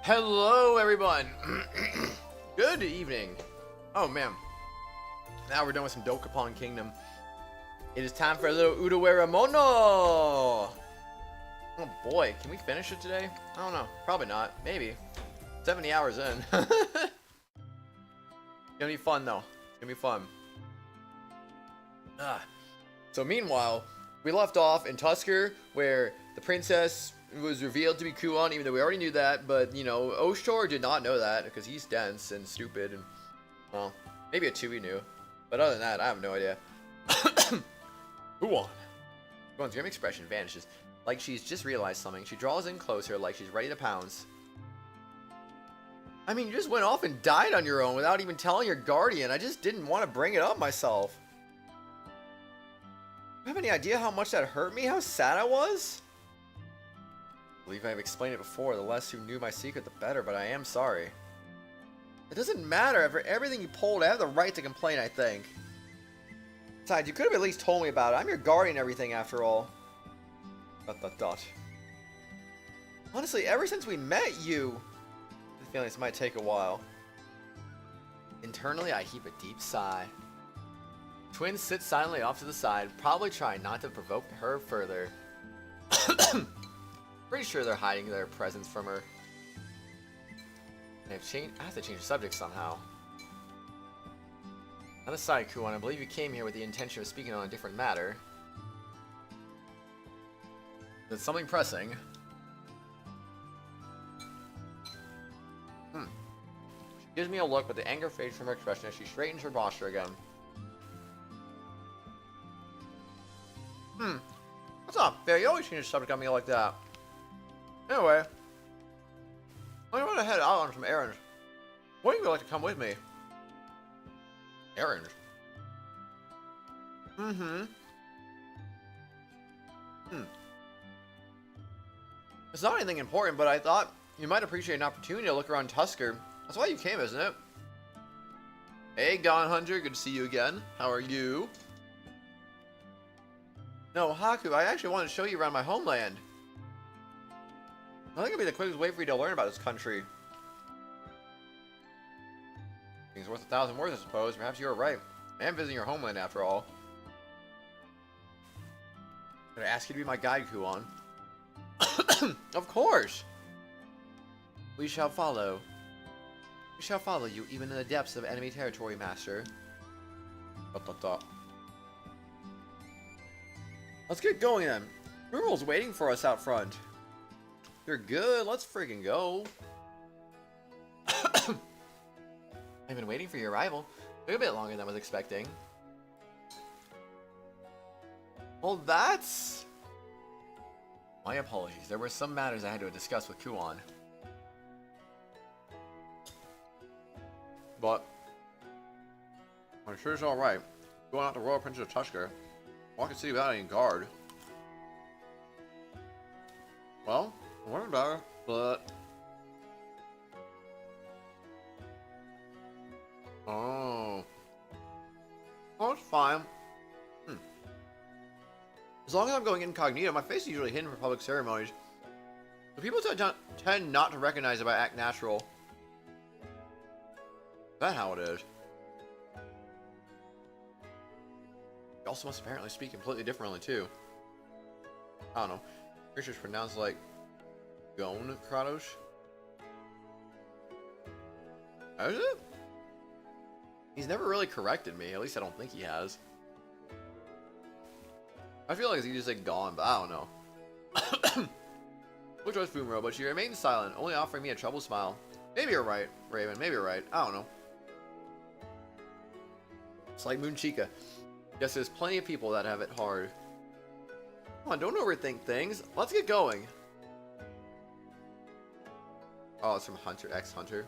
Hello, everyone. Good evening. Oh, man. Now we're done with some Dokapon Kingdom. It is time for a little Utawarerumono. Oh, boy. Can we finish it today? I don't know. Probably not. Maybe. 70 hours in. It's gonna be fun, though. It's gonna be fun. So, meanwhile, we left off in Tuskur, where the princess was revealed to be Kuon, even though we already knew that, but, you know, Oshtor did not know that, because he's dense and stupid, and, well, maybe a Tui knew, but other than that, I have no idea. Kuon. Kuon's grim expression vanishes, like she's just realized something. She draws in closer, like she's ready to pounce. I mean, you just went off and died on your own without even telling your guardian. I just didn't want to bring it up myself. You have any idea how much that hurt me? How sad I was? I believe I've explained it before. The less who knew my secret, the better, but I am sorry. It doesn't matter. After everything you pulled, I have the right to complain, I think. Besides, you could have at least told me about it. I'm your guardian and everything, after all. ... Honestly, ever since we met you... I have the feeling this might take a while. Internally, I heave a deep sigh. Twins sit silently off to the side, probably trying not to provoke her further. Pretty sure they're hiding their presence from her. I have to change the subject somehow. On the side, Kuon, I believe you came here with the intention of speaking on a different matter. Is it something pressing? She gives me a look, but the anger fades from her expression as she straightens her posture again. What's up? Yeah, you always change the subject on me like that. Anyway, I want to head out on some errands. Wouldn't you like to come with me? Errands? It's not anything important, but I thought you might appreciate an opportunity to look around Tuskur. That's why you came, isn't it? Hey, Gone Hunter, good to see you again. How are you? No, Haku, I actually wanted to show you around my homeland. I think it'd be the quickest way for you to learn about this country. Things worth 1,000 words, I suppose. Perhaps you were right. I am visiting your homeland, after all. Could I ask you to be my guide, Kuon? Of course! We shall follow. We shall follow you, even in the depths of enemy territory, Master. Let's get going, then. Rumal's waiting for us out front. You're good. Let's freaking go. I've been waiting for your arrival. Took a bit longer than I was expecting. Well, that's... My apologies. There were some matters I had to discuss with Kuon. But... I'm sure it's alright. Going out to Royal Princess of Tuskur. Walk the city without any guard. Well... What about it? But... Oh, it's fine. As long as I'm going incognito, my face is usually hidden for public ceremonies. But people tend not to recognize if I act natural. Is that how it is? You also must apparently speak completely differently, too. I don't know. Creatures pronounced like... Gone, Kratos? Is it? He's never really corrected me. At least I don't think he has. I feel like he just said gone, but I don't know. Looked towards Fumero, but she remained silent, only offering me a troubled smile. Maybe you're right, Raven. Maybe you're right. I don't know. It's like Moonchica. Guess there's plenty of people that have it hard. Come on, don't overthink things. Let's get going. Oh, it's from Hunter X Hunter.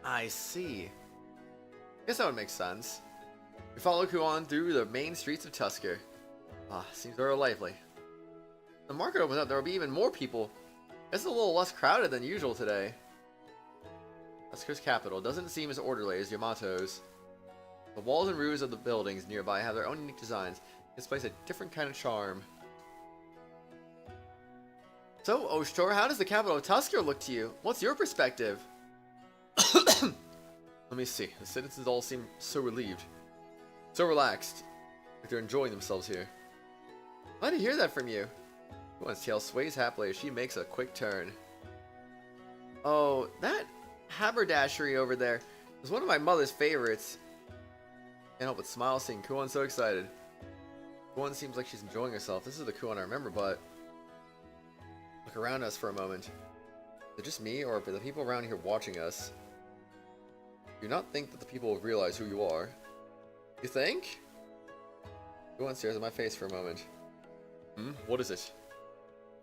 I see. Guess that would make sense. We follow Kuon through the main streets of Tuskur. Seems very lively. The market opens up, there will be even more people. It's a little less crowded than usual today. Tuskur's capital doesn't seem as orderly as Yamato's. The walls and roofs of the buildings nearby have their own unique designs. This place a different kind of charm. So, Oshtor, how does the capital of Tuskur look to you? What's your perspective? Let me see. The citizens all seem so relieved. So relaxed. Like they're enjoying themselves here. Glad to hear that from you. Kuon's tail sways happily as she makes a quick turn. Oh, that haberdashery over there was one of my mother's favorites. Can't help but smile seeing Kuon so excited. Kuon seems like she's enjoying herself. This is the Kuon I remember, but... Look around us for a moment. Is it just me, or are the people around here watching us? Do not think that the people will realize who you are. You think? Kuon stares at my face for a moment. What is it?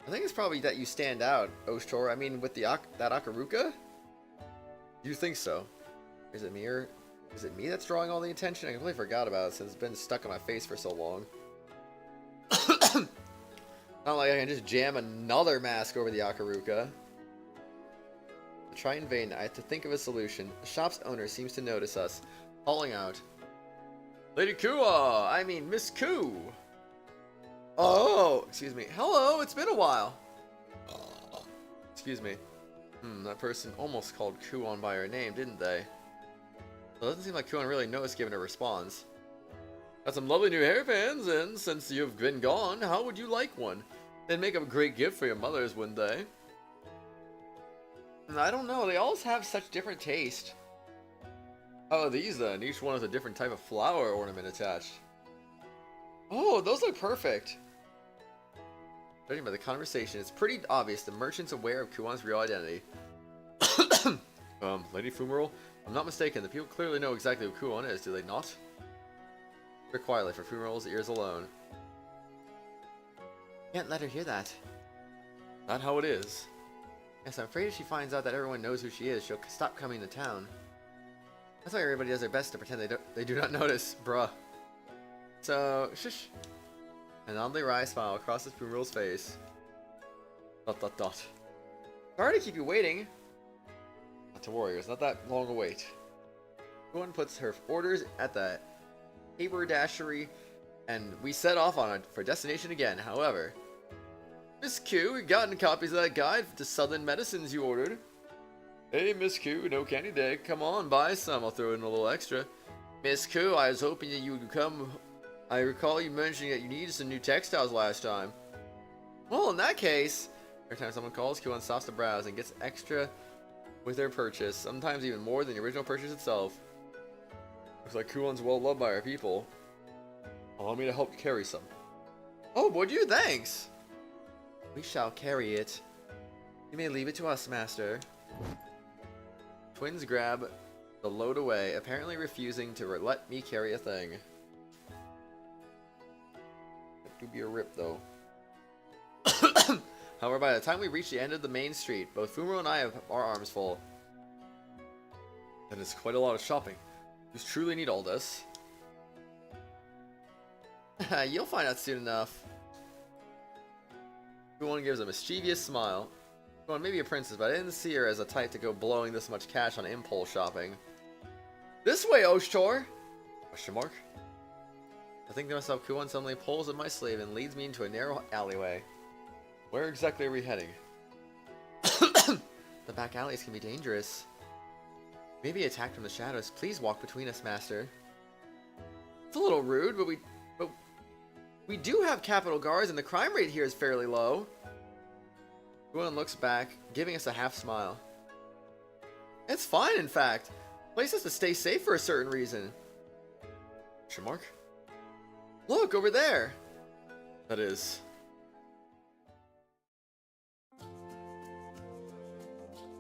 I think it's probably that you stand out, Oshtor. I mean, with that Akaruka? You think so? Is it me or... Is it me that's drawing all the attention? I completely forgot about it since it's been stuck on my face for so long. Not like I can just jam another mask over the Akaruka. I try in vain. I have to think of a solution. The shop's owner seems to notice us, calling out, Lady Kua! I mean, Miss Ku! Oh, excuse me. Hello, it's been a while. Excuse me. That person almost called Kuon by her name, didn't they? Well, it doesn't seem like Kuon really noticed given her response. Got some lovely new hairpins, and since you've been gone, how would you like one? They'd make a great gift for your mothers, wouldn't they? I don't know, they all have such different taste. How are these then? Each one has a different type of flower ornament attached. Oh, those look perfect. Judging by the conversation, it's pretty obvious the merchant's aware of Kuon's real identity. Lady Fumarole, I'm not mistaken, the people clearly know exactly who Kuon is, do they not? Very quietly for Fumarole's ears alone. Can't let her hear that. Not how it is. Yes, I'm afraid if she finds out that everyone knows who she is, she'll stop coming to town. That's why everybody does their best to pretend they do not notice, bruh. So, shush. An oddly wry smile crosses Fumarole's face. ... Sorry to keep you waiting. Not to worry, it's not that long a wait. Kuon puts her orders at the haberdashery, and we set off on it for destination again. However, Miss Q, we've gotten copies of that guide to southern medicines you ordered. Hey, Miss Q, no candy day. Come on, buy some. I'll throw in a little extra. Miss Q, I was hoping that you would come. I recall you mentioning that you needed some new textiles last time. Well, in that case, every time someone calls, Kuon stops to browse and gets extra with their purchase, sometimes even more than the original purchase itself. Looks like Kuon's well loved by our people. Allow me to help carry some. Oh, would you? Thanks! We shall carry it. You may leave it to us, master. Twins grab the load away, apparently refusing to let me carry a thing. That do be a rip, though. However, by the time we reach the end of the main street, both Fumaro and I have our arms full. That is quite a lot of shopping. You truly need all this. You'll find out soon enough. Kuon gives a mischievous smile. Kuon may be a princess, but I didn't see her as a type to go blowing this much cash on impulse shopping. This way, Oshtor! Question mark? I think to myself, Kuon suddenly pulls at my sleeve and leads me into a narrow alleyway. Where exactly are we heading? The back alleys can be dangerous. Maybe attacked from the shadows. Please walk between us, master. It's a little rude, but we do have capital guards, and the crime rate here is fairly low. Kuon looks back, giving us a half smile. It's fine, in fact. The place has to stay safe for a certain reason. Question mark? Look, over there! That is...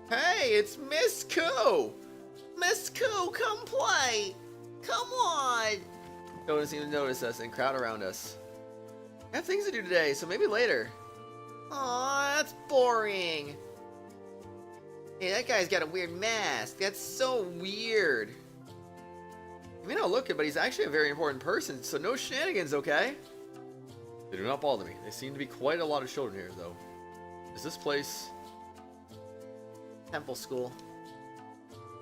Hey, it's Miss Ko! Miss Ko, come play! Come on! No one seems to notice us and crowd around us. I have things to do today, so maybe later. Aw, that's boring. Hey, that guy's got a weird mask. That's so weird. He may not look it, but he's actually a very important person, so no shenanigans, okay? They do not bother me. There seem to be quite a lot of children here, though. Is this place... Temple school.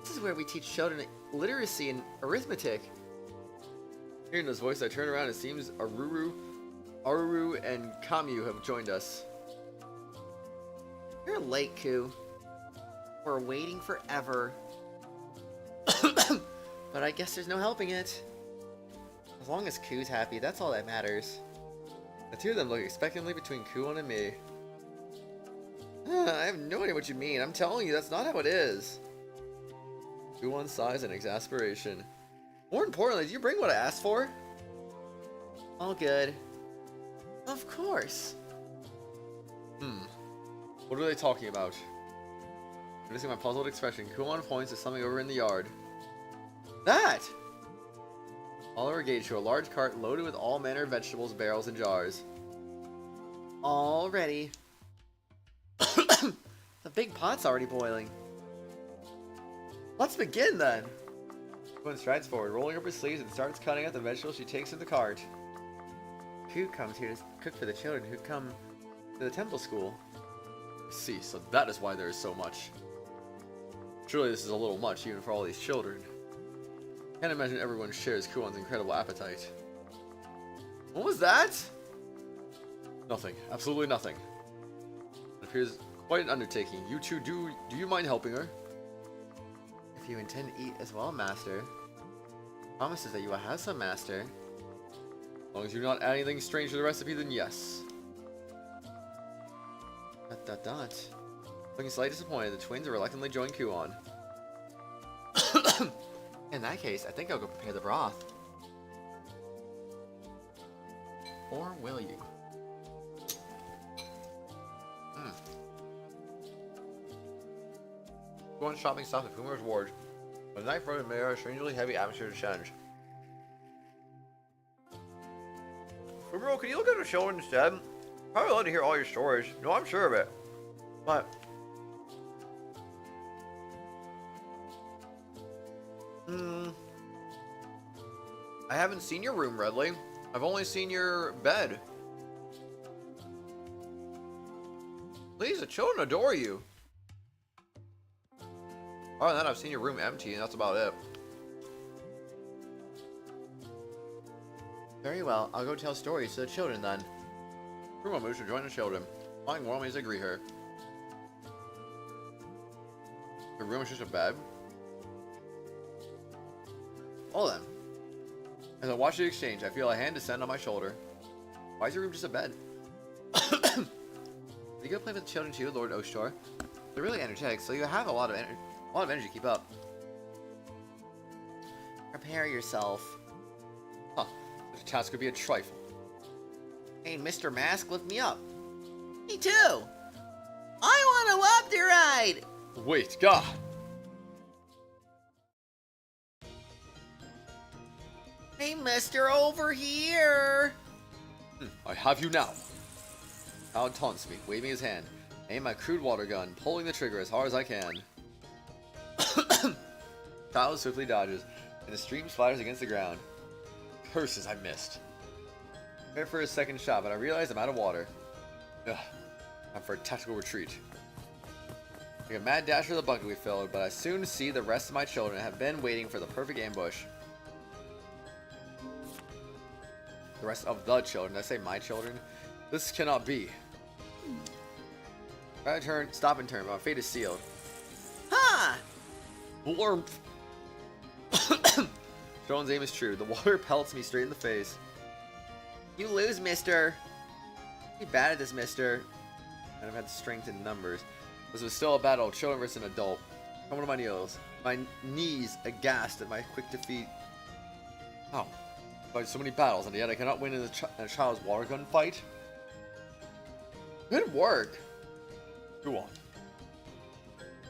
This is where we teach children literacy and arithmetic. Hearing this voice, I turn around and it seems Aruru and Kamyu have joined us. You're late, Ku. We're waiting forever. But I guess there's no helping it. As long as Ku's happy, that's all that matters. The two of them look expectantly between Kuon and me. I have no idea what you mean. I'm telling you, that's not how it is. Kuon sighs in exasperation. More importantly, did you bring what I asked for? All good. Of course. What are they talking about? Noticing my puzzled expression, Kuon points to something over in the yard. That! All are engaged to a large cart loaded with all manner of vegetables, barrels, and jars. All ready. The big pot's already boiling. Let's begin then! Kuon strides forward, rolling up her sleeves and starts cutting out the vegetables she takes in the cart. Ku comes here to cook for the children who come to the temple school. I see, so that is why there is so much. Surely this is a little much, even for all these children. Can't imagine everyone shares Kuon's incredible appetite. What was that? Nothing. Absolutely nothing. It appears quite an undertaking. You two, do you mind helping her? If you intend to eat as well, Master. Promises that you will have some, Master. As long as you're not adding anything strange to the recipe, then yes. ... Looking slightly disappointed, the twins reluctantly join Kuon. In that case, I think I'll go prepare the broth. Or will you? Kuon's shopping stops at Fumo's ward. When the night brought may a strangely heavy atmosphere to challenge. Fumero, can you look at the show instead? Probably love to hear all your stories. No, I'm sure of it. But I haven't seen your room, Redley. I've only seen your bed. Please, the children adore you. Other than that, I've seen your room empty, and that's about it. Very well, I'll go tell stories to the children then. Fumo moves to join the children, smiling warmly as they greet her. The room is just a bed. Well then. As I watch the exchange, I feel a hand descend on my shoulder. Why is your room just a bed? You go play with the children too, Lord Oshtor. They're really energetic, so you have a lot of energy to keep up. Prepare yourself. Huh. Such a task could be a trifle. Hey, Mr. Mask, lift me up. Me too! I want to up the ride! Wait, God! Hey, mister, over here! I have you now. Howard taunts me, waving his hand. I aim my crude water gun, pulling the trigger as hard as I can. Child swiftly dodges, and the stream splatters against the ground. Curses, I missed. Prepare for a second shot, but I realize I'm out of water. Ugh. Time for a tactical retreat. Make a mad dash for the bucket we filled, but I soon see the rest of my children have been waiting for the perfect ambush. The rest of the children. Did I say my children? This cannot be. Try to turn, stop and turn, but my fate is sealed. Ha! Blurp! Sean's aim is true. The water pelts me straight in the face. You lose, mister. Be bad at this, mister. And I've had strength in numbers. This was still a battle, children versus an adult. Coming to my knees. My knees aghast at my quick defeat. How? Fight so many battles, and yet I cannot win in a child's water gun fight? Good work! Go on.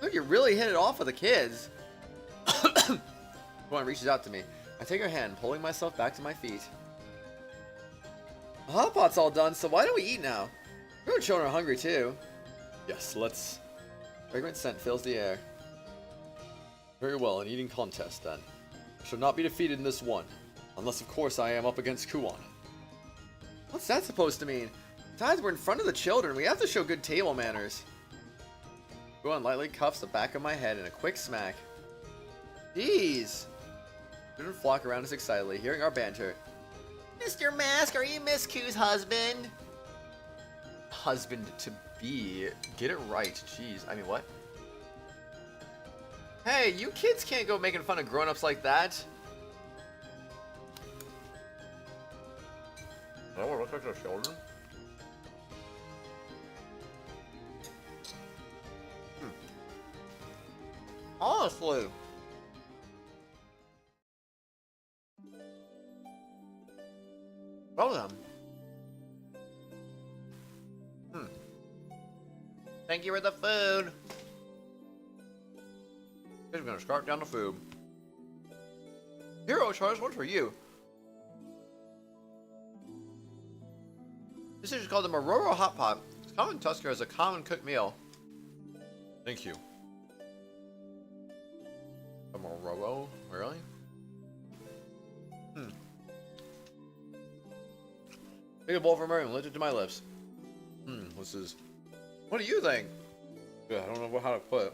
Look, you really hit it off with the kids. Go on, reaches out to me. I take her hand, pulling myself back to my feet. The hot pot's all done, so why don't we eat now? Your children are hungry too. Yes, let's. Fragrant scent fills the air. Very well, an eating contest then. I shall not be defeated in this one. Unless, of course, I am up against Kuon. What's that supposed to mean? Besides, we're in front of the children. We have to show good table manners. Kuon lightly cuffs the back of my head in a quick smack. Jeez. Children flock around us excitedly, hearing our banter. Mr. Mask, are you Miss Q's husband? husband to be. Get it right. Jeez. I mean, what? Hey, you kids can't go making fun of grown-ups like that. Oh, it looks like their children. Honestly. Well then. Thank you for the food. He's gonna start down the food. Hero choice, one for you. This is called the Mororo Hot Pot. It's common in Tuskur as a common cooked meal. Thank you. A Mororo? Really? Take a bowl from her and lift it to my lips. This is... What do you think? Yeah, I don't know how to put it.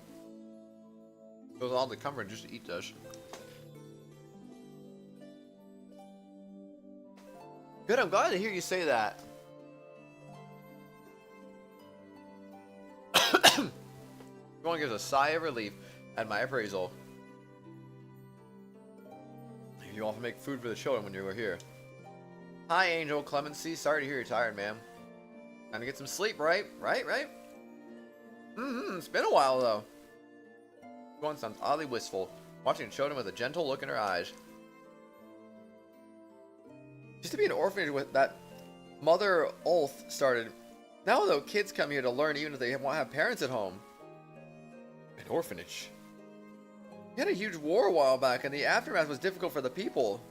It was all the comfort just to eat this. Good, I'm glad to hear you say that. Everyone gives a sigh of relief at my appraisal. You often make food for the children when you were here. Hi, Angel Clemency. Sorry to hear you're tired, ma'am. Time to get some sleep, right? Right? It's been a while, though. Everyone sounds oddly wistful, watching children with a gentle look in her eyes. Used to be an orphanage with that Mother Ulf started. Now, though, kids come here to learn even if they won't have parents at home. An orphanage? We had a huge war a while back, and the aftermath was difficult for the people. ...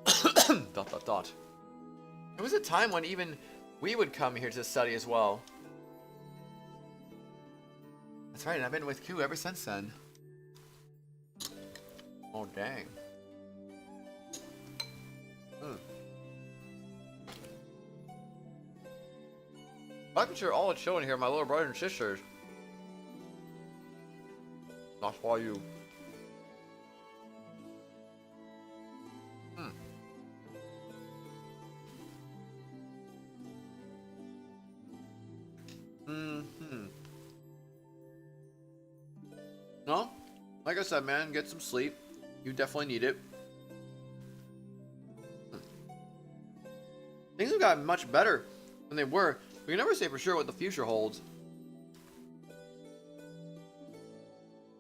It was a time when even we would come here to study as well. That's right, and I've been with Q ever since then. Oh, dang. I can sure all the children here are my little brothers and sisters. That's why you... No, like I said, man, get some sleep. You definitely need it. Things have gotten much better than they were. We can never say for sure what the future holds.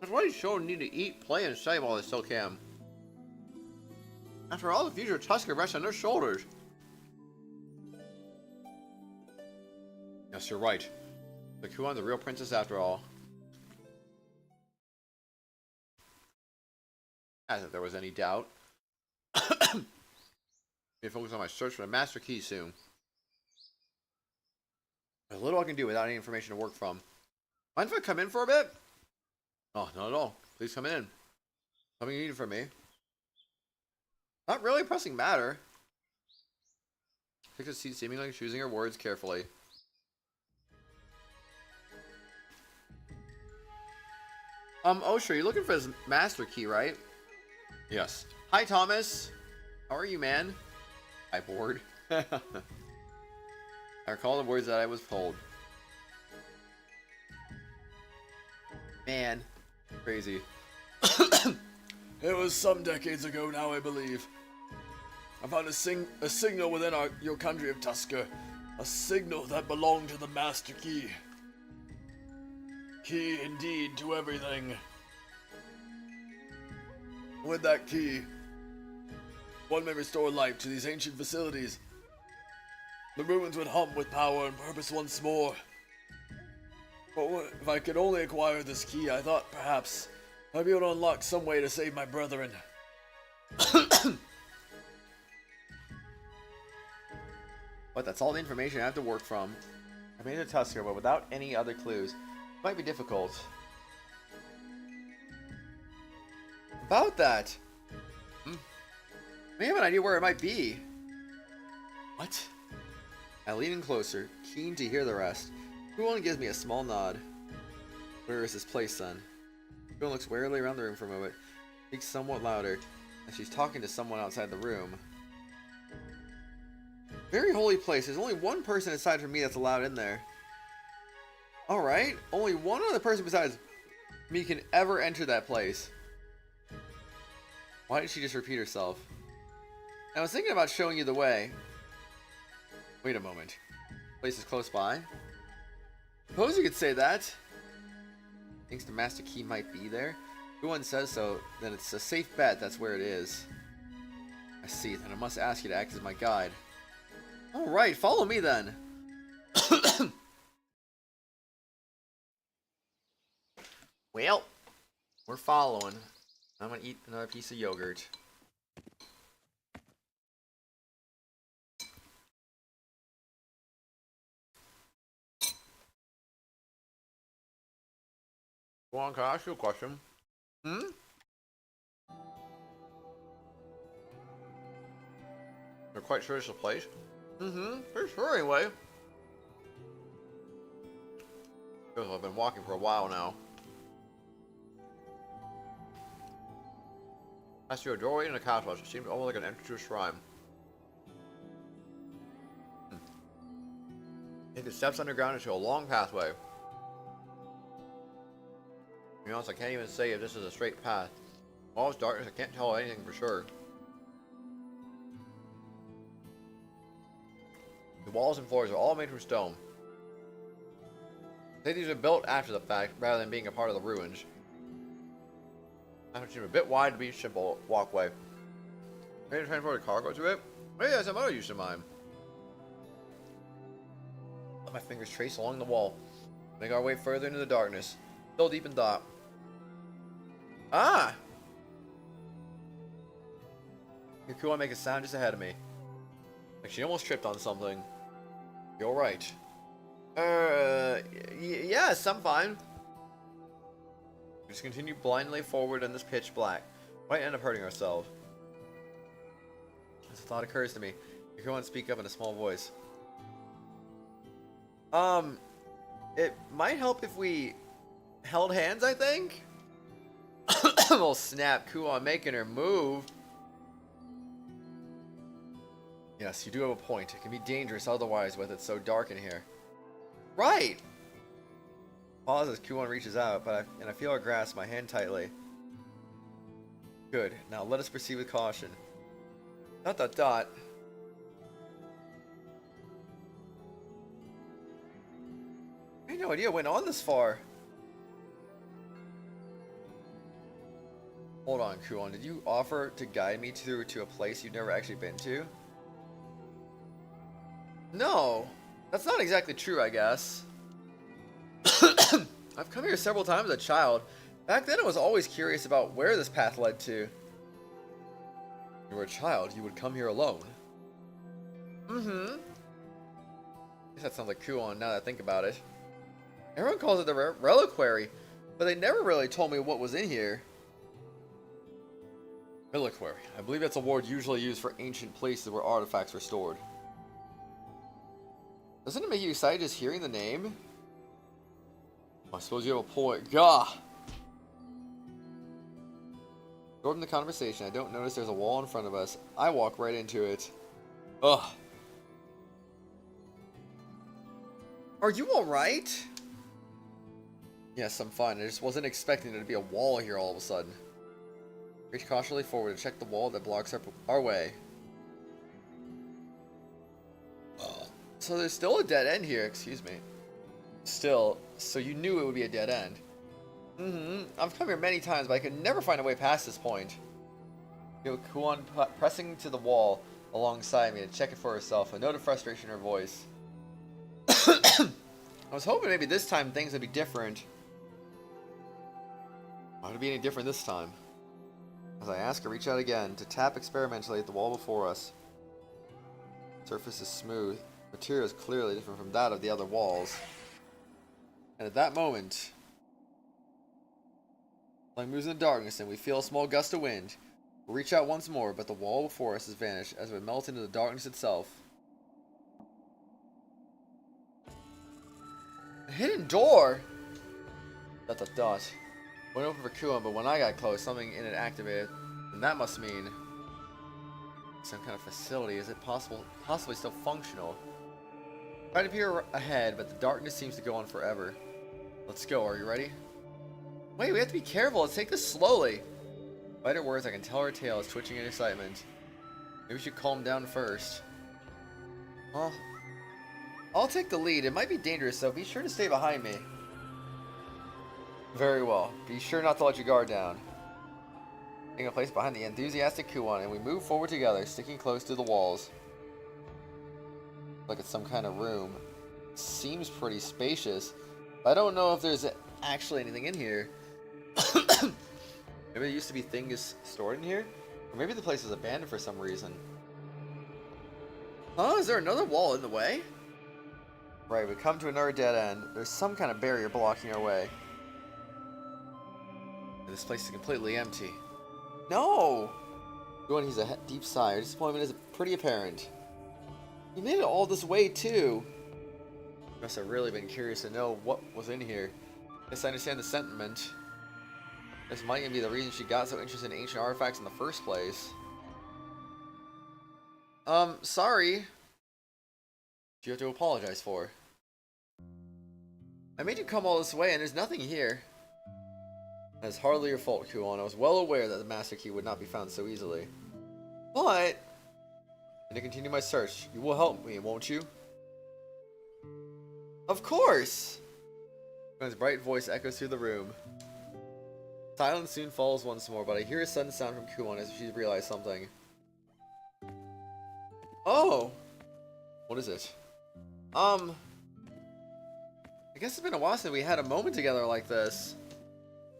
That's why these children need to eat, play, and study while they still can. After all, the future of Tuskur rests on their shoulders. Yes, you're right. The Kuan, the real princess after all. As if there was any doubt. I'm gonna focus on my search for the master key soon. There's little I can do without any information to work from. Mind if I come in for a bit? Oh, not at all. Please come in. Something you need from me? Not really a pressing matter. Takes a seat, seemingly choosing her words carefully. Oh, sure. You're looking for his master key, right? Yes. Hi, Thomas. How are you, man? Hi, bored. I recall the words that I was told. Man. Crazy. It was some decades ago now, I believe. I found a signal within your country of Tuskur. A signal that belonged to the Master Key. Key indeed to everything. With that key, one may restore life to these ancient facilities. The ruins would hum with power and purpose once more. But if I could only acquire this key, I thought perhaps I'd be able to unlock some way to save my brethren. But that's all the information I have to work from. I made it to Tuskur, but without any other clues, it might be difficult. About that, I have an idea where it might be. What? I lean in closer, keen to hear the rest. Everyone gives me a small nod. Where is this place, then? Everyone looks warily around the room for a moment, speaks somewhat louder, as she's talking to someone outside the room. Very holy place. There's only one person aside from me that's allowed in there. Alright. Only one other person besides me can ever enter that place. Why did she just repeat herself? I was thinking about showing you the way. Wait a moment. Place is close by. Suppose you could say that. Thinks the master key might be there. If no one says so, then it's a safe bet that's where it is. I see, and I must ask you to act as my guide. Alright, follow me then. Well, we're following. I'm gonna eat another piece of yogurt. Go on, can I ask you a question? You're quite sure it's a place? For sure anyway. Because I've been walking for a while now. As to a doorway in a Kratos, it seemed almost like an entrance to a shrine. Take the steps underground into a long pathway. To be honest, I can't even say if this is a straight path. All this darkness, I can't tell anything for sure. The walls and floors are all made from stone. I think these were built after the fact, rather than being a part of the ruins. It seemed a bit wide to be a simple walkway. Maybe to transport a cargo to it? Maybe that's some other use of mine. Let my fingers trace along the wall. Make our way further into the darkness. Still deep in thought. Ah! Hakuoro make a sound just ahead of me. Like she almost tripped on something. You're right. Yes, I'm fine. We just continue blindly forward in this pitch black. Might end up hurting ourselves. As a thought occurs to me, Hakuoro speak up in a small voice. It might help if we held hands, I think? Oh snap, Hakuoro making her move. Yes, you do have a point. It can be dangerous otherwise with it so dark in here. Right! Pause as Hakuoro reaches out, but I feel her grasp my hand tightly. Good. Now let us proceed with caution. ... I have no idea it went on this far. Hold on, Hakuoro. Did you offer to guide me through to a place you've never actually been to? No. That's not exactly true, I guess. I've come here several times as a child. Back then I was always curious about where this path led to. When you were a child, you would come here alone. I guess that sounds like Hakuoro now that I think about it. Everyone calls it the reliquary, but they never really told me what was in here. Reliquary. I believe that's a word usually used for ancient places where artifacts were stored. Doesn't it make you excited just hearing the name? I suppose you have a point. Gah! Absorbed in the conversation, I don't notice there's a wall in front of us. I walk right into it. Ugh. Are you alright? Yes, I'm fine. I just wasn't expecting there to be a wall here all of a sudden. Reach cautiously forward to check the wall that blocks our way. So there's still a dead end here, excuse me. Still, so you knew it would be a dead end. I've come here many times, but I could never find a way past this point. Hakuoro pressing to the wall alongside me to check it for herself, a note of frustration in her voice. I was hoping maybe this time things would be different. Why would it be any different this time? As I ask her, reach out again to tap experimentally at the wall before us. The surface is smooth. The material is clearly different from that of the other walls. And at that moment, like moves in the darkness and we feel a small gust of wind. We reach out once more, but the wall before us has vanished as we melt into the darkness itself. A hidden door! ... Went open for Hakuoro, but when I got close, something in it activated. And that must mean... Some kind of facility. Is it possibly still functional? Try to peer ahead, but the darkness seems to go on forever. Let's go. Are you ready? Wait, we have to be careful. Let's take this slowly. Despite her words, I can tell her tail is twitching in excitement. Maybe we should calm down first. Well, I'll take the lead. It might be dangerous, so be sure to stay behind me. Very well. Be sure not to let your guard down. Taking a place behind the enthusiastic Kuon, and we move forward together, sticking close to the walls. Like it's some kind of room. It seems pretty spacious, but I don't know if there's actually anything in here. Maybe there used to be things stored in here? Or maybe the place is abandoned for some reason. Huh? Is there another wall in the way? Right, we come to another dead end. There's some kind of barrier blocking our way. And this place is completely empty. No! Kuon heaves a deep sigh. Our disappointment is pretty apparent. You made it all this way, too. You must have really been curious to know what was in here. Guess I understand the sentiment. This might even be the reason she got so interested in ancient artifacts in the first place. Sorry. You have to apologize for. I made you come all this way and there's nothing here. That's hardly your fault, Kuon. I was well aware that the master key would not be found so easily. But to continue my search, you will help me, won't you? Of course! Kuon's bright voice echoes through the room. Silence soon falls once more, but I hear a sudden sound from Kuon as she realizes something. Oh! What is it? I guess it's been a while since we had a moment together like this.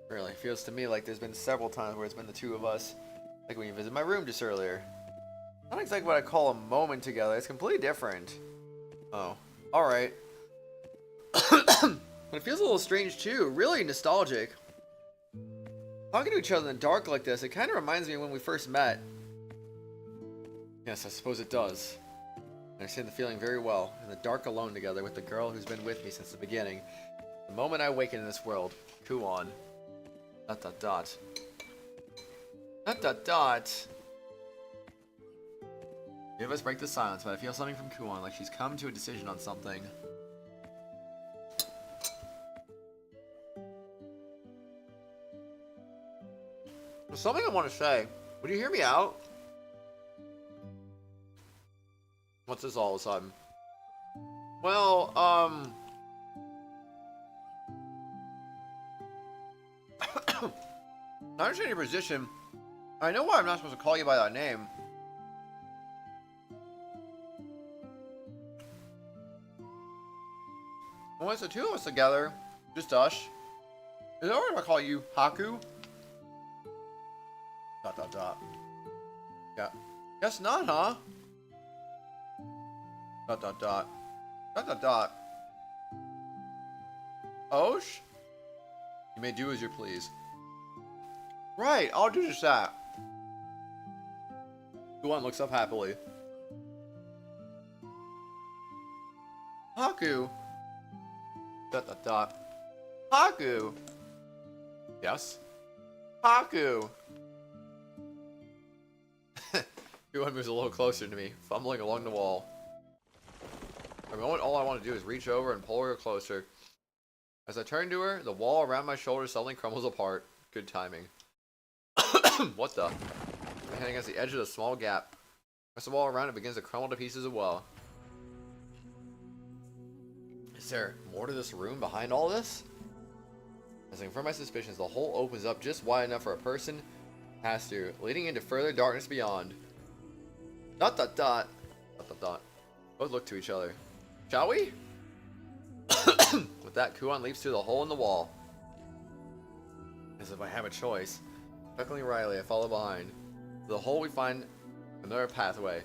Really, feels to me like there's been several times where it's been the two of us. Like when you visited my room just earlier. Not exactly what I call a moment together, it's completely different. Oh, alright. But it feels a little strange too, really nostalgic. Talking to each other in the dark like this, it kind of reminds me of when we first met. Yes, I suppose it does. I understand the feeling very well, in the dark alone together with the girl who's been with me since the beginning. The moment I awaken in this world, Kuon. ... Few of us break the silence, but I feel something from Kuon, like she's come to a decision on something. There's something I want to say. Would you hear me out? What's this all of a sudden? Well, I understand your position. I know why I'm not supposed to call you by that name. When it's the two of us together, just us, is it alright if I call you Haku? ... Yeah. Guess not, huh? ... Osh? You may do as you please. Right, I'll do just that. Kuon looks up happily. Haku? ... Haku? Yes? Haku! Kuon moves a little closer to me, fumbling along the wall. For a moment, all I want to do is reach over and pull her closer. As I turn to her, the wall around my shoulders suddenly crumbles apart. Good timing. What the? I'm heading against the edge of the small gap. As the wall around it begins to crumble to pieces as well. Is there more to this room behind all this? As I confirm my suspicions, the hole opens up just wide enough for a person to pass through, leading into further darkness beyond. ... Both look to each other. Shall we? With that, Kuon leaps through the hole in the wall. As if I have a choice. Chuckling wryly, I follow behind. To the hole we find another pathway.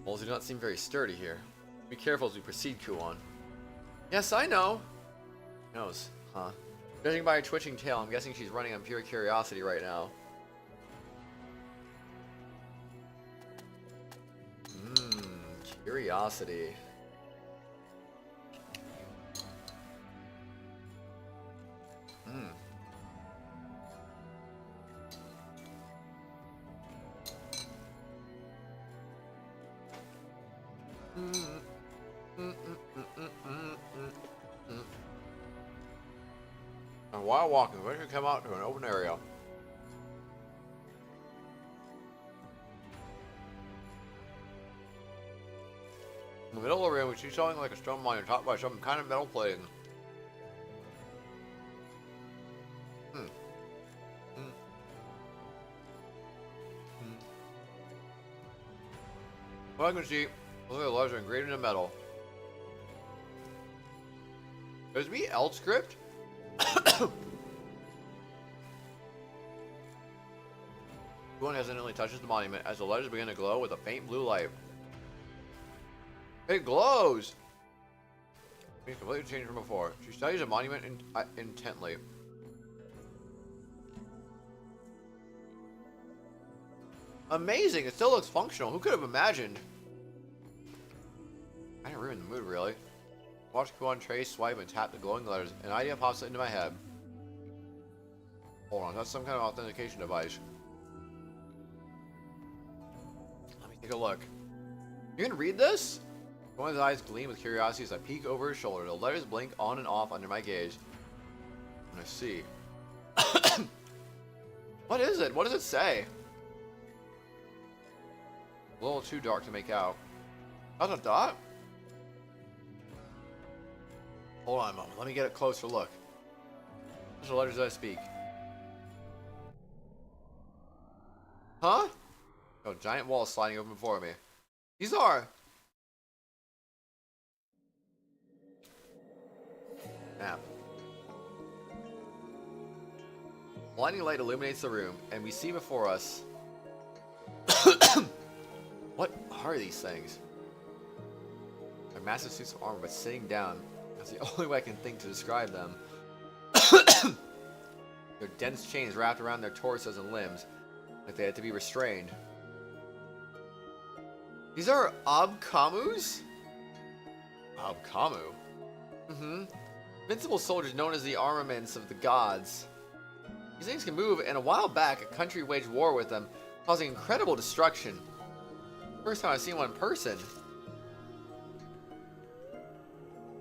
Walls do not seem very sturdy here. Be careful as we proceed, Kuon. Yes, I know. Knows, huh? Judging by her twitching tail, I'm guessing she's running on pure curiosity right now. Curiosity. And while walking, we should come out to an open area. In the middle of the room, we see something like a stone monument topped by some kind of metal plating. What I can see, look at the letters are engraved in metal. Does it be L script? One hesitantly touches the monument as the letters begin to glow with a faint blue light. It glows! It's completely changed from before. She studies the monument intently. Amazing! It still looks functional. Who could have imagined? I didn't ruin the mood, really. Watch Kuan trace, swipe, and tap the glowing letters. An idea pops into my head. Hold on, that's some kind of authentication device. Let me take a look. You can read this? Kuan's eyes gleam with curiosity as I peek over his shoulder. The letters blink on and off under my gaze. Let's see. What is it? What does it say? A little too dark to make out. That's a dot? Hold on a moment. Let me get a closer look. Those are the letters that I speak. Huh? Oh, giant wall sliding open before me. These are... Map. Blinding light illuminates the room, and we see before us... What are these things? They're massive suits of armor, but sitting down. That's the only way I can think to describe them. Their dense chains wrapped around their torsos and limbs, like they had to be restrained. These are Abkamus? Abkamu? Invincible soldiers known as the armaments of the gods. These things can move, and a while back, a country waged war with them, causing incredible destruction. First time I've seen one in person.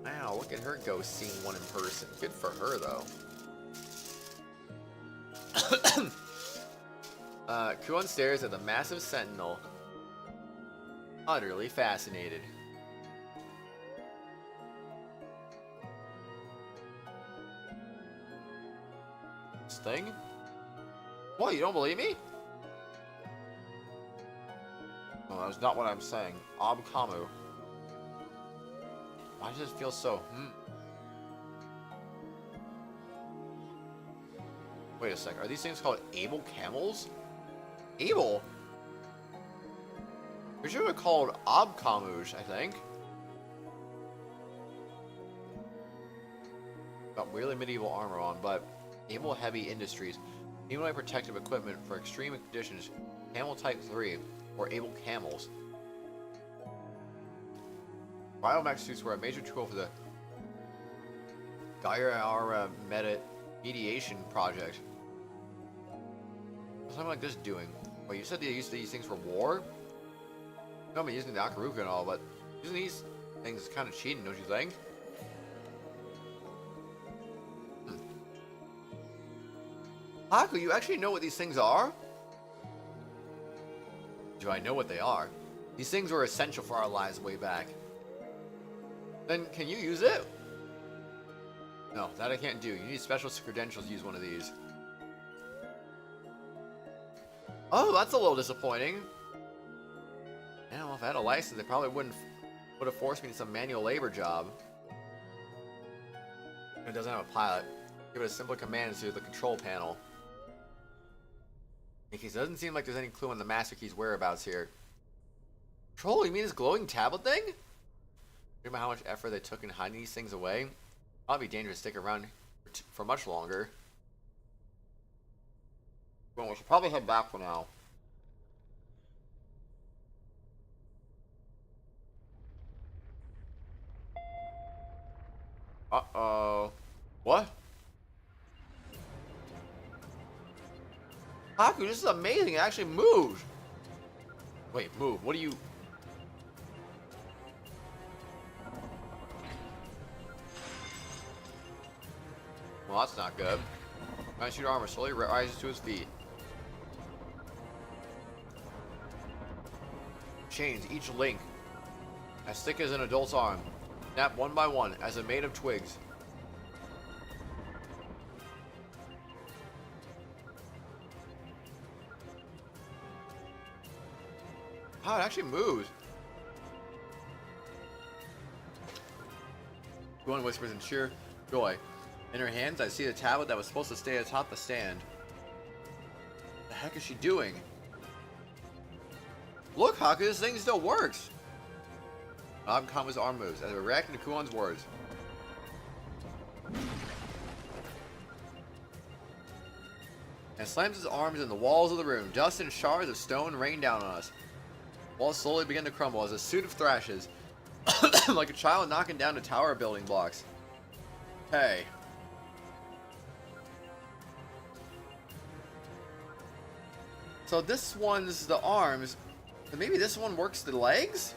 Wow, look at her go seeing one in person. Good for her, though. Kuan stares at the massive sentinel, utterly fascinated. This thing? What, you don't believe me? No, that's not what I'm saying. Abkamu. Why does it feel so, Wait a sec, are these things called able camels? Able? They're usually called Abkamus, I think. Got weirdly medieval armor on, but able heavy industries. Seemingly protective equipment for extreme conditions. Camel Type 3, or able camels. Biomech suits were a major tool for the Gaia mediation project. What's something like this doing? Well, you said they used these things for war? No, I'm using the Akaruka and all, but using these things is kind of cheating, don't you think? Haku, you actually know what these things are? Do I know what they are? These things were essential for our lives way back. Then, can you use it? No, that I can't do. You need special credentials to use one of these. Oh, that's a little disappointing. Yeah, well, if I had a license, they probably would have forced me to some manual labor job. It doesn't have a pilot. Give it a simple command to the control panel. In case it doesn't seem like there's any clue on the Master Key's whereabouts here. Control? You mean this glowing tablet thing? Remember how much effort they took in hiding these things away? It'll be dangerous to stick around for much longer. Well, we should probably head back for now. Uh-oh. What? Haku, this is amazing. It actually moved. Wait, move. What do you... Well, that's not not good. Nice suit armor slowly rises to his feet. Chains, each link as thick as an adult's arm, snap one by one as if made of twigs. Oh, it actually moves. Guan whispers in sheer joy. In her hands, I see the tablet that was supposed to stay atop the stand. What the heck is she doing? Look, Haku, this thing still works! Kama's arm moves as we're reacting to Kuon's words. And slams his arms in the walls of the room. Dust and shards of stone rain down on us. Walls slowly begin to crumble as a suit of thrashes, like a child knocking down a tower of building blocks. Hey. So this one's the arms, but maybe this one works the legs?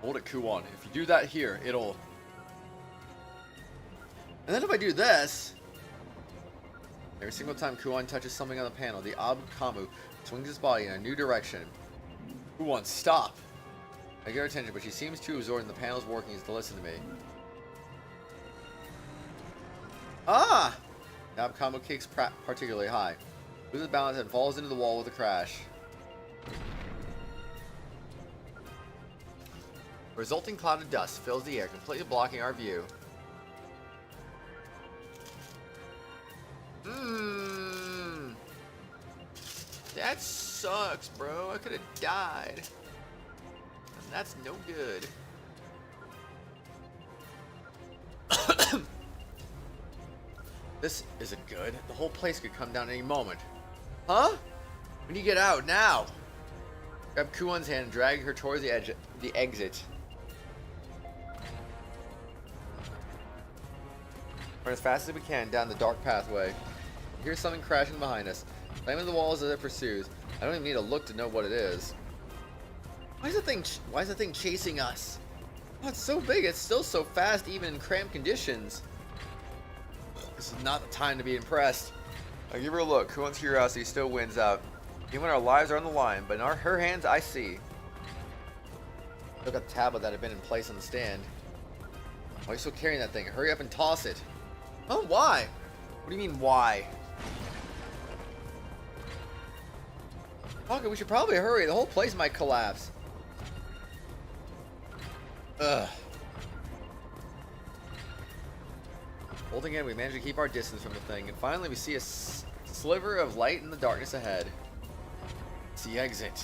Hold it, Kuon. If you do that here, it'll... And then if I do this... Every single time Kuon touches something on the panel, the Kamu swings his body in a new direction. Kuon, stop! I get her attention, but she seems too absorbed in the panel's workings to listen to me. Ah! Now Kamu kicks particularly high. Loses balance and falls into the wall with a crash. A resulting cloud of dust fills the air, completely blocking our view. That sucks, bro. I could have died. And that's no good. This isn't good. The whole place could come down any moment. Huh? We need to get out now. Grab Kuon's hand and drag her towards the exit. Run as fast as we can down the dark pathway. We hear something crashing behind us, slamming the walls as it pursues. I don't even need to look to know what it is. Why is the thing chasing us? Oh, it's so big. It's still so fast, even in cramped conditions. This is not the time to be impressed. I give her a look. Kuon's curiosity still wins out. Even when our lives are on the line, but in her hands, I see. Look at the tablet that had been in place on the stand. Why are you still carrying that thing? Hurry up and toss it. Oh, why? What do you mean, why? Okay, we should probably hurry. The whole place might collapse. Ugh. Holding in, we manage to keep our distance from the thing, and finally we see a sliver of light in the darkness ahead. It's the exit.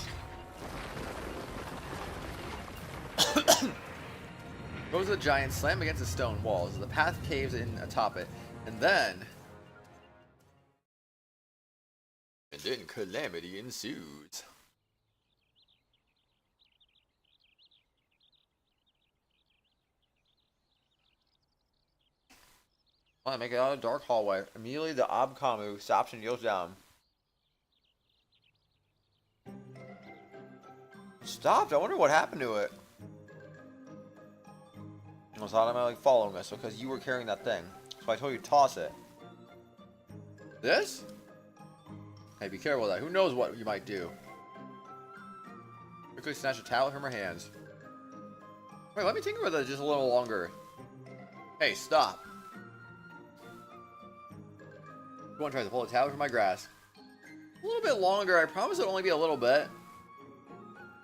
Goes the giant slam against the stone walls as the path caves in atop it, and then calamity ensues. I make it out of the dark hallway. Immediately, the Kamu stops and kneels down. Stopped? I wonder what happened to it. It was automatically following us because you were carrying that thing. So I told you to toss it. This? Hey, be careful with that. Who knows what you might do? Quickly snatch a towel from her hands. Wait, let me tinker with it just a little longer. Hey, stop. Kuon tries to pull the towel from my grasp. A little bit longer. I promise it'll only be a little bit.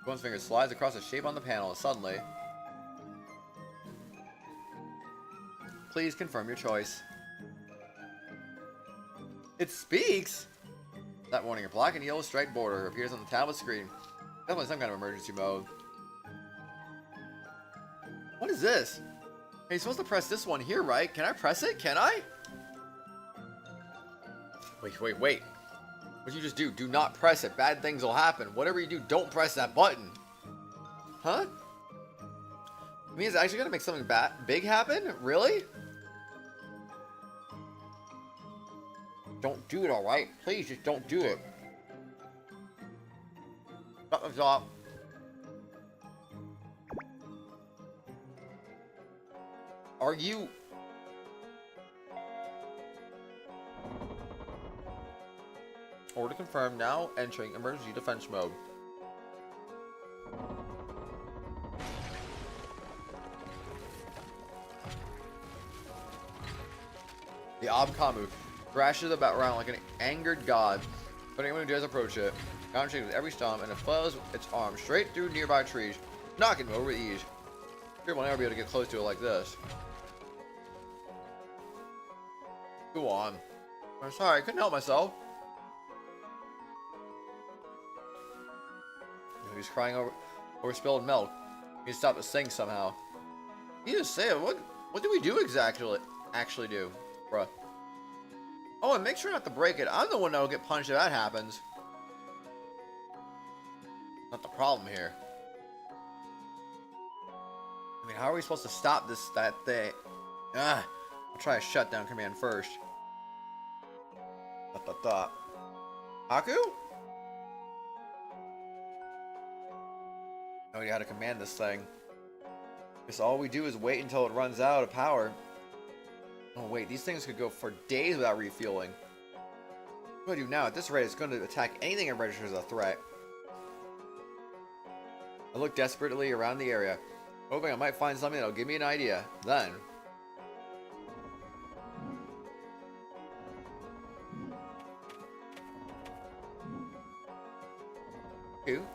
Kuon's finger slides across a shape on the panel. Suddenly, please confirm your choice. It speaks. That warning, a black and yellow striped border appears on the tablet screen. Definitely some kind of emergency mode. What is this? Hey, you're supposed to press this one here, right? Can I press it? Can I? Wait. What'd you just do? Do not press it. Bad things will happen. Whatever you do, don't press that button. Huh? It means it's actually gonna make something big happen? Really? Don't do it, alright? Please, just don't do it. Stop. Are you... Order confirmed. Now entering emergency defense mode. The Abkamu thrashes about around like an angered god, but anyone who dares approach it, countering with every stomp, and it flails its arms straight through nearby trees, knocking them over with ease. Sure will never be able to get close to it like this. Go on. I'm sorry, I couldn't help myself. He was crying over spilled milk. He stopped to sing somehow. He didn't say it. What do we do actually do, bruh? Oh, and make sure not to break it. I'm the one that'll get punched if that happens. Not the problem here. I mean, how are we supposed to stop that thing? I'll try a shutdown command first. Haku? I know how to command this thing. Guess all we do is wait until it runs out of power. Oh wait, these things could go for days without refueling. What do I do now? At this rate, it's going to attack anything it registers as a threat. I look desperately around the area, hoping I might find something that'll give me an idea. Then...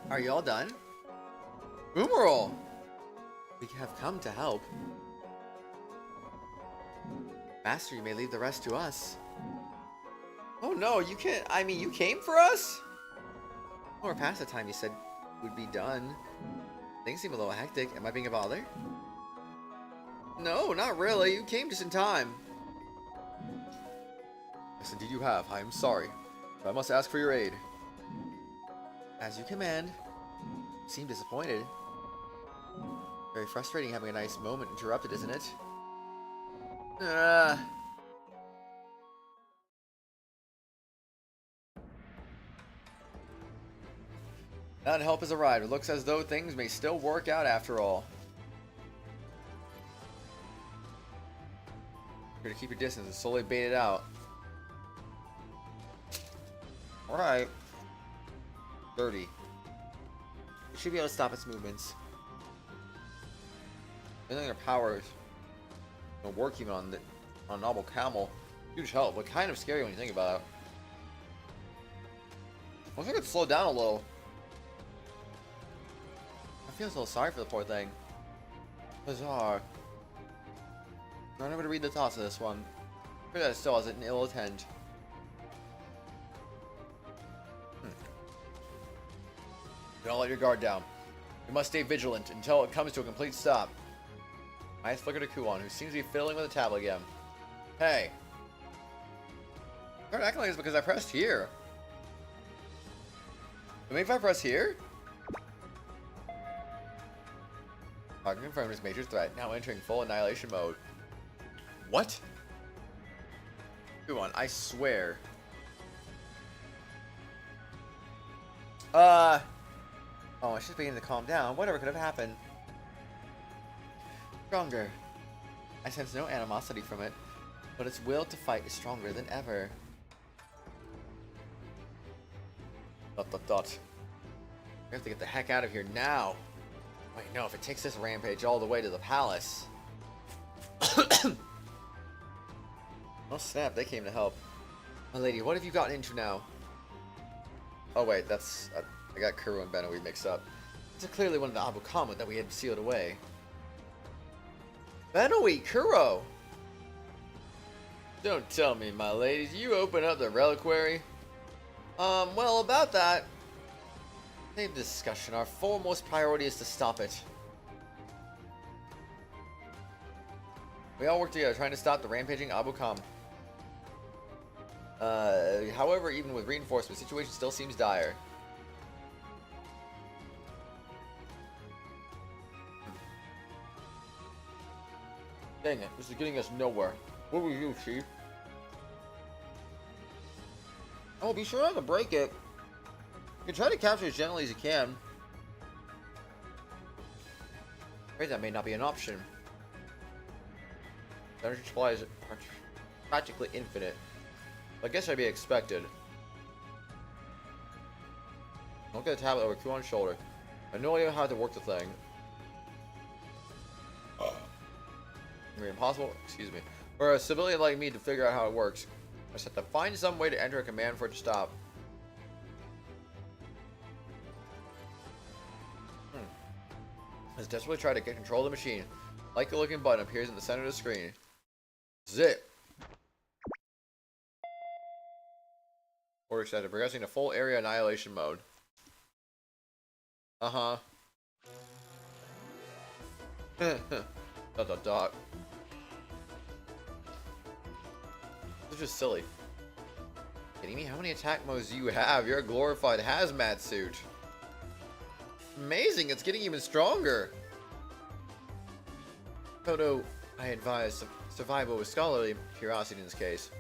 Are you all done? Boomerol! We have come to help. Master, you may leave the rest to us. Oh no, you can't. I mean, you came for us? Or past the time you said we'd be done. Things seem a little hectic. Am I being a bother? No, not really. You came just in time. Yes, indeed you have. I am sorry, but I must ask for your aid. As you command. You seem disappointed. Very frustrating having a nice moment interrupted, isn't it? Now that help has arrived, it looks as though things may still work out after all. Here to keep your distance and slowly bait it out. Alright. 30. You should be able to stop its movements. Anything their powers don't work even on Noble Camel. Huge help, but kind of scary when you think about it. I wish I could slow down a little. I feel a little sorry for the poor thing. Bizarre. I'm never to read the thoughts of this one. I'm sure that it still has an ill intent. Don't let your guard down. You must stay vigilant until it comes to a complete stop. I flicker to Kuon, who seems to be fiddling with a tablet again. Hey. Start acting like it's because I pressed here. But maybe if I press here? Haku confirmed his major threat, now entering full annihilation mode. What? Kuon, I swear. Oh, I should begin to calm down. Whatever could have happened. Stronger. I sense no animosity from it, but its will to fight is stronger than ever. ... We have to get the heck out of here now. Wait, no, if it takes this rampage all the way to the palace. Oh snap, they came to help. My lady, what have you gotten into now? Oh wait, that's... I got Kuro and Benowi mixed up. It's clearly one of the Abukama that we had sealed away. Benowi, Kuro! Don't tell me, my ladies, you open up the reliquary? Well, about that... Save the discussion. Our foremost priority is to stop it. We all work together trying to stop the rampaging Abukam. However, even with reinforcements, the situation still seems dire. Dang it, this is getting us nowhere. What will you do, Chief? Oh, be sure not to break it. You can try to capture it as gently as you can. Afraid that may not be an option. Energy supplies are practically infinite. I guess I'd be expected. Look at the tablet over Kuon's shoulder. I have no idea how to work the thing. It's impossible, excuse me, for a civilian like me to figure out how it works. I just have to find some way to enter a command for it to stop. Let's desperately try to get control of the machine. Like the looking button appears in the center of the screen. Zip. Order accepted. Progressing to full area annihilation mode. Uh-huh. Dot dot dot. This is just silly. Kidding me? How many attack modes do you have? You're a glorified hazmat suit. Amazing, it's getting even stronger. Although I advise survival with scholarly curiosity in this case.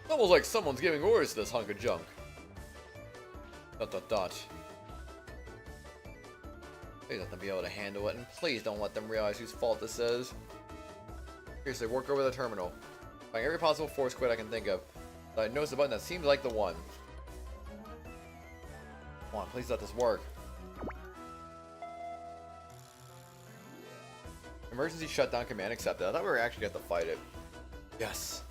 It's almost like someone's giving orders to this hunk of junk. Dot dot dot. Please let them be able to handle it, and please don't let them realize whose fault this is. Seriously, work over the terminal. Find every possible force quit I can think of. So I notice a button that seems like the one. Come on, please let this work. Emergency shutdown command accepted. I thought we were actually going to fight it. Yes.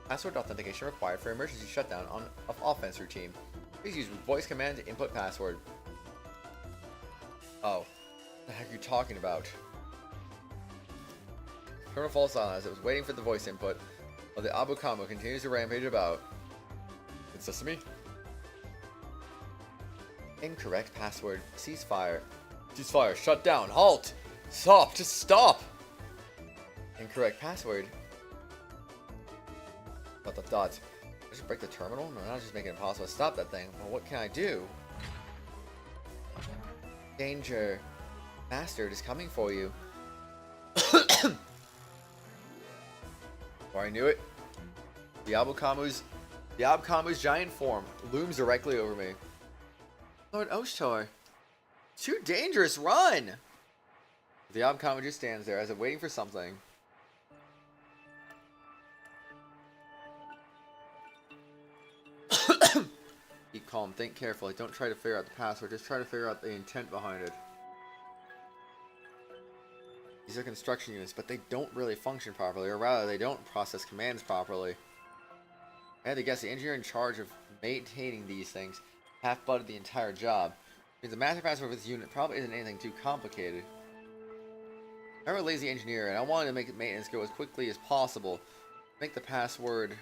Password authentication required for emergency shutdown of offense routine. Please use voice command to input password. Oh. What the heck are you talking about? Terminal falls silent as it was waiting for the voice input, while the Abukamu continues to rampage about. It's Sesame? Incorrect password. Ceasefire. Ceasefire. Shut down. Halt. Stop. Just stop. Incorrect password. Dot dot dot. Just break the terminal? No, not just making it impossible to stop that thing. Well, what can I do? Danger. Bastard is coming for you. Or I knew it. The Abukamu's giant form looms directly over me. Lord Oshtor. Too dangerous, run! The Abukamu just stands there as if waiting for something. Keep calm, think carefully, don't try to figure out the password, just try to figure out the intent behind it. These are construction units, but they don't really function properly, or rather, they don't process commands properly. I had to guess the engineer in charge of maintaining these things half-butted the entire job. Because the master password for this unit probably isn't anything too complicated. I'm a lazy engineer, and I wanted to make the maintenance go as quickly as possible. Make the password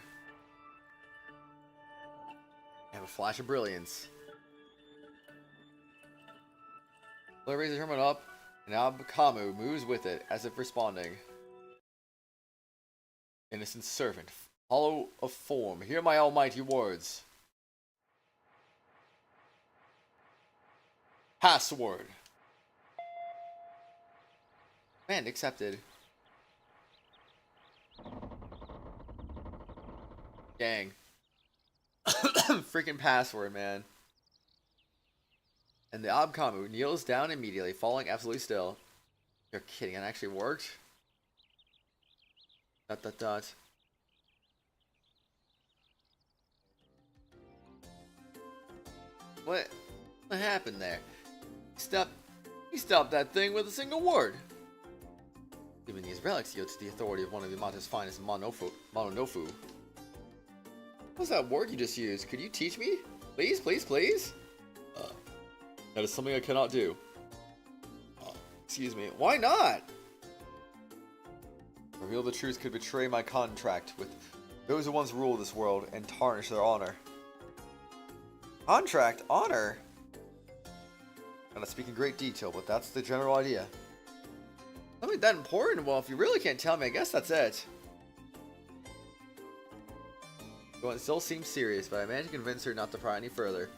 have a flash of brilliance. Blair raises the terminal up, and Abukamu moves with it, as if responding. Innocent servant, hollow of form, hear my almighty words. Password. Command accepted. Dang. Freaking password, man. And the Abukamu kneels down immediately, falling absolutely still. You're kidding, it actually worked? Dot dot dot. What happened there? He stopped that thing with a single word. Even these relics yield to the authority of one of Yamato's finest Mononofu. What's that word you just used? Could you teach me? Please, please, please? That is something I cannot do. Excuse me. Why not? Reveal the truth could betray my contract with those who once ruled this world and tarnish their honor. Contract? Honor? Gotta speak in great detail, but that's the general idea. Something that important? Well, if you really can't tell me, I guess that's it. Though it still seems serious, but I managed to convince her not to pry any further.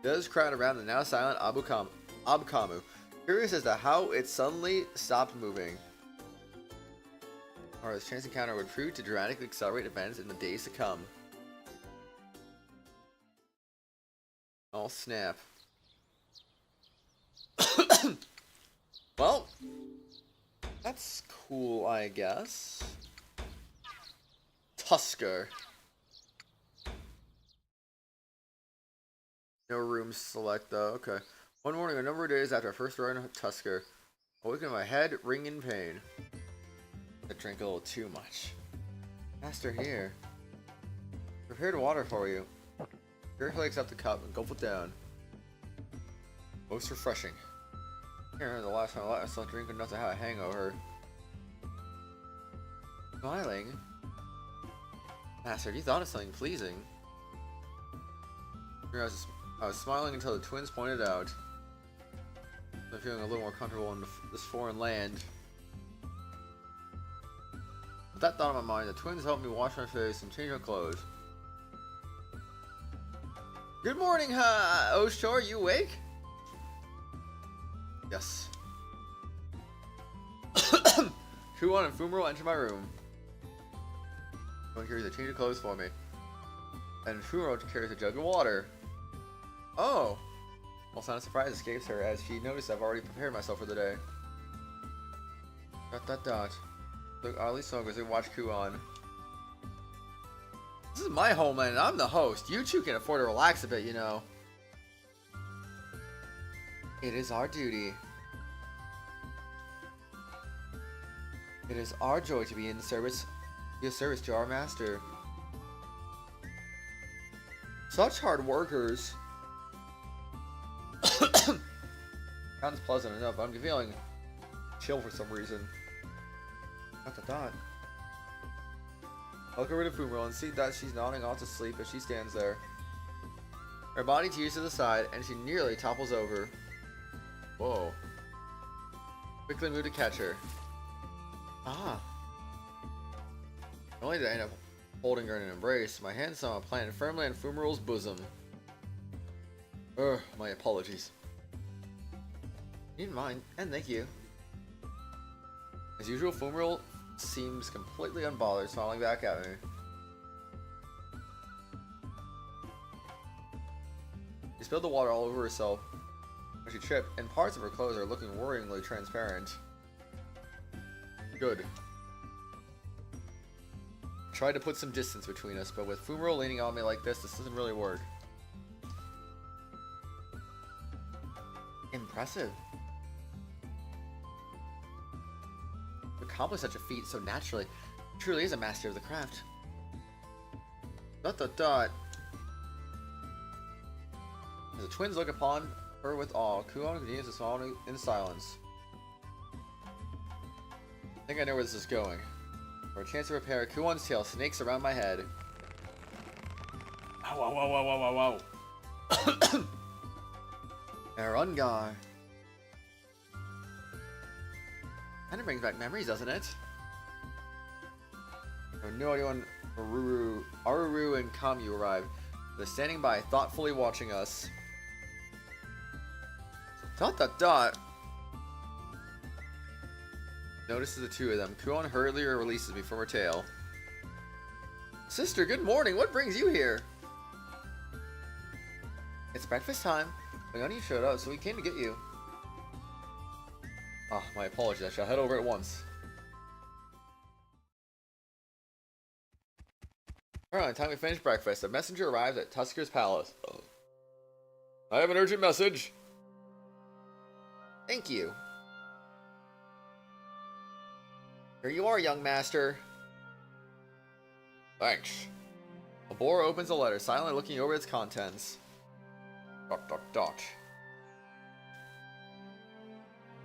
The others crowd around the now silent Abukamu, curious as to how it suddenly stopped moving. Or this chance encounter would prove to dramatically accelerate events in the days to come. Oh snap. Well, that's cool, I guess. Tuskur. No rooms select though. Okay. One morning, a number of days after I first arrived in Tuskur, I woke in my head, ring in pain. I drank a little too much. Master here. Prepared water for you. Carefully accept the cup and gulp it down. Most refreshing. I can't remember the last time I let myself drink enough to have a hangover. Smiling? Master, you thought of something pleasing. I was smiling until the twins pointed out. I'm feeling a little more comfortable in this foreign land. With that thought in my mind, the twins helped me wash my face and change my clothes. Good morning, Oshor, you awake? Yes. Kuon and Fumuro enter my room. Kuon carries a change of clothes for me. And Fumuro carries a jug of water. Oh! Well, sound of surprise escapes her as she noticed I've already prepared myself for the day. ... Look oddly so as we watch Kuon. This is my homeland and I'm the host. You two can afford to relax a bit, you know. It is our duty. It is our joy to be in service to our master. Such hard workers. Sounds pleasant enough. I'm feeling chill for some reason. I look over to Fumuro and see that she's nodding off to sleep as she stands there. Her body teeters to the side and she nearly topples over. Whoa. Quickly move to catch her. Ah. Not only did I end up holding her in an embrace, my hands somehow planted firmly on Fumuro's bosom. My apologies. You didn't mind, and thank you. As usual, Fumuro seems completely unbothered, smiling back at me. She spilled the water all over herself when she tripped, and parts of her clothes are looking worryingly transparent. Good. I tried to put some distance between us, but with Fumuro leaning on me like this doesn't really work. Impressive. To accomplish such a feat so naturally, truly is a master of the craft. ... As the twins look upon her with awe, Kuon continues to smile in silence. I think I know where this is going. For a chance to repair, Kuon's tail snakes around my head. Ow, ow, ow, ow, ow, ow, ow. Erungar. Kinda brings back memories, doesn't it? I have no idea when Aruru and Kamyu arrive. They're standing by, thoughtfully watching us. ... Notices the two of them. Kuon hurriedly releases me from her tail. Sister, good morning. What brings you here? It's breakfast time. Leonie showed up, so we came to get you. Ah, my apologies. I shall head over at once. Alright, time we finish breakfast. A messenger arrives at Tuskur's palace. I have an urgent message. Thank you. Here you are, young master. Thanks. A boar opens the letter, silently looking over its contents. ...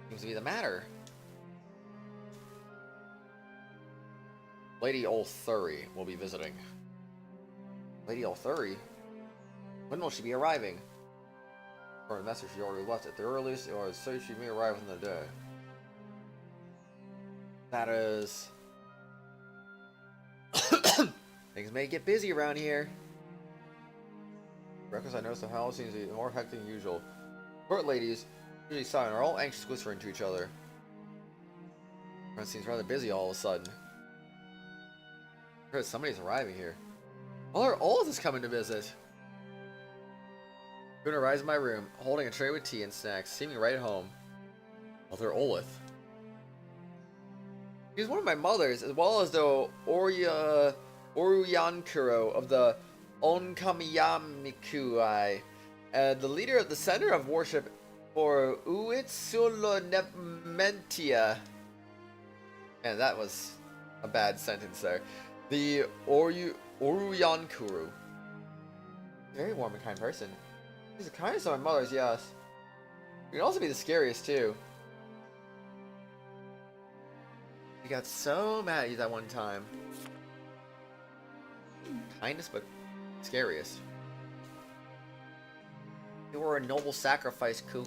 Seems to be the matter. Lady Ulthuri will be visiting. Lady Ulthuri? When will she be arriving? For a message, she already left at the earliest, or so she may arrive within the day. That is... Things may get busy around here. Breakfast, I noticed the house seems to be more hectic than usual. Court ladies, usually silent, are all anxious whispering to each other. Everyone seems rather busy all of a sudden. I heard somebody's arriving here. Mother Olaf is coming to visit. I'm gonna rise in my room, holding a tray with tea and snacks, seeming right at home. Mother Olaf. He's one of my mothers, as well as the Oruyankuro of the Onkamiyamikuai the leader of the center of worship for Uitsulonementia. Man, that was a bad sentence there. The Oruyankuru. Very warm and kind person. He's the kindest of my mothers, yes. You can also be the scariest, too. He got so mad at you that one time. Kindest, but scariest. You were a noble sacrifice, Ku.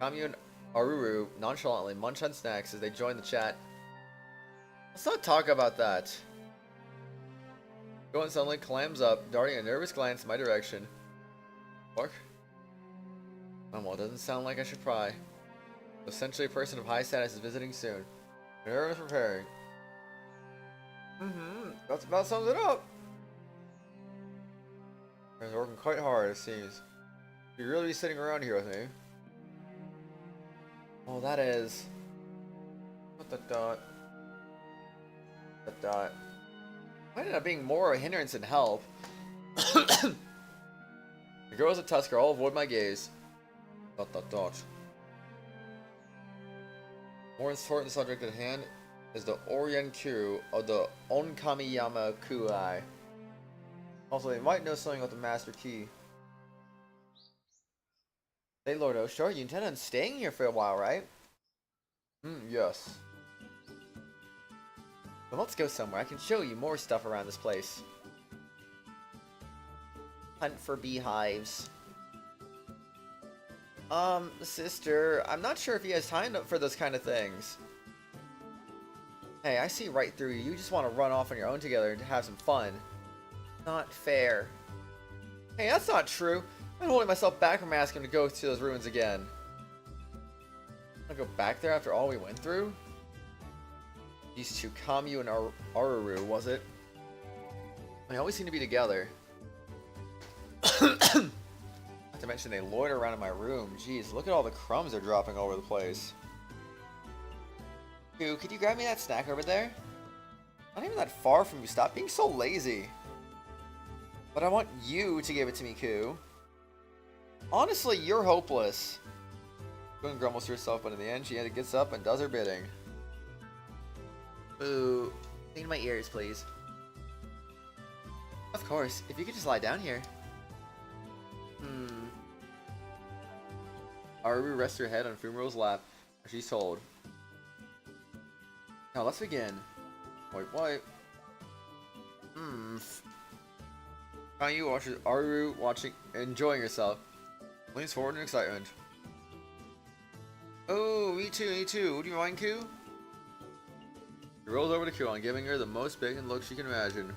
Kamyu and Aruru nonchalantly munch on snacks as they join the chat. Let's not talk about that. Gohan suddenly clams up, darting a nervous glance in my direction. What? Well, it doesn't sound like I should pry. Essentially, a person of high status is visiting soon. Everyone's preparing. That's about sums it up. Everyone's working quite hard, it seems. You'd really be sitting around here with me. Oh, that is. What the dot? The dot. Might end up being more a hindrance than help. The girls of Tuskur all avoid my gaze. Dot dot dot. More important subject at hand is the Orienkuru of the Onkamiyama Kuai. Also, they might know something about the Master Key. Hey, Lord Oshar, you intend on staying here for a while, right? Yes. Well, let's go somewhere. I can show you more stuff around this place. Hunt for beehives. Sister, I'm not sure if he has time for those kind of things. Hey, I see right through you. You just want to run off on your own together and have some fun. Not fair. Hey, that's not true. I'm holding myself back from asking him to go to those ruins again. I'll go back there after all we went through? These two, Kamyu and Aruru, was it? They always seem to be together. Not to mention they loiter around in my room. Jeez, look at all the crumbs they're dropping all over the place. Ku, could you grab me that snack over there? Not even that far from you. Stop being so lazy. But I want you to give it to me, Ku. Honestly, you're hopeless. Gwen grumbles to herself, but in the end, she gets up and does her bidding. Boo. Clean my ears, please. Of course, if you could just lie down here. Aruru rests her head on Fumiro's lap as she's told. Now let's begin. Wait. Kanyu watches Aruru enjoying herself. Leans forward in excitement. Oh, me too. Would you mind, Ku? She rolls over to Kuon, giving her the most bacon look she can imagine.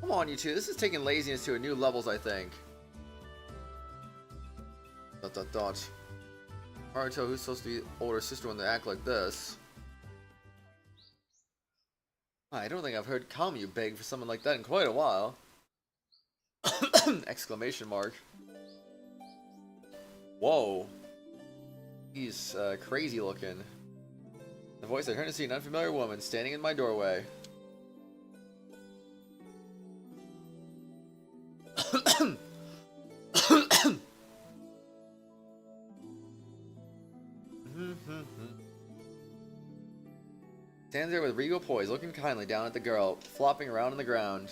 Come on, you two. This is taking laziness to a new levels, I think. ... Hard to tell who's supposed to be older sister when they act like this. I don't think I've heard Kamyu beg for someone like that in quite a while. Exclamation mark. Whoa. He's crazy looking. The voice I turned to see an unfamiliar woman standing in my doorway. Stands there with regal poise, looking kindly down at the girl, flopping around on the ground.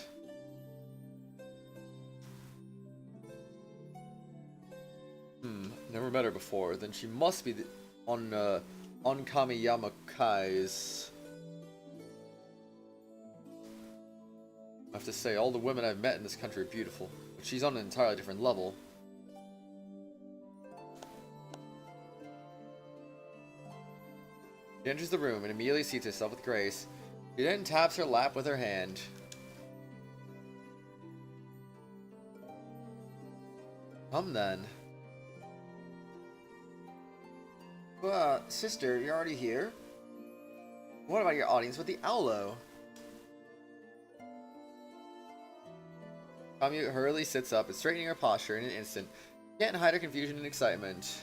Never met her before. Then she must be on Kamiyama-kai's. I have to say, all the women I've met in this country are beautiful, but she's on an entirely different level. She enters the room and immediately seats herself with grace. She then taps her lap with her hand. Come then. Sister, you're already here? What about your audience with the Owlo? Kamyu hurriedly sits up and straightening her posture in an instant. Can't hide her confusion and excitement.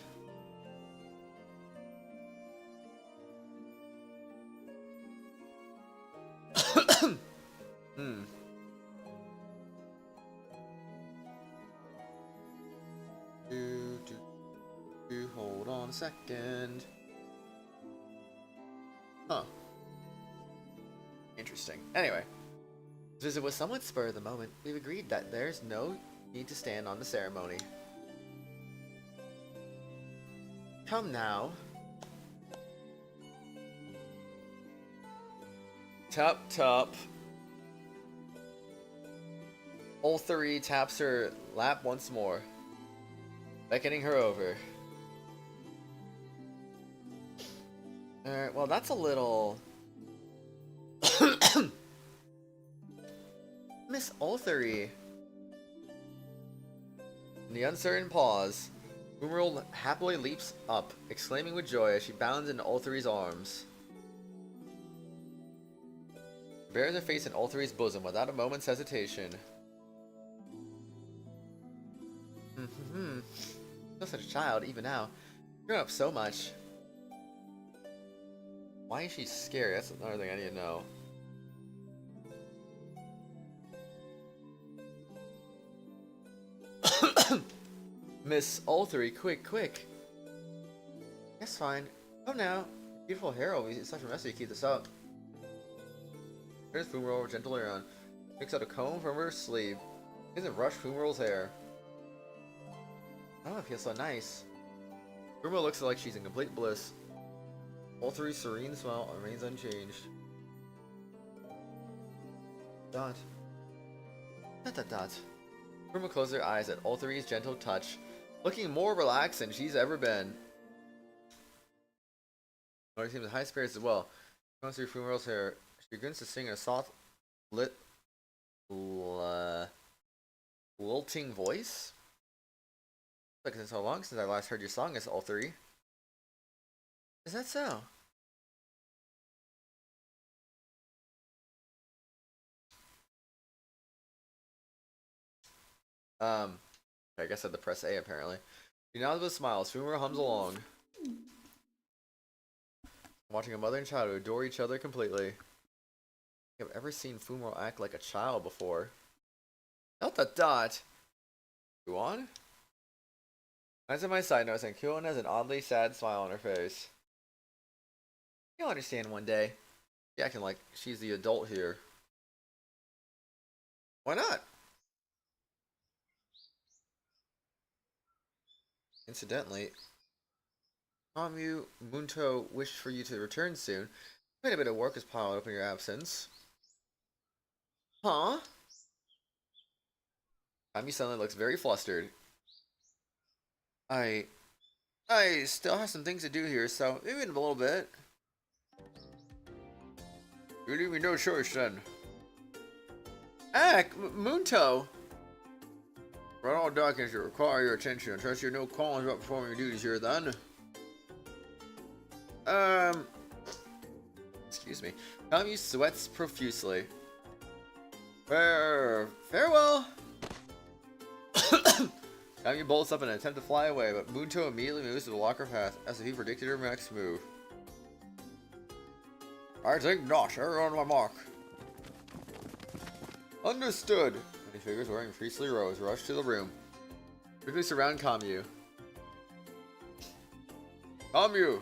1 second. Huh. Interesting. Anyway, this visit was somewhat spur of the moment. We've agreed that there's no need to stand on the ceremony. Come now. Tap tap. Ulthari taps her lap once more, beckoning her over. Alright, well that's a little... Miss Ulthari. In the uncertain pause, Fumarole happily leaps up, exclaiming with joy as she bounds into Ulthari's arms. She bears her face in Ulthari's bosom without a moment's hesitation. Still such a child, even now. Grown up so much. Why is she scary? That's another thing I need to know. Miss Ulthari, quick, quick. That's fine. Come now. Beautiful hair will be such a mess if you keep this up. Here's Fumarole gently on. Picks out a comb from her sleeve. He doesn't brush Fumarole's hair. Oh, it feels so nice. Fumarole looks like she's in complete bliss. Ulthari's serene smile remains unchanged. Dot. Dot dot dot. Fumarole closes her eyes at Ulthari's gentle touch, looking more relaxed than she's ever been. She seems in high spirits as well. She goes through Fumarole's hair. She begins to sing in a soft, lilting voice. It's been so long since I last heard your song, Miss Ulthari. Is that so? I guess I had to press A apparently. She nods with smiles. Fumarole hums along. Watching a mother and child who adore each other completely. I've ever seen Fumarole act like a child before. Not the dot. Go on. Eyes at my side, noticing Kyoan has an oddly sad smile on her face. You'll understand one day. She's acting like she's the adult here. Why not? Incidentally, Munto wished for you to return soon. Quite a bit of work has piled up in your absence. Huh? Kami suddenly looks very flustered. I still have some things to do here, so maybe in a little bit. You leave me no choice then. Munto! Right all documents that require your attention. I trust you have no qualms about performing your duties here then. Excuse me. Kami sweats profusely. Farewell! Kami bolts up in an attempt to fly away, but Munto immediately moves to the locker path as if he predicted her next move. I think not. Everyone on my mark. Understood. Many figures wearing priestly robes rush to the room. Quickly surround Kamu. Kamu!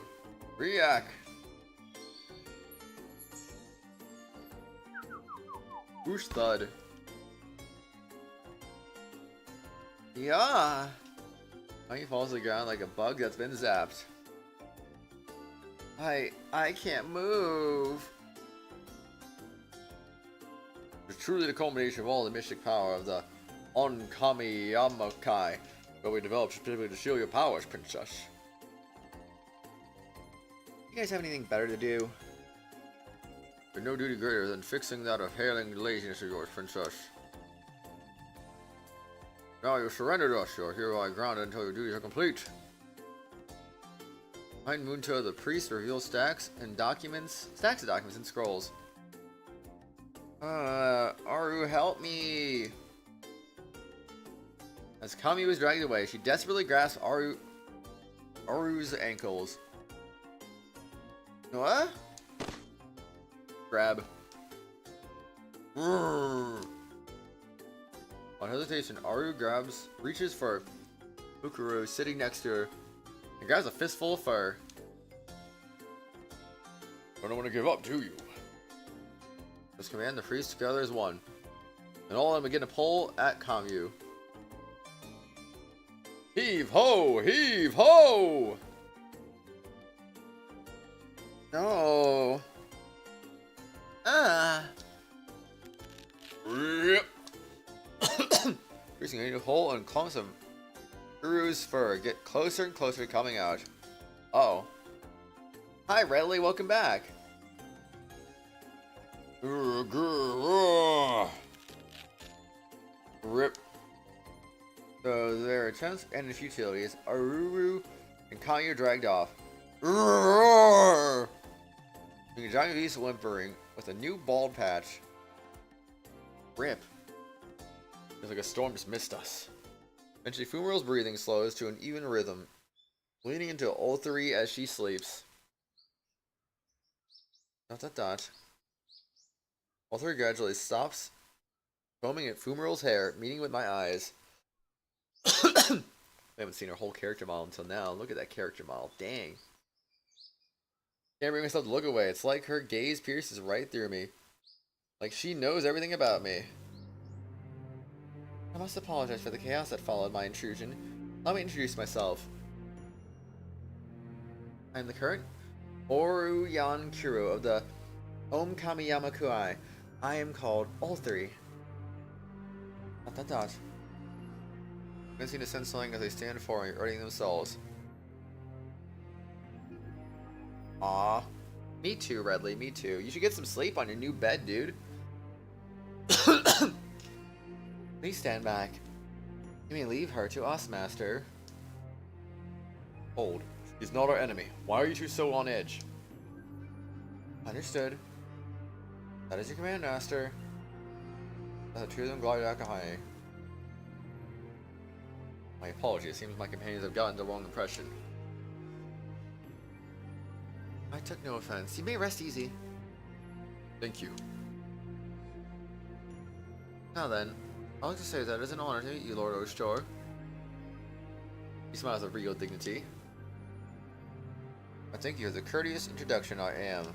React! Whoosh thud. Yeah! He falls to the ground like a bug that's been zapped. I can't move. It's truly the culmination of all the mystic power of the Onkami Yamakai that we developed specifically to shield your powers, princess. You guys have anything better to do? There's no duty greater than fixing that appalling laziness of yours, princess. Now you surrendered us. You're hereby grounded until your duties are complete. Behind Munto, the priest reveals stacks of documents and scrolls. Aru, help me! As Kami was dragged away, she desperately grasps Aru's ankles. What? Grab. Without hesitation, Aru reaches for Hakuoro sitting next to her. He grabs a fistful of fur. Don't want to give up, do you? Just command the freeze together as one. And all of them begin to pull at Kamyu. Heave ho! Heave ho! No. Ah. Rip. Freezing a hole and clumps of Uru's fur get closer and closer to coming out. Uh-oh. Hi, Redley, welcome back. Rip. So their attempts and futilities, Aruru and Kanyu dragged off. The giant beast whimpering with a new bald patch. Rip. Feels like a storm just missed us. Eventually, Fumaro's breathing slows to an even rhythm, leaning into Ulthari as she sleeps. Dot dot dot. Ulthari gradually stops, combing at Fumaro's hair, meeting with my eyes. I haven't seen her whole character model until now. Look at that character model. Dang. Can't bring myself to look away. It's like her gaze pierces right through me. Like she knows everything about me. I must apologize for the chaos that followed my intrusion. Let me introduce myself. I am the current Oruyan Kuro of the Om Kamiyama Kuai. I am called Ulthari. Dot dot dot. I'm going to sense something as they stand before me, earning themselves. Aw. Me too, Redley, me too. You should get some sleep on your new bed, dude. Please stand back. You may leave her to us, Master. Hold. He's not our enemy. Why are you two so on edge? Understood. That is your command, Master. Let the two of them glide back behind me. My apologies. It seems my companions have gotten the wrong impression. I took no offense. You may rest easy. Thank you. Now then, I'd like to say that it is an honor to meet you, Lord Oshtor. He smiles with regal dignity. I thank you for the courteous introduction I am.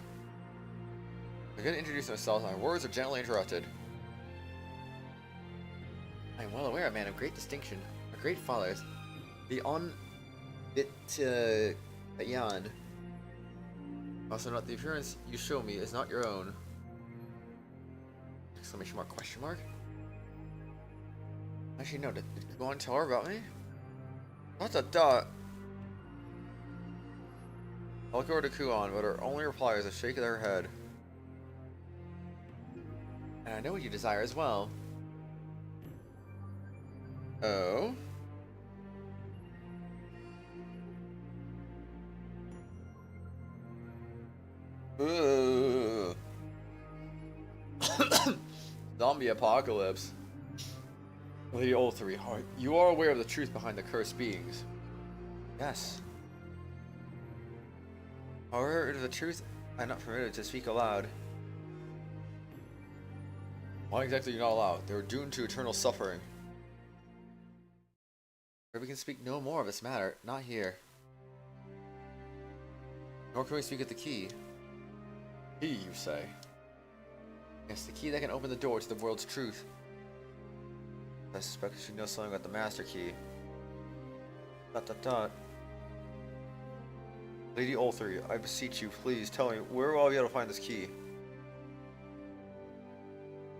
I'm going to introduce myself, and my words are gently interrupted. I am well aware a man of great distinction, a great father, the Yan. Also note the appearance you show me is not your own. Exclamation mark, question mark? Actually, no, did you go on and tell her about me? Dot dot dot. I look over to Kuon, but her only reply is a shake of her head. And I know what you desire as well. Oh? Zombie apocalypse. Lady Ulthari, you are aware of the truth behind the cursed beings? Yes. However, it is the truth I'm not permitted to speak aloud. Why exactly are you not allowed? They were doomed to eternal suffering. We can speak no more of this matter, not here. Nor can we speak at the key. He, you say? Yes, the key that can open the door to the world's truth. I suspect you should know something about the master key. Dot dot dot. Lady Ulthari, I beseech you, please tell me, where will I be able to find this key?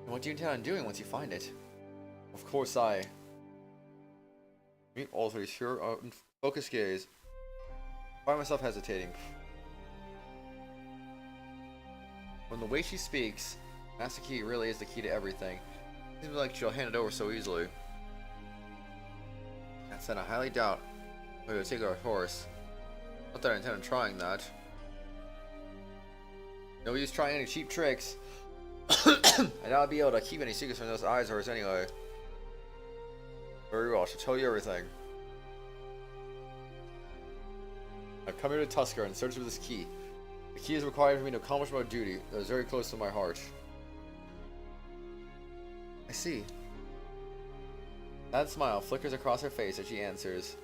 And what do you intend on doing once you find it? Of course I... Meet Ulthari's pure, focused gaze. I find myself hesitating. From the way she speaks, Master Key really is the key to everything. It seems like she'll hand it over so easily. That said, I highly doubt we would take our horse. Not that I intend on trying that. No use trying any cheap tricks. I doubt I'll be able to keep any secrets from those eyes of hers anyway. Very well, I shall tell you everything. I've come here to Tuskur in search of this key. The key is required for me to accomplish my duty that is very close to my heart. I see. That smile flickers across her face as she answers.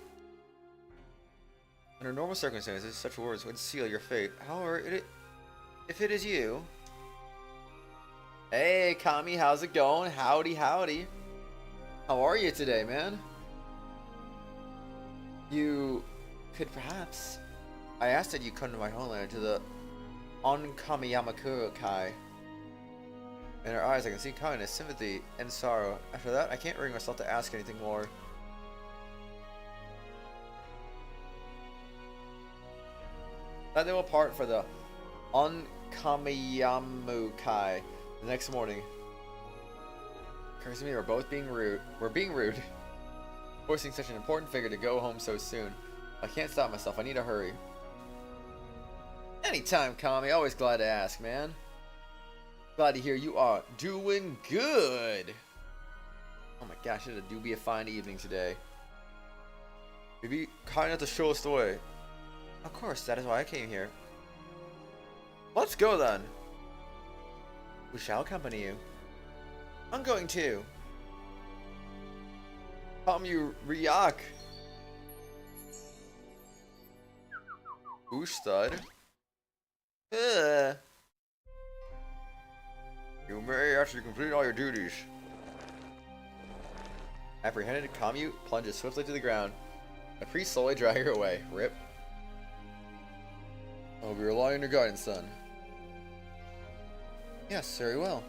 Under normal circumstances, such words would seal your fate. However, if it is you... Hey, Kami, how's it going? Howdy, howdy. How are you today, man? You could perhaps... I asked that you come to my homeland, to the Onkami Kai. In her eyes, I can see kindness, sympathy, and sorrow. After that, I can't bring myself to ask anything more. Then they will part for the Onkamiyamukai the next morning. Occurs to me we're both being rude. We're being rude. Forcing such an important figure to go home so soon. I can't stop myself. I need to hurry. Anytime, Kami. Always glad to ask, man. Glad to hear you are doing good. Oh my gosh, it do be a fine evening today. You'd be kind enough to show us the way. Of course, that is why I came here. Let's go then. We shall accompany you. I'm going too. Come you Ryak. Boostud. You may actually complete all your duties. Apprehended, Kamu plunges swiftly to the ground. The priest slowly drag her away. Rip. I'll be relying on your guidance, son. Yes, very well.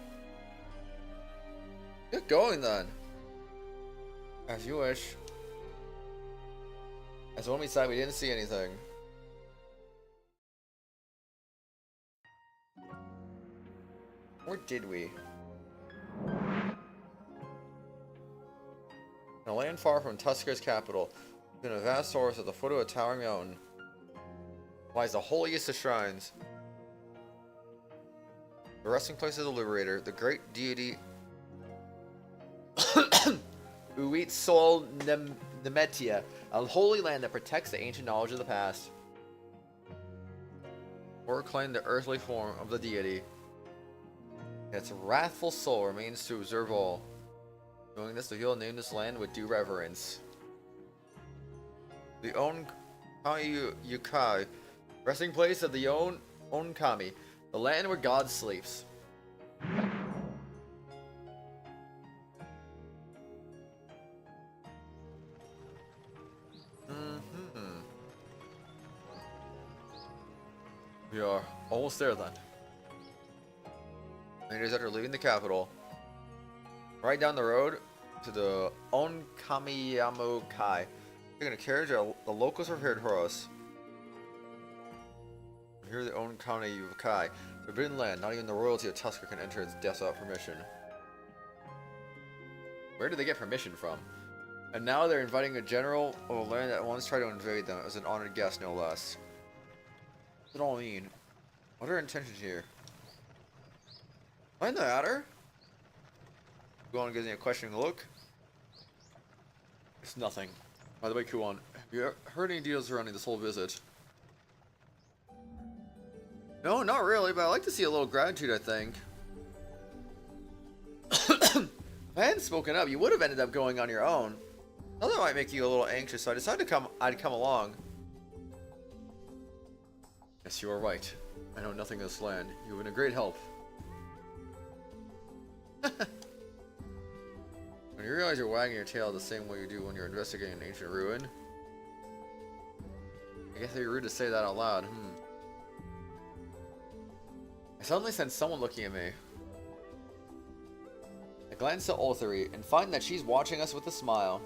Get going then. As you wish. As when we decided we didn't see anything. Or did we? In a land far from Tuskur's capital, in a vast forest at the foot of a towering mountain, lies the holiest of shrines. The resting place of the Liberator, the great deity Uit Sol Nemetia, a holy land that protects the ancient knowledge of the past. Or claim the earthly form of the deity. Its wrathful soul remains to observe all. Knowing this, the people name this land with due reverence. The Onkami, resting place of the Onkami, the land where God sleeps. We are almost there then. Many days after leaving the capital, right down the road to the Onkamiyamukai, taking a carriage that the locals prepared for us. Here the Onkamiyamukai, forbidden land. Not even the royalty of Tuskur can enter its depths without permission. Where did they get permission from? And now they're inviting a general of a land that once tried to invade them as an honored guest, no less. What does it all mean? What are our intentions here? Find the matter? Kuon gives me a questioning look. It's nothing. By the way, Kuon, have you heard any details surrounding this whole visit? No, not really, but I like to see a little gratitude, I think. If I hadn't spoken up, you would have ended up going on your own. Now that might make you a little anxious, so I decided I'd come along. Yes, you are right. I know nothing of this land. You've been a great help. When you realize you're wagging your tail the same way you do when you're investigating an ancient ruin. I guess it'd be rude to say that out loud. I suddenly sense someone looking at me. I glance at Ulthari and find that she's watching us with a smile.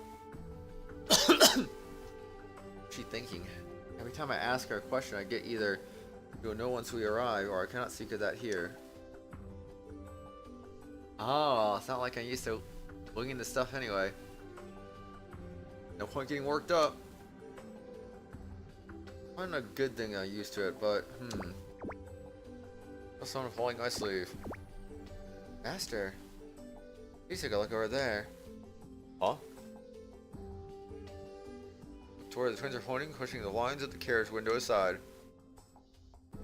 What's she thinking? Every time I ask her a question, I get either "You'll know once we arrive," or "I cannot speak of that here." Oh, it's not like I'm used to looking into stuff anyway. No point getting worked up. Not a good thing I'm used to it, but What's someone pulling my sleeve? Master, you take a look over there. Huh? To where the twins are pointing, pushing the lines of the carriage window aside.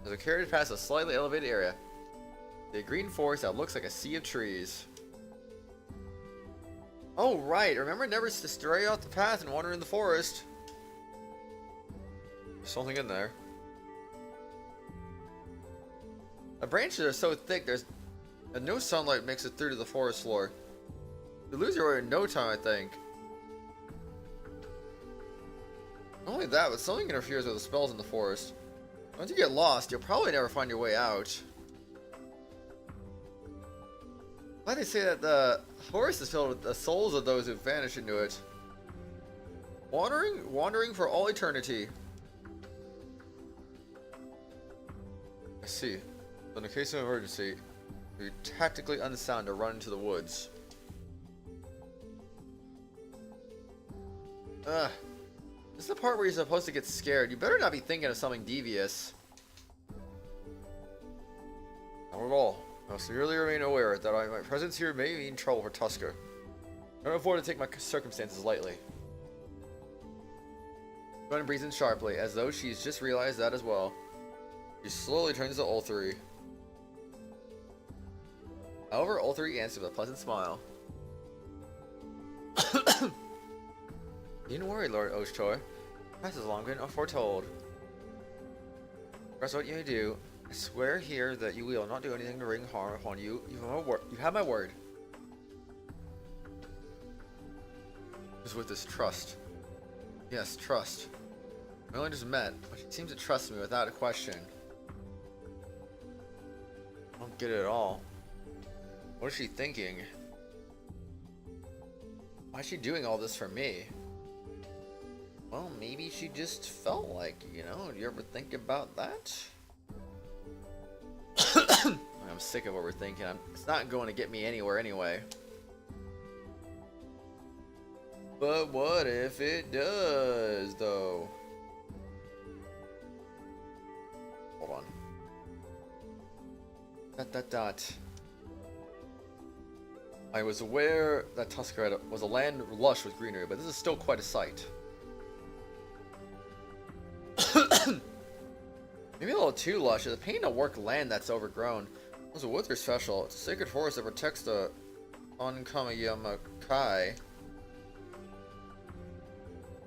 As the carriage passes a slightly elevated area, the green forest that looks like a sea of trees. Oh right, remember never to stray off the path and wander in the forest. something in there. The branches are so thick, there's no sunlight makes it through to the forest floor. You lose your way in no time, I think. Not only that, but something interferes with the spells in the forest. Once you get lost, you'll probably never find your way out. Why do they say that the forest is filled with the souls of those who vanish into it? Wandering for all eternity. I see. In the case of an emergency, you're tactically unsound to run into the woods. Ugh. This is the part where you're supposed to get scared. You better not be thinking of something devious. Not at all. I must merely remain aware that my presence here may mean trouble for Tuskur. I don't afford to take my circumstances lightly. Gwen breathes in sharply, as though she's just realized that as well. She slowly turns to Ulthari. However, Ulthari answers with a pleasant smile. Needn't worry, Lord Oshtor. That's as long been foretold. That's what you may do. I swear here that you will not do anything to bring harm upon you. You have my word. Just with this trust. Yes, trust. We only just met, but she seems to trust me without a question. I don't get it at all. What is she thinking? Why is she doing all this for me? Well, maybe she just felt like, you know, do you ever think about that? I'm sick of overthinking. It's not going to get me anywhere anyway. But what if it does, though? Hold on. ... I was aware that Tuskur was a land lush with greenery, but this is still quite a sight. Maybe a little too lush. It's a pain to work land that's overgrown. Those woods are special. It's a sacred forest that protects the Onkamayokai.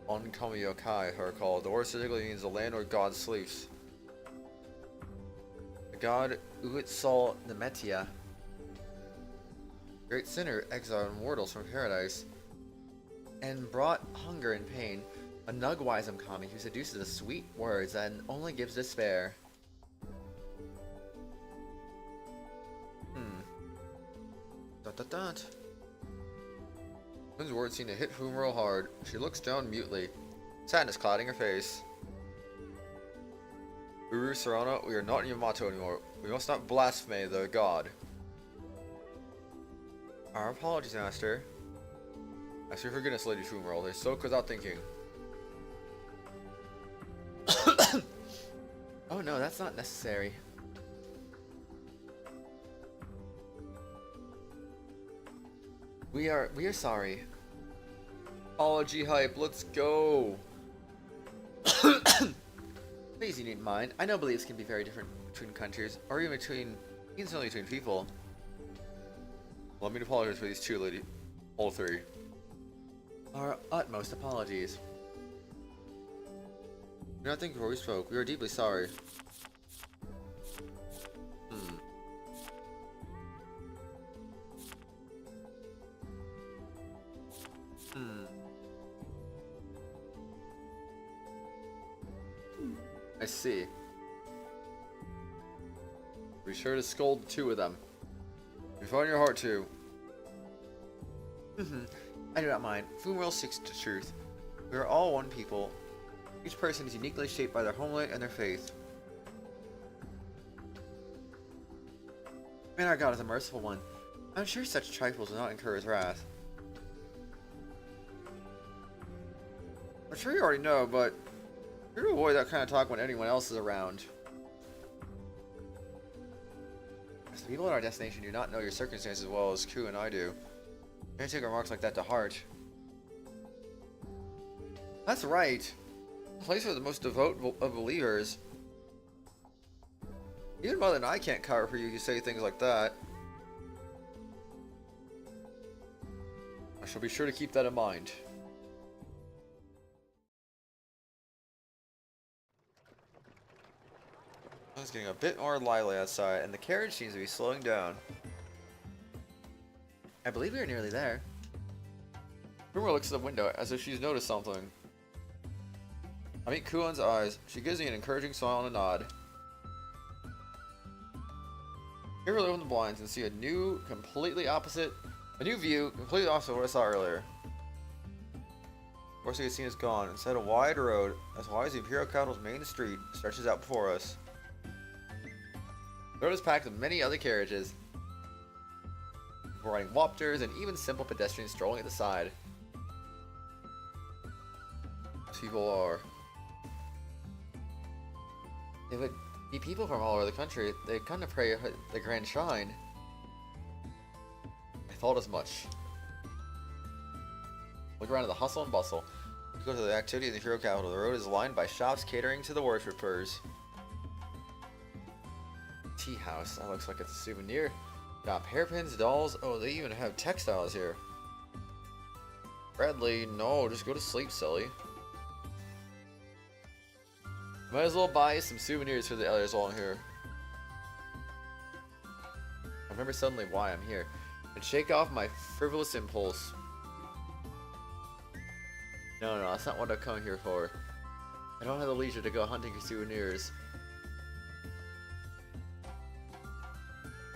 Onkamayokai, are called. The word specifically means the land where God sleeps. The god Uutsal Nemetia, great sinner, exiled mortals from paradise, and brought hunger and pain. A nugwisem kami who seduces with sweet words and only gives despair. Those words seem to hit Fumero hard. She looks down mutely, sadness clouding her face. Guru Sarana, we are not in Yamato anymore. We must not blaspheme the god. Our apologies, Master. Ask your forgiveness, Lady Fumero. They spoke without thinking. Oh no, that's not necessary. We are sorry. Apology hype, let's go. Please, you needn't mind. I know beliefs can be very different between countries, or even instantly between people. Let me apologize for these two, lady. All three. Our utmost apologies. Do not think before we spoke. We are deeply sorry. I see. Be sure to scold the two of them. You find your heart to. I do not mind. Fumero seeks the truth. We are all one people. Each person is uniquely shaped by their homeland and their faith. Man, our God is a merciful one. I'm sure such trifles will not incur his wrath. I'm sure you already know, but try to avoid that kind of talk when anyone else is around. As the people at our destination do not know your circumstances as well as Ku and I do. Don't take remarks like that to heart. That's right. A place for the most devout of believers. Even Mother and I can't cover for you if you say things like that. I shall be sure to keep that in mind. getting a bit more lively outside, and the carriage seems to be slowing down. I believe we are nearly there. Rumor looks at the window as if she's noticed something. I meet Kuon's eyes. She gives me an encouraging smile and a nod. Carefully open the blinds and see a new view, completely opposite of what I saw earlier. Of course, the scene is gone. Instead, a wide road, as wide as the Imperial Capital's main street, stretches out before us. The road is packed with many other carriages, people riding wapters, and even simple pedestrians strolling at the side. People are. They would be people from all over the country. They come to pray at the Grand Shrine. I thought as much. Look around at the hustle and bustle. Go to the activity of the Imperial Capital. The road is lined by shops catering to the worshippers. Tea house. That looks like it's a souvenir. Got hairpins, dolls. Oh, they even have textiles here. Bradley, no, just go to sleep, silly. Might as well buy some souvenirs for the others while I'm here. I remember suddenly why I'm here, and shake off my frivolous impulse. No, that's not what I've come here for. I don't have the leisure to go hunting for souvenirs.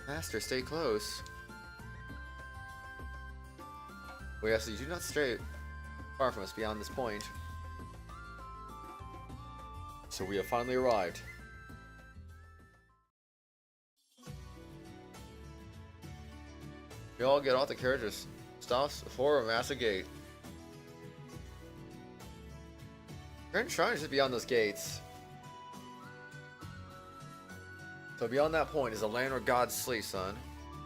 Master, stay close. We ask that you do not stray far from us beyond this point. So we have finally arrived. We all get off the carriages. Stops before a massive gate. Grand Shrine is just beyond those gates. So beyond that point is a land where gods sleep, son.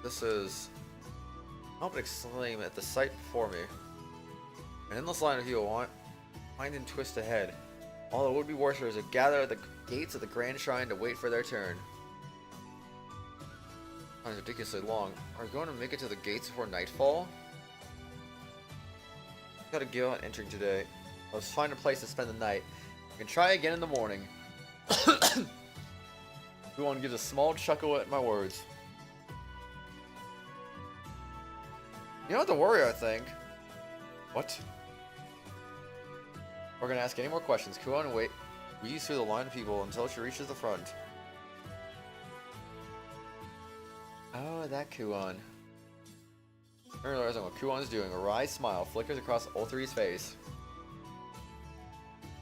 This is... I hope to exclaim at the sight before me. An endless line of people wind and twist ahead. All the would-be worshippers have gathered at the gates of the Grand Shrine to wait for their turn. Time is ridiculously long. Are we going to make it to the gates before nightfall? Gotta give on entering today. Let's find a place to spend the night. We can try again in the morning. Everyone gives a small chuckle at my words. You don't have to worry, I think. What? We're gonna ask any more questions. Kuon and wait. Weaves through the line of people until she reaches the front. Oh, that Kuon. I realize what Kuon's doing. A wry smile flickers across Ulthari's face.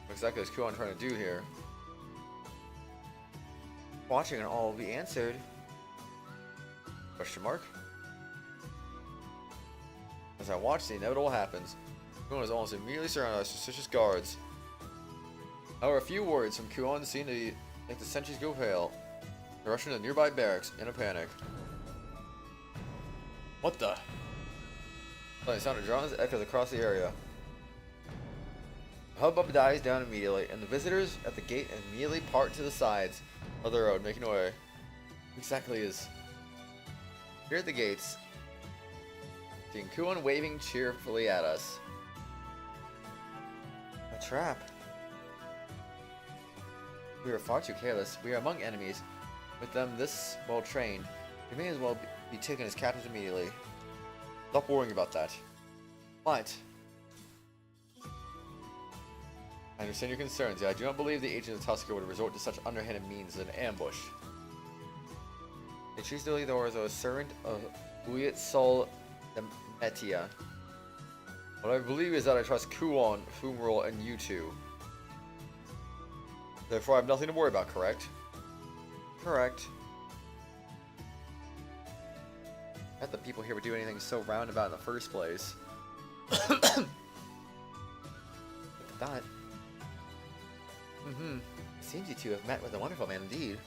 What exactly is Kuon trying to do here? Watching and all will be answered. Question mark? As I watch, the inevitable happens. Kuon is almost immediately surrounded by suspicious guards. However, a few words from Kuon seem to make the sentries go pale. They rush into the nearby barracks in a panic. What the? The sound of drums echoes across the area. The hubbub dies down immediately, and the visitors at the gate immediately part to the sides of the road, making way. Exactly is. Here at the gates, seeing Kuon waving cheerfully at us. A trap. We are far too careless. We are among enemies. With them this well trained, we may as well be taken as captives immediately. Stop worrying about that. But I understand your concerns, yet I do not believe the agents of Tuskur would resort to such underhanded means as an ambush. They choose to lead the war as a servant of Uyet Sol Demetia. What I believe is that I trust Kuon, Fumrul, and you two. Therefore, I have nothing to worry about, correct? Correct. Not that people here would do anything so roundabout in the first place. Look at that. It seems you two have met with a wonderful man indeed.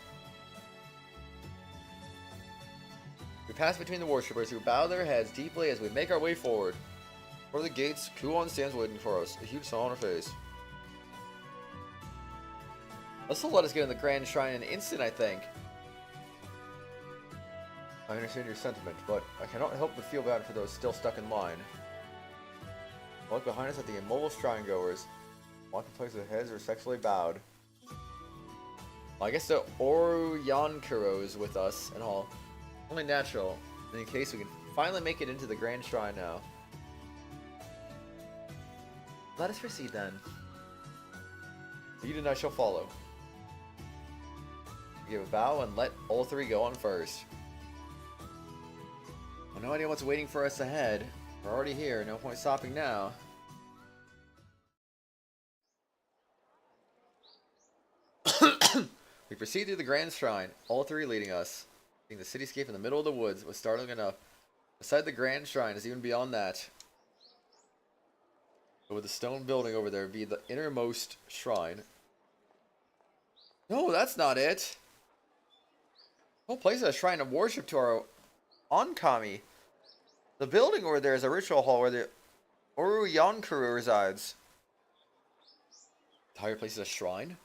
We pass between the worshippers who bow their heads deeply as we make our way forward. Before the gates, Kuon stands waiting for us, a huge smile on her face. This will let us get in the Grand Shrine in an instant, I think. I understand your sentiment, but I cannot help but feel bad for those still stuck in line. Look behind us at the immobile shrine goers. Walking place with heads respectfully bowed. Well, I guess the Oryankuro is with us and all. Only natural. In case we can finally make it into the Grand Shrine now. Let us proceed then. You and I shall follow. Give a bow and let all three go on first. Well, no idea what's waiting for us ahead. We're already here, no point stopping now. We proceed through the Grand Shrine, all three leading us. Seeing the cityscape in the middle of the woods was startling enough. Beside the Grand Shrine is even beyond that. But with the stone building over there be the innermost shrine. No, that's not it. The whole place is a shrine of worship to our Onkami. The building over there is a ritual hall where the Oryankuro resides. The entire place is a shrine?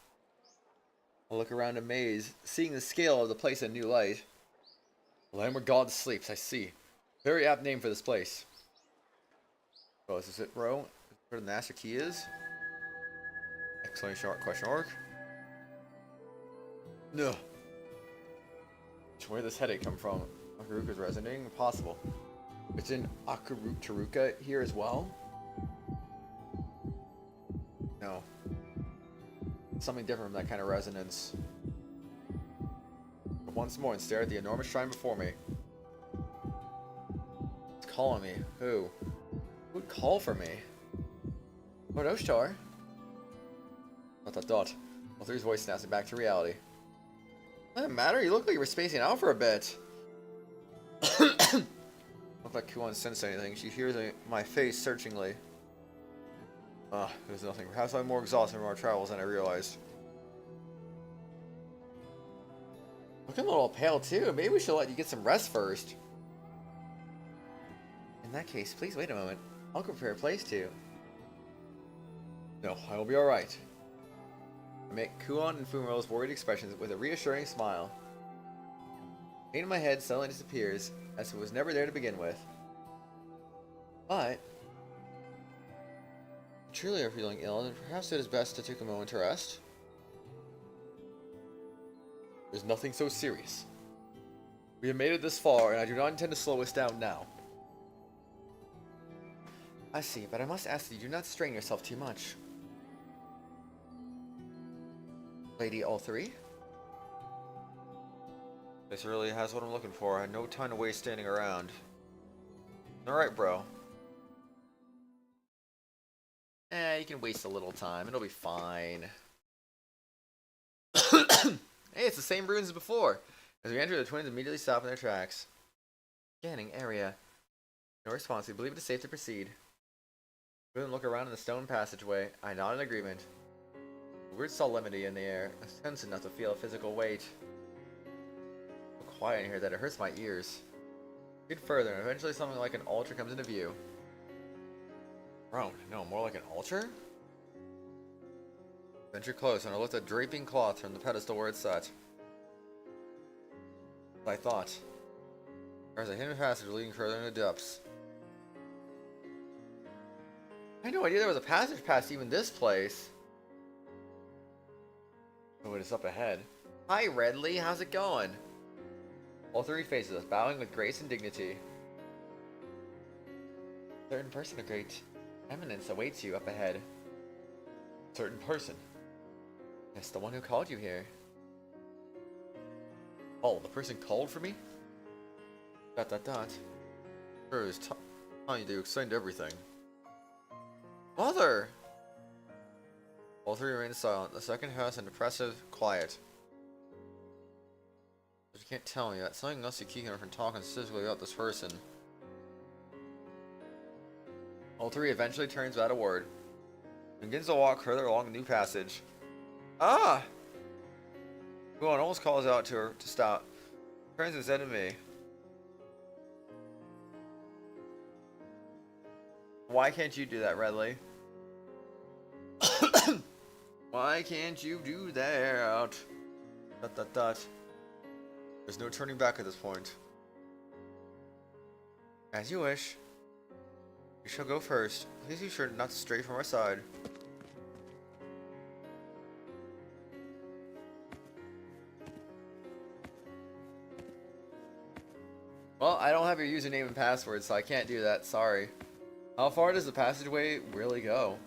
I look around amazed, seeing the scale of the place in a new light. The land where God sleeps, I see. Very apt name for this place. Oh, is this it, bro? Where the master key is? Exclamation mark, question mark. No. Where did this headache come from? Akuruka's resonating? Impossible. It's in Akuruka here as well? No. Something different from that kind of resonance. But once more and stare at the enormous shrine before me. It's calling me. Who? Who would call for me? What, Oshtar? Dot. Well, three's voice snaps me back to reality. Doesn't matter, you look like you were spacing out for a bit. Look like Kuon sensed anything. She hears my face searchingly. It was nothing. Perhaps I'm more exhausted from our travels than I realized. Looking a little pale too. Maybe we should let you get some rest first. In that case, please wait a moment. I'll go prepare a place too. No, I will be alright. I make Kuon and Fumiro's worried expressions with a reassuring smile. Pain in my head suddenly disappears, as if it was never there to begin with. But truly are feeling ill, then perhaps it is best to take a moment to rest. There's nothing so serious. We have made it this far, and I do not intend to slow us down now. I see, but I must ask that you do not strain yourself too much. Lady all three? This really has what I'm looking for. I had no time to waste standing around. Alright, bro. You can waste a little time. It'll be fine. Hey, it's the same ruins as before. As we enter, the twins immediately stop in their tracks. Scanning area. No response. We believe it is safe to proceed. We then look around in the stone passageway. I nod in agreement. A weird solemnity in the air. Tense enough to feel a physical weight. So quiet in here that it hurts my ears. Read further, and eventually something like an altar comes into view. Throne? No, more like an altar? Venture close, and I looked at draping cloth from the pedestal where it's set. I thought. There's a hidden passage leading further into the depths. I had no idea there was a passage past even this place. Oh, it is up ahead. Hi, Redley, how's it going? All three faces us, bowing with grace and dignity. A certain person of great eminence awaits you up ahead. Certain person? Yes, the one who called you here. Oh, the person called for me? ... Sure, it's telling you to explain everything. Mother! All three remain silent. The second has an impressive quiet. But you can't tell me that. Something else you keep him from talking specifically about this person. All three eventually turns without a word. And begins to walk further along the new passage. Ah! Guan almost calls out to her to stop. Turns his head to me. Why can't you do that, Redley? Why can't you do that? ... There's no turning back at this point. As you wish. You shall go first. Please be sure not to stray from our side. have your username and password, so I can't do that. Sorry. How far does the passageway really go?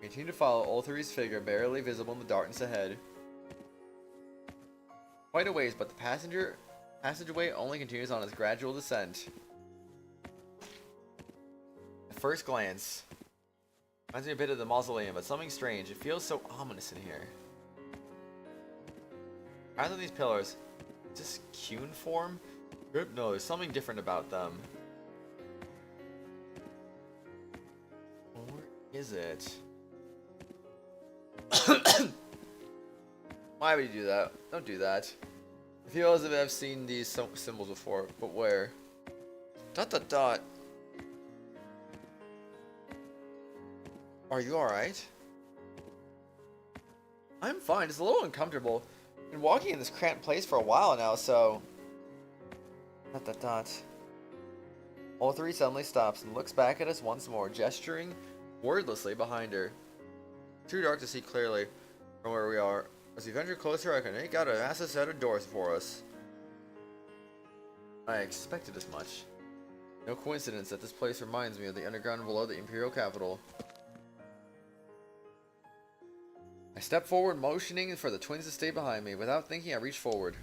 Continue to follow Ulthari's figure, barely visible in the darkness ahead. Quite a ways, but the passageway only continues on its gradual descent. At first glance, reminds me a bit of the mausoleum, but something strange. It feels so ominous in here. Rather than these pillars, is this cuneiform? No, there's something different about them. Or is it? Why would you do that? Don't do that. I feel as if I've seen these symbols before, but where? ... Are you alright? I'm fine, it's a little uncomfortable. I've been walking in this cramped place for a while now, so... ... Ulthari suddenly stops and looks back at us once more, gesturing wordlessly behind her. Too dark to see clearly from where we are. As we venture closer, I can make out a massive set of doors for us. I expected as much. No coincidence that this place reminds me of the underground below the Imperial capital. I step forward, motioning for the twins to stay behind me. Without thinking, I reach forward. ...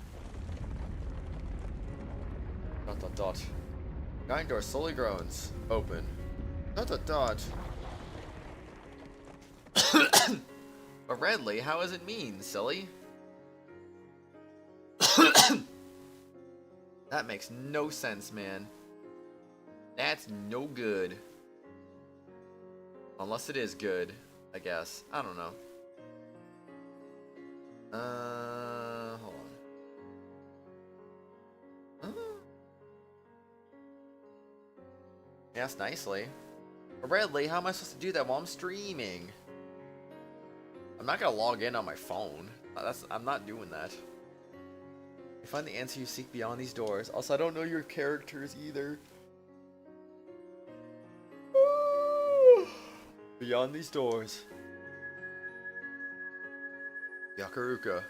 Giant door slowly groans. Open. ... But Redley, how does it mean, silly? That makes no sense, man. That's no good. Unless it is good, I guess. I don't know. Hold on. Yes, nicely. But Redley, how am I supposed to do that while I'm streaming? I'm not gonna log in on my phone. I'm not doing that. You find the answer you seek beyond these doors. Also, I don't know your characters either. Beyond these doors. Yakaruka.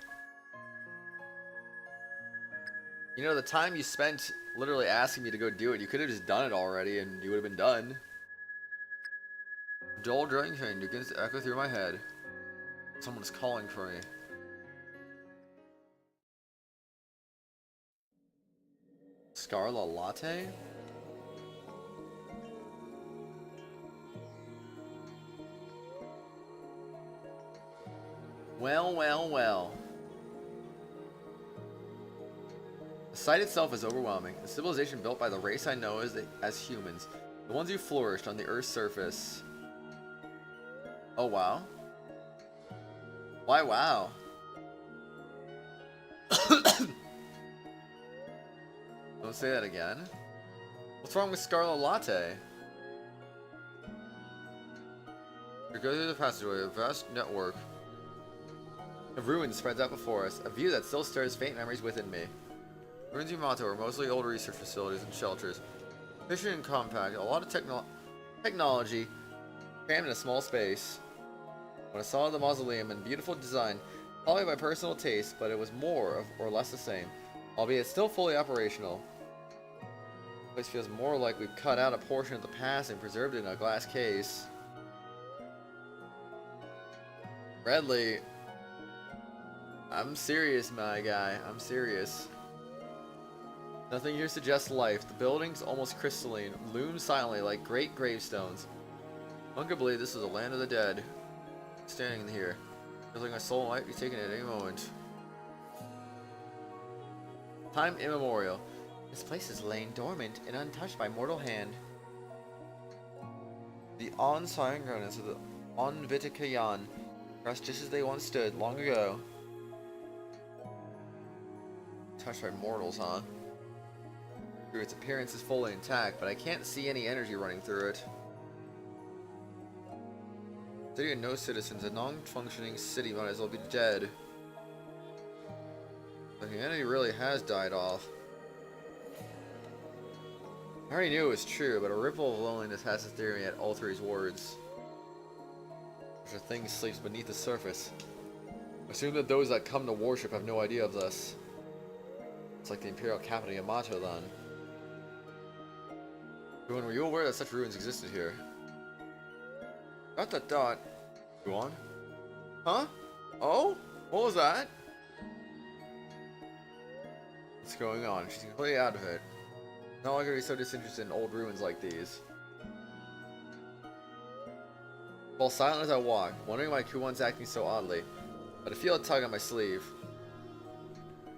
You know, the time you spent literally asking me to go do it, you could have just done it already and you would have been done. Dull drawing thing begins to echo through my head. Someone is calling for me. Scarlet Latte? Well, well, well. The sight itself is overwhelming. The civilization built by the race I know as humans. The ones who flourished on the Earth's surface. Oh, wow. Why, wow. Don't say that again. What's wrong with Scarlet Latte? We go through the passageway, a vast network of ruins spreads out before us, a view that still stirs faint memories within me. Ruins Yamato are mostly old research facilities and shelters. Efficient and compact, a lot of technology crammed in a small space. When I saw the mausoleum in beautiful design, probably my personal taste, but it was more or less the same, albeit still fully operational. The place feels more like we've cut out a portion of the past and preserved it in a glass case. Redley, I'm serious, my guy. I'm serious. Nothing here suggests life. The buildings, almost crystalline, loom silently like great gravestones. One could believe this is a land of the dead. Standing here, feels like my soul might be taken at any moment. Time immemorial. This place is laying dormant and untouched by mortal hand. The on-sanguineness of the On-Vitakayan, crushed just as they once stood long ago. Touched by mortals, huh? Its appearance is fully intact, but I can't see any energy running through it. City and no citizens, a non-functioning city might as well be dead. The humanity really has died off. I already knew it was true, but a ripple of loneliness passes through me at Ulthari's words. Such a thing sleeps beneath the surface. Assume that those that come to worship have no idea of this. It's like the Imperial capital Yamato, then. Were you aware that such ruins existed here? Dot. Go on. Huh? Oh? What was that? What's going on? She's completely out of it. Not like to be so disinterested in old ruins like these. While silent as I walk, wondering why Kuon's acting so oddly, but I feel a tug on my sleeve.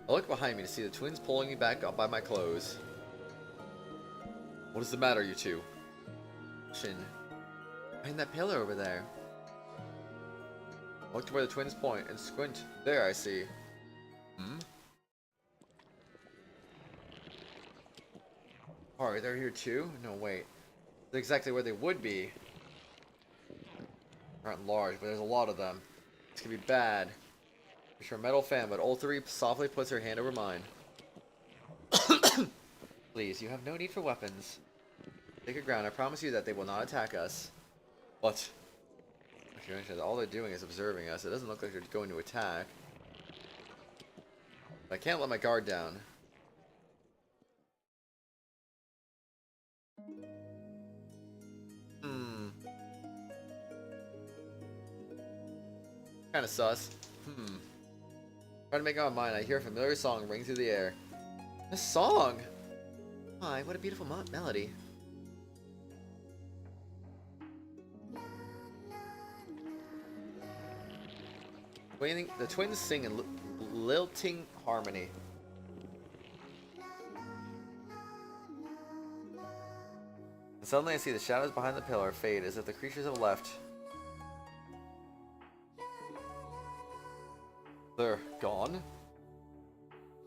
I look behind me to see the twins pulling me back up by my clothes. What is the matter, you two? Shin. Behind that pillar over there. I look to where the twins point and squint. There I see. Alright, they're here too? No, wait. That's exactly where they would be. They aren't large, but there's a lot of them. This could be bad. You're a metal fan, but Ulthari softly puts her hand over mine. Please, you have no need for weapons. Take your ground. I promise you that they will not attack us. What? All they're doing is observing us. It doesn't look like they're going to attack. But I can't let my guard down. Kinda sus. Trying to make up my mind, I hear a familiar song ring through the air. A song! My, what a beautiful melody. The twins sing in lilting harmony. And suddenly I see the shadows behind the pillar fade as if the creatures have left. They're gone?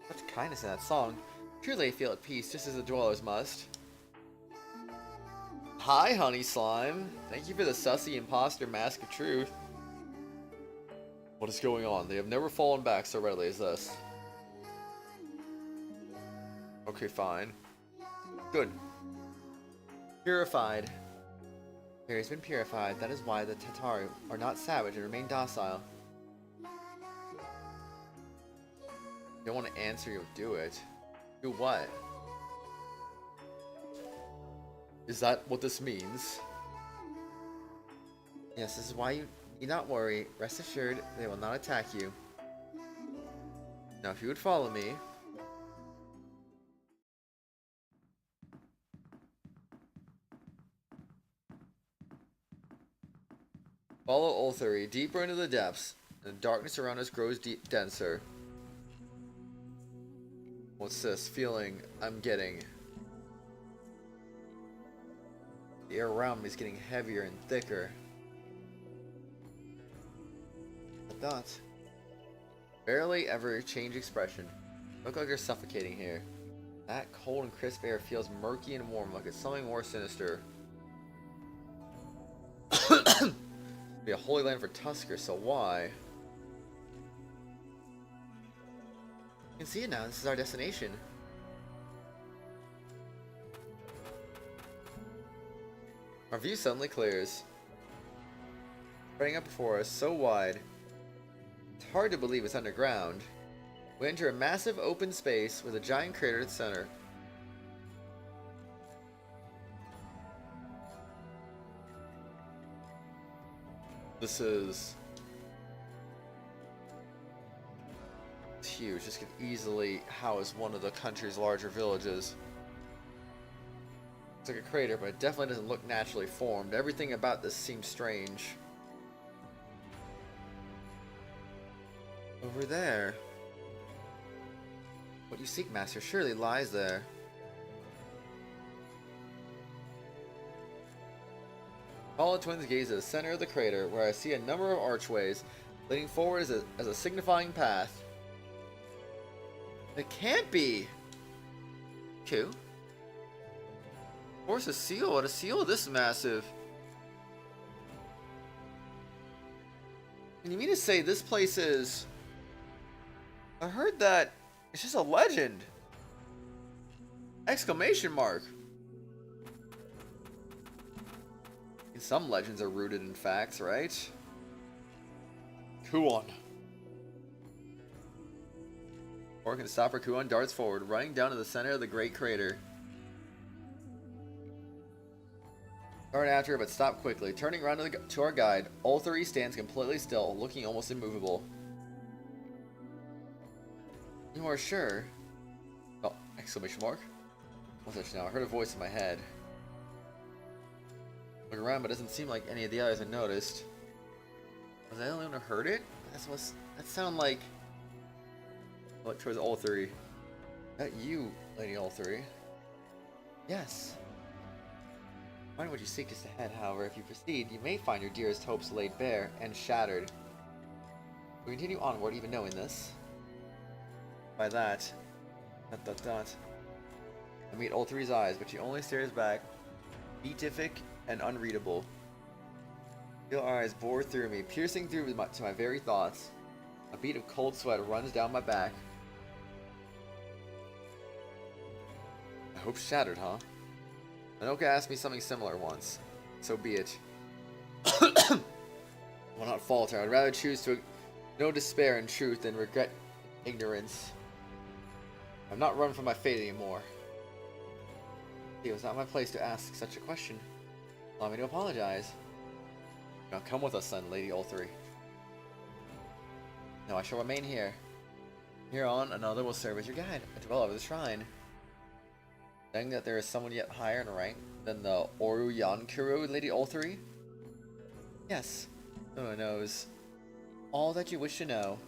Such kindness in that song. Truly I feel at peace, just as the dwellers must. Hi, honey slime. Thank you for the sussy imposter mask of truth. What is going on? They have never fallen back so readily as this. Okay, fine. Good. Purified. There has been purified. That is why the Tatari are not savage and remain docile. You don't want to answer, you'll do it. Do what? Is that what this means? Yes, this is why you need not worry. Rest assured, they will not attack you. Now, if you would follow me... Follow Ulthari deeper into the depths, and the darkness around us grows denser. What's this feeling I'm getting? The air around me is getting heavier and thicker. But that barely ever change expression. Look like you're suffocating here. That cold and crisp air feels murky and warm, like it's something more sinister. Be a holy land for Tuskur, so why? You can see it now. This is our destination. Our view suddenly clears. Spreading up before us, so wide. It's hard to believe it's underground. We enter a massive open space with a giant crater at the center. This is... It's huge. This could easily house one of the country's larger villages. It's like a crater, but it definitely doesn't look naturally formed. Everything about this seems strange. Over there. What you seek, Master, surely lies there. Follow the twins' gaze at the center of the crater, where I see a number of archways leading forward as a signifying path. It can't be! Two? Of course, a seal. What a seal this massive. And you mean to say this place is... I heard that it's just a legend. Exclamation mark. And some legends are rooted in facts, right? Kuon. Or can stop her, Kuon darts forward, running down to the center of the great crater. Start after her, but stop quickly. Turning around to our guide, all three stands completely still, looking almost immovable. You are sure? Oh, exclamation mark. What's that now? I heard a voice in my head. Look around, but it doesn't seem like any of the others have noticed. Was I the only one who heard it? That sounded like... I look towards all three. Is that you, Lady All Three? Yes. Find what you seek just ahead, however, if you proceed, you may find your dearest hopes laid bare and shattered. We continue onward, even knowing this. By that... I meet all three's eyes, but she only stares back, beatific and unreadable. Her eyes bore through me, piercing through to my very thoughts. A bead of cold sweat runs down my back. I hope shattered, huh? Minoka asked me something similar once. So be it. I will not falter. I'd rather choose to know despair in truth than regret ignorance. I've not run from my fate anymore. It was not my place to ask such a question. Allow me to apologize. Now come with us, son, Lady All Three. No, I shall remain here. Here on, another will serve as your guide, and dwell over the shrine. Saying that there is someone yet higher in rank than the Oru Lady All Three? Yes. Who knows? All that you wish to know. ...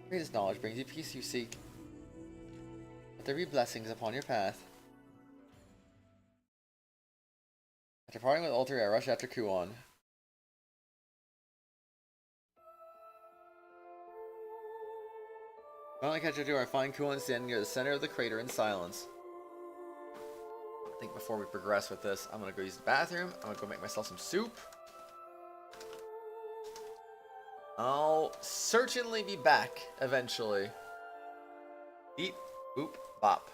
Greatest knowledge brings you peace you seek. Let there be blessings upon your path. After parting with all three, I rush after Kuon. Finally catch up to her, I find Kuon standing near the center of the crater in silence. I think before we progress with this, I'm gonna go use the bathroom. I'm gonna go make myself some soup. I'll certainly be back eventually. Beep, boop, bop.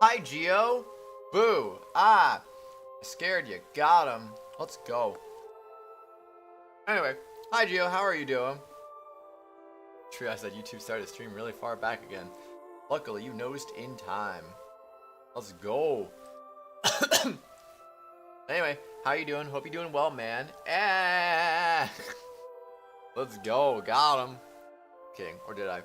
Hi, Geo. Boo. Ah. I scared you. Got him. Let's go. Anyway, hi, Geo. How are you doing? True, I said YouTube started the stream really far back again. Luckily, you noticed in time. Let's go. Anyway, how you doing? Hope you're doing well, man. Let's go. Got him. Kidding. Or did I? ...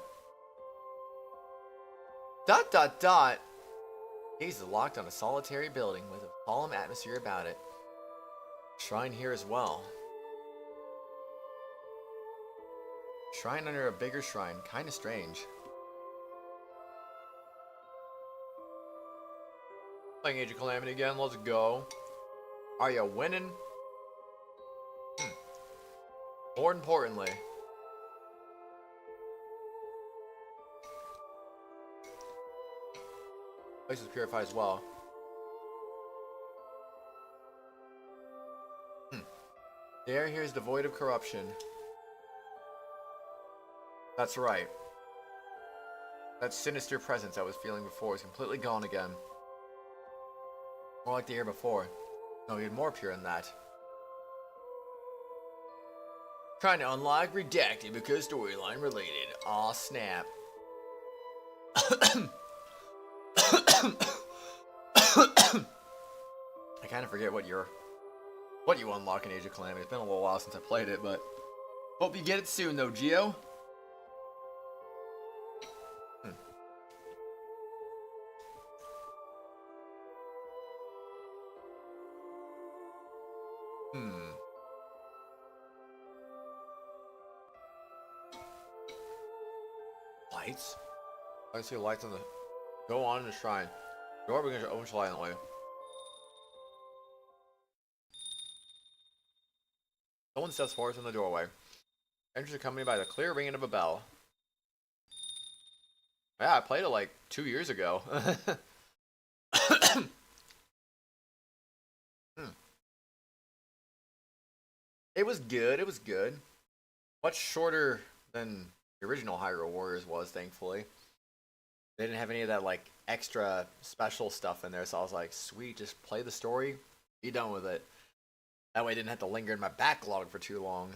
He's locked on a solitary building with a solemn atmosphere about it. Shrine here as well. Shrine under a bigger shrine. Kinda strange. Playing Age of Calamity again. Let's go. Are you winning? More importantly. Place is purified as well. The air here is devoid of corruption. That's right. That sinister presence I was feeling before is completely gone again. More like the air before. No, even more pure than that. Trying to unlock Redacted because storyline related. Aw, snap. I kind of forget what you unlock in Age of Calamity. It's been a little while since I played it, but hope you get it soon though, Geo. Lights? I see lights on the... Go on in the shrine. Door begins to open silently. Someone steps forward in the doorway. Enters accompanied by the clear ringing of a bell. Yeah, I played it like 2 years ago. It was good, it was good. Much shorter than the original Hyrule Warriors was, thankfully. They didn't have any of that, like, extra special stuff in there, so I was like, sweet, just play the story, be done with it. That way I didn't have to linger in my backlog for too long.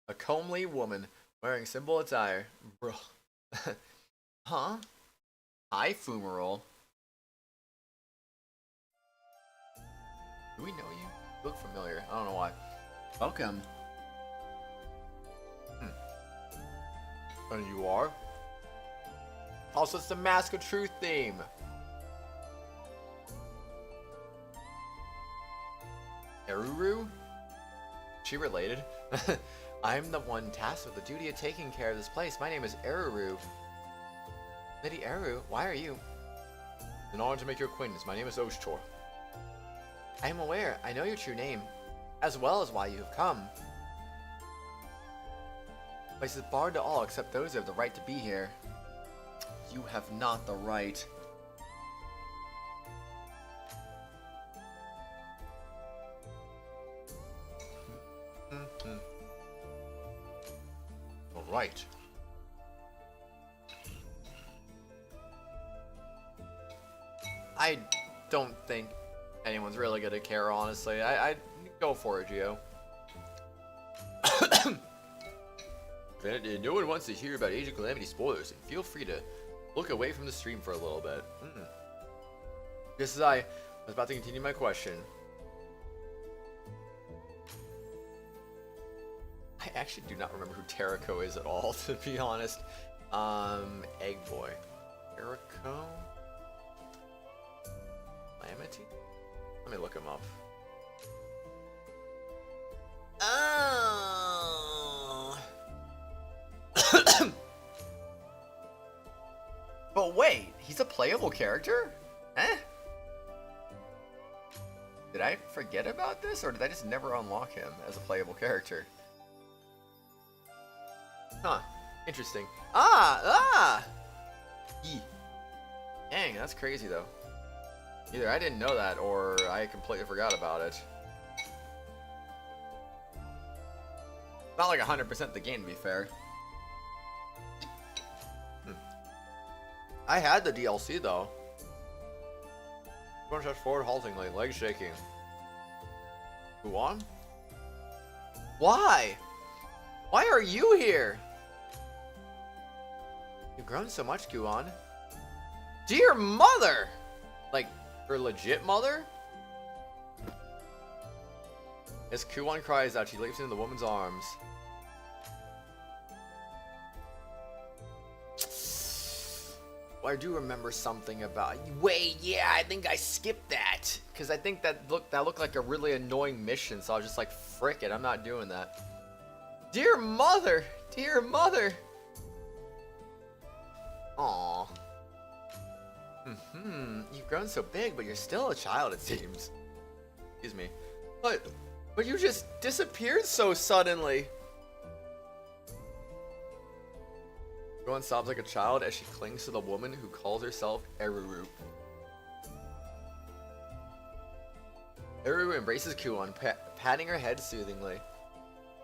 A comely woman wearing simple attire. Bro. Huh? Hi, Fumarole. Do we know you? You look familiar. I don't know why. Welcome. And you are? Also, it's the Mask of Truth theme. Eruru? She related? I'm the one tasked with the duty of taking care of this place. My name is Eruru. Lady Eru, why are you? In order to make your acquaintance, my name is Oshtor. I am aware. I know your true name, as well as why you have come. The place is barred to all except those who have the right to be here. You have not the right. All right. I don't think anyone's really gonna care, honestly. I go for it, Geo. If no one wants to hear about Age of Calamity spoilers, and feel free to look away from the stream for a little bit. Just as I was about to continue my question. I actually do not remember who Terrico is at all, to be honest. Egg Boy. Terrico? Calamity? Let me look him up. Oh. But wait, he's a playable character? Eh? Did I forget about this, or did I just never unlock him as a playable character? Huh. Interesting. Yee. Dang, that's crazy though. Either I didn't know that, or I completely forgot about it. Not like 100% the game, to be fair. I had the DLC though. One steps forward haltingly, legs shaking. Who on? Why? Why are you here? You've grown so much, Guan. Dear mother! Like, her legit mother? As Kuon cries out, she leaps into the woman's arms. Well, I do remember something about. Wait, yeah, I think I skipped that because I think that looked like a really annoying mission. So I was just like, frick it, I'm not doing that. Dear mother, dear mother. Aww. You've grown so big, but you're still a child, it seems. Excuse me. But you just disappeared so suddenly. Everyone sobs like a child as she clings to the woman who calls herself Eruru. Eruru embraces Kuon, patting her head soothingly.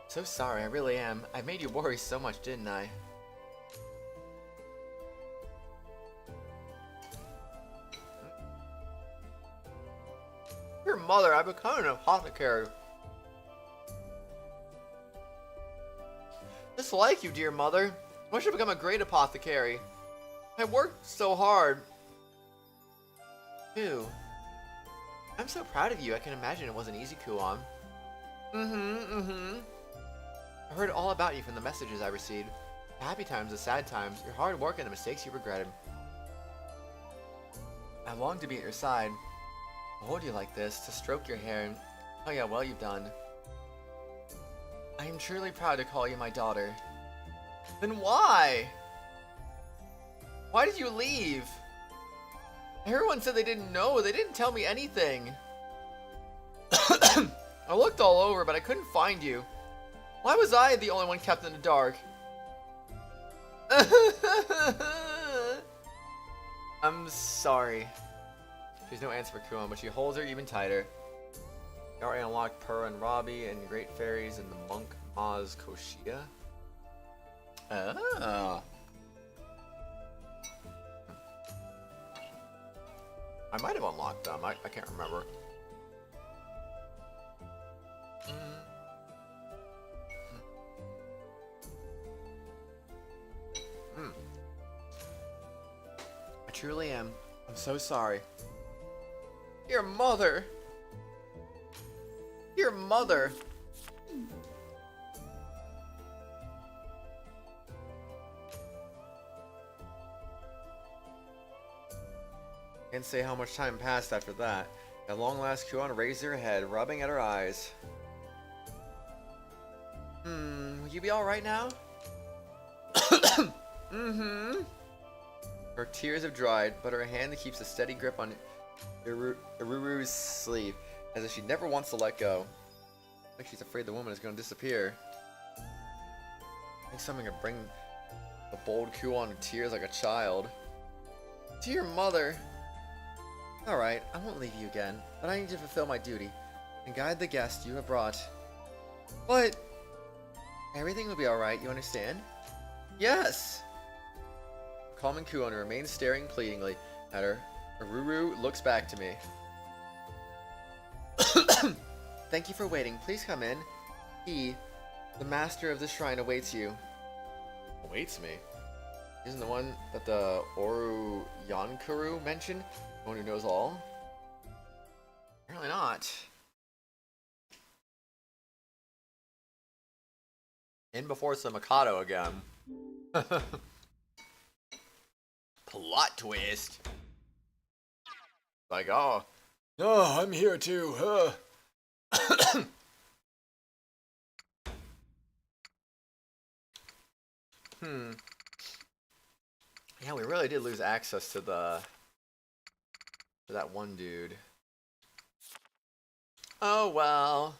So sorry, I really am. I made you worry so much, didn't I? Your mother, I've become an apothecary. Just like you, dear mother. I wish I'd become a great apothecary. I worked so hard. Too. I'm so proud of you. I can imagine it wasn't easy, Kuon. I heard all about you from the messages I received. The happy times, the sad times, your hard work, and the mistakes you regretted. I long to be at your side, to hold you like this, to stroke your hair, and tell you how well you've done. I am truly proud to call you my daughter. Then why? Why did you leave? Everyone said they didn't know. They didn't tell me anything. I looked all over, but I couldn't find you. Why was I the only one kept in the dark? I'm sorry. There's no answer for Kuon, but she holds her even tighter. You already unlocked Purr and Robbie and Great Fairies and the Monk Maz Koshia. Ah. I might have unlocked them. I can't remember. I truly am. I'm so sorry. Your mother. Your mother. Can't say how much time passed after that. At long last, Kuon raised her head, rubbing at her eyes. Will you be alright now? Her tears have dried, but her hand keeps a steady grip on Iruru's sleeve, as if she never wants to let go. Like she's afraid the woman is going to disappear. I think something could bring the bold Kuon to tears like a child. Dear mother. Alright, I won't leave you again, but I need to fulfill my duty and guide the guest you have brought. But everything will be alright, you understand? Yes! Calming Kuon remains staring pleadingly at her. Aruru looks back to me. Thank you for waiting. Please come in. He, the master of the shrine, awaits you. Awaits me? Isn't the one that the Oru Yankuru mentioned? The one who knows all? Apparently not. In before some Mikado again. Plot twist. Like, oh. Oh, I'm here too. Yeah, we really did lose access to that one dude. Oh well.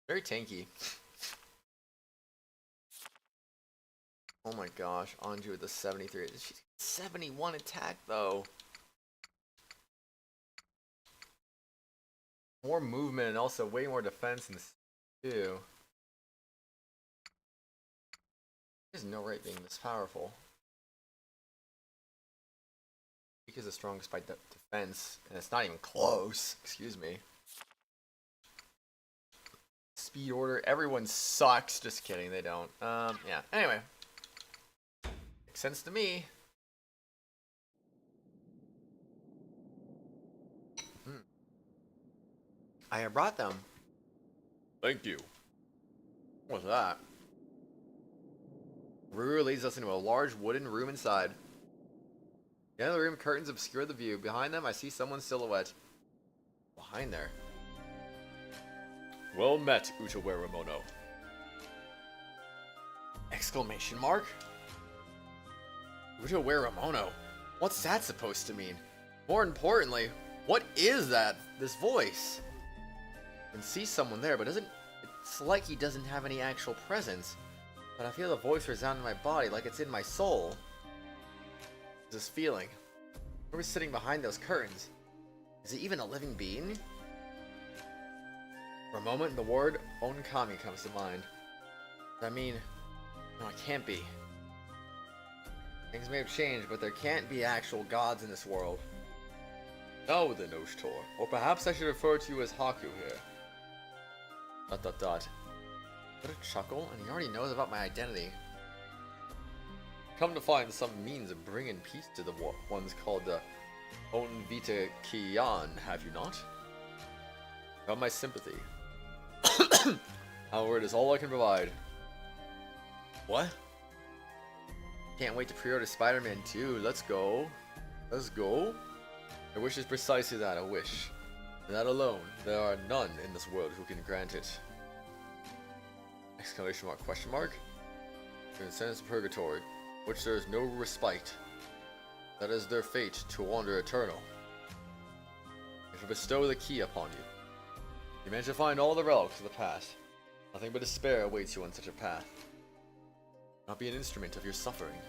Very tanky. Oh my gosh, Anju with the 73. She's 71 attack though. More movement and also way more defense in this too. There's no right being this powerful. Because the strongest by defense, and it's not even close. Excuse me. Speed order. Everyone sucks. Just kidding. They don't. Yeah. Anyway. Makes sense to me. I have brought them. Thank you. What's that? Ruru leads us into a large wooden room inside. The end of the room, curtains obscure the view. Behind them, I see someone's silhouette. Behind there. Well met, Utawarerumono. Exclamation mark? Utawarerumono? What's that supposed to mean? More importantly, what is that? This voice? I can see someone there, but it's like he doesn't have any actual presence. But I feel the voice resound in my body like it's in my soul. This feeling. Whoever's sitting behind those curtains? Is he even a living being? For a moment, the word Onkami comes to mind. Does that mean... No, it can't be. Things may have changed, but there can't be actual gods in this world. Now then, Oshtor. Or perhaps I should refer to you as Haku here. ... What a chuckle, and he already knows about my identity. Come to find some means of bringing peace to the ones called the Vita Kiyan, have you not? Got my sympathy. However, it is all I can provide. What? Can't wait to pre-order Spider-Man 2. Let's go. Let's go. My wish is precisely that, a wish. And that alone, there are none in this world who can grant it. Exclamation mark, question mark? You're sentenced to purgatory, which there is no respite. That is their fate, to wander eternal. I shall bestow the key upon you. You manage to find all the relics of the past. Nothing but despair awaits you on such a path. Not be an instrument of your suffering.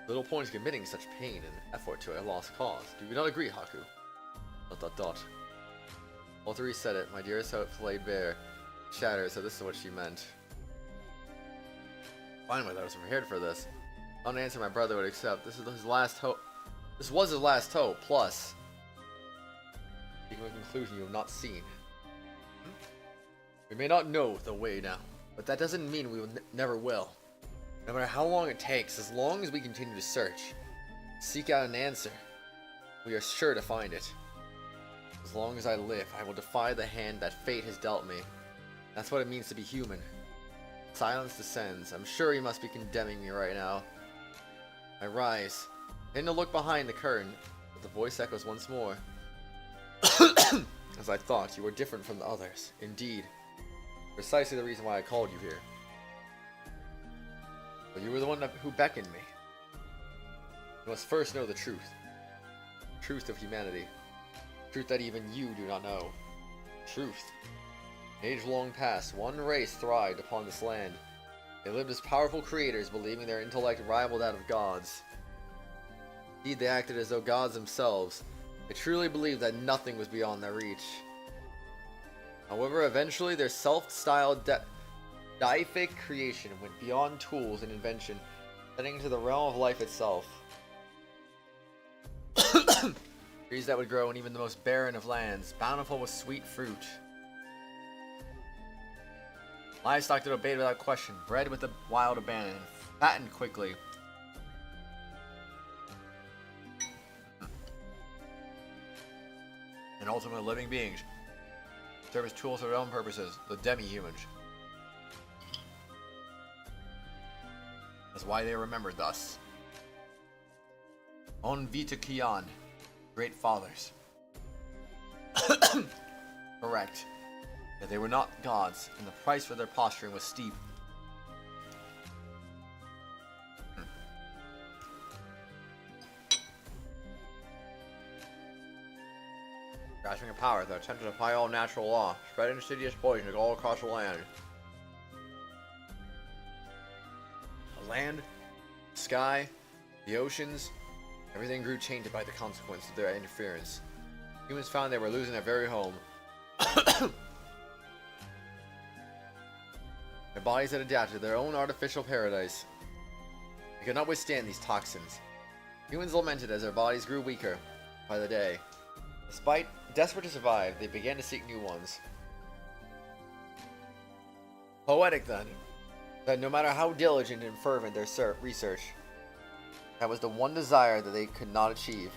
Little point in committing such pain and effort to a lost cause. Do you not agree, Haku? ... All three said it. My dearest hope laid bare. Shattered, so this is what she meant. Finally, I was prepared for this. Not an answer my brother would accept. This is his last hope. This was his last hope. Plus, speaking of a conclusion you have not seen. We may not know the way now, but that doesn't mean we will never will. No matter how long it takes, as long as we continue to search, seek out an answer, we are sure to find it. As long as I live, I will defy the hand that fate has dealt me. That's what it means to be human. Silence descends. I'm sure he must be condemning me right now. I rise, then to look behind the curtain, but the voice echoes once more. As I thought, you were different from the others. Indeed. Precisely the reason why I called you here. But you were the one who beckoned me. You must first know the truth. Truth of humanity. Truth that even you do not know. Truth. Age long past, one race thrived upon this land. They lived as powerful creators, believing their intellect rivaled that of gods. Indeed, they acted as though gods themselves. They truly believed that nothing was beyond their reach. However, eventually their self-styled deific creation went beyond tools and invention, heading into the realm of life itself. Trees that would grow in even the most barren of lands, bountiful with sweet fruit. Livestock that obeyed without question, bred with a wild abandon, fattened quickly. And ultimately living beings. Serve as tools for their own purposes, the demi-humans. That's why they are remembered thus. On Vita Kiyan, great fathers. Correct. That they were not gods, and the price for their posturing was steep. Grasping a power that attempted to apply all natural law, spread insidious poison all across the land. The land, sky, the oceans, everything grew tainted by the consequence of their interference. Humans found they were losing their very home. Their bodies had adapted to their own artificial paradise. They could not withstand these toxins. Humans lamented as their bodies grew weaker by the day. Despite desperate to survive, they began to seek new ones. Poetic then, that no matter how diligent and fervent their research, that was the one desire that they could not achieve.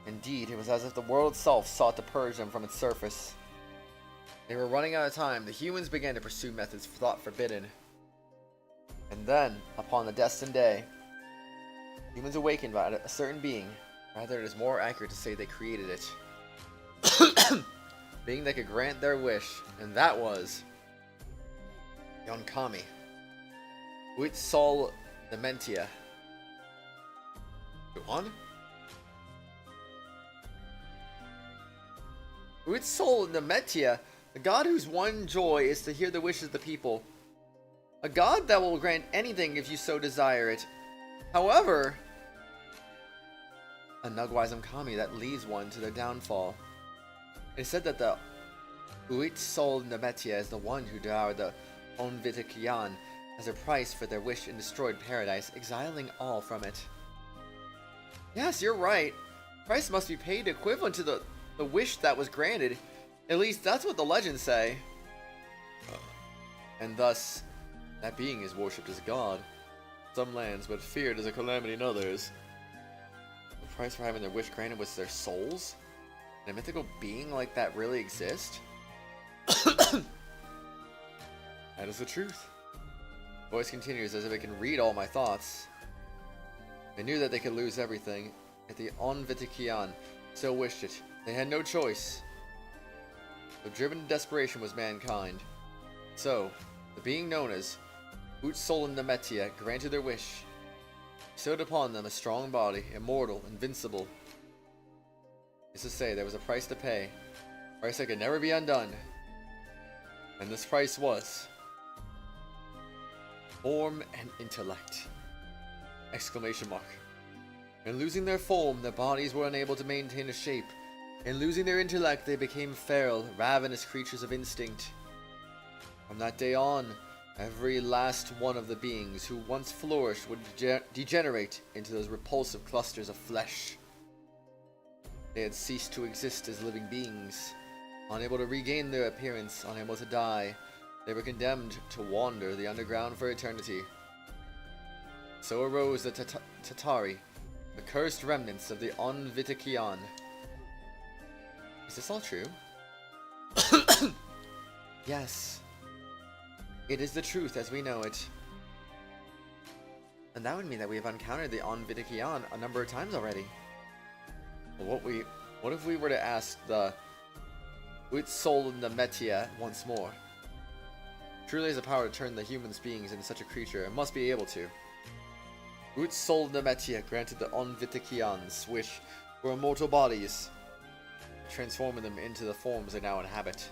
Indeed, it was as if the world itself sought to purge them from its surface. They were running out of time. The humans began to pursue methods thought forbidden. And then, upon the destined day, humans awakened by a certain being. Rather, it is more accurate to say they created it. Being that could grant their wish, and that was Yonkami. Uitsol Dementia. Go on? Uitsol Dementia, the god whose one joy is to hear the wishes of the people. A god that will grant anything if you so desire it. However, a Nugwism Kami that leads one to their downfall. It is said that the Uitsol Dementia is the one who devoured the Onvitikian as a price for their wish in destroyed paradise, exiling all from it. Yes, you're right. Price must be paid equivalent to the wish that was granted. At least that's what the legends say. And thus, that being is worshipped as God in some lands, but feared as a calamity in others. The price for having their wish granted was their souls? Can a mythical being like that really exist? That is the truth. The voice continues as if it can read all my thoughts. They knew that they could lose everything, yet the Onvitikian still wished it. They had no choice. So driven to desperation was mankind. So, the being known as Utsolan Nemetia granted their wish. Bestowed upon them a strong body, immortal, invincible. Is to say, there was a price to pay. A price that could never be undone. And this price was form and intellect! Exclamation mark. In losing their form, their bodies were unable to maintain a shape. In losing their intellect, they became feral, ravenous creatures of instinct. From that day on, every last one of the beings who once flourished would degenerate into those repulsive clusters of flesh. They had ceased to exist as living beings. Unable to regain their appearance, unable to die, they were condemned to wander the underground for eternity. So arose the Tatari, the cursed remnants of the Onvitikian. Is this all true? Yes. It is the truth as we know it. And that would mean that we have encountered the Onvitikian a number of times already. Well, what if we were to ask the Uitsol Nemetia once more? Truly has the power to turn the human's beings into such a creature, and must be able to. Utsol Nemetia granted the Onvitikians wish for immortal bodies, transforming them into the forms they now inhabit.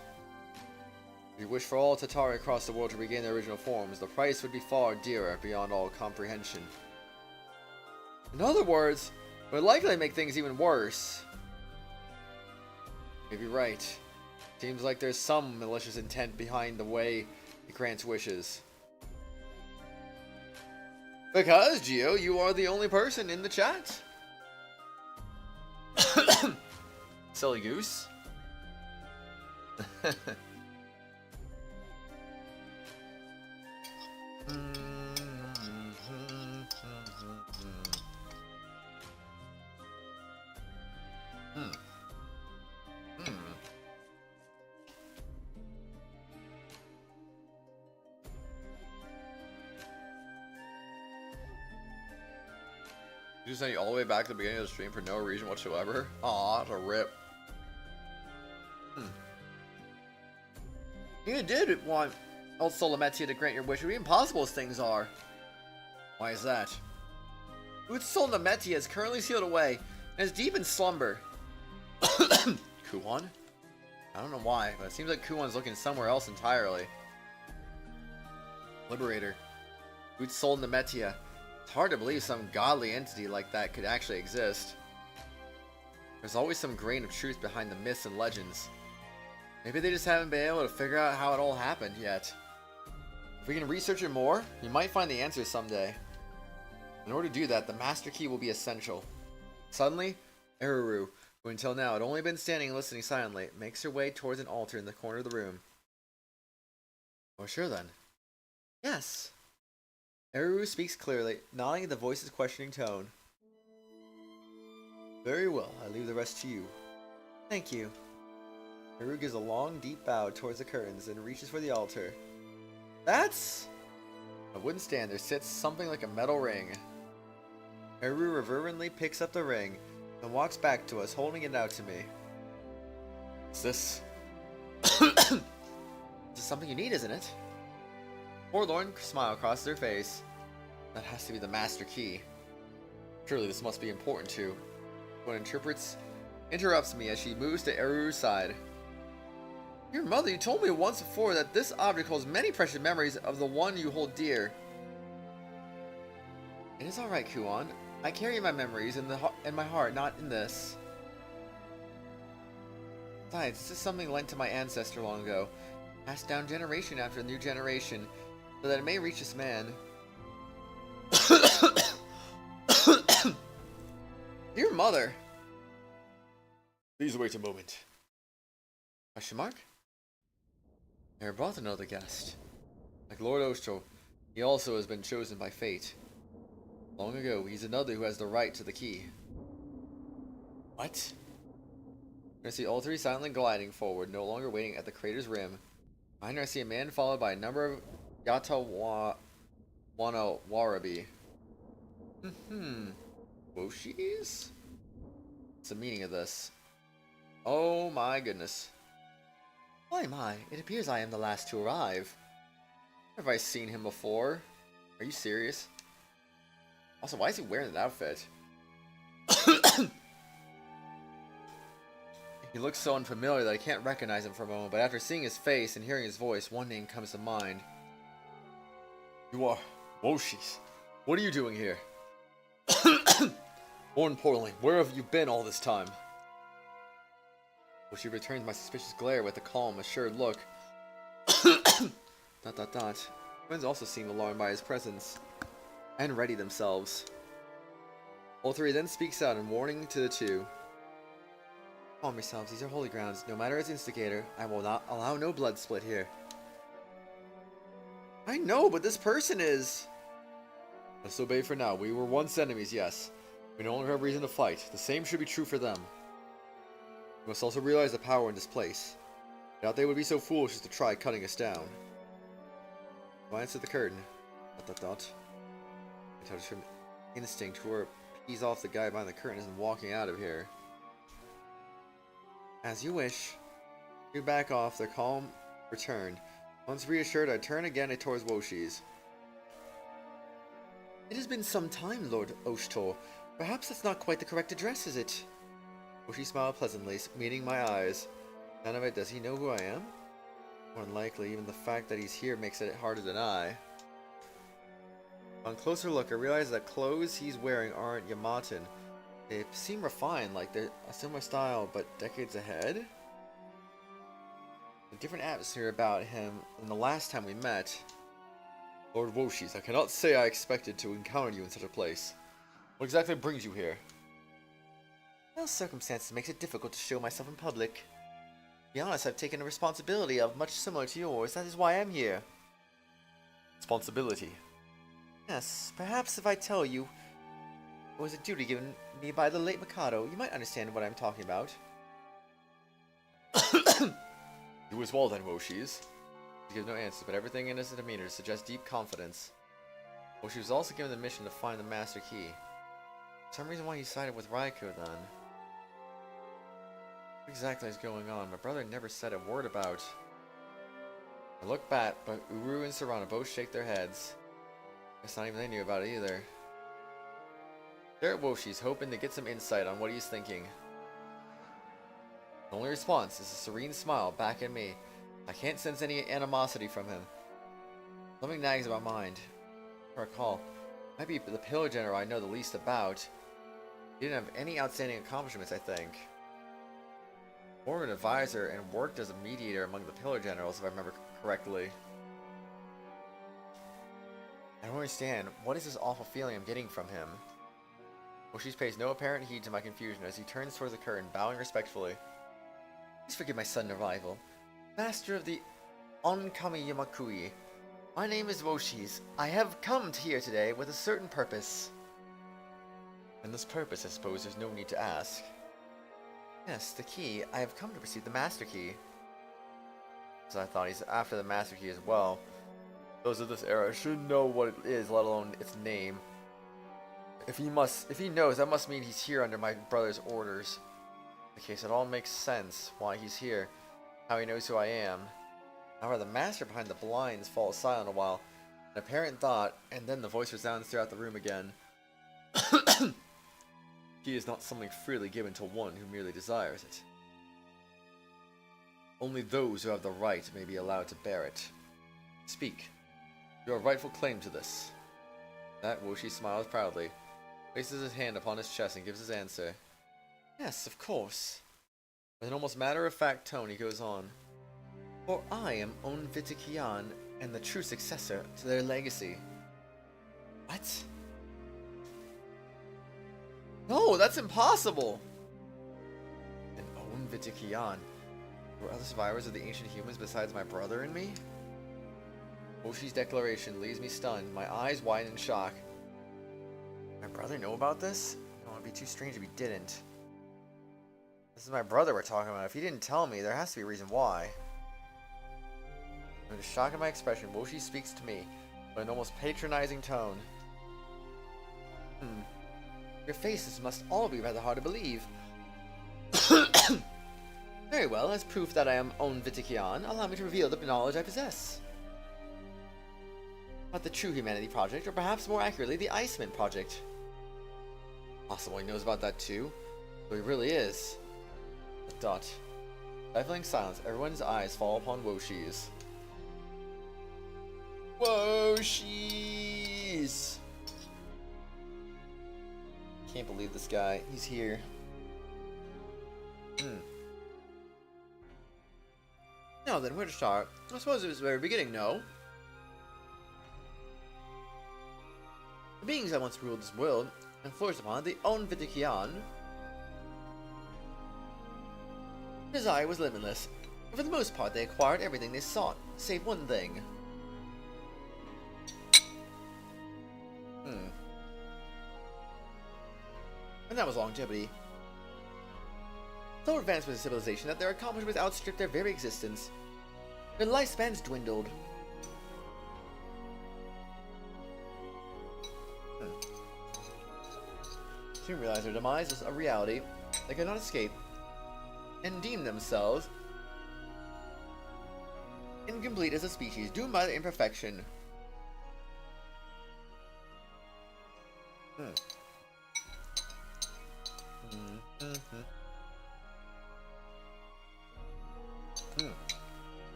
If you wish for all Tatari across the world to regain their original forms, the price would be far dearer beyond all comprehension. In other words, it would likely make things even worse. You'd be right. Seems like there's some malicious intent behind the way it grants wishes. Because, Gio, you are the only person in the chat. Silly goose. You just send you all the way back to the beginning of the stream for no reason whatsoever? Aw, that's a rip. You did want old Solometia to grant your wish. It would be impossible as things are. Why is that? Utsol Nemetia is currently sealed away and is deep in slumber. Kuon? I don't know why, but it seems like Kuon's looking somewhere else entirely. Liberator. Utsol Nemetia. It's hard to believe some godly entity like that could actually exist. There's always some grain of truth behind the myths and legends. Maybe they just haven't been able to figure out how it all happened yet. If we can research it more, we might find the answers someday. In order to do that, the Master Key will be essential. Suddenly, Eruru, who until now had only been standing and listening silently, makes her way towards an altar in the corner of the room. Oh, sure then. Yes. Eruru speaks clearly, nodding at the voice's questioning tone. Very well, I leave the rest to you. Thank you. Eruru gives a long, deep bow towards the curtains and reaches for the altar. That's... On a wooden stand there sits something like a metal ring. Eruru reverently picks up the ring and walks back to us, holding it out to me. What's this? This is something you need, isn't it? Forlorn smile crosses her face. That has to be the Master Key. Surely this must be important too. What interrupts me as she moves to Eruru's side. Your mother, you told me once before that this object holds many precious memories of the one you hold dear. It is alright, Kuon. I carry my memories in my heart, not in this. Besides, this is something lent to my ancestor long ago, passed down generation after new generation, so that it may reach this man. Dear mother! Please wait a moment. Question mark? I brought another guest. Like Lord Ostro, he also has been chosen by fate. Long ago, he's another who has the right to the key. What? I see all three silently gliding forward, no longer waiting at the crater's rim. Behind her, I see a man followed by a number of Utawarerumono Warabi. Woshis? What's the meaning of this? Oh my goodness. Why my, it appears I am the last to arrive. Have I seen him before? Are you serious? Also, why is he wearing that outfit? He looks so unfamiliar that I can't recognize him for a moment, but after seeing his face and hearing his voice, one name comes to mind. You are Woshis. What are you doing here? More importantly, where have you been all this time? Woshi returns my suspicious glare with a calm, assured look. ... Friends also seem alarmed by his presence, and ready themselves. All three then speaks out in warning to the two. Calm yourselves, these are holy grounds. No matter its instigator, I will not allow no blood split here. I know, but this person is... Let's obey for now. We were once enemies, yes. We no longer have reason to fight. The same should be true for them. We must also realize the power in this place. I doubt they would be so foolish as to try cutting us down. Glance at the curtain. ... I touched from instinct who pees off the guy behind the curtains and walking out of here. As you wish. You back off, their calm returned. Once reassured, I turn again towards Woshi's. It has been some time, Lord Oshtor. Perhaps that's not quite the correct address, is it? Woshi smiled pleasantly, meeting my eyes. None of it, does he know who I am? More than likely, even the fact that he's here makes it harder than I. On closer look, I realize that clothes he's wearing aren't Yamaton. They seem refined, like they're a similar style, but decades ahead? A different atmosphere about him than the last time we met. Lord Woshis, I cannot say I expected to encounter you in such a place. What exactly brings you here? Well, circumstances makes it difficult to show myself in public. To be honest, I've taken a responsibility of much similar to yours. That is why I'm here. Responsibility? Yes, perhaps if I tell you it was a duty given me by the late Mikado, you might understand what I'm talking about. You as well then, Woshis. He gives no answer, but everything in his demeanor suggests deep confidence. Woshi was also given the mission to find the Master Key. For some reason why he sided with Raikou then. What exactly is going on? My brother never said a word about. I look back, but Uru and Serana both shake their heads. Guess not even they knew about it either. Stare at Woshi's, hoping to get some insight on what he's thinking. The only response is a serene smile back at me. I can't sense any animosity from him. Something nags about mind. If I recall, might be the Pillar General I know the least about. He didn't have any outstanding accomplishments, I think. More of an advisor and worked as a mediator among the Pillar Generals, if I remember correctly. I don't understand. What is this awful feeling I'm getting from him? Woshi's pays no apparent heed to my confusion as he turns towards the curtain, bowing respectfully. Please forgive my sudden arrival. Master of the Onkami Yamakui. My name is Woshi's. I have come here today with a certain purpose. And this purpose, I suppose there's no need to ask. Yes, the key. I have come to receive the Master Key. So I thought he's after the Master Key as well. Those of this era should know what it is, let alone its name. If he knows, that must mean he's here under my brother's orders. In the case, it all makes sense why he's here, how he knows who I am. However, the master behind the blinds falls silent a while, an apparent thought, and then the voice resounds throughout the room again. Key is not something freely given to one who merely desires it. Only those who have the right may be allowed to bear it. Speak. You have rightful claim to this. That Woshi smiles proudly, places his hand upon his chest and gives his answer. Yes, of course. With an almost matter-of-fact tone, he goes on. For I am Onvitikian and the true successor to their legacy. What? No, that's impossible! An Onvitikian. Were other survivors of the ancient humans besides my brother and me? Woshi's declaration leaves me stunned, my eyes widen in shock. My brother know about this? No, it'd be too strange if he didn't. This is my brother we're talking about. If he didn't tell me, there has to be a reason why. With a shock in my expression, Woshi speaks to me, but in an almost patronizing tone. Your faces must all be rather hard to believe. Very well, as proof that I am Onvitikian, allow me to reveal the knowledge I possess. About the True Humanity Project, or perhaps more accurately, the Iceman Project. Possible he knows about that too, so he really is. A dot. Stifling silence, everyone's eyes fall upon Woshi's. Woshi's! Can't believe this guy. He's here. Now then, where to start? I suppose it was the very beginning, no? The beings that once ruled this world and flourished upon it, the Onvitikian. Desire was limitless, and for the most part they acquired everything they sought, save one thing. And that was longevity. So advanced was the civilization that their accomplishments outstripped their very existence. Their lifespans dwindled. Soon realized their demise was a reality they could not escape, and deemed themselves incomplete as a species, doomed by their imperfection.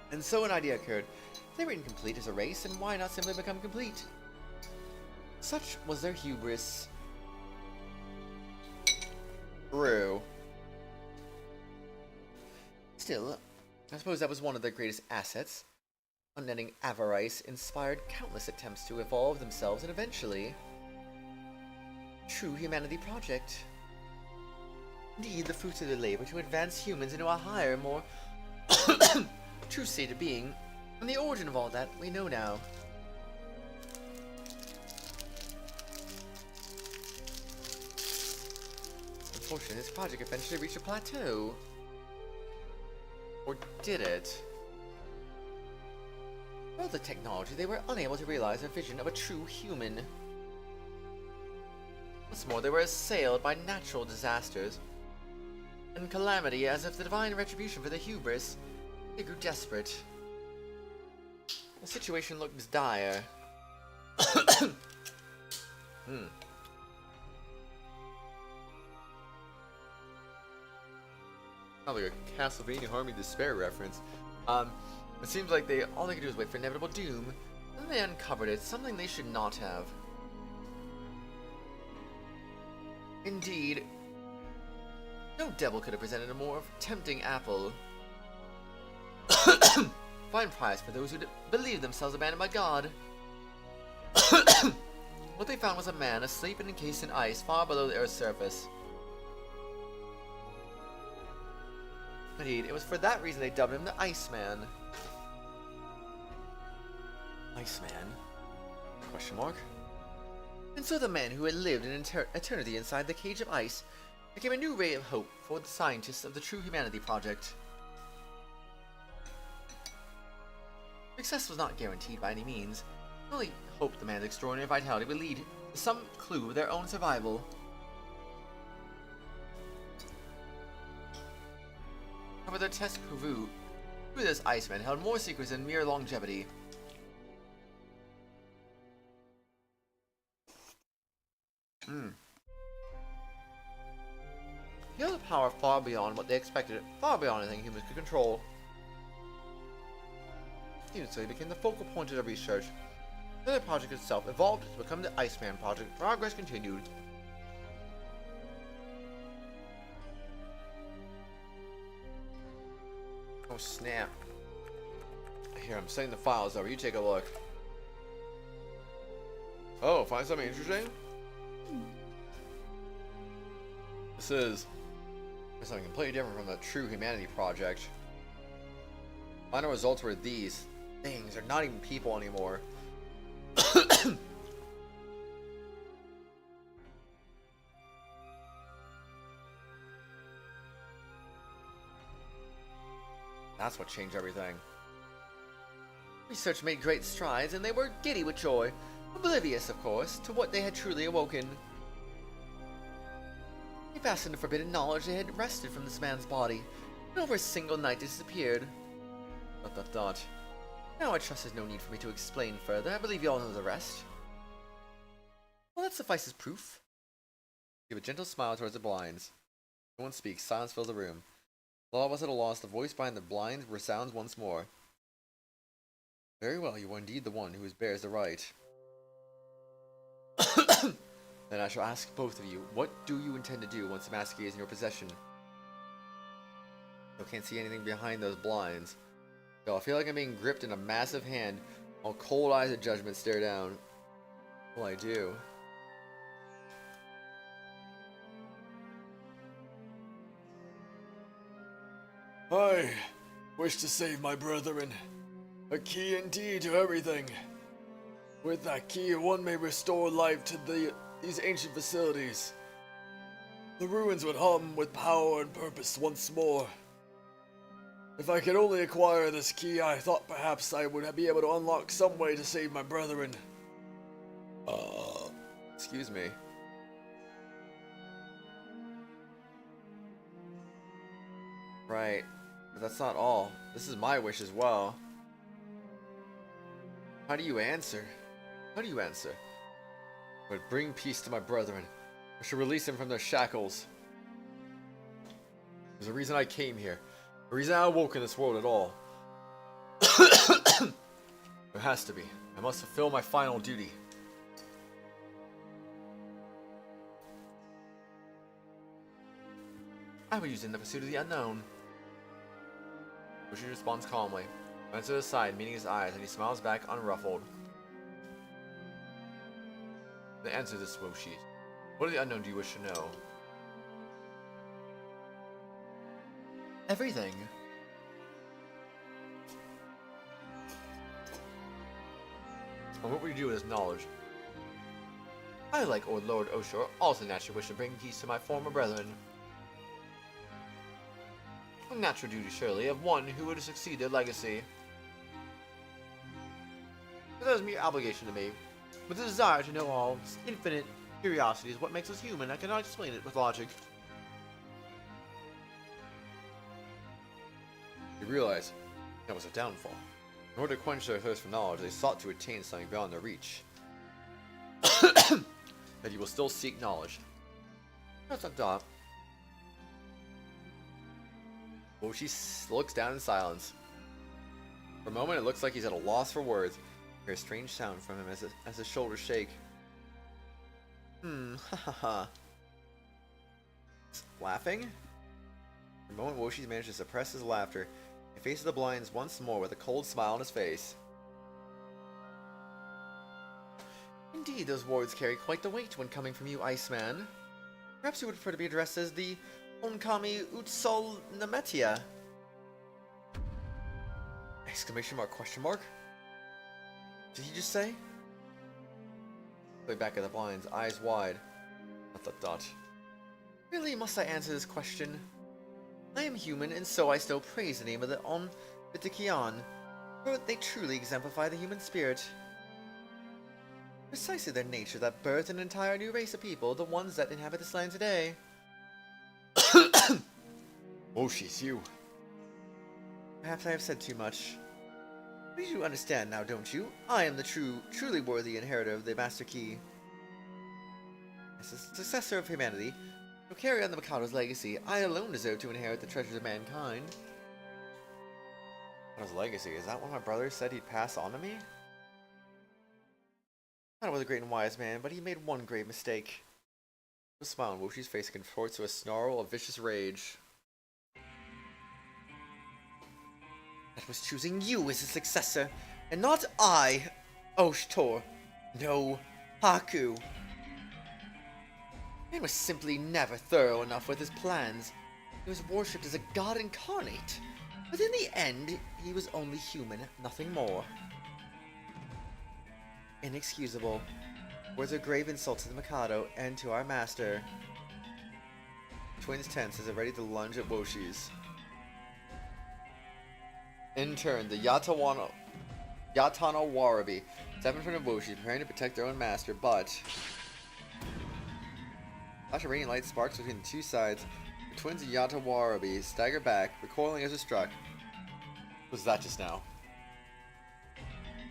And so an idea occurred. They were incomplete as a race, and why not simply become complete? Such was their hubris. True. Still, I suppose that was one of their greatest assets. Unending avarice inspired countless attempts to evolve themselves and eventually... True Humanity Project. Indeed, the fruits of their labor to advance humans into a higher, more true state of being, and the origin of all that we know now. Unfortunately, this project eventually reached a plateau. Or did it? With the technology, they were unable to realize their vision of a true human. What's more, they were assailed by natural disasters and calamity, as if the divine retribution for their hubris. They grew desperate. The situation looked dire. Sounds like a Castlevania Harmony Despair reference. It seems like all they could do is wait for inevitable doom, and they uncovered it, something they should not have. Indeed, no devil could have presented a more tempting apple. Fine prize for those who believe themselves abandoned by God. What they found was a man asleep and encased in ice far below the Earth's surface. Indeed, it was for that reason they dubbed him the Iceman. Iceman? Question mark? And so the man who had lived an eternity inside the cage of ice became a new ray of hope for the scientists of the True Humanity Project. Success was not guaranteed by any means. They only hoped the man's extraordinary vitality would lead to some clue of their own survival. However, their test proved who this Iceman held more secrets than mere longevity. He held a power far beyond what they expected, far beyond anything humans could control. Even so, he became the focal point of the research. Then the project itself evolved to become the Iceman Project. Progress continued. Oh snap. Here, I'm sending the files over. You take a look. Oh, find something interesting? This is something completely different from the True Humanity Project. Final results were these. Things are not even people anymore. That's what changed everything. Research made great strides, and they were giddy with joy, oblivious, of course, to what they had truly awoken. They fastened the forbidden knowledge they had wrested from this man's body, and over a single night disappeared. ... Now I trust there's no need for me to explain further. I believe you all know the rest. Well, that suffices proof. Give a gentle smile towards the blinds. No one speaks. Silence fills the room. All of us at a loss, the voice behind the blinds resounds once more. Very well, you are indeed the one who bears the right. Then I shall ask both of you, what do you intend to do once the mask is in your possession? I can't see anything behind those blinds. So I feel like I'm being gripped in a massive hand, while cold eyes of judgment stare down. Well, I do. I wish to save my brethren. A key indeed to everything. With that key, one may restore life to these ancient facilities. The ruins would hum with power and purpose once more. If I could only acquire this key, I thought perhaps I would be able to unlock some way to save my brethren. Excuse me. Right, but that's not all. This is my wish as well. How do you answer? How do you answer? I would bring peace to my brethren. I should release them from their shackles. There's a reason I came here. A reason I awoke in this world at all. There has to be. I must fulfill my final duty. I will use it in the pursuit of the unknown. Bushi responds calmly. Runs to the side, meeting his eyes, and he smiles back unruffled. The answer to this, Woshi. What of the unknown do you wish to know? Everything. And what would you do with this knowledge? I, like old Lord Oshor, also naturally wish to bring peace to my former brethren. A natural duty, surely, of one who would succeed their legacy. But that is mere obligation to me. But the desire to know all, this infinite curiosity is what makes us human. I cannot explain it with logic. You realize that was a downfall. In order to quench their thirst for knowledge, they sought to attain something beyond their reach. That you will still seek knowledge. That's a thought. Woshi looks down in silence. For a moment, it looks like he's at a loss for words. You hear a strange sound from him as his shoulders shake. Ha ha ha. Laughing? For a moment, Woshi's managed to suppress his laughter. He faces the blinds once more with a cold smile on his face. Indeed, those words carry quite the weight when coming from you, Iceman. Perhaps you would prefer to be addressed as the Onkami Utsol Nametia. Exclamation mark, question mark? Did he just say? Way back at the blinds, eyes wide. ... Really, must I answer this question? I am human, and so I still praise the name of the Onvitikian, for they truly exemplify the human spirit. Precisely their nature that birthed an entire new race of people, the ones that inhabit this land today. Oh, she's you. Perhaps I have said too much. But you understand now, don't you? I am the truly worthy inheritor of the Master Key. As the successor of humanity, to carry on the Mikado's legacy, I alone deserve to inherit the treasures of mankind. Mikado's legacy? Is that what my brother said he'd pass on to me? Mikado was a great and wise man, but he made one grave mistake. A smile on Woshi's face contorts to a snarl of vicious rage. That was choosing you as his successor, and not I, Oshtor. No, Haku. Man was simply never thorough enough with his plans. He was worshipped as a god incarnate, but in the end, he was only human, nothing more. Inexcusable. Words are grave insults to the Mikado and to our master. Twins tense as they're ready to lunge at Woshi's. In turn, the Yatano Warabi step in front of Woshi, preparing to protect their own master, but... Flash of radiant light sparks between the two sides. The twins and Yatawarabi stagger back, recoiling as they're struck. What was that just now?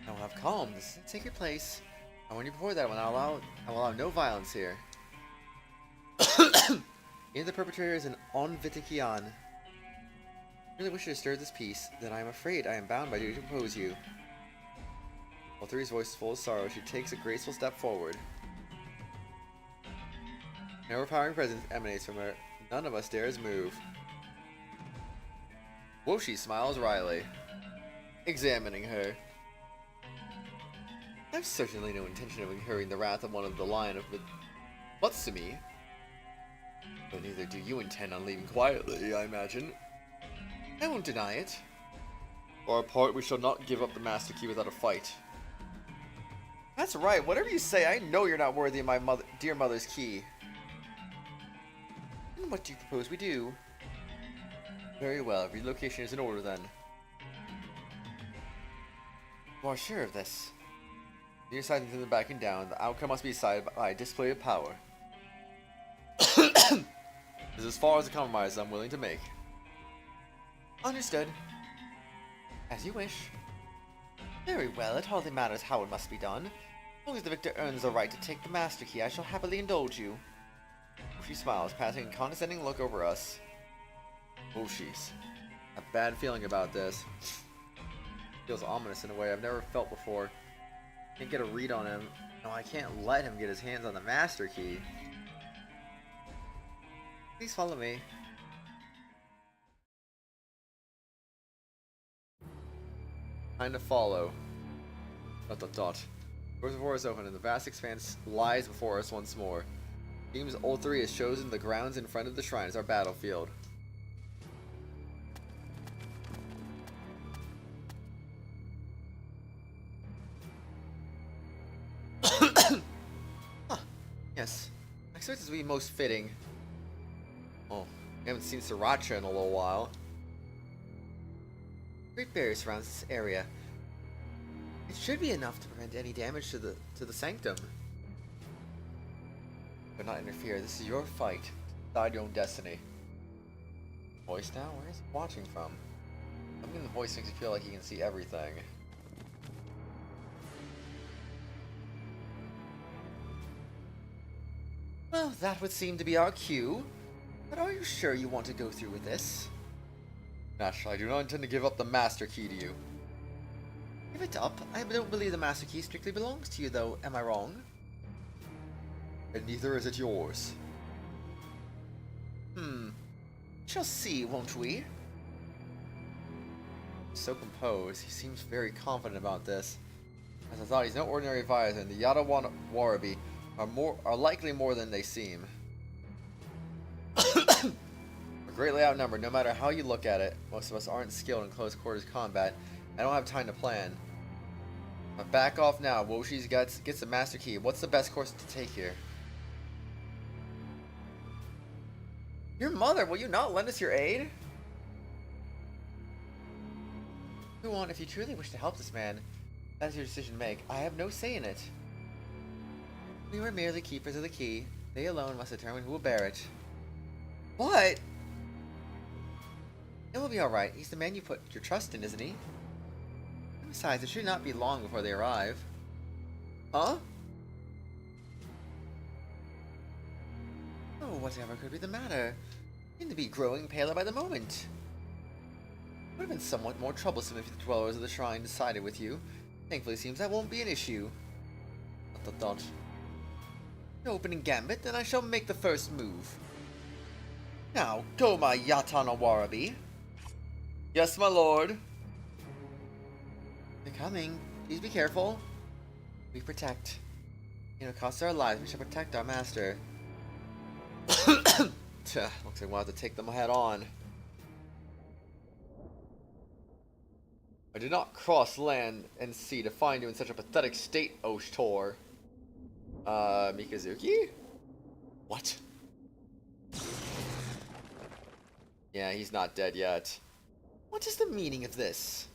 I will have calm. This is a sacred place. I warn you before that I will allow no violence here. Even the perpetrator is an Onvitikian. I really wish to disturb this peace, then I am afraid I am bound by duty to oppose you. While Three's voice is full of sorrow, she takes a graceful step forward. An overpowering presence emanates from her. None of us dares move. Woshi smiles wryly, examining her. I have certainly no intention of incurring the wrath of one of the line of Matsumi. But neither do you intend on leaving quietly, I imagine. I won't deny it. For our part, we shall not give up the Master Key without a fight. That's right, whatever you say, I know you're not worthy of my dear mother's key. And what do you propose we do? Very well, relocation is in order then. You are sure of this? Near side into the backing down, the outcome must be decided by a display of power. This is as far as a compromise I'm willing to make. Understood. As you wish. Very well, it hardly matters how it must be done. As long as the victor earns the right to take the Master Key, I shall happily indulge you. She smiles, passing a condescending look over us. Oh, jeez. A bad feeling about this. Feels ominous in a way I've never felt before. Can't get a read on him. No, I can't let him get his hands on the Master Key. Please follow me. Time to follow. ... Doors before us open and the vast expanse lies before us once more. Teams Old 3 has chosen the grounds in front of the shrine as our battlefield. Huh. Yes. I expect this to be most fitting. Oh, we haven't seen Sriracha in a little while. Great barrier surrounds this area. It should be enough to prevent any damage to the sanctum. Do not interfere. This is your fight. Decide your own destiny. Voice now? Where is he watching from? I mean, the voice makes you feel like he can see everything. Well, that would seem to be our cue. But are you sure you want to go through with this? Naturally, I do not intend to give up the Master Key to you. Give it up? I don't believe the Master Key strictly belongs to you, though. Am I wrong? And neither is it yours. Shall see, won't we? So composed. He seems very confident about this. As I thought, he's no ordinary virus, and the Utawarerumono are likely more than they seem. We're greatly outnumbered, no matter how you look at it. Most of us aren't skilled in close quarters combat. I don't have time to plan. But back off now. Woshi's gets the master key. What's the best course to take here? Your mother, will you not lend us your aid? Go on, if you truly wish to help this man. That's your decision to make. I have no say in it. We were merely keepers of the key. They alone must determine who will bear it. What? It will be alright. He's the man you put your trust in, isn't he? Besides, it should not be long before they arrive. Huh? Oh, whatever could be the matter? You seem to be growing paler by the moment. It would have been somewhat more troublesome if the dwellers of the shrine decided with you. Thankfully, it seems that won't be an issue. Dot. Opening gambit, then I shall make the first move. Now, go, my Utawarerumono. Yes, my lord. They're coming. Please be careful. We protect. You know, cost our lives. We shall protect our master. Looks like we'll have to take them head on. I did not cross land and sea to find you in such a pathetic state, Tuskur. Mikazuki? What? Yeah, he's not dead yet. What is the meaning of this?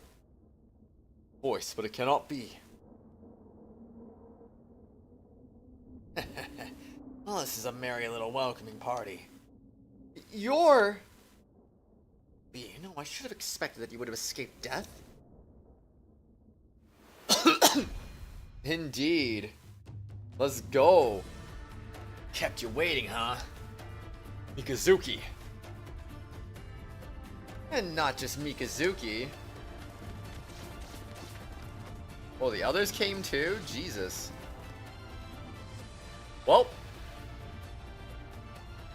Voice, but it cannot be. Well, this is a merry little welcoming party. You're... You know, I should have expected that you would have escaped death. Indeed. Let's go. Kept you waiting, huh? Mikazuki. And not just Mikazuki. Oh, the others came too? Jesus. Well.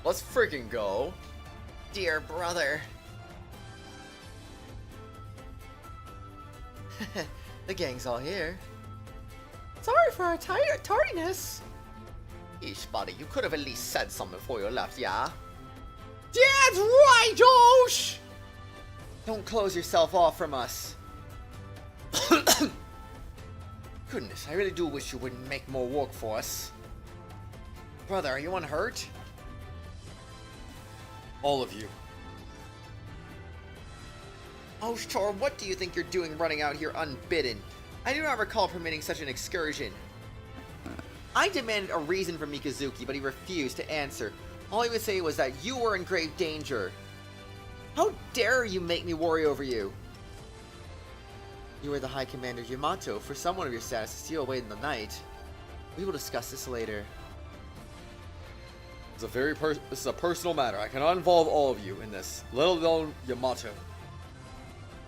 Let's freaking go. Dear brother. The gang's all here. Sorry for our tardiness. Eesh, buddy, you could have at least said something before you left, yeah? That's right, Josh! Don't close yourself off from us. Goodness, I really do wish you wouldn't make more work for us. Brother, are you unhurt? All of you. Tuskur, what do you think you're doing running out here unbidden? I do not recall permitting such an excursion. I demanded a reason from Mikazuki, but he refused to answer. All he would say was that you were in grave danger. How dare you make me worry over you? You are the High Commander Yamato. For someone of your status to steal away in the night. We will discuss this later. This is a personal matter. I cannot involve all of you in this, let alone Yamato.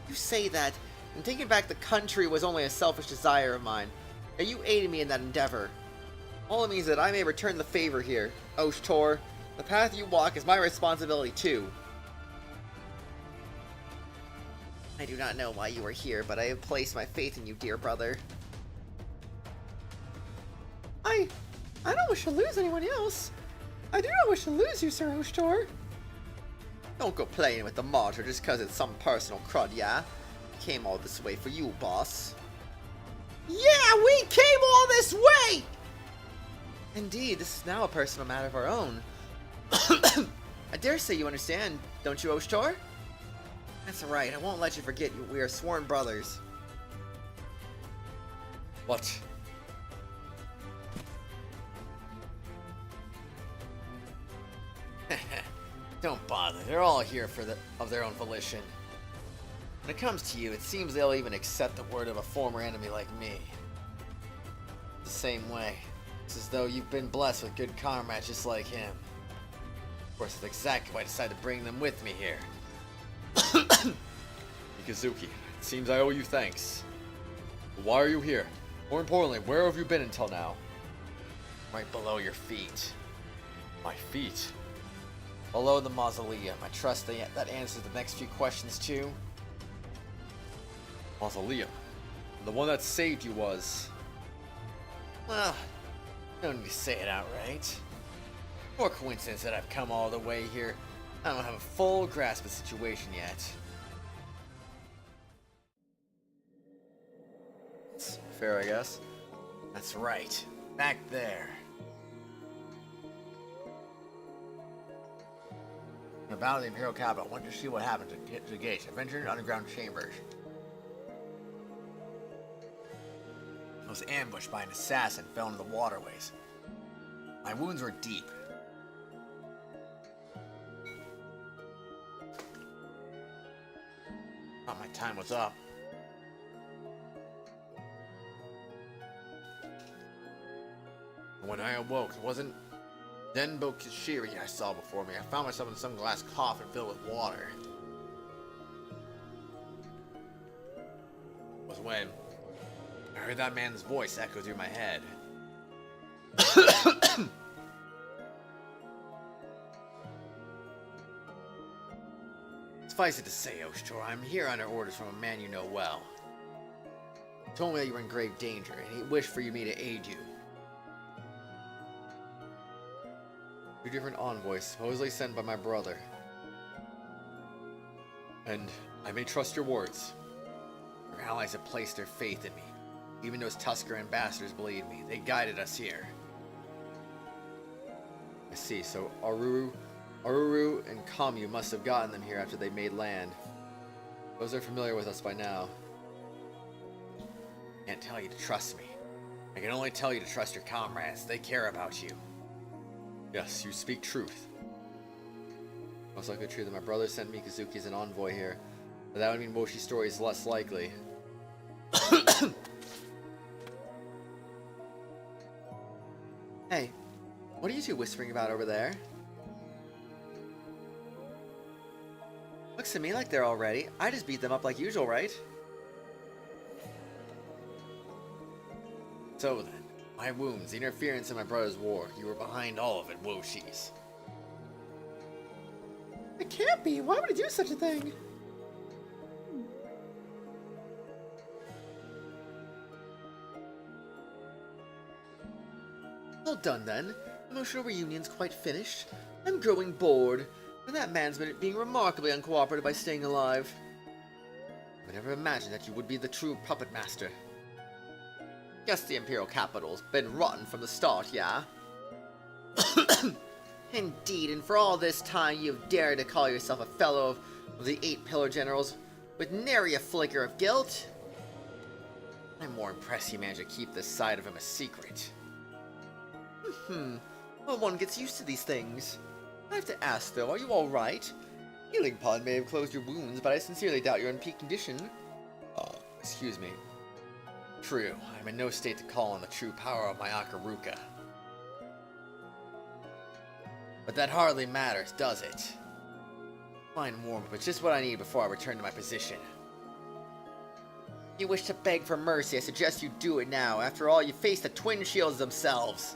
You say that, and taking back the country was only a selfish desire of mine. And you aided me in that endeavor. All it means that I may return the favor here. Tuskur, the path you walk is my responsibility too. I do not know why you are here, but I have placed my faith in you, dear brother. I don't wish to lose anyone else. I do not wish to lose you, Sir Tuskur. Don't go playing with the martyr just because it's some personal crud, yeah? Came all this way for you, boss. Yeah, we came all this way! Indeed, this is now a personal matter of our own. I dare say you understand, don't you, Tuskur? That's right, I won't let you forget we are sworn brothers. What? Don't bother, they're all here of their own volition. When it comes to you, it seems they'll even accept the word of a former enemy like me. The same way. It's as though you've been blessed with good comrades just like him. Of course, that's exactly why I decided to bring them with me here. Mikazuki, it seems I owe you thanks. But why are you here? More importantly, where have you been until now? Right below your feet. My feet? Below the mausoleum. I trust that answers the next few questions too. Mausoleum. The one that saved you was... Well, no need to say it outright. More coincidence that I've come all the way here. I don't have a full grasp of the situation yet. It's fair, I guess. That's right. Back there. In the Battle of the Imperial Capital, I went to see what happened to the gates. I ventured into underground chambers. I was ambushed by an assassin and fell into the waterways. My wounds were deep. Thought my time was up. When I awoke, it wasn't Denbo Kishiri I saw before me. I found myself in some glass coffin filled with water. It was when I heard that man's voice echo through my head. Suffice it to say, Oshtor, I'm here under orders from a man you know well. He told me that you were in grave danger, and he wished for me to aid you. 2 different envoys, supposedly sent by my brother. And I may trust your words. Your allies have placed their faith in me. Even those Tuskur ambassadors believed me. They guided us here. I see, so Aruru and Kamu must have gotten them here after they made land. Those are familiar with us by now. I can't tell you to trust me. I can only tell you to trust your comrades. They care about you. Yes, you speak truth. Most likely true that my brother sent Mikazuki as an envoy here, but that would mean Woshi's story is less likely. Hey, what are you two whispering about over there? Looks to me like they're all ready. I just beat them up like usual, right? So then, my wounds, the interference in my brother's war, you were behind all of it, Woshi's. It can't be. Why would I do such a thing? Well done then. Emotional reunion's quite finished. I'm growing bored, and that man's been being remarkably uncooperative by staying alive. I never imagined that you would be the true puppet master. Guess the Imperial capital's been rotten from the start, yeah? Indeed, and for all this time you've dared to call yourself a fellow of the 8 Pillar Generals with nary a flicker of guilt? I'm more impressed you managed to keep this side of him a secret. Well, one gets used to these things. I have to ask, though, are you alright? Healing pod may have closed your wounds, but I sincerely doubt you're in peak condition. Excuse me. True, I'm in no state to call on the true power of my Akaruka. But that hardly matters, does it? Fine warmth, but just what I need before I return to my position. If you wish to beg for mercy, I suggest you do it now. After all, you face the twin shields themselves.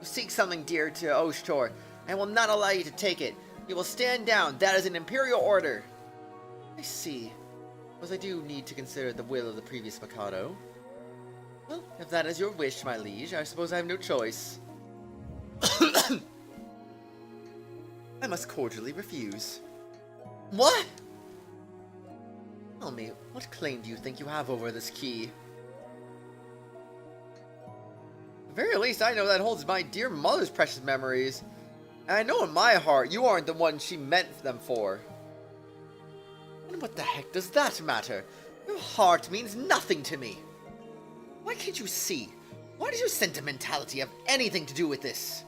You seek something dear to Oshtor, I will not allow you to take it. You will stand down. That is an imperial order. I see. Because I do need to consider the will of the previous Mikado. Well, if that is your wish, my liege, I suppose I have no choice. I must cordially refuse. What? Tell me, what claim do you think you have over this key? At the very least, I know that holds my dear mother's precious memories. And I know in my heart, you aren't the one she meant them for. And what the heck does that matter? Your heart means nothing to me. Why can't you see? Why does your sentimentality have anything to do with this?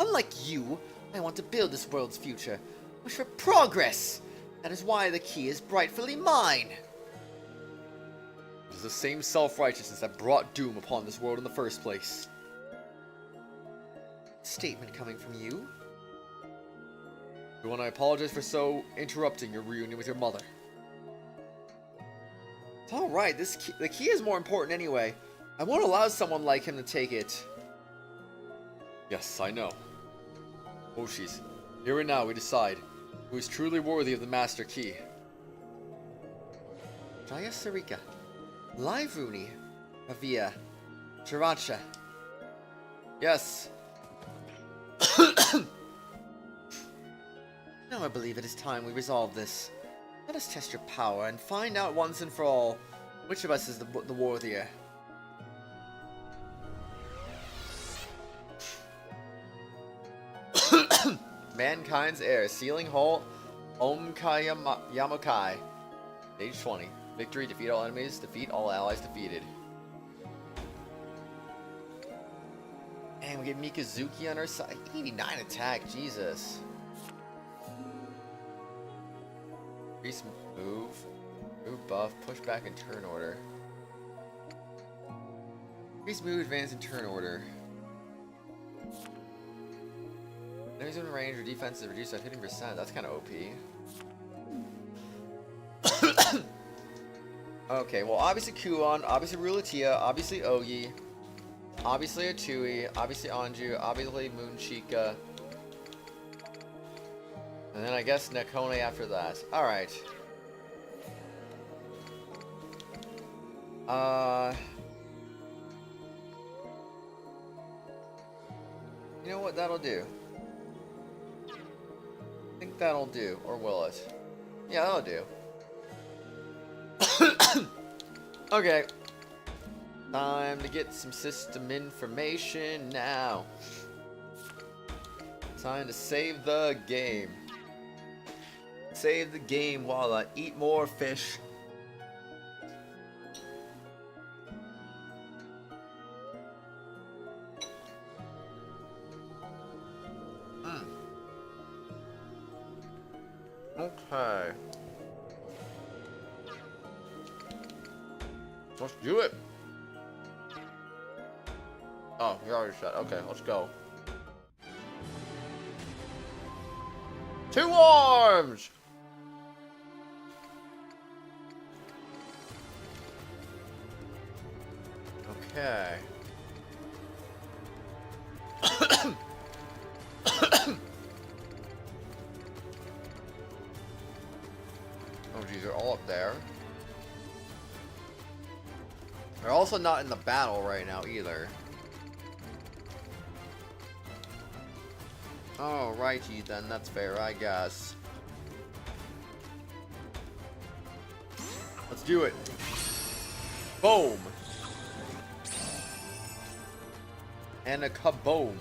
Unlike you, I want to build this world's future. Wish for progress. That is why the key is rightfully mine. It is the same self-righteousness that brought doom upon this world in the first place. Statement coming from you? You want to apologize for so interrupting your reunion with your mother. It's alright, the key is more important anyway. I won't allow someone like him to take it. Yes, I know. Woshi's, here and now we decide who is truly worthy of the Master Key. Jaya Sarika, Live Rooney, Avia, Sriracha. Yes. Now I believe it is time we resolve this. Let us test your power and find out once and for all which of us is the worthier. Mankind's heir, Sealing Hole, Yamokai. Stage 20. Victory, defeat all enemies, defeat all allies defeated. And we get Mikazuki on our side. 89 attack, Jesus. Increase move. Move buff, push back in turn order. Increase move, advance in turn order. Enemies in range or defense is reduced by 15%. That's kind of OP. Okay, well, obviously Kuon, obviously Rulatia, obviously Ogi, obviously Atui, obviously Anju, obviously Moonchika. And then I guess Nekone after that. Alright. You know what? That'll do. I think that'll do. Or will it? Yeah, that'll do. Okay. Time to get some system information now. Time to save the game. Save the game while I eat more fish. Okay. Let's do it. Oh, you're already shut. Okay, let's go. 2 arms! Okay. Oh geez, they're all up there. They're also not in the battle right now either. Alrighty then, that's fair, I guess. Let's do it. Boom! And a kaboom.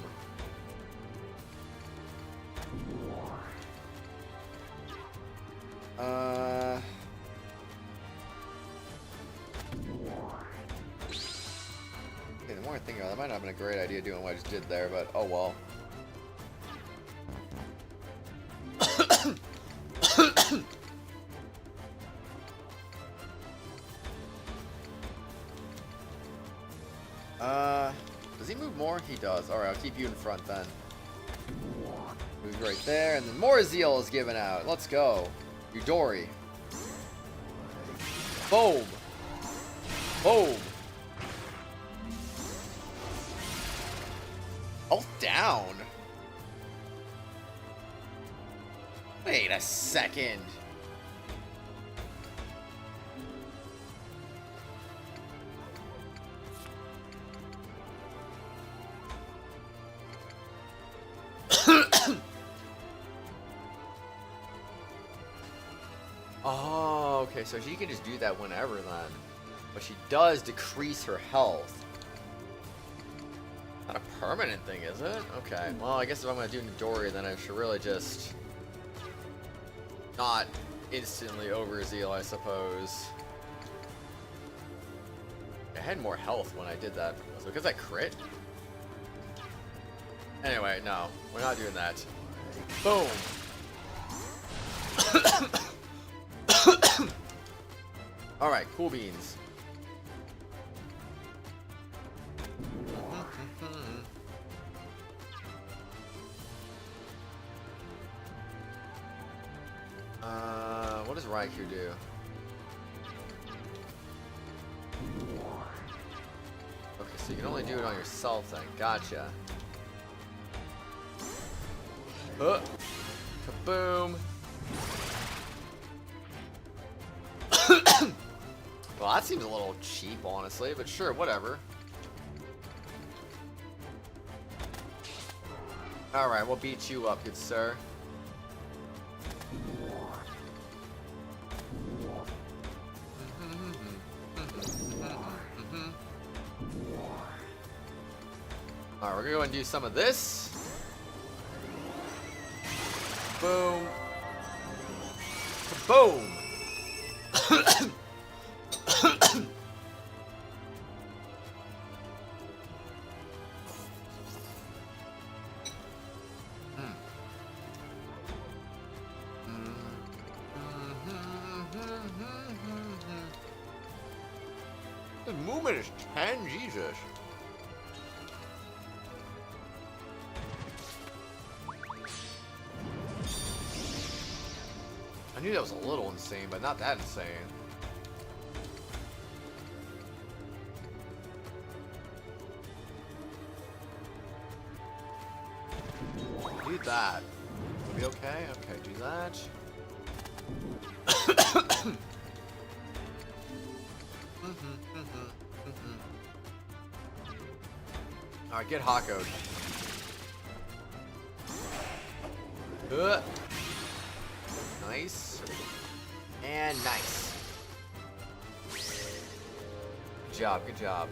Okay, the more I think about it, that might not have been a great idea doing what I just did there, but oh well. Does he move more? He does. Alright, I'll keep you in front then. Move right there, and then more zeal is given out. Let's go. Yudori. Boom. Boom. Health down. Wait a second. Oh, okay, so she can just do that whenever then. But she does decrease her health. Not a permanent thing, is it? Okay, well, I guess if I'm going to do Midori, then I should really just not instantly overzeal, I suppose. I had more health when I did that. Was it because I crit? Anyway, no, we're not doing that. Boom! Alright, cool beans. What does Raikou do? Okay, so you can only do it on yourself then. Gotcha. Kaboom! Well, that seems a little cheap, honestly, but sure, whatever. Alright, we'll beat you up, good sir. Alright, we're gonna go and do some of this. Boom. Boom. The movement is 10, Jesus. I knew that was a little insane, but not that insane. Do that. Be okay? Okay, do that. Alright, get Haku. Nice. And nice. Good job, good job.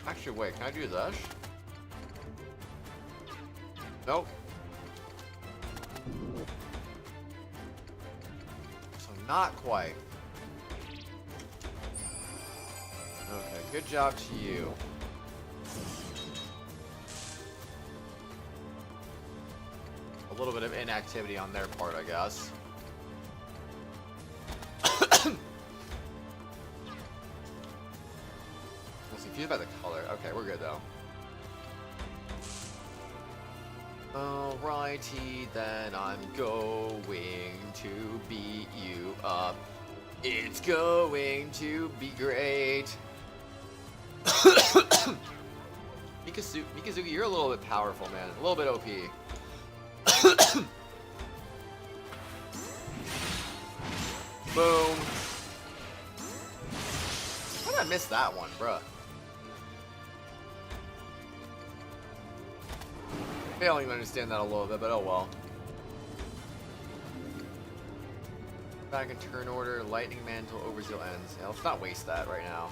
Actually, wait, can I do this? Nope. So not quite. Okay, good job to you. A little bit of inactivity on their part, I guess. Was confused by the color. Okay, we're good though. Alrighty, then I'm going to beat you up. It's going to be great. Mikazuki, you're a little bit powerful, man. A little bit OP. Boom. How did I miss that one, bruh? Failing to understand that a little bit, but oh well. Back in turn order, lightning mantle, overzeal ends. Yeah, let's not waste that right now.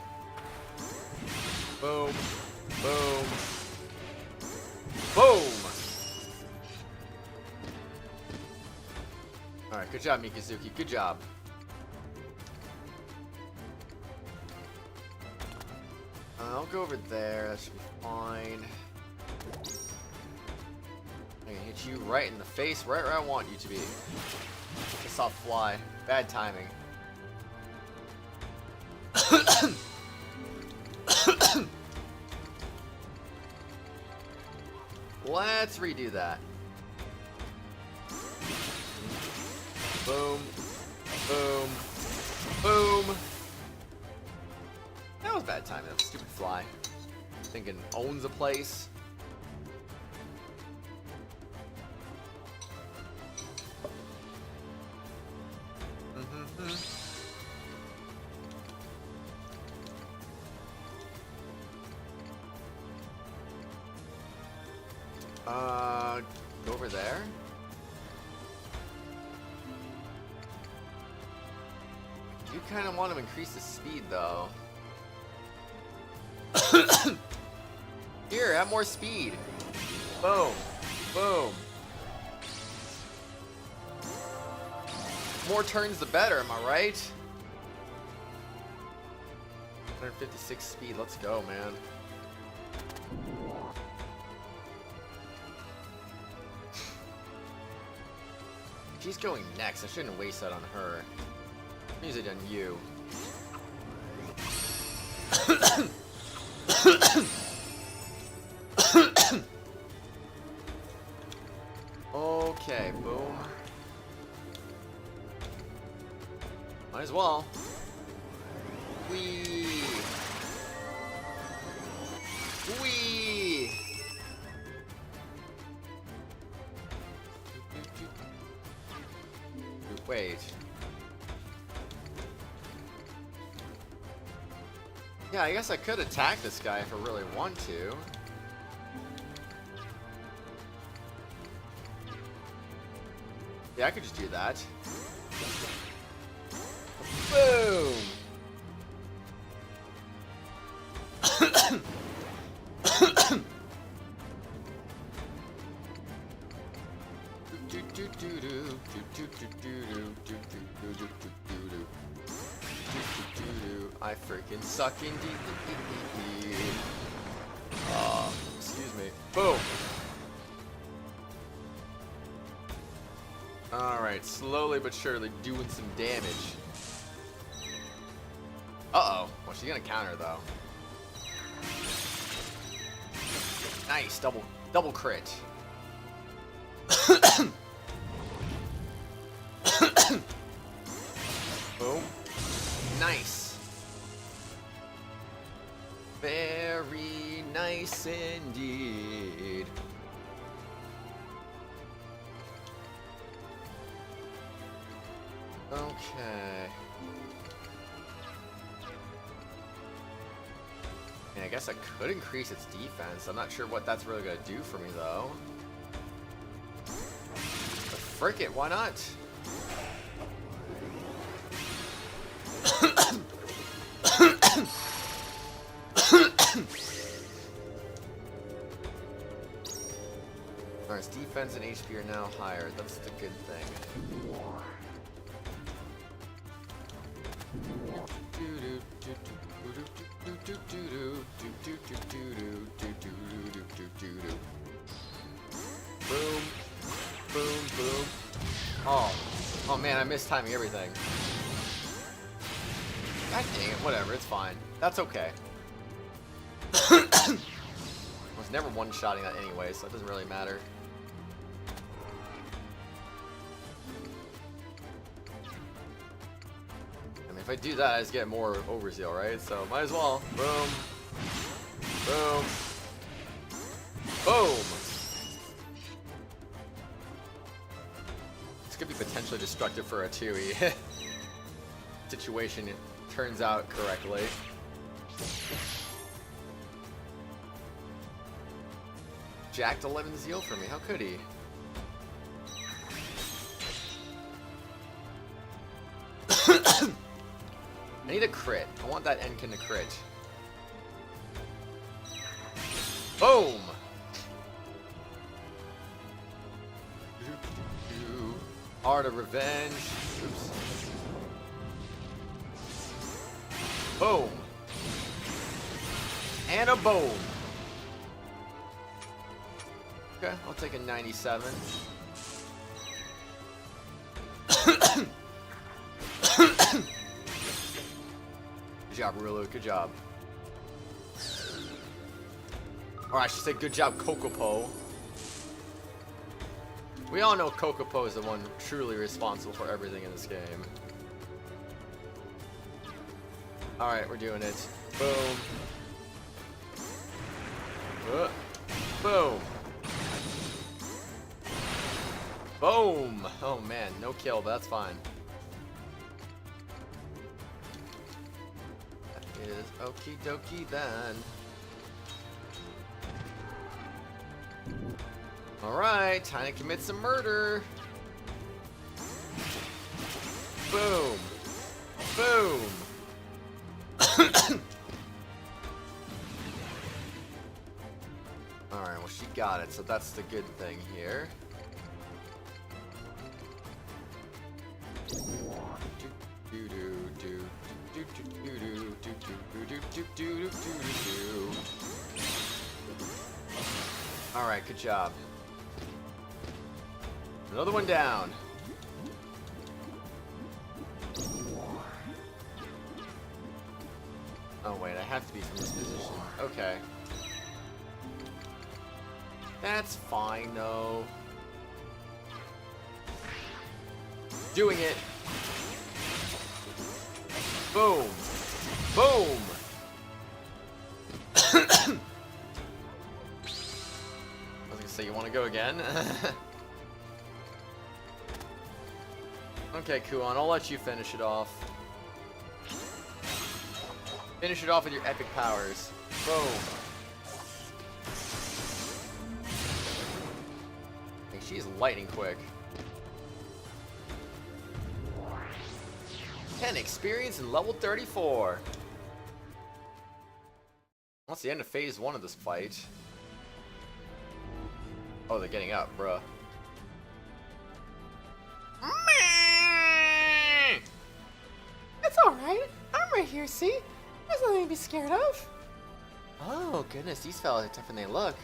Boom. Boom. Boom! Alright, good job, Mikazuki. Good job. I'll go over there. That should be fine. I'm gonna hit you right in the face, right where I want you to be. I saw fly. Bad timing. Let's redo that. Boom. Boom. Boom. That was bad timing. That stupid fly. Thinking owns a place. Go over there. You kind of want to increase the speed, though. Here, have more speed. Boom. Boom. More turns, the better, am I right? 156 speed, let's go, man. She's going next. I shouldn't waste that on her. Use it on you. Okay, boom. Might as well. Whee! Whee! Wait. Yeah, I guess I could attack this guy if I really want to. Yeah, I could just do that. Boom! I freaking suck indeed. Excuse me. Boom! Alright, slowly but surely doing some damage. Uh-oh. Well, she's gonna counter, though. Nice, double crit. Boom. Nice. Very nice indeed. Okay. I guess I could increase its defense. I'm not sure what that's really gonna do for me, though. But frick it, why not? Alright, its defense and HP are now higher. That's the good thing. Boom, boom, boom. Oh man, I missed timing everything. God dang it, whatever, it's fine. That's okay. I was never one-shotting that anyway, so it doesn't really matter. If I do that, I just get more overzeal, right? So might as well. Boom. Boom. Boom. This could be potentially destructive for a 2e. Situation turns out correctly. Jacked 11 zeal for me. How could he? I need a crit. I want that Enkin to crit. Boom! Art of Revenge. Oops. Boom! And a boom! Okay, I'll take a 97. Good job, Rulu. Good job. Or I should say good job, Kokopo. We all know Kokopo is the one truly responsible for everything in this game. Alright, we're doing it. Boom. Boom. Boom! Oh man, no kill, but that's fine. That is okie dokie then. Alright, time to commit some murder. Boom. Boom. Alright, well she got it, so that's the good thing here. Alright, good job. Another one down. Oh wait, I have to be from this position. Okay. That's fine though. Doing it. Boom. Boom. I was gonna say, you want to go again? Okay, Kuon, I'll let you finish it off. Finish it off with your epic powers. Boom. Hey, she's lightning quick. 10 experience and level 34. That's the end of phase 1 of this fight. Oh, they're getting up, bruh. It's alright. I'm right here, see? There's nothing to be scared of. Oh, goodness, these fellas are tougher than they look.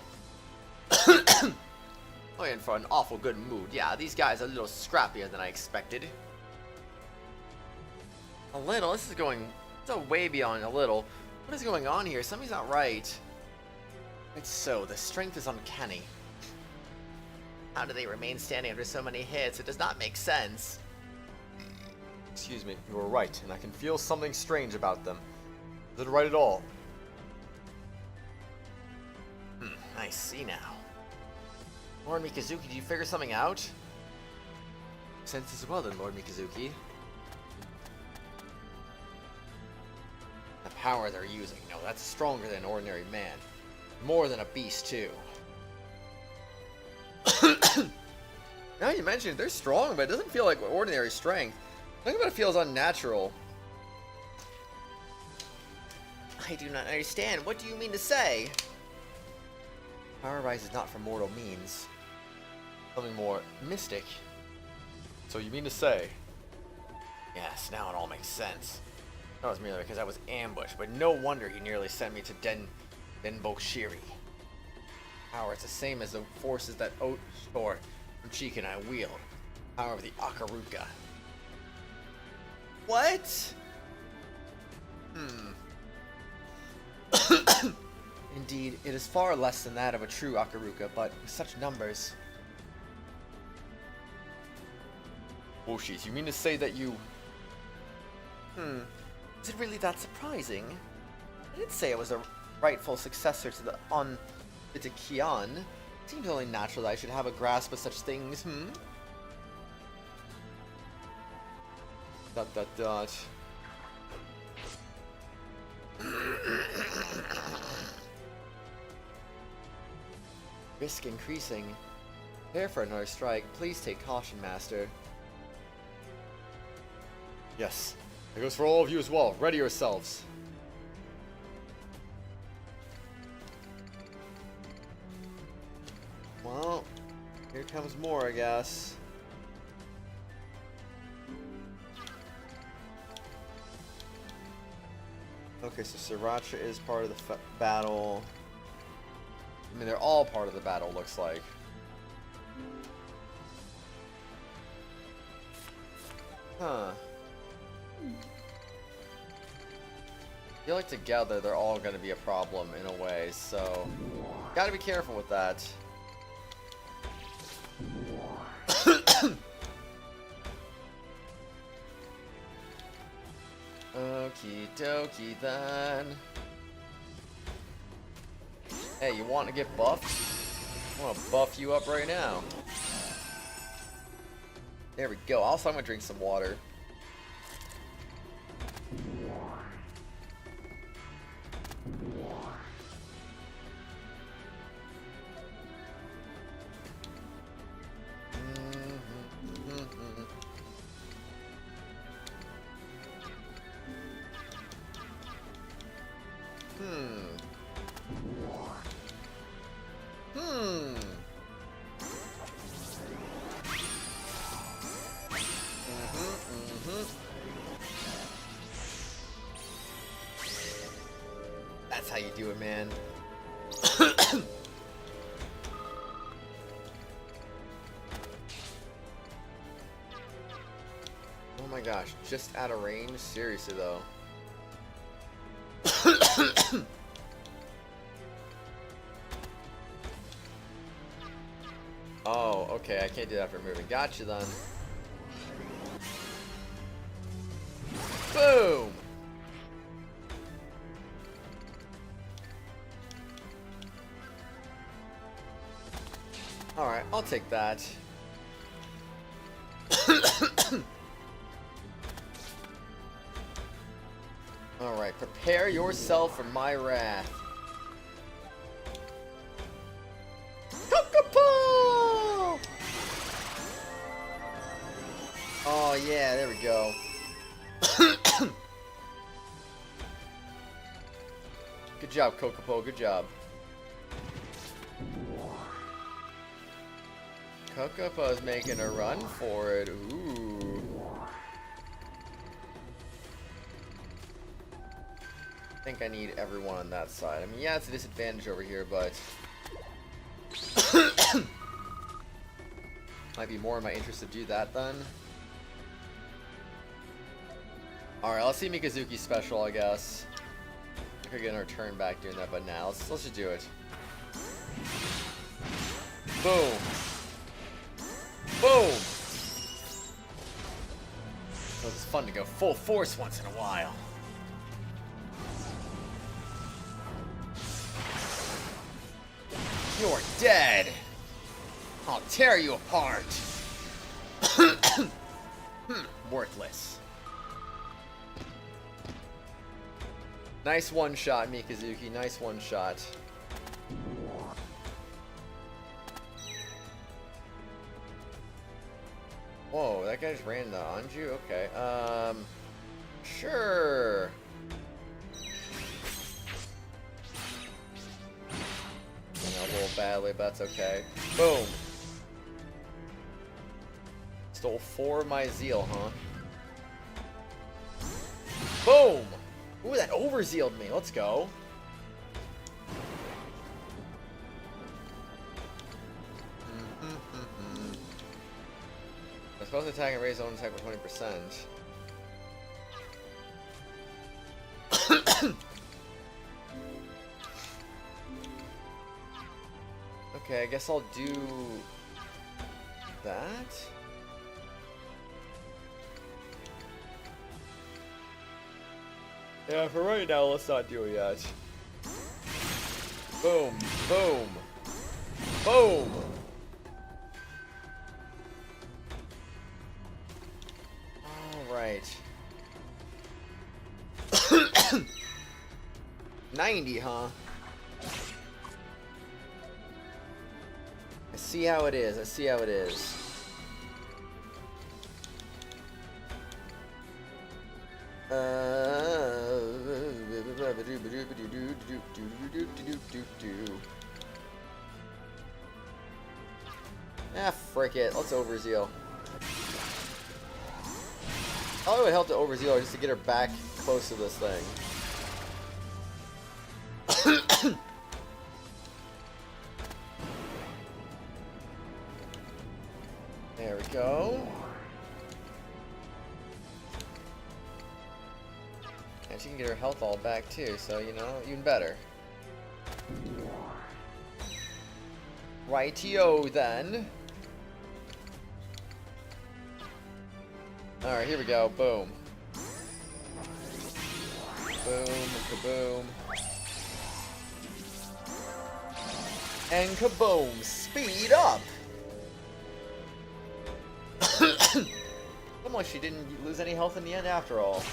Oh, in for an awful good mood. Yeah, these guys are a little scrappier than I expected. A little? This is going so way beyond a little. What is going on here? Something's not right. It's so. The strength is uncanny. How do they remain standing after so many hits? It does not make sense. Excuse me, you were right, and I can feel something strange about them. Is it right at all? I see now. Lord Mikazuki, did you figure something out? Sense as well then, Lord Mikazuki. The power they're using, no, that's stronger than an ordinary man. More than a beast, too. Now you mention it, they're strong, but it doesn't feel like ordinary strength. Think about it feels unnatural. I do not understand. What do you mean to say? Power rise is not for mortal means. Something more mystic. So you mean to say? Yes, now it all makes sense. That was merely because I was ambushed, but no wonder he nearly sent me to Denbokshiri. Power, it's the same as the forces that Oshor from Chika and I wield. Power of the Akaruka. What? Indeed, it is far less than that of a true Akaruka, but with such numbers. Oshis, you mean to say that you... Is it really that surprising? I didn't say I was a rightful successor to the Onvitakian. It seems only natural that I should have a grasp of such things, ... Risk increasing. Prepare for another strike. Please take caution, Master. Yes. That goes for all of you as well. Ready yourselves. Well, here comes more, I guess. Okay, so Sriracha is part of the battle. I mean, they're all part of the battle, looks like. Huh. I feel like together they're all going to be a problem in a way, so... Gotta be careful with that. Okie dokie then. Hey, you want to get buffed? I want to buff you up right now. There we go. Also, I'm going to drink some water. That's how you do it, man. Oh my gosh, just out of range? Seriously though. Oh, okay, I can't do that for moving. Gotcha then. Boom! Alright, I'll take that. Prepare yourself for my wrath. Kokopo! Oh yeah, there we go. Good job, Kokopo, good job. Kokopo's making a run for it. Ooh. I think I need everyone on that side. I mean, yeah, it's a disadvantage over here, but might be more in my interest to do that then. Alright, let's see Mikazuki's special, I guess. I could get a turn back doing that, but now let's just do it. Boom. Boom! So it's fun to go full force once in a while. You're dead! I'll tear you apart! Worthless. Nice one shot, Mikazuki. Nice one shot. Whoa, that guy just ran into Anju? Okay, sure. A little badly, but that's okay. Boom. Stole 4 of my zeal, huh? Boom! Ooh, that overzealed me. Let's go. I'm supposed to attack and raise own attack by 20%. Okay, I guess I'll do that. Yeah, for right now, let's not do it yet. Boom, boom, boom. All right. 90, huh? I see how it is. I see how it is. Ah, frick it. Let's overzeal. I would help to overzeal her just to get her back close to this thing. There we go. And she can get her health all back too, so you know, even better. Rightio then. Alright, here we go. Boom. Boom, kaboom. And kaboom! Speed up! Almost she didn't lose any health in the end after all.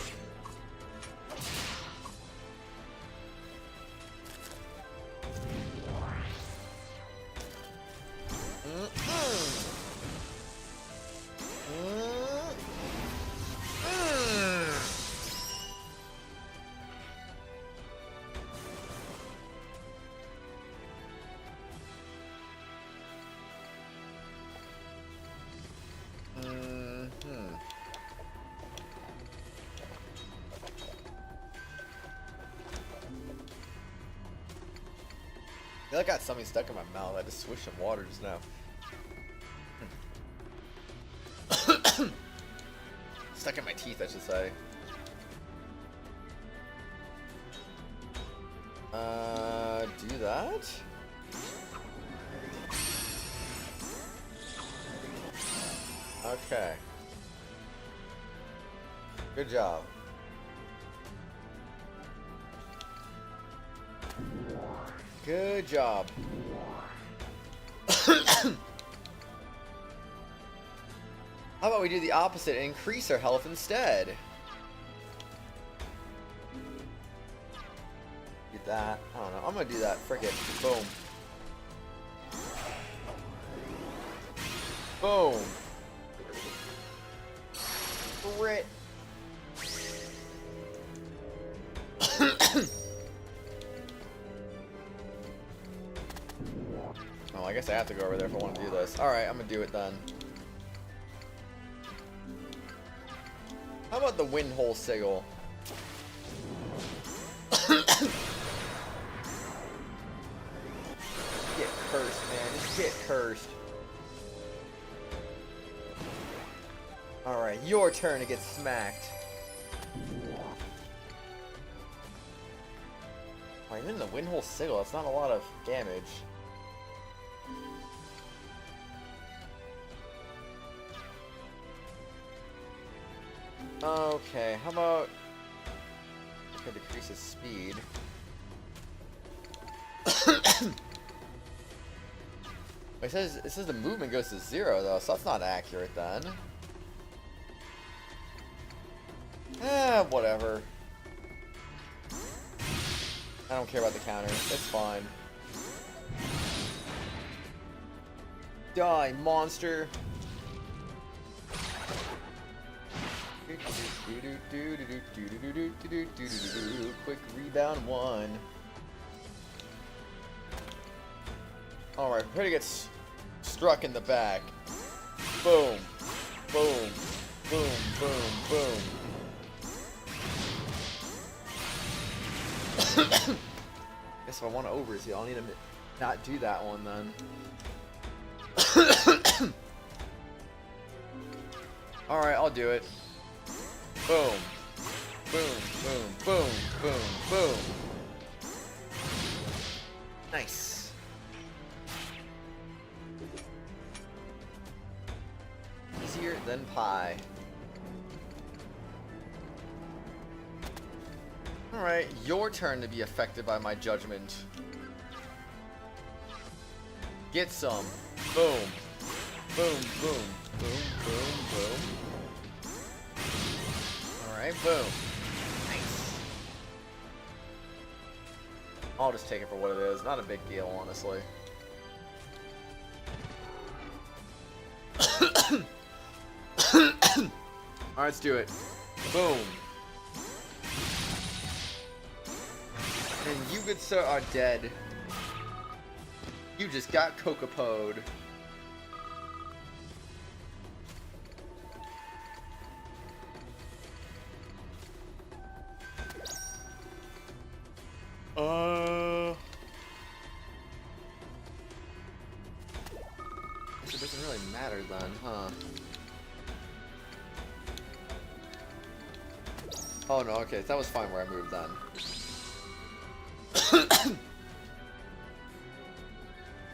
I got something stuck in my mouth. I just swished some water just now. Stuck in my teeth, I should say. Do that? Okay. Good job. Good job. How about we do the opposite and increase our health instead? that. I don't know. I'm gonna do that. Frick it. Boom. Boom. Crit. Oh, I guess I have to go over there if I want to do this. Alright, I'm gonna do it then. How about the wind hole sigil? Get cursed, man. Just get cursed. Alright, your turn to get smacked. Oh, even the wind hole sigil, that's not a lot of damage. Okay, how about I could decrease his speed. It says the movement goes to 0 though, so that's not accurate then. Whatever. I don't care about the counter. It's fine. Die, monster! Quick rebound 1. Alright, prepare to get struck in the back. Boom. Boom. Boom, boom, boom. Guess if I want to overseal, I'll need to not do that one then. Alright, I'll do it. Boom. Boom, boom, boom, boom, boom. Nice. Easier than pie. Alright, your turn to be affected by my judgment. Get some. Boom. Boom, boom. Boom, boom, boom. Alright, boom. Nice. I'll just take it for what it is. Not a big deal, honestly. Alright, let's do it. Boom. And you good sir are dead. You just got coca-poed. It doesn't really matter then, huh? Oh no, okay, that was fine where I moved then.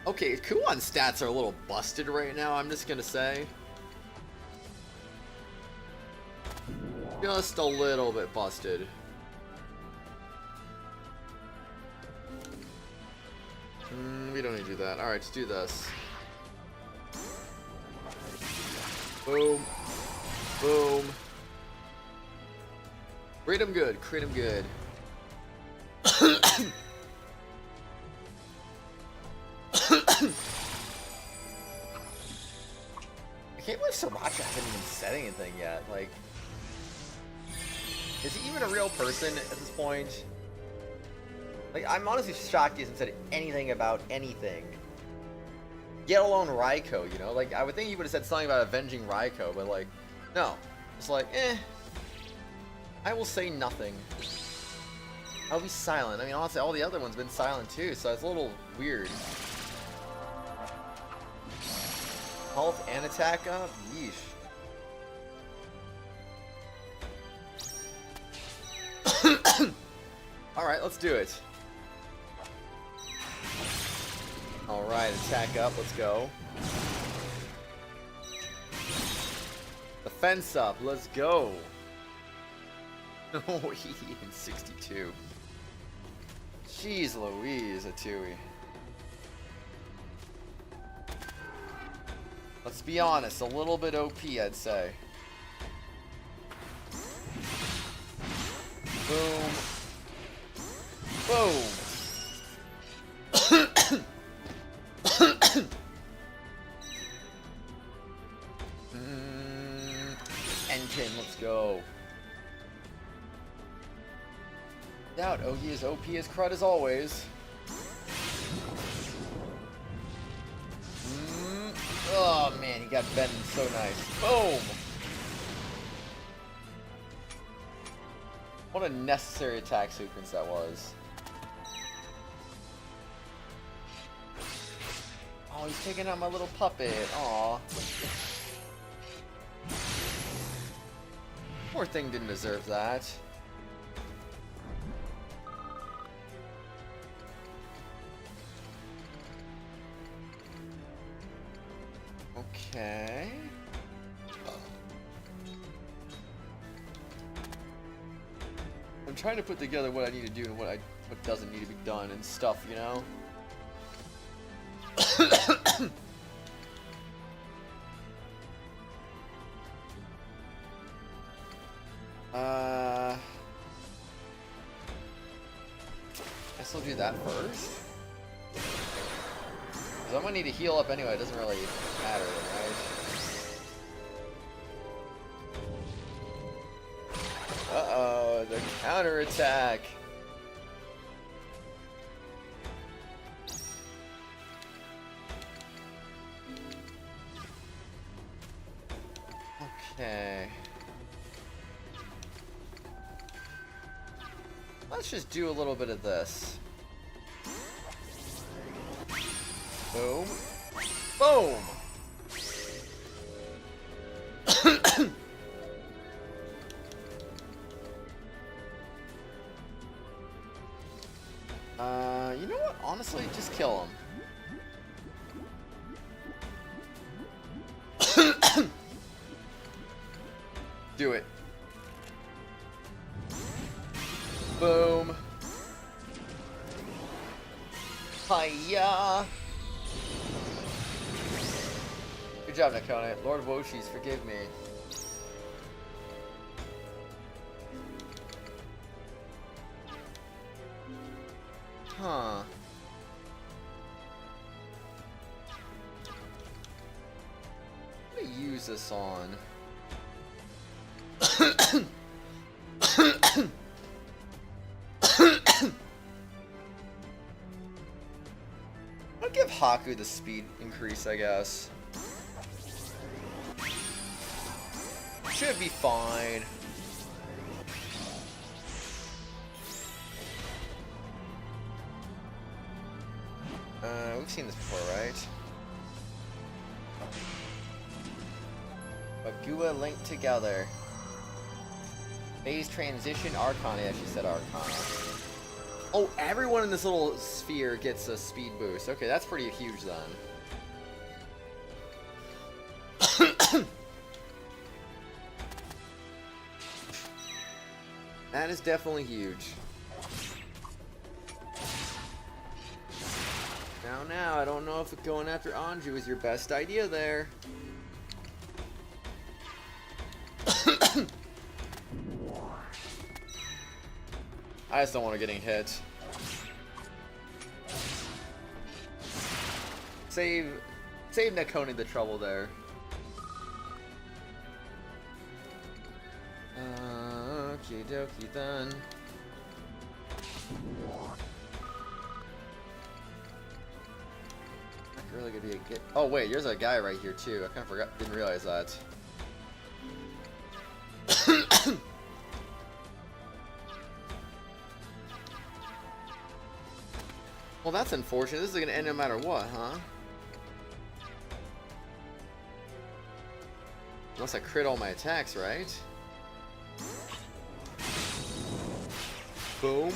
Okay, Kuon's stats are a little busted right now, I'm just gonna say. Just a little bit busted. We don't need to do that. Alright, let's do this. Boom. Boom. Crit him good, crit him good. I can't believe Sriracha hasn't even said anything yet. Like, is he even a real person at this point? Like, I'm honestly shocked he hasn't said anything about anything. Get alone Raiko, you know? Like, I would think he would have said something about avenging Raiko, but like, no. It's like, I will say nothing. I'll be silent. I mean, honestly, all the other ones have been silent too, so it's a little weird. Health and attack up? Yeesh. Alright, let's do it. Alright, attack up, let's go. Defense up, let's go. Oh, he in 62. Jeez Louise, Atui. Let's be honest, a little bit OP, I'd say. Boom. Boom. Enkin, let's go. Doubt, oh, he is OP as crud as always. Oh man, he got bent so nice. Boom! What a necessary attack sequence that was. Oh, he's taking out my little puppet. Aw. Poor thing didn't deserve that. Okay. I'm trying to put together what I need to do and what doesn't need to be done and stuff, you know? Guess I'll do that first. Because I'm gonna need to heal up anyway, it doesn't really matter, right? Uh-oh, the counterattack! Okay. Let's just do a little bit of this. Boom. Boom! You know what? Honestly, just kill him. Do it. Boom. Hiya. Good job, Nakone. Lord of Woshis, forgive me. Huh. What do I use this on? I'll give Haku the speed increase, I guess. Should be fine. We've seen this before, right? Bagua linked together. Phase transition Arcana. Yeah, she said Arcana. Oh, everyone in this little sphere gets a speed boost. Okay, that's pretty huge then. That is definitely huge. Now, I don't know if going after Anju is your best idea there. I just don't want to getting hit. Save Nakone the trouble there. Okie dokie then. Not really gonna be a get. Oh wait, there's a guy right here too. I kind of forgot, didn't realize that. Well, that's unfortunate. This is gonna end no matter what, huh? Unless I crit all my attacks, right? Boom.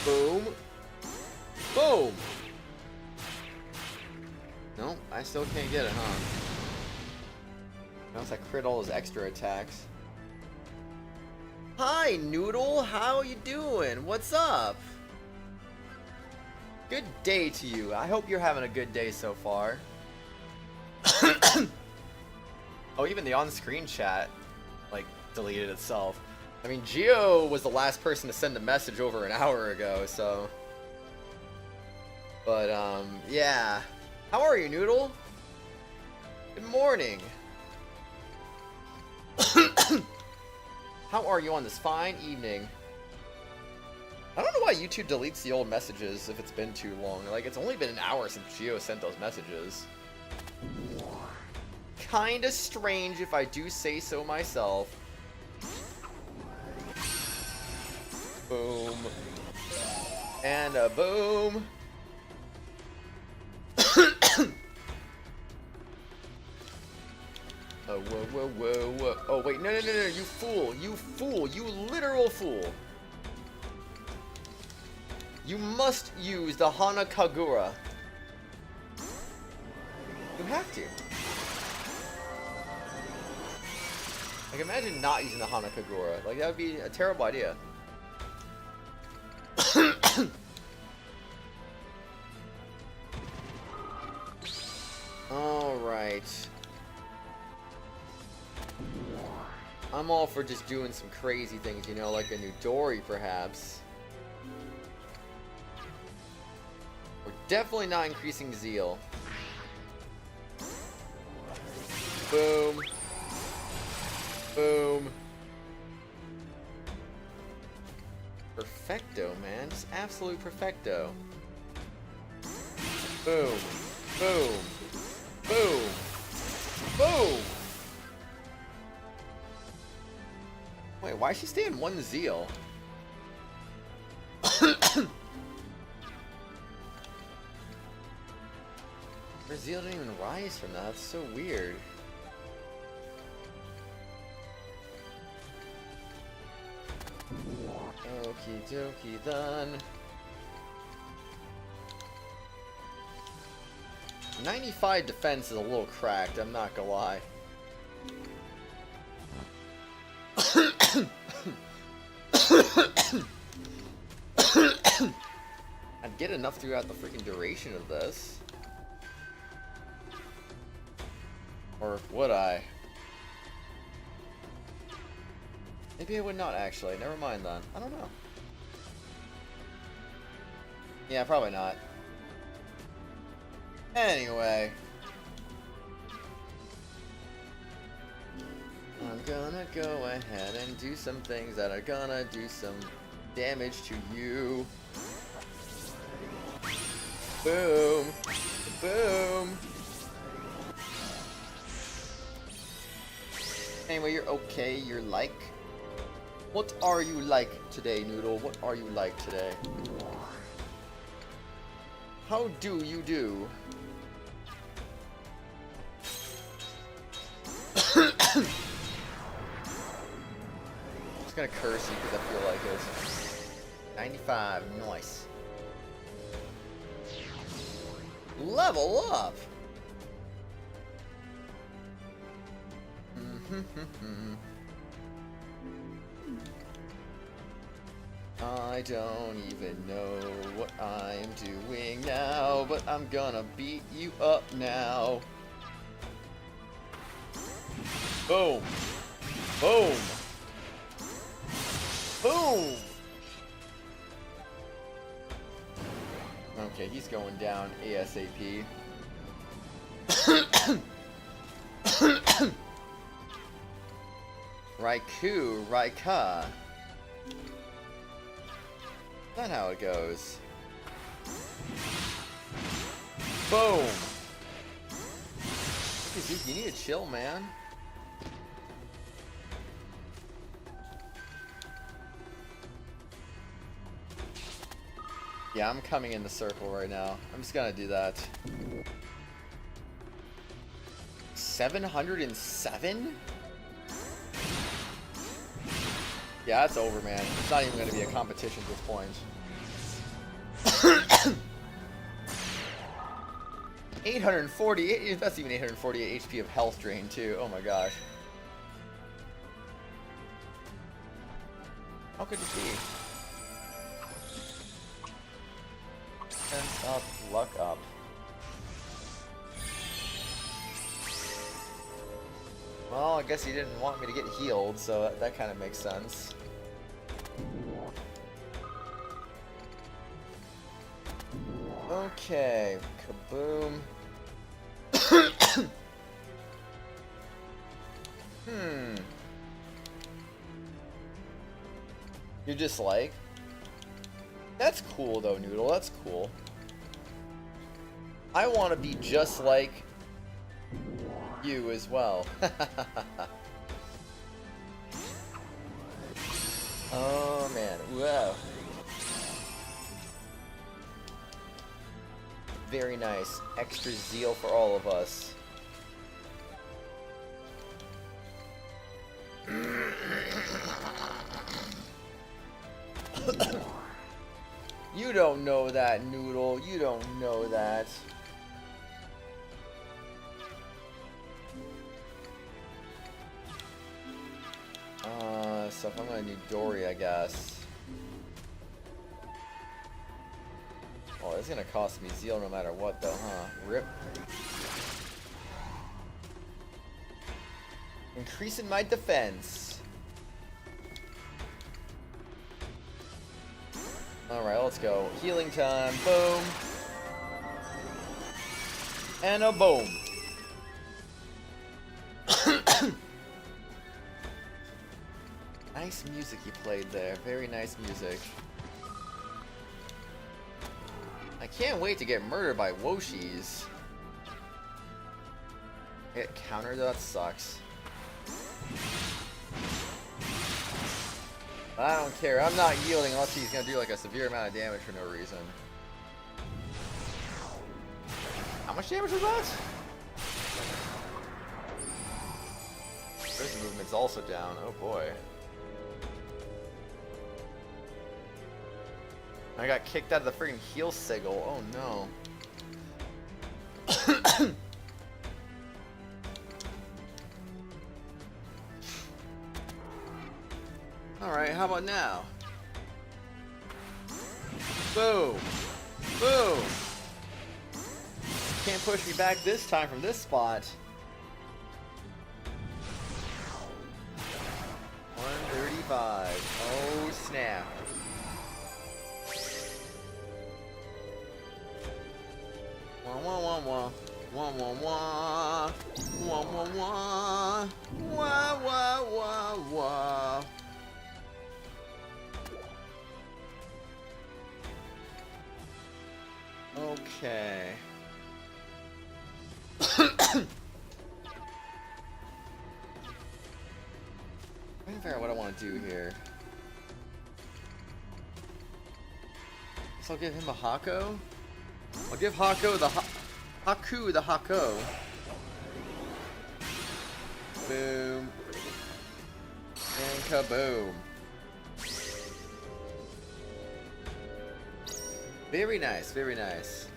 Boom. Boom! Nope, I still can't get it, huh? Unless I crit all those extra attacks. Hi, Noodle! How you doing? What's up? Good day to you. I hope you're having a good day so far. Oh, even the on-screen chat, like, deleted itself. I mean, Gio was the last person to send a message over an hour ago, so... But, yeah. How are you, Noodle? Good morning. How are you on this fine evening? I don't know why YouTube deletes the old messages if it's been too long. Like, it's only been an hour since Gio sent those messages. Kinda strange if I do say so myself. Boom. And a boom. Oh, whoa, whoa, whoa, whoa. Oh, wait, no, you fool. You fool. You literal fool. You must use the Hana Kagura. You have to. Like, imagine not using the Hana Kagura. Like, that would be a terrible idea. Alright. I'm all for just doing some crazy things, you know, like a new Dory, perhaps. We're definitely not increasing zeal. Boom. Boom. Perfecto, man. Just absolute perfecto. Boom. Boom. Boom. Boom. Wait, why is she staying one zeal? Her zeal didn't even rise from that. That's so weird. Okie dokie then. 95 defense is a little cracked, I'm not gonna lie. I'd get enough throughout the freaking duration of this. Or would I? Maybe I would not actually. Never mind then. I don't know. Yeah, probably not. Anyway. I'm gonna go ahead and do some things that are gonna do some damage to you. Boom. Boom. Anyway, you're okay. You're like... What are you like today, Noodle? What are you like today? How do you do? I'm just gonna curse you because I feel like it. 95, nice. Level up! I don't even know what I'm doing now, but I'm gonna beat you up now. Boom! Boom! Boom! Okay, he's going down ASAP. Raikou, Raika. That's how it goes. Boom! Dude, you need to chill, man. Yeah, I'm coming in the circle right now. I'm just gonna do that. 707? Yeah, that's over, man. It's not even gonna be a competition at this point. 848, that's even 848 HP of health drain too. Oh my gosh. How could it be? Sense up, luck up. Well, I guess he didn't want me to get healed, so that kind of makes sense. Okay, kaboom. You're just like... That's cool though, Noodle. That's cool. I want to be just like you as well. Oh man, whoa. Very nice. Extra zeal for all of us. You don't know that, Noodle. You don't know that. So if I'm gonna do Dory, I guess. Oh, it's gonna cost me zeal no matter what, though, huh? Rip. Increasing my defense. Alright, let's go. Healing time. Boom. And a boom. Nice music you played there. Very nice music. I can't wait to get murdered by Woshis. Get countered? That sucks. I don't care. I'm not yielding unless he's gonna do like a severe amount of damage for no reason. How much damage was that? This movement's also down. Oh boy. I got kicked out of the friggin' heal sigil. Oh no. Alright, how about now? Boom! Boom! Can't push me back this time from this spot. 135. Oh snap. Wah wah wah wah wah wah wah wah wah wah wah wah wah. Okay. I'm trying to figure out what I want to do here. Guess I'll give him a Hako. I'll give Haku the Haku the Hako. Boom. And kaboom. Very nice, very nice.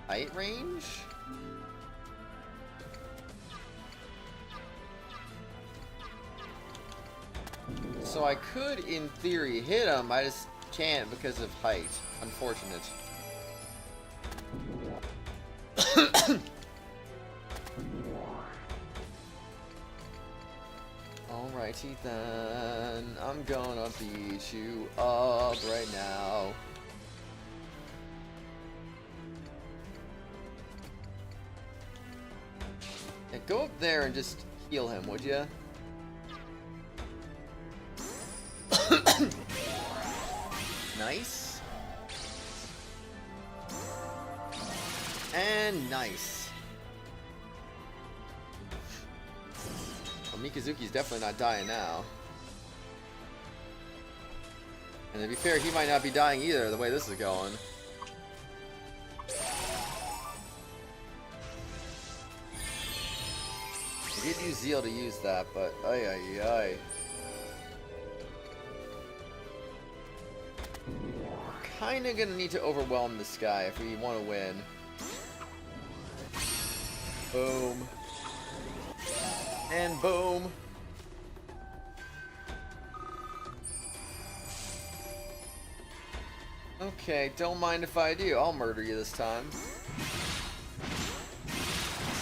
Height range? So I could, in theory, hit him, I just can't because of height. Unfortunate. Alrighty then, I'm gonna beat you up right now. Yeah, go up there and just heal him, would ya? Nice. And nice. Well, Mikazuki's definitely not dying now. And to be fair, he might not be dying either, the way this is going. I did use Zeal to use that, but ay ay ay. Kinda gonna need to overwhelm this guy if we want to win. Boom. And boom. Okay, don't mind if I do. I'll murder you this time.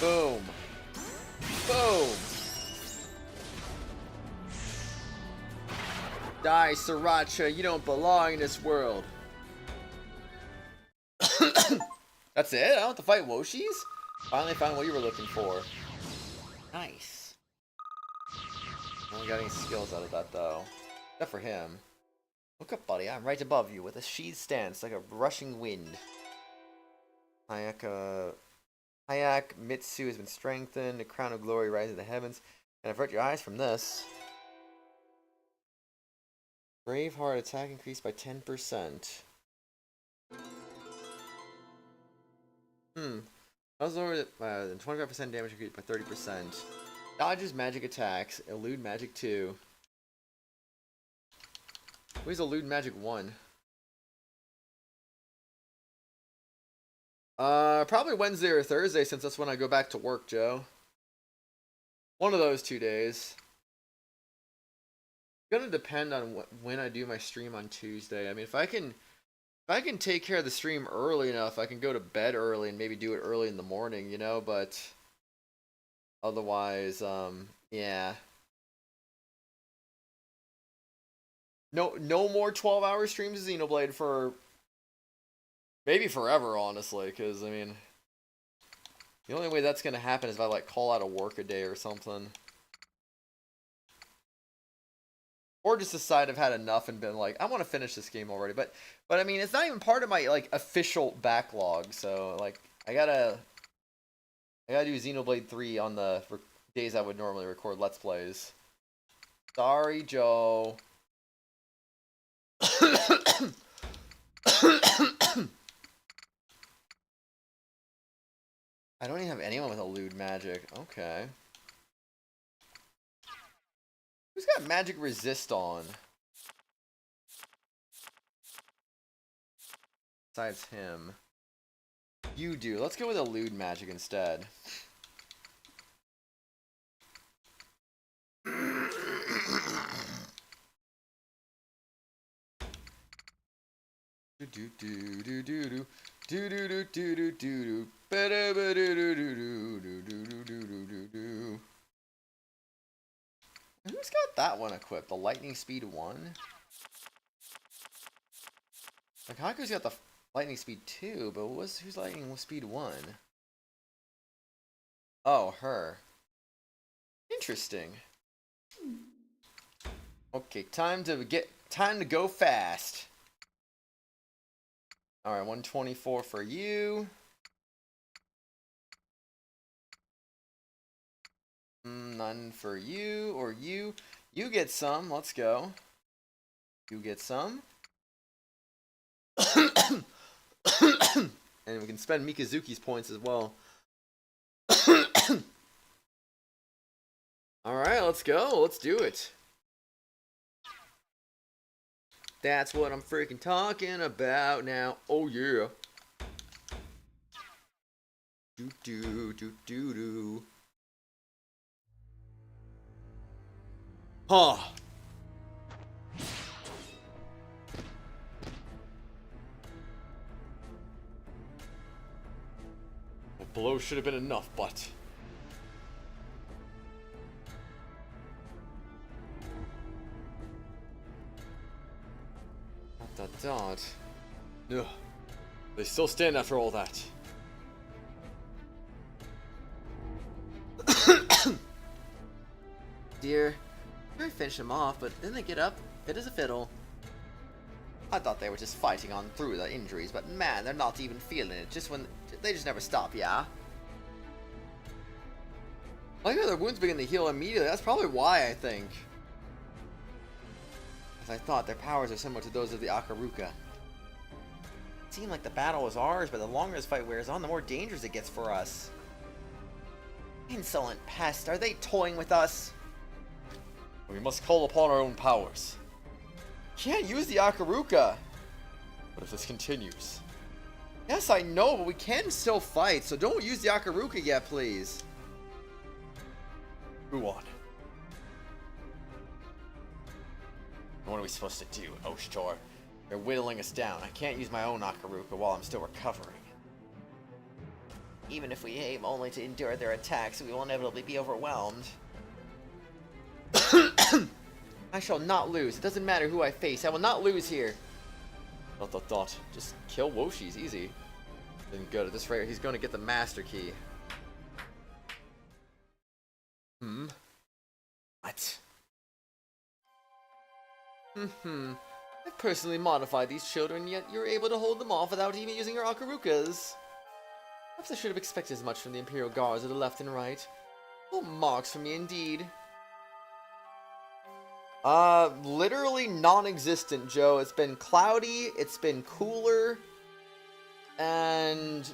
Boom. Boom. Die, Sriracha. You don't belong in this world. That's it? I don't have to fight Woshis? Finally found what you were looking for. Nice. Only got any skills out of that though. Except for him. Look up, buddy. I'm right above you with a sheathed stance like a rushing wind. Hayak Mitsu has been strengthened. A crown of glory rises in the heavens. And avert your eyes from this. Braveheart attack increased by 10%. I was lower than 25% damage increased by 30%. Dodges magic attacks. Elude magic 2. Where's elude magic 1? Probably Wednesday or Thursday since that's when I go back to work, Joe. One of those 2 days. It's gonna depend on when I do my stream on Tuesday. I mean, if I can take care of the stream early enough, I can go to bed early and maybe do it early in the morning, you know, but otherwise, yeah. No more 12-hour streams of Xenoblade for maybe forever, honestly, because, I mean, the only way that's going to happen is if I, like, call out of work a day or something. Or just decide I've had enough and been like, I want to finish this game already. But I mean, it's not even part of my, like, official backlog. So, like, I gotta do Xenoblade 3 on the days I would normally record Let's Plays. Sorry, Joe. I don't even have anyone with elude magic. Okay. Who's got magic resist on? Besides him. You do. Let's go with elude magic instead. Who's got that one equipped? The lightning speed 1? Like, Haku's got the lightning speed 2, but who's lightning speed 1? Oh, her. Interesting. Okay, time to go fast. Alright, 124 for you. None for you, or you. You get some, let's go. You get some. And we can spend Mikazuki's points as well. Alright, let's go. Let's do it. That's what I'm freaking talking about now. Oh, yeah. Do. Huh. A blow should have been enough, but... Ugh. They still stand after all that. Dear, I finish them off, but then they get up, fit as a fiddle. I thought they were just fighting on through the injuries, but man, they're not even feeling it. They just never stop, yeah? I like how their wounds begin to heal immediately. That's probably why, I think. As I thought, their powers are similar to those of the Akaruka. It seemed like the battle was ours, but the longer this fight wears on, the more dangerous it gets for us. Insolent pest, are they toying with us? We must call upon our own powers. Can't use the Akaruka. What if this continues? Yes, I know, but we can still fight, so don't use the Akaruka yet, please. Go on. What are we supposed to do, Oshtor? They're whittling us down. I can't use my own Akaruka while I'm still recovering. Even if we aim only to endure their attacks, we will inevitably be overwhelmed. I shall not lose. It doesn't matter who I face. I will not lose here. ... Just kill Woshi's easy. Then good. At this rate, he's going to get the Master Key. What? I've personally modified these children, yet you're able to hold them off without even using your akarukas. Perhaps I should have expected as much from the Imperial Guards of the left and right. Full marks for me indeed. Literally non-existent, Joe. It's been cloudy, it's been cooler, and,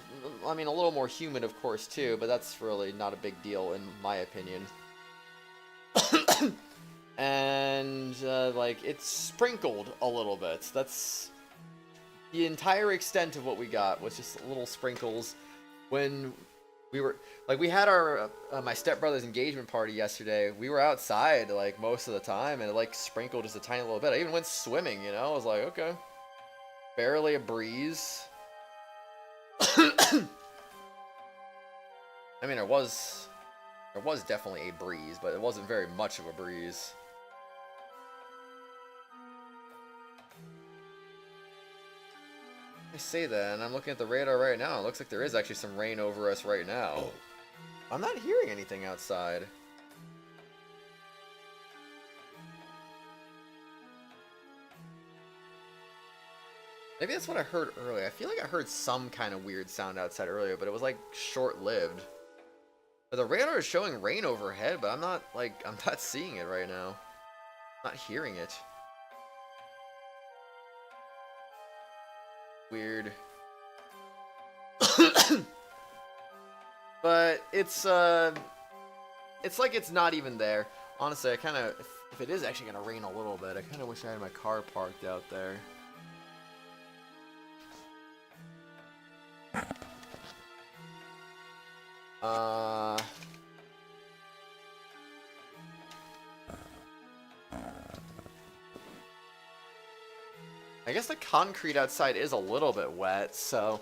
I mean, a little more humid, of course, too, but that's really not a big deal, in my opinion. And, like, it's sprinkled a little bit. That's the entire extent of what we got, was just little sprinkles. When we were, like, we had our, my stepbrother's engagement party yesterday. We were outside, like, most of the time, and it, like, sprinkled just a tiny little bit. I even went swimming, you know? I was like, okay. Barely a breeze. I mean, there was definitely a breeze, but it wasn't very much of a breeze. I say that, and I'm looking at the radar right now. It looks like there is actually some rain over us right now. I'm not hearing anything outside. Maybe that's what I heard earlier. I feel like I heard some kind of weird sound outside earlier, but it was like short-lived. But the radar is showing rain overhead, but I'm not seeing it right now. I'm not hearing it. Weird. But it's like it's not even there. Honestly, I kind of, if it is actually gonna rain a little bit, I kind of wish I had my car parked out there. I guess the concrete outside is a little bit wet, so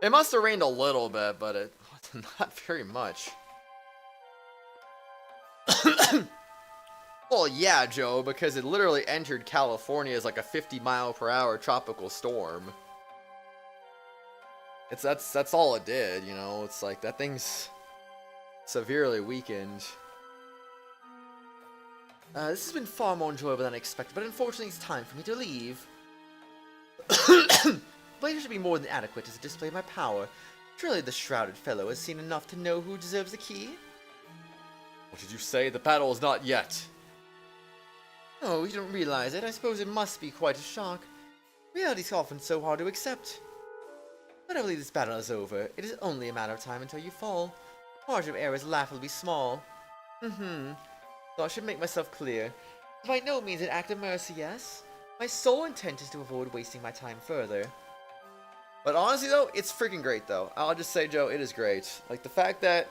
it must have rained a little bit, but it was not very much. Well, yeah, Joe, because it literally entered California as like a 50-mile-per-hour tropical storm. That's all it did, you know. It's like that thing's severely weakened. This has been far more enjoyable than I expected, but unfortunately it's time for me to leave. Later should be more than adequate as a display of my power. Surely the shrouded fellow has seen enough to know who deserves the key. What did you say? The battle is not yet. Oh, you don't realize it. I suppose it must be quite a shock. Reality's often so hard to accept. But I believe this battle is over. It is only a matter of time until you fall. The margin of error is laughably small. So I should make myself clear. By no means an act of mercy, yes? My sole intent is to avoid wasting my time further. But honestly, though, it's freaking great, though. I'll just say, Joe, it is great. Like, the fact that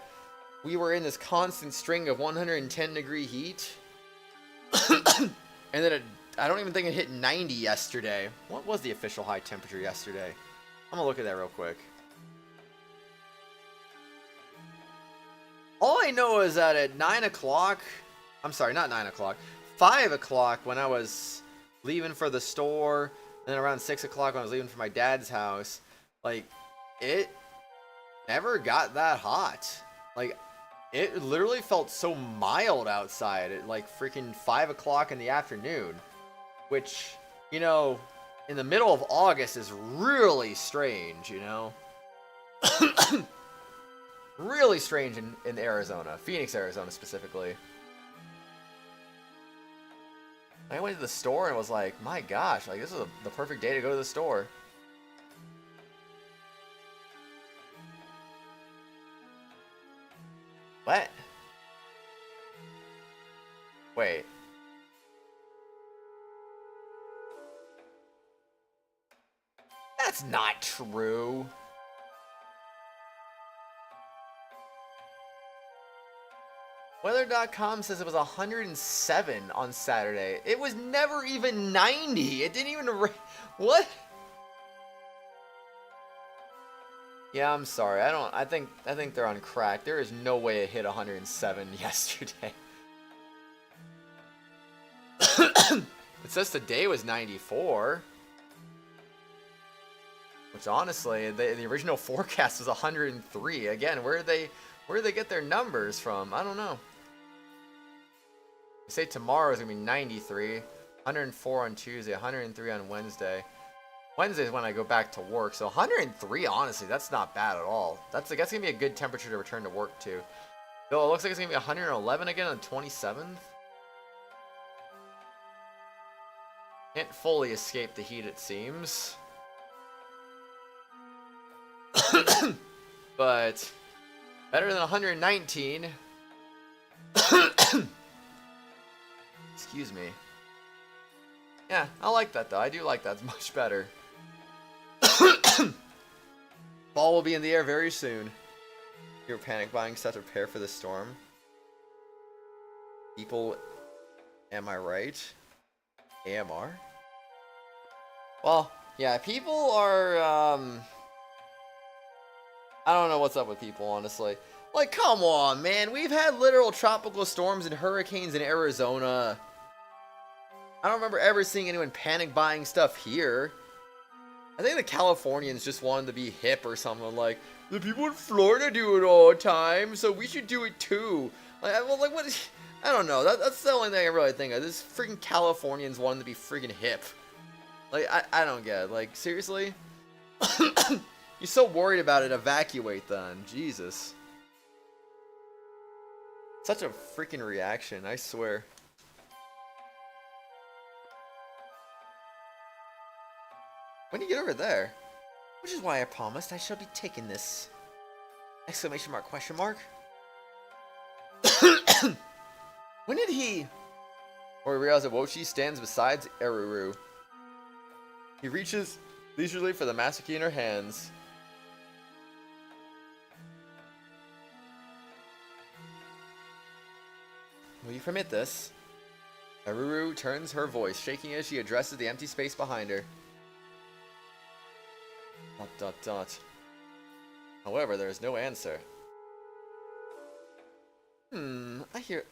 we were in this constant string of 110-degree heat. And then I don't even think it hit 90 yesterday. What was the official high temperature yesterday? I'm gonna look at that real quick. All I know is that at 9 o'clock... I'm sorry, not 9 o'clock. 5 o'clock when I was leaving for the store, and then around 6 o'clock when I was leaving for my dad's house, like, it never got that hot. Like, it literally felt so mild outside at, like, freaking 5 o'clock in the afternoon. Which, you know, in the middle of August is really strange, you know? Really strange in Arizona. Phoenix, Arizona, specifically. I went to the store and was like, my gosh, like, this is the perfect day to go to the store. What? Wait. That's not true. Weather.com says it was 107 on Saturday. It was never even 90. It didn't even what? Yeah, I'm sorry. I think they're on crack. There is no way it hit 107 yesterday. It says today was 94. Which honestly, the original forecast was 103. Again, where did they get their numbers from? I don't know. say tomorrow is gonna be 93, 104 on Tuesday, 103 on Wednesday. Wednesday is when I go back to work, so 103, honestly, that's not bad at all. That's gonna be a good temperature to return to work to. Though it looks like it's gonna be 111 again on the 27th. Can't fully escape the heat, it seems. But better than 119. Excuse me. Yeah, I like that though. I do like that. It's much better. Ball will be in the air very soon. You're panic buying stuff to prepare for the storm. People, am I right? AMR? Well, yeah, people are, I don't know what's up with people, honestly. Like, come on, man. We've had literal tropical storms and hurricanes in Arizona. I don't remember ever seeing anyone panic buying stuff here. I think the Californians just wanted to be hip or something, like, the people in Florida do it all the time, so we should do it too. Like, what? I don't know. That's the only thing I really think of. This freaking Californians wanting to be freaking hip. Like, I don't get it. Like, seriously? You're so worried about it, evacuate then. Jesus. Such a freaking reaction, I swear. When do you get over there? Which is why I promised I shall be taking this. Exclamation mark, question mark? When did he... Or he realizes that Woshi stands beside Eruru. He reaches leisurely for the master key in her hands. Will you permit this? Eruru turns her voice, shaking as she addresses the empty space behind her. ... However, there is no answer. I hear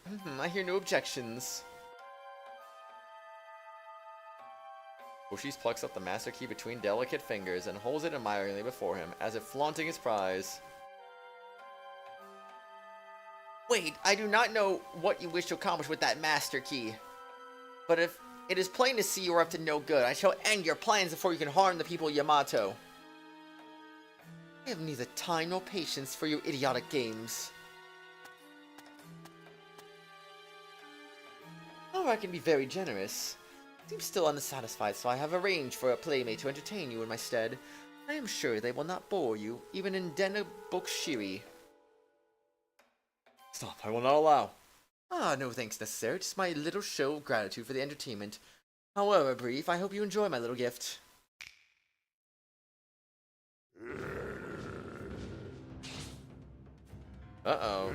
no objections. Woshi plucks up the master key between delicate fingers and holds it admiringly before him, as if flaunting his prize. Wait, I do not know what you wish to accomplish with that master key. But if it is plain to see you are up to no good, I shall end your plans before you can harm the people of Yamato. I have neither time nor patience for your idiotic games. However, I can be very generous. I seem still unsatisfied, so I have arranged for a playmate to entertain you in my stead. I am sure they will not bore you, even in Denabokshiri. Stop, I will not allow. No thanks necessary, just my little show of gratitude for the entertainment. However brief, I hope you enjoy my little gift. Uh-oh.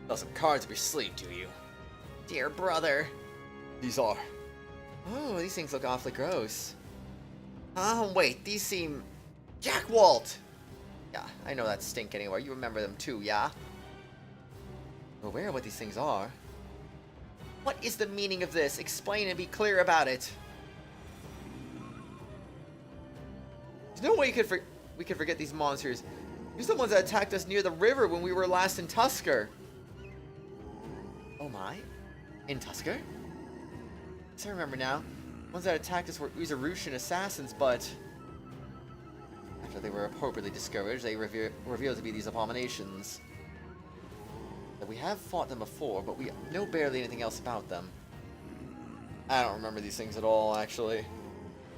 Got some cards up your sleeve, do you? Dear brother. These are. Oh, these things look awfully gross. Wait, these seem... Jack Walt! Yeah, I know that stink anywhere. You remember them too, yeah? I'm aware of what these things are. What is the meaning of this? Explain and be clear about it. There's no way we could forget these monsters. These are the ones that attacked us near the river when we were last in Tuskur. Oh my? In Tuskur? Yes, I remember now. The ones that attacked us were Uzarushan assassins, but... after they were appropriately discouraged, they revealed to be these abominations. That we have fought them before, but we know barely anything else about them. I don't remember these things at all, actually.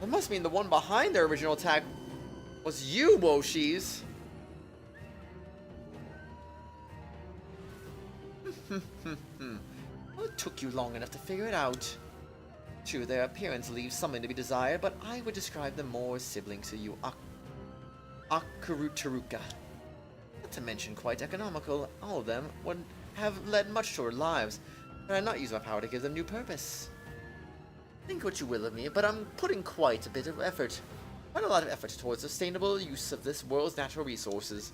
It must mean the one behind their original attack was you, Woshis. Well, it took you long enough to figure it out. True, their appearance leaves something to be desired, but I would describe them more as siblings to you, Akurutaruka. Not to mention quite economical, all of them would have led much shorter lives, had I not used my power to give them new purpose. Think what you will of me, but I'm putting quite a lot of effort towards sustainable use of this world's natural resources.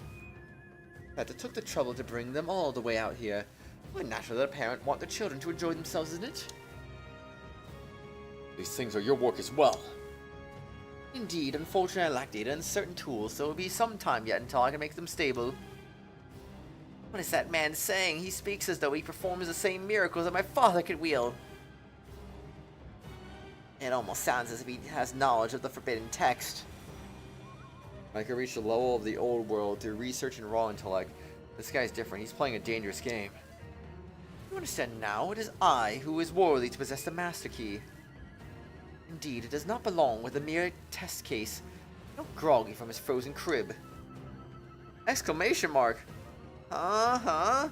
That it took the trouble to bring them all the way out here. Quite natural that a parent want their children to enjoy themselves, isn't it? These things are your work as well. Indeed, unfortunately I lack data and certain tools, so it'll be some time yet until I can make them stable. What is that man saying? He speaks as though he performs the same miracles that my father could wield. It almost sounds as if he has knowledge of the forbidden text. I could reach the level of the old world through research and raw intellect. This guy's different. He's playing a dangerous game. You understand now? It is I who is worthy to possess the Master Key. Indeed, it does not belong with a mere test case. No groggy from his frozen crib. Exclamation mark! Uh-huh.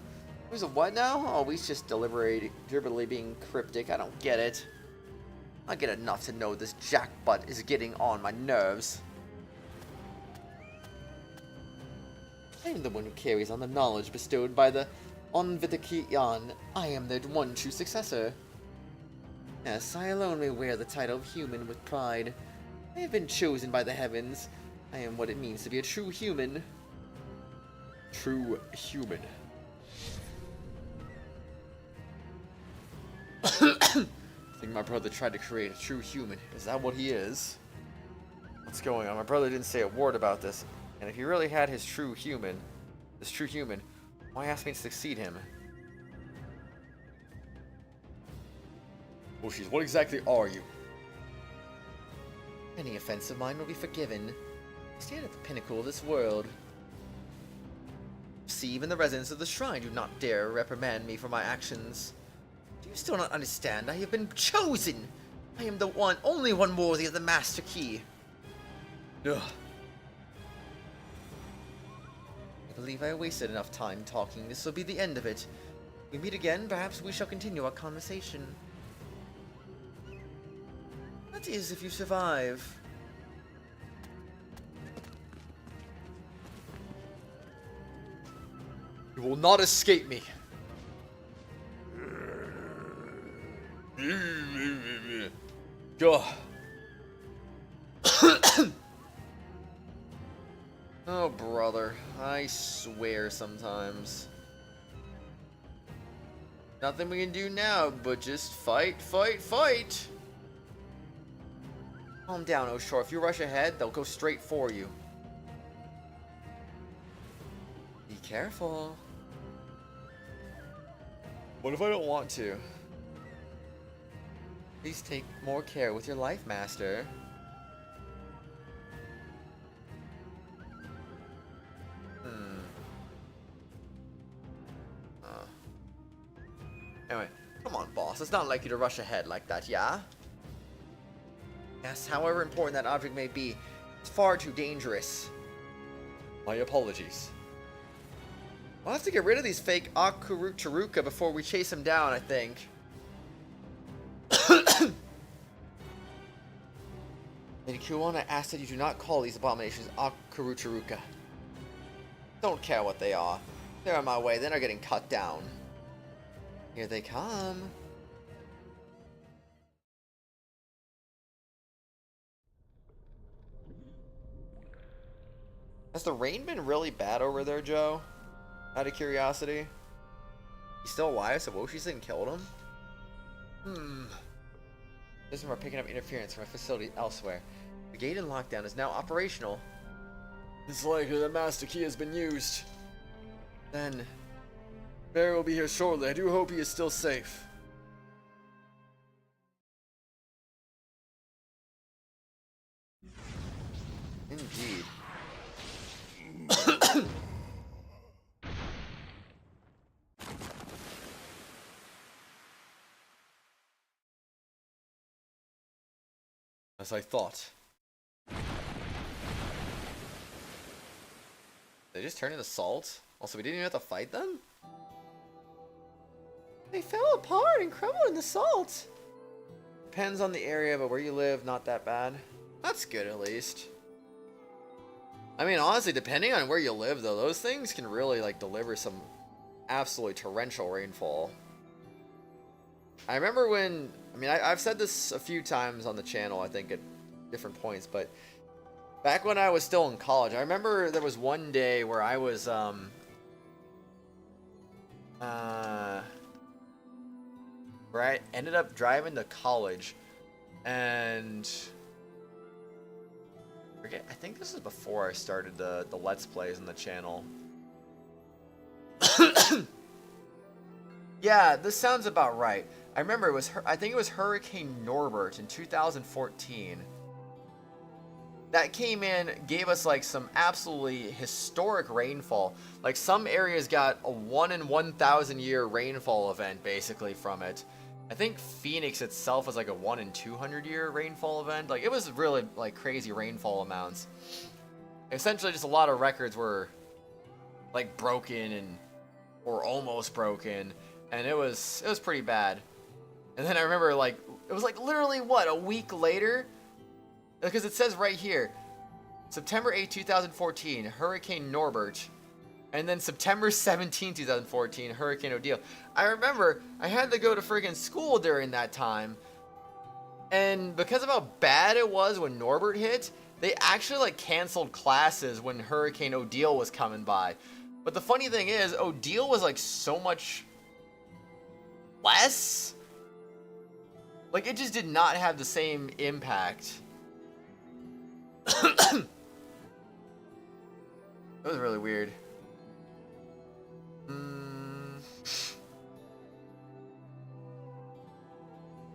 Who's a what now? Oh, he's just deliberately being cryptic. I don't get it. I get enough to know this jackbutt is getting on my nerves. I am the one who carries on the knowledge bestowed by the Onvitakiyan. I am their one true successor. Yes, I alone may wear the title of human with pride. I have been chosen by the heavens. I am what it means to be a true human. True human. I think my brother tried to create a true human. Is that what he is? What's going on? My brother didn't say a word about this. And if he really had his true human, why ask me to succeed him? Bushies, what exactly are you? Any offense of mine will be forgiven. I stand at the pinnacle of this world. See, even the residents of the shrine do not dare reprimand me for my actions. Do you still not understand? I have been chosen! I am the only one worthy of the Master Key. Ugh. I believe I wasted enough time talking. This will be the end of it. We meet again, perhaps we shall continue our conversation. That is, if you survive. You will not escape me. Gah. Oh, brother. I swear sometimes. Nothing we can do now but just fight, fight, fight! Calm down, Oshor. If you rush ahead, they'll go straight for you. Be careful. What if I don't want to? Please take more care with your life, Master. Anyway, come on, boss. It's not like you to rush ahead like that, yeah? Yes, however important that object may be, it's far too dangerous. My apologies. We'll have to get rid of these fake Aquaplus before we chase him down, I think. Lady Kuwana asks that you do not call these abominations Aquaplus. Don't care what they are. They're on my way, then they're getting cut down. Here they come. Has the rain been really bad over there, Joe? Out of curiosity. He's still alive, so Woshi's didn't kill him? This is we're picking up interference from a facility elsewhere. The gate in lockdown is now operational. It's likely the Master Key has been used. Then Barry will be here shortly. I do hope he is still safe. indeed. As I thought. They just turned into salt? Also, we didn't even have to fight them? They fell apart and crumbled in the salt. Depends on the area, but where you live, not that bad. That's good, at least. I mean, honestly, depending on where you live, though, those things can really, like, deliver some absolutely torrential rainfall. I remember when... I mean, I've said this a few times on the channel, I think, at different points, but... back when I was still in college, I remember there was one day where I was, where I ended up driving to college, and I think this is before I started the Let's Plays on the channel. Yeah, this sounds about right. I remember it was I think it was Hurricane Norbert in 2014. That came in, gave us like some absolutely historic rainfall. Like some areas got a 1 in 1,000 year rainfall event basically from it. I think Phoenix itself was like a 1 in 200 year rainfall event. Like it was really like crazy rainfall amounts. Essentially just a lot of records were like broken and or almost broken, and it was pretty bad. And then I remember like it was like literally what, a week later? Because it says right here, September 8, 2014, Hurricane Norbert. And then September 17, 2014, Hurricane Odile. I remember I had to go to friggin' school during that time. And because of how bad it was when Norbert hit, they actually like canceled classes when Hurricane Odile was coming by. But the funny thing is, Odile was like so much less. Like it just did not have the same impact. That was really weird.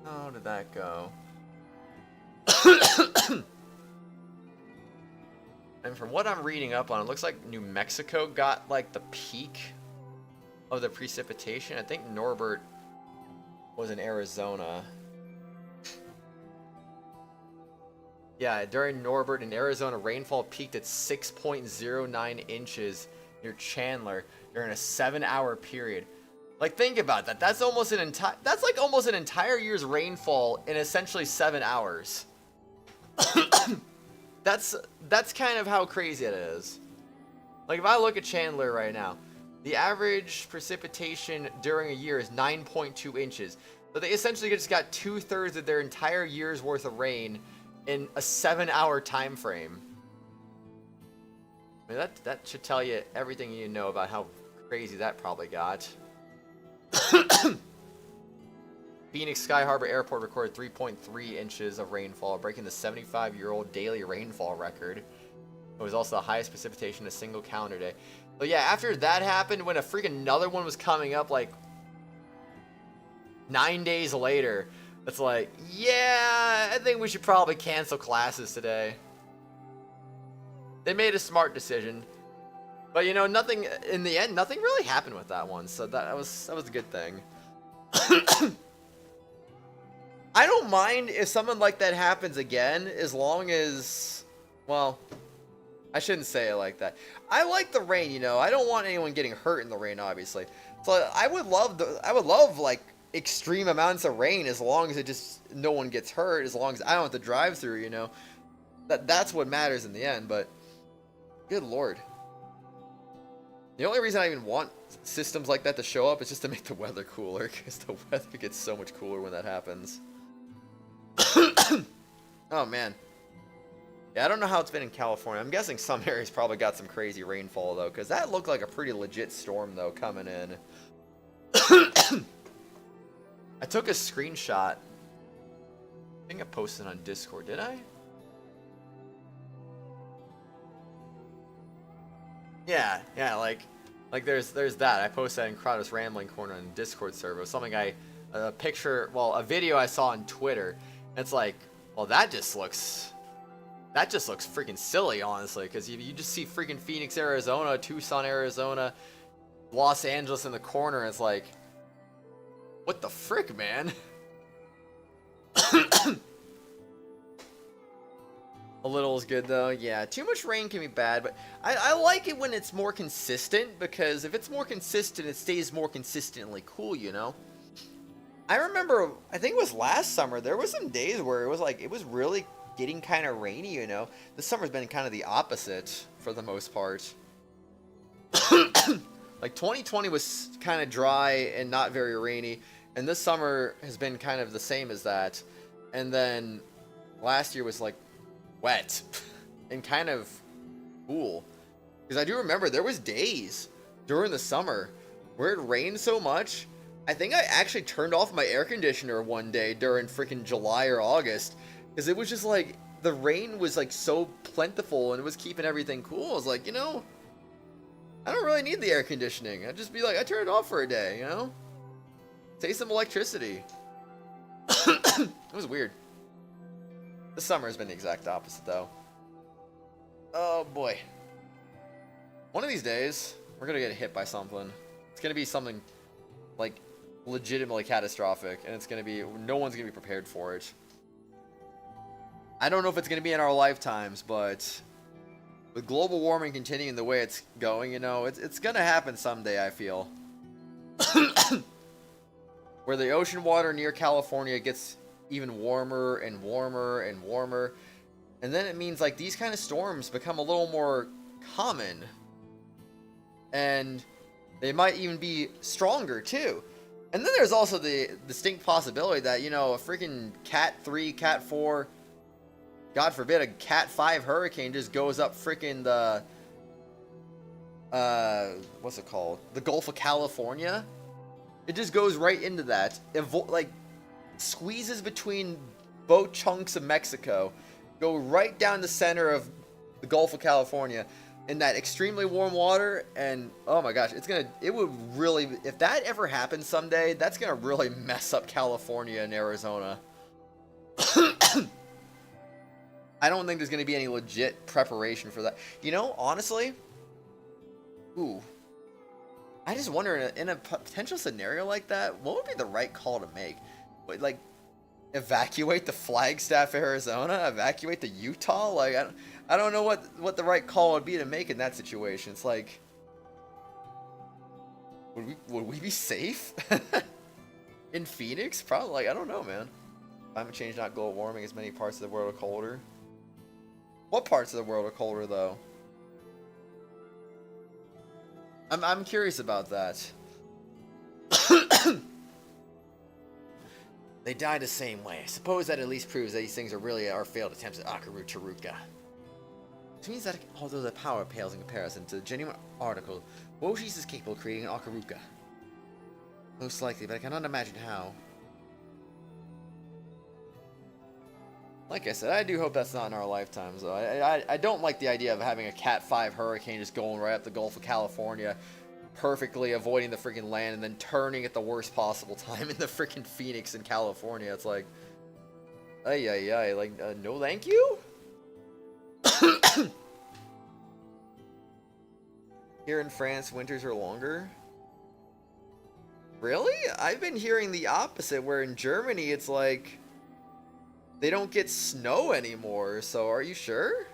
How did that go? And from what I'm reading up on, it looks like New Mexico got like the peak of the precipitation. I think Norbert was in Arizona. Yeah, during Norbert in Arizona, rainfall peaked at 6.09 inches near Chandler during a 7-hour period. Like, think about that. That's almost an entire. That's like almost an entire year's rainfall in essentially 7 hours. That's kind of how crazy it is. Like, if I look at Chandler right now, the average precipitation during a year is 9.2 inches. So they essentially just got 2/3 of their entire year's worth of rain in a 7-hour time frame. I mean, that should tell you everything you know about how crazy that probably got. Phoenix Sky Harbor Airport recorded 3.3 inches of rainfall, breaking the 75-year-old daily rainfall record. It was also the highest precipitation in a single calendar day. So yeah, after that happened, when a freaking another one was coming up like 9 days later, it's like, yeah, I think we should probably cancel classes today. They made a smart decision. But you know, nothing in the end, nothing really happened with that one, so that was a good thing. I don't mind if something like that happens again, as long as, well, I shouldn't say it like that. I like the rain, you know. I don't want anyone getting hurt in the rain, obviously. So I would love like extreme amounts of rain, as long as it just no one gets hurt, as long as I don't have to drive through, you know. That's what matters in the end. But good lord, the only reason I even want systems like that to show up is just to make the weather cooler, because the weather gets so much cooler when that happens. Oh man, yeah, I don't know how it's been in California. I'm guessing some areas probably got some crazy rainfall though, because that looked like a pretty legit storm though coming in. I took a screenshot. I think I posted on Discord, did I? Yeah, like there's that. I posted that in Kratos Rambling Corner on Discord server. It was something a video I saw on Twitter. And it's like, well, that just looks freaking silly, honestly, because you just see freaking Phoenix, Arizona, Tucson, Arizona, Los Angeles in the corner. And it's like, what the frick, man? A little is good though. Yeah, too much rain can be bad, but I like it when it's more consistent, because if it's more consistent, it stays more consistently cool, you know? I remember, I think it was last summer, there was some days where it was really getting kind of rainy, you know? This summer's been kind of the opposite for the most part. Like 2020 was kind of dry and not very rainy, and this summer has been kind of the same as that. And then last year was like wet and kind of cool, because I do remember there was days during the summer where it rained so much. I think I actually turned off my air conditioner one day during freaking July or August, because it was just like the rain was like so plentiful and it was keeping everything cool. I was like, you know, I don't really need the air conditioning. I'd just be like, I turn it off for a day, you know? Save some electricity. It was weird. This summer has been the exact opposite, though. Oh, boy. One of these days, we're gonna get hit by something. It's gonna be something, like, legitimately catastrophic, and it's gonna be, no one's gonna be prepared for it. I don't know if it's gonna be in our lifetimes, but with global warming continuing the way it's going, you know, it's gonna happen someday, I feel. Where the ocean water near California gets even warmer and warmer and warmer, and then it means like these kind of storms become a little more common, and they might even be stronger too. And then there's also the distinct possibility that, you know, a freaking Cat 3, Cat 4, God forbid, a Cat 5 hurricane just goes up freaking the what's it called, the Gulf of California. It just goes right into that. Like, squeezes between both chunks of Mexico, go right down the center of the Gulf of California in that extremely warm water, and oh my gosh, it would really, if that ever happens someday, that's gonna really mess up California and Arizona. I don't think there's gonna be any legit preparation for that. You know, honestly, ooh. I just wonder, in a potential scenario like that, what would be the right call to make? Like, evacuate the Flagstaff, Arizona? Evacuate the Utah? Like, I don't know what the right call would be to make in that situation. It's like, would we be safe? In Phoenix? Probably. Like, I don't know, man. Climate change, not global warming, as many parts of the world are colder. What parts of the world are colder, though? I'm curious about that. They die the same way. I suppose that at least proves that these things are really our failed attempts at Utawarerumono. Which means that although the power pales in comparison to the genuine article, Wojis is capable of creating an Utawarerumono. Most likely, but I cannot imagine how. Like I said, I do hope that's not in our lifetimes, though. I don't like the idea of having a Cat 5 hurricane just going right up the Gulf of California, perfectly avoiding the freaking land, and then turning at the worst possible time in the freaking Phoenix in California. It's like, ay, like, no thank you? Here in France, winters are longer. Really? I've been hearing the opposite, where in Germany it's like, they don't get snow anymore, so are you sure?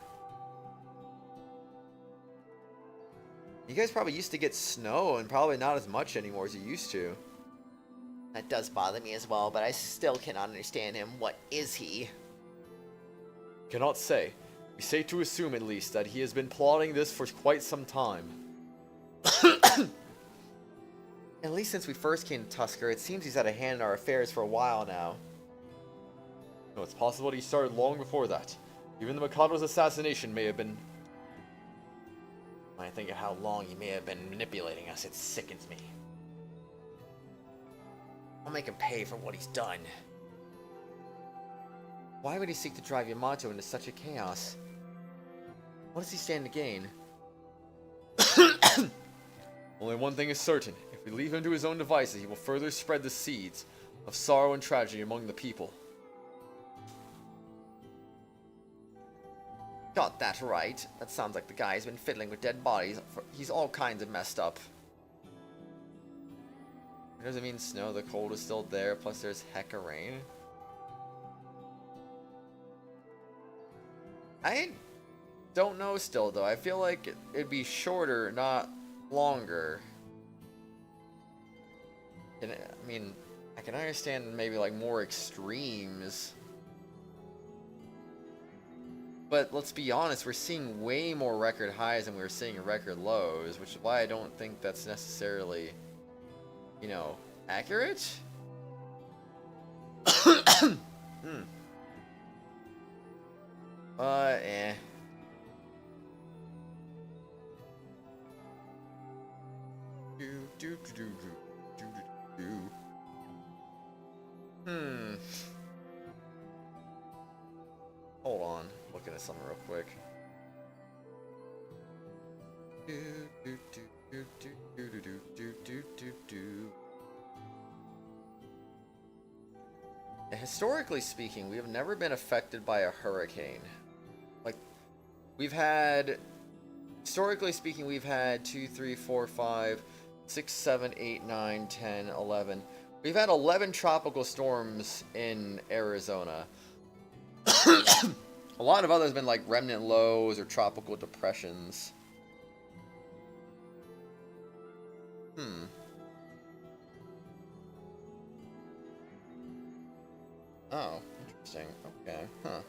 You guys probably used to get snow, and probably not as much anymore as you used to. That does bother me as well, but I still cannot understand him. What is he? Cannot say. We say to assume, at least, that he has been plotting this for quite some time. At least since we first came to Tuskur, it seems he's had a hand in our affairs for a while now. No, it's possible that he started long before that. Even the Mikado's assassination may have been... When I think of how long he may have been manipulating us, it sickens me. I'll make him pay for what he's done. Why would he seek to drive Yamato into such a chaos? What does he stand to gain? Only one thing is certain. If we leave him to his own devices, he will further spread the seeds of sorrow and tragedy among the people. Got that right. That sounds like the guy's been fiddling with dead bodies. He's all kinds of messed up. It doesn't mean snow, the cold is still there, plus there's hecka rain. I don't know still, though. I feel like it'd be shorter, not longer. And, I mean, I can understand maybe like more extremes. But let's be honest, we're seeing way more record highs than we were seeing record lows, which is why I don't think that's necessarily, you know, accurate. Eh. Hold on, looking at something real quick. Historically speaking, we have never been affected by a hurricane. Like, we've had, historically speaking, we've had 2, 3, 4, 5, 6, 7, 8, 9, 10, 11. We've had 11 tropical storms in Arizona. A lot of others have been like remnant lows or tropical depressions. Oh, interesting. Okay, huh.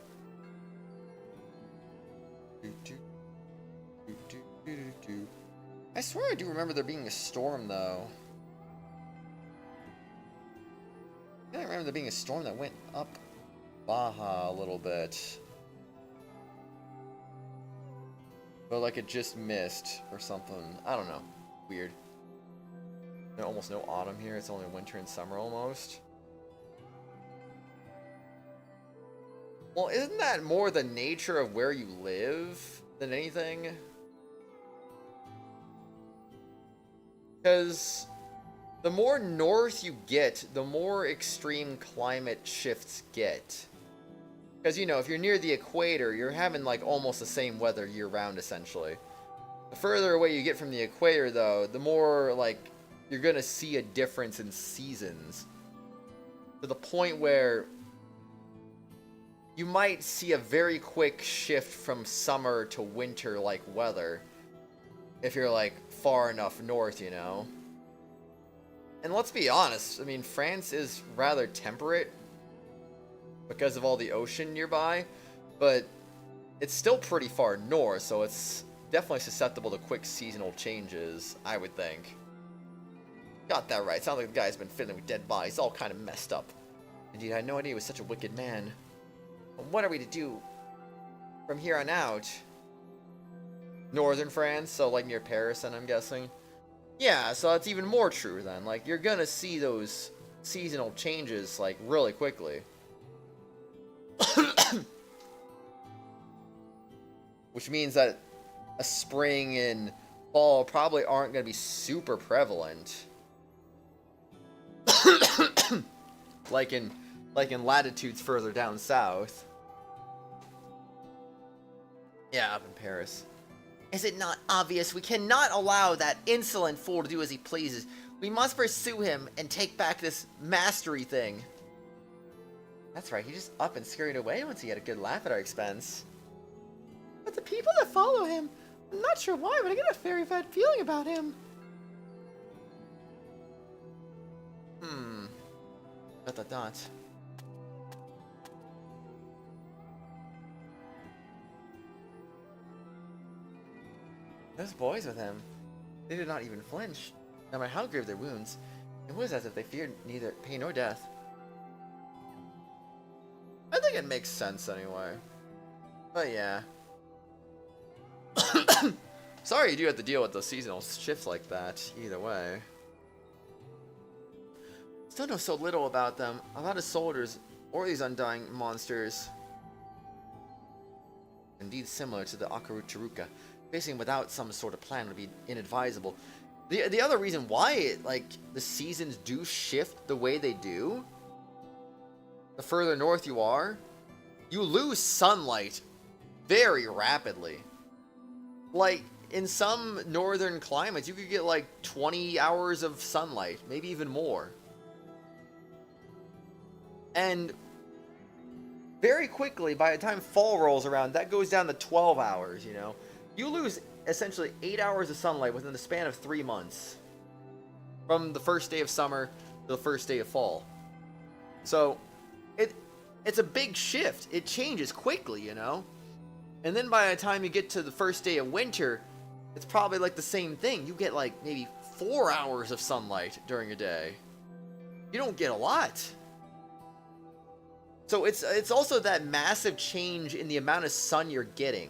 I swear I do remember there being a storm, though. I remember there being a storm that went up Baja a little bit. But like it just missed or something. I don't know. Weird. There's almost no autumn here. It's only winter and summer almost. Well, isn't that more the nature of where you live than anything? Because the more north you get, the more extreme climate shifts get. Because, you know, if you're near the equator, you're having, like, almost the same weather year-round, essentially. The further away you get from the equator, though, the more, like, you're going to see a difference in seasons. To the point where you might see a very quick shift from summer to winter-like weather. If you're, like, far enough north, you know? And let's be honest, I mean, France is rather temperate because of all the ocean nearby, but it's still pretty far north, so it's definitely susceptible to quick seasonal changes, I would think. Got that right. Sounds like the guy's been fiddling with dead bodies, all kind of messed up. Indeed, I had no idea he was such a wicked man. But what are we to do from here on out? Northern France, so like near Paris, then I'm guessing. Yeah, so that's even more true then. Like, you're gonna see those seasonal changes, like, really quickly. Which means that a spring and fall probably aren't going to be super prevalent. like in latitudes further down south. Yeah, up in Paris. Is it not obvious? We cannot allow that insolent fool to do as he pleases. We must pursue him and take back this mastery thing. That's right, he just up and scurried away once he had a good laugh at our expense. But the people that follow him, I'm not sure why, but I get a very bad feeling about him. Dot. Those boys with him, they did not even flinch, no matter how grave their wounds. It was as if they feared neither pain nor death. I think it makes sense anyway. But yeah. Sorry you do have to deal with those seasonal shifts like that, either way. Still know so little about them, about his soldiers, or these undying monsters. Indeed similar to the Aquaplus. Facing without some sort of plan would be inadvisable. The other reason why the seasons do shift the way they do, the further north you are, you lose sunlight very rapidly. Like, in some northern climates, you could get like 20 hours of sunlight, maybe even more. And very quickly, by the time fall rolls around, that goes down to 12 hours, you know? You lose essentially 8 hours of sunlight within the span of 3 months. From the first day of summer to the first day of fall. So, it's a big shift. It changes quickly, you know? And then by the time you get to the first day of winter, it's probably like the same thing. You get like maybe 4 hours of sunlight during a day. You don't get a lot. So it's also that massive change in the amount of sun you're getting.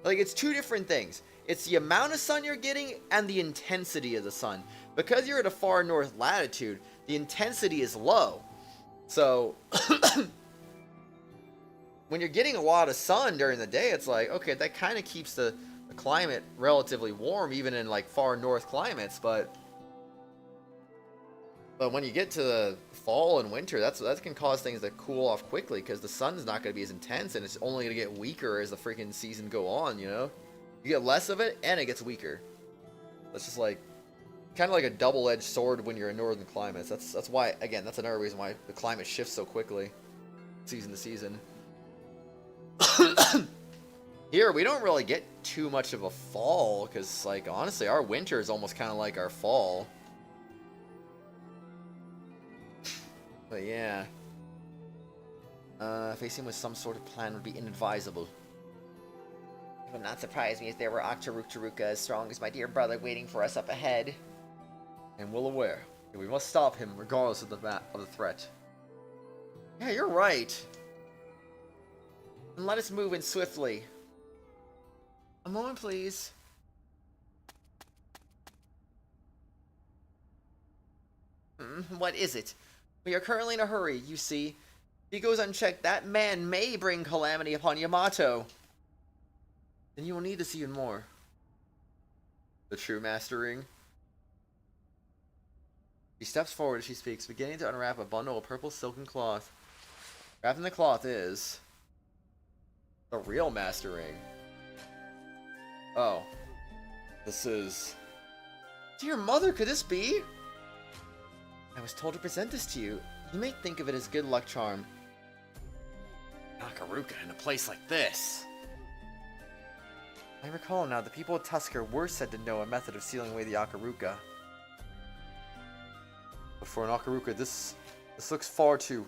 Like, it's two different things. It's the amount of sun you're getting and the intensity of the sun. Because you're at a far north latitude, the intensity is low. So, when you're getting a lot of sun during the day, it's like, okay, that kind of keeps the a climate relatively warm, even in like far north climates, but when you get to the fall and winter, that can cause things to cool off quickly because the sun's not going to be as intense, and it's only going to get weaker as the freaking season go on, you know? You get less of it, and it gets weaker. That's just like, kind of like a double-edged sword when you're in northern climates. That's why, again, that's another reason why the climate shifts so quickly, season to season. Here, we don't really get too much of a fall, because, like, honestly, our winter is almost kind of like our fall. But yeah. Facing with some sort of plan would be inadvisable. It would not surprise me if there were Octaruktaruka as strong as my dear brother waiting for us up ahead. I'm well aware. We must stop him regardless of the threat. Yeah, you're right. And let us move in swiftly. A moment, please. What is it? We are currently in a hurry, you see. If he goes unchecked, that man may bring calamity upon Yamato. Then you will need this even more. The true mastering. She steps forward as she speaks, beginning to unwrap a bundle of purple silken cloth. Wrapped in the cloth is the real mastering. Oh. This is... Dear mother, could this be? I was told to present this to you. You may think of it as good luck charm. Nakaruka in a place like this. I recall now, the people of Tuskur were said to know a method of sealing away the Akaruka. But for an Akaruka, this looks far too...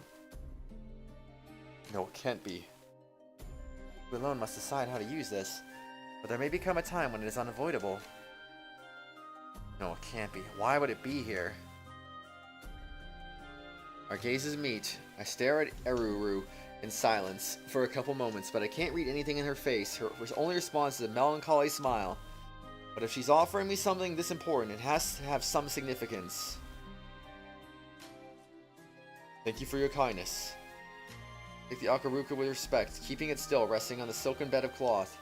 No, it can't be. You alone must decide how to use this. But there may become a time when it is unavoidable. No, it can't be. Why would it be here? Our gazes meet. I stare at Eruru in silence for a couple moments, but I can't read anything in her face. Her only response is a melancholy smile. But if she's offering me something this important, it has to have some significance. Thank you for your kindness. Take the Akaruka with respect, keeping it still, resting on the silken bed of cloth.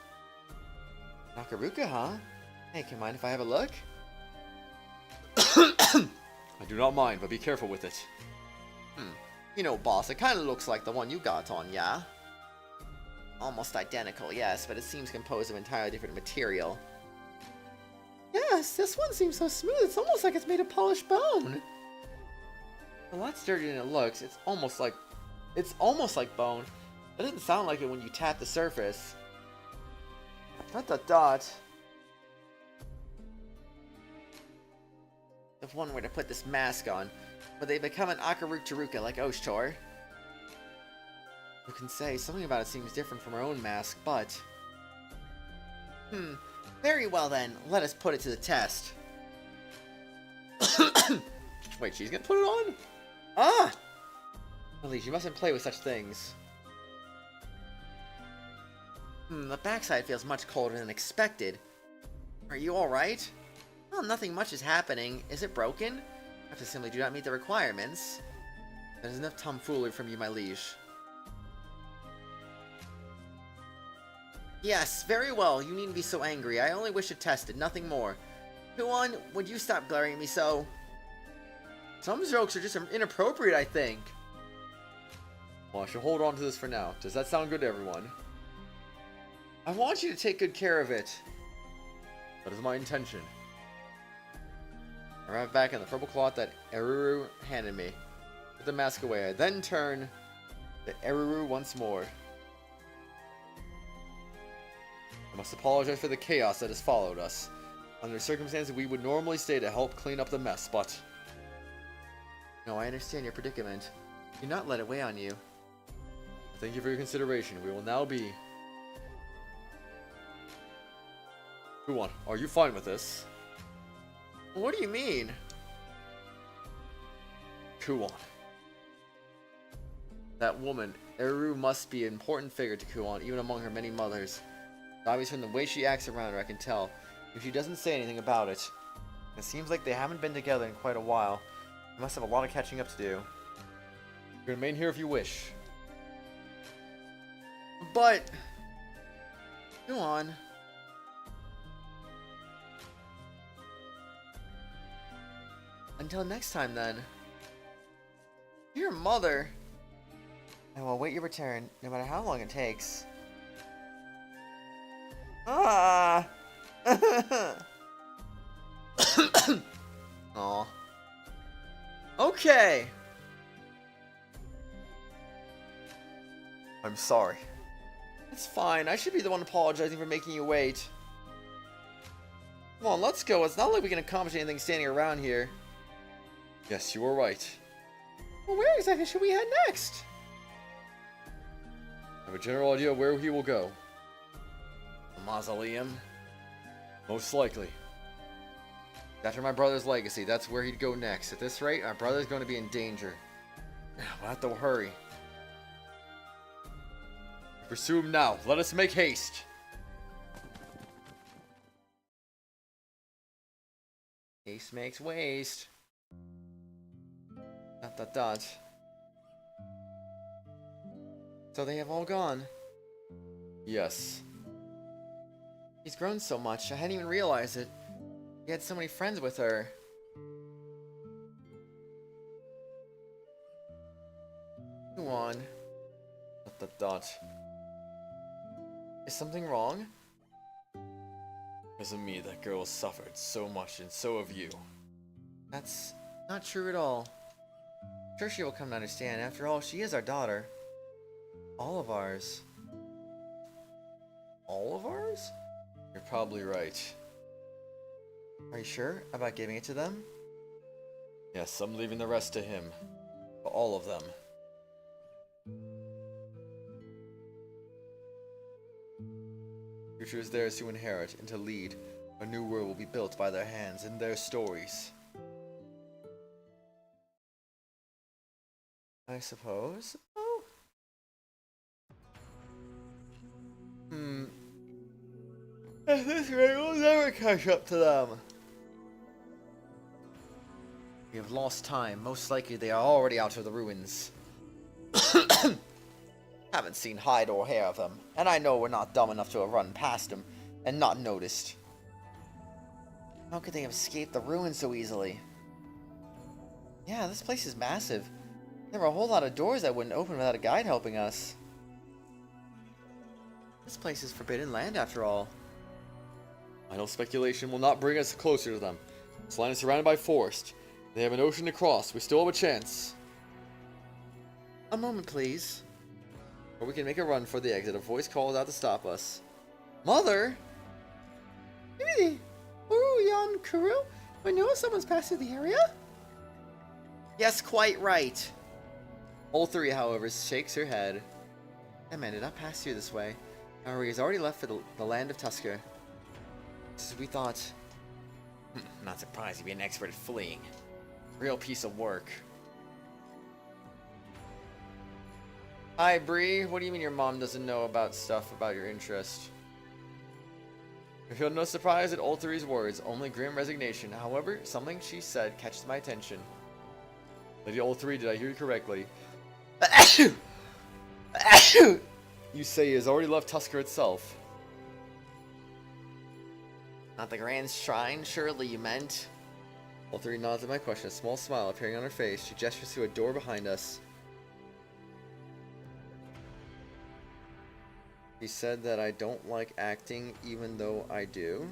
Akaruka, huh? Hey, can you mind if I have a look? I do not mind, but be careful with it. You know, boss, it kind of looks like the one you got on, yeah? Almost identical, yes, but it seems composed of entirely different material. Yes, this one seems so smooth, it's almost like it's made of polished bone. Well, that's dirtier than it looks. It's almost like bone. It doesn't sound like it when you tap the surface. ... If one were to put this mask on, would they become an Akaruktaruka like Oshtor? Who can say? Something about it seems different from our own mask, but... Very well then, let us put it to the test. Wait, she's gonna put it on? Ah! Elise, you mustn't play with such things. The backside feels much colder than expected. Are you alright? Well, nothing much is happening. Is it broken? Perhaps I simply do not meet the requirements. That is enough tomfoolery from you, my liege. Yes, very well. You needn't be so angry. I only wish to test it, nothing more. Kuon, would you stop glaring at me so? Some jokes are just inappropriate, I think. Well, I shall hold on to this for now. Does that sound good to everyone? I want you to take good care of it. That is my intention. I wrap back in the purple cloth that Eruru handed me. Put the mask away. I then turn to Eruru once more. I must apologize for the chaos that has followed us. Under circumstances we would normally stay to help clean up the mess, but... No, I understand your predicament. Do not let it weigh on you. Thank you for your consideration. We will now be... Kuon, are you fine with this? What do you mean? Kuon. That woman, Eru, must be an important figure to Kuon, even among her many mothers. It's obvious from the way she acts around her, I can tell. If she doesn't say anything about it. It seems like they haven't been together in quite a while. They must have a lot of catching up to do. You can remain here if you wish. But... Go on. Until next time, then. Dear Mother. I will await your return, no matter how long it takes. Ah! Aw. Okay. I'm sorry. It's fine. I should be the one apologizing for making you wait. Come on, let's go. It's not like we can accomplish anything standing around here. Yes, you were right. Well, where exactly should we head next? I have a general idea where he will go. A mausoleum? Most likely. After my brother's legacy, that's where he'd go next. At this rate, our brother's going to be in danger. We'll have to hurry. Pursue him now. Let us make haste. Haste makes waste. ... So they have all gone. Yes. He's grown so much, I hadn't even realized it. He had so many friends with her. Go on. ... Is something wrong? Because of me, that girl suffered so much, and so have you. That's not true at all. Sure, she will come to understand. After all, she is our daughter. All of ours. All of ours? You're probably right. Are you sure about giving it to them? Yes, I'm leaving the rest to him. All of them. Future is theirs to inherit and to lead. A new world will be built by their hands and their stories. I suppose. Oh. At this rate, we'll never catch up to them. We have lost time. Most likely they are already out of the ruins. Haven't seen hide or hair of them, and I know we're not dumb enough to have run past them and not noticed. How could they have escaped the ruins so easily? Yeah, this place is massive. There were a whole lot of doors that wouldn't open without a guide helping us. This place is forbidden land after all. Idle speculation will not bring us closer to them. This land is surrounded by forest. They have an ocean to cross. We still have a chance. A moment, please. Or we can make a run for the exit. A voice calls out to stop us. Mother! Really? Yan Kuro? I know someone's passed through the area? Yes, quite right. All three, however, shakes her head. That man did not pass through this way. However, he has already left for the land of Tuskur. Just as we thought. Not surprised he'd be an expert at fleeing. Real piece of work. Hi, Bree. What do you mean your mom doesn't know about stuff about your interest? I feel no surprise at all three's words, only grim resignation. However, something she said catches my attention. Lady All-Three, did I hear you correctly? You say he has already left Tuskur itself. Not the grand shrine, surely you meant? All three nods at my question, a small smile appearing on her face. She gestures to a door behind us. She said that I don't like acting, even though I do.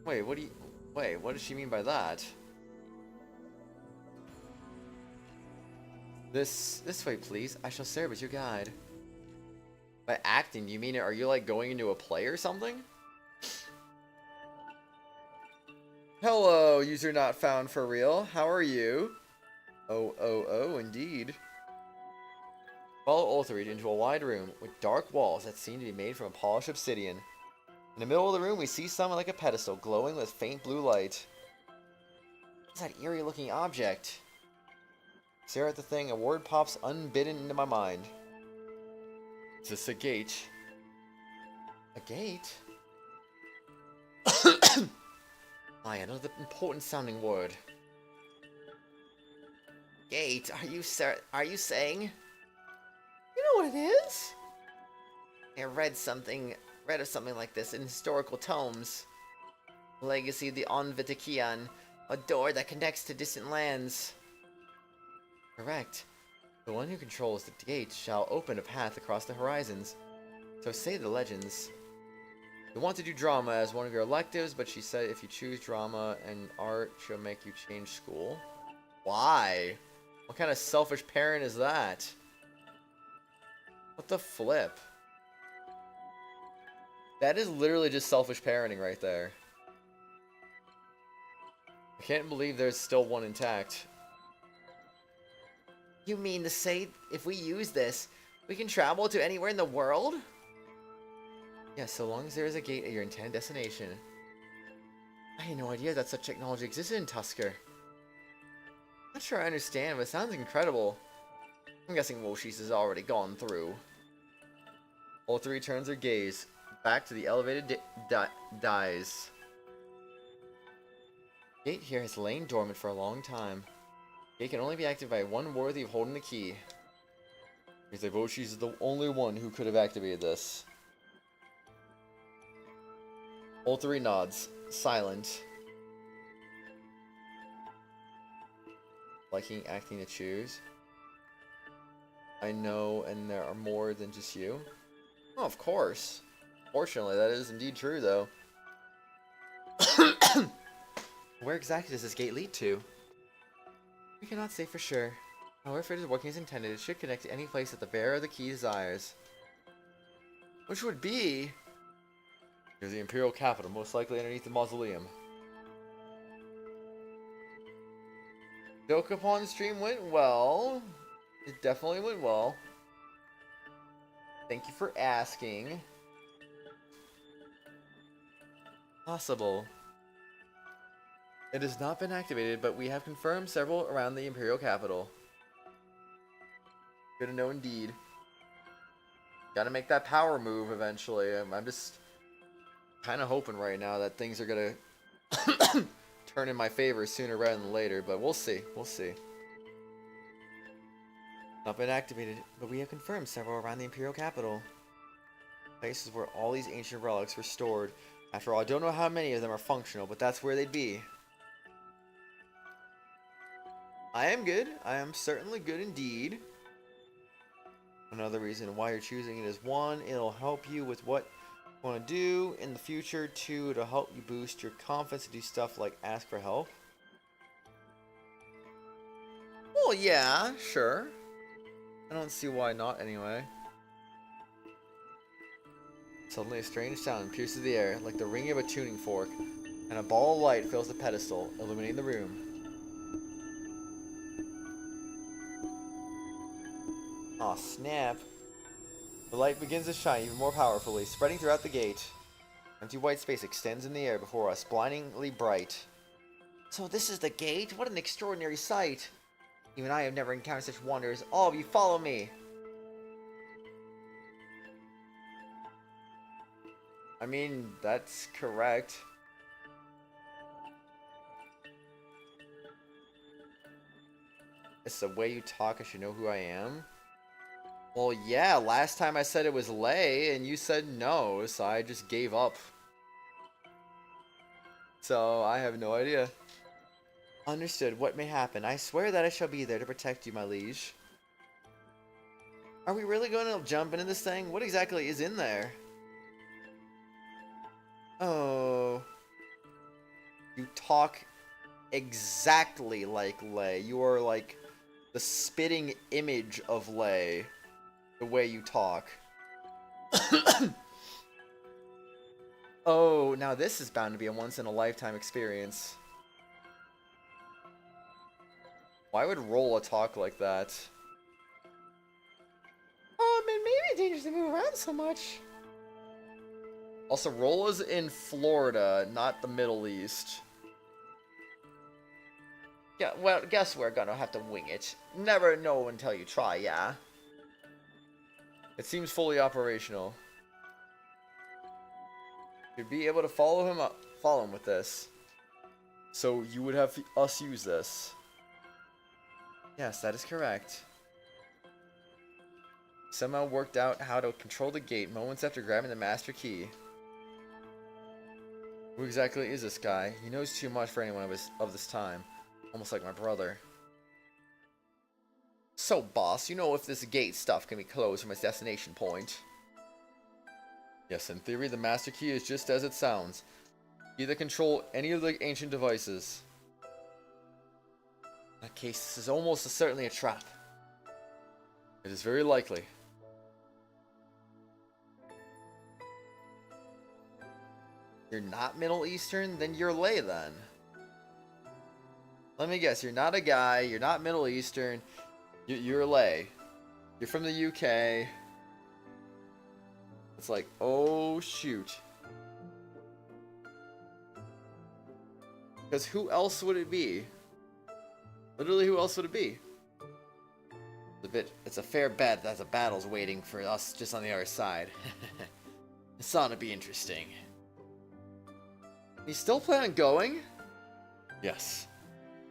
Wait, what does she mean by that? This way, please. I shall serve as your guide. By acting, you mean, are you like going into a play or something? Hello, user not found for real. How are you? Oh, indeed. Follow Ulthurid into a wide room with dark walls that seem to be made from a polished obsidian. In the middle of the room, we see something like a pedestal glowing with faint blue light. What's that eerie looking object? Stare at the thing, a word pops unbidden into my mind. Is this a gate? A gate? Aye, another important sounding word. Gate? Are you saying? You know what it is? I read of something like this in historical tomes. Legacy of the Onvitakian. A door that connects to distant lands. Correct. The one who controls the gate shall open a path across the horizons. So say the legends. You want to do drama as one of your electives, but she said if you choose drama and art, she'll make you change school. Why? What kind of selfish parent is that? What the flip? That is literally just selfish parenting right there. I can't believe there's still one intact. You mean to say if we use this, we can travel to anywhere in the world? Yes, so long as there is a gate at your intended destination. I had no idea that such technology existed in Tuskur. Not sure I understand, but it sounds incredible. I'm guessing Woshi's has already gone through. All three turns their gaze back to the elevated dies. Gate here has lain dormant for a long time. Gate can only be activated by one worthy of holding the key. Because like Woshi's is the only one who could have activated this. All three nods, silent. Liking acting to choose. I know, and there are more than just you. Oh, of course. Fortunately, that is indeed true, though. Where exactly does this gate lead to? We cannot say for sure. However, if it is working as intended, it should connect to any place that the bearer of the key desires. Which would be... Here's the Imperial Capital, most likely underneath the mausoleum. Joke upon the stream went well. It definitely went well. Thank you for asking. Possible. It has not been activated, but we have confirmed several around the Imperial Capital. Good to know indeed. Gotta make that power move eventually. I'm just kind of hoping right now that things are gonna turn in my favor sooner rather than later, but we'll see. We'll see. Not been activated, but we have confirmed several around the Imperial Capital. Places where all these ancient relics were stored. After all, I don't know how many of them are functional, but that's where they'd be. I am good. I am certainly good indeed. Another reason why you're choosing it is 1, it'll help you with what you want to do in the future. 2, it'll help you boost your confidence to do stuff like ask for help. Well, yeah, sure. I don't see why not anyway. Suddenly a strange sound pierces the air like the ringing of a tuning fork, and a ball of light fills the pedestal, illuminating the room. Aw, snap. The light begins to shine even more powerfully, spreading throughout the gate. Empty white space extends in the air before us, blindingly bright. So this is the gate? What an extraordinary sight! Even I have never encountered such wonders. All of you, follow me! I mean, that's correct. It's the way you talk, I should know who I am. Well, yeah, last time I said it was Lei, and you said no, so I just gave up. So, I have no idea. Understood. What may happen? I swear that I shall be there to protect you, my liege. Are we really going to jump into this thing? What exactly is in there? Oh. You talk exactly like Lei. You are like the spitting image of Lei. The way you talk. Oh, now this is bound to be a once-in-a-lifetime experience. Why would Rolla talk like that? It may be dangerous to move around so much. Also, Rolla's in Florida, not the Middle East. Yeah, well, guess we're gonna have to wing it. Never know until you try, yeah? It seems fully operational. You'd be able to follow him with this. So you would have us use this. Yes, that is correct. Somehow worked out how to control the gate moments after grabbing the master key. Who exactly is this guy? He knows too much for anyone of this time. Almost like my brother. So, boss, you know if this gate stuff can be closed from its destination point? Yes, in theory, the master key is just as it sounds. Key that control any of the ancient devices. In that case, this is almost certainly a trap. It is very likely. You're not Middle Eastern? Then you're Lay then. Let me guess, you're not a guy, you're not Middle Eastern, you're Lay. You're from the UK. It's like, oh shoot. Because who else would it be? Literally, who else would it be? It's a fair bet that the battle's waiting for us just on the other side. It's ought to be interesting. You still plan on going? Yes.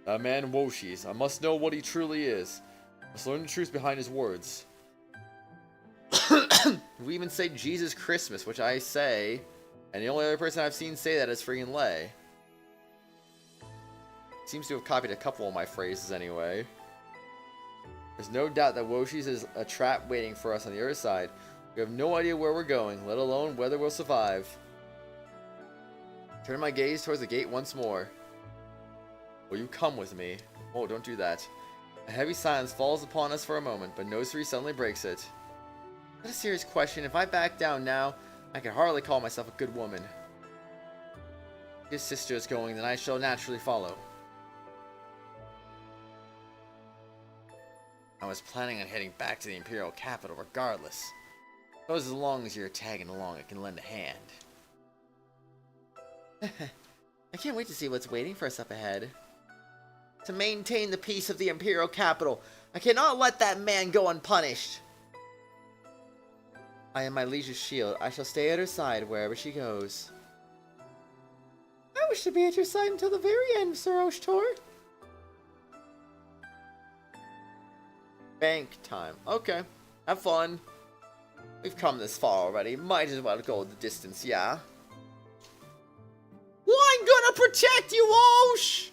That man Woshi's. I must know what he truly is. I must learn the truth behind his words. We even say Jesus Christmas, which I say, and the only other person I've seen say that is freaking Lay. Seems to have copied a couple of my phrases anyway. There's no doubt that Woshi's is a trap waiting for us on the other side. We have no idea where we're going, let alone whether we'll survive. Turn my gaze towards the gate once more. Will you come with me? Oh, don't do that. A heavy silence falls upon us for a moment, but Nosri suddenly breaks it. Not a serious question. If I back down now, I can hardly call myself a good woman. If his sister is going, then I shall naturally follow. I was planning on heading back to the Imperial capital regardless. Suppose as long as you're tagging along, I can lend a hand. I can't wait to see what's waiting for us up ahead. To maintain the peace of the Imperial capital, I cannot let that man go unpunished. I am my liege's shield. I shall stay at her side wherever she goes. I wish to be at your side until the very end, Sir Oshtor. Bank time. Okay. Have fun. We've come this far already. Might as well go the distance, yeah? Well, I'm gonna protect you, Osh!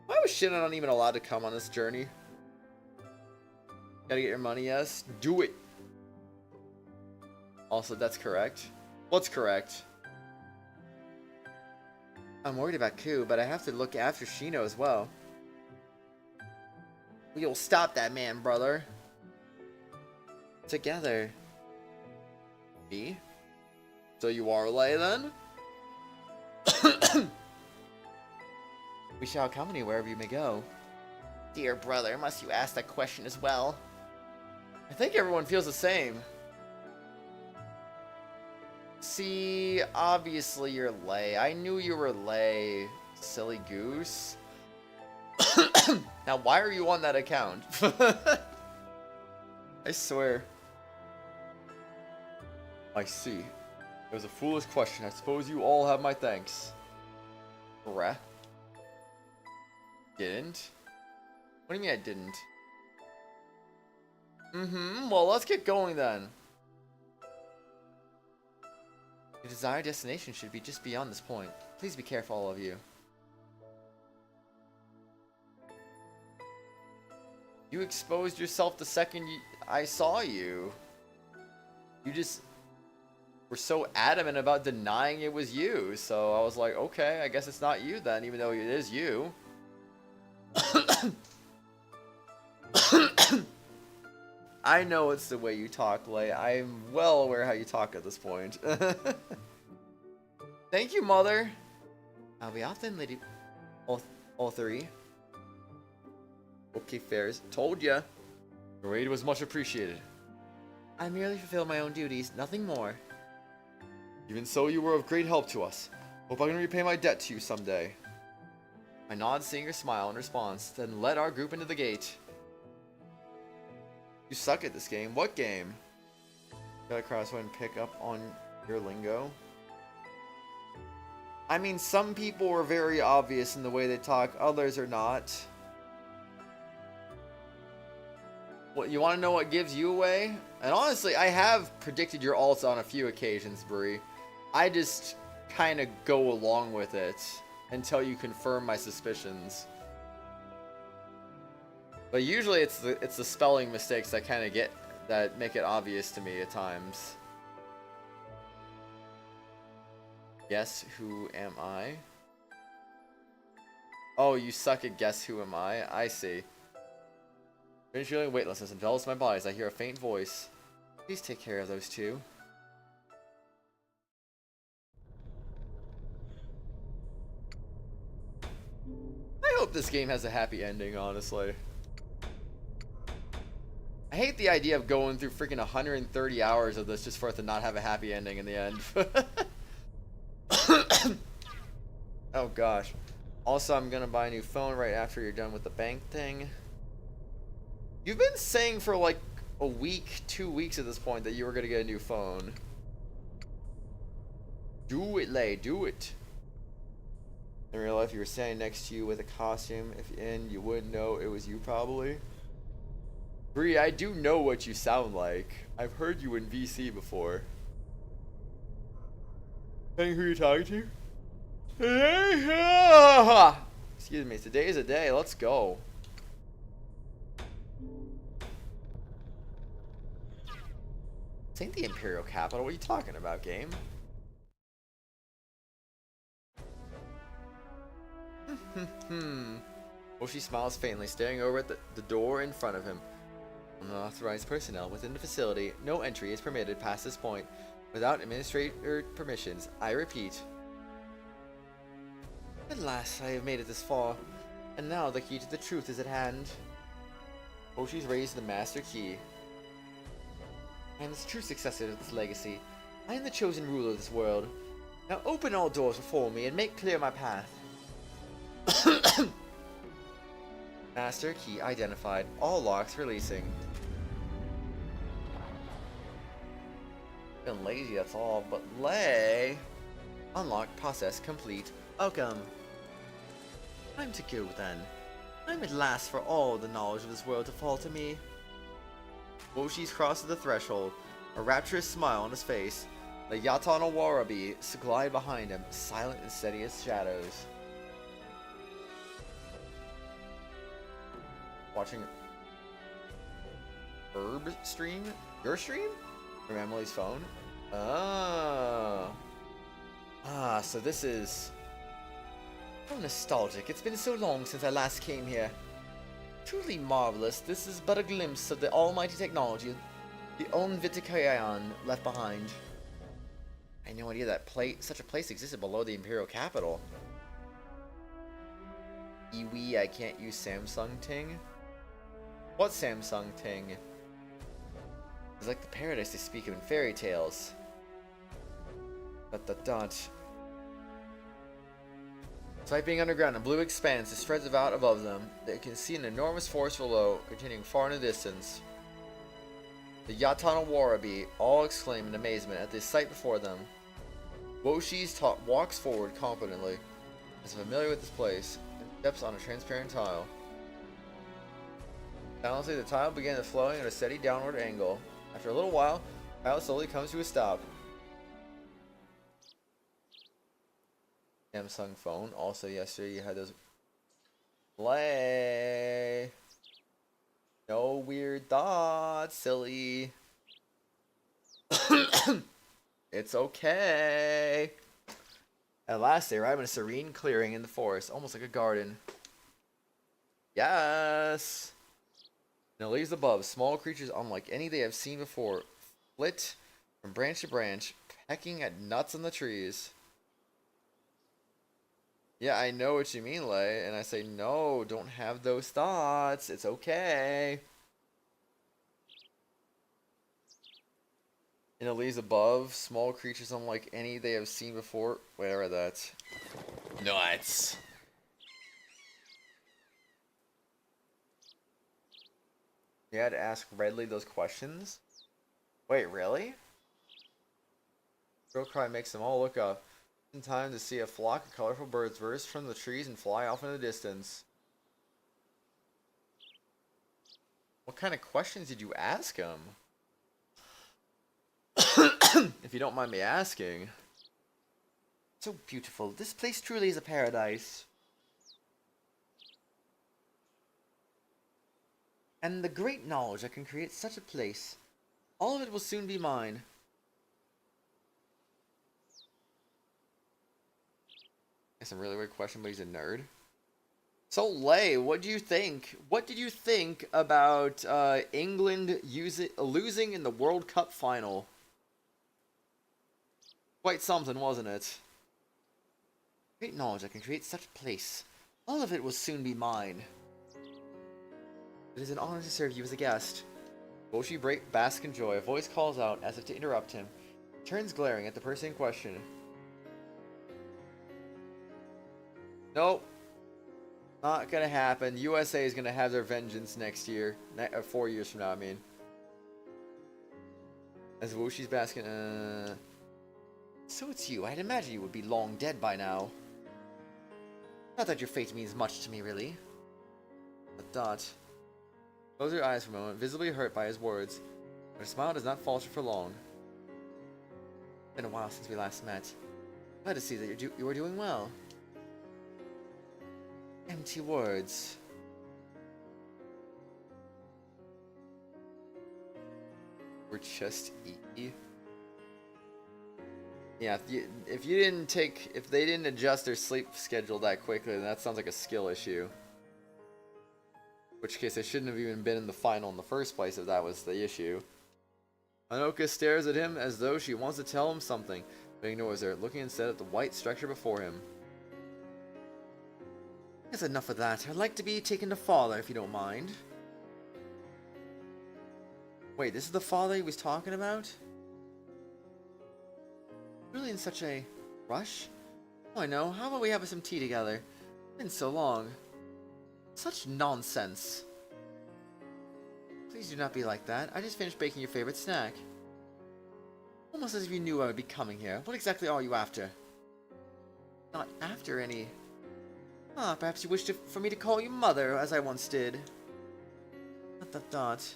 Why was Shinra not even allowed to come on this journey? Gotta get your money, yes? Do it! Also, that's correct. What's correct? I'm worried about Ku, but I have to look after Shino as well. We'll stop that man, brother. Together. Me? So you are Lay then? We shall accompany wherever you may go. Dear brother, must you ask that question as well? I think everyone feels the same. See, obviously you're Lay. I knew you were Lay, silly goose. Now, why are you on that account? I swear. I see. It was a foolish question. I suppose you all have my thanks. Bruh. Didn't? What do you mean I didn't? Well, let's get going then. Your desired destination should be just beyond this point. Please be careful, all of you. You exposed yourself the second I saw you. You just were so adamant about denying it was you. So I was like, okay, I guess it's not you then, even though it is you. I know it's the way you talk, Lay. I'm well aware how you talk at this point. Thank you, Mother. I'll be off then, Lady. All three. Okay, Fairs. Told ya. Your aid was much appreciated. I merely fulfilled my own duties, nothing more. Even so, you were of great help to us. Hope I can repay my debt to you someday. I nod, seeing her smile in response, then led our group into the gate. You suck at this game. What game? Gotta crossword and pick up on your lingo. I mean, some people are very obvious in the way they talk, others are not. What, you want to know what gives you away? And honestly, I have predicted your ults on a few occasions, Brie. I just kind of go along with it until you confirm my suspicions. But usually it's the spelling mistakes that kind of make it obvious to me at times. Guess who am I? Oh, you suck at guess who am I? I see. Finish feeling weightlessness envelops my body as I hear a faint voice. Please take care of those two. I hope this game has a happy ending, honestly. I hate the idea of going through freaking 130 hours of this just for it to not have a happy ending in the end. Oh gosh. Also, I'm gonna buy a new phone right after you're done with the bank thing. You've been saying for like a week, 2 weeks at this point that you were gonna get a new phone. Do it, Lay, do it. In real life, you were standing next to you with a costume. If in, you wouldn't know it was you, probably. Bree, I do know what you sound like. I've heard you in VC before. Hey, who are you talking to? Excuse me, today is a day. Let's go. This ain't the Imperial Capital. What are you talking about, game? Well, she smiles faintly, staring over at the door in front of him. Unauthorized personnel within the facility. No entry is permitted past this point without administrator permissions. I repeat. At last, I have made it this far, and now the key to the truth is at hand. Oshi's raised the master key. I am the true successor of this legacy. I am the chosen ruler of this world. Now open all doors before me and make clear my path. Master key identified. All locks releasing. Been lazy, that's all. But Lay. Unlock process complete. Welcome. Time to go then. Time at last for all the knowledge of this world to fall to me. Woshi's crosses the threshold, a rapturous smile on his face. The Yatana Warabi glide behind him, silent and steady as shadows. Watching Herb stream? Your stream? From Emily's phone? Oh. Ah, so this is... How nostalgic. It's been so long since I last came here. Truly marvelous. This is but a glimpse of the almighty technology the Onvitikayan left behind. I had no idea that such a place existed below the Imperial Capital. Iwi, I can't use Samsung Ting? What Samsung Ting? It's like the paradise they speak of in fairy tales. Dot. Swiping underground, a blue expanse spreads out above them. They can see an enormous forest below, continuing far in the distance. The Yatana Warabi all exclaim in amazement at the sight before them. Woshi's walks forward confidently, as familiar with this place, and steps on a transparent tile. Silently, the tile began flowing at a steady downward angle. After a little while, the tile slowly comes to a stop. Samsung phone. Also, yesterday you had those. Play. No weird thoughts, silly. It's okay. At last, they arrive in a serene clearing in the forest, almost like a garden. Yes. In the leaves above, small creatures unlike any they have seen before flit from branch to branch, pecking at nuts on the trees. Yeah, I know what you mean, Lay, and I say, no, don't have those thoughts. It's okay. In the leaves above, small creatures unlike any they have seen before. Whatever that's. Nuts. You had to ask Redley those questions? Wait, really? Girl cry makes them all look up. In time to see a flock of colorful birds burst from the trees and fly off in the distance. What kind of questions did you ask him? If you don't mind me asking. So beautiful. This place truly is a paradise. And the great knowledge that can create such a place. All of it will soon be mine. That's a really weird question, but he's a nerd. So, Lay, what do you think? What did you think about England losing in the World Cup final? Quite something, wasn't it? Great knowledge that can create such a place. All of it will soon be mine. It is an honor to serve you as a guest. Boshi bask in joy. A voice calls out as if to interrupt him. He turns glaring at the person in question. Nope. Not gonna happen. USA is gonna have their vengeance next year. 4 years from now, I mean. As Woshi's basking, So it's you. I'd imagine you would be long dead by now. Not that your fate means much to me, really. But Dot closed her eyes for a moment, visibly hurt by his words. But her smile does not falter for long. It's been a while since we last met. Glad to see that you are doing well. Empty words. We're just easy. Yeah, if they didn't adjust their sleep schedule that quickly, then that sounds like a skill issue. In which case, they shouldn't have even been in the final in the first place if that was the issue. Hanoka stares at him as though she wants to tell him something, but ignores her, looking instead at the white structure before him. That's enough of that. I'd like to be taken to father, if you don't mind. Wait, this is the father he was talking about? Really in such a rush? Oh, I know. How about we have some tea together? It's been so long. Such nonsense. Please do not be like that. I just finished baking your favorite snack. Almost as if you knew I would be coming here. What exactly are you after? Not after any... Ah, perhaps you wish for me to call you mother, as I once did. Dot.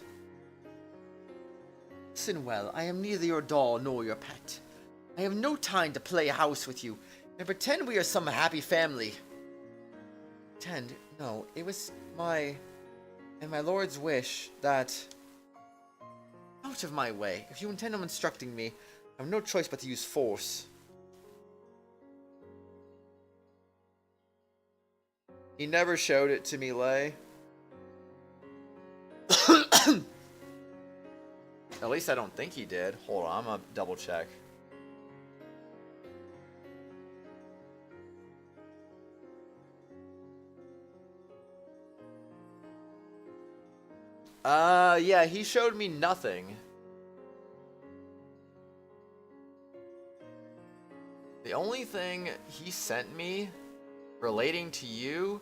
Listen well, I am neither your doll nor your pet. I have no time to play house with you, and pretend we are some happy family. Pretend? No, it was my lord's wish that... Out of my way. If you intend on instructing me, I have no choice but to use force. He never showed it to me, Lay. At least I don't think he did. Hold on, I'm gonna double check. Yeah, he showed me nothing. The only thing he sent me relating to you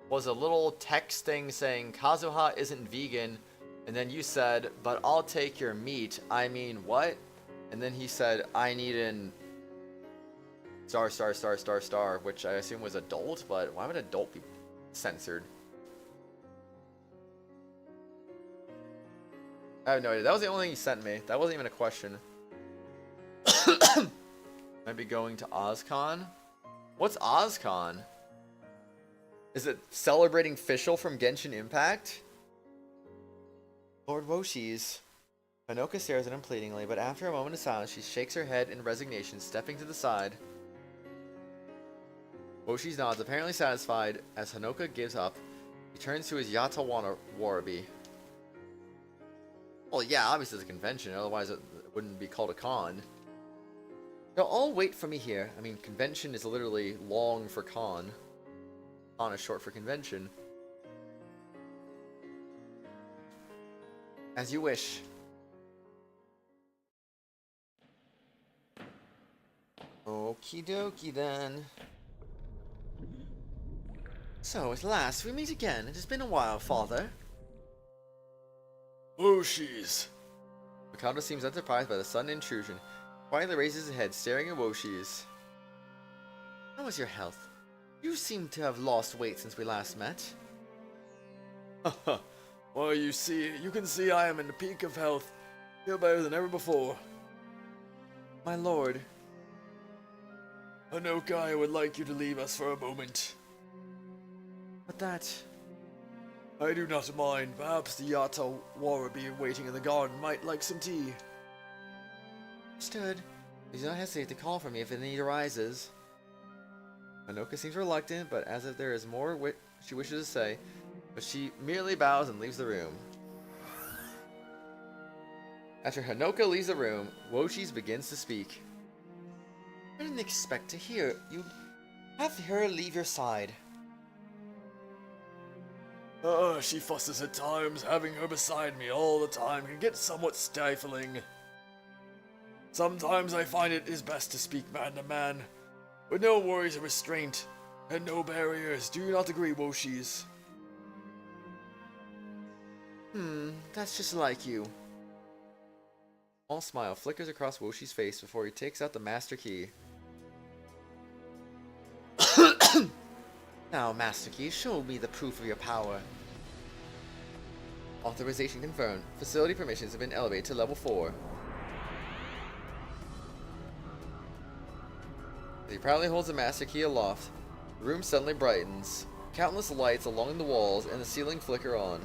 was a little text thing saying Kazuha isn't vegan, and then you said, but I'll take your meat. I mean, what? And then he said, I need an star, which I assume was adult, but why would adult be censored? I have no idea. That was the only thing he sent me. That wasn't even a question. Might be going to OzCon? What's OzCon? Is it celebrating Fischl from Genshin Impact? Lord Woshi's. Hanoka stares at him pleadingly, but after a moment of silence, she shakes her head in resignation, stepping to the side. Woshi's nods, apparently satisfied, as Hanoka gives up. He turns to his Utawarerumono. Well, yeah, obviously it's a convention, otherwise it wouldn't be called a con. They'll all wait for me here. I mean, convention is literally long for con. Con is short for convention. As you wish. Okie dokie then. So, at last, we meet again. It has been a while, father. Woshi's. Mikado seems unsurprised by the sudden intrusion. Quietly raises his head, staring at Woshi's. How is your health? You seem to have lost weight since we last met. Well, you can see I am in the peak of health. Feel better than ever before. My lord. Hanoka, I would like you to leave us for a moment. But that... I do not mind. Perhaps the Utawarerumono waiting in the garden might like some tea. Understood. Please do not hesitate to call for me if a need arises. Hanoka seems reluctant, but as if there is more she wishes to say, but she merely bows and leaves the room. After Hanoka leaves the room, Woshis begins to speak. I didn't expect to hear you have her leave your side. She fusses at times. Having her beside me all the time can get somewhat stifling. Sometimes I find it is best to speak man to man, with no worries of restraint, and no barriers. Do you not agree, Woshis? That's just like you. A small smile flickers across Woshi's face before he takes out the master key. Now, Master Key, show me the proof of your power. Authorization confirmed. Facility permissions have been elevated to level 4. As he proudly holds the Master Key aloft, the room suddenly brightens. Countless lights along the walls and the ceiling flicker on.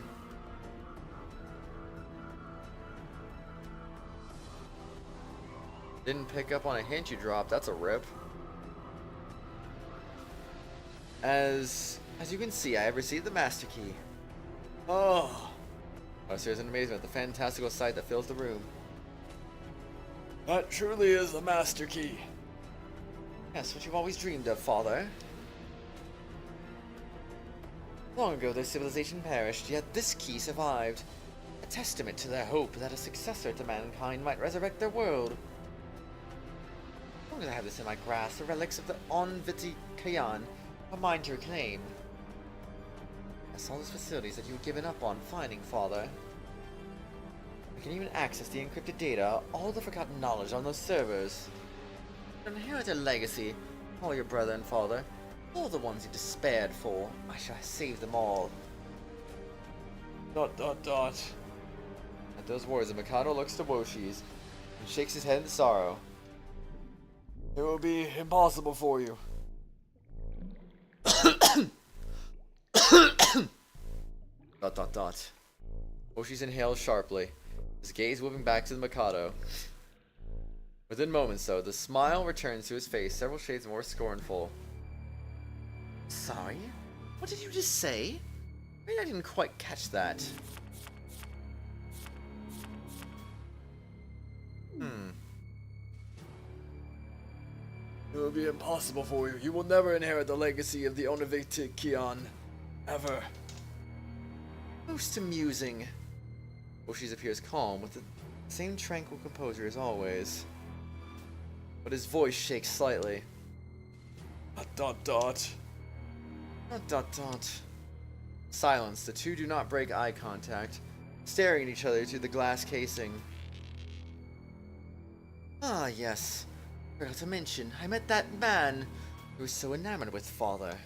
Didn't pick up on a hint you dropped, that's a rip. As you can see, I have received the Master Key. Oh, I stares in amazement at the fantastical sight that fills the room. that truly is the Master Key. Yes, what you've always dreamed of, Father. Long ago their civilization perished, yet this key survived. A testament to their hope that a successor to mankind might resurrect their world. As long as I have this in my grasp, the relics of the Onviti Kayan are mine to reclaim. I saw those facilities that you had given up on finding, Father. I can even access the encrypted data, all the forgotten knowledge on those servers. Inherit a legacy, all your brother and father, all the ones you despaired for. I shall save them all. ... Dot dot dot. At those words, the Mikado looks to Woshis and shakes his head in sorrow. It will be impossible for you. Dot dot dot. Woshis inhales sharply, his gaze moving back to the Mikado. Within moments, though, the smile returns to his face, several shades more scornful. Sorry? What did you just say? Maybe I didn't quite catch that. It will be impossible for you. You will never inherit the legacy of the Onviti Kian. Ever. Most amusing. Woshis appears calm, with the same tranquil composure as always. But his voice shakes slightly. Dot dot dot. Dot dot dot. Silence. The two do not break eye contact, staring at each other through the glass casing. Ah, yes. Forgot to mention, I met that man who was so enamored with Father.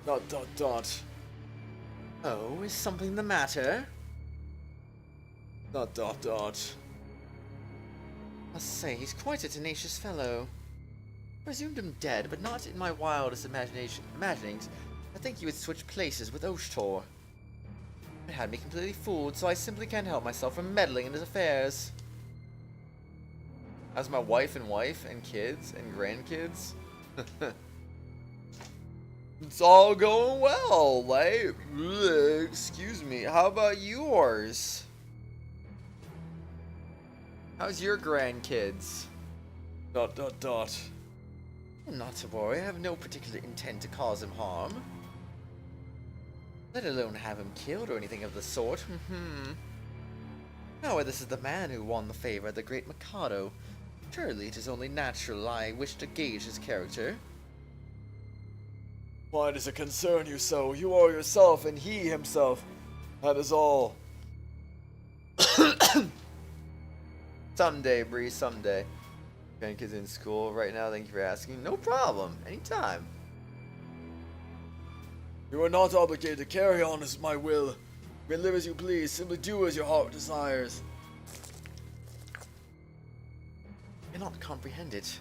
Dot dot dot. Oh, is something the matter? Dot dot dot. Must say, he's quite a tenacious fellow. Presumed him dead, but not in my wildest imaginings. I think he would switch places with Oshtor. It had me completely fooled, so I simply can't help myself from meddling in his affairs. How's my wife and kids and grandkids? It's all going well, like, excuse me, how about yours? How's your grandkids? Dot dot dot. Not to worry, I have no particular intent to cause him harm. Let alone have him killed or anything of the sort. However, this is the man who won the favor of the great Mikado. Surely it is only natural I wish to gauge his character. Why does it concern you so? You are yourself and he himself. That is all. Someday, Bree, someday. Grandkids in school right now, thank you for asking. No problem, anytime. You are not obligated to carry on as my will. You may live as you please, simply do as your heart desires. I cannot comprehend it.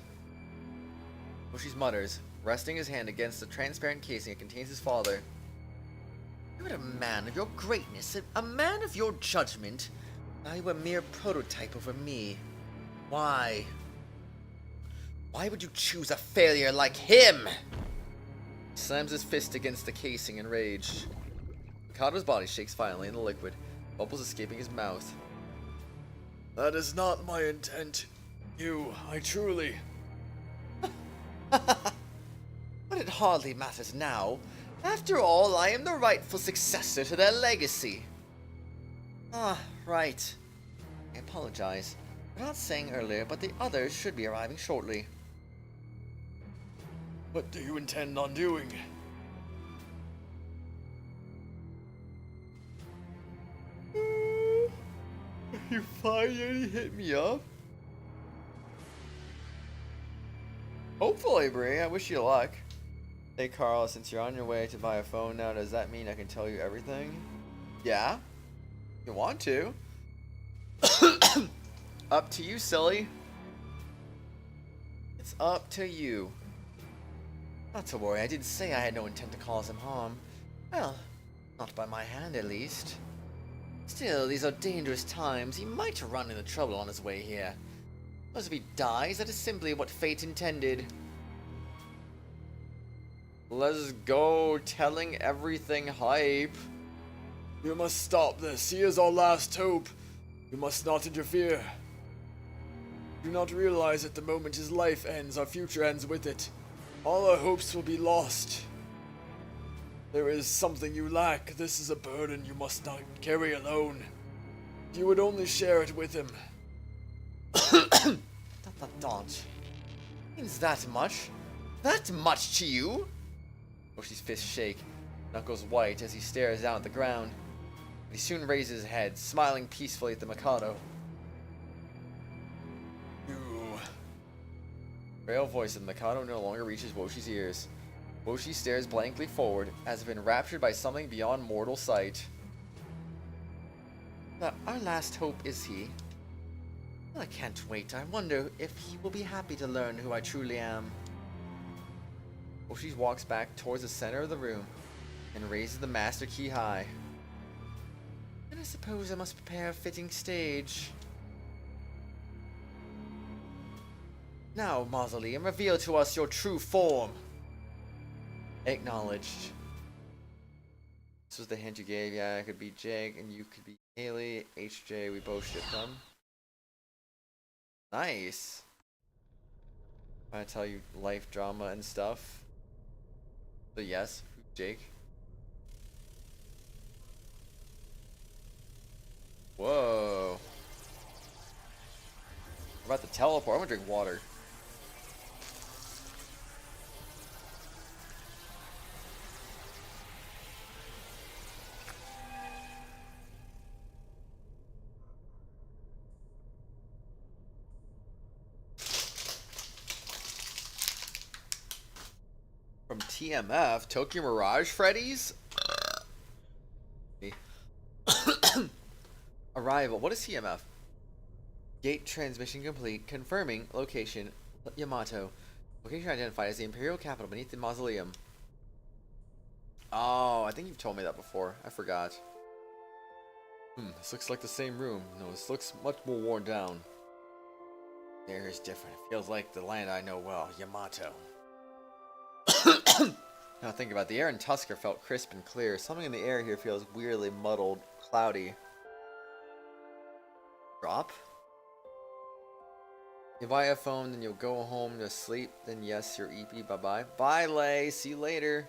Oshi mutters, resting his hand against the transparent casing that contains his father. You're a man of your greatness, a man of your judgment. Now you a mere prototype over me. Why? Why would you choose a failure like him? He slams his fist against the casing in rage. Mikado's body shakes violently in the liquid, bubbles escaping his mouth. That is not my intent. I truly... But it hardly matters now. After all, I am the rightful successor to their legacy. Ah, right. I apologize for not saying earlier, but the others should be arriving shortly. What do you intend on doing? You finally hit me up? Hopefully, Brie. I wish you luck. Hey, Carl, since you're on your way to buy a phone now, does that mean I can tell you everything? Yeah? You want to? Up to you, silly. It's up to you. Not to worry, I did say I had no intent to cause him harm. Well, not by my hand, at least. Still, these are dangerous times. He might run into trouble on his way here. But if he dies, that is simply what fate intended. Let's go, telling everything hype. You must stop this. He is our last hope. You must not interfere. Do not realize that the moment his life ends, our future ends with it. All our hopes will be lost. There is something you lack. This is a burden you must not carry alone. You would only share it with him. Don't. Means that much? That much to you? Oshi's fists shake, knuckles white as he stares down at the ground. He soon raises his head, smiling peacefully at the Mikado. You... Frail voice of the Mikado no longer reaches Woshi's ears. Woshi stares blankly forward, as if enraptured by something beyond mortal sight. Our last hope is he. Well, I can't wait. I wonder if he will be happy to learn who I truly am. Woshi walks back towards the center of the room and raises the master key high. Then I suppose I must prepare a fitting stage. Now, Mausoleum, reveal to us your true form. Acknowledged. This was the hint you gave. Yeah, I could be Jake and you could be Haley. HJ, we both shipped them. Nice. I tell you life drama and stuff. So yes, Jake. Whoa. We're about to teleport. I'm gonna drink water. From TMF, Tokyo Mirage Freddy's? Arrival. What is TMF? Gate transmission complete. Confirming location. Yamato. Location identified as the Imperial Capital beneath the mausoleum. Oh, I think you've told me that before. I forgot. This looks like the same room. No, this looks much more worn down. The air is different. It feels like the land I know well. Yamato. Now think about it. The air in Tuskur felt crisp and clear. Something in the air here feels weirdly muddled, cloudy. Drop? You buy a phone, then you'll go home to sleep. Then yes, you're EP. Bye-bye. Bye, Lay. See you later.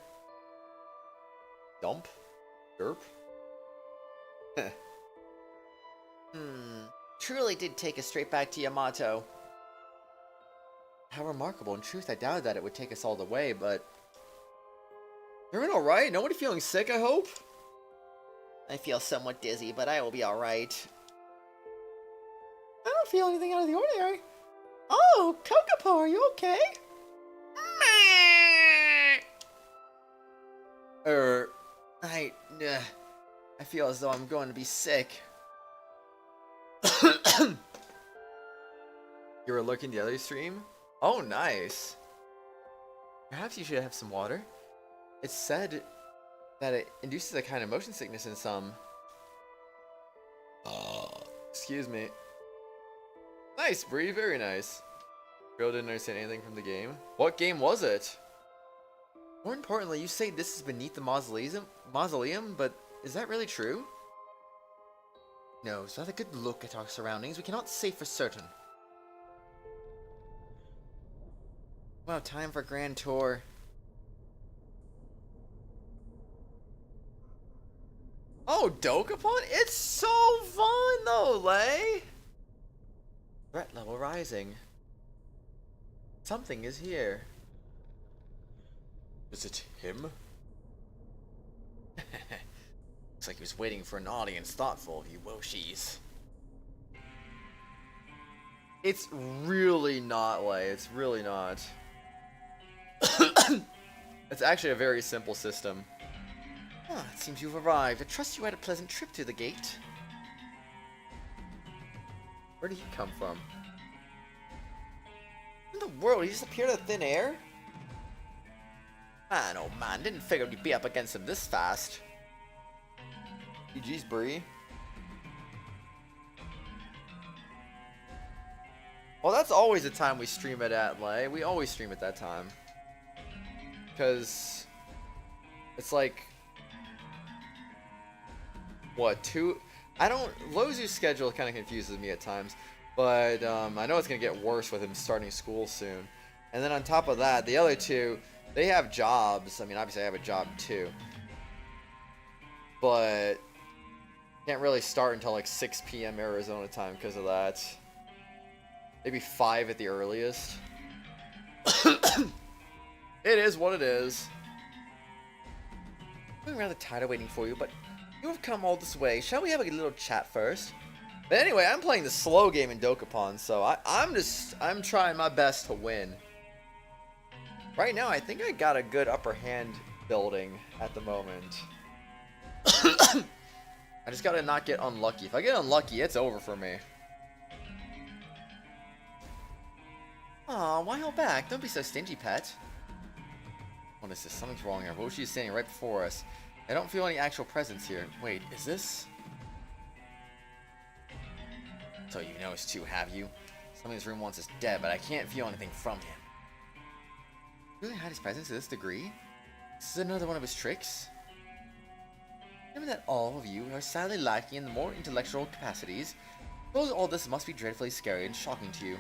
Dump? Derp? Truly did take us straight back to Yamato. How remarkable. In truth, I doubted that it would take us all the way, but... Everyone alright? Nobody feeling sick, I hope? I feel somewhat dizzy, but I will be alright. I don't feel anything out of the ordinary. Oh, Kokopo, are you okay? I feel as though I'm going to be sick. You were looking at the other stream? Oh, nice. Perhaps you should have some water. It's said that it induces a kind of motion sickness in some. Excuse me. Nice, Bree. Very nice. Girl didn't understand anything from the game. What game was it? More importantly, you say this is beneath the mausoleum, but is that really true? No, so have a good look at our surroundings. We cannot say for certain. Wow, time for a grand tour. Oh, Dokapon? It's so fun though, Lay! Threat level rising. Something is here. Is it him? Looks like he was waiting for an audience thoughtful of you Woshis. It's really not, Lay. It's really not. It's actually a very simple system. Ah, it seems you've arrived. I trust you had a pleasant trip through the gate. Where did he come from? In the world, he just appeared out of thin air? Man, oh man, didn't figure you'd be up against him this fast. GG's, Bree. Well, that's always the time we stream it at, Lay. We always stream at that time. Because it's like, what, Lozu's schedule kind of confuses me at times, but I know it's going to get worse with him starting school soon. And then on top of that, the other two, they have jobs. I mean, obviously I have a job too, but can't really start until like 6 p.m. Arizona time because of that. Maybe 5 at the earliest. It is what it is. I'm rather tired of waiting for you, but you have come all this way. Shall we have a little chat first? But anyway, I'm playing the slow game in Dokapon, so I'm trying my best to win. Right now, I think I got a good upper hand building at the moment. I just gotta not get unlucky. If I get unlucky, it's over for me. Aw, why hold back? Don't be so stingy, pet. What is this? Something's wrong here. Woshi is standing right before us. I don't feel any actual presence here. Wait, is this? So you noticed too, have you? Something in this room wants us dead, but I can't feel anything from him. Really hide his presence to this degree? This is another one of his tricks? Remember that all of you are sadly lacking in the more intellectual capacities. Suppose all this must be dreadfully scary and shocking to you.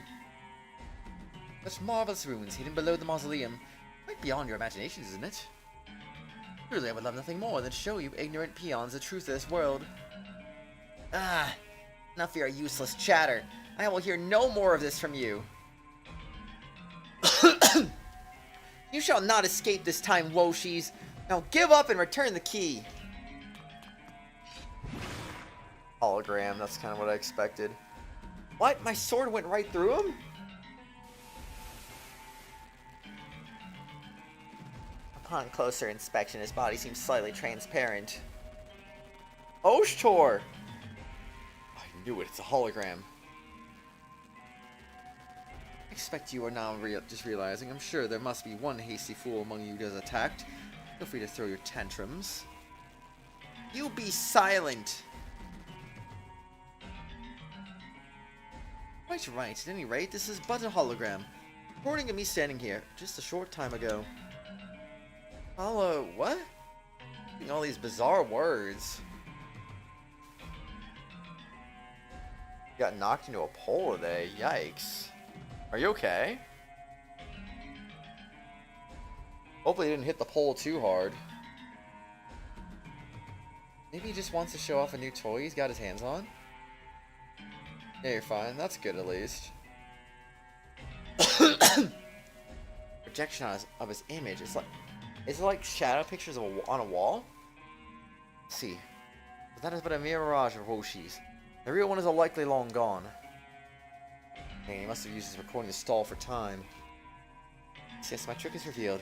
Such marvelous ruins hidden below the mausoleum. Quite beyond your imaginations, isn't it? Truly, I would love nothing more than to show you ignorant peons the truth of this world. Ah, enough of your useless chatter. I will hear no more of this from you. You shall not escape this time, Woshis. Now give up and return the key. Hologram, that's kind of what I expected. What? My sword went right through him? Upon closer inspection, his body seems slightly transparent. Oshtor! I knew it, it's a hologram. I expect you are now just realizing. I'm sure there must be one hasty fool among you who is attacked. Feel free to throw your tantrums. You be silent! Quite right, at any rate, this is but a hologram. Recording of me standing here, just a short time ago. What? All these bizarre words. Got knocked into a pole today. Yikes. Are you okay? Hopefully he didn't hit the pole too hard. Maybe he just wants to show off a new toy he's got his hands on? Yeah, you're fine. That's good at least. Projection of his image. Is it like shadow pictures on a wall? Let's see. But that is but a mere mirage of Woshis. The real one is likely long gone. Dang, he must have used his recording to stall for time. Yes, my trick is revealed.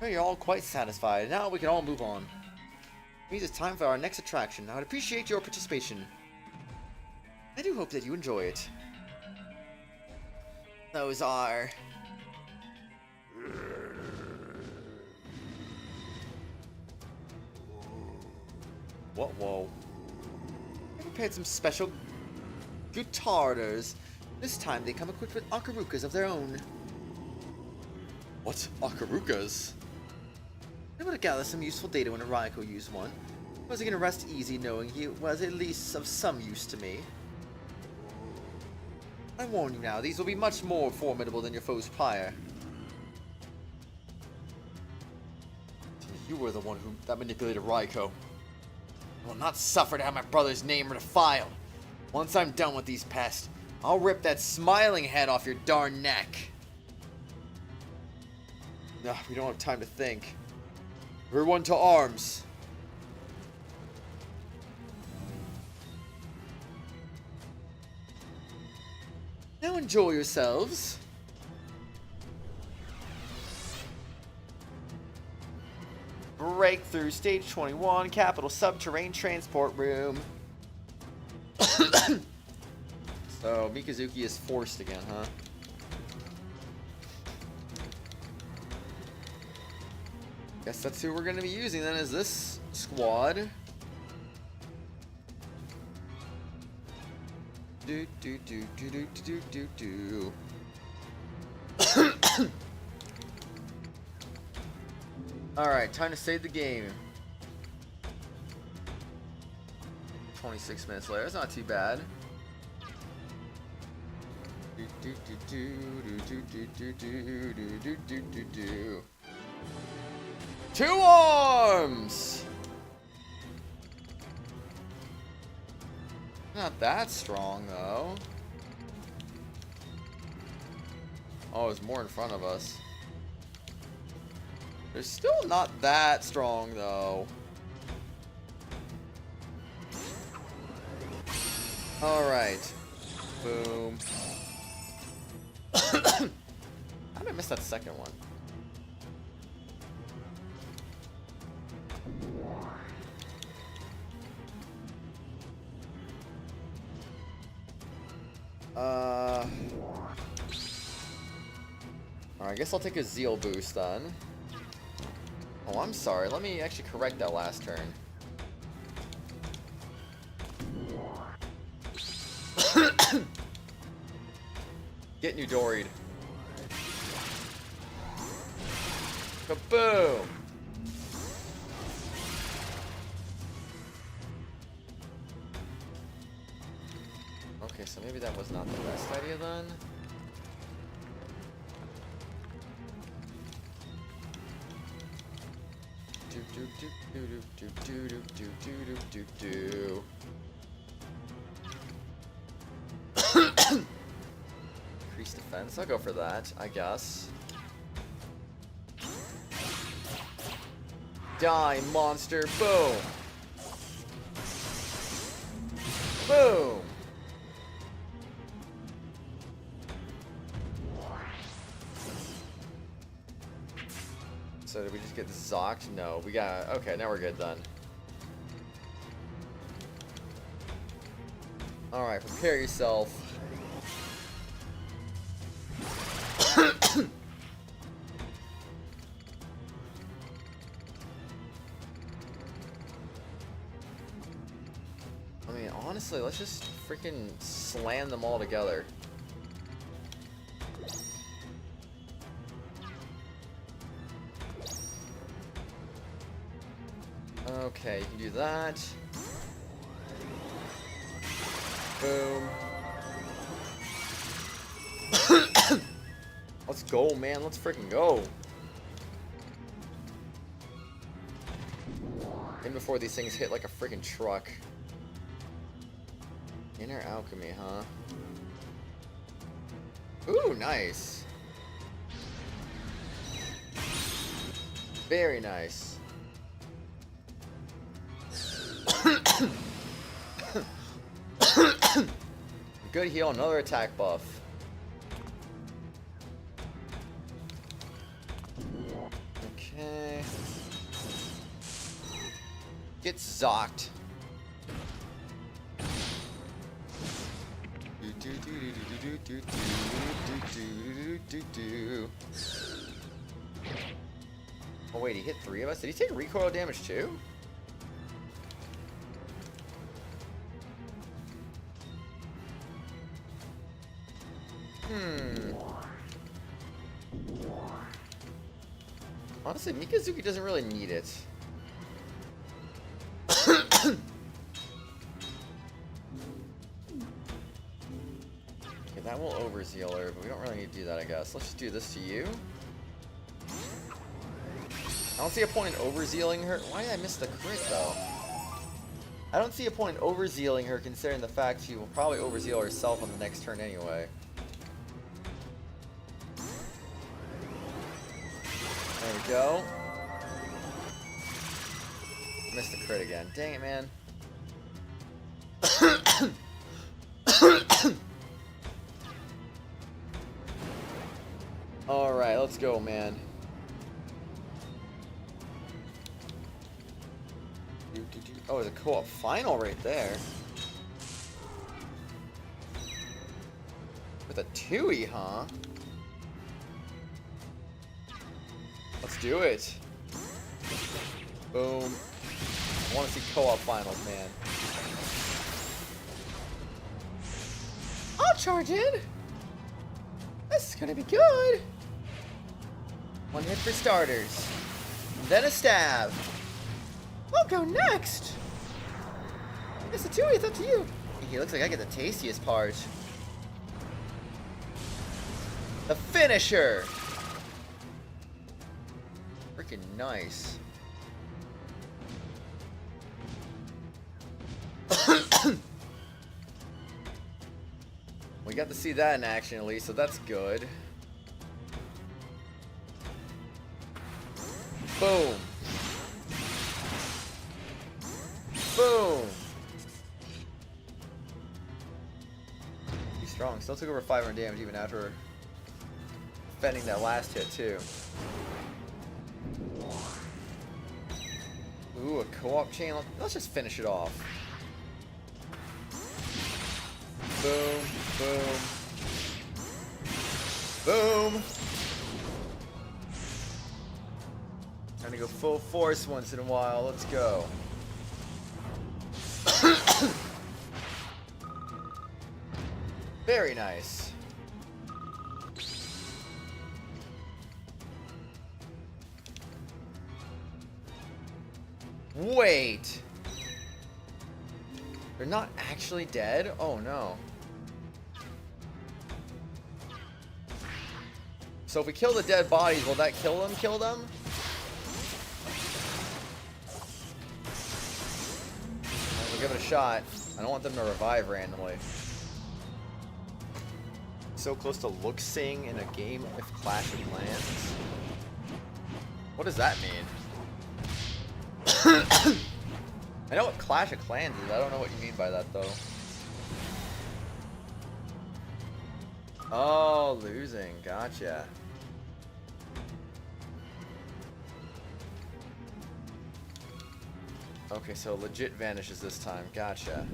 Well, you're all quite satisfied. Now we can all move on. It means it's time for our next attraction. I would appreciate your participation. I do hope that you enjoy it. Those are... Whoa. I prepared some special guitars. This time they come equipped with akarukas of their own. What? Akarukas? I'm able to gather some useful data when a Raiko used one. I wasn't gonna rest easy knowing he was at least of some use to me. I warn you now, these will be much more formidable than your foes prior. You were the one that manipulated Raiko. I will not suffer to have my brother's name defiled. Once I'm done with these pests, I'll rip that smiling head off your darn neck. No, we don't have time to think. Everyone to arms. Now enjoy yourselves. Breakthrough Stage 21, Capital Subterranean Transport Room. So, Mikazuki is forced again, huh? Guess that's who we're going to be using then, is this squad. Do. Alright, time to save the game. 26 minutes later, that's not too bad. Two arms! Not that strong, though. Oh, there's more in front of us. They're still not that strong, though. Alright. Boom. How did I miss that second one? Alright, I guess I'll take a zeal boost then. Oh, I'm sorry. Let me actually correct that last turn. Get Nudoried. Kaboom! Okay, so maybe that was not the best idea then. Increase defense. I'll go for that, I guess. Die, monster! Boom! Boom! So did we just get zocked? No, we got... Okay, now we're good then. Alright, prepare yourself. I mean, honestly, let's just freaking slam them all together. Okay, you can do that. Boom. Let's go, man. Let's freaking go. And before these things hit like a freaking truck. Inner alchemy, huh? Ooh, nice. Very nice. Good heal, another attack buff. Okay. Get zocked. Oh wait, he hit 3 of us? Did he take recoil damage too? Honestly, Mikazuki doesn't really need it. Okay, that will overzeal her, but we don't really need to do that, I guess. Let's just do this to you. I don't see a point in overzealing her. Why did I miss the crit, though? I don't see a point in overzealing her, considering the fact she will probably overzeal herself on the next turn anyway. There we go. Missed the crit again. Dang it, man. Alright, let's go, man. Oh, there's a co-op final right there. With a 2E, huh? Let's do it. Boom. I want to see co-op finals, man. I'll charge in. This is gonna be good. One hit for starters. Then a stab. I'll go next. It's a 2E, it's up to you. He looks like I get the tastiest part. The finisher. Freaking nice. We got to see that in action at least, so that's good. Boom. Boom. He's strong. Still took over 500 damage even after defending that last hit too. Ooh, a co-op chain. Let's just finish it off. Boom, boom, boom. Trying to go full force once in a while. Let's go. Very nice. Wait. They're not actually dead? Oh no. So if we kill the dead bodies, will that kill them? We'll give it a shot. I don't want them to revive randomly. So close to look-sing in a game if Clash of Clans. What does that mean? I know what Clash of Clans is. I don't know what you mean by that though. Oh, losing. Gotcha. Okay, so legit vanishes this time. Gotcha.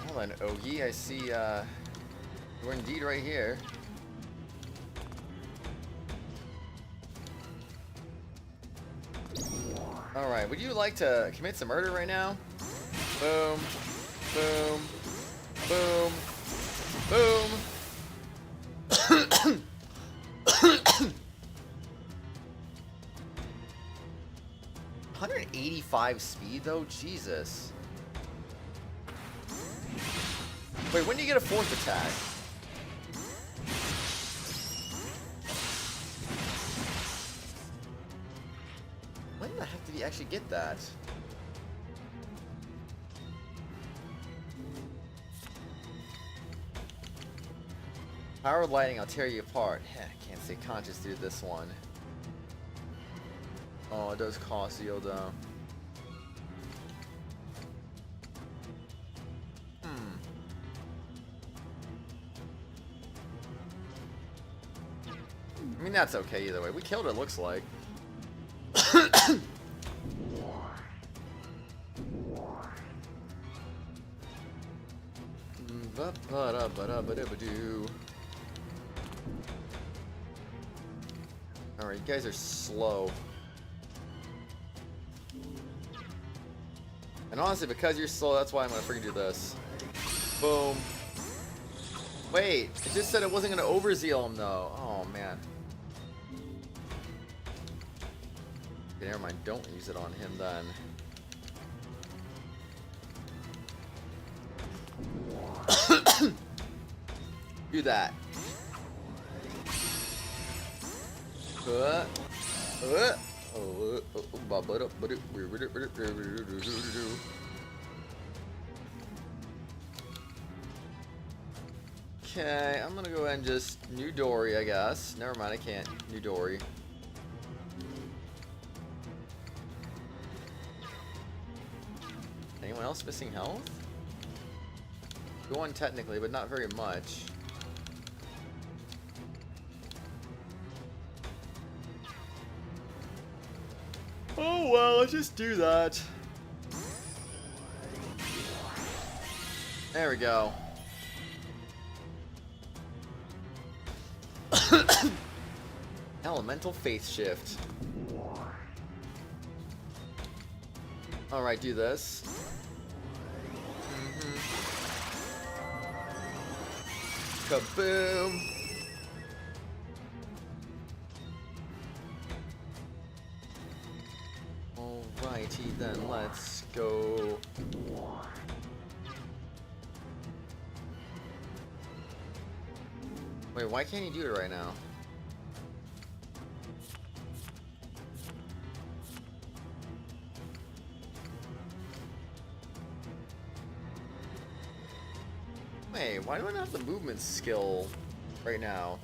Hold on, Ogi. I see, we're indeed right here. Alright, would you like to commit some murder right now? Boom. Boom. Boom. Boom. 185 speed though? Jesus. Wait, when do you get a fourth attack? When the heck did he actually get that? Power lighting, I'll tear you apart. Heh, can't stay conscious through this one. Oh, it does cost you though. I mean, that's okay either way. We killed it, looks like. Alright, you guys are slow. And honestly, because you're slow, that's why I'm gonna freaking do this. Boom. Wait, it just said it wasn't going to overzeal him, though. Oh, man. Okay, never mind. Don't use it on him, then. Do that. Okay, I'm gonna go ahead and just new Dory, I guess. Never mind, I can't. New Dory. Anyone else missing health? One technically, but not very much. Oh well, let's just do that. There we go. Elemental Faith Shift. Alright, do this. Kaboom! Alrighty then, let's go. Wait, why can't he do it right now? Wait, why do I not have the movement skill right now?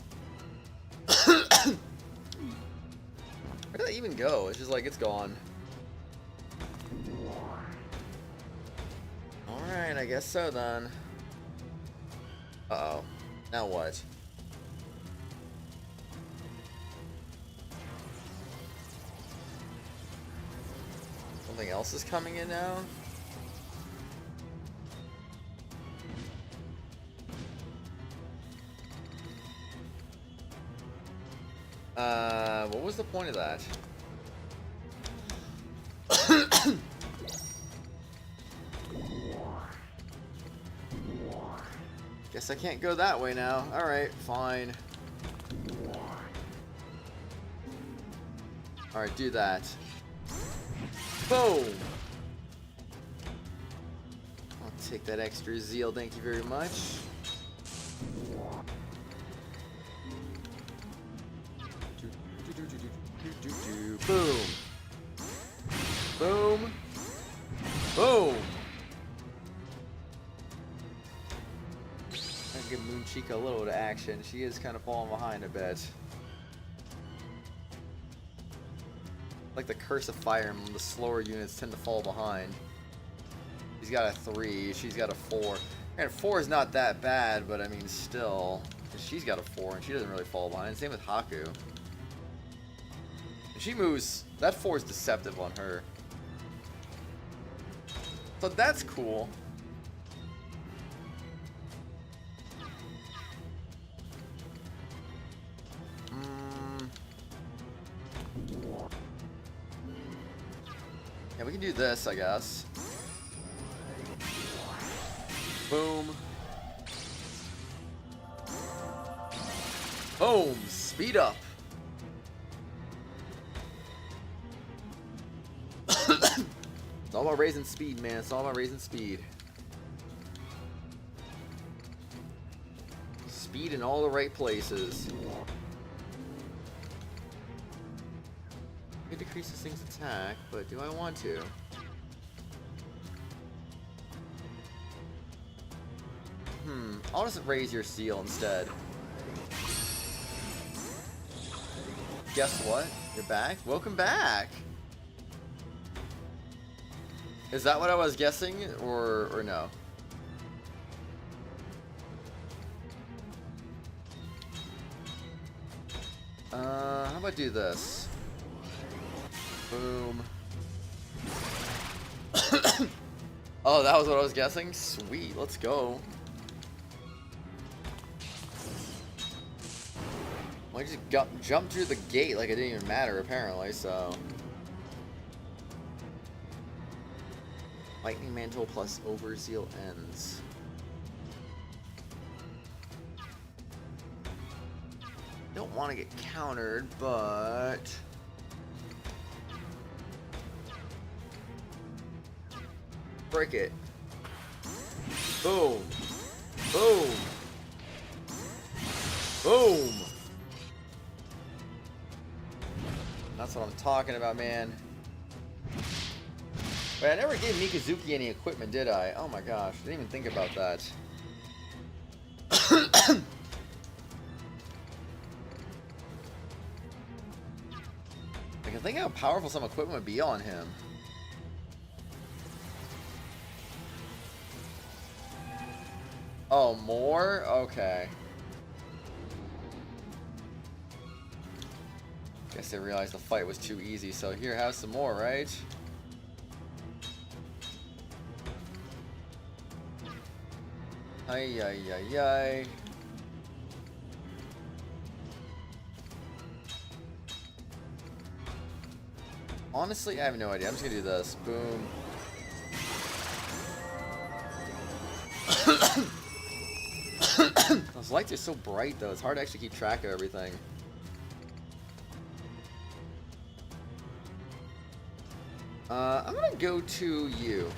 Where did that even go? It's just like, it's gone. Alright, I guess so then. Uh-oh. Now what? Something else is coming in now? What was the point of that? Guess I can't go that way now. Alright, fine. Alright, do that. Boom! I'll take that extra zeal, thank you very much. Boom! Boom! Boom! I'll give Moonchica a little bit of action. She is kind of falling behind a bit. Like the Curse of Fire Emblem, the slower units tend to fall behind. He's got a 3, she's got a 4. And 4 is not that bad, but I mean still. She's got a 4 and she doesn't really fall behind. Same with Haku. She moves, that 4 is deceptive on her. So that's cool. Yeah, we can do this, I guess. Boom. Boom! Speed up! It's all about raising speed, man. It's all about raising speed. Speed in all the right places. Could decrease this thing's attack, but do I want to? I'll just raise your seal instead. Guess what? You're back? Welcome back! Is that what I was guessing, or no? How about do this? Boom. Oh, that was what I was guessing? Sweet, let's go. I just jumped through the gate like it didn't even matter, apparently, so. Lightning Mantle plus Overzeal ends. Don't want to get countered, but break it. Boom. Boom. Boom. That's what I'm talking about, man. Wait, I never gave Mikazuki any equipment, did I? Oh my gosh, I didn't even think about that. I can think how powerful some equipment would be on him. Oh, more? Okay. Guess they realized the fight was too easy, so here, have some more, right? Ay, ay, ay, ay. Honestly, I have no idea. I'm just gonna do this. Boom. Those lights are so bright, though. It's hard to actually keep track of everything. I'm gonna go to you.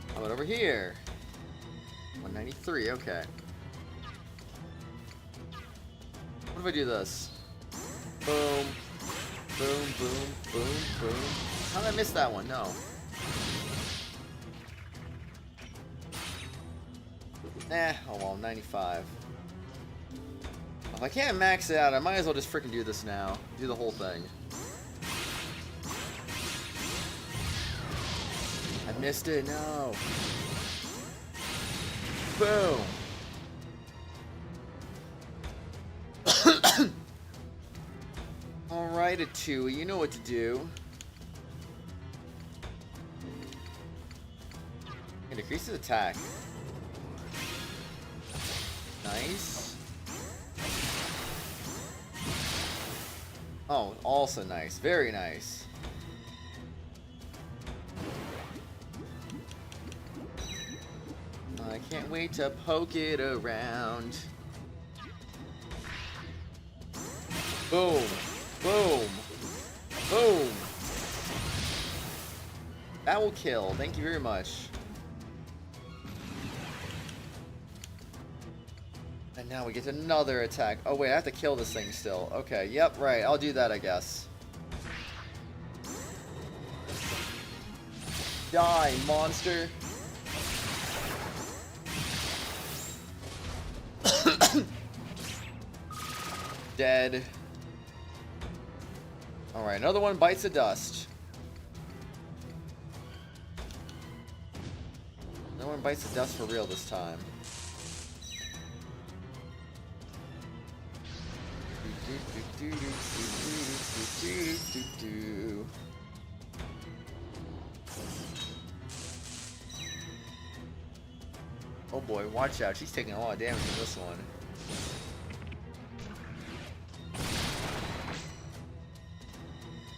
How about over here? 193, okay. What if I do this? Boom. Boom, boom, boom, boom. How did I miss that one? No. Oh well, 95. If I can't max it out, I might as well just freaking do this now. Do the whole thing. I missed it, no. Boom. Alright, a 2, you know what to do. It decreases attack. Nice. Oh, also nice. Very nice. I can't wait to poke it around. Boom. Boom. Boom. That will kill. Thank you very much. And now we get another attack. Oh wait, I have to kill this thing still. Okay, yep, right. I'll do that, I guess. Die, monster. Dead. Alright, another one bites the dust. Another one bites the dust for real this time. Oh boy, watch out. She's taking a lot of damage from this one.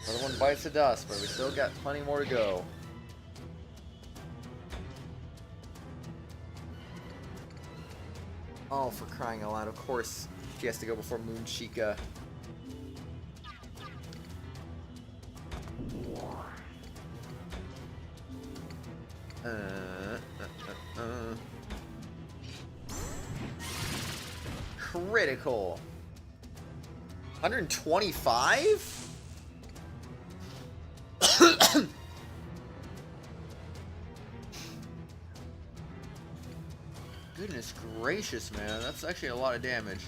Another one bites the dust, but we still got plenty more to go. Oh, for crying out loud, of course she has to go before Moon Chica. Critical. 125? Goodness gracious, man. That's actually a lot of damage.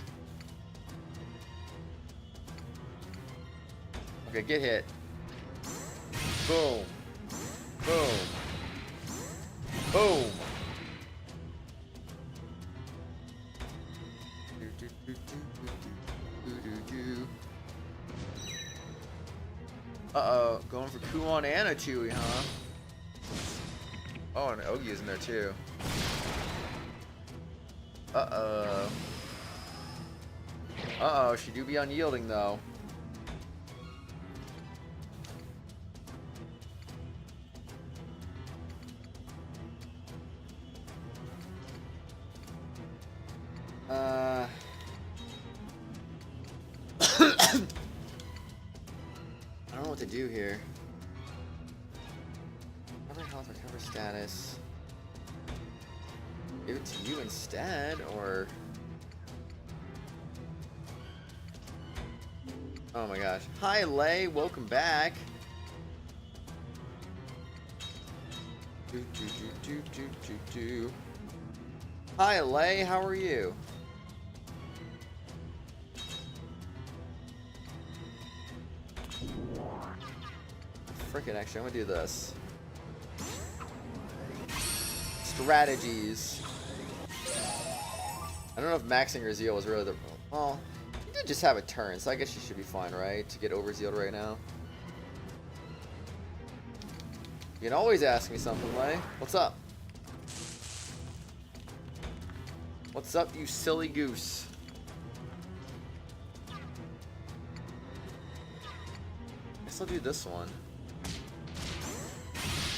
Okay, get hit. Boom. Boom. Boom. Uh-oh, going for Kuon and a Chewy, huh? Oh, and Ogi's in there too. Uh-oh, she do be unyielding, though. I don't know what to do here. Recover health, recover status. Give it to you instead, or... Oh my gosh. Hi, Lay. Welcome back. Hi, Lay. How are you? Frickin', actually, I'm gonna do this. Strategies. I don't know if maxing her zeal was really the... Well, you did just have a turn, so I guess she should be fine, right? To get overzealed right now. You can always ask me something, Lay. What's up? What's up, you silly goose? Guess I'll do this one.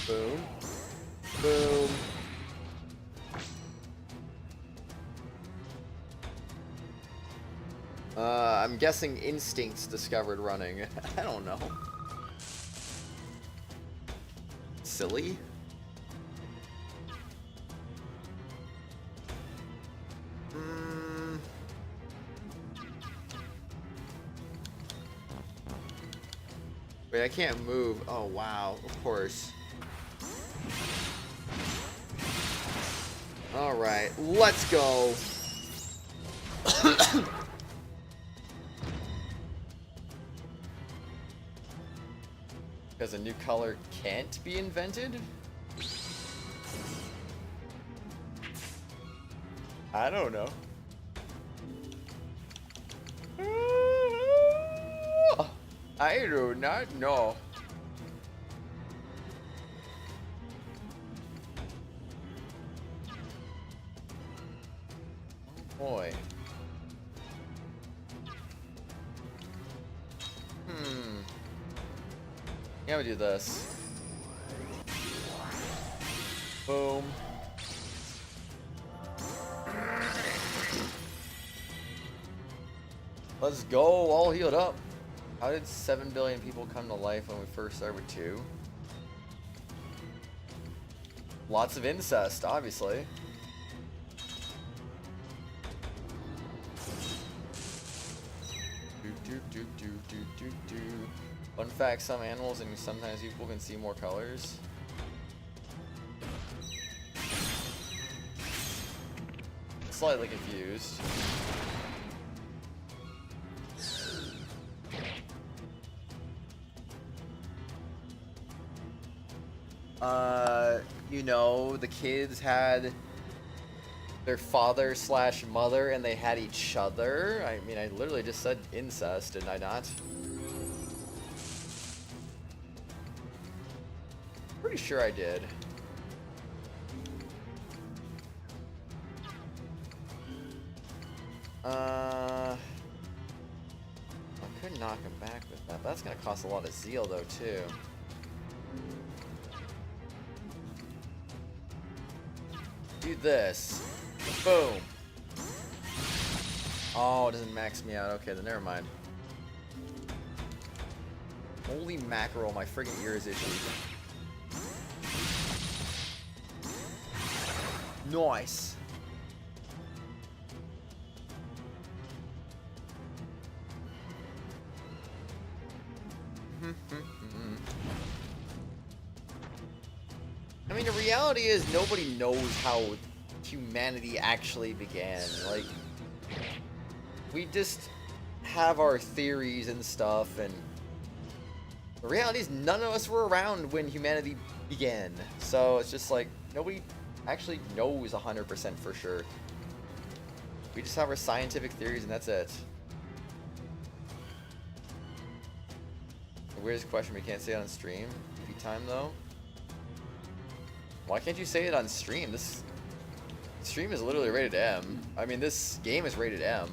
Boom. Boom. I'm guessing instincts discovered running. I don't know. Silly. Wait, I can't move. Oh, wow. Of course. Alright, let's go. Because a new color can't be invented? I don't know. I do not know. Oh boy. Yeah, we do this. Boom. Let's go, all healed up. How did 7 billion people come to life when we first started with 2? Lots of incest, obviously. Fun fact, some animals and sometimes people can see more colors. Slightly confused. You know, the kids had their father slash mother and they had each other. I mean, I literally just said incest, did I not? Pretty sure I did. I could knock him back with that. That's gonna cost a lot of zeal though, too. Do this. Boom. Oh, it doesn't max me out. Okay, then never mind. Holy mackerel, my friggin' ear is itchy. Nice. I mean, the reality is nobody knows how humanity actually began. Like, we just have our theories and stuff, and the reality is none of us were around when humanity began. So it's just like, nobody actually knows 100% for sure. We just have our scientific theories and that's it. The weirdest question, we can't say it on stream. Every time though. Why can't you say it on stream? This stream is literally rated M. I mean, this game is rated M.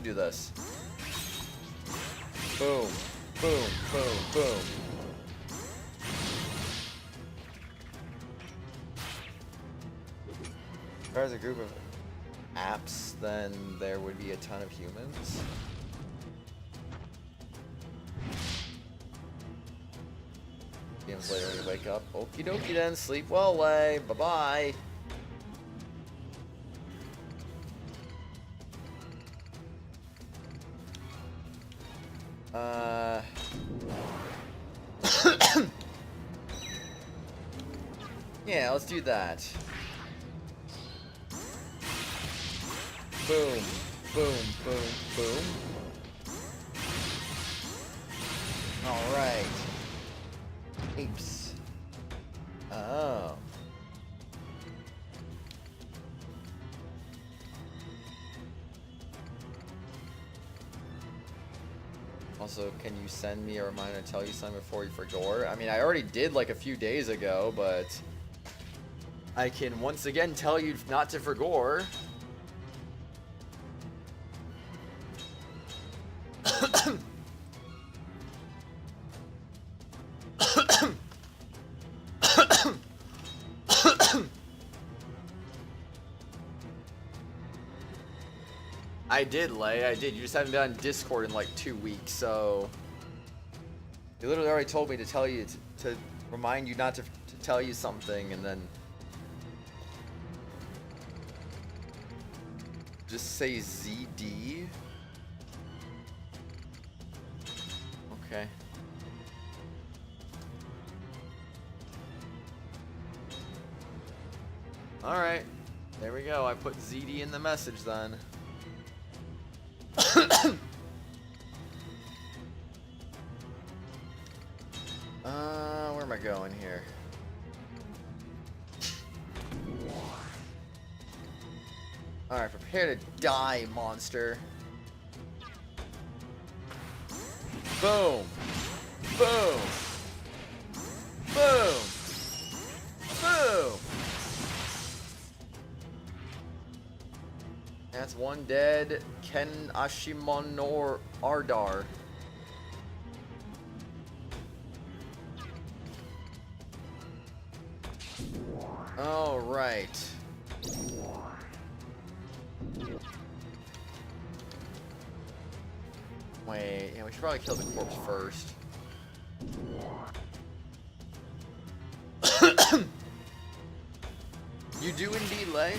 do this. Boom, boom, boom, boom. If there's a group of apps, then there would be a ton of humans. Games later when you wake up. Okie dokie then, sleep well, Lay. Bye-bye. Yeah, let's do that. Boom, boom, boom, boom. Alright. Apes. Oh. Also, can you send me a reminder to tell you something before you forget? I mean, I already did like a few days ago, but I can once again tell you not to forget. I did, Lay. I did. You just haven't been on Discord in like 2 weeks, so you literally already told me to tell you to remind you not to tell you something, and then just say ZD. Okay. All right. There we go. I put ZD in the message then. Where am I going here? Alright, prepare to die, monster. Boom! Boom! Boom! Boom! That's one dead. Ken Ashimonor Ardar. All right. Wait, yeah, we should probably kill the corpse first. You do indeed, Lay.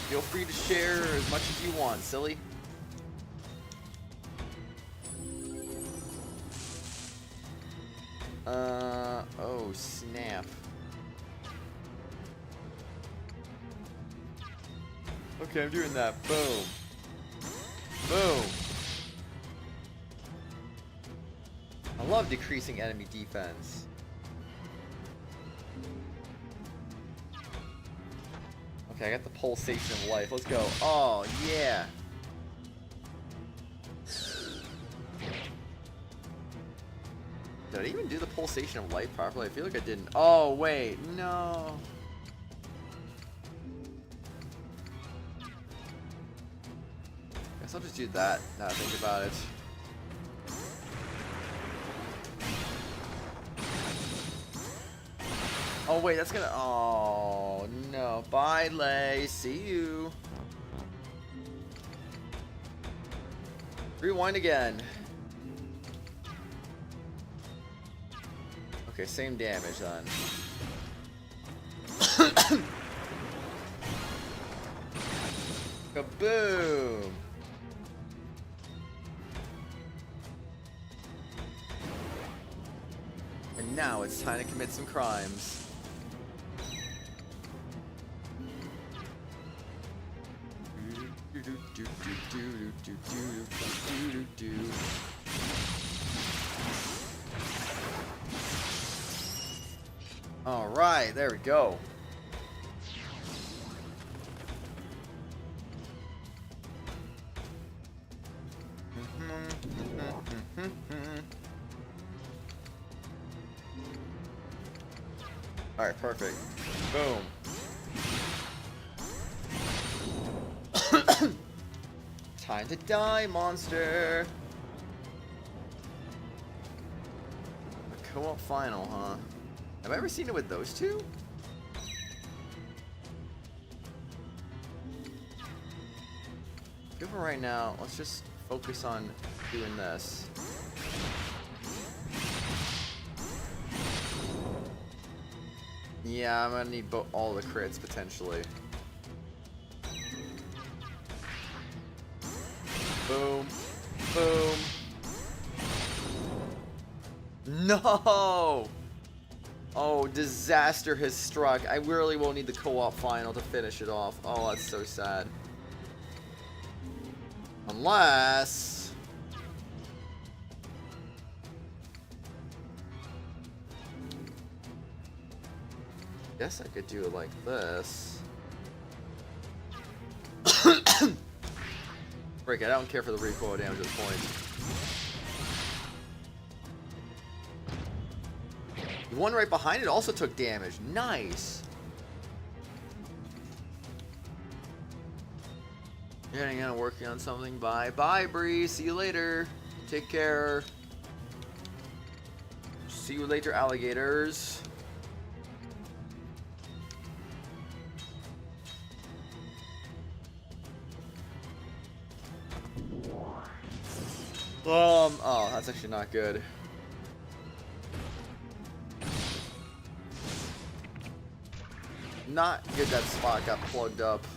Feel free to share as much as you want, silly. Oh, snap. Okay, I'm doing that. Boom. Boom. I love decreasing enemy defense. Okay, I got the pulsation of life. Let's go. Oh, yeah. Did I even do the pulsation of life properly? I feel like I didn't. Oh, wait. No. Guess I'll just do that now that I think about it. Oh, wait. That's gonna... Oh, no. Bye, Lay. See you. Rewind again. Okay, same damage then. Kaboom! And now it's time to commit some crimes. All right, there we go. All right, perfect. Boom. Time to die, monster! A co-op final, huh? Have I ever seen it with those two? Good for right now. Let's just focus on doing this. Yeah, I'm gonna need all the crits potentially. Boom. Boom. No! Oh, disaster has struck. I really won't need the co-op final to finish it off. Oh, that's so sad. Unless... guess I could do it like this. Break it. I don't care for the recoil damage at this point. The one right behind it also took damage. Nice. Getting out, working on something. Bye, bye, Bree. See you later. Take care. See you later, alligators. Oh, that's actually not good. Not good that spot got plugged up.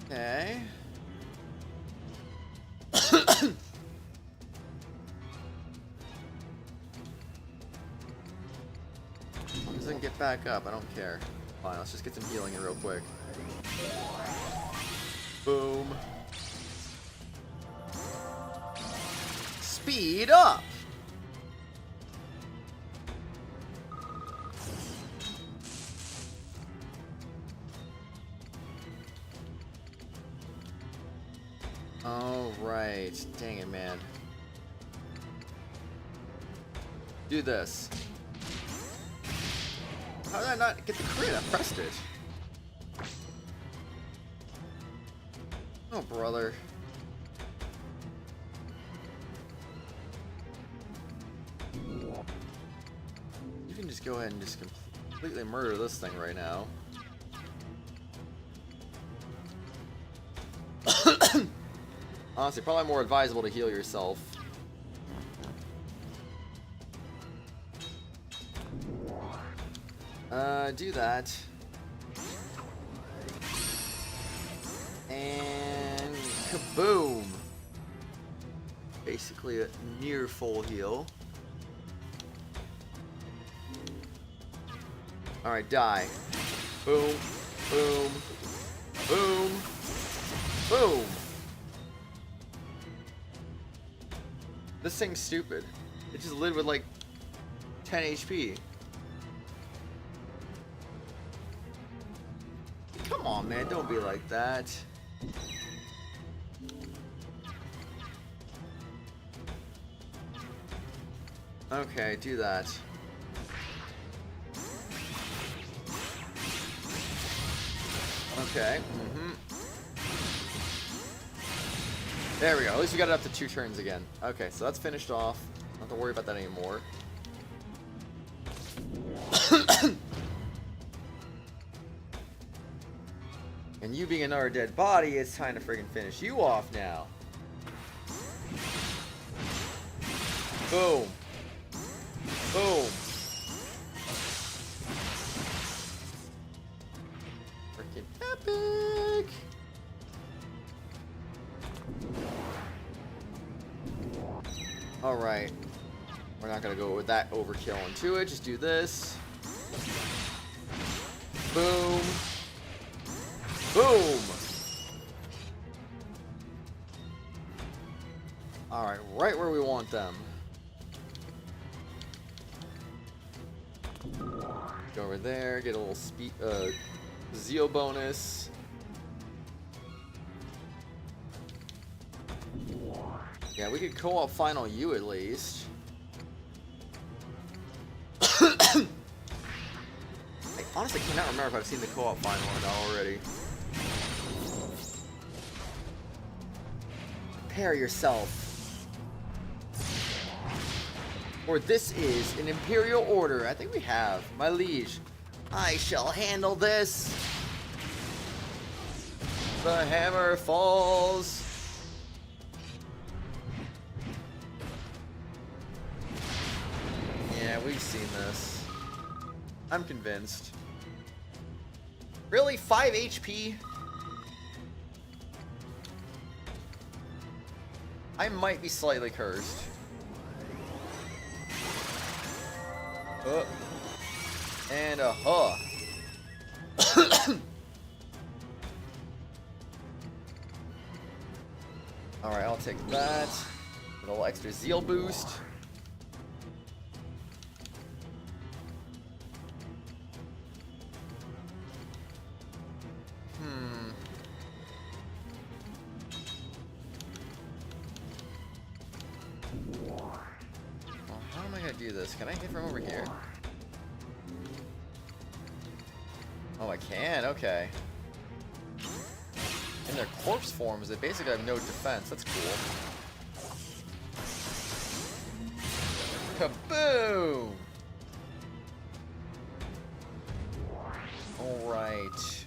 Okay. As long as I can get back up, I don't care. Fine, let's just get some healing in real quick. Boom. Speed up! Alright. Dang it, man. Do this. How did I not get the crit? I pressed it. Oh, brother. You can just go ahead and just completely murder this thing right now. Honestly, probably more advisable to heal yourself. Do that. And kaboom! Basically a near full heal. Alright, die. Boom, boom, boom, boom! This thing's stupid. It just lived with like 10 HP. Come on, man, don't be like that. Okay, do that. Okay, There we go, at least we got it up to 2 turns again. Okay, so that's finished off. Don't have to worry about that anymore. And you being another dead body, it's time to friggin' finish you off now. Boom. Boom. Freaking epic. Alright. We're not gonna go with that overkill into it. Just do this. Boom. Boom! Alright, right where we want them. Go over there, get a little speed, Zeo bonus. Yeah, we could co-op final you at least. I Honestly, I cannot remember if I've seen the co-op final or not already. Prepare yourself. For this is an Imperial order. I think we have. My liege. I shall handle this. The hammer falls. Yeah, we've seen this. I'm convinced. Really? 5 HP? I might be slightly cursed. And a huh. Alright, I'll take that. A little extra zeal boost. How am I gonna do this? Can I hit from over here? Oh, I can? Okay. In their corpse forms, they basically have no defense. That's cool. Kaboom! Alright.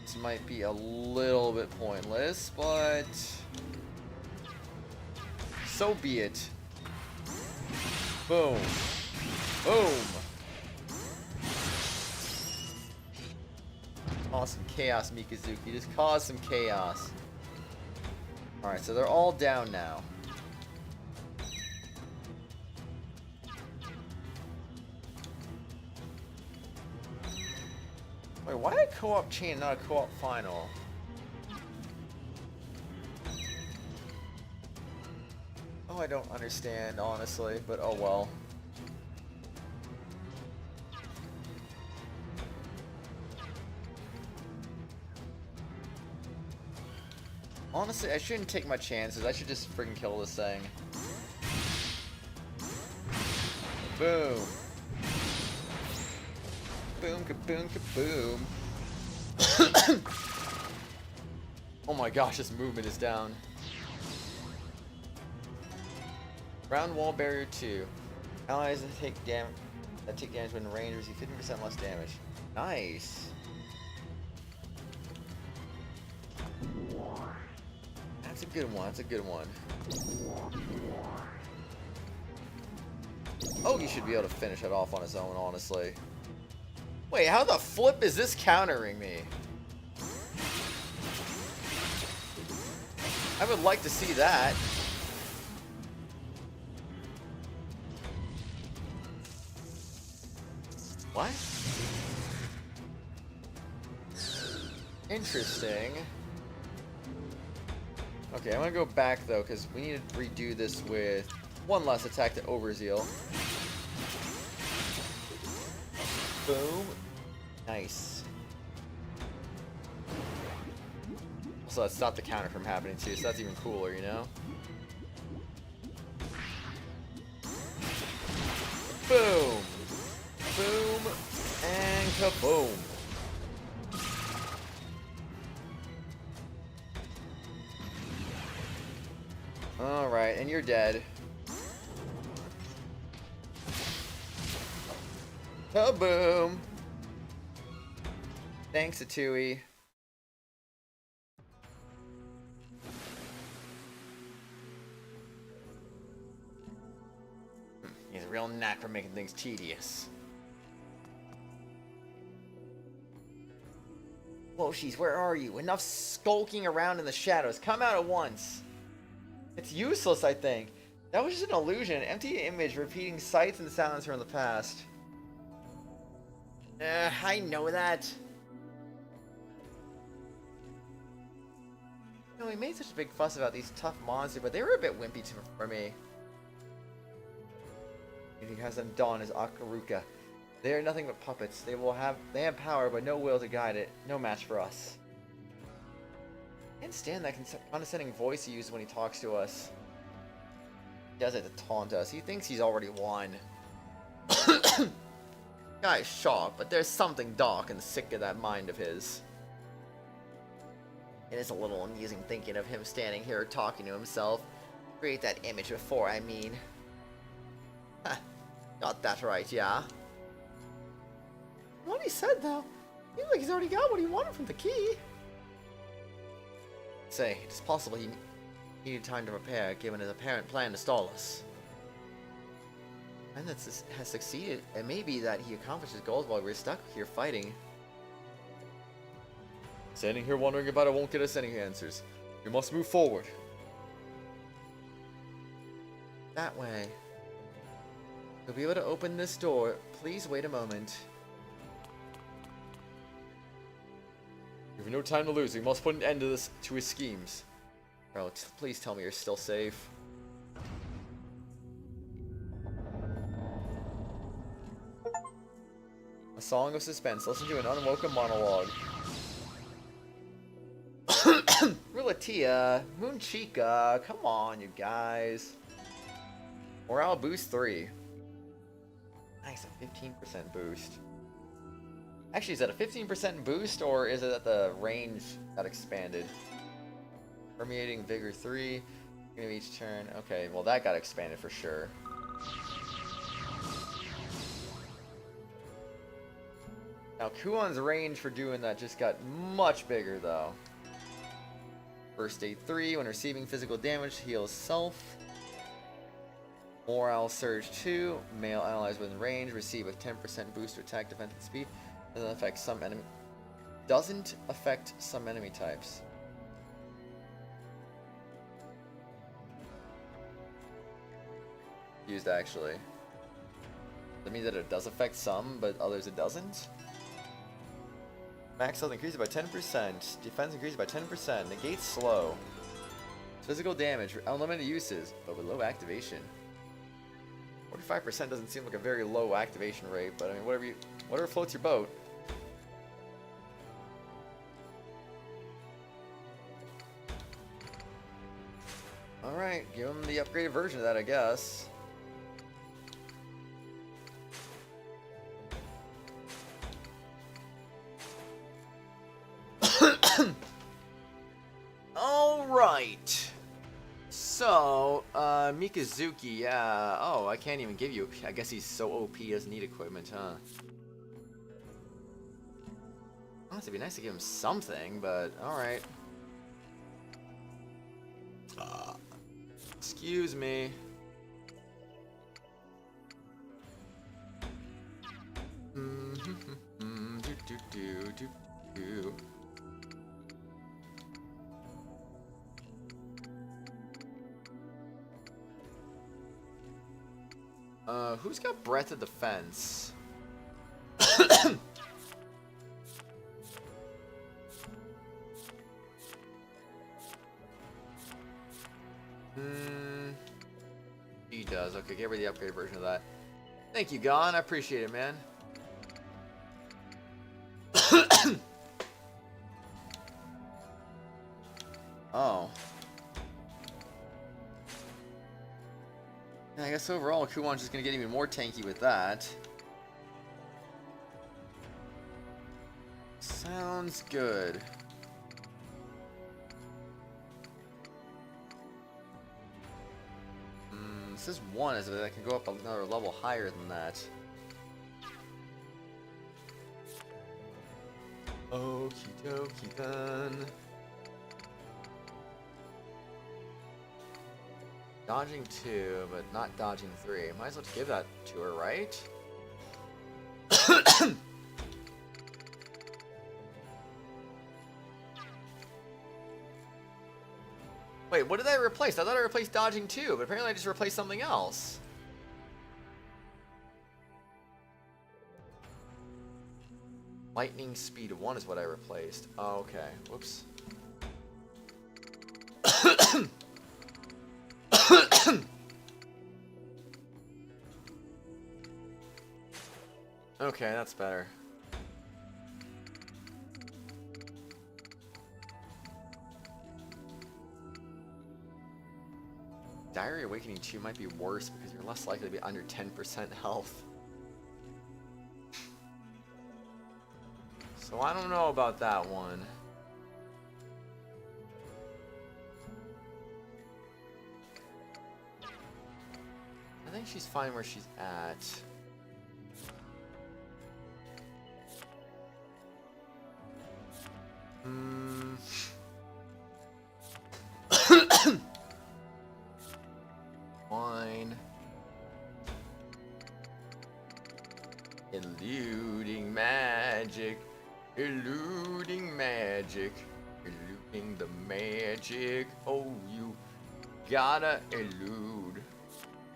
This might be a little bit pointless, but so be it. Boom. Boom. Cause some chaos, Mikazuki. Just cause some chaos. Alright, so they're all down now. Wait, why a co-op chain, not a co-op final? Oh, I don't understand, honestly, but oh well. Honestly, I shouldn't take my chances. I should just freaking kill this thing. Boom. Boom, kaboom, kaboom. Oh my gosh, this movement is down. Ground wall barrier 2. Allies that take damage when in range receive 50% less damage. Nice. That's a good one. That's a good one. Oh, he should be able to finish it off on his own, honestly. Wait, how the flip is this countering me? I would like to see that. What? Interesting. Okay, I'm gonna go back though, because we need to redo this with one less attack to Overzeal. Boom. Nice. So that stopped the counter from happening too, so that's even cooler, you know? Boom. Boom. And kaboom. Alright, and you're dead. Kaboom! Thanks, Atui. He has a real knack for making things tedious. Woshis, where are you? Enough skulking around in the shadows. Come out at once. It's useless, I think. That was just an illusion, an empty image repeating sights and sounds from the past. I know that. You know, we made such a big fuss about these tough monsters, but they were a bit wimpy for me. He has them dawn as Akaruka. They are nothing but puppets. They have power, but no will to guide it. No match for us. I can't stand that condescending voice he uses when he talks to us. does it to taunt us. He thinks he's already won. Guy's sharp, but there's something dark and sick in that mind of his. It is a little amusing thinking of him standing here talking to himself. Create that image before, I mean. Huh. Got that right, yeah? What he said, though, seems like he's already got what he wanted from the key. Say, it's possible he needed time to prepare, given his apparent plan to stall us. And that has succeeded. It may be that he accomplished his goals while we're stuck here fighting. Standing here wondering about it won't get us any answers. We must move forward. That way. You'll be able to open this door. Please wait a moment. We have no time to lose. We must put an end to his schemes. Bro, please tell me you're still safe. A song of suspense. Listen to an unwelcome monologue. Rilatia, Moonchica, come on, you guys. Morale boost 3. Nice, a 15% boost. Actually, is that a 15% boost, or is it that the range got expanded? Permeating Vigor 3. Beginning of each turn. Okay, well that got expanded for sure. Now, Kuon's range for doing that just got much bigger, though. First Aid 3. When receiving physical damage, heals self. Morale Surge 2. Male allies within range receive a 10% boost to attack, defense, and speed. Doesn't affect some enemy. Doesn't affect some enemy types. Used actually. That means that it does affect some, but others it doesn't. Max health increases by 10%. Defense increases by 10%. Negates slow. Physical damage for unlimited uses, but with low activation. 45% doesn't seem like a very low activation rate, but I mean, whatever floats your boat. Alright, give him the upgraded version of that, I guess. Alright. So, Mikazuki, yeah. Oh, I can't even give you. I guess he's so OP he doesn't need equipment, huh? Oh, it'd be nice to give him something, but alright. Excuse me. Who's got Breath of Defense? He does. Okay, give her the upgraded version of that. Thank you, Gon. I appreciate it, man. Oh. Yeah, I guess overall, Kuon's just gonna get even more tanky with that. Sounds good. This is 1, is it? I can go up another level higher than that. Okie dokie then. Dodging 2, but not dodging 3. Might as well give that to her, right? Wait, what did I replace? I thought I replaced dodging 2, but apparently I just replaced something else. Lightning speed 1 is what I replaced. Oh, okay. Whoops. Okay, that's better. Diary Awakening 2 might be worse because you're less likely to be under 10% health. So I don't know about that one. I think she's fine where she's at. Fine. Eluding magic. Eluding magic. Eluding the magic. Oh, you gotta elude.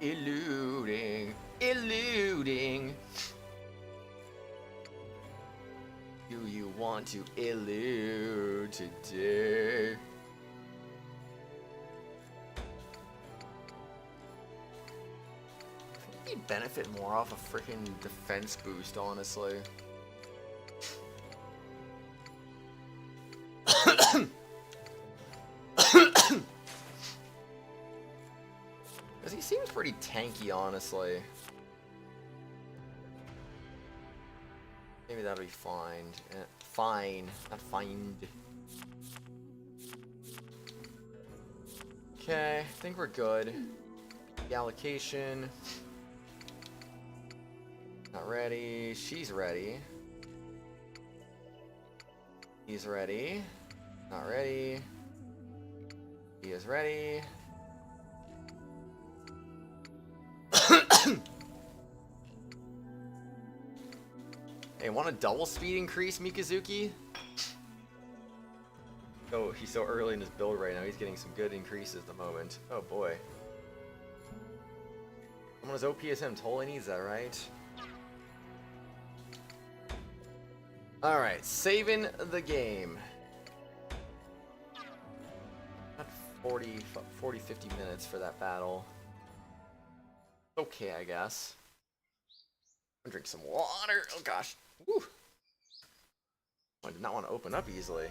Eluding. Eluding. Do you want to elude today? I think you'd benefit more off a freaking defense boost, honestly. Because he seems pretty tanky, honestly. Maybe that'll be fine. Fine, not find. Okay, I think we're good. The allocation. Not ready. She's ready. He's ready. Not ready. He is ready. Hey, want a double speed increase, Mikazuki? Oh, he's so early in his build right now. He's getting some good increases at the moment. Oh boy. Someone as OP as him totally needs that, right? Alright, saving the game. Not 40, 50 minutes for that battle. Okay, I guess. I'm gonna drink some water. Oh gosh. Woo. I did not want to open up easily.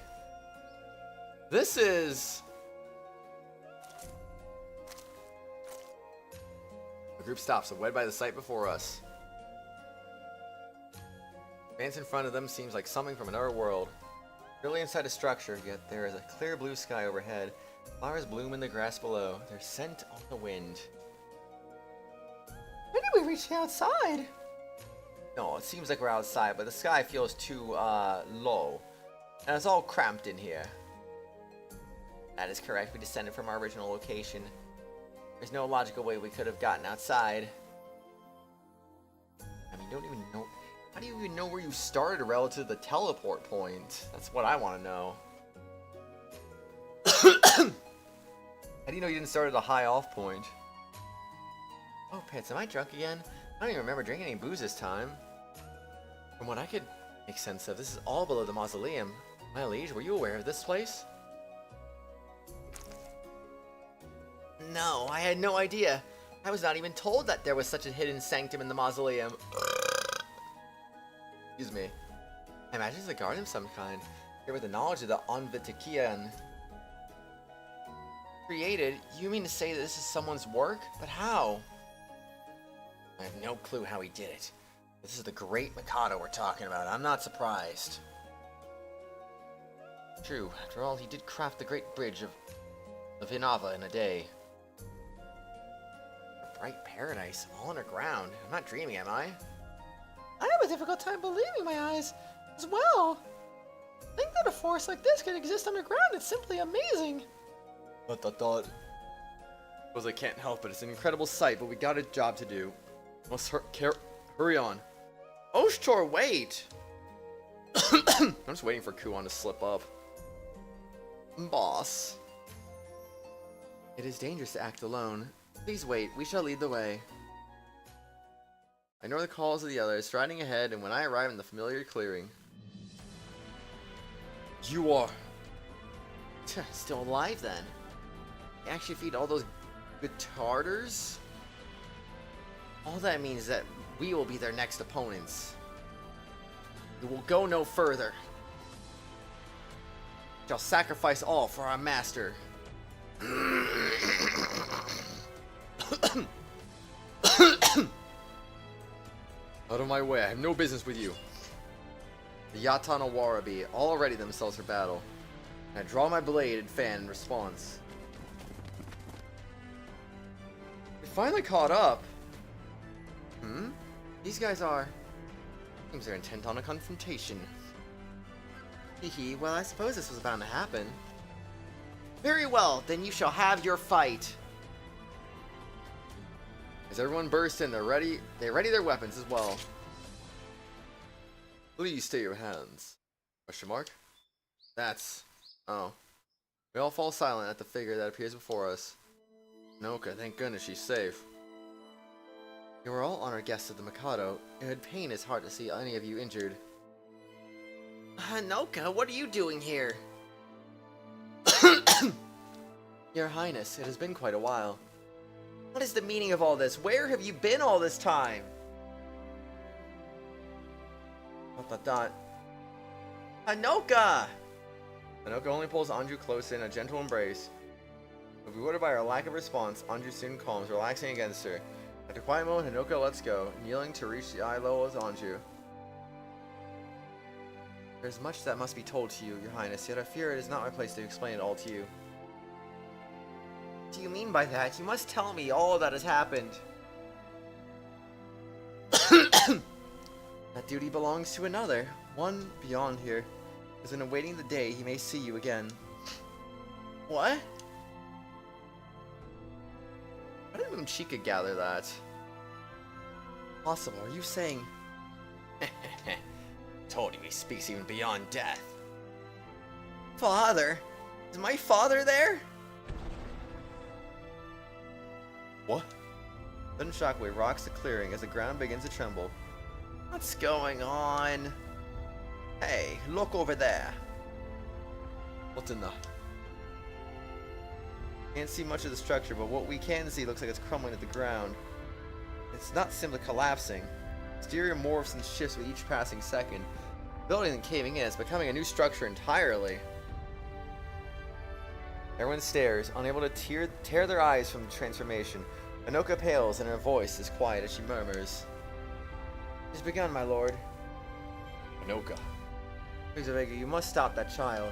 This is... The group stops, wed by the sight before us. Advance in front of them seems like something from another world. Really inside a structure, yet there is a clear blue sky overhead. Flowers bloom in the grass below, their scent on the wind. When did we reach the outside? No, it seems like we're outside, but the sky feels too, low. And it's all cramped in here. That is correct, we descended from our original location. There's no logical way we could have gotten outside. I mean, you don't even know... How do you even know where you started relative to the teleport point? That's what I want to know. How do you know you didn't start at a high off point? Oh, Pits, am I drunk again? I don't even remember drinking any booze this time. From what I could make sense of, this is all below the mausoleum. My liege, were you aware of this place? No, I had no idea. I was not even told that there was such a hidden sanctum in the mausoleum. Excuse me. I imagine it's a garden of some kind. Here with the knowledge of the Onvitikian created, you mean to say that this is someone's work? But how? I have no clue how he did it. This is the great Mikado we're talking about. I'm not surprised. True, after all, he did craft the great bridge of Hinava in a day. A bright paradise, all underground. I'm not dreaming, am I? I have a difficult time believing my eyes as well. Think that a force like this could exist underground, it's simply amazing. Suppose I can't help it. It's an incredible sight, but we got a job to do. Let's hurry on. Oshtor, wait! I'm just waiting for Kuon to slip up. Boss. It is dangerous to act alone. Please wait, we shall lead the way. I ignore the calls of the others, striding ahead, and when I arrive in the familiar clearing... You are... Still alive, then. You actually feed all those retarders? All that means is that we will be their next opponents. We will go no further. Shall sacrifice all for our master. Out of my way, I have no business with you. The Utawarerumono all ready themselves for battle. I draw my blade and fan in response. We finally caught up. These guys are... Seems they're intent on a confrontation. Hehe, well I suppose this was bound to happen. Very well, then you shall have your fight. As everyone bursts in, they ready their weapons as well. Please stay your hands. Question mark? That's... Oh. We all fall silent at the figure that appears before us. Noka, thank goodness she's safe. You are all honored guests of the Mikado. It would pain his heart to see any of you injured. Noka, what are you doing here? Your Highness, it has been quite a while. What is the meaning of all this? Where have you been all this time? ... Hanoka! Hanoka only pulls Anju close in a gentle embrace. Bewildered by her lack of response, Anju soon calms, relaxing against her. After a quiet moment, Hanoka lets go, kneeling to reach the eye level with Anju. There is much that must be told to you, Your Highness, yet I fear it is not my place to explain it all to you. What do you mean by that? You must tell me all that has happened. That duty belongs to another, one beyond here, as in awaiting the day he may see you again. What? How did Moonchika gather that? Possible, are you saying... Told you he speaks even beyond death. Father? Is my father there? What? Sudden shockwave rocks the clearing as the ground begins to tremble. What's going on? Hey, look over there. What's in the... Can't see much of the structure, but what we can see looks like it's crumbling to the ground. It's not simply collapsing. Exterior morphs and shifts with each passing second. The building and caving in, it's becoming a new structure entirely. Everyone stares, unable to tear their eyes from the transformation. Anoka pales and her voice is quiet as she murmurs. It has begun, my lord. Hanoka. Please, Vega, you must stop that child.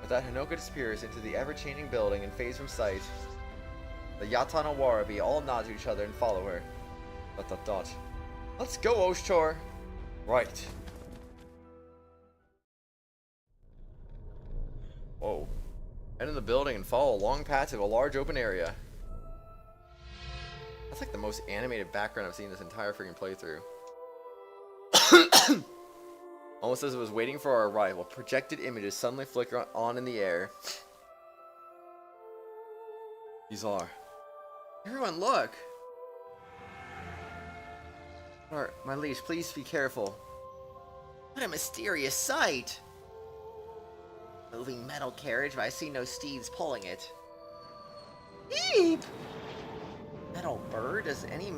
With that, Hanoka disappears into the ever-changing building and fades from sight. The Utawarerumono all nod to each other and follow her. ... Let's go, Oshtor! Right. Whoa. Enter the building and follow a long path to a large open area. That's like the most animated background I've seen this entire freaking playthrough. Almost as it was waiting for our arrival, projected images suddenly flicker on in the air. These are... Everyone, look! My liege, please be careful. What a mysterious sight! Moving metal carriage, but I see no steeds pulling it. Eep! Metal bird? Does any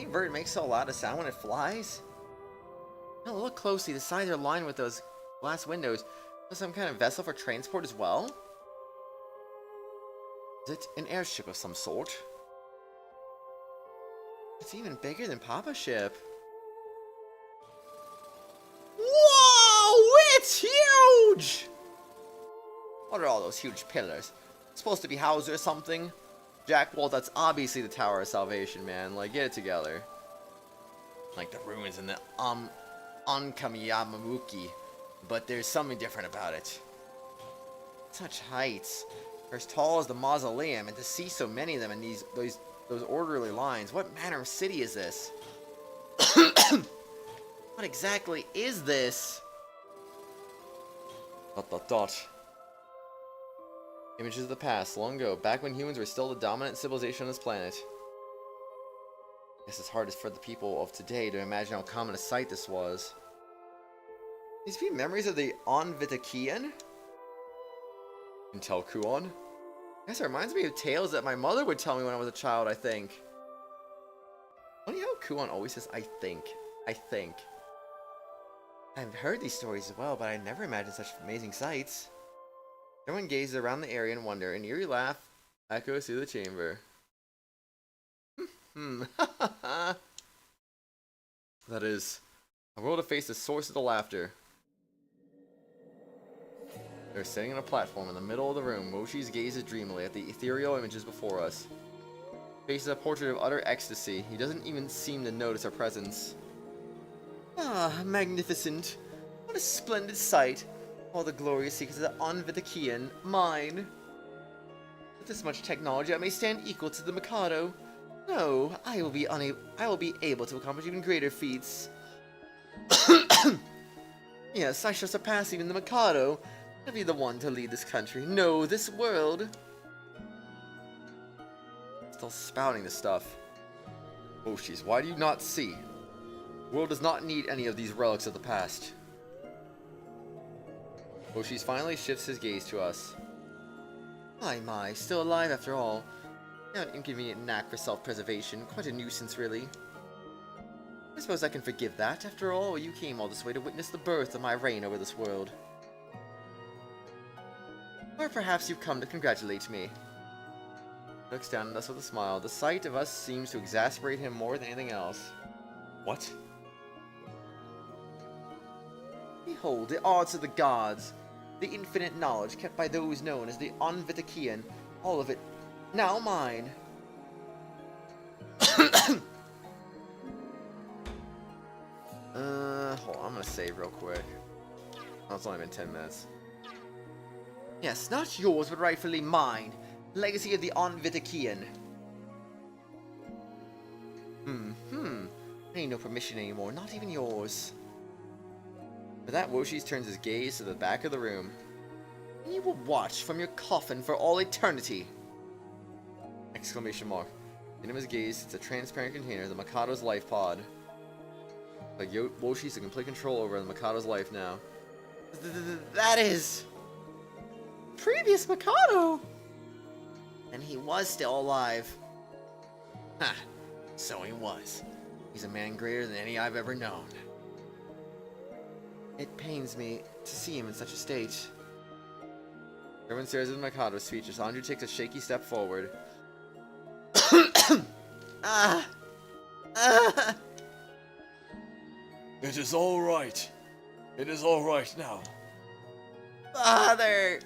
bird make so loud a sound when it flies? No, look closely. The sides are lined with those glass windows. Is some kind of vessel for transport as well? Is it an airship of some sort? It's even bigger than Papa's ship. Whoa! It's huge! What are all those huge pillars? It's supposed to be housed or something? Jack, well, that's obviously the Tower of Salvation, man. Like, get it together. Like the ruins in the Onkamiyamamuki. But there's something different about it. Such heights. They're as tall as the mausoleum, and to see so many of them in those orderly lines. What manner of city is this? What exactly is this? ... Images of the past, long ago, back when humans were still the dominant civilization on this planet. I guess it's hard for the people of today to imagine how common a sight this was. These be memories of the Onvitakian? Intel Kuon? I guess it reminds me of tales that my mother would tell me when I was a child, I think. Funny how Kuon always says, I think. I think. I've heard these stories as well, but I never imagined such amazing sights. Everyone gazes around the area in wonder. An eerie laugh echoes through the chamber. That is, I will to face the source of the laughter. They're sitting on a platform in the middle of the room. Moshi's gazes dreamily at the ethereal images before us. Faces a portrait of utter ecstasy. He doesn't even seem to notice our presence. Ah, magnificent. What a splendid sight. All the glorious secrets of the Anvitakian, mine. With this much technology, I may stand equal to the Mikado. No, I will be able to accomplish even greater feats. Yes, I shall surpass even the Mikado. I'll be the one to lead this country. No, this world. Still spouting this stuff. Oh, jeez, why do you not see? The world does not need any of these relics of the past. Oshi's finally shifts his gaze to us. My, still alive after all. Now an inconvenient knack for self-preservation. Quite a nuisance, really. I suppose I can forgive that. After all, you came all this way to witness the birth of my reign over this world. Or perhaps you've come to congratulate me. He looks down at us with a smile. The sight of us seems to exasperate him more than anything else. What? Behold, the arts of the gods. The infinite knowledge kept by those known as the Anvitakian. All of it. Now mine. Hold on, I'm gonna save real quick. Oh, it's only been 10 minutes. Yes, not yours, but rightfully mine. Legacy of the Anvitakian. I need no permission anymore, not even yours. With that, Woshi turns his gaze to the back of the room. And you will watch from your coffin for all eternity! Exclamation mark. In his gaze, it's a transparent container, the Mikado's life pod. Like Woshi's in complete control over the Mikado's life now. That is... previous Mikado! And he was still alive. Ha! So he was. He's a man greater than any I've ever known. It pains me to see him in such a state. Everyone stares at the Mikado, speechless. Andrew takes a shaky step forward. It is all right. It is all right now. Father!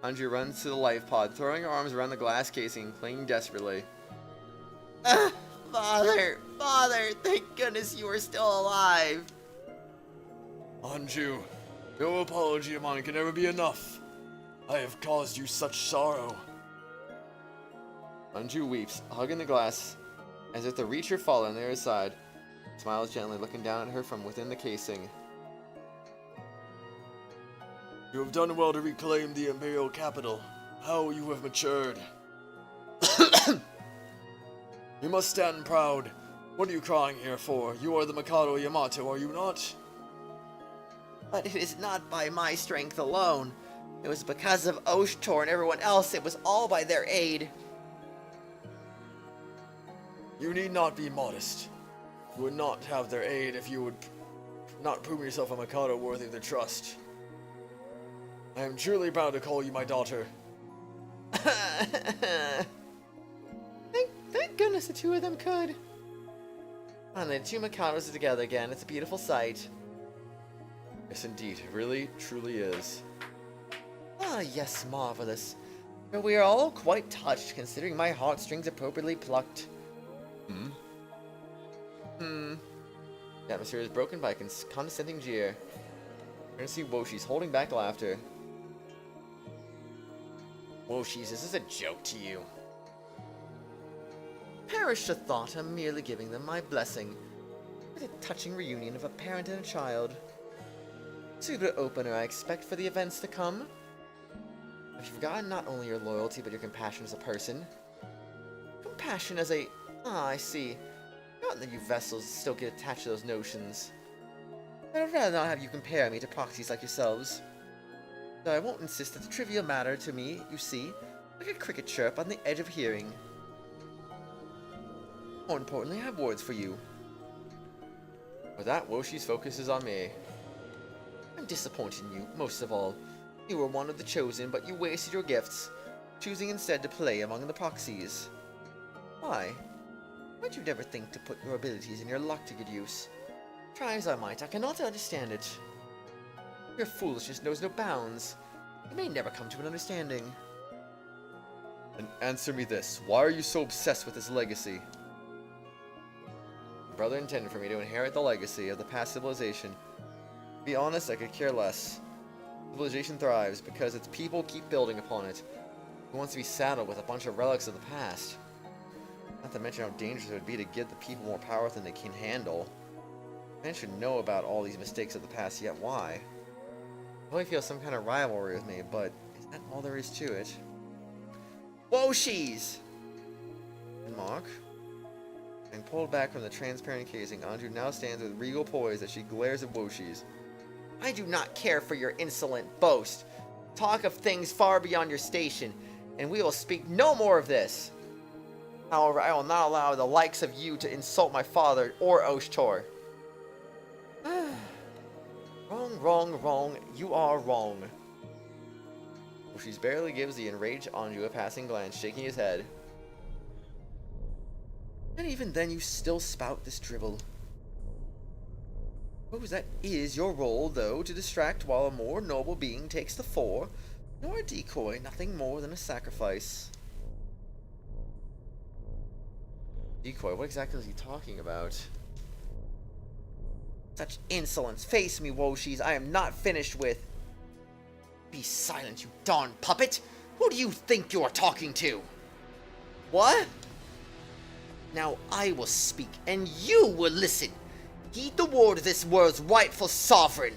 Andrew runs to the life pod, throwing her arms around the glass casing, clinging desperately. Father! Father! Thank goodness you are still alive! Anju, no apology of mine can ever be enough. I have caused you such sorrow. Anju weeps, hugging the glass, as if to reach her father on the other side. Smiles gently, looking down at her from within the casing. You have done well to reclaim the Imperial capital. How you have matured. You must stand proud. What are you crying here for? You are the Mikado Yamato, are you not? But it is not by my strength alone. It was because of Oshtor and everyone else. It was all by their aid. You need not be modest. You would not have their aid if you would not prove yourself a Mikado worthy of their trust. I am truly proud to call you my daughter. Thank goodness the two of them could. And the two Mikados are together again. It's a beautiful sight. Yes, indeed. It really, truly is. Ah, yes, marvelous. But we are all quite touched, considering my heartstrings appropriately plucked. The atmosphere is broken by a condescending jeer. You're gonna see Woshi's holding back laughter. Woshi's, is this a joke to you? Perish the thought, I'm merely giving them my blessing. What a touching reunion of a parent and a child. Super opener, I expect, for the events to come. Have you forgotten not only your loyalty, but your compassion as a person? Compassion as a... Ah, I see. Not that you vessels still get attached to those notions. But I'd rather not have you compare me to proxies like yourselves. Though I won't insist that the trivial matter to me, you see, like a cricket chirp on the edge of hearing. More importantly, I have words for you. With that, Woshi's focus is on me. I'm disappointed in you, most of all. You were one of the chosen, but you wasted your gifts, choosing instead to play among the proxies. Why? Why'd you never think to put your abilities and your luck to good use? Try as I might, I cannot understand it. Your foolishness knows no bounds. You may never come to an understanding. And answer me this. Why are you so obsessed with this legacy? My brother intended for me to inherit the legacy of the past civilization. To be honest, I could care less. Civilization thrives because its people keep building upon it. Who wants to be saddled with a bunch of relics of the past? Not to mention how dangerous it would be to give the people more power than they can handle. Man should know about all these mistakes of the past, yet why? I really feel some kind of rivalry with me, but is that all there is to it? Woshis! And Mark? Being pulled back from the transparent casing, Anju now stands with regal poise as she glares at Woshis. I do not care for your insolent boast. Talk of things far beyond your station, and we will speak no more of this. However, I will not allow the likes of you to insult my father or Oshtor. Wrong, wrong, wrong. You are wrong. She barely gives the enraged Anju a passing glance, shaking his head. And even then, you still spout this dribble. Suppose that is your role, though, to distract while a more noble being takes the fore. Nor a decoy, nothing more than a sacrifice. Decoy, what exactly is he talking about? Such insolence. Face me, Woshis. I am not finished with. Be silent, you darn puppet! Who do you think you are talking to? What? Now I will speak, and you will listen. Heed the word of this world's rightful sovereign.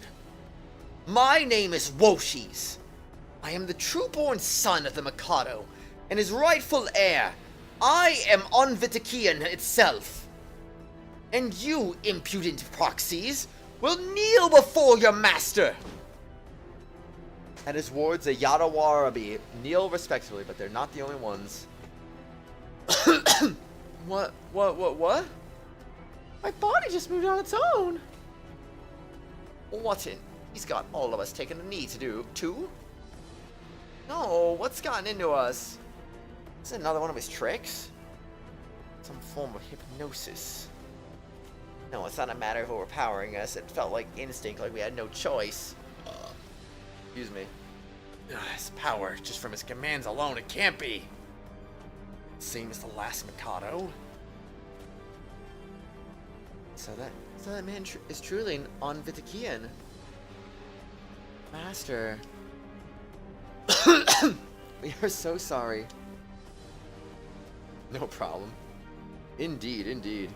My name is Woshis. I am the true-born son of the Mikado, and his rightful heir. I am Onvitakian itself. And you, impudent proxies, will kneel before your master. At his words, the Yatawarabi kneel respectfully, but they're not the only ones. What? My body just moved on its own. What in? He's got all of us taking a knee to do, too? No, what's gotten into us? Is it another one of his tricks? Some form of hypnosis. No, it's not a matter of overpowering us. It felt like instinct, like we had no choice. Excuse me. His power, just from his commands alone, it can't be. Same as the last Mikado. So that man is truly an Onvitakian. Master. We are so sorry. No problem. Indeed, indeed.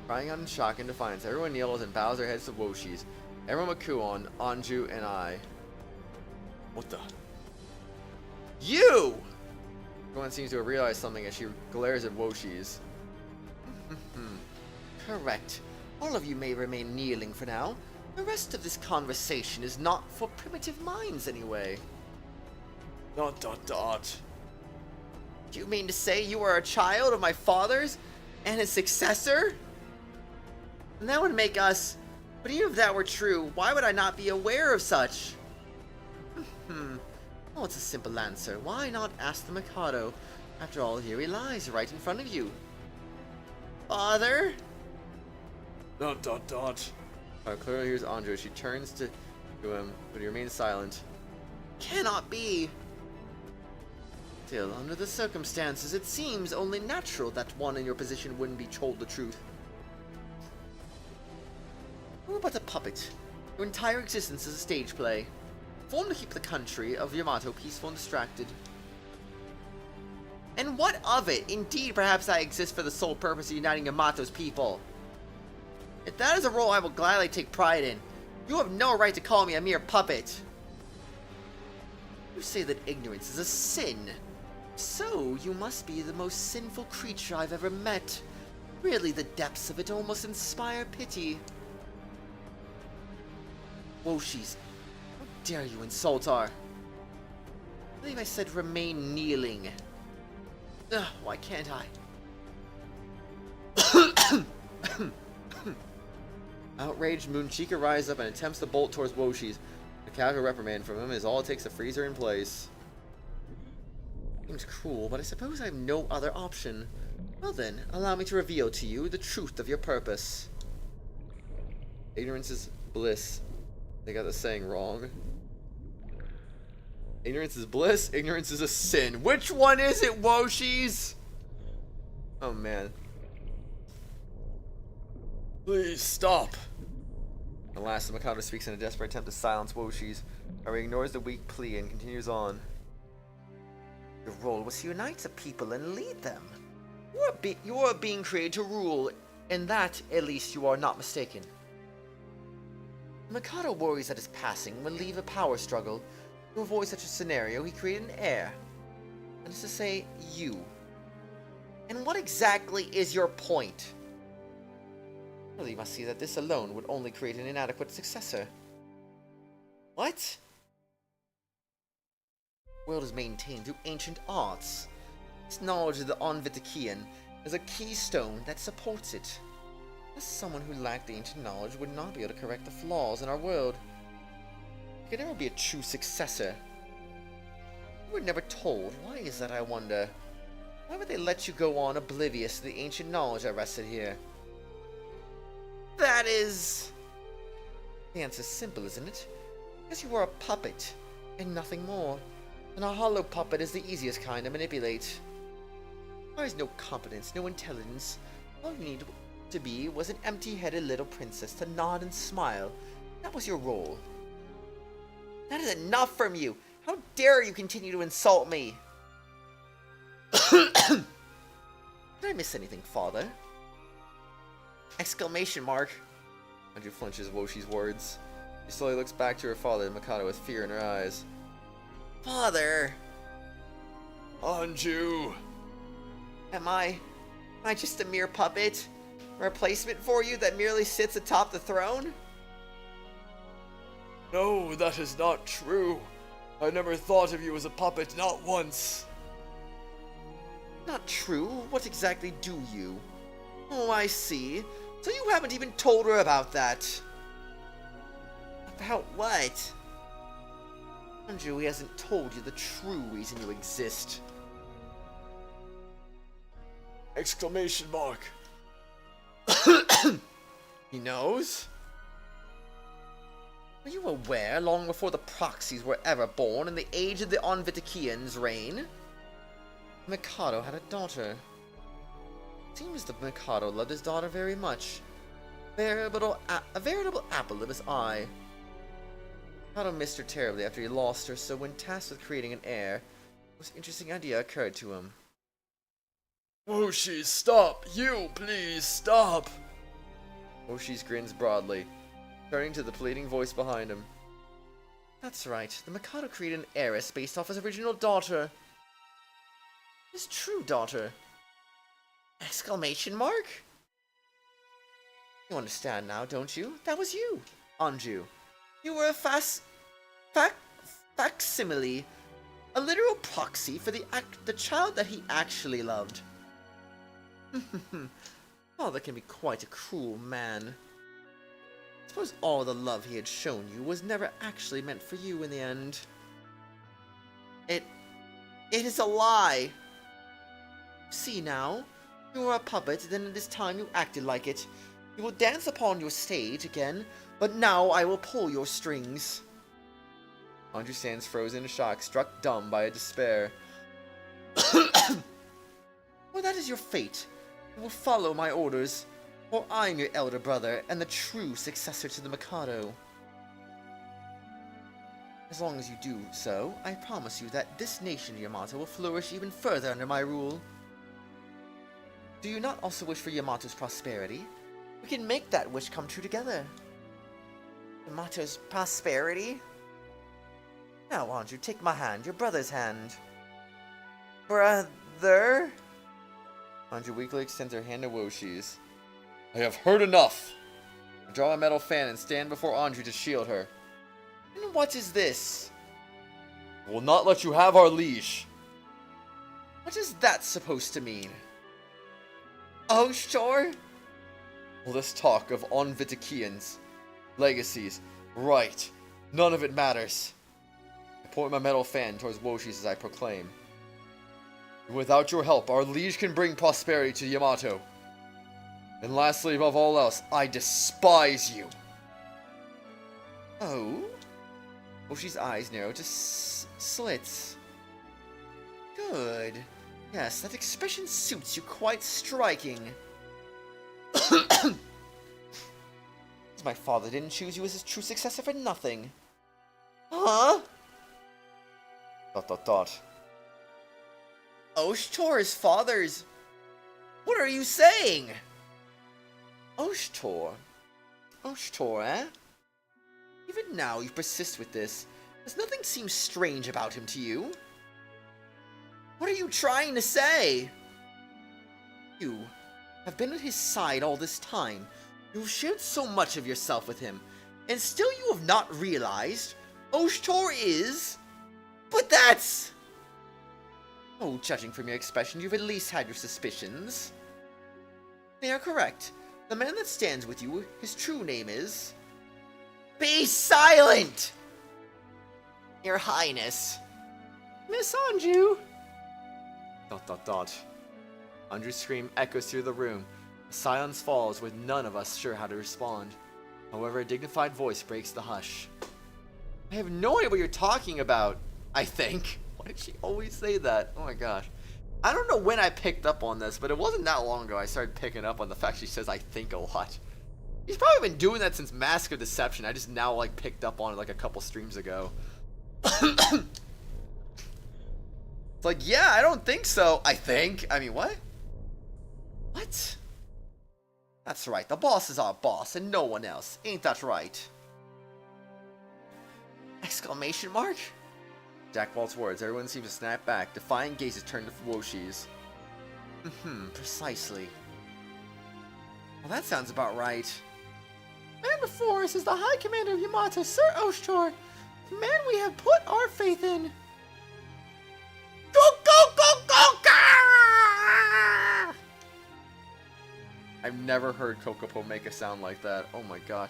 Crying out in shock and defiance, everyone kneels and bows their heads to Woshis. Everyone but Kuon, Anju, and I. What the? You! Everyone seems to have realized something as she glares at Woshis. Correct. All of you may remain kneeling for now. The rest of this conversation is not for primitive minds anyway. ... Do you mean to say you are a child of my father's and his successor? And that would make us... But even if that were true, why would I not be aware of such? Well, it's a simple answer. Why not ask the Mikado? After all, here he lies, right in front of you. Father? ... Clearly here's Andre. She turns to him, but he remains silent. Cannot be. Still, under the circumstances, it seems only natural that one in your position wouldn't be told the truth. You are but a puppet. Your entire existence is a stage play, formed to keep the country of Yamato peaceful and distracted. And what of it? Indeed, perhaps I exist for the sole purpose of uniting Yamato's people. If that is a role I will gladly take pride in, you have no right to call me a mere puppet. You say that ignorance is a sin. So, you must be the most sinful creature I've ever met. Really, the depths of it almost inspire pity. Woshis, how dare you insult our... I believe I said remain kneeling. Ugh, why can't I? Outraged, Moonchika rises up and attempts to bolt towards Woshis. A casual reprimand from him is all it takes to freeze her in place. Seems cruel, but I suppose I have no other option. Well then, allow me to reveal to you the truth of your purpose. Ignorance is bliss. They got the saying wrong. Ignorance is bliss, ignorance is a sin. Which one is it, Woshis? Oh man. Please stop. Alas, the Mikado speaks in a desperate attempt to silence Woshis. However, he ignores the weak plea and continues on. Your role was to unite the people and lead them. You are being created to rule. In that, at least, you are not mistaken. The Mikado worries that his passing will leave a power struggle. To avoid such a scenario, he created an heir. That is to say, you. And what exactly is your point? Well, you must see that this alone would only create an inadequate successor. What? The world is maintained through ancient arts. This knowledge of the Onvitakian is a keystone that supports it. As someone who lacked the ancient knowledge would not be able to correct the flaws in our world. There could never be a true successor. You were never told. Why is that, I wonder? Why would they let you go on oblivious to the ancient knowledge that rested here? That is... The answer's simple, isn't it? Because you were a puppet, and nothing more. And a hollow puppet is the easiest kind to manipulate. There is no competence, no intelligence. All you need to be was an empty-headed little princess to nod and smile. That was your role. That is enough from you! How dare you continue to insult me? Did I miss anything, father? Exclamation mark. Anju flinches at Woshi's words. She slowly looks back to her father and Mikado with fear in her eyes. Father! Anju! Am I just a mere puppet? A replacement for you that merely sits atop the throne? No, that is not true. I never thought of you as a puppet, not once. Not true? What exactly do you? Oh, I see. So you haven't even told her about that. About what? Anju, he hasn't told you the true reason you exist. Exclamation mark. He knows? Were you aware, long before the proxies were ever born, in the age of the Onvitakian's reign, Mikado had a daughter. It seems the Mikado loved his daughter very much. A veritable apple of his eye. Mikado missed her terribly after he lost her, so when tasked with creating an heir, the most interesting idea occurred to him. Woshi, stop! You, please, stop! Woshi's grins broadly, turning to the pleading voice behind him. That's right, the Mikado created an heiress based off his original daughter. His true daughter. Exclamation mark? You understand now, don't you? That was you, Anju. You were a facsimile, a literal proxy for the child that he actually loved. Father can be quite a cruel man. I suppose all the love he had shown you was never actually meant for you in the end. It is a lie. See now, you are a puppet, then it is time you acted like it. You will dance upon your stage again, but now I will pull your strings. Anju stands frozen in shock, struck dumb by a despair. Well, that is your fate. You will follow my orders, or I am your elder brother and the true successor to the Mikado. As long as you do so, I promise you that this nation, Yamato, will flourish even further under my rule. Do you not also wish for Yamato's prosperity? We can make that wish come true together. Yamato's prosperity? Now, Anju, take my hand, your brother's hand. Brother? Anju weakly extends her hand to Woshi's. I have heard enough! I draw my metal fan and stand before Anju to shield her. And what is this? I will not let you have our leash. What is that supposed to mean? Oh, sure. All this talk of Onvitakians, legacies, right, none of it matters. I point my metal fan towards Woshi's as I proclaim. Without your help, our liege can bring prosperity to Yamato. And lastly, above all else, I despise you. Oh? Oshi's eyes narrow to slits. Good. Yes, that expression suits you quite striking. My father didn't choose you as his true successor for nothing. Huh? ... Oshtor is father's... What are you saying? Oshtor? Oshtor, eh? Even now you persist with this. Does nothing seem strange about him to you? What are you trying to say? You have been at his side all this time. You've shared so much of yourself with him, and still you have not realized Oshtor is... But that's... Oh, judging from your expression, you've at least had your suspicions. They are correct. The man that stands with you, his true name is... Be silent! Your Highness. Miss Anju! ... Anju's scream echoes through the room. Silence falls with none of us sure how to respond. However, a dignified voice breaks the hush. I have no idea what you're talking about, I think. Why did she always say that? Oh my gosh. I don't know when I picked up on this, but it wasn't that long ago I started picking up on the fact she says I think a lot. She's probably been doing that since Mask of Deception. I just now like picked up on it like a couple streams ago. It's like, yeah, I don't think so. I think. I mean, what? What? That's right. The boss is our boss and no one else. Ain't that right? Exclamation mark? Jack Walt's words. Everyone seems to snap back. Defiant gazes turn to Woshi's. Precisely. Well, that sounds about right. Man before us is the High Commander of Yamato, Sir Oshtor. The man we have put our faith in. Go, go, go, go, go! I've never heard Kokopo make a sound like that. Oh my god.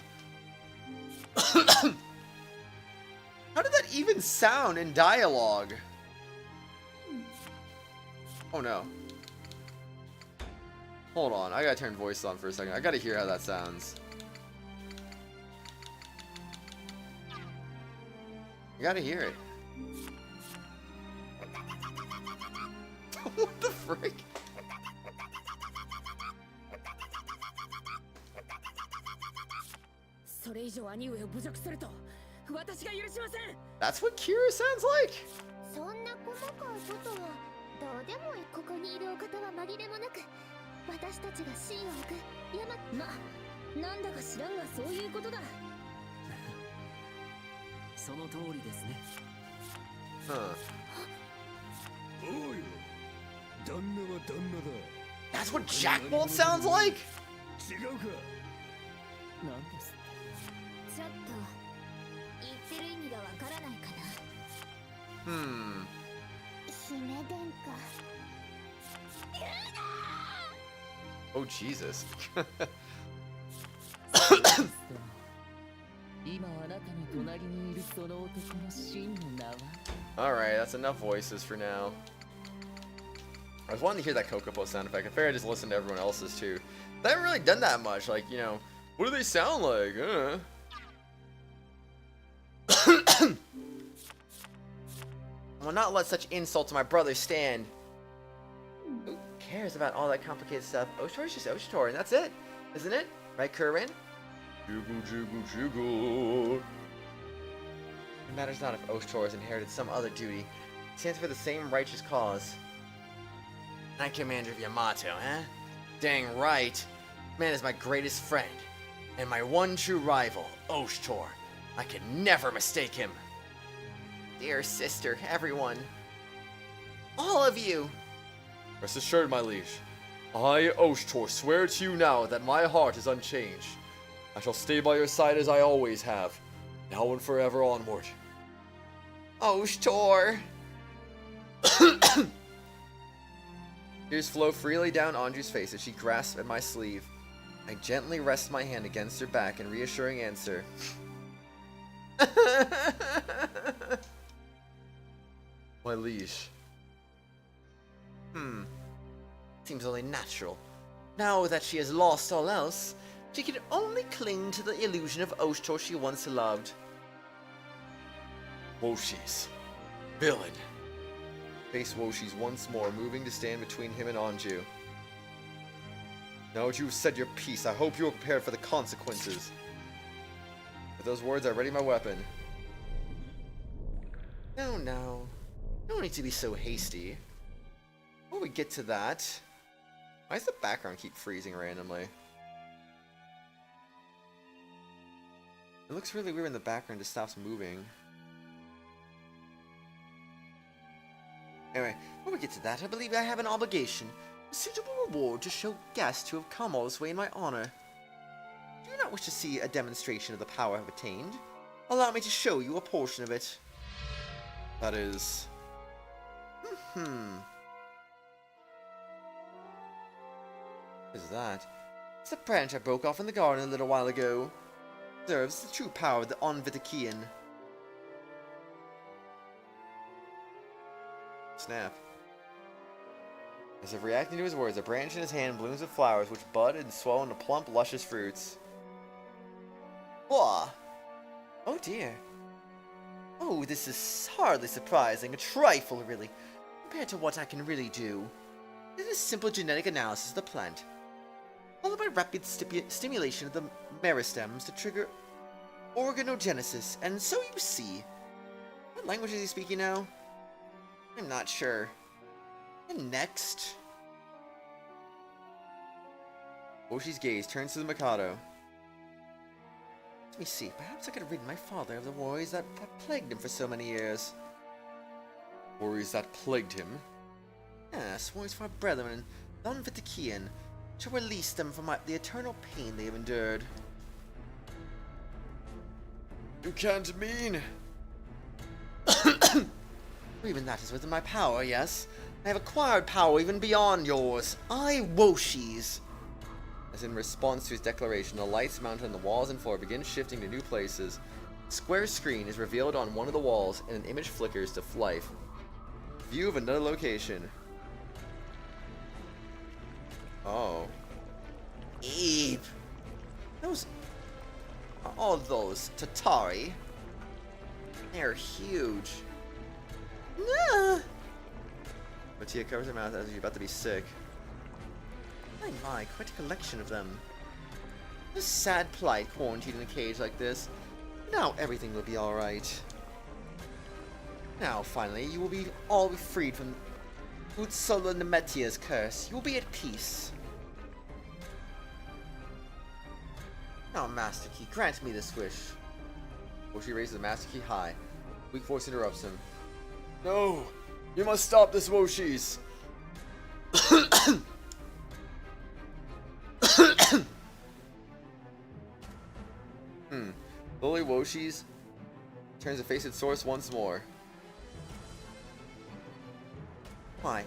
How did that even sound in dialogue? Oh no. Hold on, I gotta turn voice on for a second. I gotta hear how that sounds. I gotta hear it. What the frick? That's what Kira sounds like? Huh. That's what Jack Bolt sounds like? Oh, Jesus. Alright, that's enough voices for now. I was wanting to hear that Kokopo sound effect. I figured I just listened to everyone else's too. They haven't really done that much. Like, you know, what do they sound like? I will not let such insult to my brother stand. Who cares about all that complicated stuff? Oshtor is just Oshtor, and that's it, isn't it? Right, Kurin? Jiggle, jiggle, jiggle. It matters not if Oshtor has inherited some other duty. He stands for the same righteous cause. Knight Commander of Yamato, eh? Dang right. Man is my greatest friend, and my one true rival, Oshtor. I can never mistake him. Dear sister, everyone. All of you. Rest assured, my liege. I, Oshtor, swear to you now that my heart is unchanged. I shall stay by your side as I always have, now and forever onward. Oshtor. Tears flow freely down Anju's face as she grasps at my sleeve. I gently rest my hand against her back in reassuring answer. My liege. Seems only natural. Now that she has lost all else, she can only cling to the illusion of Oshtor she once loved. Woshis. Villain. Face Woshis once more, moving to stand between him and Anju. Now that you've said your piece, I hope you are prepared for the consequences. With those words, I ready my weapon. No. No need to be so hasty. Before we get to that... Why does the background keep freezing randomly? It looks really weird when the background just stops moving. Anyway, before we get to that, I believe I have an obligation. A suitable reward to show guests who have come all this way in my honor. Do you not wish to see a demonstration of the power I have attained? Allow me to show you a portion of it. That is... What is that? It's the branch I broke off in the garden a little while ago. It serves the true power of the Onvitakian. Snap. As if reacting to his words, a branch in his hand blooms with flowers which bud and swell into plump, luscious fruits. Wah! Oh dear. Oh, this is hardly surprising. A trifle, really, compared to what I can really do. It is simple genetic analysis of the plant, followed by rapid stimulation of the meristems to trigger organogenesis, and so you see. What language is he speaking now? I'm not sure. And next... Woshi's gaze turns to the Mikado. Let me see, perhaps I could rid my father of the worries that plagued him for so many years. Worries that plagued him? Yes, worries for our brethren, the Onvitakian, to release them from the eternal pain they have endured. You can't mean... Even that is within my power, yes. I have acquired power even beyond yours. I, Woshis. As in response to his declaration, the lights mounted on the walls and floor begin shifting to new places. A square screen is revealed on one of the walls, and an image flickers to life. View of another location. Oh. Eve. All those Tatari. They're huge. Nah. Mattia covers her mouth as if she's about to be sick. My, quite a collection of them. A sad plight, quarantined in a cage like this. Now everything will be alright. Now, finally, you will all be freed from Utsola Nemetia's curse. You will be at peace. Now, Master Key, grant me this wish. Woshi raises the Master Key high. Weak voice interrupts him. No! You must stop this, Woshis! Lily Woshis turns to face its source once more. Why?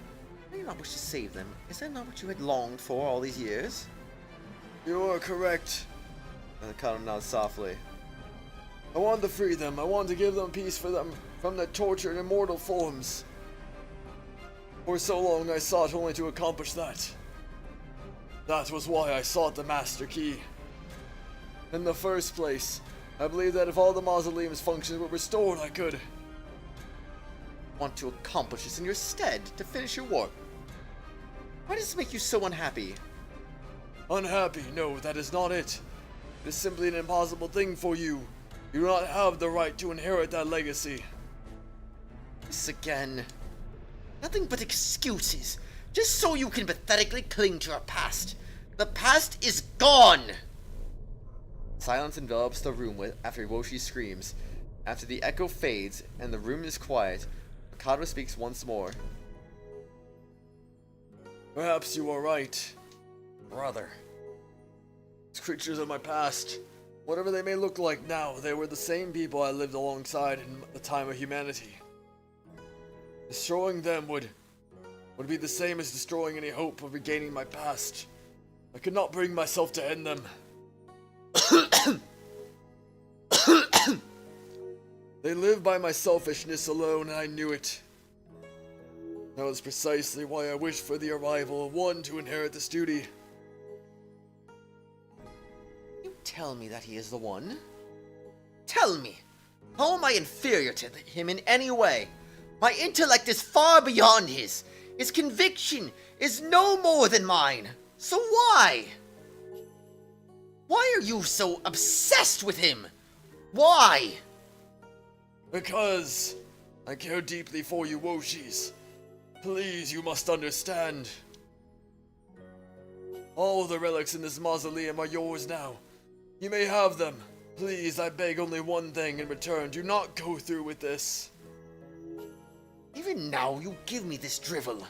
Do you not wish to save them? Is that not what you had longed for all these years? You are correct. And the Mikado nods softly. I want to free them. I want to give them peace for them from their tortured immortal forms. For so long I sought only to accomplish that. That was why I sought the Master Key. In the first place, I believed that if all the mausoleum's functions were restored, I could want to accomplish this in your stead to finish your work. Why does this make you so unhappy? Unhappy? No, that is not it. It is simply an impossible thing for you. You do not have the right to inherit that legacy. This again. Nothing but excuses, just so you can pathetically cling to your past. The past is gone! Silence envelops the room after Woshi screams. After the echo fades and the room is quiet, Mikado speaks once more. Perhaps you are right. Brother. These creatures of my past, whatever they may look like now, they were the same people I lived alongside in the time of humanity. Destroying them would be the same as destroying any hope of regaining my past. I could not bring myself to end them. They lived by my selfishness alone, and I knew it. That was precisely why I wished for the arrival of one to inherit this duty. You tell me that he is the one? Tell me! How am I inferior to him in any way? My intellect is far beyond his. His conviction is no more than mine. So why? Why are you so obsessed with him? Why? Because I care deeply for you, Woshis. Please, you must understand. All the relics in this mausoleum are yours now. You may have them. Please, I beg only one thing in return. Do not go through with this. Even now, you give me this drivel.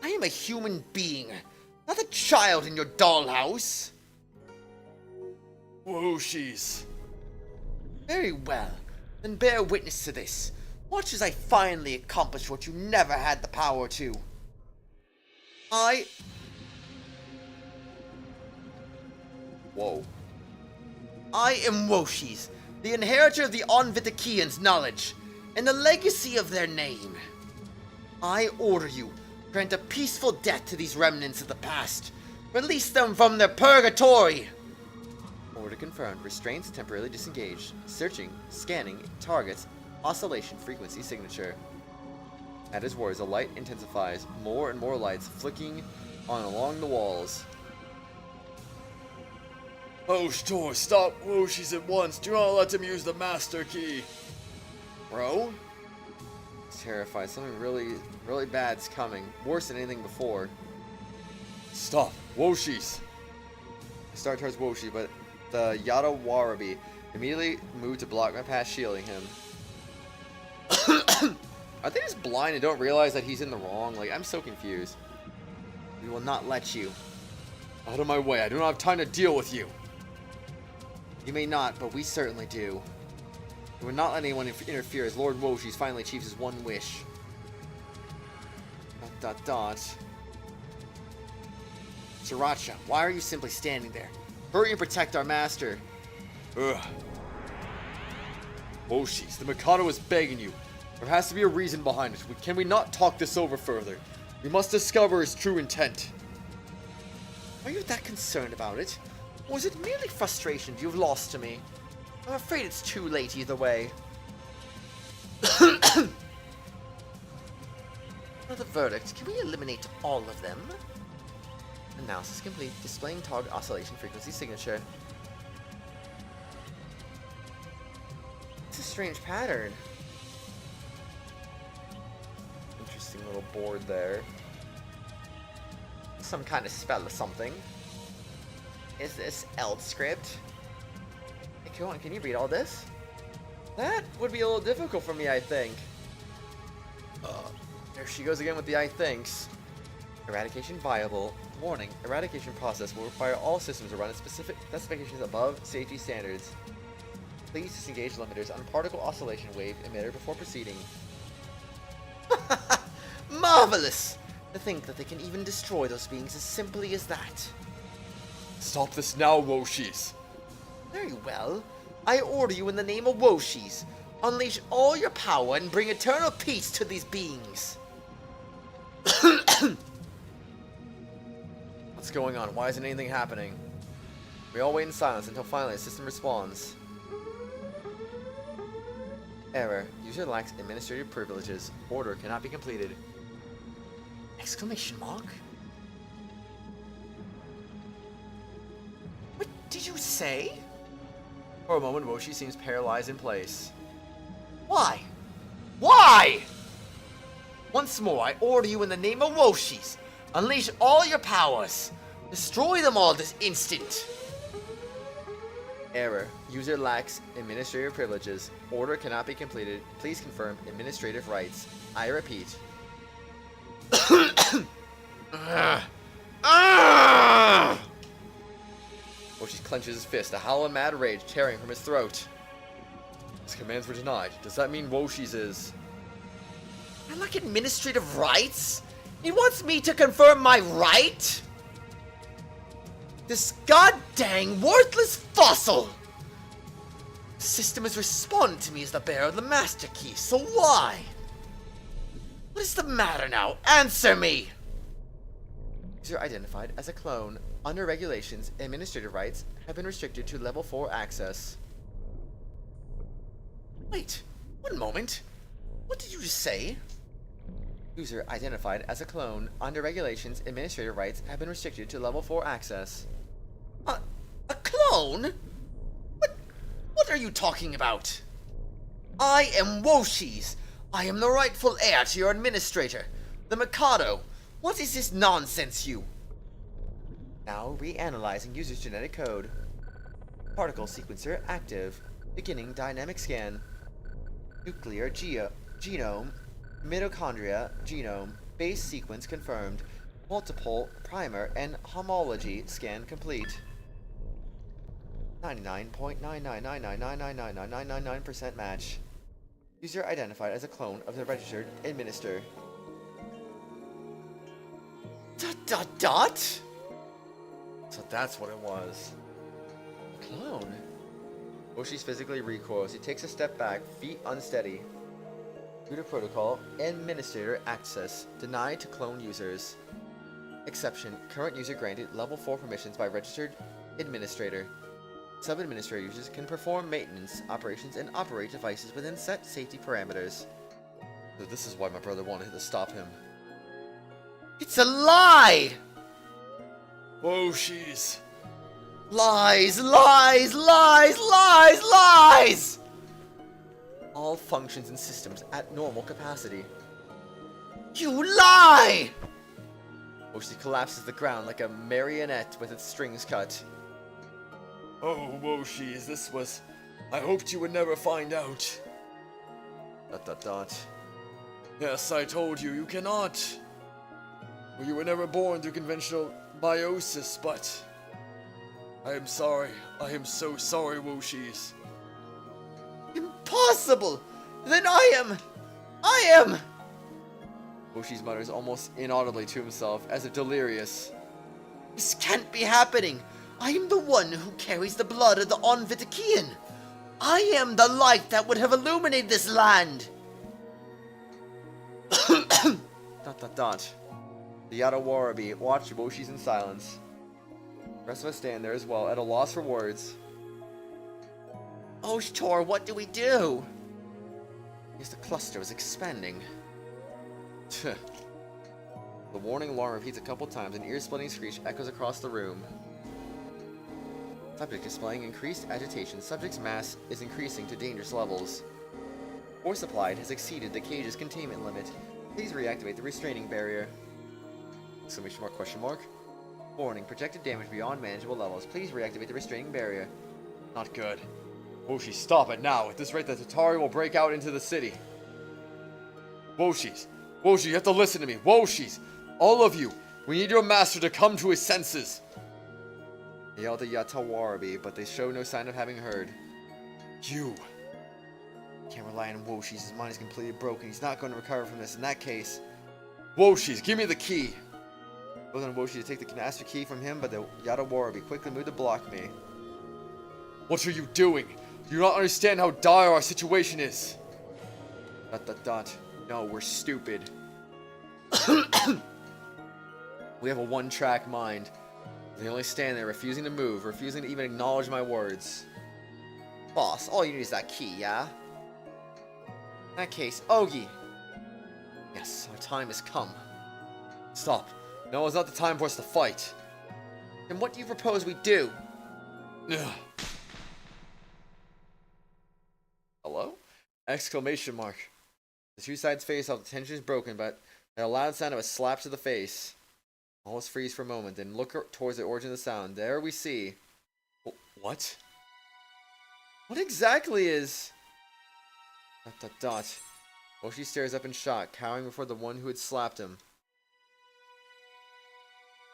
I am a human being, not a child in your dollhouse. Woshis. Very well, then bear witness to this. Watch as I finally accomplish what you never had the power to. Whoa. I am Woshis, the inheritor of the Onvitakians' knowledge, and the legacy of their name. I order you, grant a peaceful death to these remnants of the past. Release them from their purgatory! Order confirmed. Restraints temporarily disengaged. Searching, scanning, targets, oscillation frequency signature. At his words, the light intensifies, more and more lights flicking on along the walls. Oh, Tor, stop Woshis at once. Do not let him use the master key. Bro? It's terrified. Something really bad's coming. Worse than anything before. Stop, Woshis. I start towards Woshi, but the Yatawarabi immediately moved to block my path, shielding him. Are they just blind and don't realize that he's in the wrong? Like, I'm so confused. We will not let you. Out of my way, I do not have time to deal with you. You may not, but we certainly do. We will not let anyone interfere as Lord Woshi finally achieves his one wish. ... Sriracha, why are you simply standing there? Hurry and protect our master. Ugh. Woshis, the Mikado is begging you. There has to be a reason behind it. Can we not talk this over further? We must discover his true intent. Are you that concerned about it? Or is it merely frustration you've lost to me? I'm afraid it's too late either way. For the verdict, can we eliminate all of them? Analysis complete. Displaying target oscillation frequency signature. It's a strange pattern. Interesting little board there. Some kind of spell or something. Is this Eld script? Hey, come on, can you read all this? That would be a little difficult for me, I think. There she goes again with the I thinks. Eradication viable. Warning, eradication process will require all systems to run at specific specifications above safety standards. Please disengage limiters on particle oscillation wave emitter before proceeding. Marvelous! To think that they can even destroy those beings as simply as that. Stop this now, Woshis. Very well. I order you in the name of Woshis. Unleash all your power and bring eternal peace to these beings. What's going on? Why isn't anything happening? We all wait in silence until finally the system responds. Error. User lacks administrative privileges. Order cannot be completed. Exclamation mark? What did you say? For a moment, Woshi seems paralyzed in place. Why? Why? Once more, I order you in the name of Woshis. Unleash all your powers. Destroy them all this instant. Error. User lacks administrative privileges. Order cannot be completed. Please confirm administrative rights. I repeat. Woshi clenches his fist, a howl of mad rage tearing from his throat. His commands were denied. Does that mean Woshi's is... I lack administrative rights? He wants me to confirm my right? This goddamn worthless fossil! The system has responded to me as the bearer of the Master Key, so why? What is the matter now? Answer me! User identified as a clone. Under regulations, administrative rights have been restricted to level 4 access. Wait, one moment. What did you just say? User identified as a clone. Under regulations, administrative rights have been restricted to level 4 access. A clone? What are you talking about? I am Woshi's. I am the rightful heir to your administrator, the Mikado. What is this nonsense, you? Now reanalyzing user's genetic code. Particle sequencer active. Beginning dynamic scan. Nuclear genome. Mitochondria genome. Base sequence confirmed. Multiple primer and homology scan complete. 99.99999999999% match. User identified as a clone of the registered administrator. Dot? So that's what it was. Clone? Woshi's physically recoils. He takes a step back, feet unsteady. Due to protocol, administrator access denied to clone users. Exception, current user granted level 4 permissions by registered administrator. Sub-administrator users can perform maintenance operations and operate devices within set safety parameters. So this is why my brother wanted to stop him. It's a lie! Woshi's. Lies! Lies! All functions and systems at normal capacity. You lie! Woshi collapses to the ground like a marionette with its strings cut. Oh, Woshi's, this was... I hoped you would never find out. ... Yes, I told you, you cannot. Well, you were never born through conventional meiosis, but... I am sorry. I am so sorry, Woshi's. Impossible! Then I am... Woshi's mutters almost inaudibly to himself, as if delirious. This can't be happening! I am the one who carries the blood of the Onvitakian! I am the light that would have illuminated this land! The Utawarerumono watched Woshi's in silence. The rest of us stand there as well, at a loss for words. Oh, Tor, what do we do? Yes, the cluster is expanding. The warning alarm repeats a couple times, an ear-splitting screech echoes across the room. Subject displaying increased agitation. Subject's mass is increasing to dangerous levels. Force applied has exceeded the cage's containment limit. Please reactivate the restraining barrier. Exclamation mark, question mark. Warning, projected damage beyond manageable levels. Please reactivate the restraining barrier. Not good. Woshi, stop it now. At this rate, the Tatari will break out into the city. Woshi's. Woshi, you have to listen to me. Woshi's. All of you. We need your master to come to his senses. They yelled at Utawarerumono, but they show no sign of having heard. You. Can't rely on Woshi's. His mind is completely broken. He's not going to recover from this. In that case... Woshi's, give me the key. I was on Woshi to take the master key from him, but the Utawarerumono quickly moved to block me. What are you doing? Do you not understand how dire our situation is? ... No, we're stupid. We have a one-track mind. They only stand there, refusing to move, refusing to even acknowledge my words. Boss, all you need is that key, yeah? In that case, Ogi. Yes, our time has come. Stop. No, it's not the time for us to fight. Then what do you propose we do? Ugh. Hello? Exclamation mark. The two sides face off, the tension is broken, but at a loud sound of a slap to the face. All is freeze for a moment, then look towards the origin of the sound. There we see... What? What exactly is... ... Woshi stares up in shock, cowering before the one who had slapped him.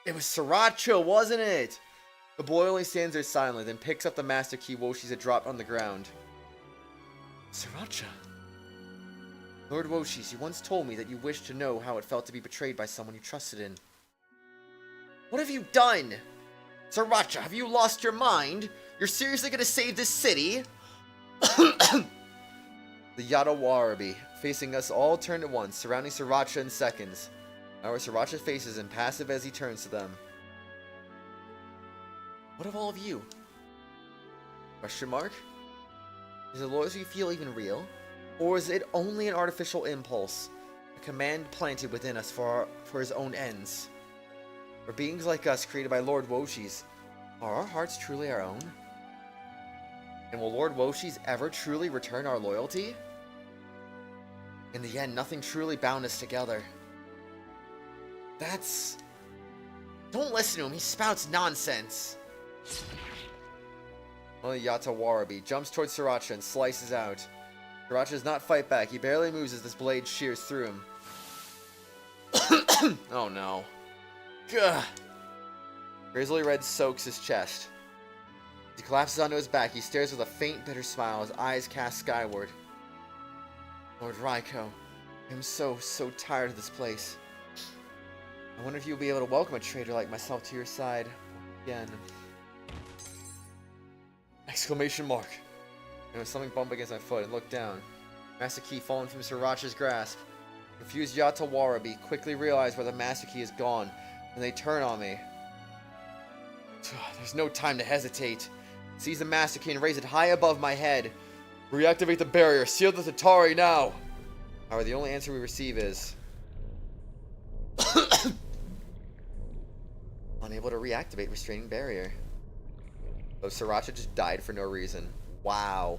It was Sriracha, wasn't it? The boy only stands there silently, then picks up the master key Woshi's had dropped on the ground. Sriracha? Lord Woshi's, you once told me that you wished to know how it felt to be betrayed by someone you trusted in. What have you done? Sriracha, have you lost your mind? You're seriously gonna save this city? The Utawarerumono facing us all turned at once, surrounding Sriracha in seconds. Our Sriracha faces impassive as he turns to them. What of all of you? Question mark? Is the loyalty you feel even real? Or is it only an artificial impulse? A command planted within us for his own ends? For beings like us created by Lord Woshi's, are our hearts truly our own? And will Lord Woshi's ever truly return our loyalty? In the end, nothing truly bound us together. That's... Don't listen to him, he spouts nonsense. Only Utawarerumono jumps towards Sriracha and slices out. Sriracha does not fight back, he barely moves as this blade shears through him. Oh no. Gah. Grizzly red soaks his chest. As he collapses onto his back, he stares with a faint, bitter smile, his eyes cast skyward. Lord Raiko, I'm so tired of this place. I wonder if you'll be able to welcome a traitor like myself to your side again. Exclamation mark. There was something bump against my foot and looked down. Master Key fallen from Sriracha's grasp. Confused Utawarerumono quickly realized where the Master Key is gone, and they turn on me. There's no time to hesitate. Seize the Master Key and raise it high above my head. Reactivate the barrier. Seal the Futari now. However, the only answer we receive is... Unable to reactivate restraining barrier. So Sriracha just died for no reason. Wow.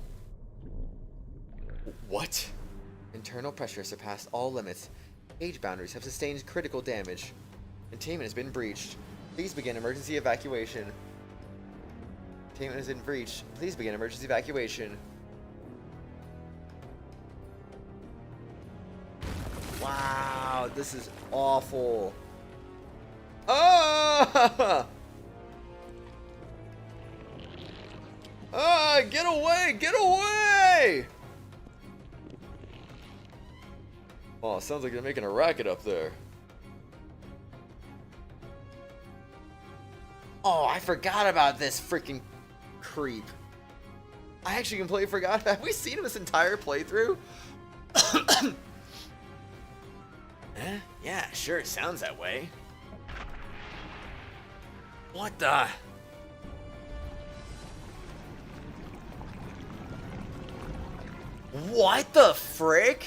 What? Internal pressure surpassed all limits. Cage boundaries have sustained critical damage. Containment has been breached. Please begin emergency evacuation. Containment has been breached. Please begin emergency evacuation. Wow, this is awful. Ah! Ah, get away! Get away! Oh, sounds like they're making a racket up there. Oh, I forgot about this freaking creep. I actually completely forgot. Have we seen him this entire playthrough? Yeah, sure, it sounds that way. What the? What the frick?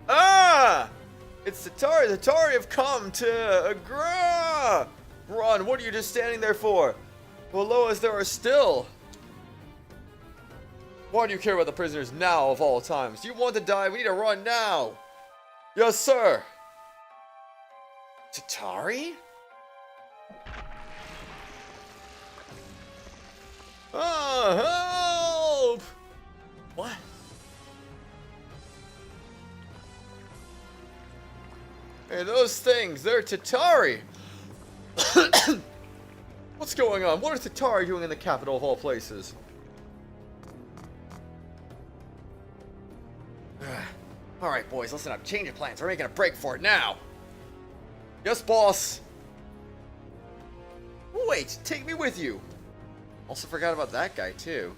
Ah! It's Futari. The Futari have come to agree. Run, what are you just standing there for? Below us there are still. Why do you care about the prisoners now of all times? Do you want to die? We need to run now. Yes, sir. Futari? Ah, help! What? Hey, those things, they're Futari! What's going on? What is Futari doing in the capital of all places? Alright, boys, listen up. Change of plans. We're making a break for it now. Yes, boss. Wait, take me with you. Also forgot about that guy, too.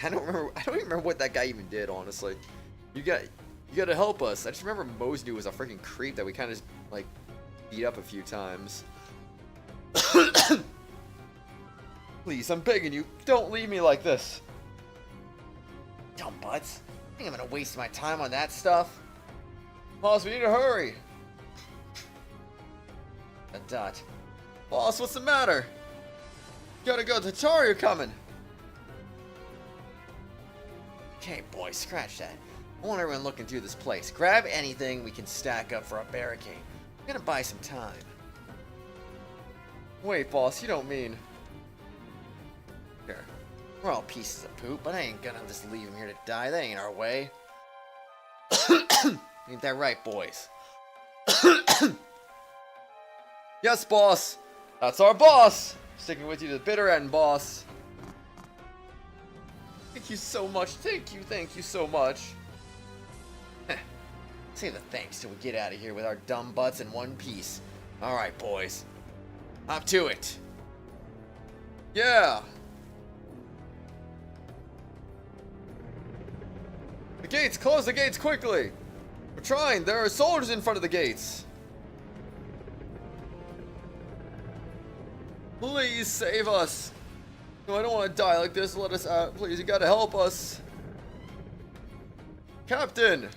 I don't even remember what that guy even did, honestly. You gotta help us. I just remember Mosnu was a freaking creep that we kind of just, like, beat up a few times. Please, I'm begging you, don't leave me like this. Dumb butts. I think I'm gonna waste my time on that stuff. Boss, we need to hurry. A dot. Boss, what's the matter? Gotta go, the Futari are coming. Okay, boys, scratch that. I want everyone looking through this place. Grab anything we can stack up for a barricade. I'm gonna buy some time. Wait, boss, you don't mean... Sure. We're all pieces of poop, but I ain't gonna just leave him here to die. That ain't our way. Ain't that right, boys? Yes, boss. That's our boss. Sticking with you to the bitter end, boss. Thank you so much. Thank you so much. Save the thanks till we get out of here with our dumb butts in one piece. Alright, boys. Up to it. Yeah. gates! Close the gates quickly! We're trying! There are soldiers in front of the gates! Please save us! No, I don't want to die like this. Let us out. Please, you gotta help us. Captain!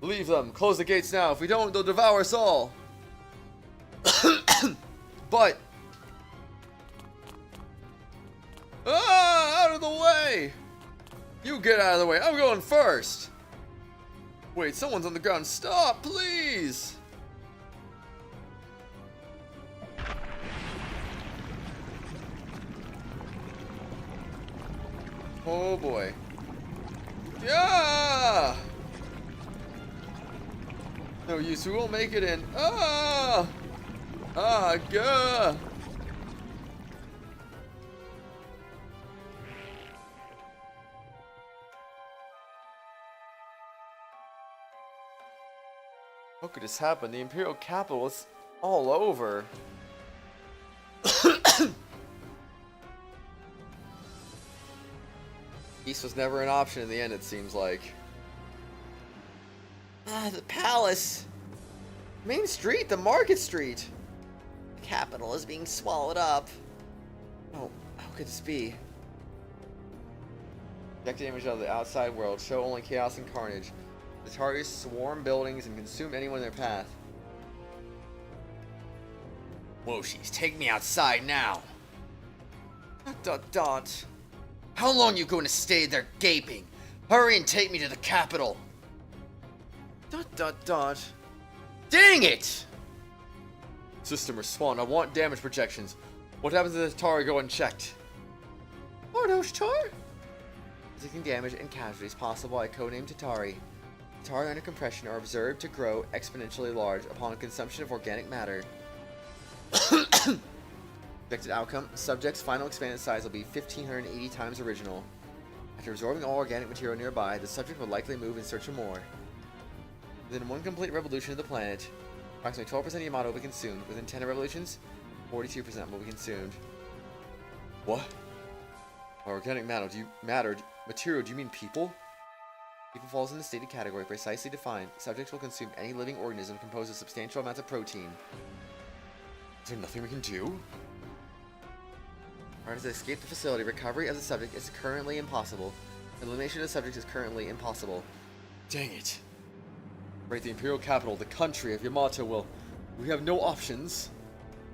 Leave them. Close the gates now. If we don't, they'll devour us all. But... out of the way! You get out of the way. I'm going first. Wait, someone's on the ground. Stop, please! Oh boy. Yeah! No use, we won't make it in. Ah! Ah, gah! How could this happen? The Imperial capital is all over. Peace was never an option in the end, it seems like. Ah, the palace! Main street, the market street! The capital is being swallowed up. Oh, how could this be? Projected image of the outside world. Show only chaos and carnage. The targets swarm buildings and consume anyone in their path. Woshis, take me outside now! Dot. How long you going to stay there gaping? Hurry and take me to the capital! Dot. Dang it! System respond. I want damage projections. What happens if the Atari go unchecked? Tar? Predicting damage and casualties possible by codename Tatari. Tatari under compression are observed to grow exponentially large upon consumption of organic matter. Projected outcome, subject's final expanded size will be 1,580 times original. After absorbing all organic material nearby, the subject will likely move in search of more. Within one complete revolution of the planet, approximately 12% of Yamato will be consumed. Within 10 revolutions, 42% will be consumed. What? By organic matter, material, do you mean people? People falls in the stated category precisely defined. Subjects will consume any living organism composed of substantial amounts of protein. Is there nothing we can do? As to escape the facility, recovery of the subject is currently impossible. Elimination of the subject is currently impossible. Dang it. Right, the Imperial capital, the country of Yamato we have no options.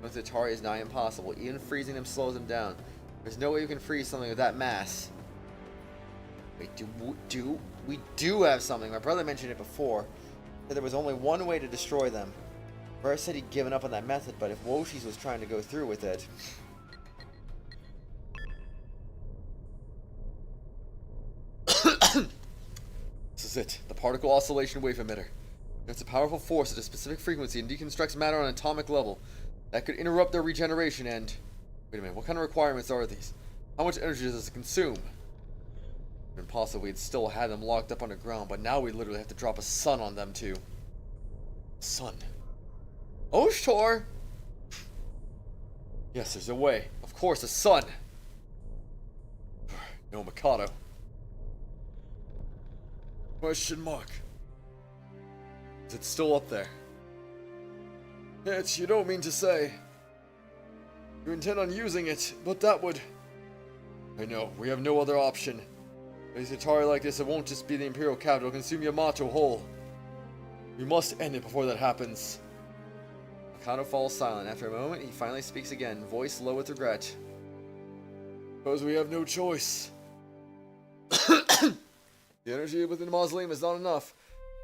With Atari is nigh impossible. Even freezing them slows them down. There's no way you can freeze something of that mass. Wait, we do have something. My brother mentioned it before. That there was only one way to destroy them. First said he'd given up on that method, but if Woshis was trying to go through with it... This is it. The particle oscillation wave emitter. It's a powerful force at a specific frequency and deconstructs matter on an atomic level. That could interrupt their regeneration and... Wait a minute, what kind of requirements are these? How much energy does it consume? Impossible, we'd still had them locked up underground, but now we literally have to drop a sun on them too. Sun. Oshtor! Yes, there's a way. Of course, a sun! No Mikado. Question mark. Is it still up there? It, you don't mean to say. You intend on using it, but that would... I know, we have no other option. With a Atari like this, it won't just be the Imperial capital, it'll consume Yamato whole. We must end it before that happens. Mikado falls silent. After a moment, he finally speaks again, voice low with regret. Suppose we have no choice. The energy within the mausoleum is not enough.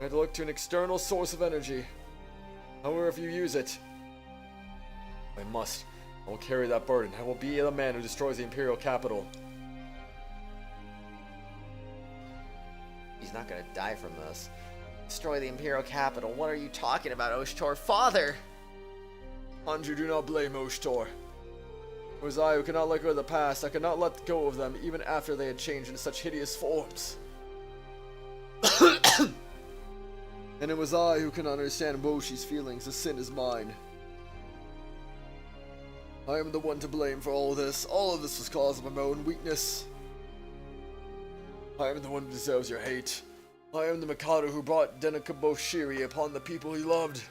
We have to look to an external source of energy. However, if you use it... I must. I will carry that burden. I will be the man who destroys the Imperial capital. He's not gonna die from this. Destroy the Imperial capital. What are you talking about, Oshtor? Father! Anju, do not blame Oshtor. It was I who could not let go of the past. I could not let go of them, even after they had changed into such hideous forms. And it was I who could not understand Woshi's feelings. The sin is mine. I am the one to blame for all of this. All of this was caused by my own weakness. I am the one who deserves your hate. I am the Mikado who brought Denakaboshiri upon the people he loved.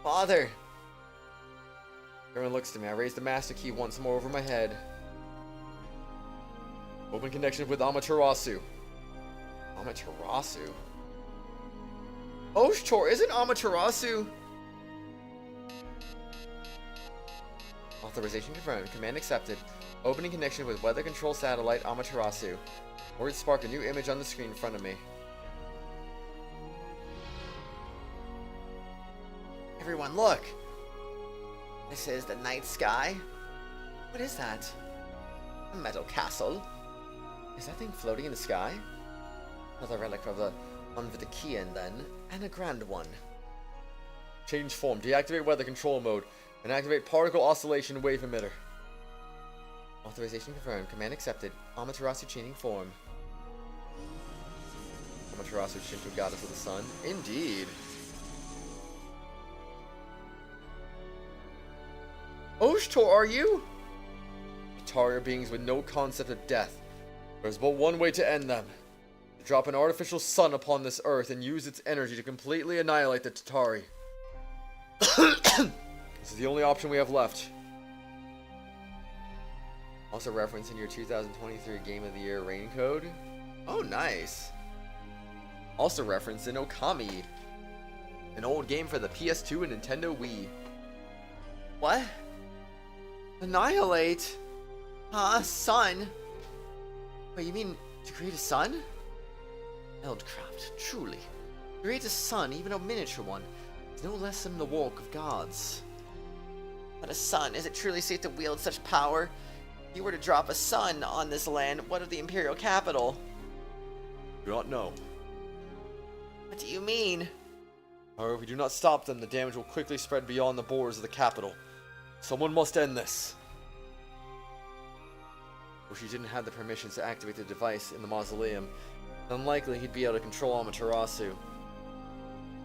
Father! Everyone looks to me. I raise the master key once more over my head. Open connection with Amaterasu. Amaterasu? Oshtor, isn't Amaterasu? Authorization confirmed. Command accepted. Opening connection with weather control satellite Amaterasu. Words spark a new image on the screen in front of me. Everyone, look! This is the night sky. What is that? A metal castle. Is that thing floating in the sky? Another relic of the Unvidakian, then, and a grand one. Change form. Deactivate weather control mode. And activate particle oscillation wave emitter. Authorization confirmed. Command accepted. Amaterasu changing form. Amaterasu, Shinto goddess of the sun. Indeed. Oshtor, are you? Futari are beings with no concept of death. There's but one way to end them. To drop an artificial sun upon this earth and use its energy to completely annihilate the Tatari. This is the only option we have left. Also referencing your 2023 Game of the Year rain code. Oh, nice. Also referenced in Okami, an old game for the PS2 and Nintendo Wii. What? Annihilate? Sun? Wait, you mean to create a sun? Eldcraft, truly. Create a sun, even a miniature one, is no less than the work of gods. But a sun, is it truly safe to wield such power? If you were to drop a sun on this land, what of the Imperial capital? Do not know. What do you mean? However, if we do not stop them, the damage will quickly spread beyond the borders of the capital. Someone must end this. Well, she didn't have the permissions to activate the device in the mausoleum. Unlikely he'd be able to control Amaterasu.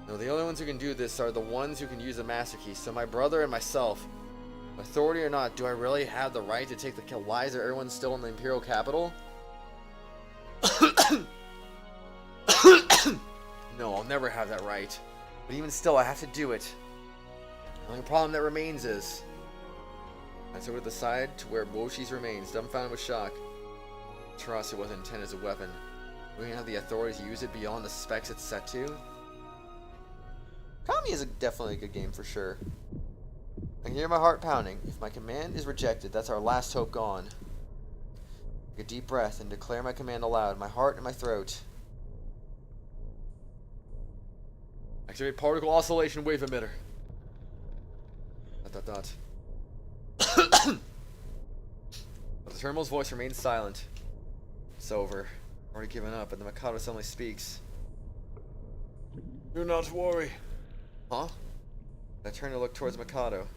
No, the only ones who can do this are the ones who can use a master key, so my brother and myself. Authority or not, do I really have the right to take the lives of everyone still in the Imperial capital? No, I'll never have that right. But even still, I have to do it. The only problem that remains is... I took the side to where Boshi's remains, dumbfounded with shock. Amaterasu wasn't intended as a weapon. We didn't have the authority to use it beyond the specs it's set to. Kami is definitely a good game for sure. I can hear my heart pounding. If my command is rejected, that's our last hope gone. Take a deep breath and declare my command aloud, my heart in my throat. Activate particle oscillation wave emitter. ... But the terminal's voice remains silent. It's over. I've already given up, and the Mikado suddenly speaks. Do not worry. Huh? I turn to look towards Mikado.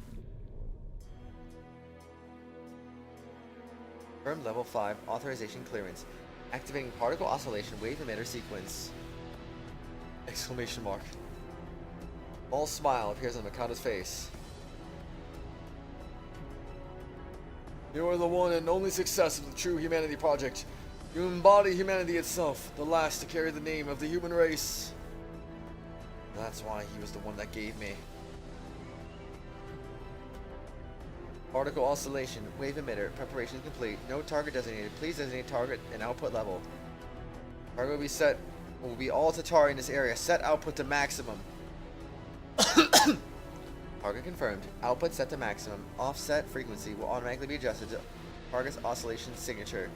Confirmed level 5 authorization clearance. Activating particle oscillation wave emitter sequence. Exclamation mark. A small smile appears on Mikado's face. You are the one and only success of the True Humanity Project. You embody humanity itself, the last to carry the name of the human race. That's why he was the one that gave me. Particle oscillation, wave emitter, preparation complete. No target designated. Please designate target and output level. Target will be all Tatari in this area. Set output to maximum. Target confirmed. Output set to maximum. Offset frequency will automatically be adjusted to target's oscillation signature.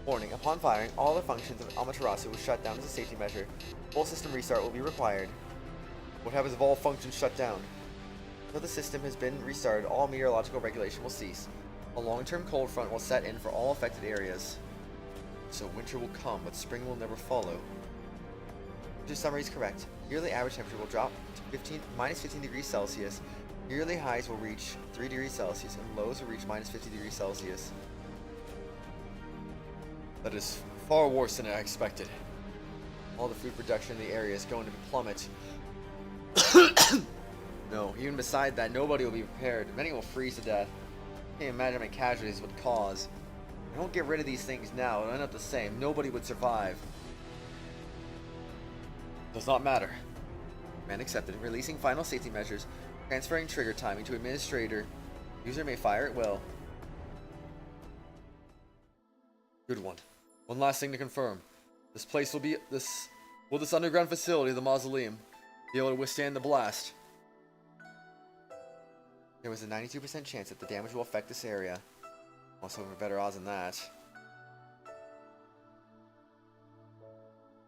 Warning, upon firing, all the functions of Amaterasu will shut down as a safety measure. Full system restart will be required. What happens if all functions shut down? Until the system has been restarted, all meteorological regulation will cease. A long-term cold front will set in for all affected areas. So winter will come, but spring will never follow. Winter summary is correct. Yearly average temperature will drop to minus 15 degrees Celsius. Yearly highs will reach 3 degrees Celsius, and lows will reach minus 50 degrees Celsius. That is far worse than I expected. All the food production in the area is going to plummet. No, even beside that, nobody will be prepared. Many will freeze to death. Can't imagine how many casualties would cause. If I don't get rid of these things now, it'll end up the same. Nobody would survive. Does not matter. Command accepted. Releasing final safety measures. Transferring trigger timing to administrator. User may fire at will. Good one. One last thing to confirm. This place will be this underground facility, the mausoleum, be able to withstand the blast. There was a 92% chance that the damage will affect this area. Also, for better odds than that.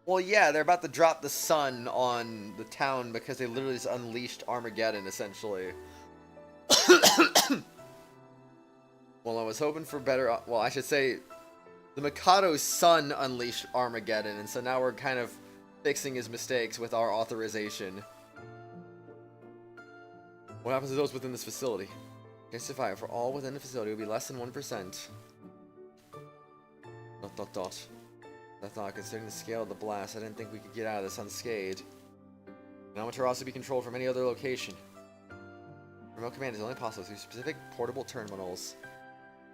Well, yeah, they're about to drop the sun on the town because they literally just unleashed Armageddon, essentially. Well, I was hoping for better... Well, I should say... The Mikado's son unleashed Armageddon, and so now we're kind of fixing his mistakes with our authorization. What happens to those within this facility? Chance to fire for all within the facility will be less than 1%. ... That's not considering the scale of the blast. I didn't think we could get out of this unscathed. Now will also be controlled from any other location. Remote command is only possible through specific portable terminals.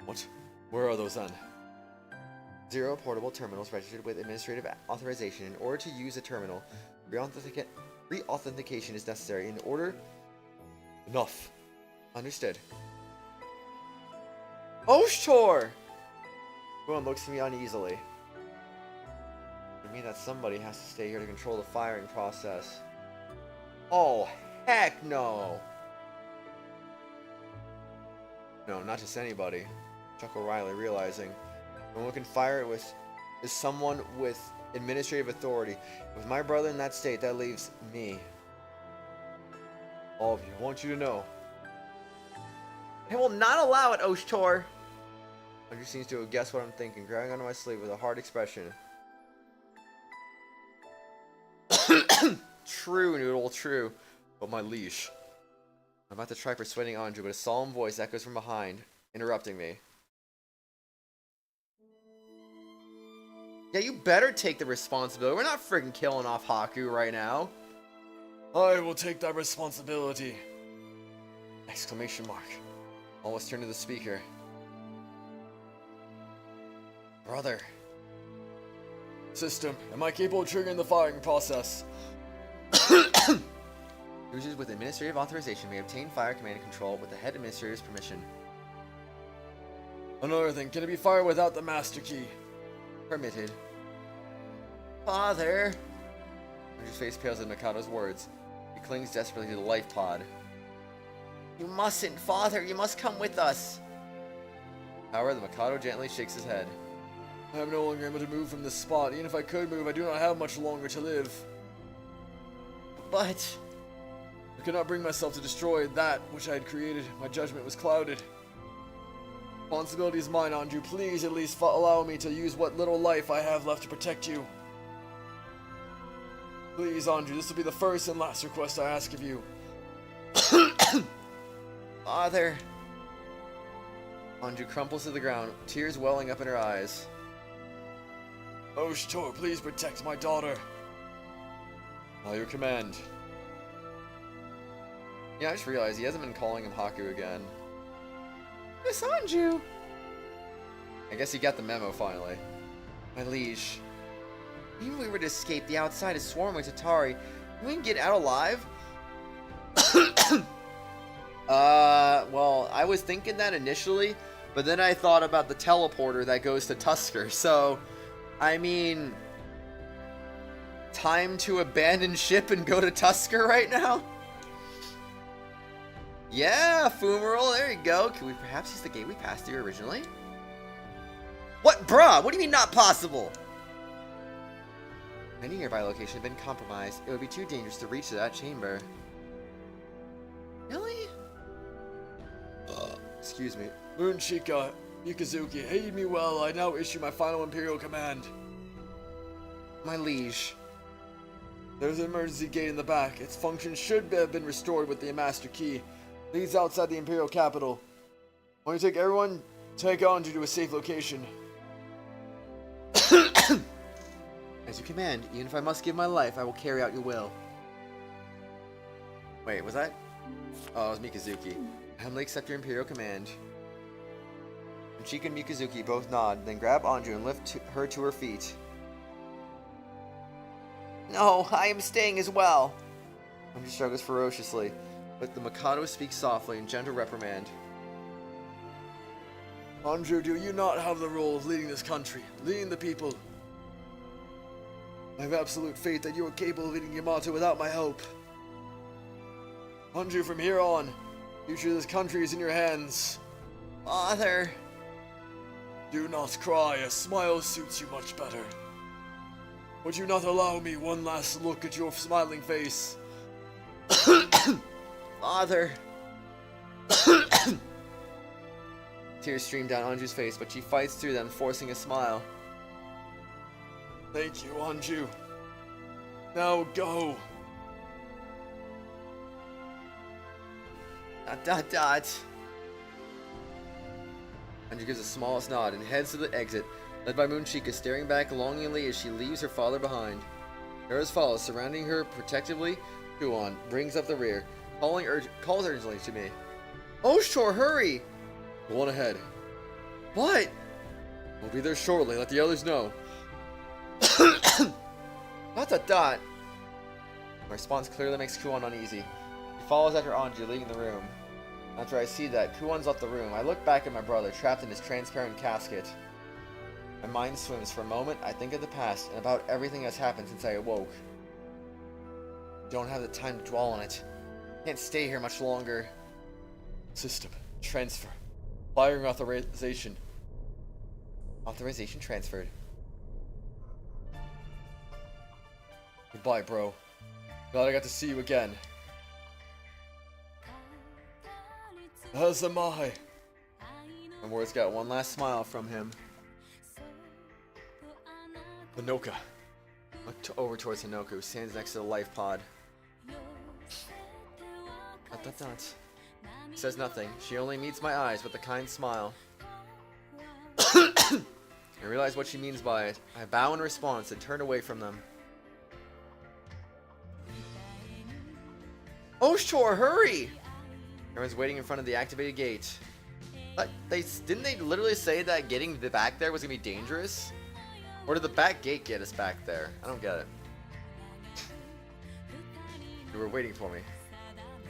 What? Where are those then? 0 portable terminals registered with administrative authorization. In order to use a terminal, re-authentication is necessary. In order... Enough. Understood. Oshtor! Everyone looks at me uneasily. It means that somebody has to stay here to control the firing process. Oh, heck no! No, not just anybody. Chuck O'Reilly realizing no one can fire it with is someone with administrative authority. With my brother in that state, that leaves me. All of you, I want you to know. I will not allow it, Oshtor! Andrew seems to have guessed what I'm thinking, grabbing onto my sleeve with a hard expression. True, Noodle, true. But my leash. I'm about to try persuading Andrew, but a solemn voice echoes from behind, interrupting me. Yeah, you better take the responsibility. We're not freaking killing off Haku right now. I will take that responsibility. Exclamation mark. Almost turned to the speaker. Brother. System, am I capable of triggering the firing process? Users with administrative authorization may obtain fire command and control with the head administrator's permission. Another thing, can it be fired without the master key? Permitted. Father! Andrew's face pales at Mikado's words. He clings desperately to the life pod. You mustn't, Father! You must come with us! However, the Mikado gently shakes his head. I am no longer able to move from this spot. Even if I could move, I do not have much longer to live. But... I could not bring myself to destroy that which I had created. My judgment was clouded. Responsibility is mine, Andrew. Please at least allow me to use what little life I have left to protect you. Please, Andrew, this will be the first and last request I ask of you. Father... Andrew crumples to the ground, tears welling up in her eyes. Oshtor, please protect my daughter. By your command. Yeah, I just realized he hasn't been calling him Haku again. Miss Anju! I guess he got the memo finally. My liege. Even if we were to escape the outside is swarming with Tatari, we can get out alive? Well, I was thinking that initially, but then I thought about the teleporter that goes to Tuskur, so... I mean... Time to abandon ship and go to Tuskur right now? Yeah, Fumarole, there you go. Can we perhaps use the gate we passed through originally? What, bruh? What do you mean not possible? Many nearby locations have been compromised. It would be too dangerous to reach to that chamber. Really? Excuse me. Moon Chica, Mikazuki, heed me well. I now issue my final Imperial command. My liege. There's an emergency gate in the back. Its function should have been restored with the master key. Leads outside the Imperial capital. Want to take everyone, take Andrew to a safe location. As you command, even if I must give my life, I will carry out your will. Wait, was that? Oh, it was Mikazuki. I humbly accept your Imperial command. Chika and Mikazuki both nod, then grab Anju and lift her to her feet. No, I am staying as well. Anju struggles ferociously, but the Mikado speaks softly in gentle reprimand. Anju, do you not have the role of leading this country, leading the people? I have absolute faith that you are capable of leading Yamato without my help. Anju, from here on, the future of this country is in your hands. Father! Do not cry, a smile suits you much better. Would you not allow me one last look at your smiling face? Father! Tears stream down Anju's face, but she fights through them, forcing a smile. Thank you, Anju. Now go. ... Anju gives the smallest nod and heads to the exit, led by Moonchika staring back longingly as she leaves her father behind. Hera's follows, surrounding her protectively. Kuon brings up the rear, calls urgently to me. Oshtor, hurry! Go on ahead. What? We'll be there shortly, let the others know. ... My response clearly makes Kuon uneasy. He follows after Anju, leaving the room. After I see that Kuon's left the room, I look back at my brother, trapped in his transparent casket. My mind swims for a moment. I think of the past and about everything that's happened since I awoke. Don't have the time to dwell on it. Can't stay here much longer. System. Transfer. Firing authorization. Authorization transferred. Goodbye, bro. Glad I got to see you again. As am I. My words got one last smile from him. Hanoka. Looked over towards Hanoka, who stands next to the life pod. Says nothing. She only meets my eyes with a kind smile. I realize what she means by it. I bow in response and turn away from them. Oshtor, hurry! Everyone's waiting in front of the activated gate. Didn't they literally say that getting back there was gonna be dangerous? Or did the back gate get us back there? I don't get it. You were waiting for me.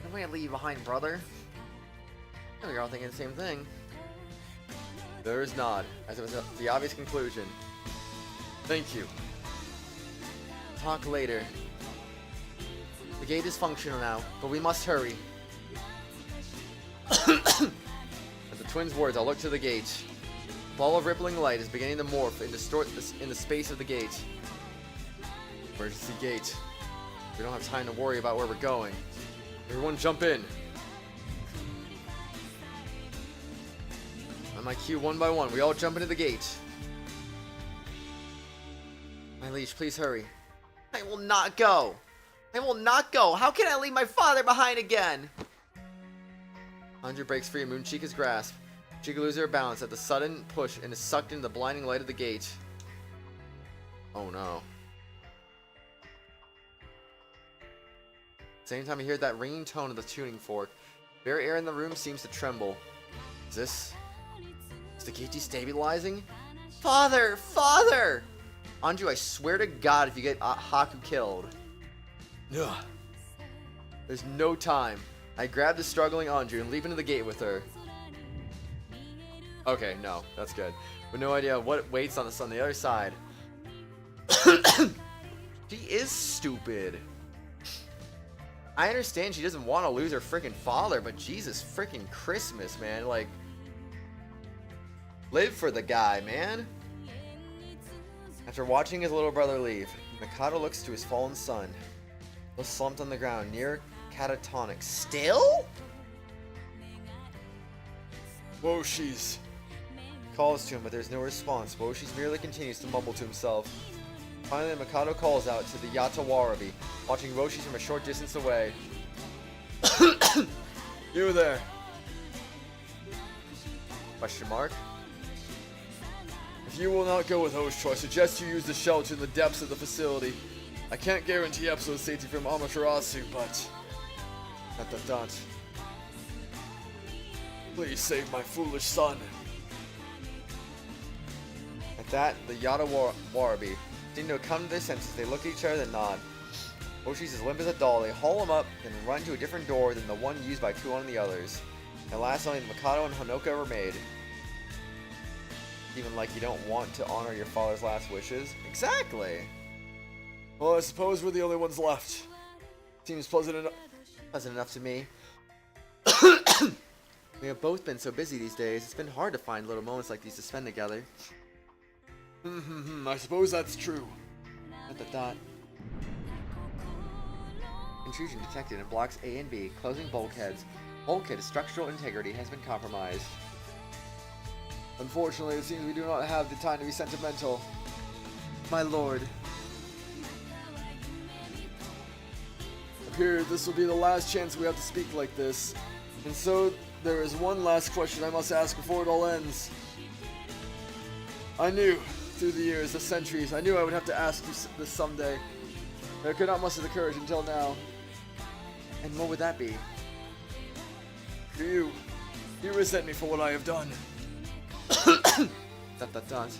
Don't want to leave you behind, brother. I know you're all thinking the same thing. There's nod, as it was the obvious conclusion. Thank you. Talk later. The gate is functional now, but we must hurry. At the twins' words, I'll look to the gate. A ball of rippling light is beginning to morph and distort in the space of the gate. Emergency gate. We don't have time to worry about where we're going. Everyone jump in. On my cue, one by one, we all jump into the gate. My liege, please hurry. I will not go. I will not go. How can I leave my father behind again? Anju breaks free of Moonchika's grasp. Chika loses her balance at the sudden push and is sucked into the blinding light of the gate. Oh no. Same time you hear that ringing tone of the tuning fork. Very air in the room seems to tremble. Is the gate destabilizing? Father! Father! Anju, I swear to God if you get Haku killed. Ugh. There's no time. I grab the struggling Anju and leap into the gate with her. Okay, no, that's good. But no idea what waits on the other side. She is stupid. I understand she doesn't want to lose her freaking father, but Jesus freaking Christmas, man. Like, live for the guy, man. After watching his little brother leave, Mikado looks to his fallen son. He's slumped on the ground, near catatonic. Still? Woshi's. Calls to him, but there's no response. Woshi's merely continues to mumble to himself. Finally, Mikado calls out to the Utawarerumono, watching Woshi's from a short distance away. You there. Question mark? If you will not go with Oshtor, I suggest you use the shelter in the depths of the facility. I can't guarantee absolute safety from Amaterasu, but... Please save my foolish son. At that, the Utawarerumono seem to come to their senses. They look at each other and nod. Oshi's as limp as a doll. They haul him up and run to a different door than the one used by Kuon and the others. At last, only the Mikado and Honoka were made. Even like you don't want to honor your father's last wishes. Exactly! Well, I suppose we're the only ones left. Seems pleasant enough to me. We have both been so busy these days. It's been hard to find little moments like these to spend together. I suppose that's true. Dot. Intrusion detected in blocks A and B. Closing bulkheads. Bulkhead structural integrity has been compromised. Unfortunately, it seems we do not have the time to be sentimental. My lord. Here, this will be the last chance we have to speak like this. And so, there is one last question I must ask before it all ends. I knew, through the years, the centuries, I knew I would have to ask you this someday. I could not muster the courage until now. And what would that be? Do you resent me for what I have done? Dot.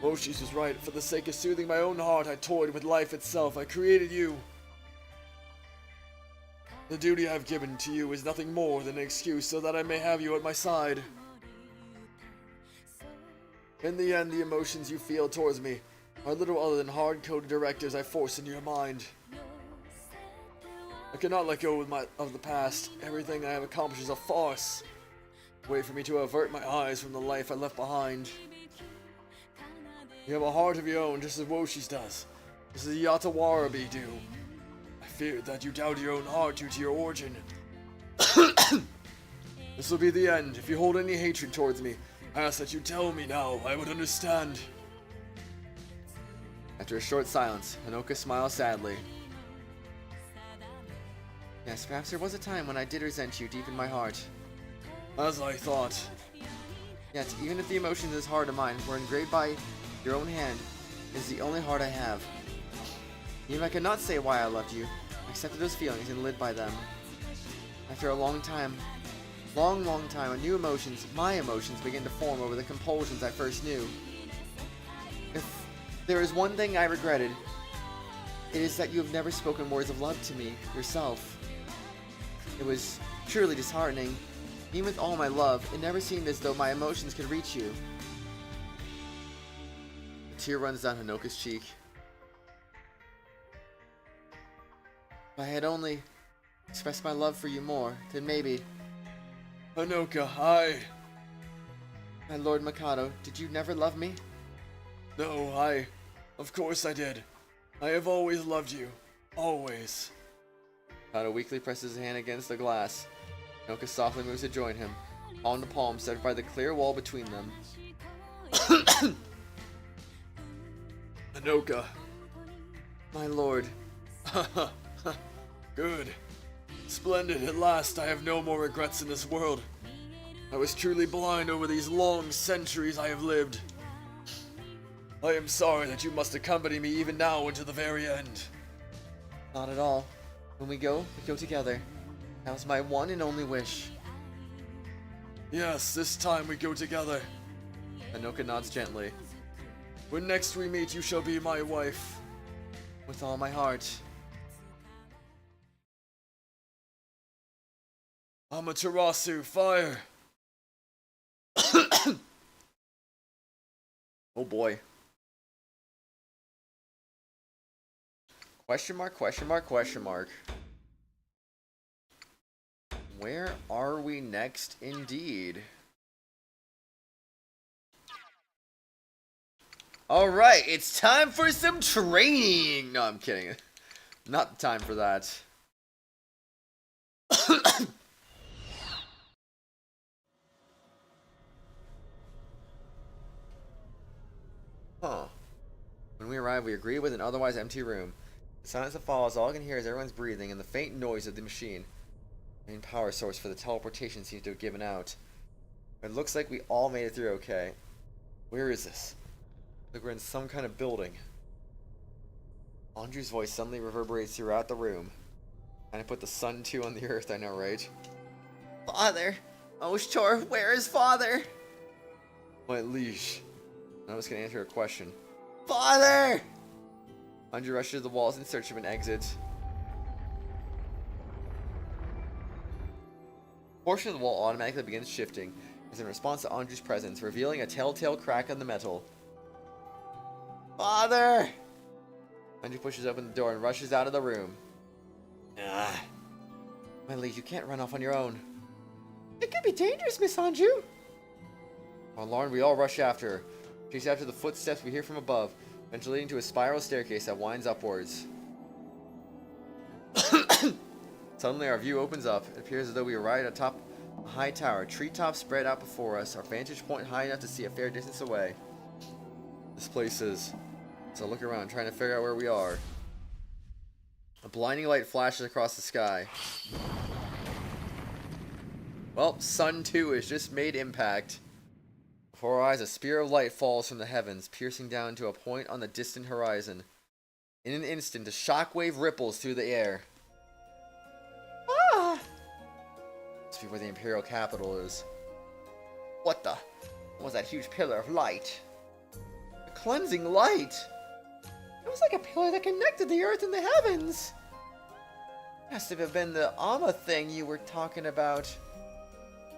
Oshis was right. For the sake of soothing my own heart, I toyed with life itself. I created you. The duty I have given to you is nothing more than an excuse so that I may have you at my side. In the end, the emotions you feel towards me are little other than hard-coded directives I force into your mind. I cannot let go of the past. Everything I have accomplished is a farce. Wait for me to avert my eyes from the life I left behind. You have a heart of your own, just as Woshi's does. Just as the Utawarerumono do. I feared that you doubted your own heart due to your origin. This will be the end. If you hold any hatred towards me, I ask that you tell me now. I would understand. After a short silence, Honoka smiles sadly. Yes, perhaps there was a time when I did resent you deep in my heart. As I thought. Yet, even if the emotions in this heart of mine were engraved by your own hand, it is the only heart I have. Even if I could not say why I loved you, I accepted those feelings and lived by them. After a long time, new emotions, my emotions, began to form over the compulsions I first knew. If there is one thing I regretted, it is that you have never spoken words of love to me, yourself. It was truly disheartening. Even with all my love, it never seemed as though my emotions could reach you. A tear runs down Honoka's cheek. If I had only expressed my love for you more, then maybe... Honoka, My Lord Mikado, did you never love me? No, of course I did. I have always loved you. Always. Mikado weakly presses his hand against the glass. Honoka softly moves to join him, palm to palm, separated by the clear wall between them. Honoka. My lord. Good. Splendid. At last, I have no more regrets in this world. I was truly blind over these long centuries I have lived. I am sorry that you must accompany me even now into the very end. Not at all. When we go together. That was my one and only wish. Yes, this time we go together. Honoka nods gently. When next we meet, you shall be my wife. With all my heart. Amaterasu, fire! Oh boy. Question mark, question mark, question mark. Where are we next, indeed? Alright, it's time for some training! No, I'm kidding. Not time for that. Huh. When we arrive, we agree with an otherwise empty room. The silence that follows, all I can hear is everyone's breathing and the faint noise of the machine. The main power source for the teleportation seems to have given out. It looks like we all made it through okay. Where is this? Like we're in some kind of building. Andrew's voice suddenly reverberates throughout the room. And I put the sun too on the earth, I know, right? Father! Oh, sure, where is father? My liege, I was gonna answer a question. Father! Anju rushes to the walls in search of an exit. A portion of the wall automatically begins shifting as in response to Anju's presence, revealing a telltale crack in the metal. Father! Anju pushes open the door and rushes out of the room. My liege, you can't run off on your own. It could be dangerous, Miss Anju. Alarmed, we all rush after her. Chase after the footsteps we hear from above, eventually leading to a spiral staircase that winds upwards. Suddenly our view opens up. It appears as though we arrive atop a high tower, treetops spread out before us, our vantage point high enough to see a fair distance away. This place is... So I look around, trying to figure out where we are. A blinding light flashes across the sky. Well, Sun 2 has just made impact. Before our eyes, a spear of light falls from the heavens, piercing down to a point on the distant horizon. In an instant, a shockwave ripples through the air. Ah! Must be where the Imperial capital is. What the? What was that huge pillar of light? A cleansing light! It was like a pillar that connected the earth and the heavens. Must have been the Amma thing you were talking about.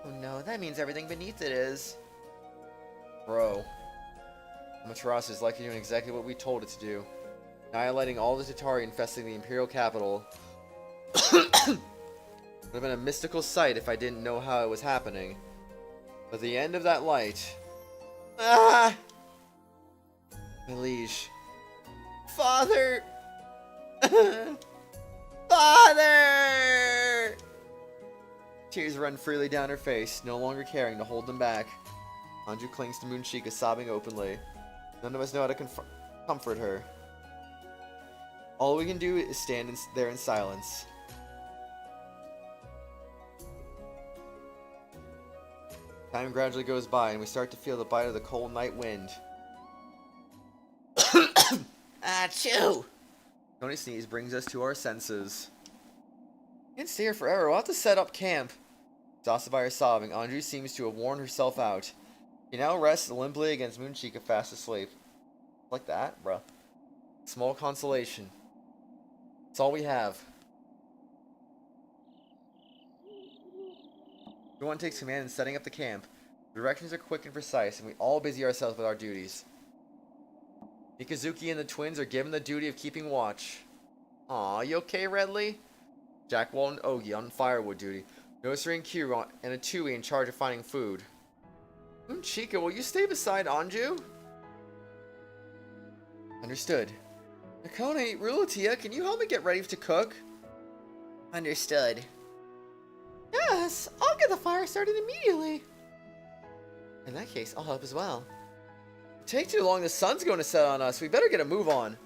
Oh no, that means everything beneath it is. Bro. Amaterasu is likely doing exactly what we told it to do. Annihilating all the Tatari infesting the Imperial capital. Would have been a mystical sight if I didn't know how it was happening. But the end of that light... Ah! My liege. Father! Father! Tears run freely down her face, no longer caring to hold them back. Anju clings to Moonchika, sobbing openly. None of us know how to comfort her. All we can do is stand there in silence. Time gradually goes by, and we start to feel the bite of the cold night wind. Achoo! Tony's sneeze brings us to our senses. We can't stay here forever. We'll have to set up camp. Exhausted by her sobbing, Anju seems to have worn herself out. She now rests limply against Moonchika, fast asleep. Like that, bruh. Small consolation. That's all we have. Everyone takes command in setting up the camp. The directions are quick and precise, and we all busy ourselves with our duties. Mikazuki and the twins are given the duty of keeping watch. Aw, you okay, Redley? Jackwall and Ogi on firewood duty. Nosuri and Kiro and a Tui in charge of finding food. Moonchika, will you stay beside Anju? Understood. Nakone, Rulatia, can you help me get ready to cook? Understood. Yes, I'll get the fire started immediately. In that case, I'll help as well. Take too long, the sun's going to set on us. We better get a move on.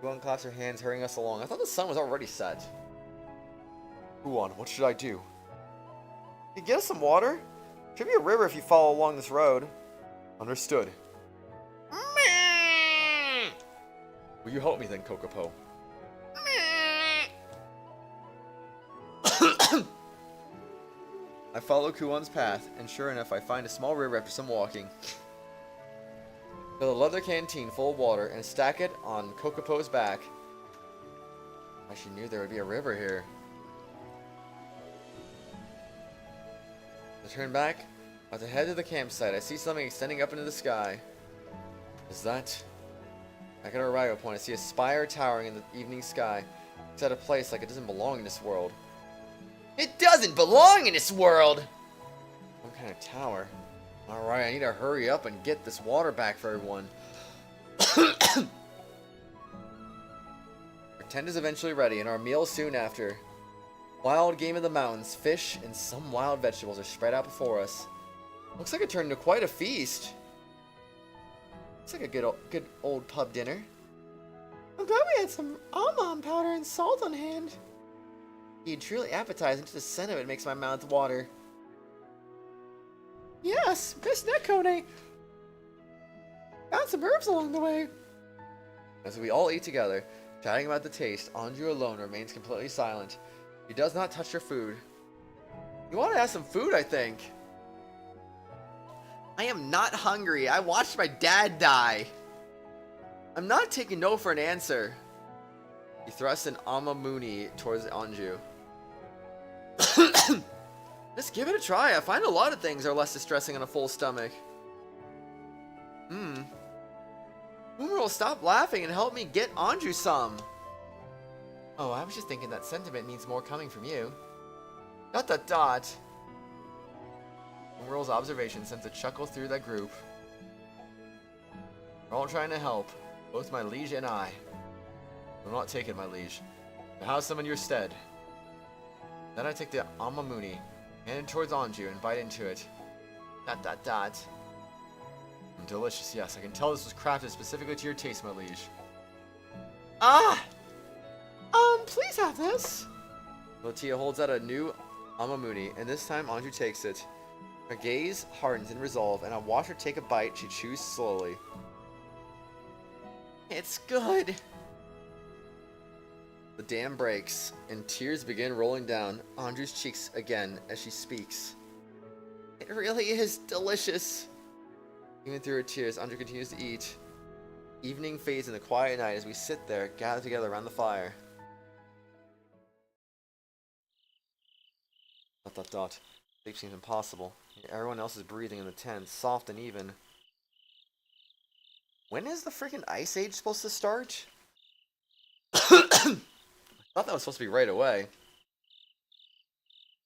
Guan claps her hands, hurrying us along. I thought the sun was already set. Guan, what should I do? Can you get us some water? Should be a river if you follow along this road. Understood. Will you help me then, Kokopo? I follow Kuon's path, and sure enough, I find a small river after some walking. Fill a leather canteen full of water and stack it on Kokopo's back. I should knew there would be a river here. I turn back. At the head of the campsite, I see something extending up into the sky. Is that? Back at our arrival point, I see a spire towering in the evening sky. It's at a place like it doesn't belong in this world. It doesn't belong in this world! What kind of tower? Alright, I need to hurry up and get this water back for everyone. Our tent is eventually ready, and our meal soon after. Wild game of the mountains, fish, and some wild vegetables are spread out before us. Looks like it turned into quite a feast. Looks like a good old pub dinner. I'm glad we had some almond powder and salt on hand. Indeed, truly appetizing. Just the scent of it makes my mouth water. Yes, Miss Nekone. Found some herbs along the way. As we all eat together, chatting about the taste, Anju alone remains completely silent. He does not touch her food. You want to have some food, I think. I am not hungry. I watched my dad die. I'm not taking no for an answer. He thrusts an Amamuni towards Anju. Let's give it a try. I find a lot of things are less distressing on a full stomach. Umaro, stop laughing and help me get Anju some. Oh, I was just thinking that sentiment needs more coming from you. ... Umaro's observation sends a chuckle through that group. We're all trying to help, both my liege and I. I'm not taking my liege. I'll have some in your stead. Then I take the Amamuni, hand it towards Anju, and bite into it. ... Delicious, yes. I can tell this was crafted specifically to your taste, my liege. Please have this. Lotia holds out a new Amamuni, and this time Anju takes it. Her gaze hardens in resolve, and I watch her take a bite she chews slowly. It's good. The dam breaks, and tears begin rolling down Anju's cheeks again as she speaks. It really is delicious. Even through her tears, Anju continues to eat. Evening fades in the quiet night as we sit there, gathered together around the fire. ... Sleep seems impossible. Everyone else is breathing in the tent, soft and even. When is the freaking Ice Age supposed to start? I thought that was supposed to be right away. I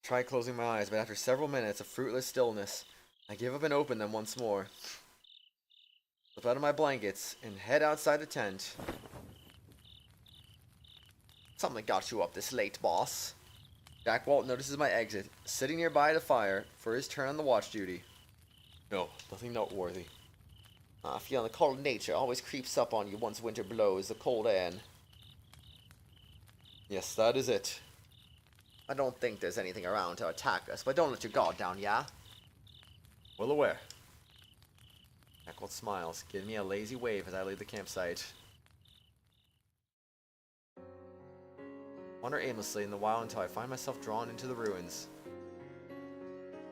try closing my eyes, but after several minutes of fruitless stillness, I give up and open them once more. Slip out of my blankets and head outside the tent. Something got you up this late, boss. Jack Walt notices my exit, sitting nearby the fire for his turn on the watch duty. No, nothing noteworthy. Feeling the cold nature always creeps up on you once winter blows, the cold air. Yes, that is it. I don't think there's anything around to attack us, but don't let your guard down, yeah? Well aware. Jack Walt smiles, giving me a lazy wave as I leave the campsite. Wander aimlessly in the wild until I find myself drawn into the ruins.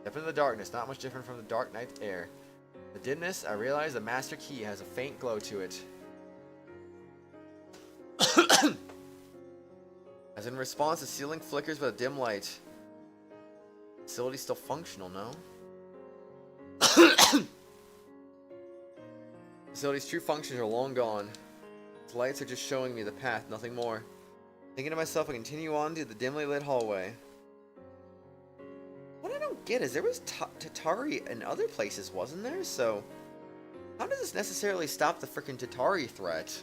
Step into the darkness, not much different from the dark night air. In the dimness, I realize the master key has a faint glow to it. As in response, the ceiling flickers with a dim light. The facility's still functional, no? The facility's true functions are long gone. Its lights are just showing me the path, nothing more. Thinking to myself, I continue on to the dimly lit hallway. What I don't get is there was Tatari in other places, wasn't there? So, how does this necessarily stop the freaking Tatari threat?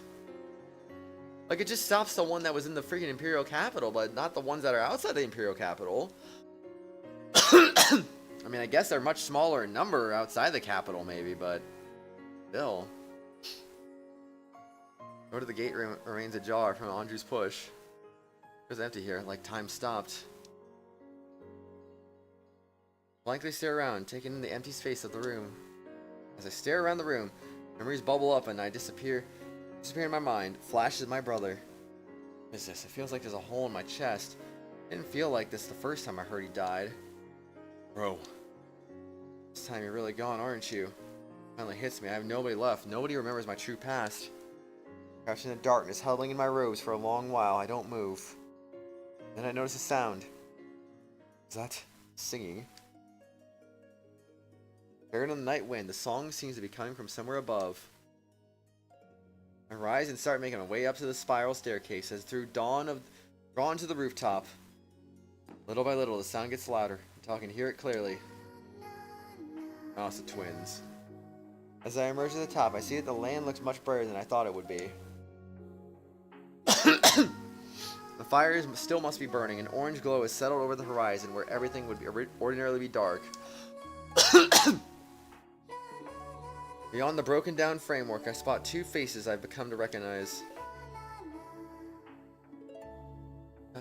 Like, it just stops the one that was in the freaking Imperial Capital, but not the ones that are outside the Imperial Capital. I mean, I guess they're much smaller in number outside the capital, maybe, but still. Door to the gate remains ajar from Anju's push. It was empty here, like time stopped. Blankly stare around, taking in the empty space of the room. As I stare around the room, memories bubble up and I disappear in my mind. Flashes my brother. What is this? It feels like there's a hole in my chest. It didn't feel like this the first time I heard he died. Bro. This time you're really gone, aren't you? Finally hits me. I have nobody left. Nobody remembers my true past. Crouched in the darkness, huddling in my robes for a long while, I don't move. Then I notice a sound. Is that singing? Buried in the night wind, the song seems to be coming from somewhere above. I rise and start making my way up to the spiral staircase as through drawn to the rooftop. Little by little, the sound gets louder until I can hear it clearly. Oh, it's the twins. As I emerge to the top, I see that the land looks much brighter than I thought it would be. The fire still must be burning. An orange glow has settled over the horizon where everything would ordinarily be dark. Beyond the broken down framework, I spot two faces I've become to recognize. ...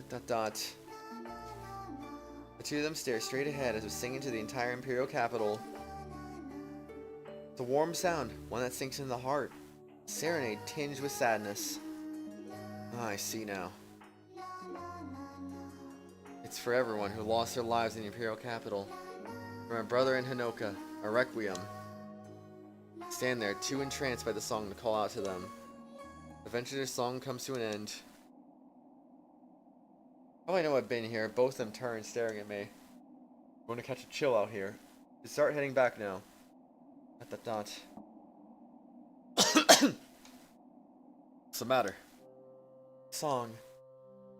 The two of them stare straight ahead as we're singing to the entire Imperial Capital. It's a warm sound, one that sinks in the heart. A serenade tinged with sadness. Ah, I see now. It's for everyone who lost their lives in the Imperial Capital. For my brother and Hinoka, a requiem. Stand there, too entranced by the song to call out to them. Eventually their song comes to an end. Oh, I know I've been here. Both of them turn, staring at me. I'm going to catch a chill out here. We start heading back now. What's the matter? Song.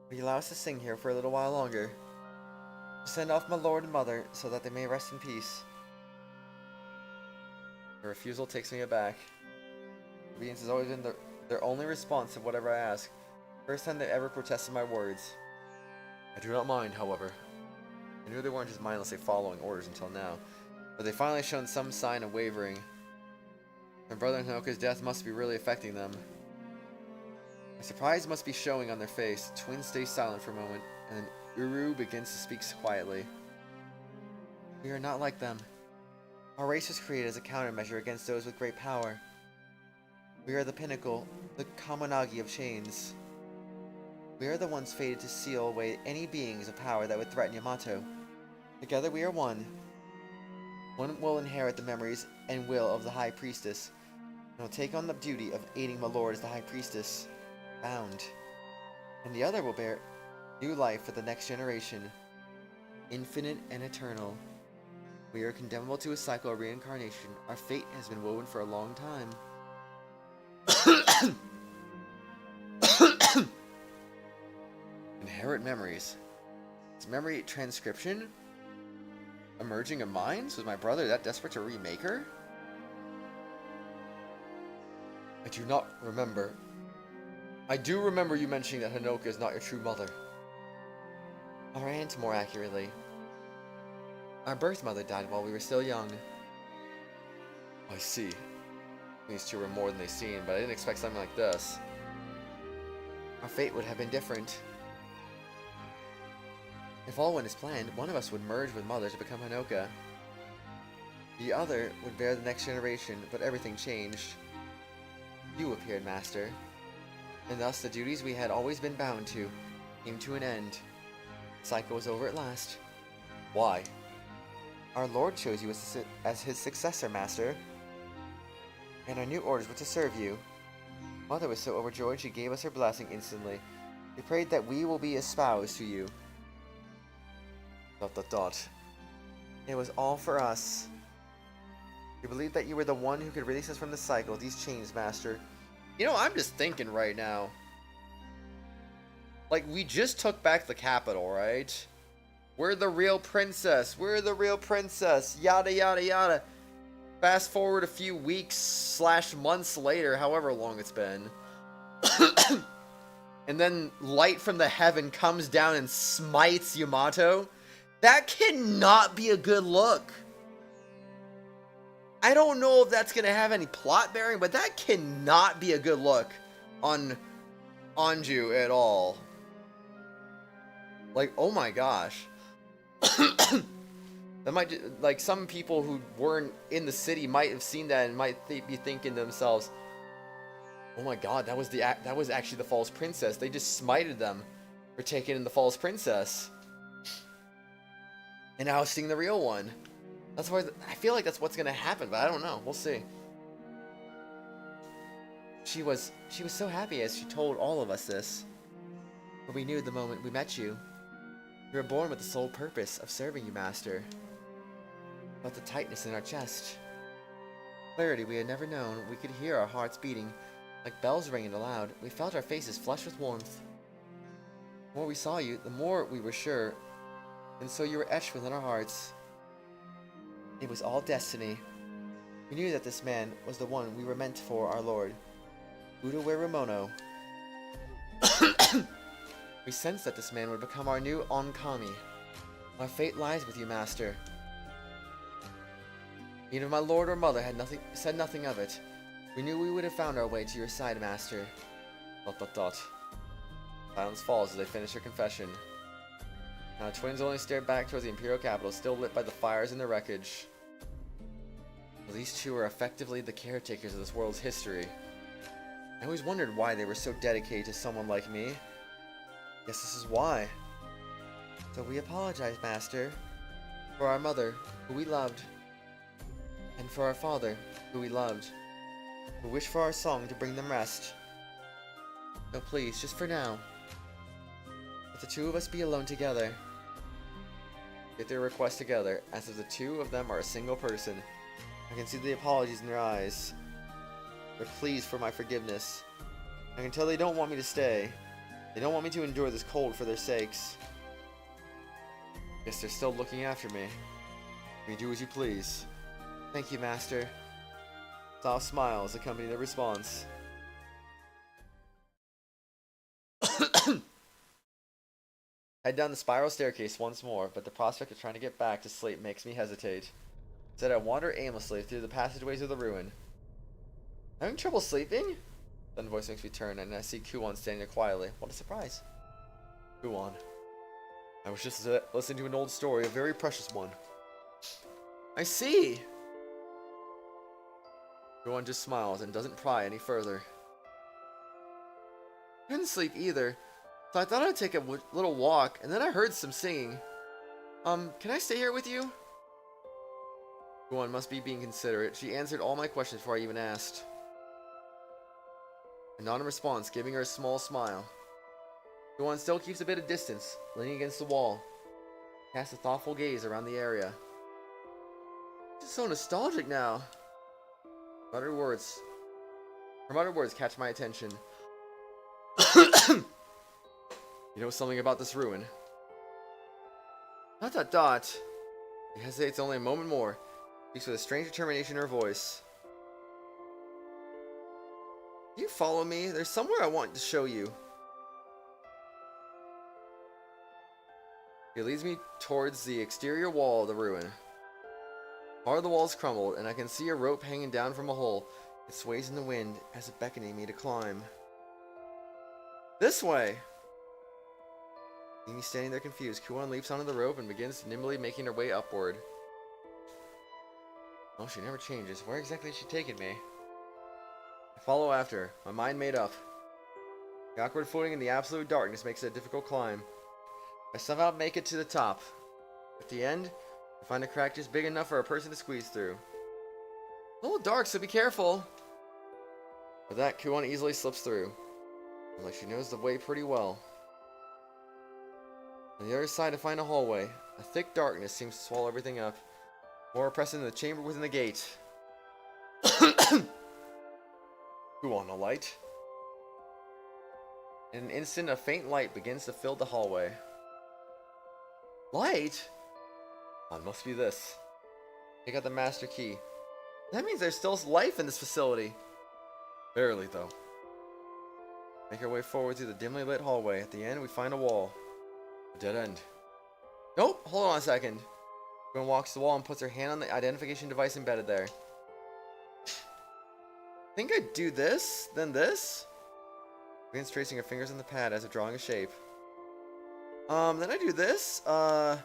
Will you allow us to sing here for a little while longer? To send off my lord and mother so that they may rest in peace. Her refusal takes me aback. Obedience has always been their only response to whatever I ask. First time they ever protested my words. I do not mind, however. I knew they weren't just mindlessly following orders until now, but they finally shown some sign of wavering. My brother and Hanoka's death must be really affecting them. My surprise must be showing on their face. The twins stay silent for a moment, and then Uru begins to speak quietly. We are not like them. Our race was created as a countermeasure against those with great power. We are the pinnacle, the Kamonagi of chains. We are the ones fated to seal away any beings of power that would threaten Yamato. Together we are one. One will inherit the memories and will of the High Priestess, and will take on the duty of aiding my lord as the High Priestess, bound. And the other will bear new life for the next generation, infinite and eternal. We are condemnable to a cycle of reincarnation. Our fate has been woven for a long time. Inherit memories. Is memory transcription? Emerging of minds? Was my brother that desperate to remake her? I do not remember. I do remember you mentioning that Hanoka is not your true mother. Our aunt, more accurately. Our birth mother died while we were still young. I see. These two were more than they seemed, but I didn't expect something like this. Our fate would have been different. If all went as planned, one of us would merge with Mother to become Hanoka. The other would bear the next generation, but everything changed. You appeared, Master. And thus the duties we had always been bound to came to an end. The cycle was over at last. Why? Our Lord chose you as his successor, Master. And our new orders were to serve you. Mother was so overjoyed she gave us her blessing instantly. We prayed that we will be espoused to you. ... It was all for us. We believed that you were the one who could release us from the cycle, these chains, Master. You know, I'm just thinking right now. Like, we just took back the capital, right? We're the real princess. We're the real princess. Yada, yada, yada. Fast forward a few weeks / months later, however long it's been. And then light from the heaven comes down and smites Yamato. That cannot be a good look. I don't know if that's going to have any plot bearing, but that cannot be a good look on Anju at all. Like, oh my gosh. That might, like, some people who weren't in the city might have seen that and might be thinking to themselves, oh my god, that was actually the false princess. They just smited them for taking in the false princess. And now seeing the real one. That's why I feel like that's what's gonna happen, but I don't know. We'll see. She was so happy as she told all of us this. But we knew the moment we met you. We were born with the sole purpose of serving you, Master. Felt the tightness in our chest. Clarity we had never known. We could hear our hearts beating, like bells ringing aloud. We felt our faces flush with warmth. The more we saw you, the more we were sure. And so you were etched within our hearts. It was all destiny. We knew that this man was the one we were meant for, our Lord. Utawarerumono. We sensed that this man would become our new Onkami. Our fate lies with you, Master. Neither my lord or mother had said nothing of it. We knew we would have found our way to your side, Master. ... Silence falls as they finish their confession. Now the twins only stared back towards the Imperial capital, still lit by the fires and the wreckage. Well, these two are effectively the caretakers of this world's history. I always wondered why they were so dedicated to someone like me. Guess this is why. So we apologize, Master, for our mother, who we loved. And for our father, who we loved. We wish for our song to bring them rest. So please, just for now, let the two of us be alone together. Get their request together, as if the two of them are a single person. I can see the apologies in their eyes. They're pleased for my forgiveness. I can tell they don't want me to stay. They don't want me to endure this cold for their sakes. Guess they're still looking after me. You do as you please. Thank you, Master. Soft smiles accompany the response. Head down the spiral staircase once more, but the prospect of trying to get back to sleep makes me hesitate. Instead, I wander aimlessly through the passageways of the ruin. Having trouble sleeping? Then voice makes me turn, and I see Kuon standing there quietly. What a surprise. Kuon. I was just listening to an old story, a very precious one. I see! Kuon just smiles and doesn't pry any further. I couldn't sleep either, so I thought I'd take a little walk, and then I heard some singing. Can I stay here with you? Kuon must be being considerate. She answered all my questions before I even asked. I nod in response, giving her a small smile. Kuon still keeps a bit of distance, leaning against the wall. Casts a thoughtful gaze around the area. It's so nostalgic now. Her muttered words catch my attention. You know something about this ruin? ... She hesitates only a moment more. Speaks with a strange determination in her voice. Do you follow me? There's somewhere I want to show you. It leads me towards the exterior wall of the ruin. Part of the walls crumbled, and I can see a rope hanging down from a hole. It sways in the wind as if beckoning me to climb. This way! Seeing me standing there confused, Kuon leaps onto the rope and begins nimbly making her way upward. Oh, she never changes. Where exactly is she taking me? I follow after, my mind made up. The awkward footing in the absolute darkness makes it a difficult climb. I somehow make it to the top. At the end, I find a crack just big enough for a person to squeeze through. A little dark, so be careful. With that, Kuon easily slips through. Like she knows the way pretty well. On the other side, I find a hallway. A thick darkness seems to swallow everything up. More pressing than the chamber within the gate. Kuon, a light? In an instant, a faint light begins to fill the hallway. Light? Oh, it must be this. Take out the master key. That means there's still life in this facility. Barely, though. Make our way forward through the dimly lit hallway. At the end, we find a wall. A dead end. Nope, hold on a second. Kuon walks to the wall and puts her hand on the identification device embedded there. Think I'd do this, then this? Begins tracing her fingers on the pad as if drawing a shape. Then I do this, Kuon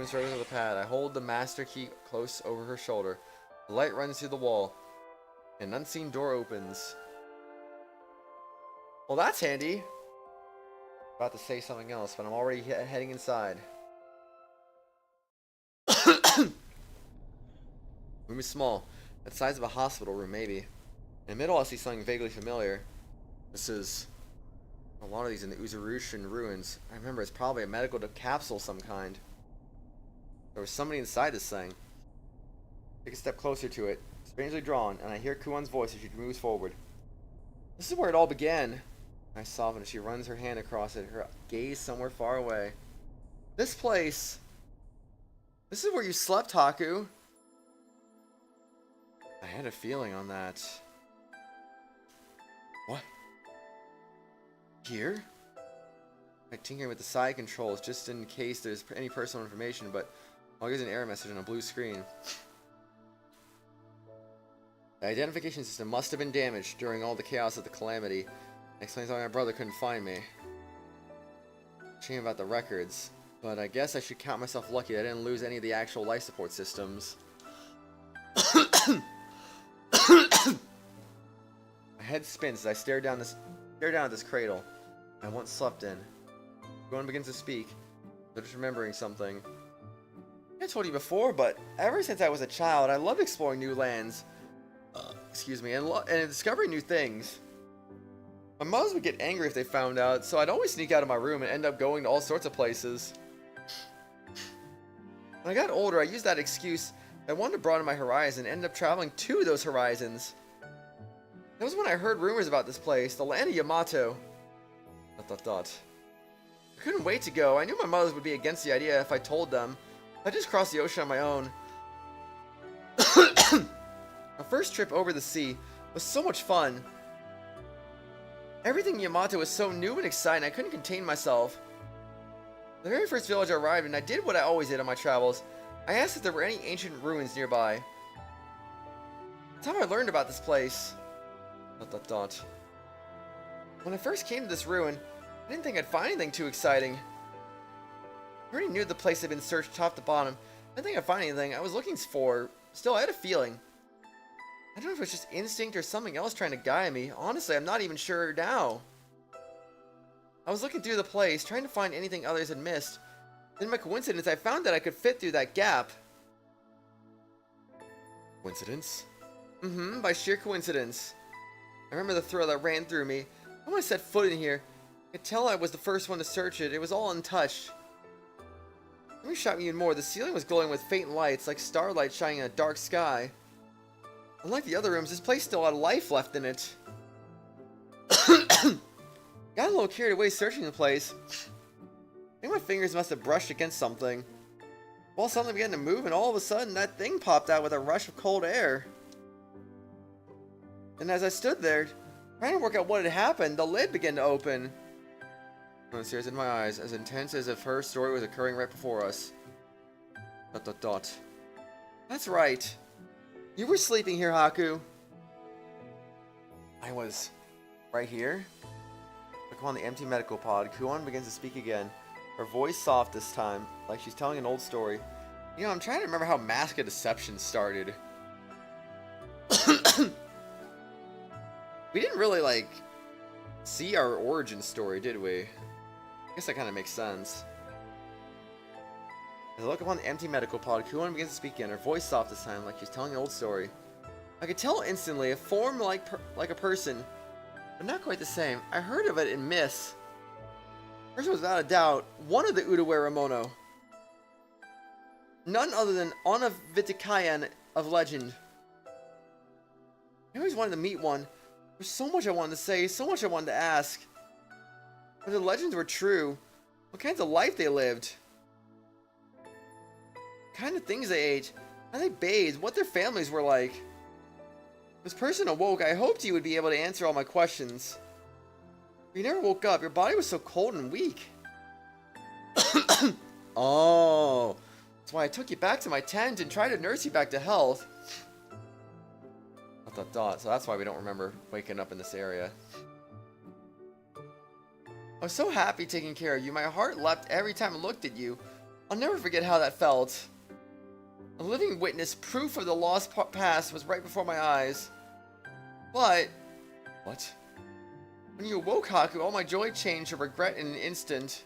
straight over the pad. I hold the master key close over her shoulder. The light runs through the wall. An unseen door opens. Well, that's handy. About to say something else, but I'm already heading inside. Room is small, the size of a hospital room, maybe. In the middle, I see something vaguely familiar. This is a lot of these in the Utawarerumono ruins. I remember it's probably a medical capsule of some kind. There was somebody inside this thing. Take a step closer to it, strangely drawn, and I hear Kuon's voice as she moves forward. This is where it all began. I soften as she runs her hand across it, her gaze somewhere far away. This place! This is where you slept, Haku! I had a feeling on that. What? Here? I tinker with the side controls just in case there's any personal information, but I'll get an error message on a blue screen. The identification system must have been damaged during all the chaos of the calamity. That explains why my brother couldn't find me. Shame about the records, but I guess I should count myself lucky I didn't lose any of the actual life support systems. My head spins as I stare down at this cradle I once slept in. Kuon begins to speak, but just remembering something. I told you before, but ever since I was a child, I loved exploring new lands. Excuse me, and discovering new things. My moms would get angry if they found out, so I'd always sneak out of my room and end up going to all sorts of places. When I got older, I used that excuse. I wanted to broaden my horizon and ended up traveling to those horizons. That was when I heard rumors about this place, the land of Yamato. ... I couldn't wait to go. I knew my mothers would be against the idea if I told them. I just crossed the ocean on my own. My first trip over the sea was so much fun. Everything in Yamato was so new and exciting, I couldn't contain myself. The very first village I arrived in, I did what I always did on my travels. I asked if there were any ancient ruins nearby. That's how I learned about this place. ... When I first came to this ruin, I didn't think I'd find anything too exciting. I already knew the place had been searched top to bottom. I didn't think I'd find anything I was looking for. Still, I had a feeling. I don't know if it was just instinct or something else trying to guide me. Honestly, I'm not even sure now. I was looking through the place, trying to find anything others had missed. Then by coincidence, I found that I could fit through that gap. Coincidence? By sheer coincidence. I remember the thrill that ran through me. When I set foot in here, I could tell I was the first one to search it. It was all untouched. When shocked me even more, the ceiling was glowing with faint lights, like starlight shining in a dark sky. Unlike the other rooms, this place still had life left in it. Got a little carried away searching the place. I think my fingers must have brushed against something. Well, something began to move, and all of a sudden, that thing popped out with a rush of cold air. And as I stood there, trying to work out what had happened, the lid began to open. And tears in my eyes, as intense as if her story was occurring right before us. ... That's right. You were sleeping here, Haku. I was right here. Look upon the empty medical pod. Kuon begins to speak again. Her voice soft this time, like she's telling an old story. You know, I'm trying to remember how Mask of Deception started. We didn't really, like, see our origin story, did we? I guess that kind of makes sense. As I look upon the empty medical pod, Kuon begins to speak again, her voice soft this time, like she's telling an old story. I could tell instantly, a form like a person, but not quite the same. I heard of it in myths. The person was without a doubt one of the Utawarerumono. None other than Onna Vitikayan of legend. I always wanted to meet one. There's so much I wanted to say, so much I wanted to ask. But the legends were true. What kinds of life they lived. What kind of things they ate. How they bathed. What their families were like. This person awoke. I hoped you would be able to answer all my questions. But you never woke up. Your body was so cold and weak. Oh. That's why I took you back to my tent and tried to nurse you back to health. ... So that's why we don't remember waking up in this area. I was so happy taking care of you. My heart leapt every time I looked at you. I'll never forget how that felt. A living witness, proof of the lost past was right before my eyes. But... What? When you awoke, Haku, all my joy changed to regret in an instant.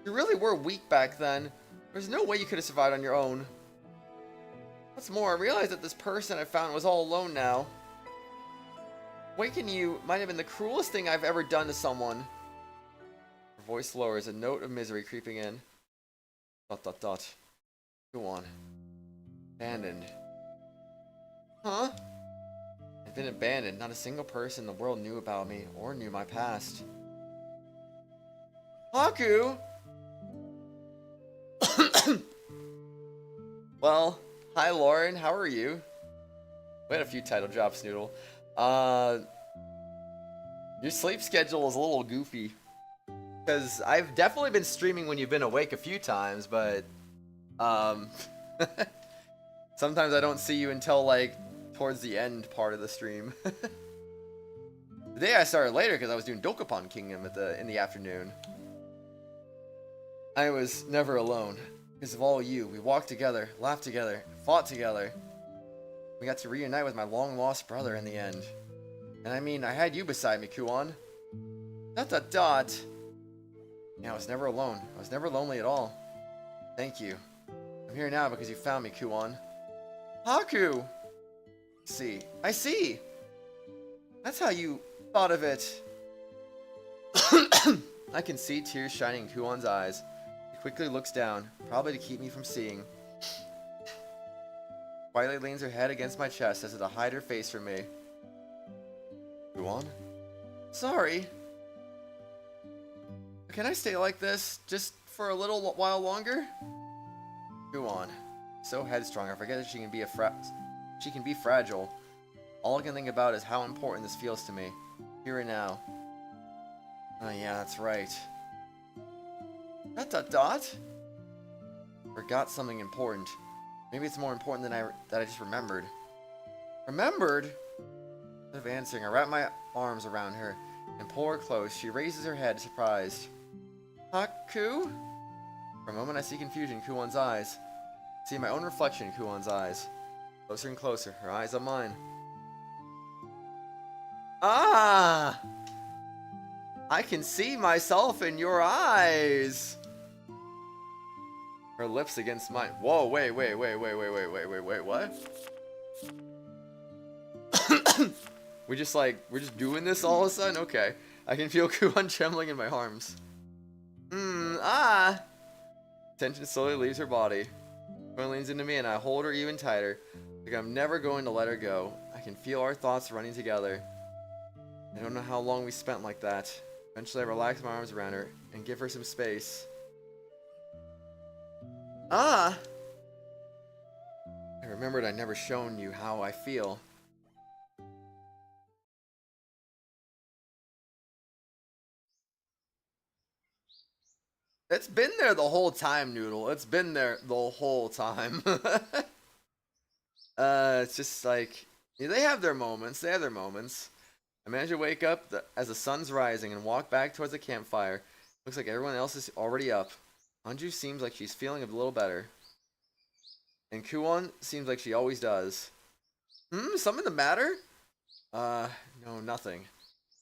You really were weak back then. There's no way you could have survived on your own. What's more, I realized that this person I found was all alone now. Waking you might have been the cruelest thing I've ever done to someone. Her voice lowers, a note of misery creeping in. ... Go on. Abandoned. Huh? I've been abandoned. Not a single person in the world knew about me or knew my past. Haku! Well, hi Lauren, how are you? We had a few title drops, Noodle. Your sleep schedule is a little goofy. Because I've definitely been streaming when you've been awake a few times, but... sometimes I don't see you until, like, towards the end part of the stream. Today I started later because I was doing Dokapon Kingdom in the afternoon. I was never alone. Because of all you, we walked together, laughed together, fought together. We got to reunite with my long-lost brother in the end. And I mean, I had you beside me, Kuon. ... Yeah, I was never alone. I was never lonely at all. Thank you. I'm here now because you found me, Kuon. Haku! I see! That's how you thought of it. I can see tears shining in Kuon's eyes. He quickly looks down, probably to keep me from seeing. Quietly leans her head against my chest as if to hide her face from me. Kuon? Sorry. Can I stay like this, just for a little while longer? Kuon. So headstrong, I forget that she can be fragile. All I can think about is how important this feels to me. Here and now. Oh yeah, that's right. ... Forgot something important. Maybe it's more important than that I just remembered. Remembered? Instead of answering, I wrap my arms around her and pull her close. She raises her head, surprised. Haku? For a moment I see confusion in Kuon's eyes. I see my own reflection in Kuon's eyes. Closer and closer, her eyes on mine. Ah! I can see myself in your eyes! Her lips against mine. Whoa, wait, what? we're just doing this all of a sudden? Okay. I can feel Kuon trembling in my arms. Tension slowly leaves her body. Kuon leans into me and I hold her even tighter. Like I'm never going to let her go. I can feel our thoughts running together. I don't know how long we spent like that. Eventually I relax my arms around her and give her some space. I remembered I'd never shown you how I feel. It's been there the whole time, Noodle. It's been there the whole time. It's just like, yeah, they have their moments. I manage to wake up as the sun's rising and walk back towards the campfire. Looks like everyone else is already up. Anju seems like she's feeling a little better. And Kuon seems like she always does. Something the matter? No, nothing.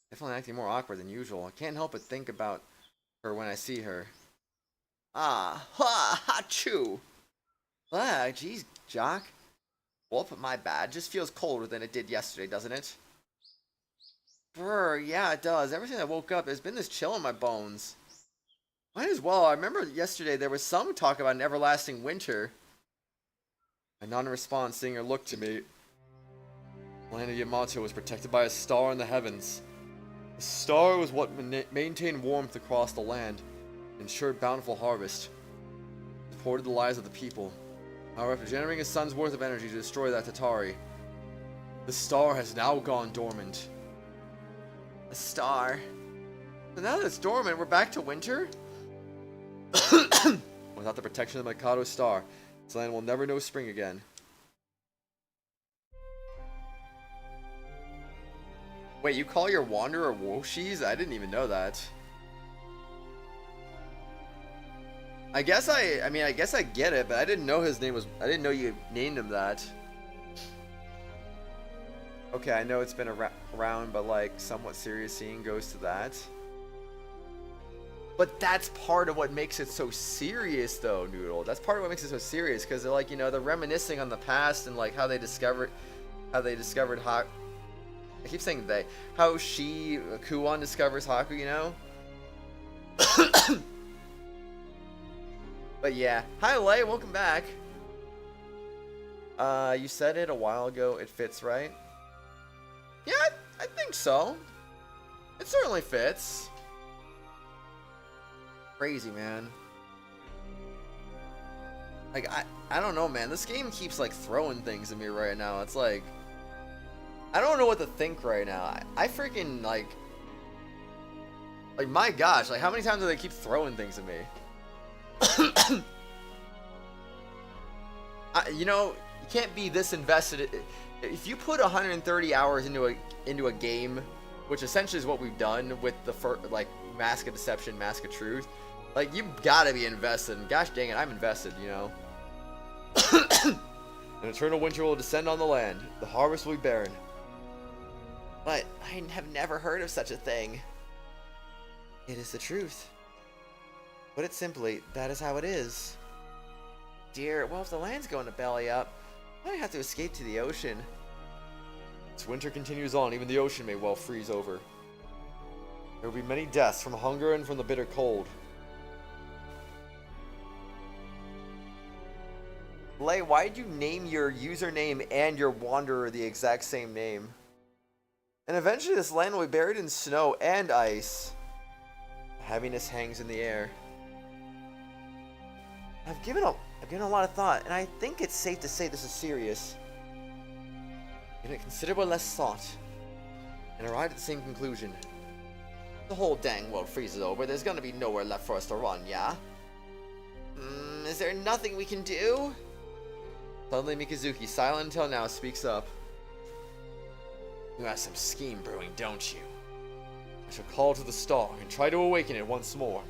Definitely acting more awkward than usual. I can't help but think about her when I see her. Achoo! Geez, Jock. Whoop, my bad. Just feels colder than it did yesterday, doesn't it? Brr, yeah, it does. Ever since I woke up, there's been this chill in my bones. Might as well. I remember yesterday there was some talk about an everlasting winter. I nod in response, seeing her look to me. The land of Yamato was protected by a star in the heavens. The star was what maintained warmth across the land, ensured bountiful harvest, supported the lives of the people. However, after generating a sun's worth of energy to destroy that Tatari, the star has now gone dormant. A star? So now that it's dormant, we're back to winter? Without the protection of the Mikado star, this land will never know spring again. Wait, you call your wanderer Woshis? I didn't even know that. I guess I get it, but I didn't know his name was. I didn't know you named him that. Okay, I know it's been around, but like somewhat serious scene goes to that. But that's part of what makes it so serious, though, Noodle. That's part of what makes it so serious, because they're like, you know, they're reminiscing on the past and like how they discovered Haku. I keep saying they. How Kuon discovers Haku, you know. But yeah, hi Lay, welcome back. You said it a while ago. It fits, right? Yeah, I think so. It certainly fits. Crazy, man. Like, I don't know, man. This game keeps, like, throwing things at me right now. It's like, I don't know what to think right now. I freaking, like, my gosh, like, how many times do they keep throwing things at me? You know, you can't be this invested. If you put 130 hours into a game, which essentially is what we've done with the Mask of Deception, Mask of Truth, like, you've got to be invested. And gosh dang it, I'm invested, you know. An eternal winter will descend on the land. The harvest will be barren. But I have never heard of such a thing. It is the truth. Put it simply, that is how it is. Dear, well, if the land's going to belly up, I might have to escape to the ocean. As winter continues on, even the ocean may well freeze over. There will be many deaths from hunger and from the bitter cold. Lay, why did you name your username and your wanderer the exact same name? And eventually this land will be buried in snow and ice. Heaviness hangs in the air. I've given a lot of thought, and I think it's safe to say this is serious. Given it considerable less thought, and arrived at the same conclusion. The whole dang world freezes over, there's gonna be nowhere left for us to run, yeah? Is there nothing we can do? Suddenly Mikazuki, silent until now, speaks up. You have some scheme brewing, don't you? I shall call to the star and try to awaken it once more.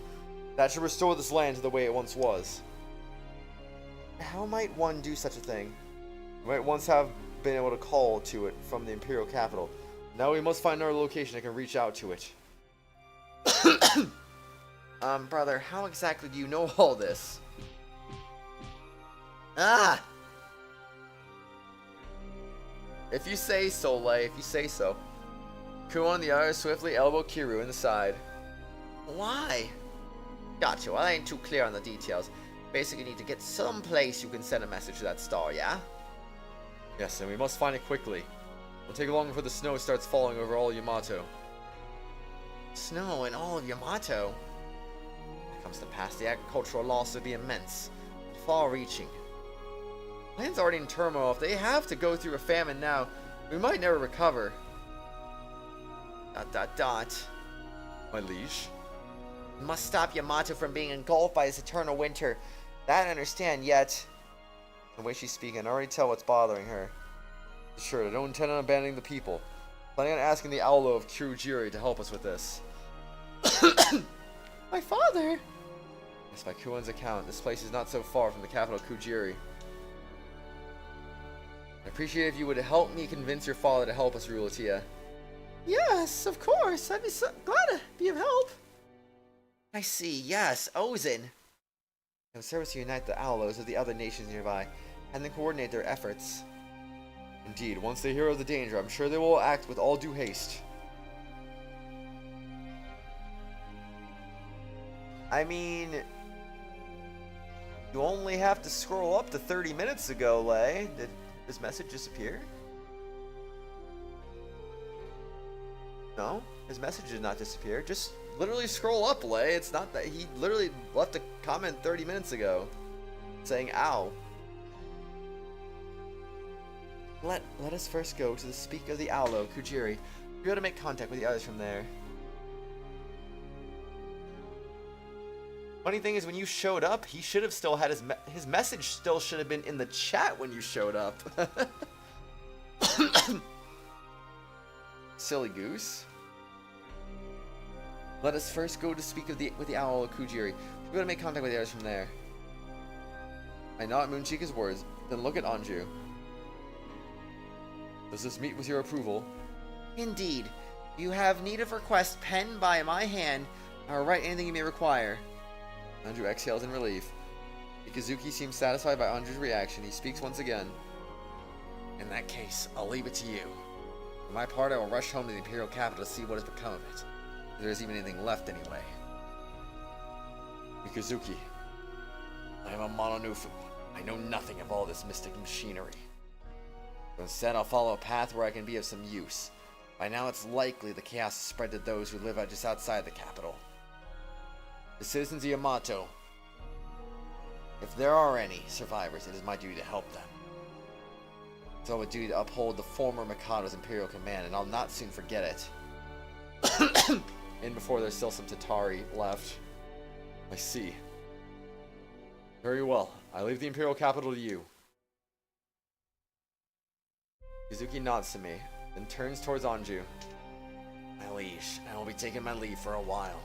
That should restore this land to the way it once was. How might one do such a thing? We might once have been able to call to it from the Imperial capital. Now we must find another location that can reach out to it. Brother, how exactly do you know all this? Ah! If you say so, Lei, if you say so. Kuon and the others swiftly elbow Kiru in the side. Why? Gotcha, well, I ain't too clear on the details. Basically, you need to get some place you can send a message to that star, yeah? Yes, and we must find it quickly. It won't take long before the snow starts falling over all Yamato. Snow in all of Yamato? When it comes to pass, the agricultural loss would be immense, and far-reaching. Land's already in turmoil. If they have to go through a famine now, we might never recover. ... My liege. We must stop Yamato from being engulfed by this eternal winter. That I understand, yet... The way she's speaking, I can already tell what's bothering her. Sure, I don't intend on abandoning the people. Planning on asking the Aulo of Kirujiri to help us with this. My father? Yes, by Kuon's account, this place is not so far from the capital Kujiri. I appreciate if you would help me convince your father to help us, Rulatia. Yes, of course. I'd be so glad to be of help. I see, yes, Ozen. I have service to unite the Aulos of the other nations nearby, and then coordinate their efforts. Indeed, once they hear of the danger, I'm sure they will act with all due haste. I mean... You only have to scroll up to 30 minutes ago, Lei. Did this message disappear? No, his message did not disappear. Just literally scroll up, Lei. It's not that he literally left a comment 30 minutes ago saying ow. Let us first go to the speak of the Aulo, Kujiri. Be able to make contact with the others from there. Funny thing is, when you showed up, he should have still had his message still should have been in the chat when you showed up. Silly goose. Let us first go to speak with the Aulo Kujiri. We're going to make contact with the others from there. I nod at Moonchika's words, then look at Anju. Does this meet with your approval? Indeed. You have need of request penned by my hand. I will write anything you may require. Anju exhales in relief. Mikazuki seems satisfied by Anju's reaction. He speaks once again. In that case, I'll leave it to you. For my part, I will rush home to the Imperial capital to see what has become of it. If there is even anything left anyway. Mikazuki, I am a Mononufu. I know nothing of all this mystic machinery. So instead, I'll follow a path where I can be of some use. By now, it's likely the chaos has spread to those who live just outside the capital. The citizens of Yamato. If there are any survivors, it is my duty to help them. It's our duty to uphold the former Mikado's imperial command, and I'll not soon forget it. And before there's still some Tatari left. I see. Very well. I leave the imperial capital to you. Kizuki nods to me, then turns towards Anju. My liege, I will be taking my leave for a while.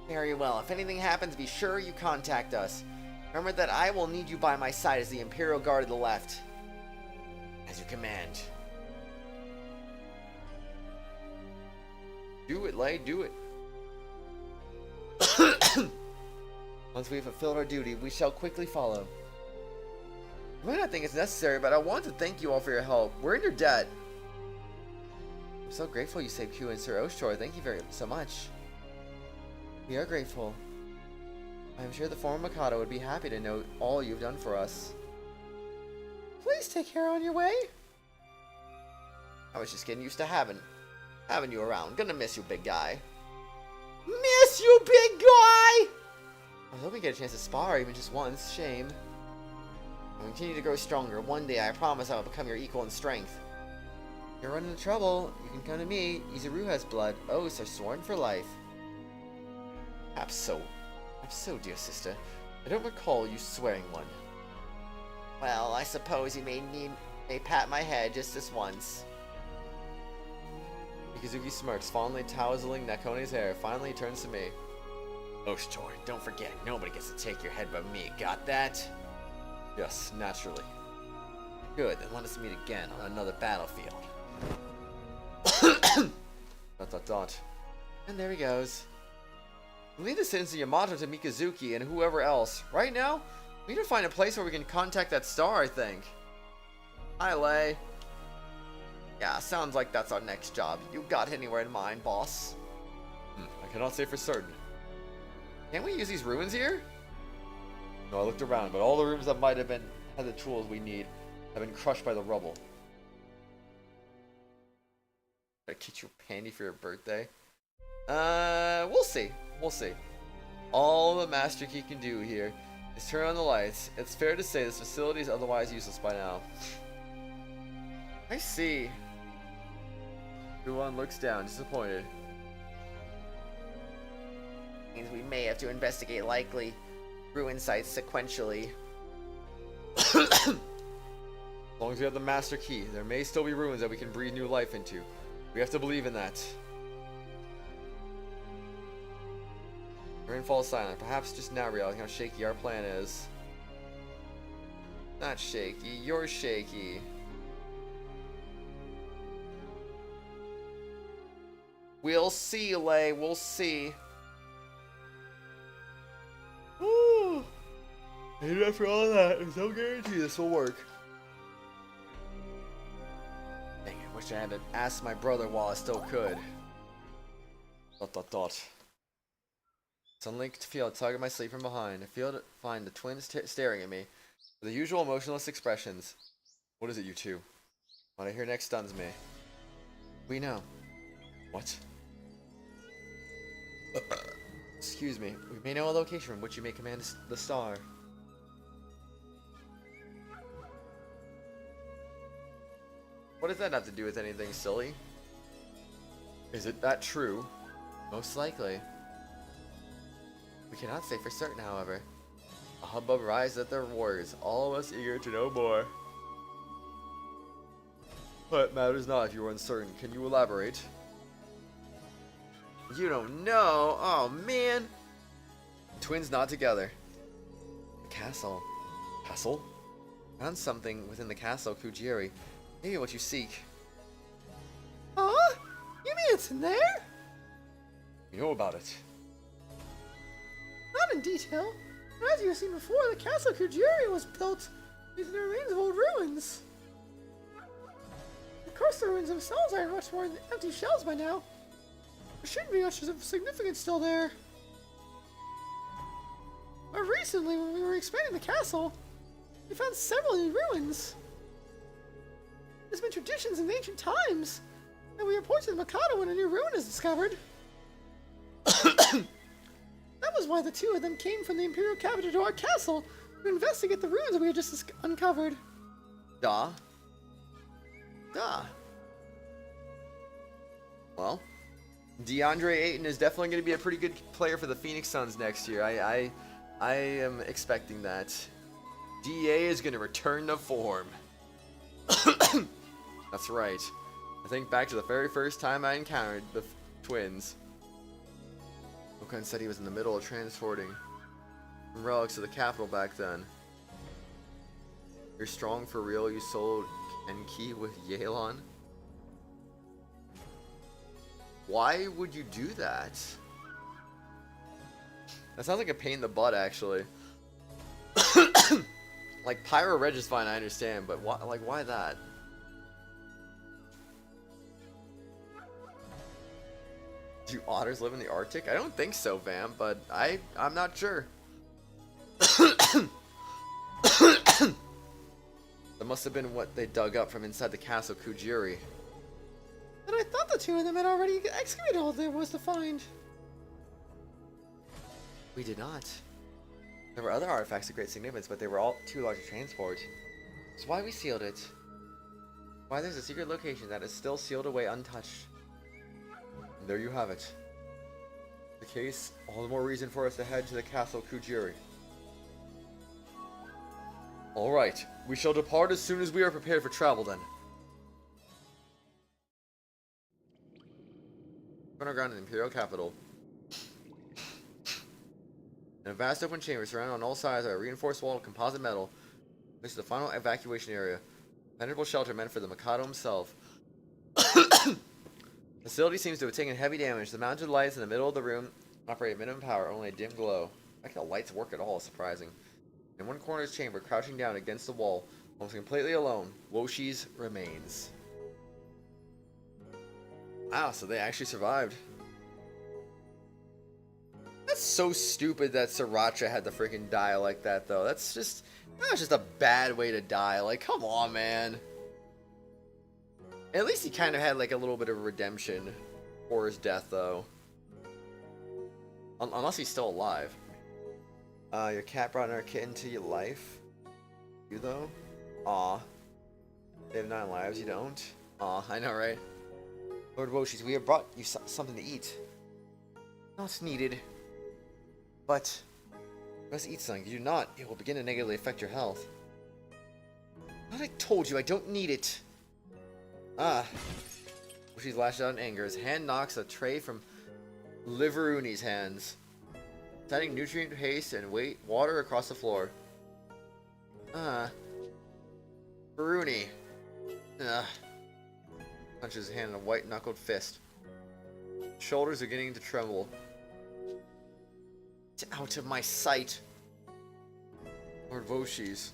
Very well. If anything happens, be sure you contact us. Remember that I will need you by my side as the Imperial Guard to the left. As you command. Do it, Lei, do it. Once we have fulfilled our duty, we shall quickly follow. You might not think it's necessary, but I want to thank you all for your help. We're in your debt. I'm so grateful you saved Q and Sir Oshtor. Thank you so much. We are grateful. I am sure the former Mikado would be happy to know all you've done for us. Please take care on your way. I was just getting used to having you around. Gonna miss you, big guy. Miss you, big guy! I was hoping to get a chance to spar even just once. Shame. I'll continue to grow stronger. One day, I promise I will become your equal in strength. If you're running into trouble, you can come to me. Izuruha's blood. Oaths are sworn for life. I'm so, dear sister. I don't recall you swearing one. Well, I suppose you may pat my head just this once. Mikazuki smirks, fondly tousling Nakone's hair. Finally, he turns to me. Oshtor, don't forget, nobody gets to take your head but me. Got that? Yes, naturally. Good, then let us meet again on another battlefield. And there he goes. Lead the citizens of Yamato to Mikazuki and whoever else. Right now, we need to find a place where we can contact that star, I think. Hi, Lei. Yeah, sounds like that's our next job. You got anywhere in mind, boss? I cannot say for certain. Can't we use these ruins here? No, I looked around, but all the rooms that might have had the tools we need have been crushed by the rubble. Did I get you a panty for your birthday? We'll see. We'll see. All the Master Key can do here is turn on the lights. It's fair to say this facility is otherwise useless by now. I see. Duan looks down, disappointed. Means we may have to investigate likely ruin sites sequentially. As long as we have the Master Key, there may still be ruins that we can breathe new life into. We have to believe in that. Rain falls silent, perhaps just now realizing how shaky our plan is. Not shaky, you're shaky. We'll see, Lei, we'll see. Woo! And after all that, there's no guarantee this will work. Dang it, wish I had to ask my brother while I still could. ... Suddenly, I feel a tug at my sleeve from behind. I find the twins staring at me with the usual emotionless expressions. What is it, you two? What I hear next stuns me. We know. What? Excuse me. We may know a location from which you may command the star. What does that have to do with anything, silly? Is it that true? Most likely. We cannot say for certain, however. A hubbub rises at their warriors, all of us eager to know more. But it matters not if you are uncertain. Can you elaborate? You don't know? Oh, man! Twins nod together. The castle. Castle? Found something within the castle, Kujiri. Maybe what you seek. Huh? You mean it's in there? You know about it. Not in detail. But as you have seen before, the castle Kujiri was built using the remains of old ruins. Of course, the ruins themselves are much more than empty shells by now. There shouldn't be much of significance still there. But recently, when we were expanding the castle, we found several new ruins. There's been traditions in ancient times that we report to the Mikado when a new ruin is discovered. That was why the two of them came from the Imperial capital to our castle to investigate the ruins we had just uncovered. Duh. Well, DeAndre Ayton is definitely going to be a pretty good player for the Phoenix Suns next year. I am expecting that. DA is going to return to form. That's right. I think back to the very first time I encountered the twins. Okan said he was in the middle of transporting some relics to the capital back then. You're strong for real, you sold Enki with Yelan? Why would you do that? That sounds like a pain in the butt, actually. Like, Pyro Reg is fine, I understand, but why, like, why that? Do otters live in the Arctic? I don't think so, Vam, but I'm not sure. That must have been what they dug up from inside the castle Kujiri. But I thought the two of them had already excavated all there was to find. We did not. There were other artifacts of great significance, but they were all too large to transport. That's why we sealed it. Why there's a secret location that is still sealed away untouched. And there you have it. The case, all the more reason for us to head to the castle Kujiri. Alright, we shall depart as soon as we are prepared for travel then. Underground in the Imperial capital. In a vast open chamber surrounded on all sides by a reinforced wall of composite metal, this is the final evacuation area. Penetrable shelter meant for the Mikado himself. The facility seems to have taken heavy damage. The mounted lights in the middle of the room operate at minimum power, only a dim glow. I think the lights work at all, surprising. In one corner of the chamber, crouching down against the wall, almost completely alone, Woshi's remains. Wow, so they actually survived. That's so stupid that Sriracha had to freaking die like that, though. That was just a bad way to die. Like, come on, man. At least he kind of had, like, a little bit of redemption for his death, though. Unless he's still alive. Your cat brought another kitten to your life. You, though? Aw. They have 9 lives, you don't? Aw, I know, right? Lord Woshi's, we have brought you something to eat. Not needed. But, you must eat something. If you do not, it will begin to negatively affect your health. But I told you, I don't need it. Ah. Woshi's lashed out in anger. His hand knocks a tray from Liveruni's hands, sending nutrient haste and water across the floor. Baruni. Punches his hand in a white-knuckled fist. Shoulders are beginning to tremble. It's out of my sight. Lord Woshi's.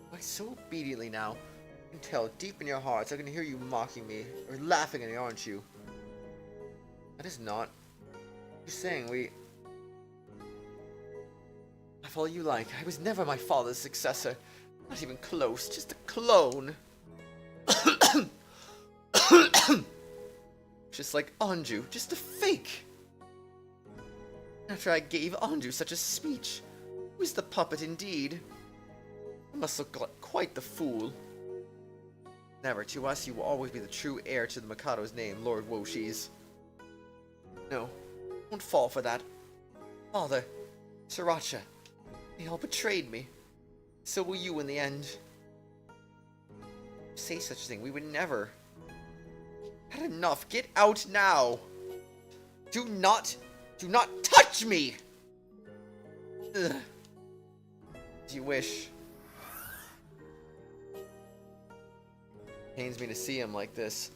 Why so obediently now? I can tell deep in your hearts. I can hear you mocking me, or laughing at me, aren't you? That is not. You're saying Have all you like. I was never my father's successor. Not even close. Just a clone. Just like Anju. Just a fake. After I gave Anju such a speech. Who's the puppet indeed? I must look like quite the fool. Never. To us, you will always be the true heir to the Mikado's name, Lord Woshi's. No. Won't fall for that. Father. Sriracha. They all betrayed me. So will you in the end. Say such a thing. We would never. Had enough. Get out now. Do not touch me. Ugh. Do you wish? Pains me to see him like this.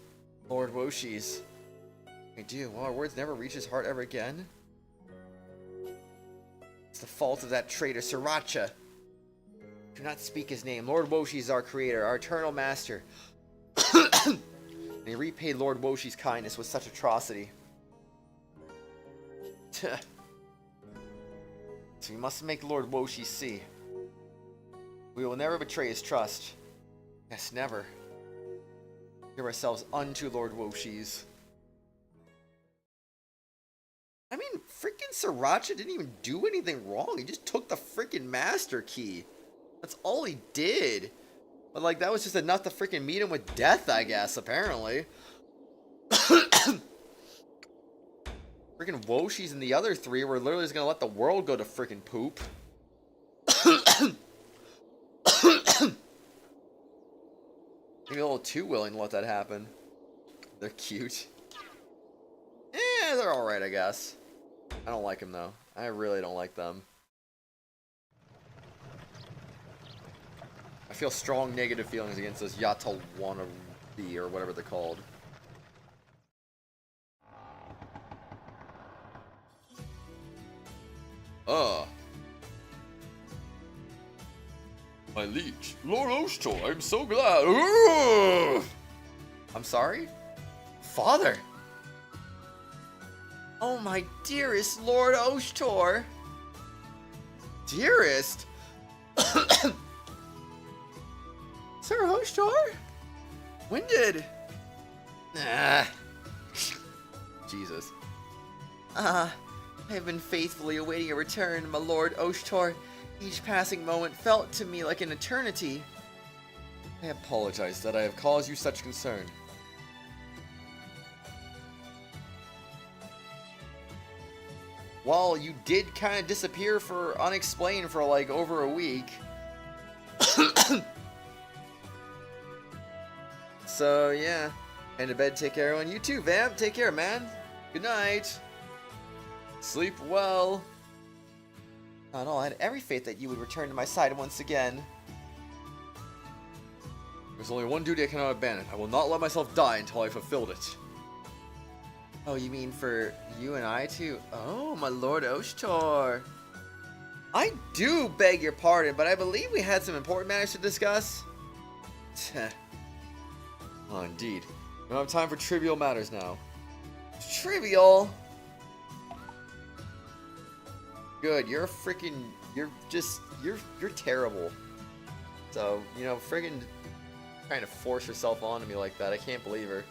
Lord Woshi's. I do. Will our words never reach his heart ever again? It's the fault of that traitor Sriracha. Do not speak his name. Lord Woshi is our creator, our eternal master. And he repaid Lord Woshi's kindness with such atrocity. So we must make Lord Woshi see. We will never betray his trust. Yes, never. Give ourselves unto Lord Woshi's. I mean, freaking Sriracha didn't even do anything wrong. He just took the freaking master key. That's all he did. But, like, that was just enough to freaking meet him with death, I guess, apparently. Freaking Woshi's and the other 3 were literally just gonna let the world go to freaking poop. Maybe a little too willing to let that happen. They're cute. They're alright, I guess. I don't like them, though. I really don't like them. I feel strong negative feelings against those Yatawannabe, or whatever they're called. My liege, Lord Oshtor, I'm so glad. Ugh! I'm sorry? Father! Oh, my dearest Lord Oshtor! Dearest? Sir Hoshtor? When did... Ah. Jesus. I have been faithfully awaiting your return, my Lord Oshtor. Each passing moment felt to me like an eternity. I apologize that I have caused you such concern. While you did kind of disappear for unexplained for like over a week. So yeah, head to bed, take care everyone. You too, Vamp, take care, man. Good night. Sleep well. Not all, I had every faith that you would return to my side once again. There's only one duty I cannot abandon. I will not let myself die until I fulfilled it. Oh, you mean for you and I too? Oh, my Lord Oshtor. I do beg your pardon, but I believe we had some important matters to discuss. Oh, indeed. We don't have time for trivial matters now. Trivial? Good, you're terrible. So, you know, friggin' trying to force herself onto me like that, I can't believe her.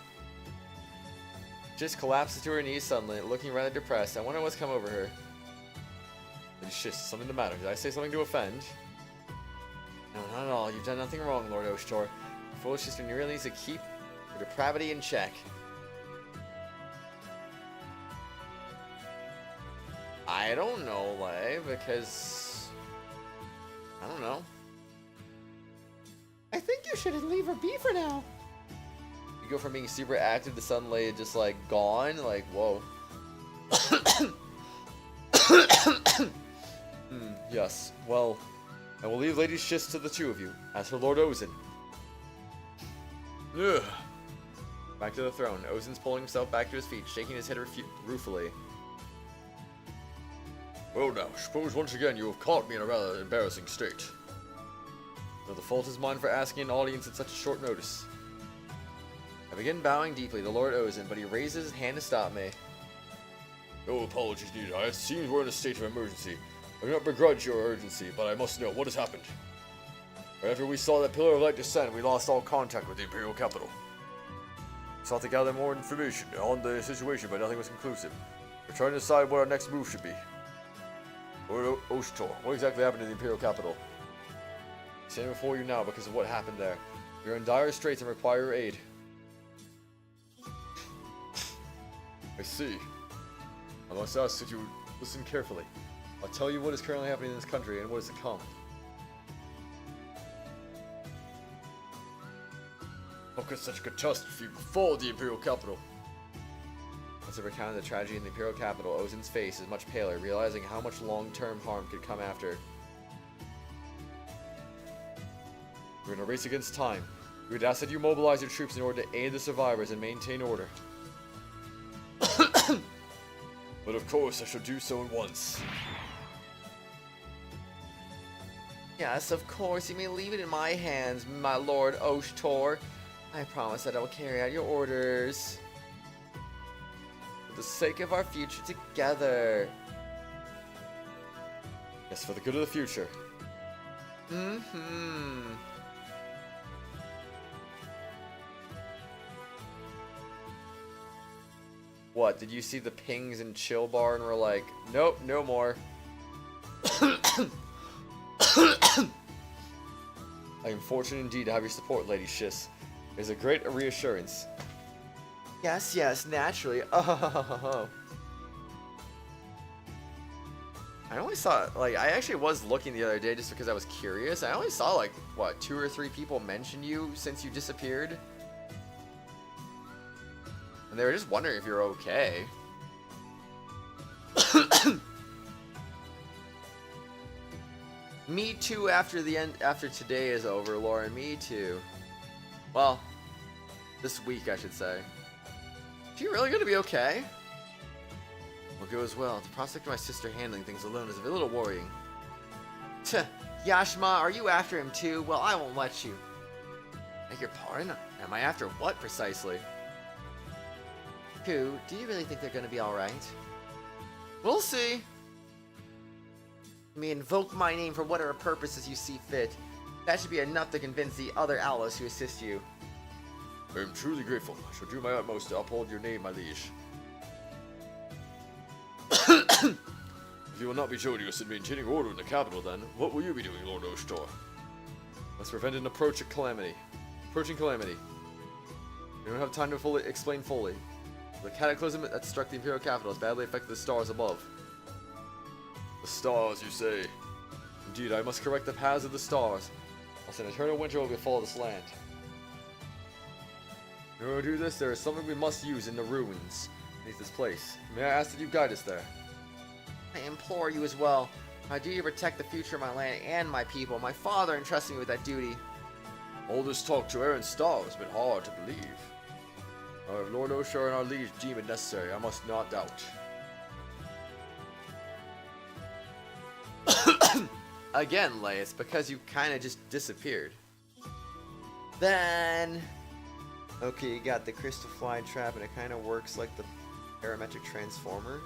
Just collapses to her knees suddenly, looking rather depressed. I wonder what's come over her. It's just something the matter. Did I say something to offend? No, not at all. You've done nothing wrong, Lord Oshtor. Your foolish sister really needs to keep her depravity in check. I don't know, because... I don't know. I think you should leave her be for now. You go from being super active to suddenly just like gone, like whoa. Yes. Well, I will leave Lady Shiz to the two of you. As for Lord Ozen. Ugh. Back to the throne. Ozen's pulling himself back to his feet, shaking his head ruefully. Well now, suppose once again you have caught me in a rather embarrassing state. Though the fault is mine for asking an audience at such a short notice. I begin bowing deeply to Lord Ozen, but he raises his hand to stop me. No apologies needed. It seems we're in a state of emergency. I do not begrudge your urgency, but I must know what has happened. Right after we saw that pillar of light descend, we lost all contact with the Imperial capital. We sought to gather more information on the situation, but nothing was conclusive. We're trying to decide what our next move should be. Lord Oshtor, what exactly happened to the Imperial capital? I stand before you now because of what happened there. We are in dire straits and require your aid. I see. I must ask that you listen carefully. I'll tell you what is currently happening in this country and what is to come. How could such a catastrophe befall the Imperial capital? Once I recounted the tragedy in the Imperial capital, Ozen's face is much paler, realizing how much long-term harm could come after. We're in a race against time. We would ask that you mobilize your troops in order to aid the survivors and maintain order. But of course, I shall do so at once. Yes, of course, you may leave it in my hands, my Lord Oshtor. I promise that I will carry out your orders. For the sake of our future together. Yes, for the good of the future. Mm-hmm. What, did you see the pings in chill bar and were like, nope, no more. I am fortunate indeed to have your support, Lady Shiz. It is a great reassurance. Yes, yes, naturally. Oh. I only saw, like, I actually was looking the other day just because I was curious. I only saw, like, what, 2 or 3 people mention you since you disappeared? And they were just wondering if you're okay. Me too after today is over, Lauren. Me too. Well, this week, I should say. Is she really gonna be okay? Will go as well. The prospect of my sister handling things alone is a little worrying. Tch, Yashima, are you after him too? Well, I won't let you. Beg your pardon? Am I after what precisely? Haku, do you really think they're gonna be alright? We'll see. You may invoke my name for whatever purposes you see fit. That should be enough to convince the other Atlus to assist you. I am truly grateful. I shall do my utmost to uphold your name, my liege. If you will not be joining us in maintaining order in the capital, then what will you be doing, Lord Oshtor? Let's prevent an approaching calamity. We don't have time to explain fully. The cataclysm that struck the Imperial capital has badly affected the stars above. The stars, you say? Indeed, I must correct the paths of the stars, else an eternal winter will befall this land. In order to do this, there is something we must use in the ruins beneath this place. May I ask that you guide us there? I implore you as well. My duty to protect the future of my land and my people. My father entrusted me with that duty. All this talk to Aaron Star has been hard to believe. If Lord Oshar and our liege deem it necessary, I must not doubt. Again, Lay, it's because you kind of just disappeared. Then... Okay, you got the crystal fly trap, and it kind of works like the parametric transformer.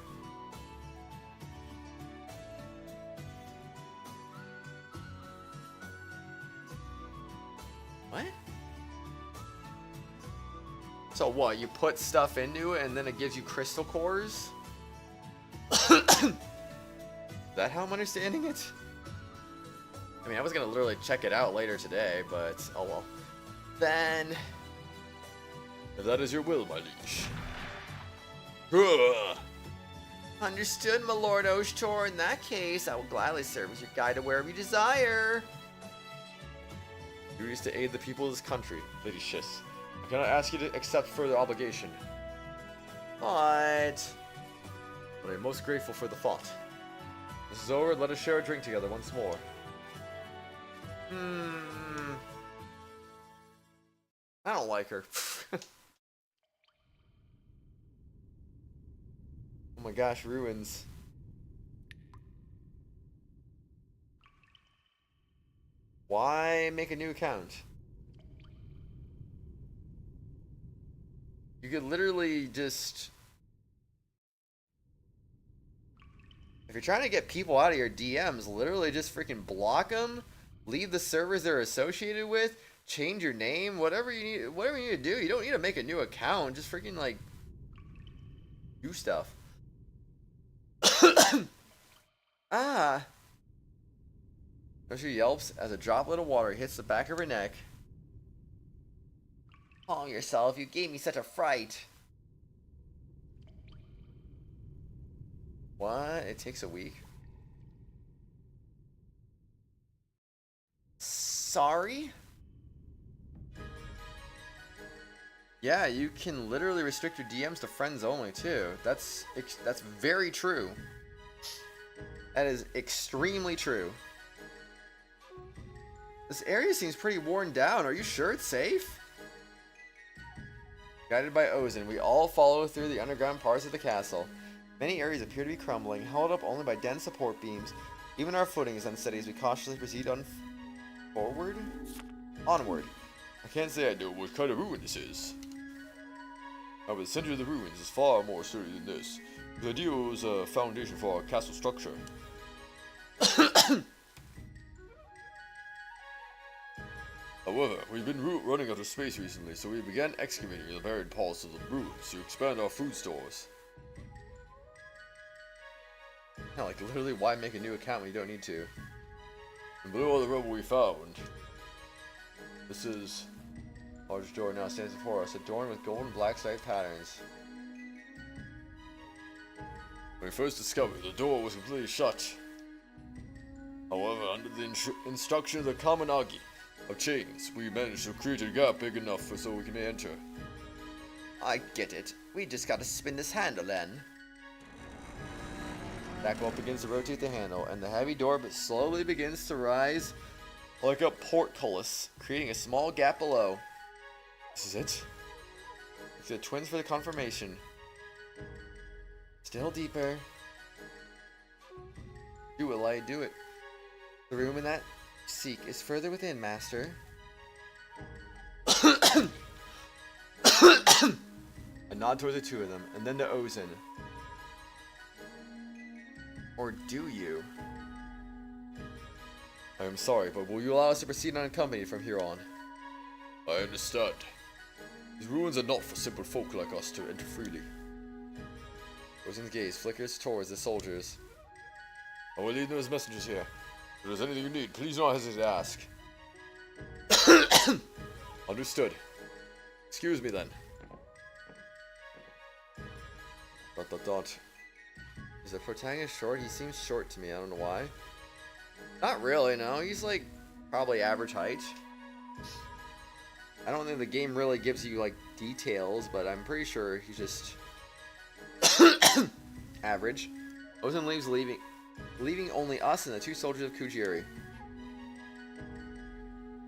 What? So what, you put stuff into it and then it gives you crystal cores? Is that how I'm understanding it? I mean, I was gonna literally check it out later today, but oh well. Then... If that is your will, my liege. Understood, my Lord Oshtor. In that case, I will gladly serve as your guide to wherever you desire. Duty is to aid the people of this country, Lady Shiss. I cannot ask you to accept further obligation. But I'm most grateful for the thought. This is over, let us share a drink together once more. I don't like her. Oh my gosh, ruins. Why make a new account? You could literally just... If you're trying to get people out of your DMs, literally just freaking block them, leave the servers they're associated with, change your name, whatever you need to do. You don't need to make a new account, just freaking like do stuff. Ah. She yelps as a droplet of water hits the back of her neck. Calm yourself, you gave me such a fright. What? It takes a week. Sorry? Yeah, you can literally restrict your DMs to friends only too. That's very true. That is extremely true. This area seems pretty worn down. Are you sure it's safe? Guided by Ozen, we all follow through the underground parts of the castle. Many areas appear to be crumbling, held up only by dense support beams. Even our footing is unsteady as we cautiously proceed onward. I can't say I know what kind of ruin this is. However, the center of the ruins is far more sturdy than this. The idea was a foundation for our castle structure. However, we've been running out of space recently, so we began excavating the buried parts of the ruins to expand our food stores. Yeah, like literally, why make a new account when you don't need to? And below the rubble we found. This is... Large door now stands before us, adorned with gold and black striped patterns. When we first discovered, the door was completely shut. However, under the instruction of the Kamanagi of chains, we managed to create a gap big enough so we can enter. I get it. We just gotta spin this handle then. Aquaplus begins to rotate the handle, and the heavy door slowly begins to rise like a portcullis, creating a small gap below. This is it. It's the twins for the confirmation. Still deeper. Do it, Light, do it. The room in that Seek is further within, Master. I nod towards the two of them, and then to Ozen. Or do you? I am sorry, but will you allow us to proceed unaccompanied from here on? I understand. These ruins are not for simple folk like us to enter freely. Ozen's gaze flickers towards the soldiers. I will lead them as messengers here. If there's anything you need, please don't hesitate to ask. Understood. Excuse me then. ... Is the protagonist short? He seems short to me, I don't know why. Not really, no. He's like probably average height. I don't think the game really gives you like details, but I'm pretty sure he's just average. Ozen leaves, leaving only us and the two soldiers of Kujiri.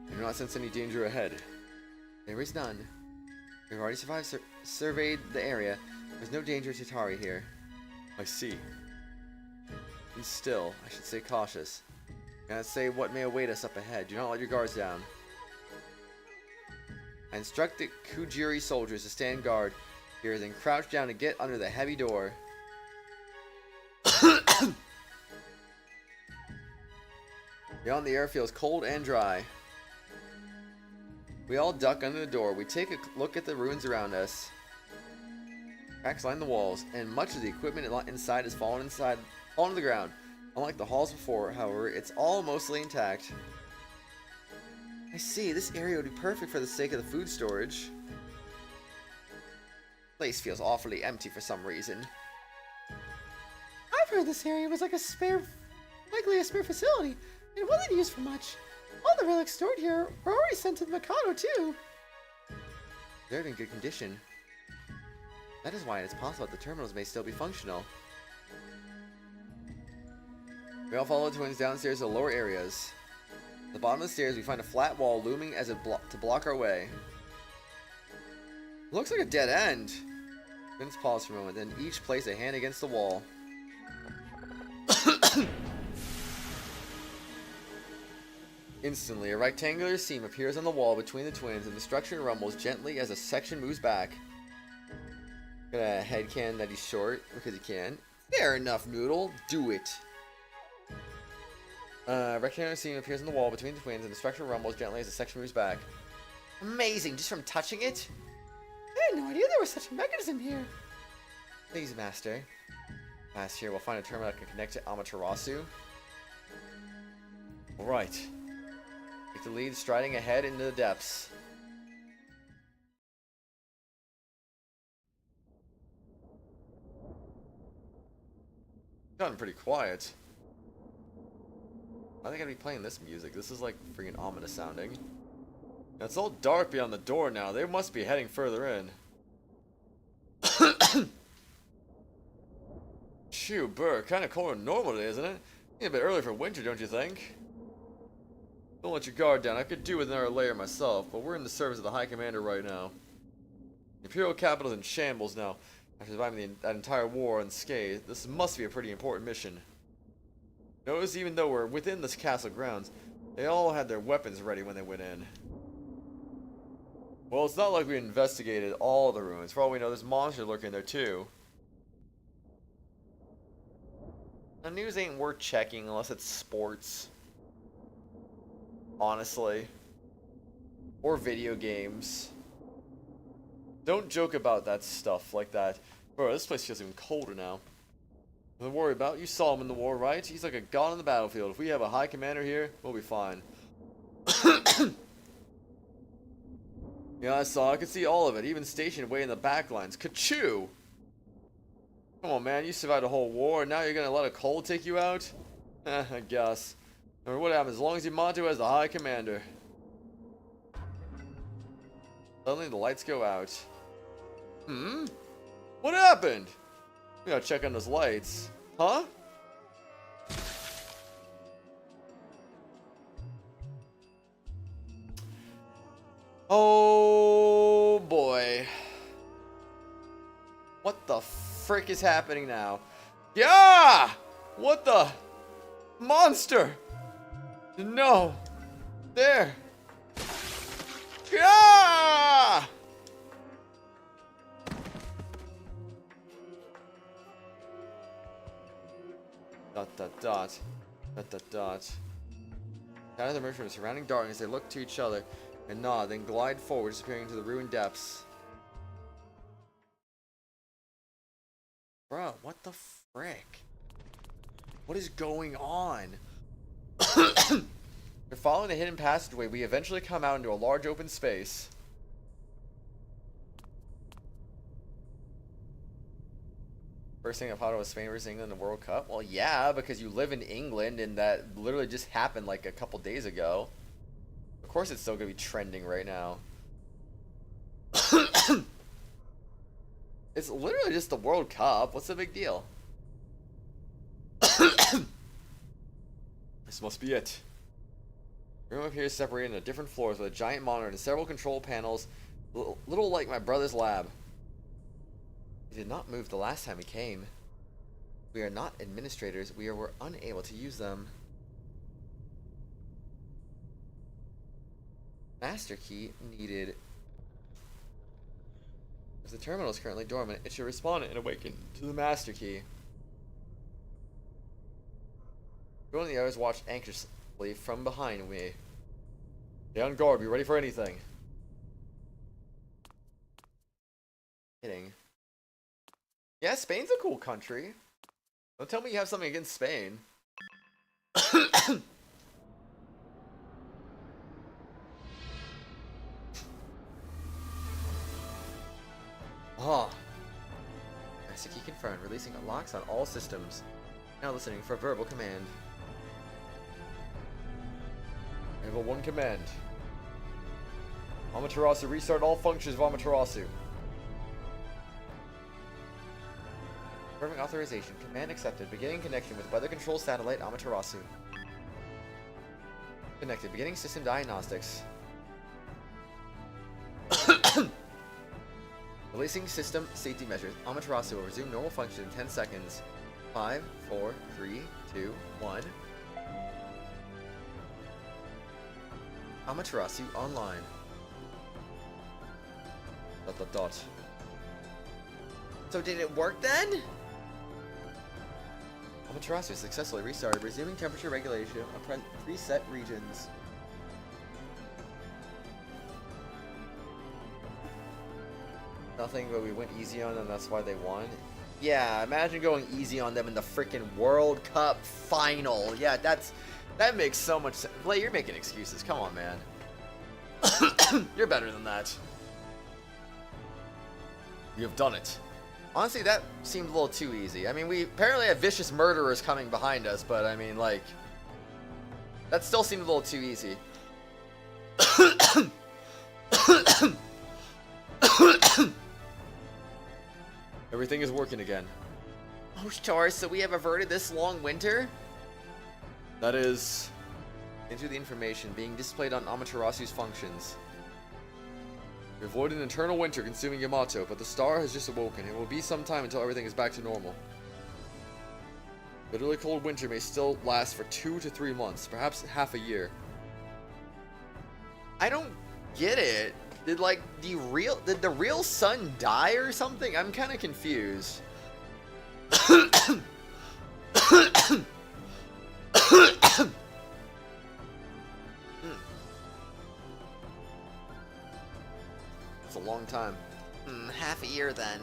I do not sense any danger ahead. There is none. We've already surveyed the area. There's no danger to Tari here. I see. Be still. I should stay cautious. I cannot say what may await us up ahead. Do not let your guards down. I instruct the Kujiri soldiers to stand guard here, then crouch down to get under the heavy door. Beyond, the air feels cold and dry. We all duck under the door. We take a look at the ruins around us. Cracks line the walls, and much of the equipment inside has fallen to the ground. Unlike the halls before, however, it's all mostly intact. I see, this area would be perfect for the sake of the food storage. The place feels awfully empty for some reason. I've heard this area was likely a spare facility, and wasn't used for much. All the relics stored here were already sent to the Mikado too. They're in good condition. That is why it is possible that the terminals may still be functional. We all follow the twins downstairs to the lower areas. At the bottom of the stairs, we find a flat wall looming as to block our way. It looks like a dead end. Twins pause for a moment, then each place a hand against the wall. Instantly, a rectangular seam appears on the wall between the twins, and the structure rumbles gently as a section moves back. Gonna headcanon that he's short because he can. Fair enough, Noodle. Do it. Rectangular seam appears on the wall between the twins, and the structure rumbles gently as the section moves back. Amazing, just from touching it? I had no idea there was such a mechanism here. Please, Master. Last here, we'll find a terminal that can connect to Amaterasu. Alright. Take the lead, striding ahead into the depths. Gotten pretty quiet. I think I'd be playing this music. This is like freaking ominous sounding. It's all dark beyond the door now. They must be heading further in. Shoo, Burr, kind of colder than normal today, isn't it? A bit early for winter, don't you think? Don't let your guard down. I could do with another layer myself, but we're in the service of the High Commander right now. The Imperial capital is in shambles now. After surviving that entire war unscathed, this must be a pretty important mission. Notice, even though we're within this castle grounds, they all had their weapons ready when they went in. Well, it's not like we investigated all the ruins. For all we know, there's monsters lurking there too. The news ain't worth checking unless it's sports. Honestly. Or video games. Don't joke about that stuff like that. Bro, this place feels even colder now. Nothing to worry about. You saw him in the war, right? He's like a god on the battlefield. If we have a high commander here, we'll be fine. Yeah, I saw. I could see all of it. Even stationed way in the back lines. Kachoo! Come on, man. You survived a whole war, and now you're gonna let a cold take you out? I guess. No matter what happens, as long as Yamato has the high commander. Suddenly the lights go out. What happened? We gotta check on those lights. Huh? Oh boy. What the frick is happening now? Yeah! What the? Monster! No! There! Yeah! Dot dot dot. Dot dot dot. Out of the merchant surrounding darkness, they look to each other and nod, then glide forward, disappearing into the ruined depths. Bro, what the frick? What is going on? We're following the hidden passageway. We eventually come out into a large open space. First thing I thought was Spain versus England in the World Cup. Well, yeah, because you live in England and that literally just happened like a couple days ago. Of course it's still going to be trending right now. It's literally just the World Cup. What's the big deal? This must be it. The room up here is separated into different floors with a giant monitor and several control panels, little like my brother's lab. He did not move the last time he came. We are not administrators. We were unable to use them. Master key needed. As the terminal is currently dormant, it should respond and awaken to the master key. Everyone and the others watched anxiously from behind me. Stay on guard, be ready for anything. Kidding. Yeah, Spain's a cool country. Don't tell me you have something against Spain. Ah. Master key confirmed, releasing locks on all systems. Now listening for verbal command. Level 1 command. Amaterasu, restart all functions of Amaterasu. Confirming authorization. Command accepted. Beginning connection with weather control satellite Amaterasu. Connected. Beginning system diagnostics. Releasing system safety measures. Amaterasu will resume normal function in 10 seconds. 5, 4, 3, 2, 1. Amaterasu online. Dot dot dot. So did it work then? Amaterasu successfully restarted, resuming temperature regulation on preset regions. Nothing, but we went easy on them, that's why they won. Yeah, imagine going easy on them in the freaking World Cup final. Yeah, that makes so much sense. Blay, you're making excuses. Come on, man. You're better than that. You have done it. Honestly, that seemed a little too easy. I mean, we apparently have vicious murderers coming behind us, but I mean, like, that still seemed a little too easy. Everything is working again. Oh, sure, so we have averted this long winter? That is... Enter the information being displayed on Amaterasu's functions. We avoid an eternal winter consuming Yamato, but the star has just awoken. It will be some time until everything is back to normal. Bitterly cold winter may still last for 2 to 3 months, perhaps half a year. I don't get it. Did the real sun die or something? I'm kind of confused. It's a long time. Half a year then.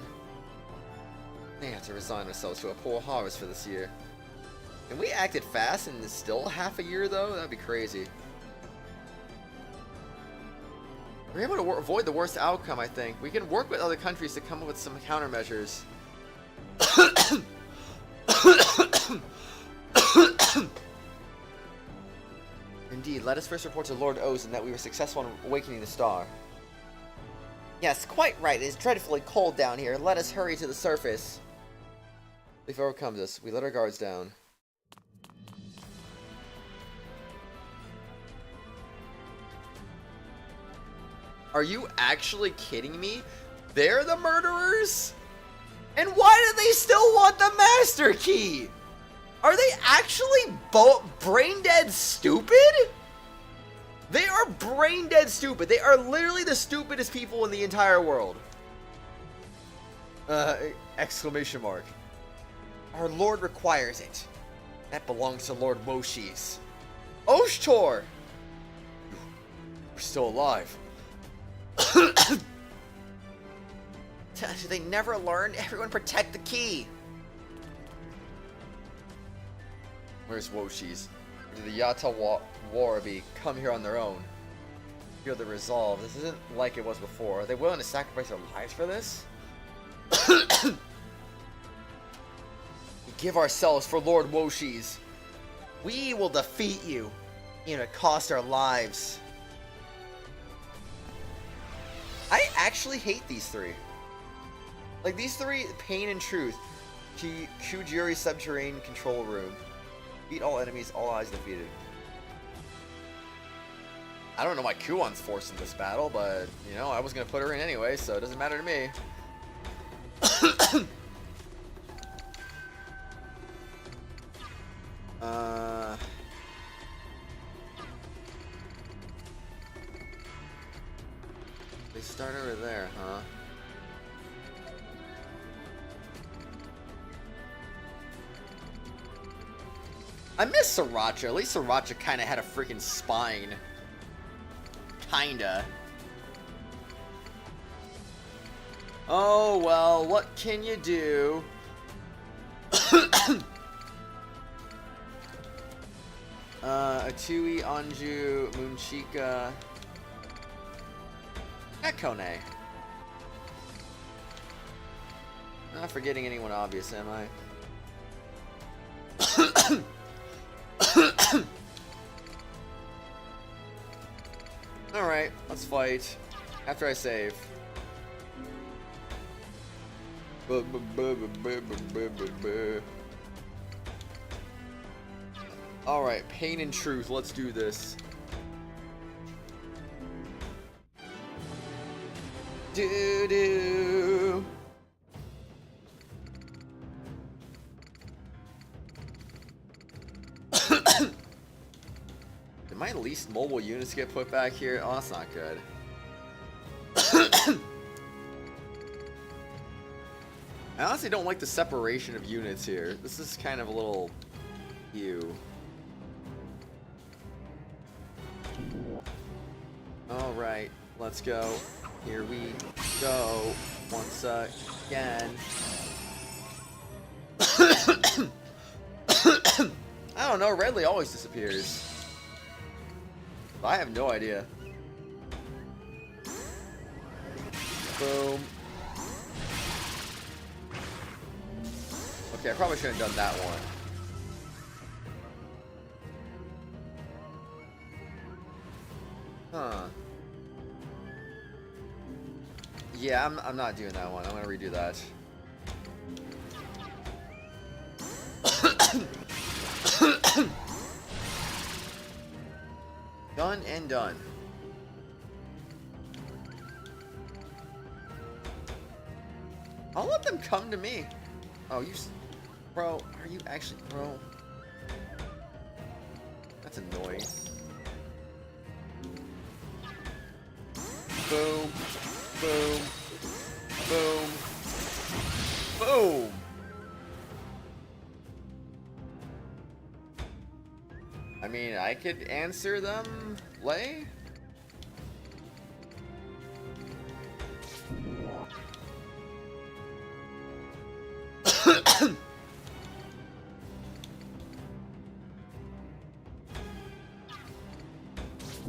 We have to resign ourselves to a poor harvest for this year. And we acted fast and it's still half a year though? That'd be crazy. We're able to avoid the worst outcome, I think. We can work with other countries to come up with some countermeasures. Indeed, let us first report to Lord Ozen that we were successful in awakening the star. Yes, quite right. It is dreadfully cold down here. Let us hurry to the surface. If it overcomes us, we let our guards down. Are you actually kidding me? They're the murderers? And why do they still want the master key? Are they actually brain dead stupid? They are brain dead stupid. They are literally the stupidest people in the entire world. Exclamation mark. Our Lord requires it. That belongs to Lord Woshi's. Oshtor! We're still alive. They never learned. Everyone protect the key. Where's Woshi's? Did the Utawarerumono come here on their own? Feel the resolve. This isn't like it was before. Are they willing to sacrifice their lives for this? We give ourselves for Lord Woshi's. We will defeat you. Even if it costs our lives. I actually hate these three. Like, these three, Pain and Truth. Kujiri Subterranean Control Room. Beat all enemies, all eyes defeated. I don't know why Kuon's forced in this battle, but, you know, I was going to put her in anyway, so it doesn't matter to me. They start over there, huh? I miss Sriracha. At least Sriracha kind of had a freaking spine. Kinda. Oh, well, what can you do? Atui, Anju, Moonchika, Ekone. I'm not forgetting anyone obvious, am I? Alright, let's fight. After I save. Alright, Pain and Truth, let's do this. Doo-doo. Did my least mobile units get put back here? Oh, that's not good. I honestly don't like the separation of units here. This is kind of a little ew. Alright, let's go. Here we go. Once again. I don't know, Redley always disappears. I have no idea. Boom. Okay, I probably shouldn't have done that one. Huh. Yeah, I'm not doing that one. I'm gonna redo that. Done and done. I'll let them come to me. Oh, you... Bro, are you actually... Bro. That's annoying. Boom. Boom. Boom. Boom. I mean, I could answer them, Lay?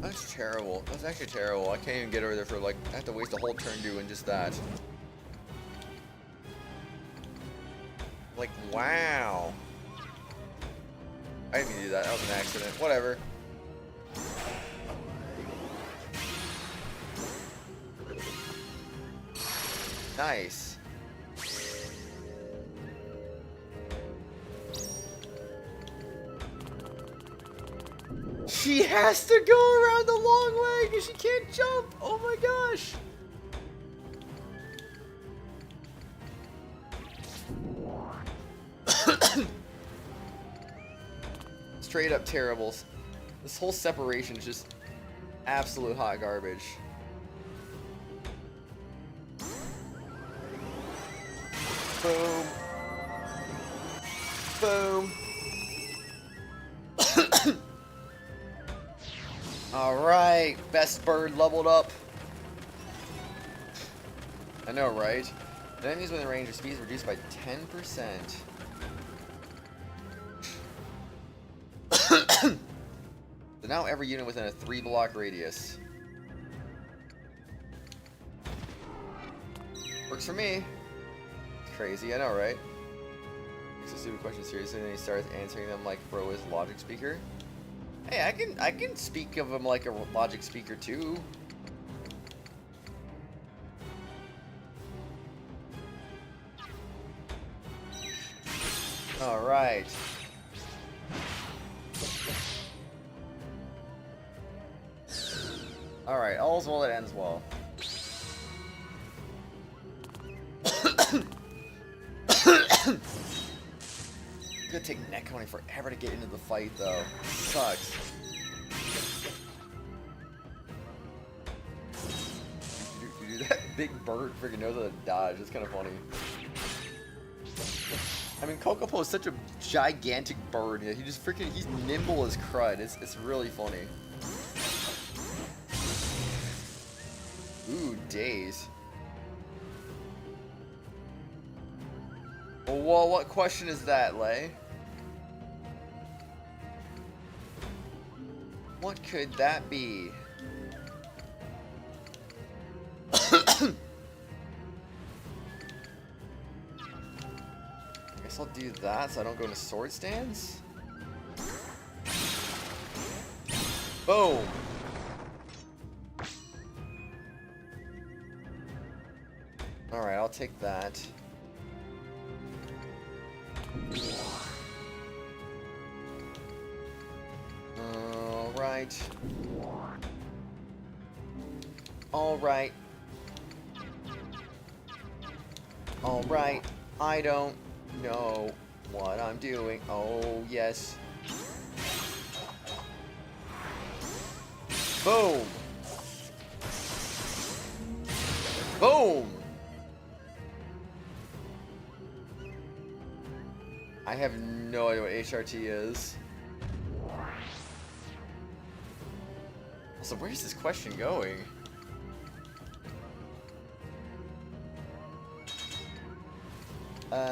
That's terrible. That's actually terrible. I can't even get over there for, like, I have to waste a whole turn doing just that. Like, wow. I didn't mean to do that. That was an accident. Whatever. Nice. She has to go around the long way because she can't jump. Oh my gosh. straight up terrible. This whole separation is just absolute hot garbage. Boom. Boom. Alright, best bird leveled up. I know, right? The enemies within range of speed is reduced by 10%. So now every unit within a 3-block radius. Works for me. It's crazy, I know, right? Takes a stupid question seriously, and then he starts answering them like bro is a logic speaker. Hey, I can speak of him like a logic speaker too. All right. All right, all's well that ends well. It's gonna take Netconing forever to get into the fight, though. Sucks. Dude, that big bird freaking knows how to dodge. It's kind of funny. I mean, Kokopo is such a gigantic bird. He just freaking, he's nimble as crud. It's really funny. Ooh, days. Well, what question is that, Lay? What could that be? I guess I'll do that so I don't go into sword stance. Boom. Alright, I'll take that. Alright. Alright. Alright. I don't know what I'm doing. Oh, yes. Boom. Boom. I have no idea what HRT is. Also, where's this question going? Boom.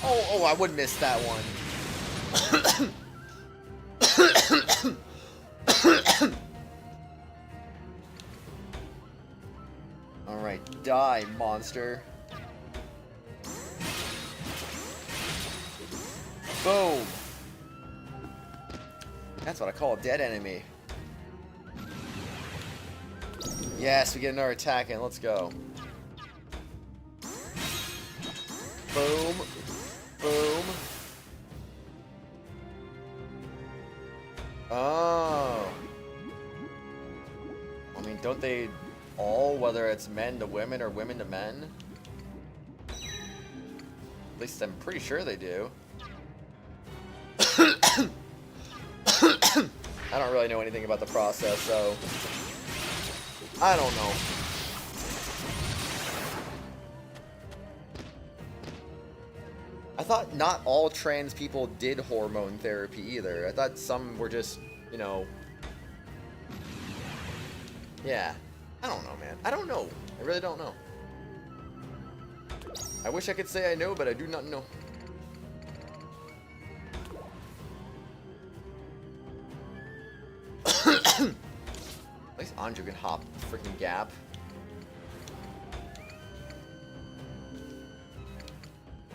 Oh, I would miss that one. Alright, die, monster. Boom. That's what I call a dead enemy. Yes, we get another attack in. Let's go. Boom. Boom. Oh. I mean, don't they all, whether it's men to women or women to men? At least I'm pretty sure they do. I don't really know anything about the process, so I don't know. I thought not all trans people did hormone therapy either. I thought some were just, you know... Yeah. I don't know, man. I don't know. I really don't know. I wish I could say I know, but I do not know. At least Anju can hop the freaking gap.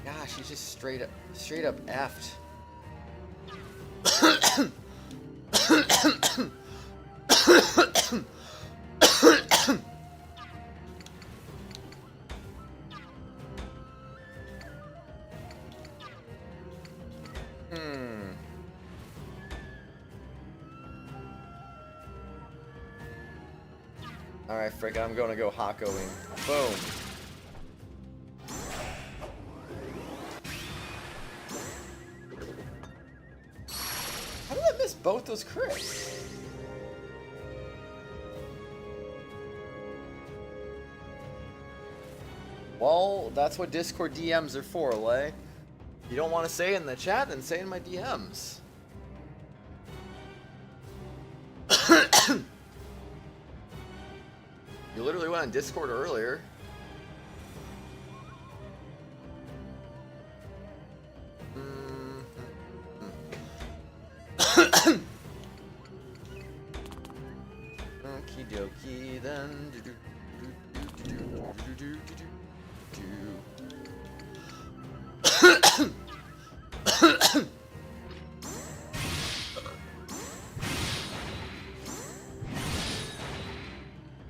Gosh, he's just straight up effed. Alright, frick it, I'm gonna go Hakuing. Boom. How did I miss both those crits? Well, that's what Discord DMs are for, Lay. If you don't want to say it in the chat, then say it in my DMs. You literally went on Discord earlier. Okie dokie then.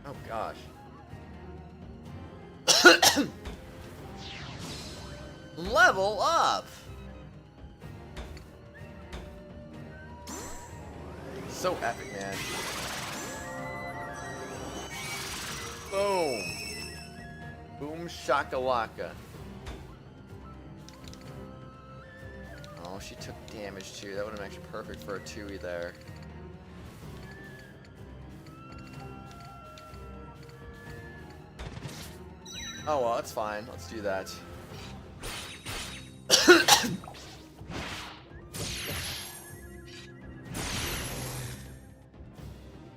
Oh gosh. Level up. So epic, man. Boom. Boom shakalaka. Oh, she took damage too. That would have been actually perfect for a 2e there. Oh well, that's fine. Let's do that.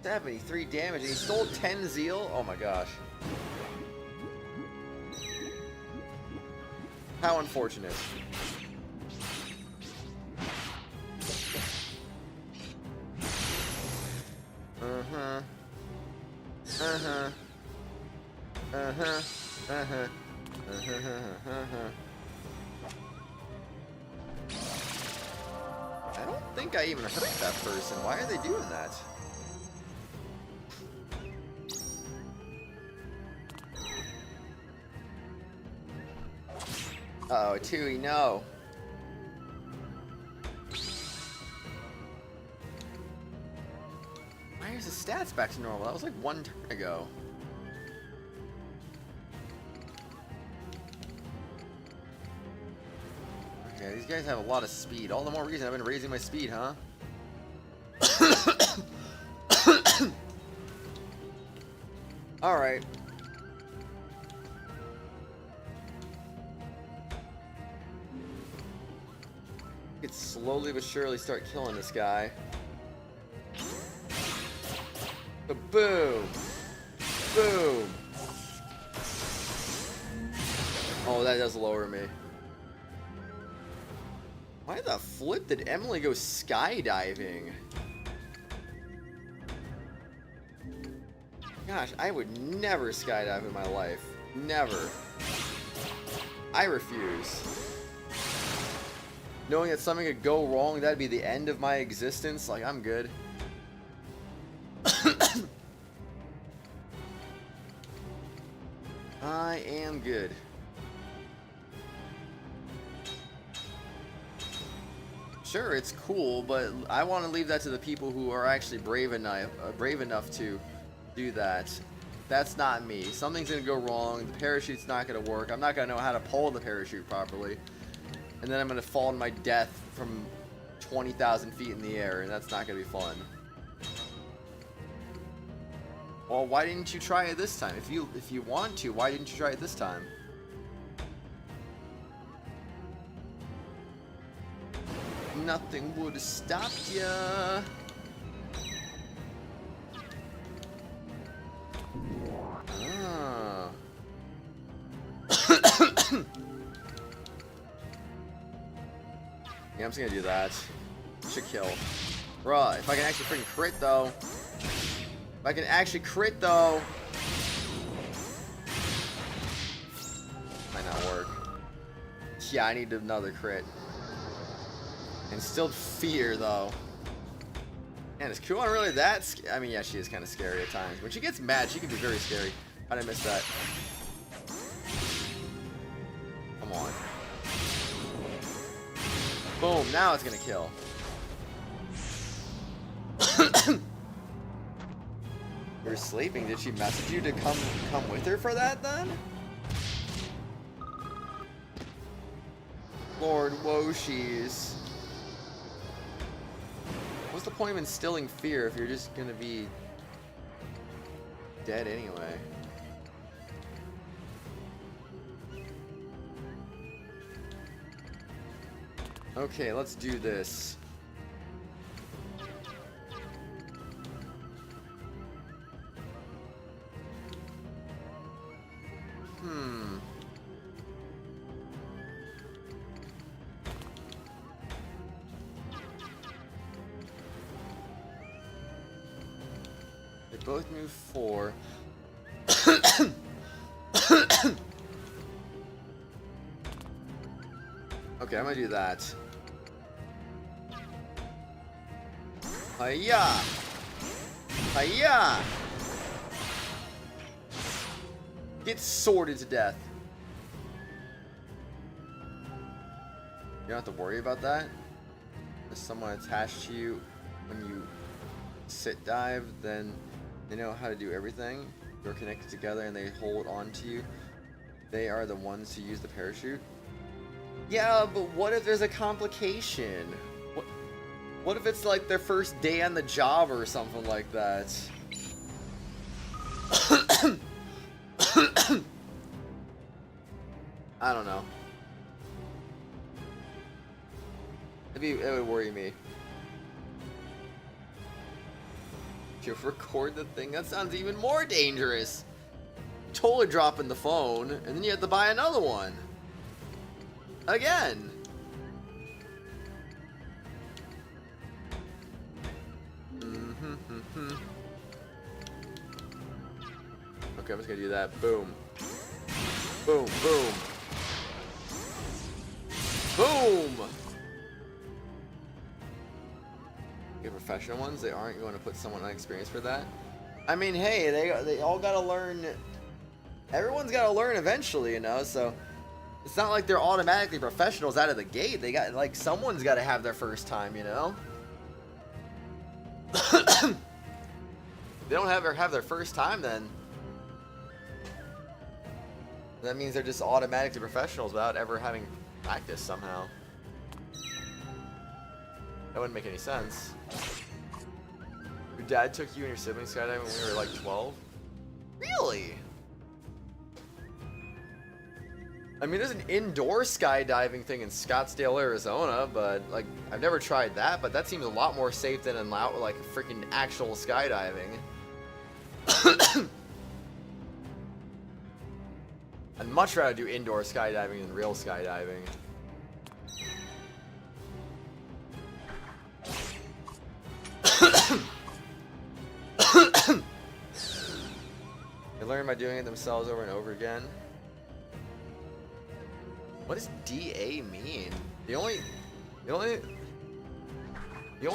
73 damage, and he stole 10 zeal? Oh my gosh. How unfortunate. Uh-huh. Uh-huh. Uh-huh. Uh-huh. Uh-huh. I don't think I even hurt that person. Why are they doing that? Uh-oh, 2e, no. Why is his stats back to normal? That was like 1 turn ago. Okay, these guys have a lot of speed. All the more reason I've been raising my speed, huh? Alright. Could slowly but surely start killing this guy. Boom! Boom! Oh, that does lower me. Why the flip did Emily go skydiving? Gosh, I would never skydive in my life. Never. I refuse. Knowing that something could go wrong, that'd be the end of my existence, like, I'm good. I am good. Sure, it's cool, but I want to leave that to the people who are actually brave enough to do that. That's not me. Something's gonna go wrong. The parachute's not gonna work. I'm not gonna know how to pull the parachute properly, and then I'm gonna fall to my death from 20,000 feet in the air, and that's not gonna be fun. Well, why didn't you try it this time? If you want to, why didn't you try it this time? Nothing would have stopped ya. Ah. Yeah, I'm just gonna do that. Should kill. Bruh, if I can actually freaking crit though. If I can actually crit though. Might not work. Yeah, I need another crit. And still fear though. Man, is Kuon really that I mean, yeah, she is kind of scary at times. When she gets mad, she can be very scary. How did I miss that? Come on. Boom, now it's gonna kill. You were sleeping. Did she message you to come with her for that then? Lord Woshies. What's the point of instilling fear if you're just gonna be dead anyway? Okay, let's do this. They both move 4. Okay, I'm gonna do that. Hiya! Hiya! Get sorted to death. You don't have to worry about that. There's someone attached to you when you sit dive, then they know how to do everything. You're connected together and they hold on to you. They are the ones who use the parachute. Yeah, but what if there's a complication? What if it's like their first day on the job or something like that? I don't know. It would worry me. If you record the thing, that sounds even more dangerous. Totally dropping the phone, and then you have to buy another one. Again. Okay, I'm just gonna do that. Boom. Boom, boom. Boom! The professional ones, they aren't going to put someone unexperienced for that. I mean, hey, they all gotta learn. Everyone's gotta learn eventually, you know, so it's not like they're automatically professionals out of the gate. They got, like, someone's gotta have their first time, you know? They don't ever have their first time, then that means they're just automatically professionals without ever having practiced somehow. That wouldn't make any sense. Your dad took you and your siblings skydiving when we were like 12? Really? I mean, there's an indoor skydiving thing in Scottsdale, Arizona, but like I've never tried that, but that seems a lot more safe than in like freaking actual skydiving. I'd much rather do indoor skydiving than real skydiving. They learn by doing it themselves over and over again. What does DA mean? The only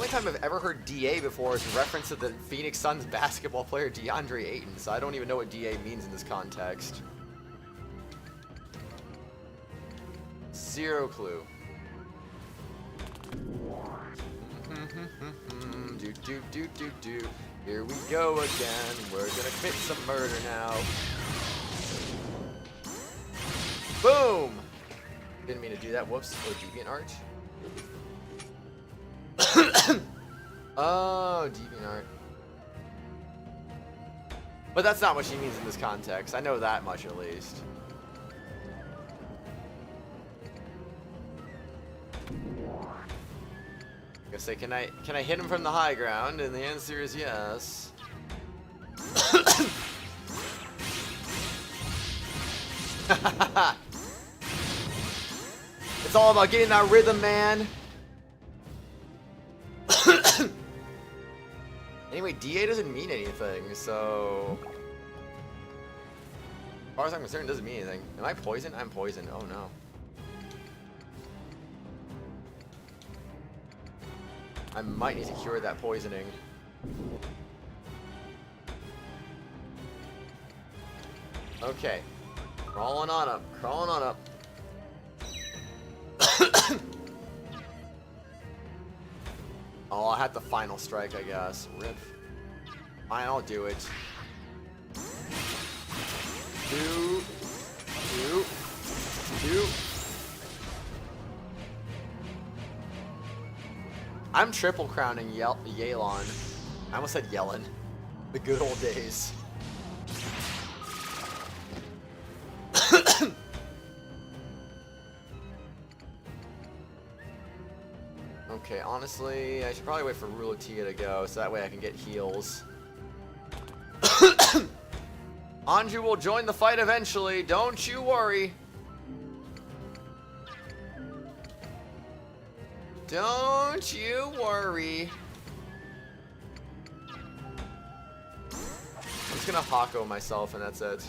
time I've ever heard DA before is reference to the Phoenix Suns basketball player DeAndre Ayton, so I don't even know what DA means in this context. Zero clue. Do. Here we go again. We're gonna commit some murder now. Boom! Didn't mean to do that. Whoops. Oh, DeviantArt. Oh, DeviantArt. But that's not what she means in this context. I know that much at least. I say, can I hit him from the high ground? And the answer is yes. It's all about getting that rhythm, man. Anyway, DA doesn't mean anything, so as far as I'm concerned, it doesn't mean anything. Am I poisoned? I'm poisoned. Oh no. I might need to cure that poisoning. Okay. Crawling on up. Crawling on up. Oh, I had the final strike, I guess. Rip. Fine, I'll do it. Two. Two. Two. I'm triple crowning Yelan. I almost said Yellen. The good old days. Okay, honestly, I should probably wait for Rulatia to go, so that way I can get heals. Anju will join the fight eventually, don't you worry. Don't you worry. I'm just gonna Haku myself and that's it.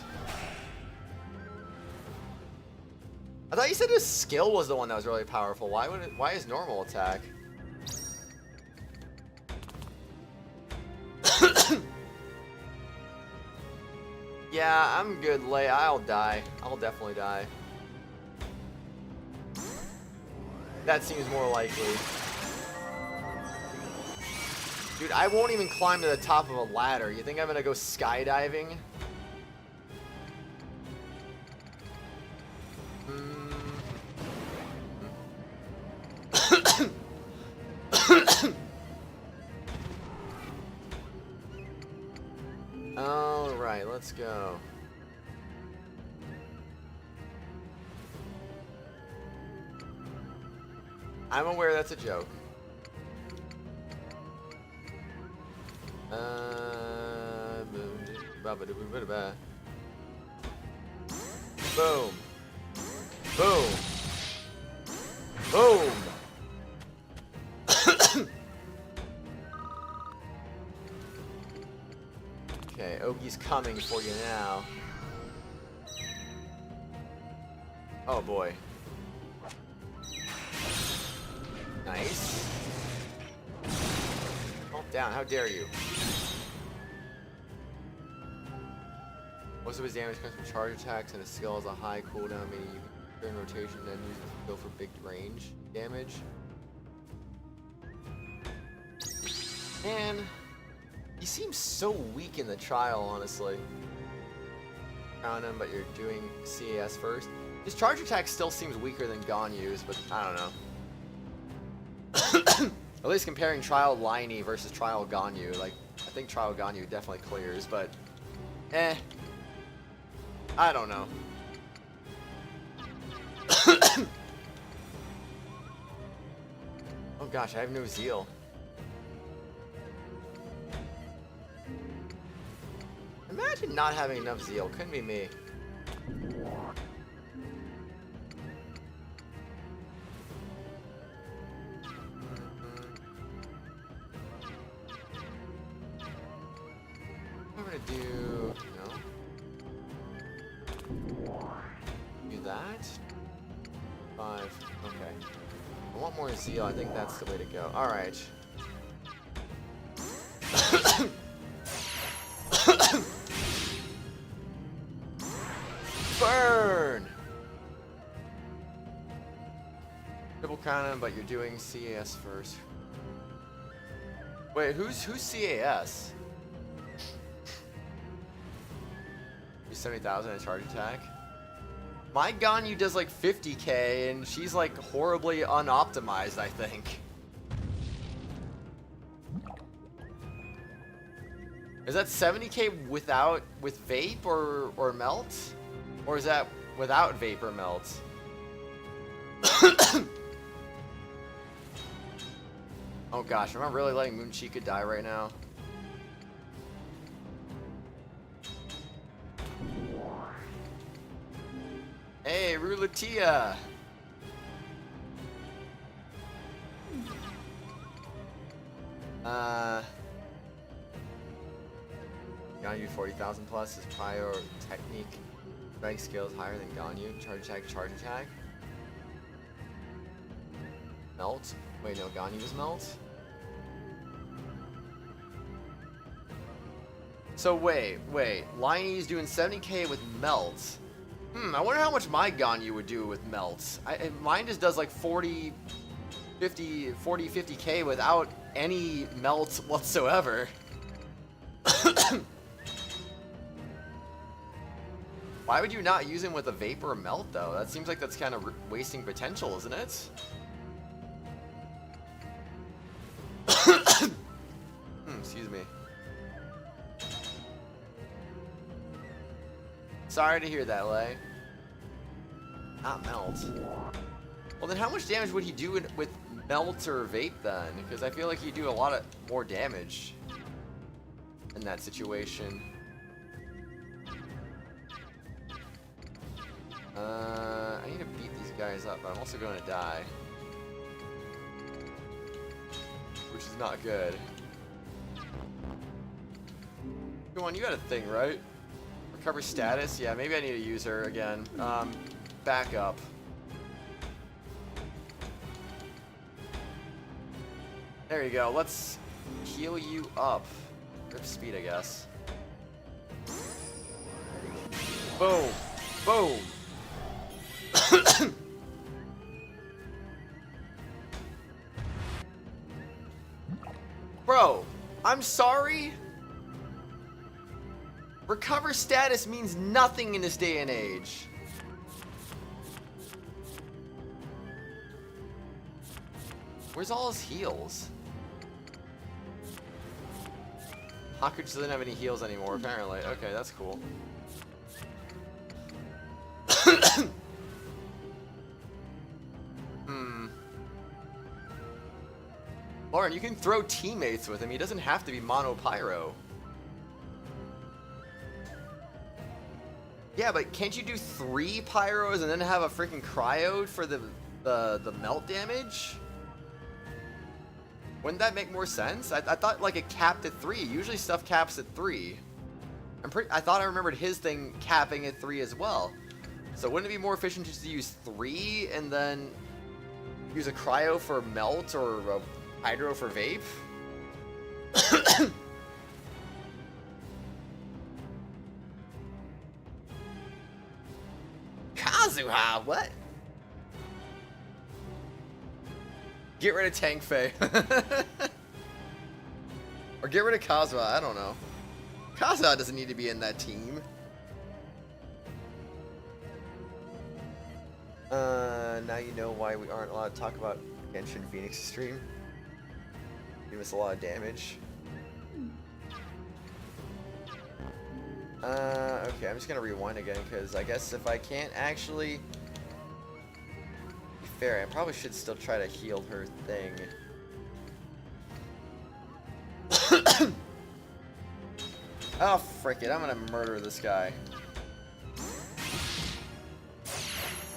I thought you said his skill was the one that was really powerful. Why his normal attack? Yeah, I'm good, Lei. I'll die. I'll definitely die. That seems more likely. Dude, I won't even climb to the top of a ladder. You think I'm gonna go skydiving? Alright, let's go. I'm aware that's a joke. Boom. Boom. Boom. Okay, Ogi's coming for you now. Oh boy. Nice. Calm down, how dare you. Most of his damage comes from charge attacks, and his skill has a high cooldown, meaning you can turn rotation and then use his skill for big range damage. Man, he seems so weak in the trial, honestly. Crown him, but you're doing CAS first. His charge attack still seems weaker than Ganyu's, but I don't know. At least comparing Trial Liney versus Trial Ganyu, like, I think Trial Ganyu definitely clears, but I don't know. Oh gosh, I have no zeal. Imagine not having enough zeal. Couldn't be me. I'm gonna do do that. 5. Okay. I want more zeal. I think that's the way to go. All right. Burn! Triple crown him, but you're doing CAS first. Wait, who's CAS? 70,000 in charge attack. My Ganyu does like 50k, and she's like horribly unoptimized, I think. Is that 70k with vape or melt? Or is that without vapor melt? Oh gosh, am I really letting Moonchika die right now? Hey, Rulatia! Ganyu 40,000 plus is prior technique. Strike skill is higher than Ganyu. Charge attack. Melt. Wait, no, Ganyu is melt. So wait. Liney's doing 70k with melt. I wonder how much my Ganyu would do with melt. Mine just does like 50k without any melt whatsoever. Why would you not use him with a vape or a melt, though? That seems like that's kind of wasting potential, isn't it? Excuse me. Sorry to hear that, Lay. Not melt. Well, then how much damage would he do with melt or vape, then? Because I feel like he'd do a lot of more damage in that situation. I need to beat these guys up, but I'm also going to die. Which is not good. Come on, you got a thing, right? Recover status? Yeah, maybe I need to use her again. Back up. There you go. Let's heal you up. Rip speed, I guess. Boom. Boom. Bro, I'm sorry. Recover status means nothing in this day and age. Where's all his heals? Haku just doesn't have any heals anymore, apparently. Okay, that's cool. Lauren, you can throw teammates with him. He doesn't have to be mono pyro. Yeah, but can't you do 3 pyros and then have a freaking cryo for the melt damage? Wouldn't that make more sense? I thought like it capped at 3. Usually stuff caps at 3. I thought I remembered his thing capping at 3 as well. So wouldn't it be more efficient just to use 3 and then use a cryo for melt or a hydro for vape? Kazuha, what? Get rid of Tank Fei. Or get rid of Kazuha, I don't know. Kazuha doesn't need to be in that team. Now you know why we aren't allowed to talk about Genshin Phoenix stream. Give us a lot of damage. Okay, I'm just gonna rewind again because I guess if I can't actually be fair, I probably should still try to heal her thing. Oh, frick it, I'm gonna murder this guy.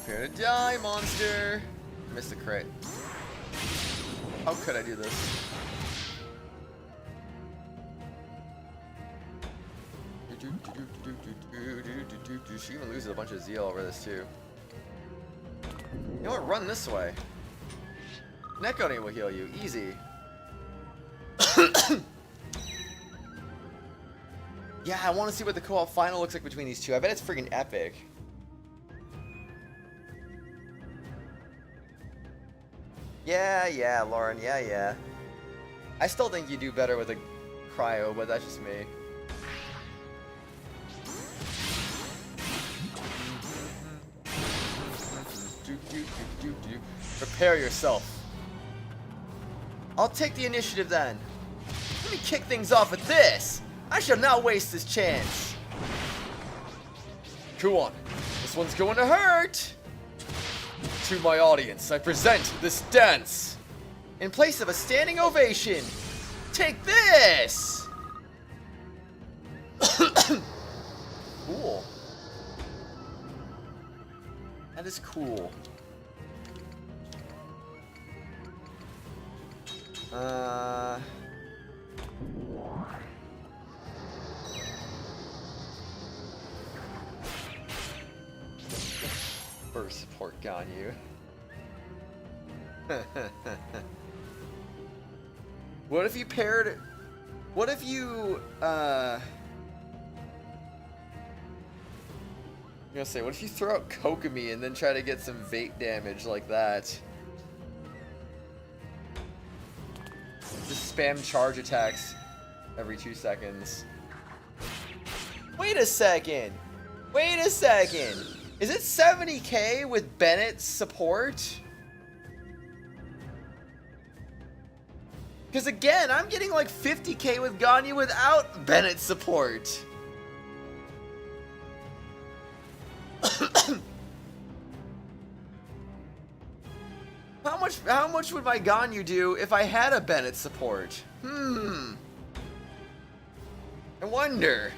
Prepare to die, monster! Missed the crit. How could I do this? She even loses a bunch of zeal over this too. You know what? Run this way. Nekoni will heal you. Easy. Yeah, I want to see what the co-op final looks like between these two. I bet it's freaking epic. Yeah, Lauren. Yeah. I still think you do better with a cryo, but that's just me. Prepare yourself. I'll take the initiative then. Let me kick things off with this. I shall not waste this chance. Come on, this one's going to hurt. To my audience, I present this dance. In place of a standing ovation, take this. Cool. That is cool. First support Ganyu. What if you paired... What if you, I'm gonna say, what if you throw out Kokomi and then try to get some vape damage like that? Just spam charge attacks every 2 seconds. Wait a second! Wait a second. Is it 70k with Bennett's support? Because again, I'm getting like 50k with Ganya without Bennett's support. How much would my Ganyu do if I had a Bennett support? I wonder.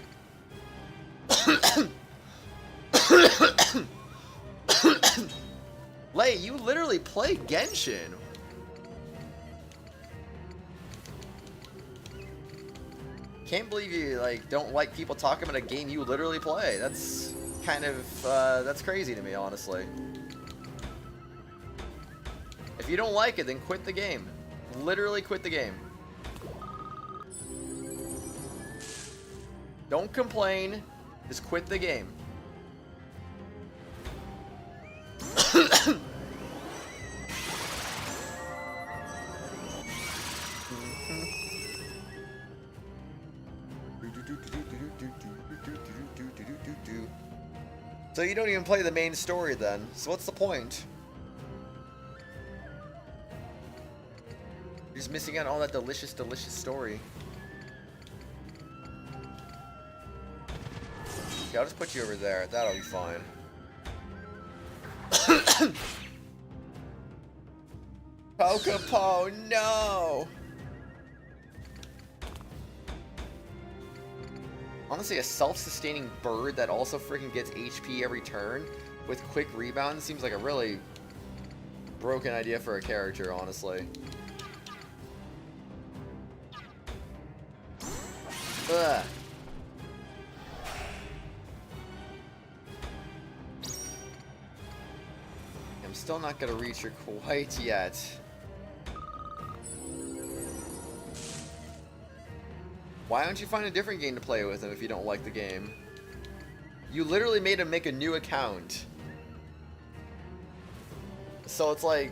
Lei, you literally play Genshin. Can't believe you don't like people talking about a game you literally play. That's kind of that's crazy to me, honestly. If you don't like it, then quit the game. Literally quit the game. Don't complain. Just quit the game. So you don't even play the main story then. So what's the point? You're just missing out on all that delicious, delicious story. Okay, I'll just put you over there. That'll be fine. Pokepo, no! Honestly, a self-sustaining bird that also freaking gets HP every turn with quick rebound seems like a really broken idea for a character, honestly. Ugh. I'm still not gonna reach her quite yet. Why don't you find a different game to play with him if you don't like the game? You literally made him make a new account. So it's like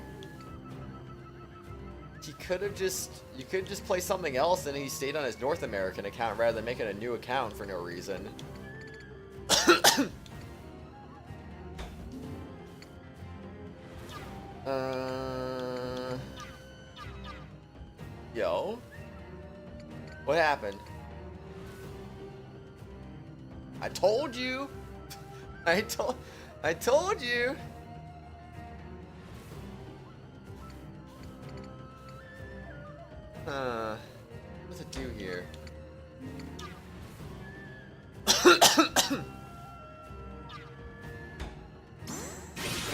you could just play something else and he stayed on his North American account rather than making a new account for no reason. Yo? What happened? I told you! I told you! What does it do here?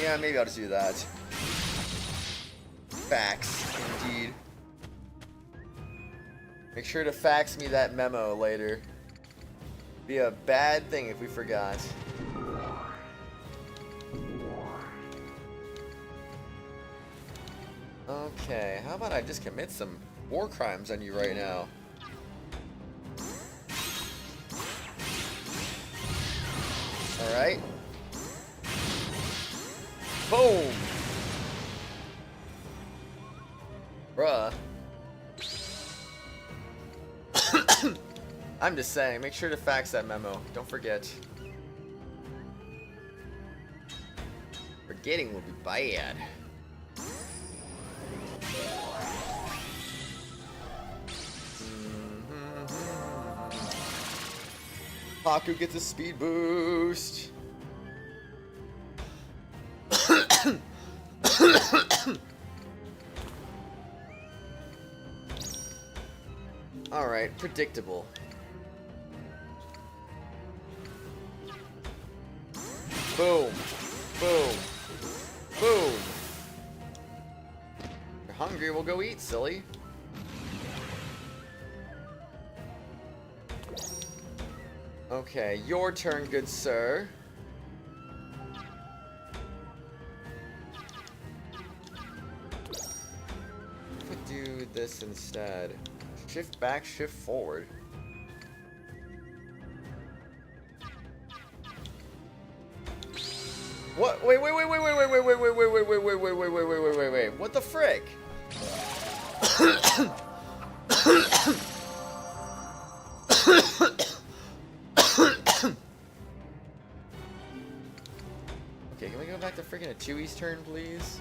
Yeah, maybe I'll just do that. Facts, indeed. Make sure to fax me that memo later. Be a bad thing if we forgot. Okay, how about I just commit some war crimes on you right now? Alright. Boom! Bruh. I'm just saying, make sure to fax that memo. Don't forget. Forgetting will be bad. Haku gets a speed boost. Alright, predictable. Boom. Boom. Boom. You're hungry, we'll go eat, silly. Okay, your turn, good sir. If we do this instead. Shift back, shift forward. What? Wait. What the frick? Chewie's turn, please?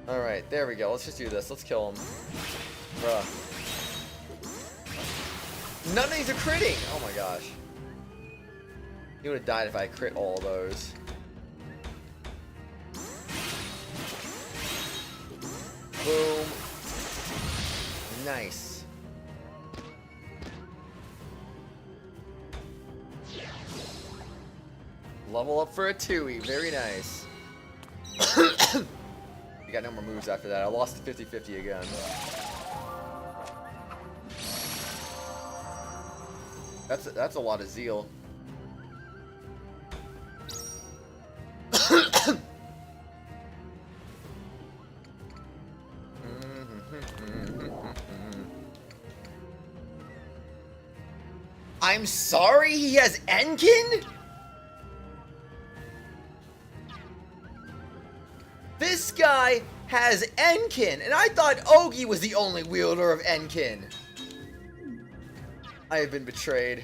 Alright, there we go. Let's just do this. Let's kill him. Bruh. None of these are critting! Oh my gosh. He would have died if I crit all those. Boom. Nice. Level up for a 2-y. Very nice. You got no more moves after that. I lost 50-50 again. That's a lot of zeal. I'm sorry he has Enkin? This guy has Enkin, and I thought Ogi was the only wielder of Enkin. I have been betrayed.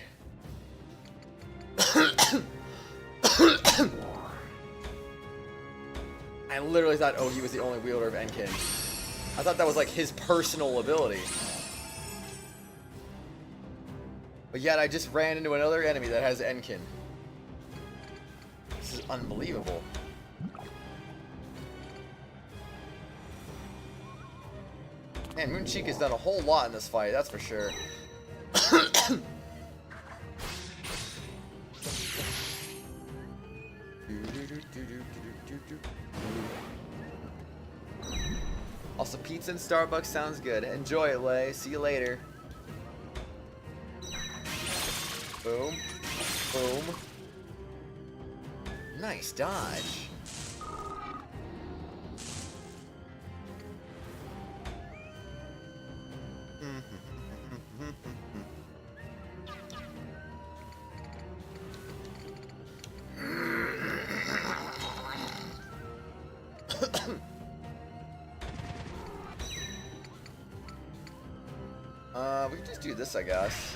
I literally thought Ogi was the only wielder of Enkin. I thought that was like his personal ability. But yet I just ran into another enemy that has Enkin. This is unbelievable. Man, Mooncheek has done a whole lot in this fight, that's for sure. Also, pizza and Starbucks sounds good. Enjoy it, Lay. See you later. Boom. Boom. Nice dodge. We can just do this, I guess.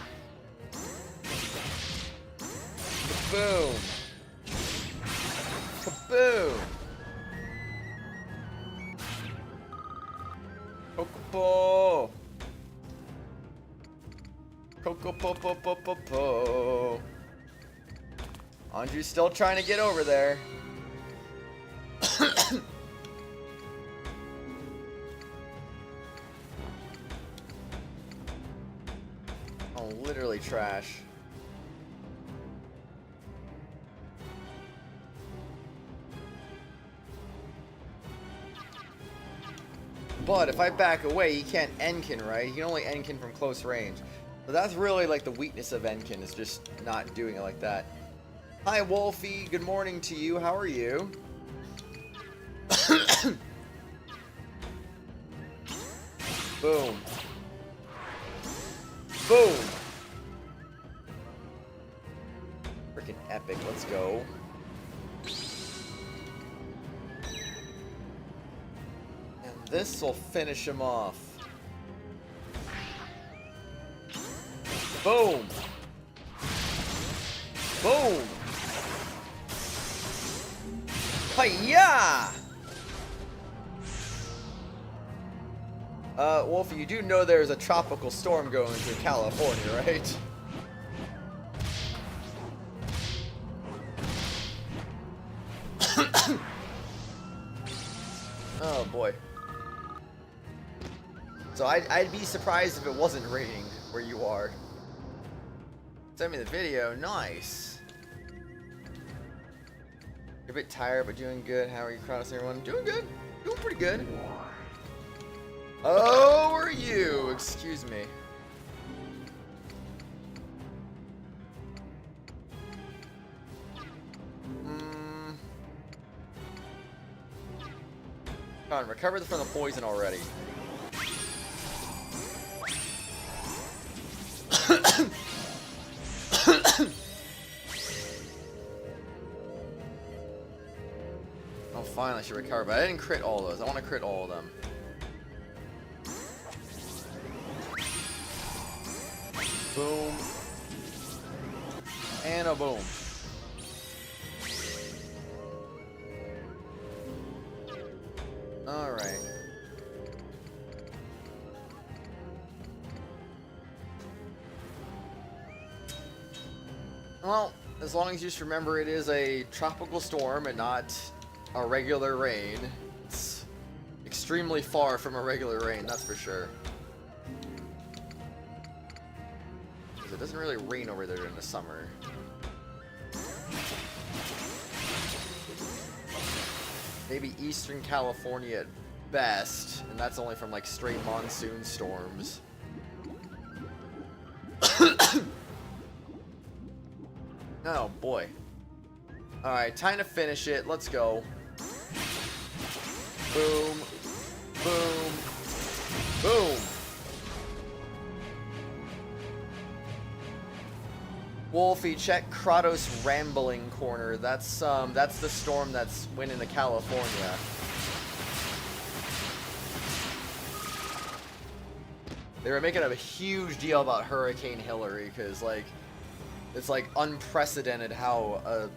Kaboom! Kaboom! Kokopo! Kokopo. Andrew's still trying to get over there. Oh, literally trash. But if I back away, he can't Enkin, right? He can only Enkin from close range. So that's really like the weakness of Enkin, is just not doing it like that. Hi, Wolfie. Good morning to you. How are you? Boom. Boom. Freaking epic. Let's go. And this will finish him off. Boom. Boom. Hi-ya! Wolfie, you do know there's a tropical storm going through California, right? Oh boy. So I'd be surprised if it wasn't raining where you are. Send me the video. Nice. You're a bit tired, but doing good. How are you, Kratos, everyone? Doing good. Doing pretty good. Oh, are you? Excuse me. Come on, recover from the poison already. Oh, finally, I should recover, but I didn't crit all those. I want to crit all of them. Boom. And a boom. Alright. Well, as long as you just remember it is a tropical storm and not a regular rain. It's extremely far from a regular rain, that's for sure. Because it doesn't really rain over there in the summer. Maybe Eastern California at best, and that's only from like straight monsoon storms. Oh boy. Alright, time to finish it. Let's go. Boom. Boom. Boom. Wolfie, check Kratos' rambling corner. That's the storm that's went into California. They were making a huge deal about Hurricane Hillary because, like, it's like unprecedented how a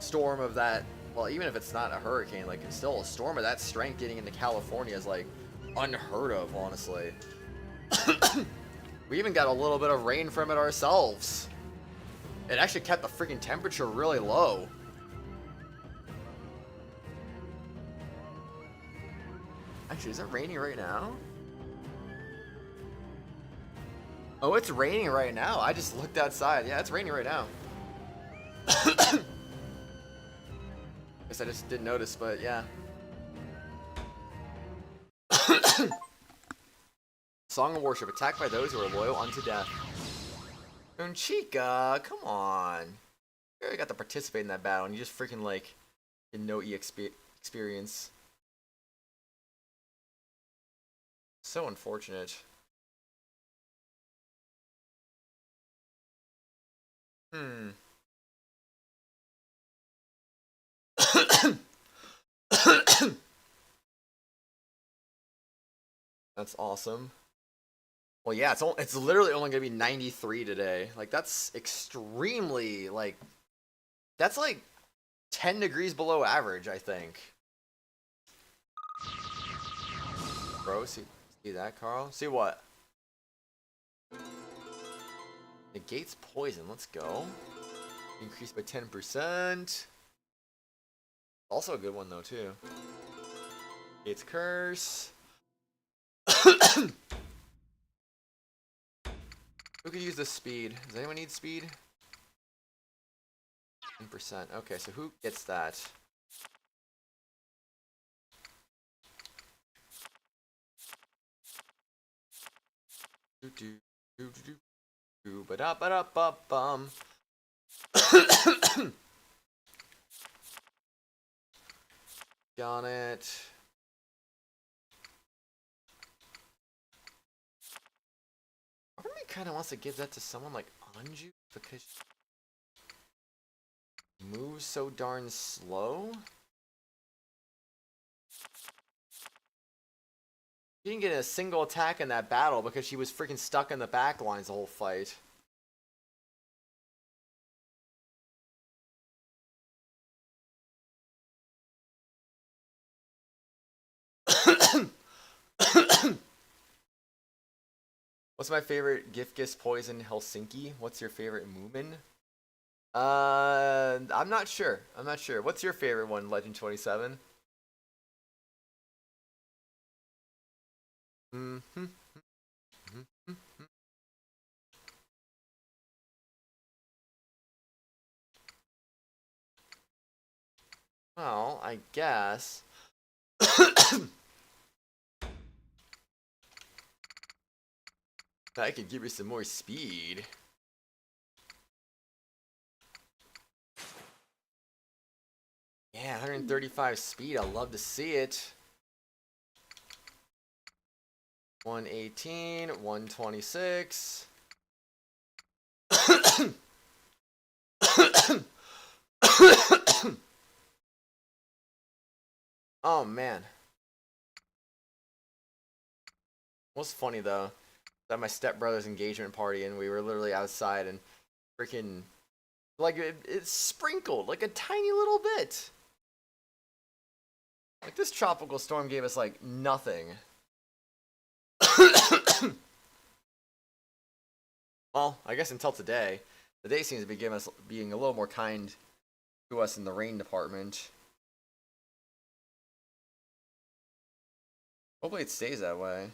storm of that, well, even if it's not a hurricane, like, it's still a storm of that strength getting into California is like unheard of, honestly. We even got a little bit of rain from it ourselves. It actually kept the freaking temperature really low. Actually, is it raining right now? Oh, it's raining right now. I just looked outside. Yeah, it's raining right now. Guess I just didn't notice, but yeah. Song of Worship. Attacked by those who are loyal unto death. Chica, come on. You already got to participate in that battle and you just freaking like didn't know EXP experience. So unfortunate. That's awesome. Well, yeah, it's literally only gonna be 93 today. Like, that's extremely, like, that's like 10 degrees below average, I think. Bro, see that, Carl? See what? Negates poison. Let's go. Increased by 10%. Also a good one though too. Negates curse. Who could use the speed? Does anyone need speed? 10%. Okay, so who gets that? Ba-da-ba-da-ba-bum. Got it. Part of me kind of wants to give that to someone like Anju because she moves so darn slow. She didn't get a single attack in that battle because she was freaking stuck in the back lines the whole fight. What's my favorite Gifgis Poison Helsinki? What's your favorite Moomin? I'm not sure. I'm not sure. What's your favorite one, Legend 27? Well, I guess. I could give you some more speed. Yeah, 135 speed. I love to see it. 118, 126. Oh man. What's funny though? At my stepbrother's engagement party and we were literally outside and freaking Like, it's sprinkled, like a tiny little bit. Like, this tropical storm gave us, like, nothing. Well, I guess until today. The day seems to be being a little more kind to us in the rain department. Hopefully it stays that way.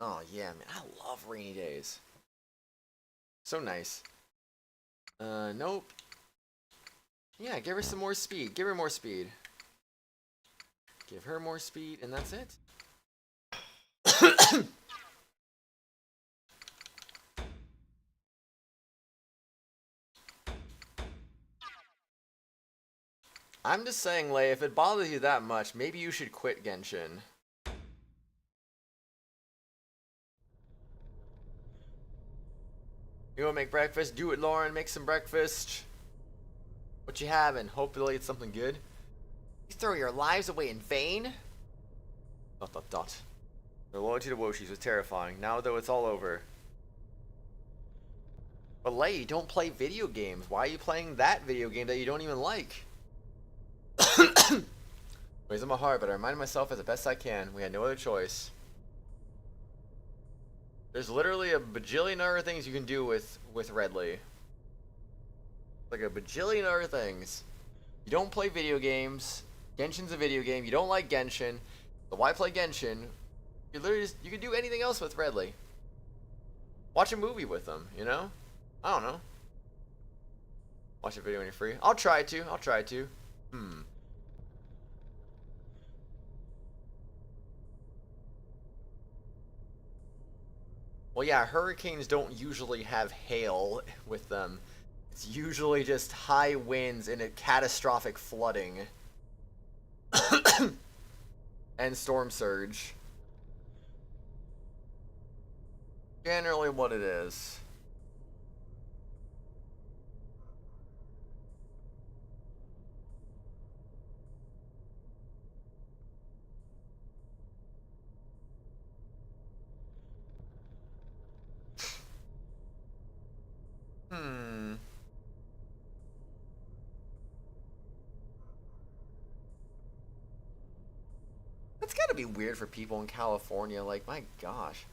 Oh yeah, man, I love rainy days. So nice. Nope. Yeah, give her some more speed. Give her more speed. Give her more speed, and that's it. I'm just saying, Lei, if it bothers you that much, maybe you should quit Genshin. You wanna make breakfast? Do it, Lauren. Make some breakfast. What you having? Hopefully it's something good. You throw your lives away in vain? ... Their loyalty to Woshis was terrifying. Now, though, it's all over. But Lei, you don't play video games. Why are you playing that video game that you don't even like? Weighs on my heart, but I reminded myself as the best I can. We had no other choice. There's literally a bajillion other things you can do with Redley. Like a bajillion other things. You don't play video games. Genshin's a video game. You don't like Genshin. So why play Genshin? You literally just, you can do anything else with Redley. Watch a movie with them, you know? I don't know. Watch a video when you're free. I'll try to. I'll try to. Well, yeah, hurricanes don't usually have hail with them. It's usually just high winds and a catastrophic flooding. And storm surge. Generally what it is. That's gotta be weird for people in California, like, my gosh.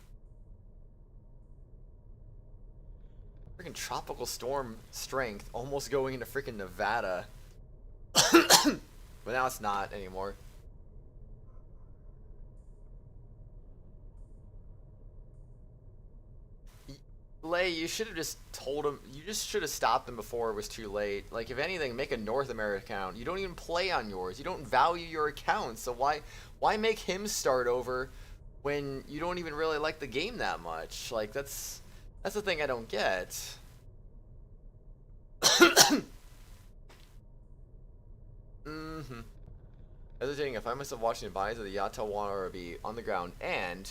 Freaking tropical storm strength, almost going into freaking Nevada. But now it's not anymore. Lei, you should have just told him. You just should have stopped him before it was too late. Like, if anything, make a North America account. You don't even play on yours. You don't value your account. So why make him start over when you don't even really like the game that much? Like, that's the thing I don't get. Hesitating, I find myself watching the bodies of the Utawarerumono on the ground and...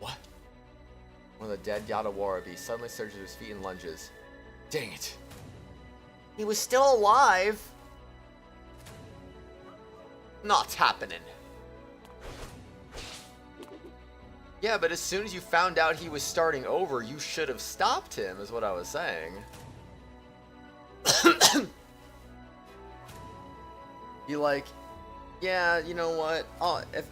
What? One of the dead Utawarerumono suddenly surges to his feet and lunges. Dang it. He was still alive! Not happening. Yeah, but as soon as you found out he was starting over, you should have stopped him, is what I was saying. You like, yeah, you know what? If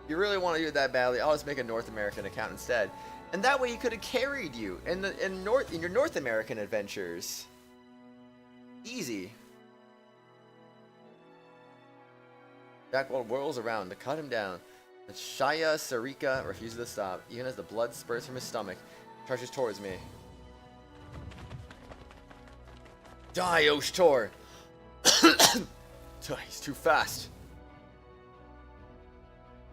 you really want to do it that badly, I'll just make a North American account instead. And that way he could have carried you in your North American adventures. Easy. Jackwald whirls around to cut him down. The Shaya Sarika refuses to stop, even as the blood spurts from his stomach. Charges towards me. Die, Oshtor! He's too fast.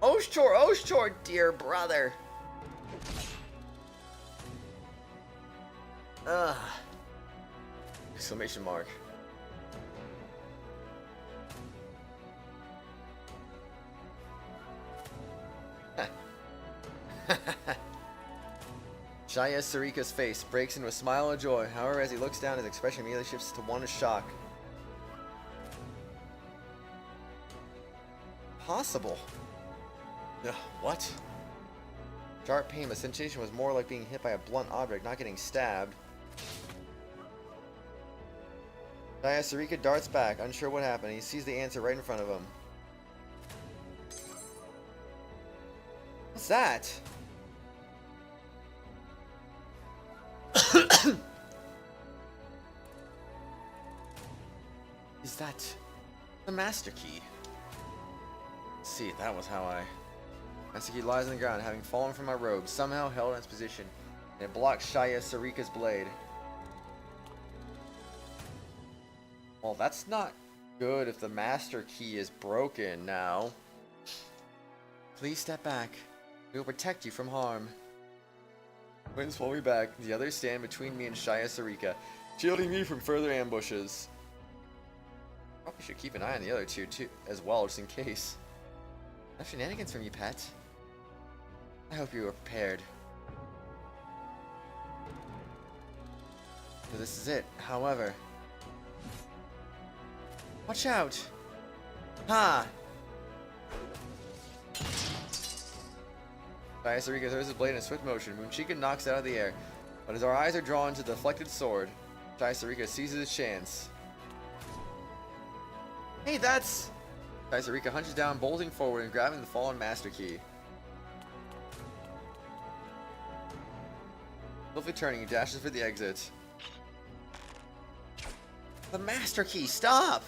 Oshtor, dear brother. Exclamation mark. Shaya Sarika's face breaks into a smile of joy. However, as he looks down, his expression immediately shifts to one of shock. possible? What? Sharp pain, the sensation was more like being hit by a blunt object, not getting stabbed. Sarika darts back, unsure what happened. He sees the answer right in front of him. What's that? Is that the master key? Let's see, that was how I... Master key lies on the ground, having fallen from my robe, somehow held in its position, and it blocks Shaya Sarika's blade. Well, that's not good if the master key is broken now. Please step back. We will protect you from harm. Twins pull me back. The others stand between me and Shaya Sarika, shielding me from further ambushes. Probably should keep an eye on the other two too, as well, just in case. No shenanigans from you, pet. I hope you are prepared. So this is it. However, watch out! Ha! Shaya Sarika throws his blade in a swift motion. Moonchika knocks it out of the air, but as our eyes are drawn to the deflected sword, Shaya Sarika seizes his chance. Hey, that's... Shaya Sarika hunches down, bolting forward and grabbing the fallen master key. Swiftly turning, he dashes for the exit. The master key, stop!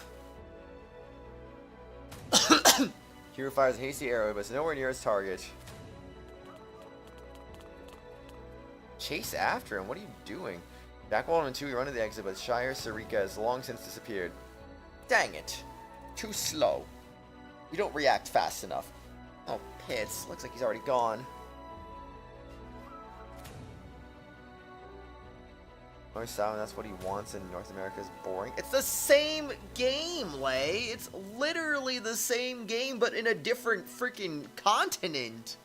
Hero fires a hasty arrow, but it's nowhere near his target. Chase after him? What are you doing? Jack Walden and Tui run to the exit, but Shaya Sarika has long since disappeared. Dang it. Too slow. We don't react fast enough. Oh, Pitts. Looks like he's already gone. North South, that's what he wants, and North America is boring. It's the same game, Lay. It's literally the same game, but in a different freaking continent.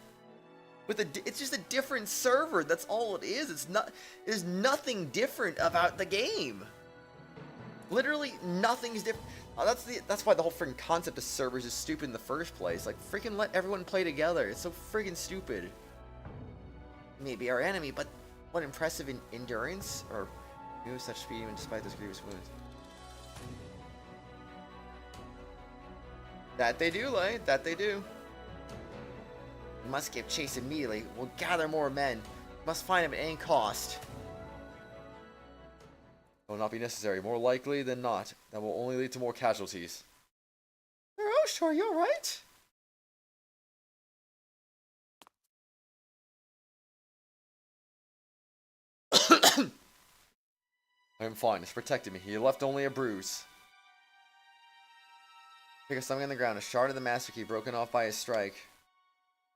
It's just a different server. That's all it is. It's not. There's nothing different about the game. Literally, nothing's different. That's why the whole freaking concept of servers is stupid in the first place. Like, freaking let everyone play together. It's so freaking stupid. Maybe our enemy, but what impressive endurance, or move such speed even despite those grievous wounds. That they do, Lay. That they do. We must give chase immediately. We'll gather more men. We must find him at any cost. It will not be necessary. More likely than not, that will only lead to more casualties. Roche, are you alright? I am fine. It's protected me. He left only a bruise. Pick up something on the ground. A shard of the master key broken off by his strike.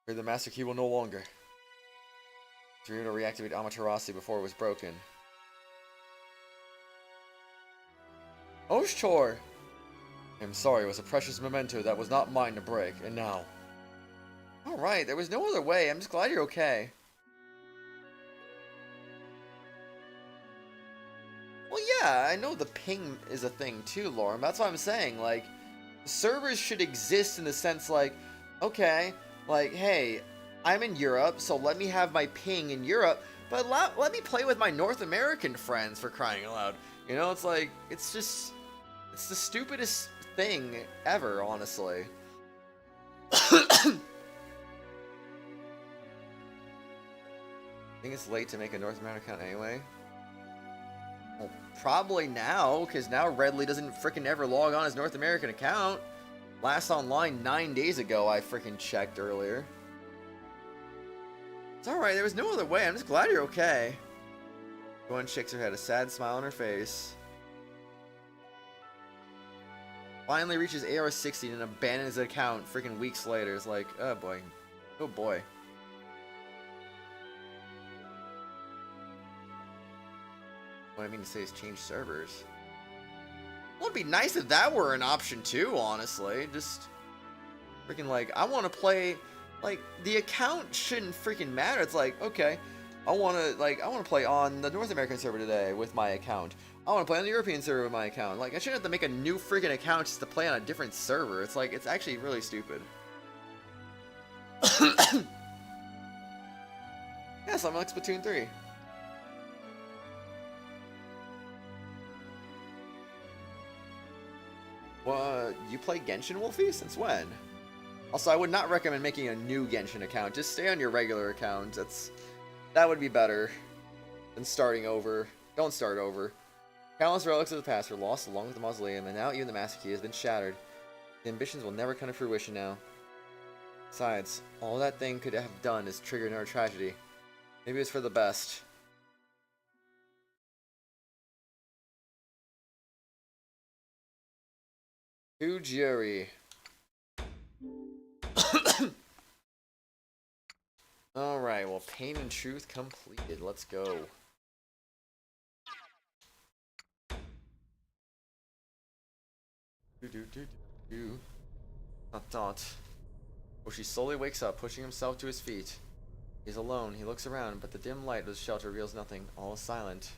Here the master key will no longer. To reactivate Amaterasu before it was broken. Oshtor! I'm sorry, it was a precious memento that was not mine to break, and now... Alright, there was no other way. I'm just glad you're okay. Well, yeah, I know the ping is a thing too, Lauren. That's what I'm saying. Like, servers should exist in the sense, like, okay, like, hey, I'm in Europe, so let me have my ping in Europe, but let me play with my North American friends, for crying out loud. You know, it's like, it's just, it's the stupidest thing ever, honestly. I think it's late to make a North American account anyway. Well, probably now, because now Redley doesn't frickin' ever log on his North American account. Last online 9 days ago, I frickin' checked earlier. It's alright, there was no other way. I'm just glad you're okay. One shakes her head, a sad smile on her face. Finally reaches AR-60 and abandons his account frickin' weeks later. It's like, oh boy. Oh boy. What I mean to say is change servers. Well, it'd be nice if that were an option too, honestly. Just freaking like, I want to play, like, the account shouldn't freaking matter. It's like, okay, I want to play on the North American server today with my account. I want to play on the European server with my account. Like, I shouldn't have to make a new freaking account just to play on a different server. It's like, it's actually really stupid. Yeah, something like Splatoon 3. What? You play Genshin, Wolfie? Since when? Also, I would not recommend making a new Genshin account. Just stay on your regular account. That would be better than starting over. Don't start over. Countless relics of the past were lost along with the mausoleum, and now even the Master Key has been shattered. The ambitions will never come to fruition now. Besides, all that thing could have done is trigger another tragedy. Maybe it's for the best. To jury. Alright, well, Pain and Truth completed. Let's go. Dot. Oh, she slowly wakes up, pushing himself to his feet. He's alone. He looks around, but the dim light of the shelter reveals nothing. All is silent.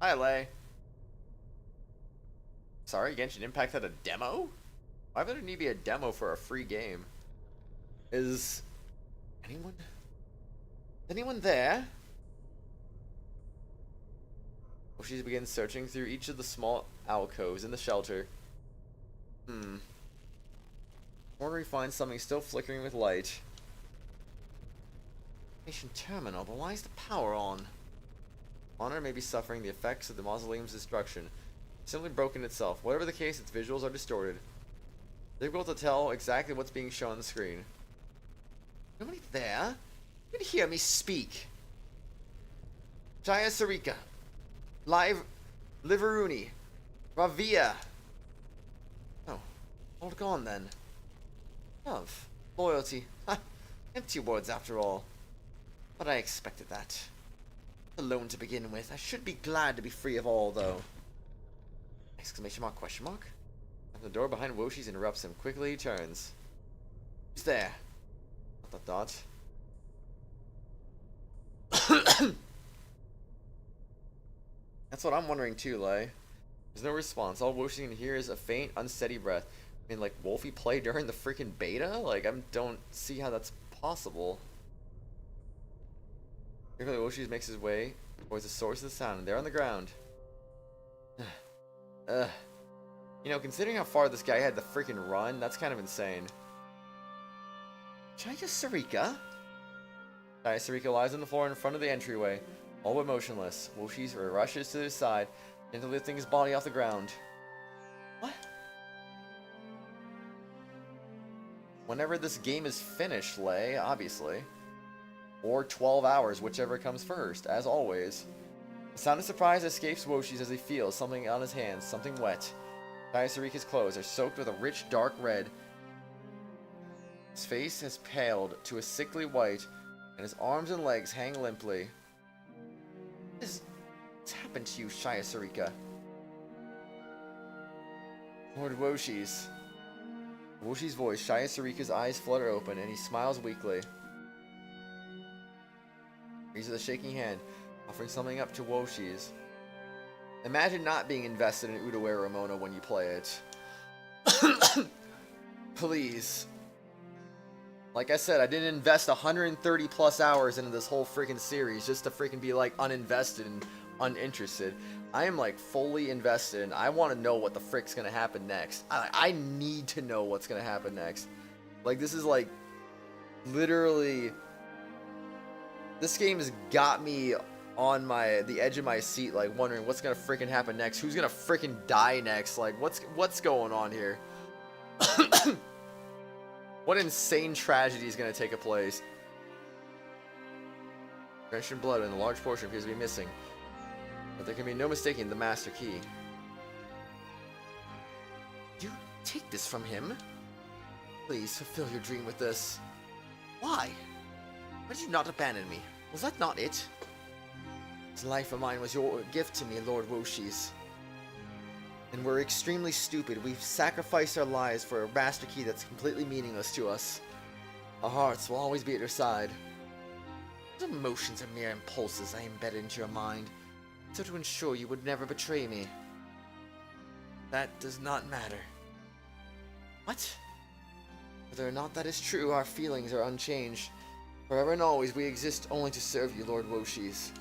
Hi, Lei. Sorry, Genshin Impact had a demo? Why would there need to be a demo for a free game? Is anyone there? Well, she begins searching through each of the small alcoves in the shelter. Where we find something still flickering with light. Patient terminal, but why is the power on? Honor may be suffering the effects of the mausoleum's destruction. It's simply broken itself. Whatever the case, its visuals are distorted. Difficult to tell exactly what's being shown on the screen. Nobody there? You can hear me speak. Jaya Sarika. Liveruni. Ravia. Oh, all gone then. Love. Loyalty. Ha! Empty words after all. But I expected that. Alone to begin with. I should be glad to be free of all, though. Exclamation mark, question mark? The door behind Woshi's interrupts him. Quickly he turns. Who's there? Dot. That's what I'm wondering too, Lei. There's no response. All Woshi can hear is a faint, unsteady breath. I mean, like, Wolfie played during the freaking beta? Like, I don't see how that's possible. Carefully, Woshi makes his way towards the source of the sound, and there on the ground. You know, considering how far this guy had to freaking run, that's kind of insane. Jaya Sarika? Jaya Sarika lies on the floor in front of the entryway, all but motionless. Woshi rushes to his side, gently lifting his body off the ground. What? Whenever this game is finished, Lei, obviously. Or 12 hours, whichever comes first, as always. A sound of surprise escapes Woshi's as he feels something on his hands, something wet. Jaya Sarika's clothes are soaked with a rich, dark red. His face has paled to a sickly white, and his arms and legs hang limply. What's happened to you, Jaya Sarika? Lord Woshi's voice, Jaya Sarika's eyes flutter open, and he smiles weakly. He raises a shaking hand, offering something up to Woshi's. Imagine not being invested in Utawarerumono when you play it. Please. Like I said, I didn't invest 130 plus hours into this whole freaking series just to freaking be like uninvested and uninterested. I am like fully invested and I want to know what the frick's gonna happen next. I need to know what's gonna happen next. Like, this is like literally, this game has got me on the edge of my seat, like wondering what's gonna freaking happen next. Who's gonna freaking die next? Like, what's going on here? What insane tragedy is gonna take place? Drenched in blood, and a large portion appears to be missing, but there can be no mistaking the master key. You take this from him? Please fulfill your dream with this. Why? Why did you not abandon me? Was that not it? This life of mine was your gift to me, Lord Woshi's. And we're extremely stupid. We've sacrificed our lives for a master key that's completely meaningless to us. Our hearts will always be at your side. Those emotions are mere impulses I embedded into your mind, so to ensure you would never betray me. That does not matter. What? Whether or not that is true, our feelings are unchanged. Forever and always, we exist only to serve you, Lord Woshis.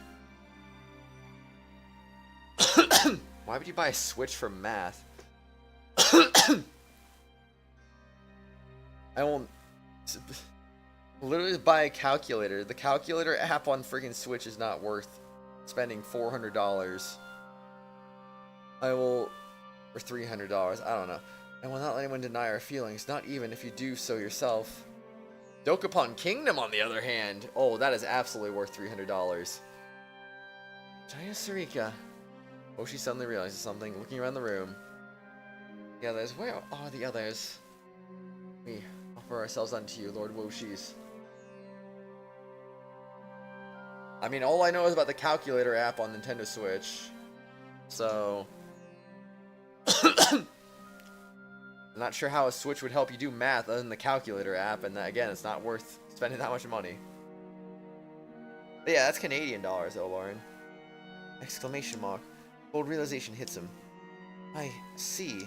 Why would you buy a Switch for math? I won't literally buy a calculator. The calculator app on freaking Switch is not worth spending $400. Or $300. I don't know. I will not let anyone deny our feelings, not even if you do so yourself. Dokapon Kingdom, on the other hand. Oh, that is absolutely worth $300. Jaya Sarika. Oh, she suddenly realizes something, looking around the room. The others, where are the others? We offer ourselves unto you, Lord Woshis. I mean, all I know is about the calculator app on Nintendo Switch. So... I'm not sure how a Switch would help you do math other than the calculator app, and that, again, it's not worth spending that much money. But yeah, that's Canadian dollars, though, Lauren. Exclamation mark. Bold realization hits him. I see.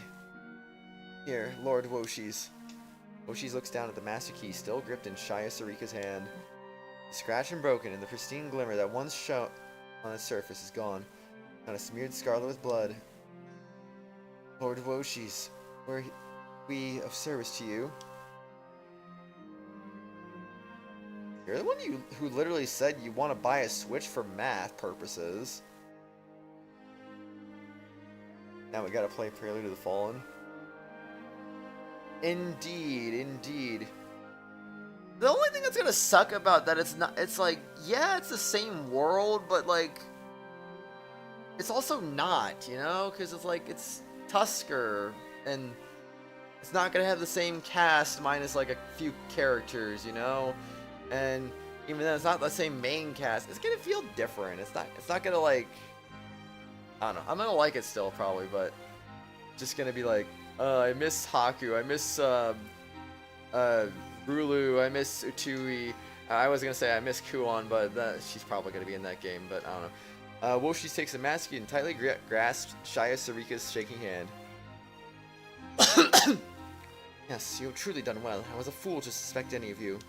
Here, Lord Woshis. Woshis looks down at the master key still gripped in Shaya Sarika's hand. Scratched and broken, and the pristine glimmer that once shone on its surface is gone. Not a smeared scarlet with blood. Lord Woshis, were we of service to you? You're the one who literally said you want to buy a Switch for math purposes. Now we gotta play Prelude to the Fallen. Indeed, indeed. The only thing that's gonna suck about that, it's like, yeah, it's the same world, but like, it's also not, you know? Because it's like, it's Tuskur, and it's not gonna have the same cast minus like a few characters, you know? And even then, it's not the same main cast. It's gonna feel different. It's not gonna like, I don't know. I'm gonna like it still probably, but just gonna be like, I miss Haku. I miss Rulu. I miss Utui. I was gonna say I miss Kuon, but she's probably gonna be in that game. But I don't know. Woshis takes the mask and tightly grasps Shaya Sarika's shaking hand. Yes, you have truly done well. I was a fool to suspect any of you.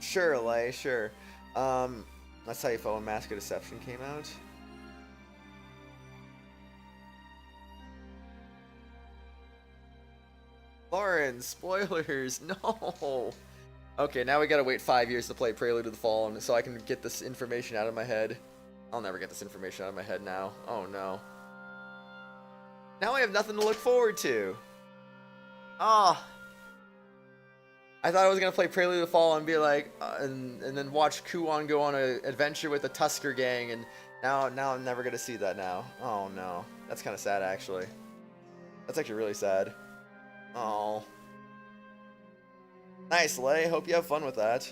Sure, Lay, sure. That's how you follow Mask of Deception came out. Lauren, spoilers, no! Okay, now we gotta wait 5 years to play Prelude to the Fallen so I can get this information out of my head. I'll never get this information out of my head now. Oh no. Now I have nothing to look forward to. Ah. I thought I was gonna play Prelude to the Fall and be like, and then watch Kuon go on an adventure with the Tuskur gang, and now I'm never gonna see that now. Oh no, that's kind of sad actually. That's actually really sad. Oh, nice, Lay. Hope you have fun with that.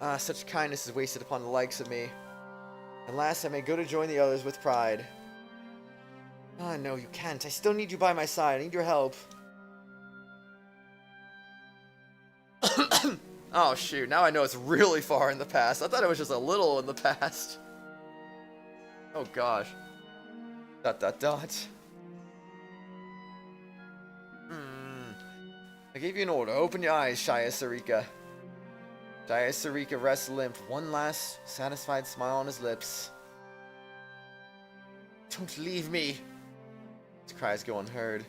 Ah, such kindness is wasted upon the likes of me. At last I may go to join the others with pride. Ah, no, you can't. I still need you by my side. I need your help. Oh shoot, now I know it's really far in the past. I thought it was just a little in the past. Oh gosh. ... I gave you an order. Open your eyes, Shaya Sarika. Shaya Sarika rests limp, one last satisfied smile on his lips. Don't leave me. His cries go unheard.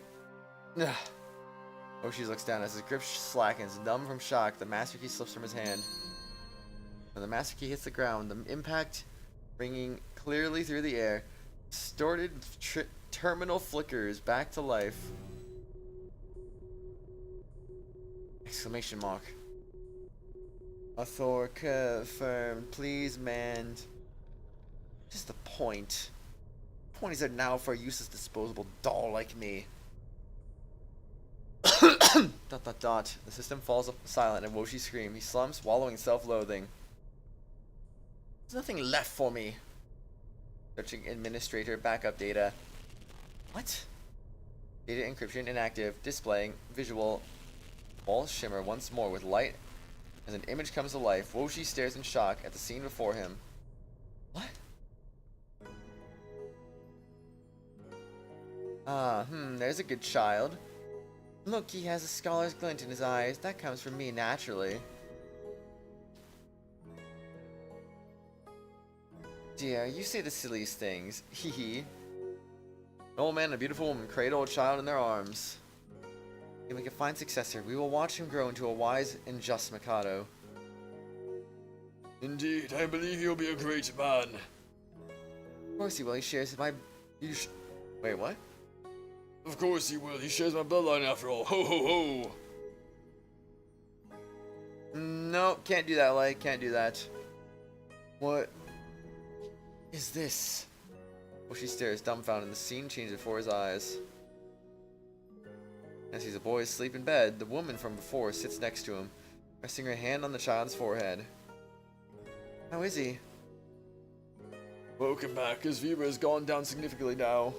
Woshis looks down as his grip slackens. Numb from shock, the master key slips from his hand. When the master key hits the ground, the impact ringing clearly through the air. Distorted terminal flickers back to life. Exclamation mark. Author confirmed. Please, man. Just the point. The point is there now for a useless disposable doll like me. ... The system falls silent and Woshi screams. He slumps, wallowing self-loathing. There's nothing left for me. Searching administrator backup data. What? Data encryption inactive. Displaying visual. Walls shimmer once more with light as an image comes to life. Woshi stares in shock at the scene before him. What? There's a good child. Look, he has a scholar's glint in his eyes. That comes from me naturally. Dear, you say the silliest things. Hee hee. An old man and a beautiful woman cradle a child in their arms. He'll make a fine successor. We will watch him grow into a wise and just Mikado. Indeed, I believe he'll be a great man. Of course he will. He shares my... Wait, what? Of course he will. He shares my bloodline after all. Ho ho ho! No, can't do that, Lay. Can't do that. What is this? Well, she stares dumbfounded, and the scene changes before his eyes. As sees a boy asleep in bed, the woman from before sits next to him, resting her hand on the child's forehead. How is he? Welcome back. His fever has gone down significantly now.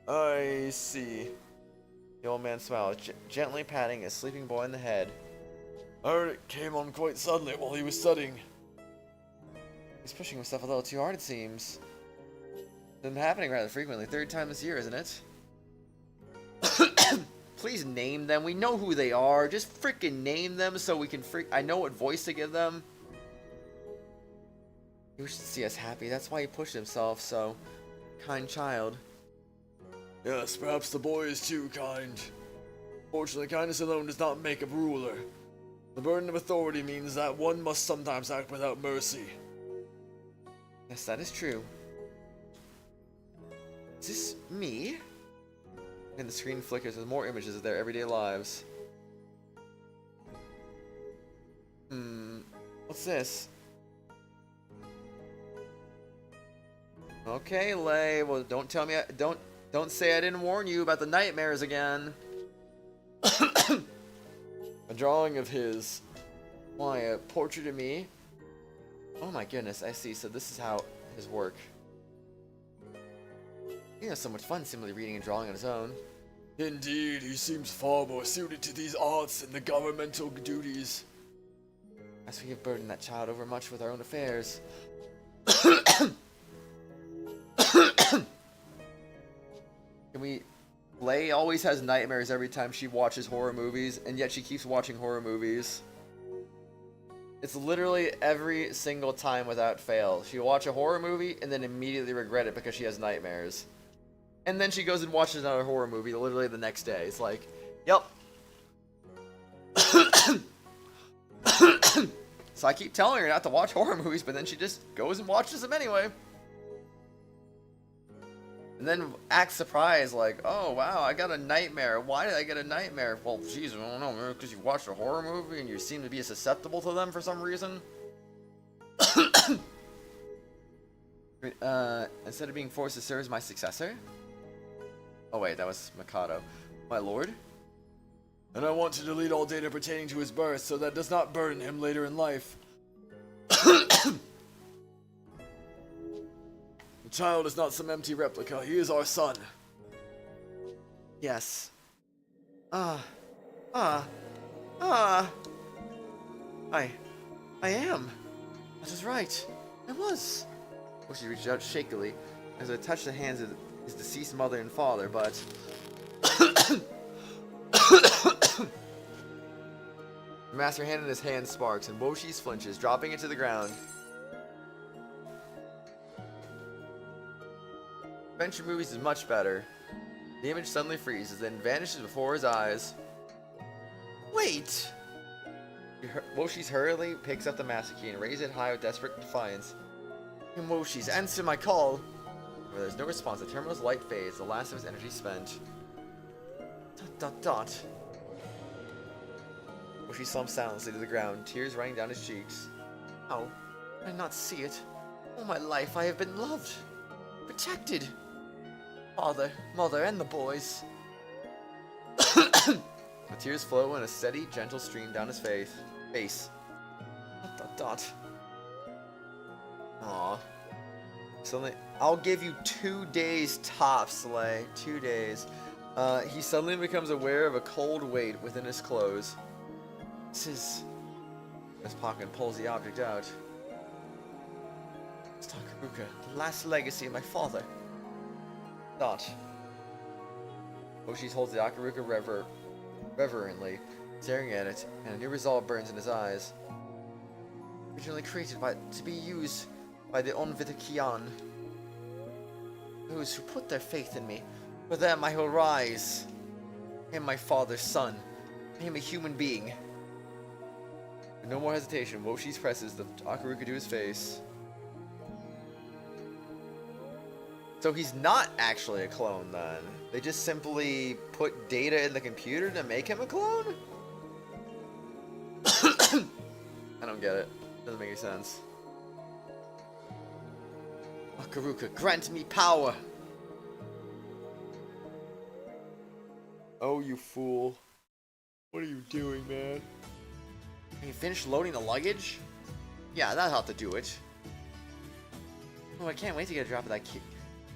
I see. The old man smiled, gently patting his sleeping boy on the head. I heard it came on quite suddenly while he was studying. He's pushing himself a little too hard, it seems. It's been happening rather frequently. Third time this year, isn't it? Please name them. We know who they are. Just freaking name them so we can I know what voice to give them. He wishes to see us happy. That's why he pushed himself so. Kind child. Yes, perhaps the boy is too kind. Fortunately, kindness alone does not make a ruler. The burden of authority means that one must sometimes act without mercy. Yes, that is true. Is this me? And the screen flickers with more images of their everyday lives. What's this? Okay, Lay. Well, don't tell me. Don't say I didn't warn you about the nightmares again. A drawing of his. Why, a portrait of me? Oh my goodness, I see. So this is how his work. He has so much fun simply reading and drawing on his own. Indeed, he seems far more suited to these arts than the governmental duties. As we have burdened that child overmuch with our own affairs. Can we... Lay always has nightmares every time she watches horror movies, and yet she keeps watching horror movies. It's literally every single time without fail. She'll watch a horror movie and then immediately regret it because she has nightmares. And then she goes and watches another horror movie literally the next day. It's like, yep. So I keep telling her not to watch horror movies, but then she just goes and watches them anyway. And then acts surprised, like, oh wow, I got a nightmare. Why did I get a nightmare? Well, geez, I don't know, maybe because you watched a horror movie and you seem to be susceptible to them for some reason. Instead of being forced to serve as my successor? Oh wait, that was Mikado. My lord? And I want to delete all data pertaining to his birth so that does not burden him later in life. The child is not some empty replica. He is our son. Yes. I am. That is right. I was. Well, she reached out shakily as I touched the hands of his deceased mother and father, but... The master hand in his hand sparks, and Woshi's flinches, dropping it to the ground. Adventure movies is much better. The image suddenly freezes, then vanishes before his eyes. Wait! Woshi's hurriedly picks up the master key and raises it high with desperate defiance. And Woshi's, answer my call! Where there's no response, the terminal's light fades, the last of his energy spent. ... Woshi slumps silently to the ground, tears running down his cheeks. How? I did not see it. All my life I have been loved. Protected. Father, mother, and the boys. The tears flow in a steady, gentle stream down his face. Aww. Suddenly, I'll give you 2 days tops, Slay. 2 days. He suddenly becomes aware of a cold weight within his clothes. This is... His pocket and pulls the object out. It's Takaruka, the last legacy of my father. Dot. Oshis holds the Akaruka reverently, staring at it, and a new resolve burns in his eyes. Originally created to be used by the Onvitakian. Those who put their faith in me, for them I will rise. I am my father's son. I am a human being. With no more hesitation, Woshis presses the Akaruka to his face. So he's not actually a clone then. They just simply put data in the computer to make him a clone? I don't get it. Doesn't make any sense. Akaruka, grant me power! Oh, you fool. What are you doing, man? Can you finish loading the luggage? Yeah, that ought to do it. Oh, I can't wait to get a drop of that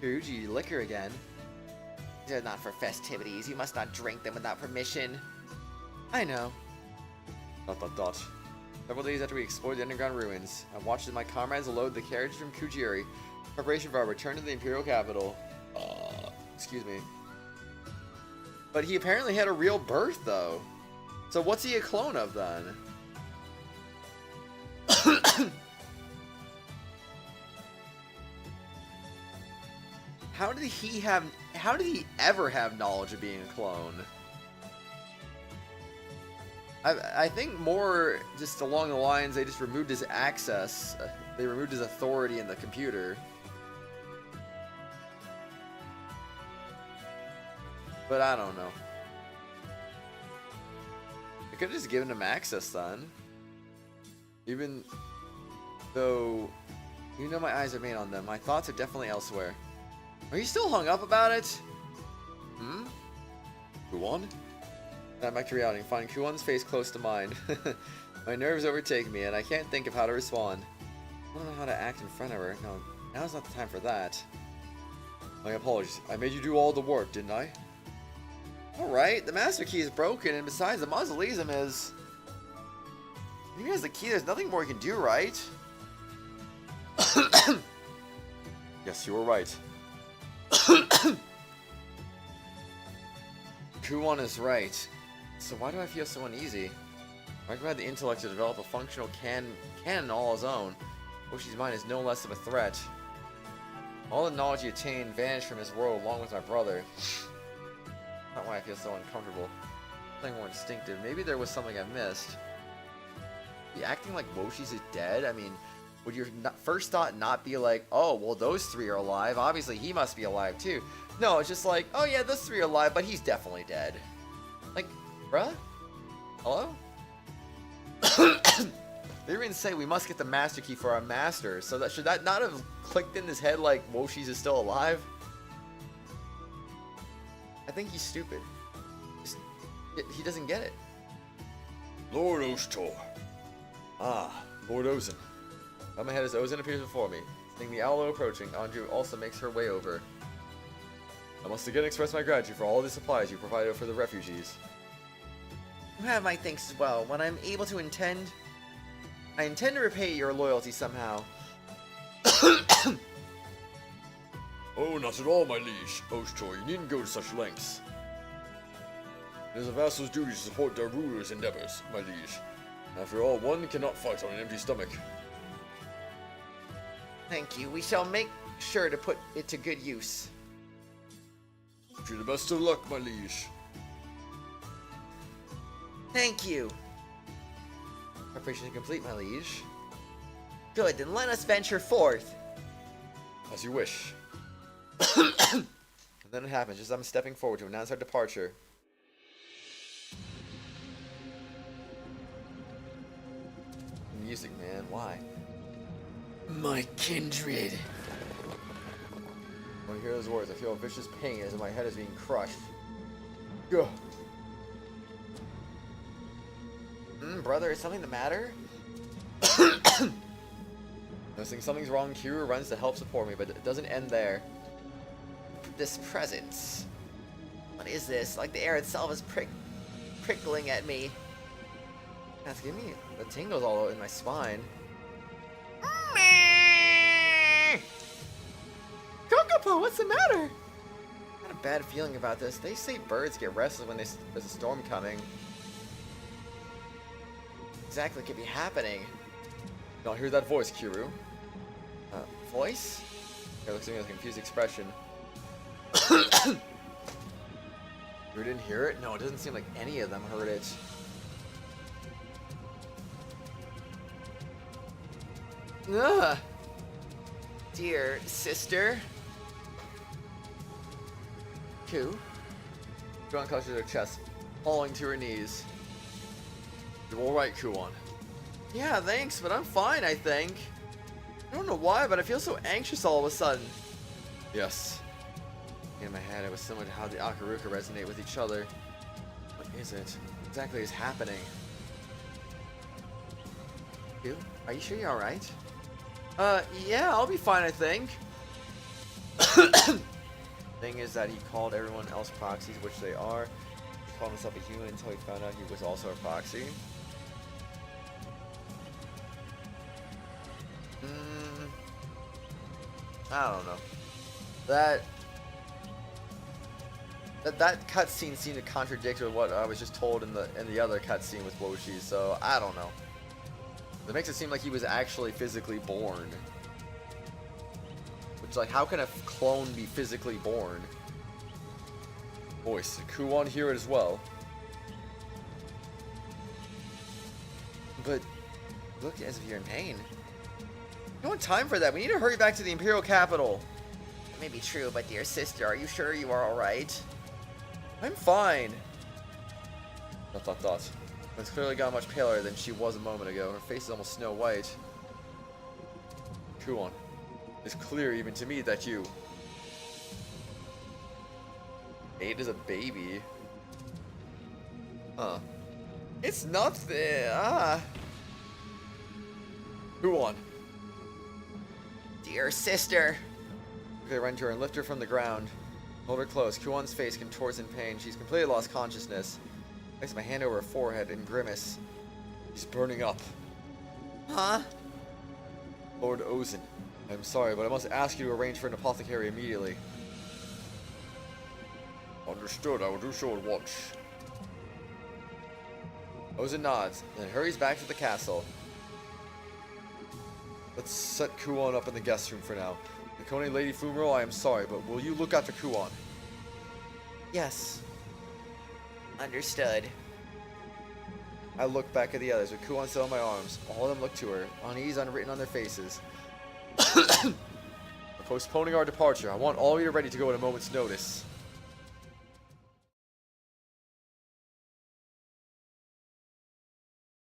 Kyuji liquor again. These are not for festivities. You must not drink them without permission. I know. ... Several days after we explored the underground ruins, I watched as my comrades load the carriage from Kujiri in preparation for our return to the Imperial capital. Excuse me. But he apparently had a real birth, though. So what's he a clone of, then? How did he ever have knowledge of being a clone? I think more just along the lines they just removed his access. They removed his authority in the computer. But I don't know. They could have just given him access then. Even though my eyes are made on them, my thoughts are definitely elsewhere. Are you still hung up about it? Hmm? Kuon? I'm back to reality and find Kuon's face close to mine. My nerves overtake me and I can't think of how to respond. I don't know how to act in front of her. No, now's not the time for that. My apologies. I made you do all the work, didn't I? Alright, the master key is broken and besides the mausoleum is... If he has the key, there's nothing more he can do, right? Yes, you were right. Kuon is right. So why do I feel so uneasy? Raku had the intellect to develop a functional cannon all his own. Oshi's mind is no less of a threat. All the knowledge he attained vanished from his world along with my brother. Not why I feel so uncomfortable. Something more instinctive. Maybe there was something I missed. Be acting like Woshi's is dead? I mean, would your first thought not be like, oh, well, those three are alive. Obviously, he must be alive, too. No, it's just like, oh, yeah, those three are alive, but he's definitely dead. Like, bruh? Hello? They didn't say we must get the master key for our master, so that should that not have clicked in his head like Woshi's is still alive? I think he's stupid. He doesn't get it. Lord Oshtor. Ah, Lord Ozen. Up ahead as Ozen appears before me. Seeing the owl approaching, Anju also makes her way over. I must again express my gratitude for all the supplies you provided for the refugees. You have my thanks as well. When I'm able to I intend to repay your loyalty somehow. Oh, not at all, my liege. Oshtor, you needn't go to such lengths. It is a vassal's duty to support their ruler's endeavors, my liege. After all, one cannot fight on an empty stomach. Thank you. We shall make sure to put it to good use. Wish you the best of luck, my liege. Thank you. Preparation complete, my liege. Good, then let us venture forth. As you wish. And then it happens, just as I'm stepping forward to announce our departure. Music, man, why? My kindred. When I hear those words, I feel a vicious pain as if my head is being crushed. Gah. Brother, is something the matter? Noticing something's wrong, Kiryu runs to help support me, but it doesn't end there. This presence. What is this? Like the air itself is prickling at me. That's giving me the tingles all in my spine. Kokopo, what's the matter? bad feeling about this. They say birds get restless when there's a storm coming. Exactly could be happening. Don't hear that voice, Kiru. Voice? It looks at me with a confused expression. You didn't hear it? No, it doesn't seem like any of them heard it. Ugh. Dear sister. Ku? Kuon clutches her chest, falling to her knees. You're alright, Kuon. Yeah, thanks, but I'm fine, I think. I don't know why, but I feel so anxious all of a sudden. Yes. In my head, it was similar to how the Akaruka resonate with each other. What is it? What exactly is happening? You? Are you sure you're alright? Yeah, I'll be fine, I think. Thing is that he called everyone else proxies, which they are. He called himself a human until he found out he was also a proxy. I don't know. That cutscene seemed to contradict with what I was just told in the other cutscene with Woshi, so I don't know. It makes it seem like he was actually physically born. Which, like, how can a clone be physically born? Voice, Kuon hear it as well. But look as if you're in pain. No one time for that. We need to hurry back to the Imperial capital. That may be true, but dear sister, are you sure you are alright? I'm fine. Dot. It's clearly got much paler than she was a moment ago. Her face is almost snow white. Kuon, it's clear even to me that you... Ate as a baby. Huh. It's nothing. Kuon. Dear sister. They run to her and lift her from the ground. Hold her close. Kuon's face contorts in pain. She's completely lost consciousness. I place my hand over her forehead and grimace. She's burning up. Huh? Lord Ozen, I'm sorry, but I must ask you to arrange for an apothecary immediately. Understood, I will do so at once. Ozen nods, and then hurries back to the castle. Let's set Kuon up in the guest room for now. Nikone Lady Fumuro, I am sorry, but will you look after Kuon? Yes. Understood. I look back at the others, with Kuon still in my arms. All of them look to her, unease unwritten on their faces. We're postponing our departure. I want all of you ready to go at a moment's notice.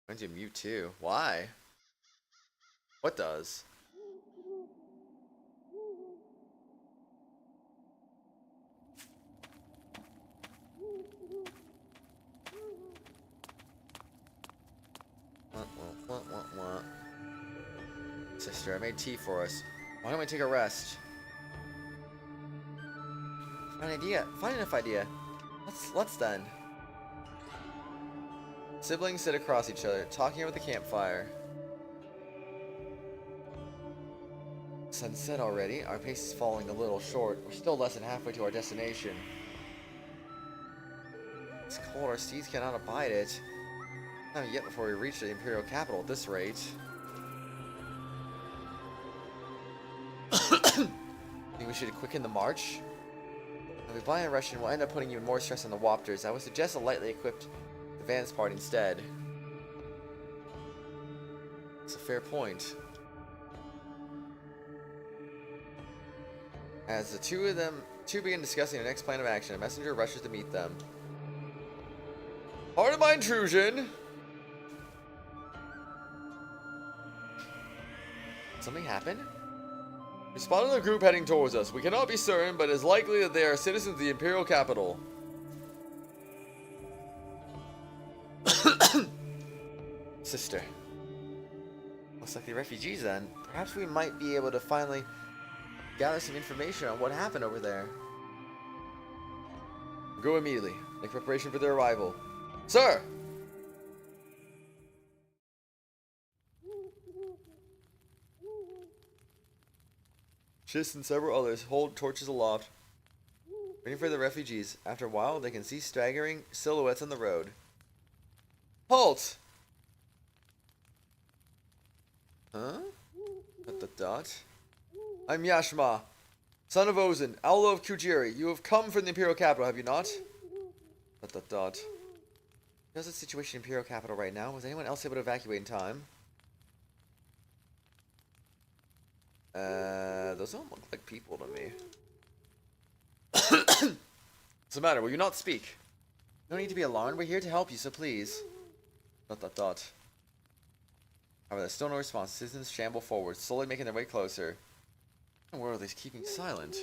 Mine's you mute too. Why? What does? Sister, I made tea for us. Why don't we take a rest? Fine enough idea. Let's then. Siblings sit across each other, talking over the campfire. Sunset already. Our pace is falling a little short. We're still less than halfway to our destination. It's cold. Our steeds cannot abide it. Not yet before we reach the Imperial capital at this rate. Think we should quicken the march? If we buy a Russian, we'll end up putting even more stress on the Wapters. I would suggest a lightly equipped advance part instead. It's a fair point. As the two begin discussing their next plan of action, a messenger rushes to meet them. Pardon my intrusion! Something happened? We spotted a group heading towards us. We cannot be certain, but it is likely that they are citizens of the Imperial capital. Sister. Looks like the refugees then. Perhaps we might be able to finally gather some information on what happened over there. Go immediately. Make preparation for their arrival. Sir! Chiss and several others hold torches aloft Waiting for the refugees. After a while, they can see staggering silhouettes on the road. Halt! Huh? Dot. I'm Yashima, son of Ozen, Owl of Kujiri. You have come from the Imperial Capital, have you not? Dot. How's the situation in Imperial Capital right now? Was anyone else able to evacuate in time? Those don't look like people to me. What's the matter? Will you not speak? No need to be alarmed. We're here to help you, so please. Dot. However, there's still no response. Citizens shamble forward, slowly making their way closer. What in the world are they keeping silent?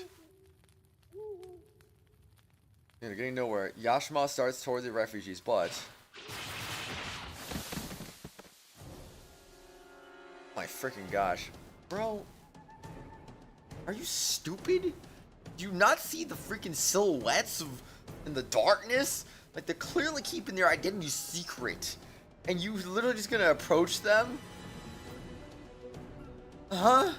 They're getting nowhere. Yashima starts towards the refugees, but... my freaking gosh. Bro. Are you stupid? Do you not see the freaking silhouettes in the darkness? Like, they're clearly keeping their identity secret. And you literally just gonna approach them? Huh?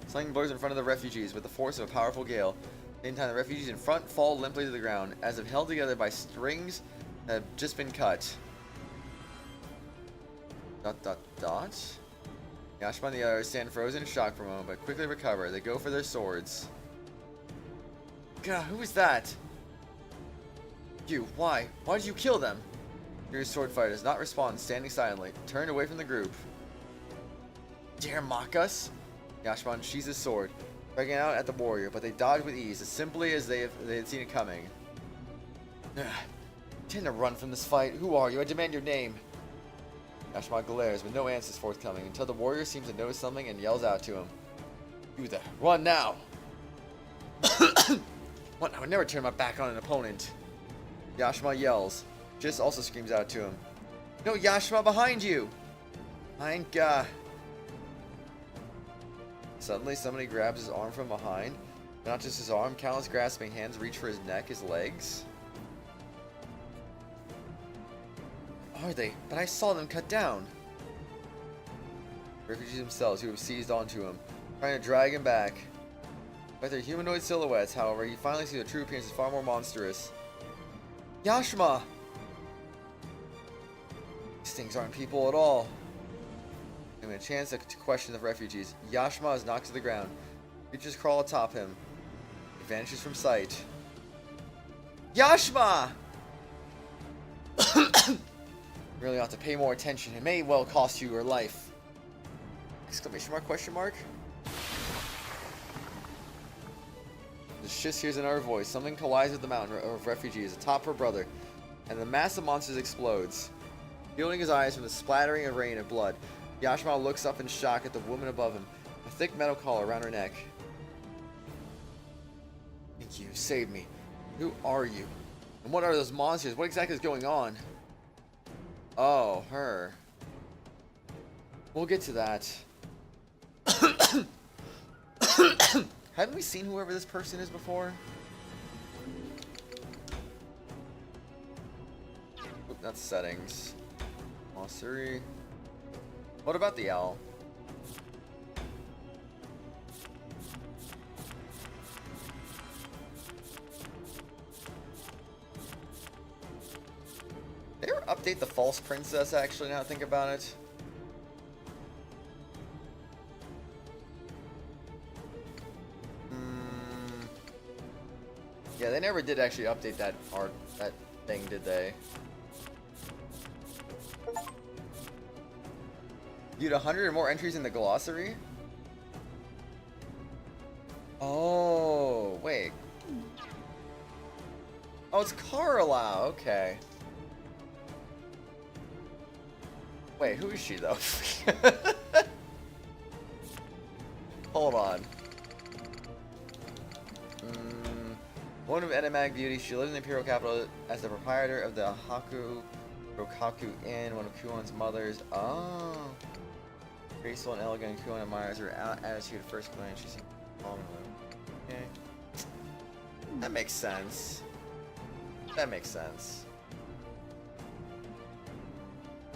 Something blows in front of the refugees with the force of a powerful gale. At the same time, the refugees in front fall limply to the ground, as if held together by strings that have just been cut. Dot. Yashima and the others stand frozen in shock for a moment, but quickly recover. They go for their swords. God, who is that? You, why? Why did you kill them? Your sword fighter does not respond, standing silently, turned away from the group. Dare mock us? Yashima unsheathes his sword, striking out at the warrior, but they dodge with ease, as simply as they had seen it coming. Tend to run from this fight. Who are you? I demand your name. Yashima glares, with no answers forthcoming, until the warrior seems to notice something and yells out to him. You there, run now! What? I would never turn my back on an opponent. Yashima yells. Jis also screams out to him. No, Yashima, behind you! Mein Gott. Suddenly, somebody grabs his arm from behind. Not just his arm, countless grasping hands reach for his neck, his legs. Are they? But I saw them cut down. Refugees themselves who have seized onto him, trying to drag him back. With their humanoid silhouettes, however, you finally see the true appearance is far more monstrous. Yashima! These things aren't people at all. Given a chance to question the refugees, Yashima is knocked to the ground. Creatures crawl atop him. He vanishes from sight. Yashima! Really ought to pay more attention. It may well cost you your life. Exclamation mark, question mark? The Shiz hears another voice. Something collides with the mountain of refugees atop her brother, and the mass of monsters explodes. Shielding his eyes from the splattering of rain of blood, Yashima looks up in shock at the woman above him, a thick metal collar around her neck. Thank you, saved me. Who are you? And what are those monsters? What exactly is going on? Oh, her. We'll get to that. Haven't we seen whoever this person is before? Oop, that's settings. Glossary. What about the owl? Did they ever update the false princess, actually, now I think about it? Yeah, they never did actually update that art, that thing, did they? You had 100 or more entries in the glossary? Oh, wait. Oh, it's Carlisle, okay. Wait, who is she, though? Hold on. One of enigmatic beauty, she lived in the imperial capital as the proprietor of the Haku Inn, one of Kuon's mothers. Oh. Graceful and elegant, Kuon admires her attitude at first glance. She seems calm and okay. That makes sense. That makes sense.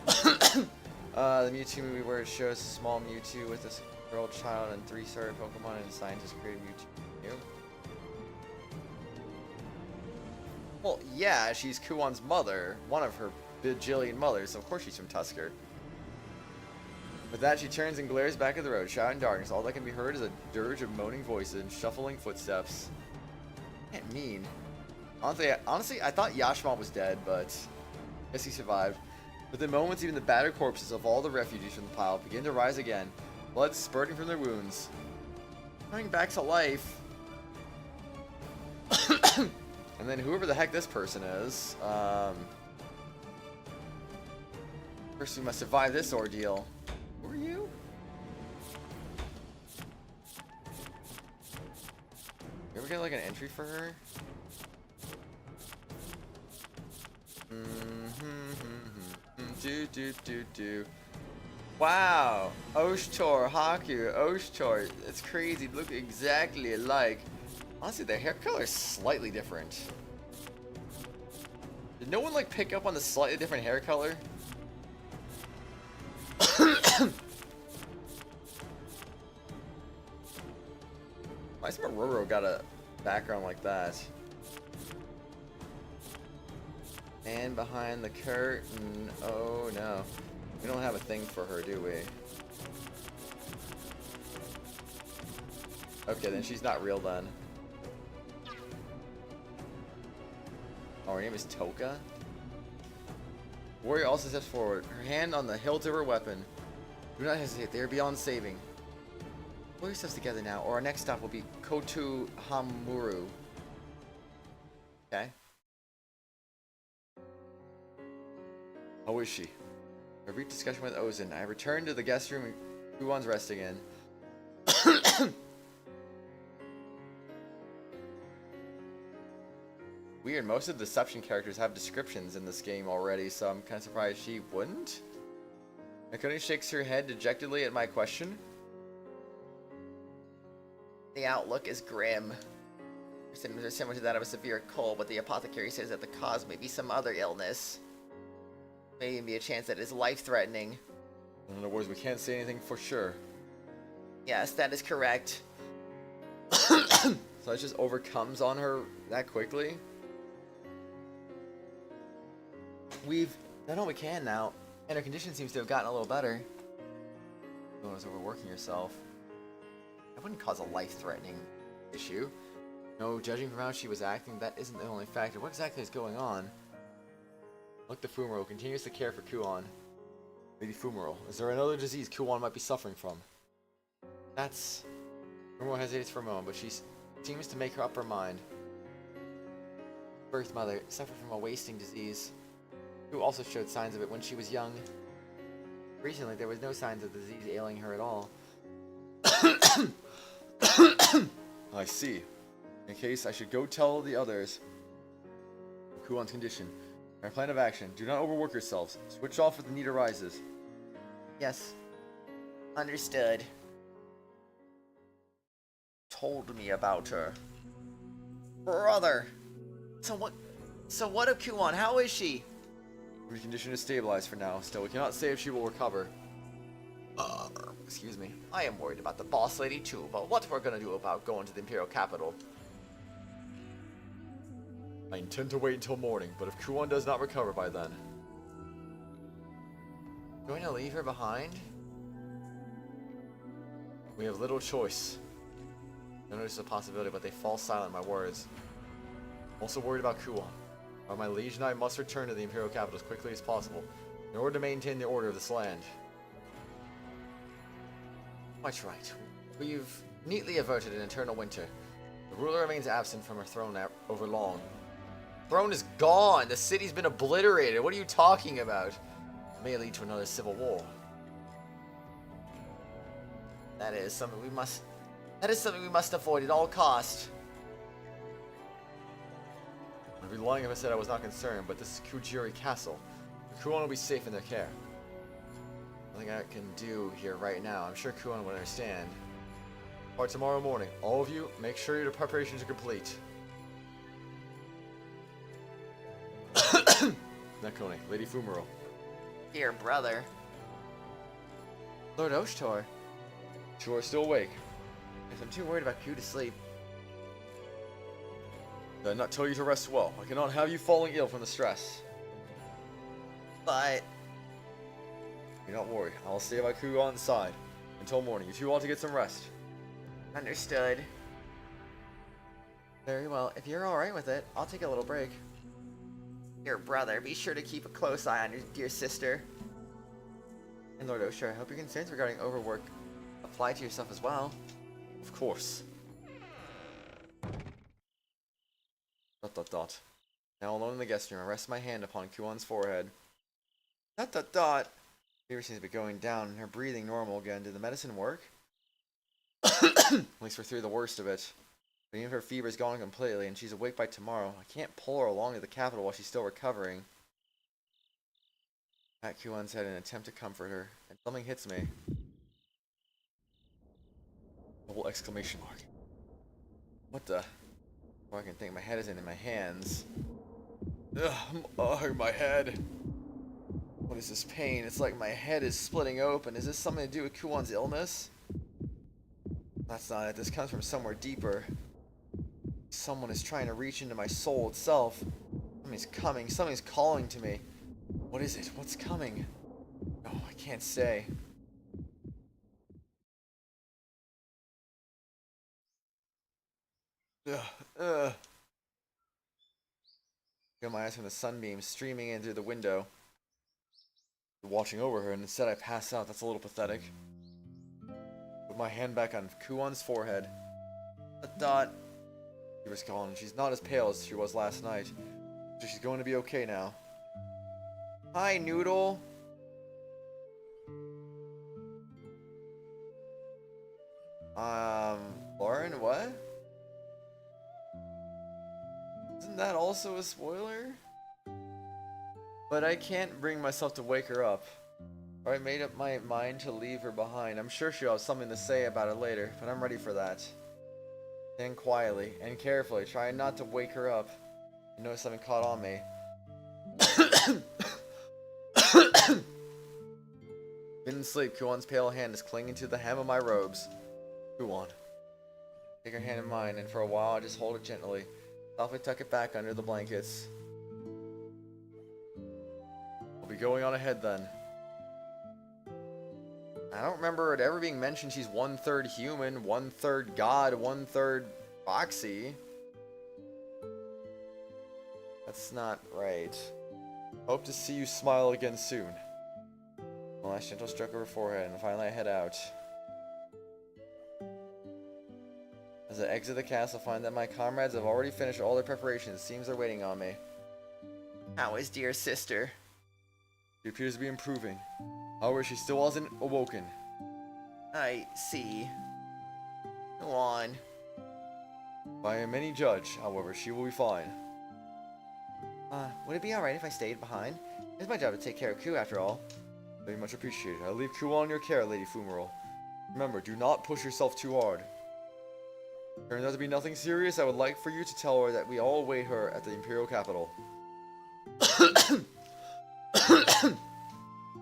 The Mewtwo movie where it shows a small Mewtwo with this girl child and 3 starter Pokemon and scientists created Mewtwo. Well, yeah, she's Kuon's mother, one of her bajillion mothers, so of course she's from Tuskur. With that, she turns and glares back at the road, shouting darkness. All that can be heard is a dirge of moaning voices and shuffling footsteps. Can't mean. Honestly, I thought Yashima was dead, but I guess he survived. Within moments, even the battered corpses of all the refugees from the pile begin to rise again, blood spurting from their wounds. Coming back to life. And then whoever the heck this person is, first we must survive this ordeal. Who are you? You ever get like an entry for her? Do. Wow! Oshtor, Haku, Oshtor. It's crazy. They look exactly alike. Honestly, their hair color is slightly different. Did no one like pick up on the slightly different hair color? Why has Maroro got a background like that? And behind the curtain. Oh no. We don't have a thing for her, do we? Okay, then she's not real then. Oh, her name is Toka? Warrior also steps forward, her hand on the hilt of her weapon. Do not hesitate, they are beyond saving. Pull yourselves together now, or our next stop will be Kotu Hamuru. Okay. How is she? A brief discussion with Ozen. I returned to the guest room Kuon's resting in. Weird, most of the deception characters have descriptions in this game already, so I'm kind of surprised she wouldn't. Mikado shakes her head dejectedly at my question. The outlook is grim. Her symptoms are similar to that of a severe cold, but the apothecary says that the cause may be some other illness. May even be a chance that it is life-threatening. In other words, we can't say anything for sure. Yes, that is correct. So it just overcomes on her that quickly? We've done all we can now, and her condition seems to have gotten a little better. You was overworking yourself. That wouldn't cause a life-threatening issue. No, judging from how she was acting, that isn't the only factor. What exactly is going on? Look, the Fumaro continues to care for Kuon. Lady Fumaro, is there another disease Kuon might be suffering from? That's... Fumaro hesitates for a moment, but she seems to make her up her mind. Birth mother suffered from a wasting disease. Who also showed signs of it when she was young. Recently, there was no signs of the disease ailing her at all. I see. In case I should go tell the others Kuon's condition. Our plan of action. Do not overwork yourselves. Switch off if the need arises. Yes. Understood. Told me about her. Brother! So what of Kuon? How is she? Her condition is stabilized for now. Still, we cannot say if she will recover. Excuse me. I am worried about the boss lady too, but what we're gonna do about going to the Imperial capital. I intend to wait until morning, but if Kuon does not recover by then... Going to leave her behind? We have little choice. I know this is a possibility, but they fall silent at my words. I'm also worried about Kuon. But my liege and I must return to the Imperial capital as quickly as possible, in order to maintain the order of this land. Quite right. We've neatly averted an eternal winter. The ruler remains absent from her throne over long. Throne is gone. The city's been obliterated. What are you talking about? It may lead to another civil war. That is something we must avoid at all costs. I'd be lying if I said I was not concerned, but this is Kujiri Castle. The Kuon will be safe in their care. Nothing I can do here right now. I'm sure Kuon would understand. Or tomorrow morning, all of you, make sure your preparations are complete. Nakone, Lady Fumaro. Dear brother. Lord Oshtor. You are still awake. Guess I'm too worried about you to sleep. Did I not tell you to rest well? I cannot have you falling ill from the stress. But Do not worry. I will stay by Kugon's side until morning. You two ought to get some rest. understood. Very well. If you're alright with it, I'll take a little break. Dear brother, be sure to keep a close eye on your dear sister. And Lord Osher, I hope your concerns regarding overwork apply to yourself as well. Of course. ... Now alone in the guest room, I rest my hand upon Kuon's forehead. ... Fever seems to be going down and her breathing normal again. Did the medicine work? At least we're through the worst of it. But even if her fever is gone completely and she's awake by tomorrow, I can't pull her along to the capital while she's still recovering. I pat Kuon's head in an attempt to comfort her, and something hits me. Double exclamation mark. What the? Before I can think, my head isn't in my hands. Ugh, my head. What is this pain? It's like my head is splitting open. Is this something to do with Kuon's illness? That's not it. This comes from somewhere deeper. Someone is trying to reach into my soul itself. Something's coming. Something's calling to me. What is it? What's coming? No, I can't say. Got my eyes from the sunbeam streaming in through the window, watching over her, and instead I pass out. That's a little pathetic. Put my hand back on Kuon's forehead. She was gone. She's not as pale as she was last night, so she's going to be okay now. Hi, Noodle. Lauren, what? Isn't that also a spoiler? But I can't bring myself to wake her up. I made up my mind to leave her behind. I'm sure she'll have something to say about it later, but I'm ready for that. Stand quietly and carefully, trying not to wake her up. I notice something caught on me. In sleep, Kuon's pale hand is clinging to the hem of my robes. Kuon. Take her hand in mine, and for a while I just hold it gently. Softly tuck it back under the blankets. We'll be going on ahead then. I don't remember it ever being mentioned she's 1/3 human, 1/3 god, 1/3 Foxy. That's not right. Hope to see you smile again soon. One last gentle stroke of her forehead, and finally I head out. As I exit the castle, I find that my comrades have already finished all their preparations. It seems they're waiting on me. How is dear sister? She appears to be improving. However, she still hasn't awoken. I see. Go on. By any judge, however, she will be fine. Would it be alright if I stayed behind? It's my job to take care of Ku after all. Very much appreciated. I leave Kuon in your care, Lady Fumarole. Remember, do not push yourself too hard. Turns out to be nothing serious. I would like for you to tell her that we all await her at the Imperial capital.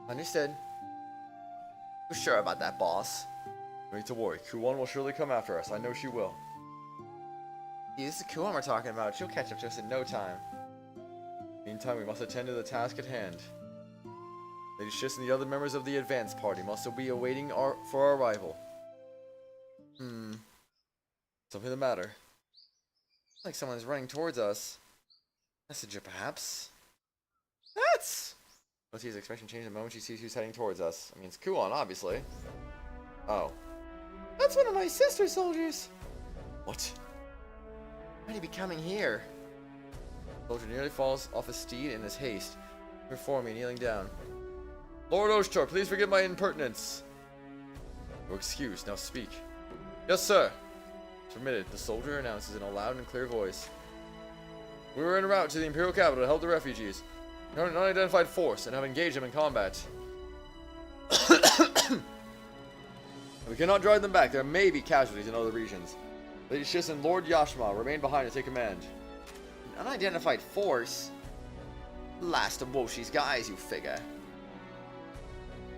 Understood. You're sure about that, boss? No need to worry. Kuon will surely come after us. I know she will. See, this is Kuon we're talking about. She'll catch up to us in no time. Meantime, we must attend to the task at hand. Lady Shiss and the other members of the advance party must be awaiting for our arrival. Something the matter? Looks like someone's running towards us. Messenger, perhaps? That's... Lucy's expression changed the moment she sees who's heading towards us. I mean, it's Kuon, obviously. Oh. That's one of my sister soldiers. What? Why'd he be coming here? The soldier nearly falls off his steed in his haste. Before me, kneeling down. Lord Oshtar, please forgive my impertinence. You're excused. Now speak. Yes, sir. Permitted, the soldier announces in a loud and clear voice. We were en route to the Imperial capital to help the refugees. We are an unidentified force and have engaged them in combat. We cannot drive them back. There may be casualties in other regions. Lady Shiss and Lord Yashma remain behind to take command. An unidentified force? Last of Woshi's guys, you figure.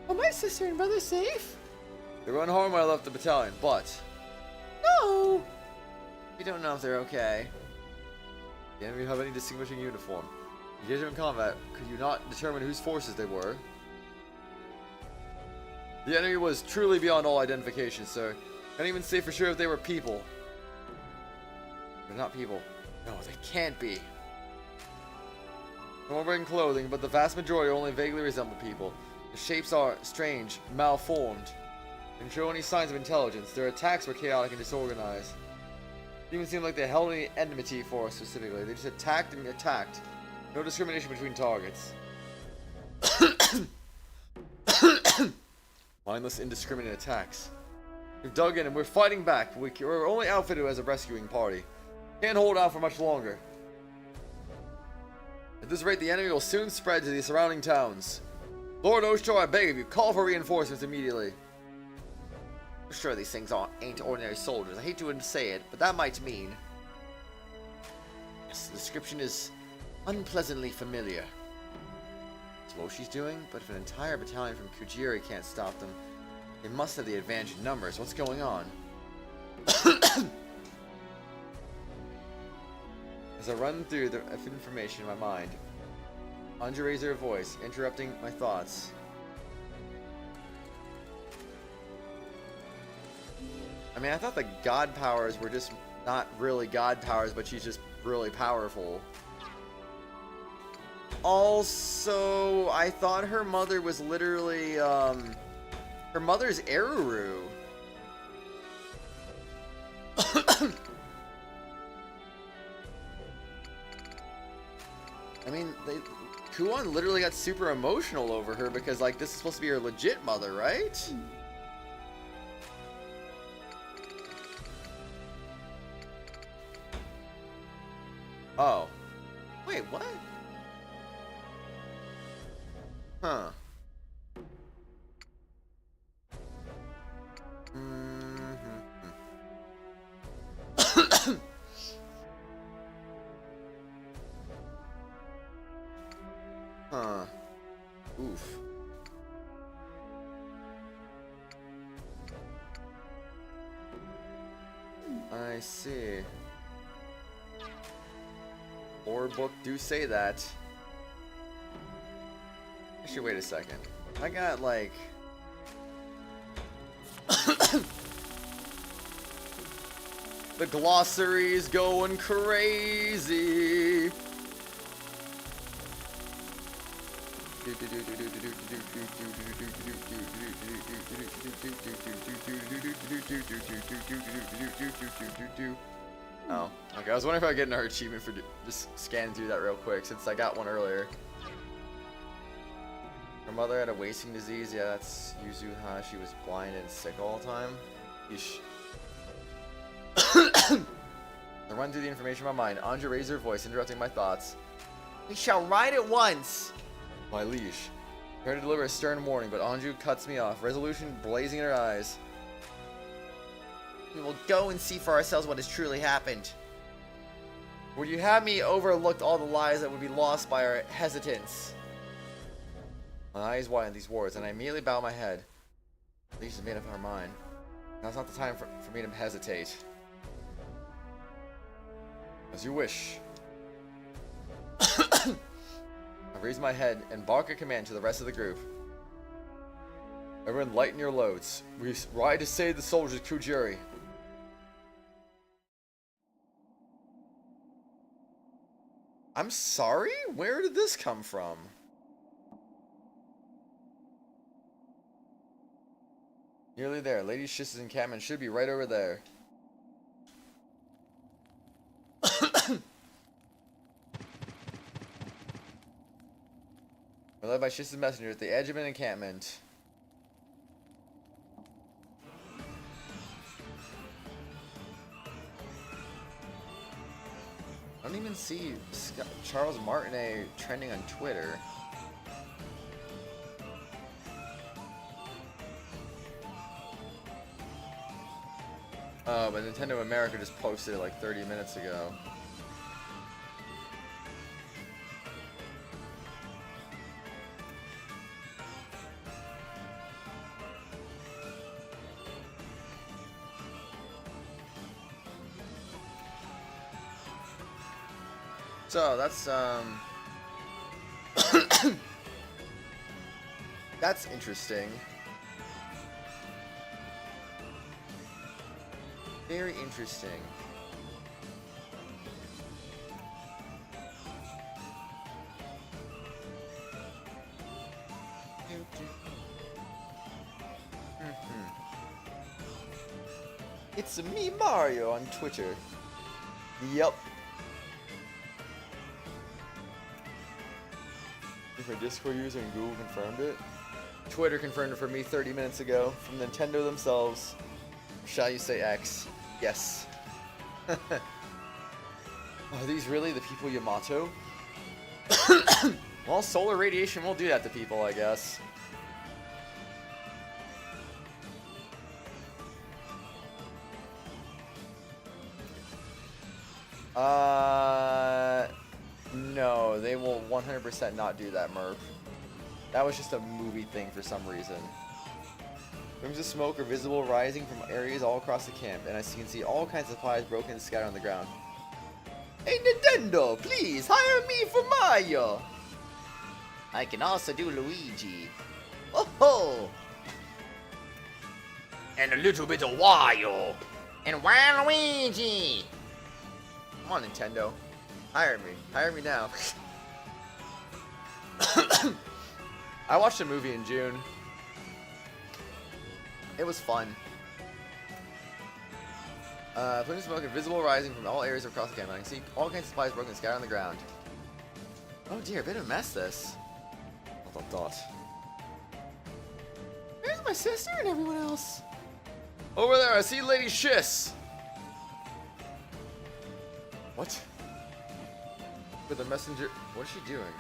Are my sister and brother safe? They were unharmed when I left the battalion, but... No! We don't know if they're okay. The enemy have any distinguishing uniform? Engage them in combat. Could you not determine whose forces they were? The enemy was truly beyond all identification, sir. Can't even say for sure if they were people. They're not people. No, they can't be. No one wearing clothing, but the vast majority only vaguely resemble people. The shapes are strange, malformed. They didn't show any signs of intelligence. Their attacks were chaotic and disorganized. It didn't even seem like they held any enmity for us specifically. They just attacked and attacked. No discrimination between targets. Mindless, indiscriminate attacks. We've dug in and we're fighting back. We're only outfitted as a rescuing party. Can't hold out for much longer. At this rate, the enemy will soon spread to the surrounding towns. Lord Oshtar, I beg of you, call for reinforcements immediately. Sure, these things ain't ordinary soldiers. I hate to say it, but that might mean... Yes, the description is unpleasantly familiar. That's what she's doing, but if an entire battalion from Kujiri can't stop them, they must have the advantage in numbers. What's going on? As I run through the information in my mind, Anja raised her voice, interrupting my thoughts. I mean, I thought the god powers were just not really god powers, but she's just really powerful. Also, I thought her mother was literally, her mother's Aruru. I mean, Kuon literally got super emotional over her because, like, this is supposed to be her legit mother, right? Oh. Wait, what? Huh. Huh. Oof. I see. Lore book do say that. Actually, wait a second. I got like... the glossary's going crazy. Oh, okay. I was wondering if I would get another achievement for just scanning through that real quick, since I got one earlier. Her mother had a wasting disease. Yeah, that's Yuzuha. She was blind and sick all the time. Yeesh. I run through the information in my mind. Anja raised her voice, interrupting my thoughts. We shall ride at once! My liege. Prepare to deliver a stern warning, but Anju cuts me off, resolution blazing in her eyes. We will go and see for ourselves what has truly happened. Would you have me overlooked all the lies that would be lost by our hesitance? My eyes widen at these words, and I immediately bow my head. Liege has made up her mind. Now's not the time for me to hesitate. As you wish. I raise my head and bark a command to the rest of the group. Everyone lighten your loads. We ride to save the soldiers of Kujiri. I'm sorry? Where did this come from? Nearly there. Lady Shish's encampment should be right over there. We're led by Shish's messenger at the edge of an encampment. I don't even see Charles Martinet trending on Twitter. Oh, but Nintendo America just posted it like 30 minutes ago. So that's that's interesting. Very interesting. It's me, Mario, on Twitter. Yup. Different Discord user and Google confirmed it. Twitter confirmed it for me 30 minutes ago from Nintendo themselves. Shall you say X? Yes. Are these really the people Yamato? Well, solar radiation will do that to people, I guess. No, they will 100% not do that, Merp. That was just a movie thing for some reason. Rooms of smoke are visible rising from areas all across the camp, and as you can see, all kinds of supplies broken and scattered on the ground. Hey Nintendo, please hire me for Mario! I can also do Luigi. Oh ho! And a little bit of Wario! And Waluigi! Come on, Nintendo. Hire me. Hire me now. I watched a movie in June. It was fun. Plumes of smoke are visible rising from all areas across the camp. I can see all kinds of supplies broken and scattered on the ground. Oh dear, a bit of a mess this. ... Where's my sister and everyone else? Over there, I see Lady Shiss. What? Where the messenger... What is she doing?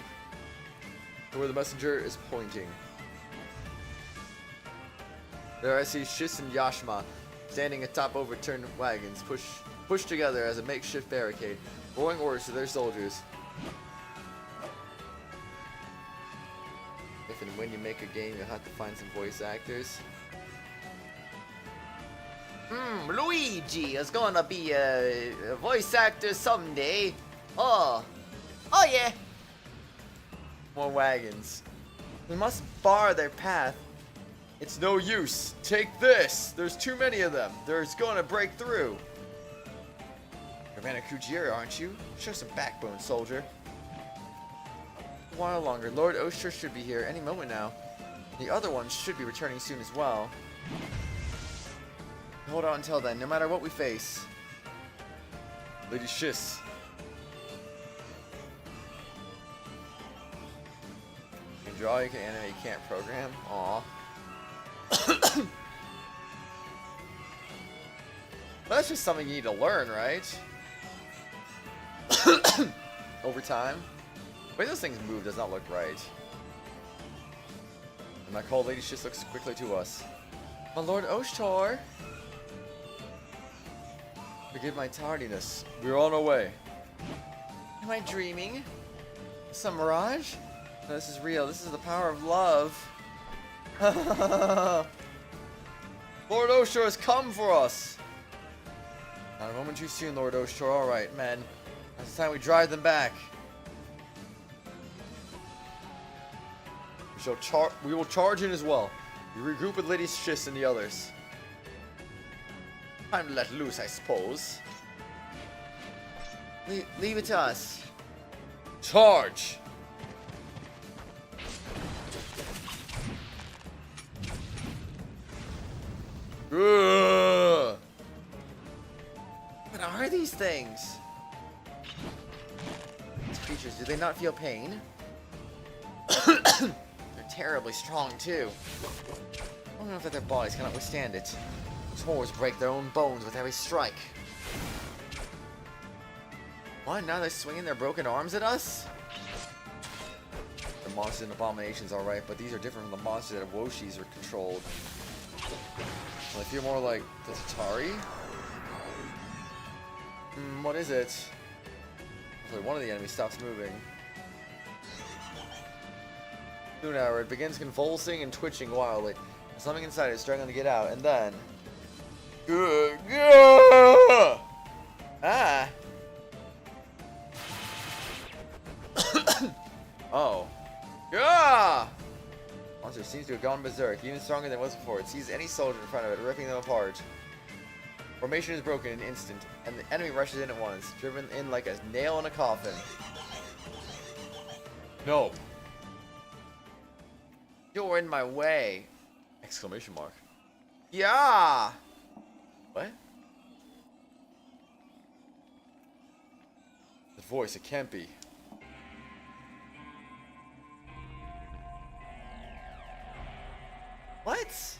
Where the messenger is pointing. There I see Shiss and Yashima standing atop overturned wagons, pushed together as a makeshift barricade, roaring orders to their soldiers. If and when you make a game, you'll have to find some voice actors. Luigi is gonna be a voice actor someday. Oh yeah. More wagons. We must bar their path. It's no use. Take this. There's too many of them. They're gonna break through. You're Kujiera, aren't you? Show some backbone, soldier. A while longer. Lord Oster should be here any moment now. The other ones should be returning soon as well. Hold on until then, no matter what we face. Lady Shiss. You can draw, you can animate, you can't program. Aw. Well, that's just something you need to learn, right? Over time. The way those things move does not look right. And my cold Lady Shiss looks quickly to us. My Lord Oshtor! Forgive my tardiness. We're on our way. Am I dreaming? Some mirage? No, this is real. This is the power of love. Lord Oshtor has come for us. Not a moment too soon, Lord Oshtor. All right, men. It's time we drive them back. We will charge in as well. We regroup with Lady Shiss and the others. Time to let loose, I suppose. Leave it to us. Charge! Ugh. What are these things? These creatures, do they not feel pain? They're terribly strong, too. I don't know if their bodies cannot withstand it. These horrors break their own bones with every strike. What? Now they're swinging their broken arms at us? The monsters and abominations, alright, but these are different from the monsters that Woshis are controlled. Well, I feel more like the Futari. What is it? Hopefully one of the enemies stops moving. Soon, however, it begins convulsing and twitching wildly. Something inside it is struggling to get out, and then... Ah! seems to have gone berserk, even stronger than it was before. It seizes any soldier in front of it, ripping them apart. Formation is broken in an instant, and the enemy rushes in at once, driven in like a nail in a coffin. No. You're in my way! Exclamation mark. Yeah! What? The voice, it can't be. What?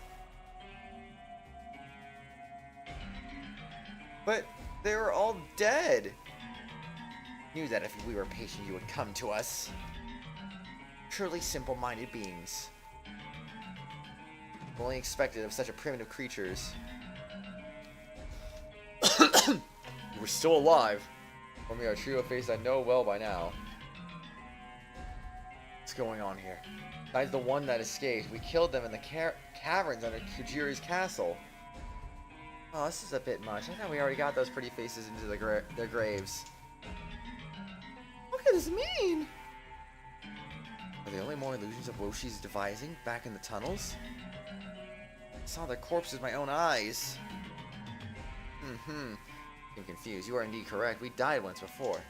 But they were all dead. Knew that if we were patient, you would come to us. Truly simple-minded beings. Only expected of such a primitive creatures. You were still alive. For me, our trio of faces I know well by now. What's going on here? Besides the one that escaped, we killed them in the caverns under Kujiri's castle. Oh, this is a bit much. I thought we already got those pretty faces into their graves. What could this mean? Are there only more illusions of Woshi's devising back in the tunnels? I saw their corpses with my own eyes. I'm confused. You are indeed correct. We died once before.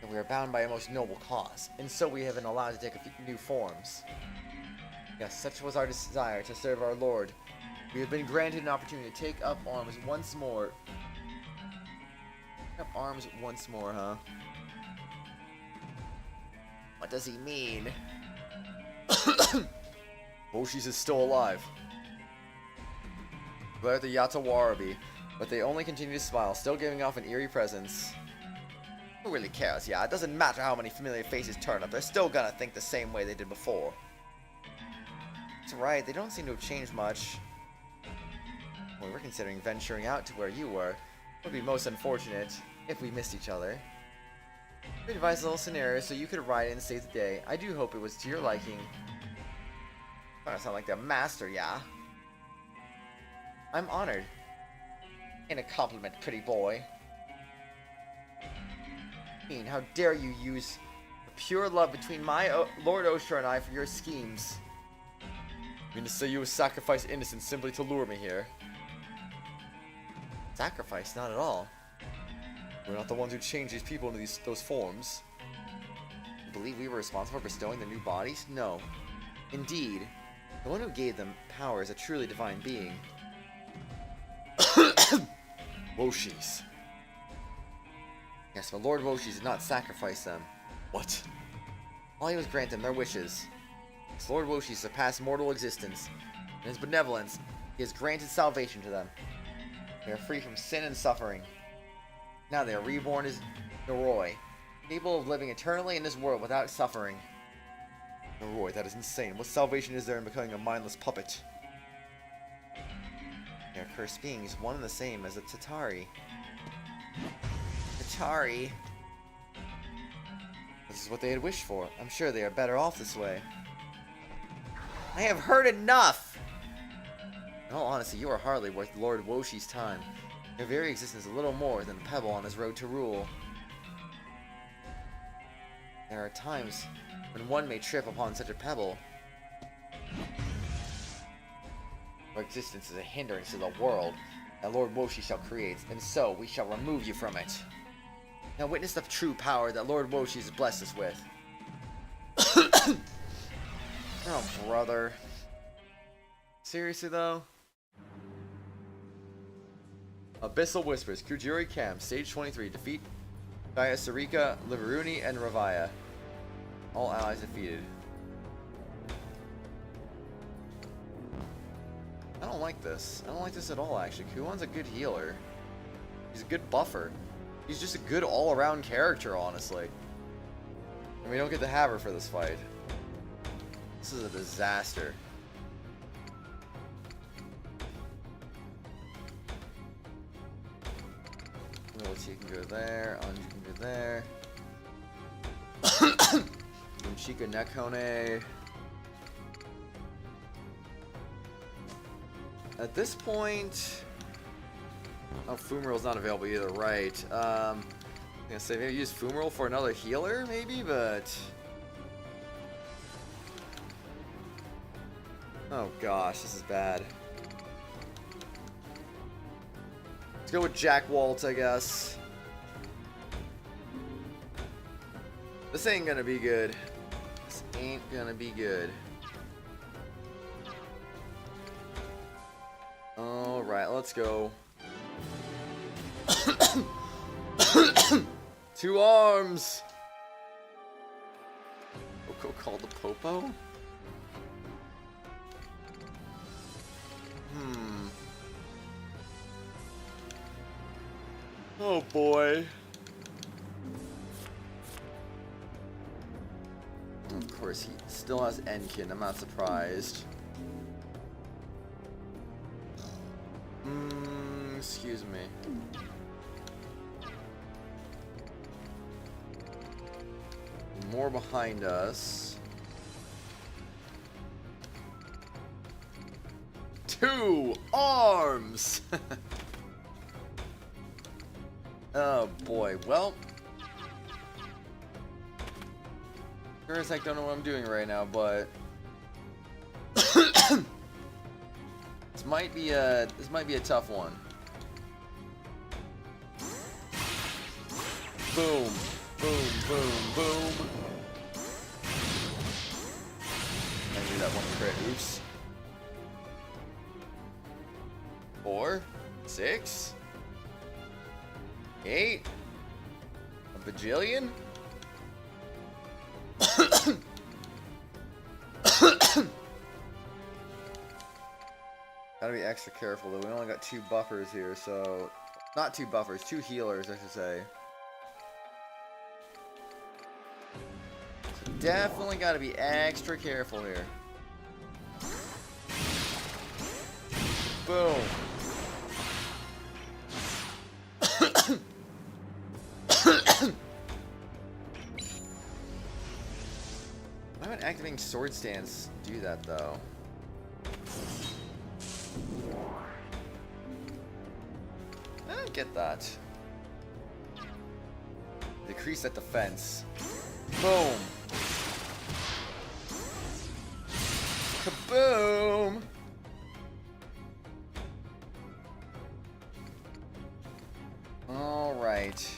And we are bound by a most noble cause, and so we have been allowed to take a few new forms. Yes, such was our desire to serve our Lord. We have been granted an opportunity to take up arms once more. Take up arms once more, huh? What does he mean? Woshi's is still alive. Glare at the Utawarerumono, but they only continue to smile, still giving off an eerie presence. Who really cares? Yeah, it doesn't matter how many familiar faces turn up, they're still gonna think the same way they did before. That's right, they don't seem to have changed much. We were considering venturing out to where you were. It would be most unfortunate if we missed each other. We devised a little scenario so you could ride in and save the day. I do hope it was to your liking. Trying to sound like the master, yeah? I'm honored. Ain't a compliment, pretty boy. How dare you use the pure love between my Lord Oshra and I for your schemes? You mean to say you would sacrifice innocence simply to lure me here? Sacrifice? Not at all. We're not the ones who changed these people into those forms. You believe we were responsible for bestowing their new bodies? No. Indeed, the one who gave them power is a truly divine being. Woshi's. Yes, but Lord Woshi did not sacrifice them. What? All he was grant them their wishes. As Lord Woshi surpassed mortal existence. In his benevolence, he has granted salvation to them. They are free from sin and suffering. Now they are reborn as Noroi, capable of living eternally in this world without suffering. Noroi, that is insane. What salvation is there in becoming a mindless puppet? They are cursed beings, one and the same as a Tatari. Tatari. This is what they had wished for. I'm sure they are better off this way. I have heard enough! In all honesty, you are hardly worth Lord Woshi's time. Your very existence is a little more than a pebble on his road to rule. There are times when one may trip upon such a pebble. Your existence is a hindrance to the world that Lord Woshi shall create, and so we shall remove you from it. Now witness the true power that Lord Woshi has blessed us with. Oh, brother. Seriously, though? Abyssal Whispers, Kujiri Camp, Stage 23. Defeat Gaia Sarika, Liveruni, and Ravaya. All allies defeated. I don't like this. I don't like this at all, actually. Kuon's a good healer. He's a good buffer. He's just a good all-around character, honestly. And we don't get to have her for this fight. This is a disaster. Mility can go there. Anju can go there. Unchika Nekone. At this point... Oh, Fumarol's not available either, right. I'm gonna say maybe use Fumarol for another healer, maybe, but... Oh gosh, this is bad. Let's go with Jack Walt, I guess. This ain't gonna be good. This ain't gonna be good. Alright, let's go. 2 arms! Coco called the Popo? Oh boy. Of course, he still has Enkin. I'm not surprised. Excuse me. More behind us. 2 arms! Oh boy, well. Sure as heck don't know what I'm doing right now, but this might be a tough one. Boom, boom, boom, boom. I knew that one crit. Oops. 4, 6, 8, a bajillion. Gotta be extra careful though. We only got 2 buffers here, so not 2 buffers, 2 healers, I should say. So definitely gotta be extra careful here. Boom. Why would activating sword stance do that though? I don't get that. Decrease that defense. Boom. Kaboom. All right.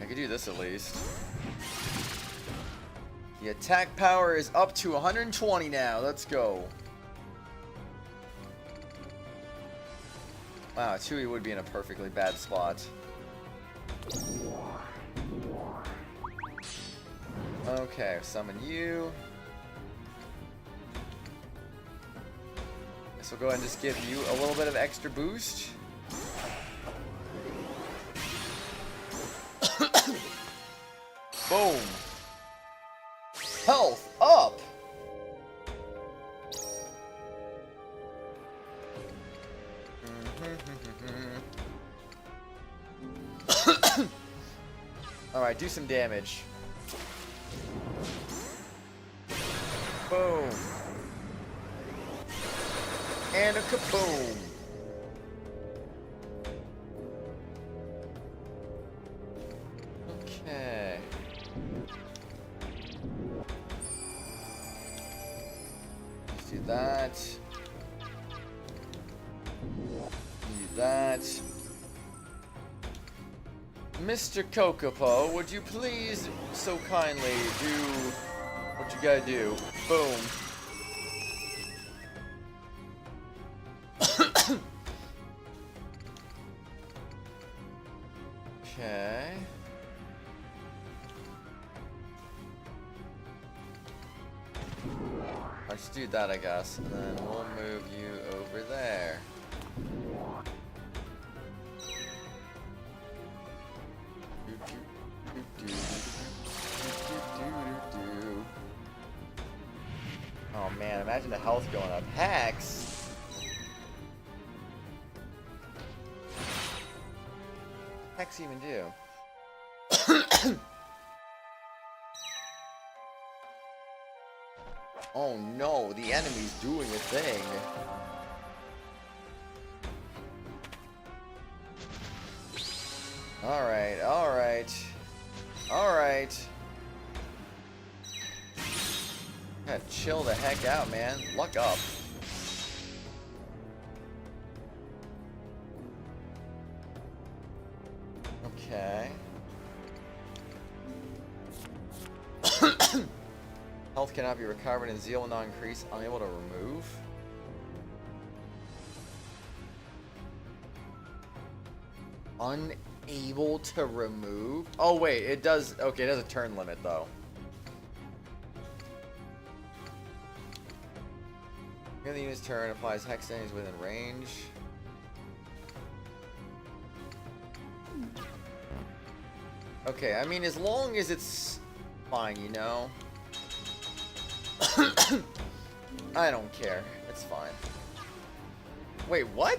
I could do this at least. The attack power is up to 120 now. Let's go. Wow, Chewie would be in a perfectly bad spot. Okay, summon you. Guess we'll go ahead and just give you a little bit of extra boost. Boom. Health up. Alright, do some damage. Boom. And a kaboom. Okay. Let's do that. Do that. Mr. Kokopo, would you please so kindly do what you gotta do? Boom. Okay. Let's do that, I guess, and then we'll move you over there. Oh man, imagine the health going up. Hex! Hex even do? Oh no, the enemy's doing a thing. Alright, alright. Alright. Gotta chill the heck out, man. Luck up. Okay. Health cannot be recovered and zeal will not increase. Unable to remove. Unable to remove? Oh wait, it does. Okay, it has a turn limit though. During the unit's turn, applies hex enemies within range. Okay, I mean, as long as it's fine, you know? I don't care. It's fine. Wait, what?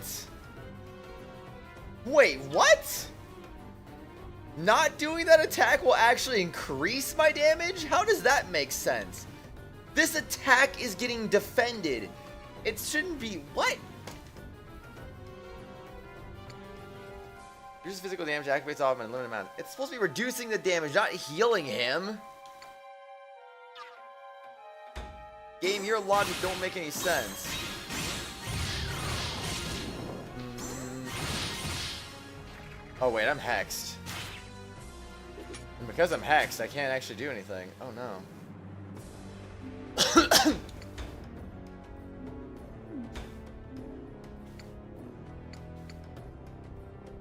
Wait, what? Not doing that attack will actually increase my damage? How does that make sense? This attack is getting defended. It shouldn't be... What? Reduces physical damage, activates off an unlimited amount. It's supposed to be reducing the damage, not healing him. Game, your logic don't make any sense. Oh wait, I'm hexed. And because I'm hexed, I can't actually do anything. Oh no.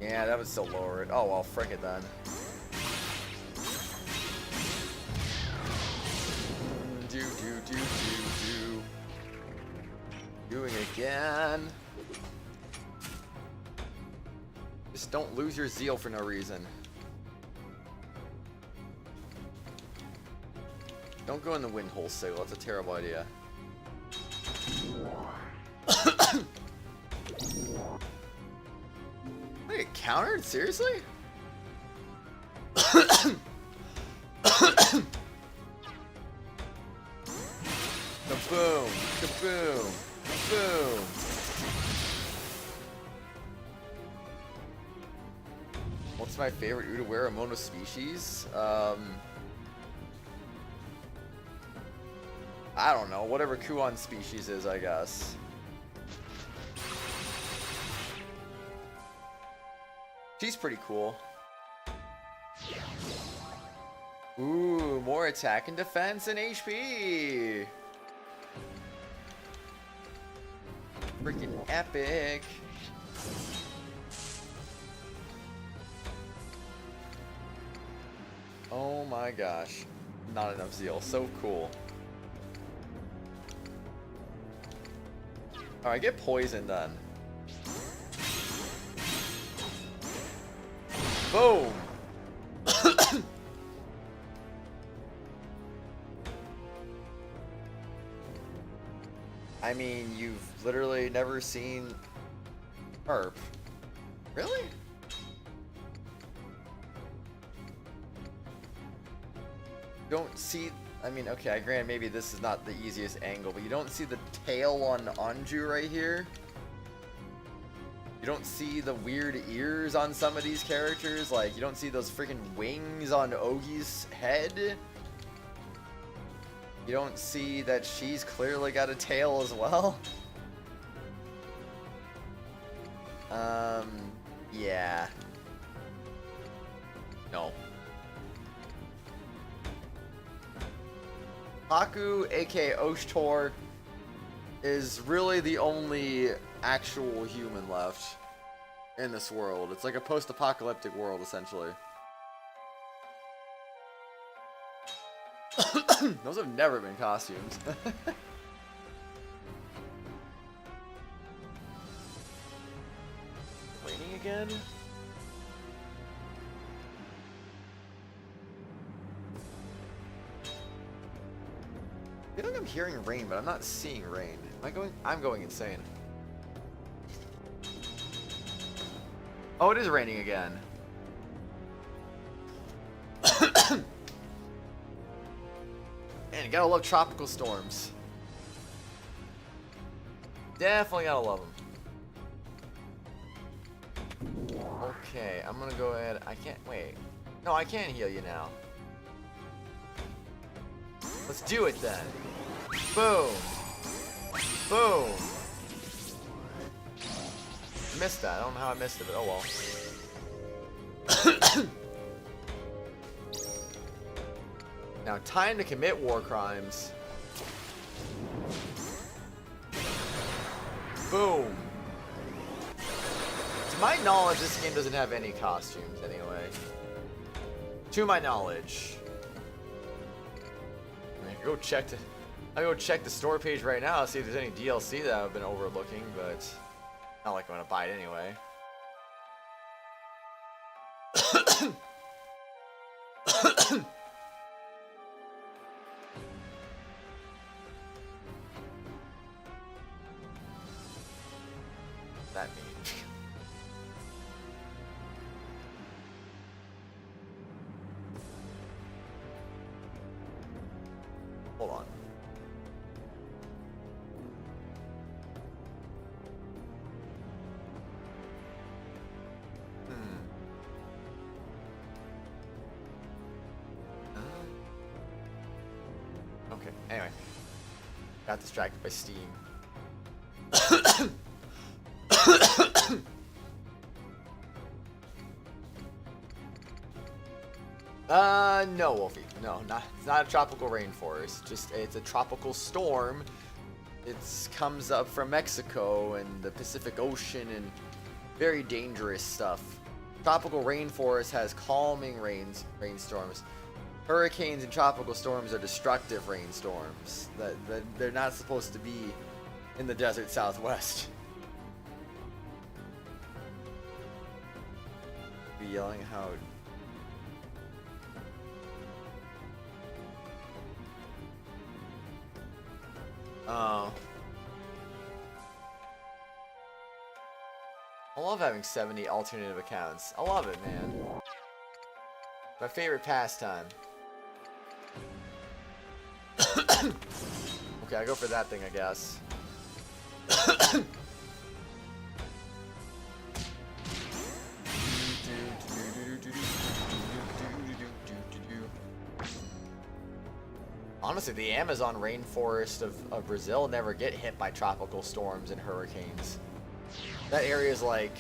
Yeah, that would still lower it. Oh well, frick it then. Do. Doing it again. Just don't lose your zeal for no reason. Don't go in the wind hole, Sigil. That's a terrible idea. I get countered? Seriously? Kaboom! Kaboom! Kaboom! What's my favorite Utawarerumono species? I don't know. Whatever Kuon species is, I guess. She's pretty cool. Ooh, more attack and defense and HP. Freaking epic. Oh my gosh. Not enough zeal. So cool. Alright, get poisoned then. Boom! I mean, you've literally never seen Herp. Really? Don't see... I mean, okay, I grant maybe this is not the easiest angle, but you don't see the tail on Anju right here? You don't see the weird ears on some of these characters? Like, you don't see those freaking wings on Ogi's head? You don't see that she's clearly got a tail as well? Yeah. No. Haku, aka Oshtor, is really the only actual human left in this world. It's like a post-apocalyptic world, essentially. Those have never been costumes. Raining again? I feel like I'm hearing rain, but I'm not seeing rain. Am I going? I'm going insane. Oh, it is raining again. Man, you gotta love tropical storms. Definitely gotta love them. Okay, I'm gonna go ahead. I can't wait. No, I can heal you now. Let's do it then. Boom. Boom. I missed that. I don't know how I missed it, but oh well. Now, time to commit war crimes. Boom. To my knowledge, this game doesn't have any costumes anyway. To my knowledge. I can go check the store page right now, see if there's any DLC that I've been overlooking, but not like I'm gonna buy it anyway. That means hold on. Okay, anyway. Got distracted by Steam. No, Wolfie. No, it's not a tropical rainforest. It's a tropical storm. It comes up from Mexico and the Pacific Ocean and very dangerous stuff. Tropical rainforest has calming rainstorms. Hurricanes and tropical storms are destructive rainstorms. They're not supposed to be in the desert Southwest. Be yelling how. Oh. I love having 70 alternative accounts. I love it, man. My favorite pastime. Okay, I go for that thing, I guess. Honestly, the Amazon rainforest of Brazil never get hit by tropical storms and hurricanes. That area is like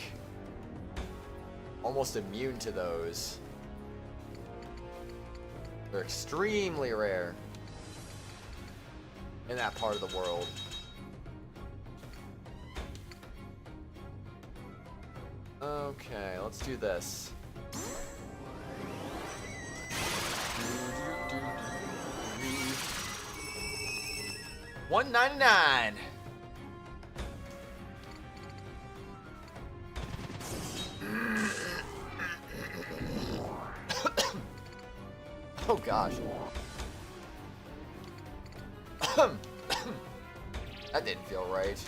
almost immune to those. They're extremely rare in that part of the world. Okay, let's do this. $1.99. Oh gosh. That didn't feel right.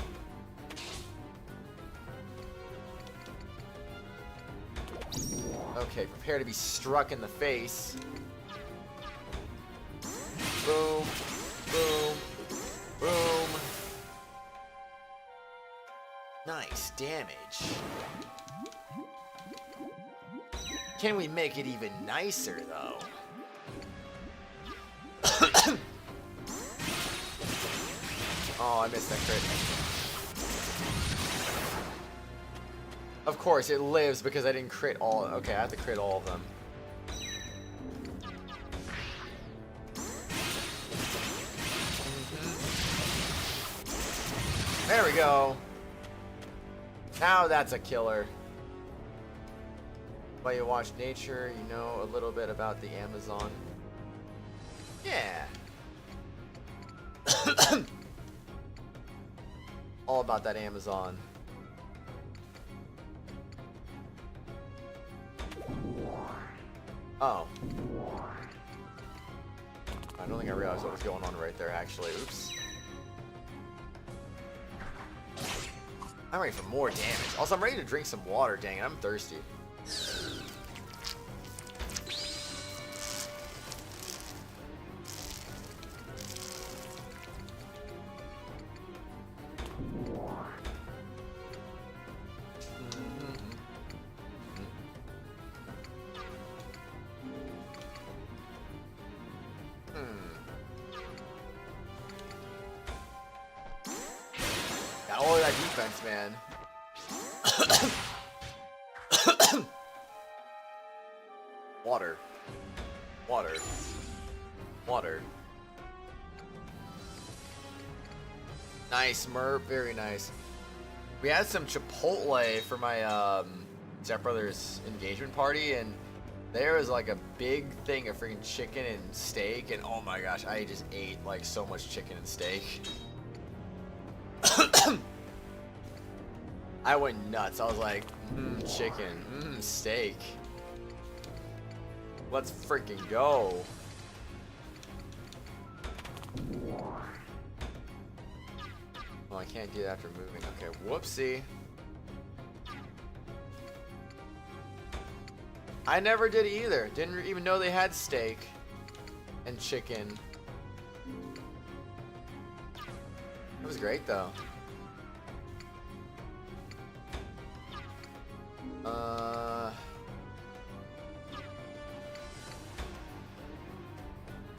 Okay, prepare to be struck in the face. Boom. Boom. Boom. Nice damage. Can we make it even nicer, though? Oh, I missed that crit. Of course, it lives because I didn't crit all. Okay, I have to crit all of them. There we go. Now that's a killer. While you watch nature, you know a little bit about the Amazon. Yeah. All about that Amazon. Oh. I don't think I realized what was going on right there, actually. Oops. I'm ready for more damage. Also, I'm ready to drink some water, dang it. I'm thirsty. that defense, man. Water. Water. Water. Nice, Merp. Very nice. We had some Chipotle for my stepbrother's engagement party, and there was like a big thing of freaking chicken and steak, and oh my gosh, I just ate like so much chicken and steak. I went nuts. I was like, chicken, steak. Let's freaking go. Oh, I can't do that after moving. Okay, whoopsie. I never did either. Didn't even know they had steak and chicken. It was great though.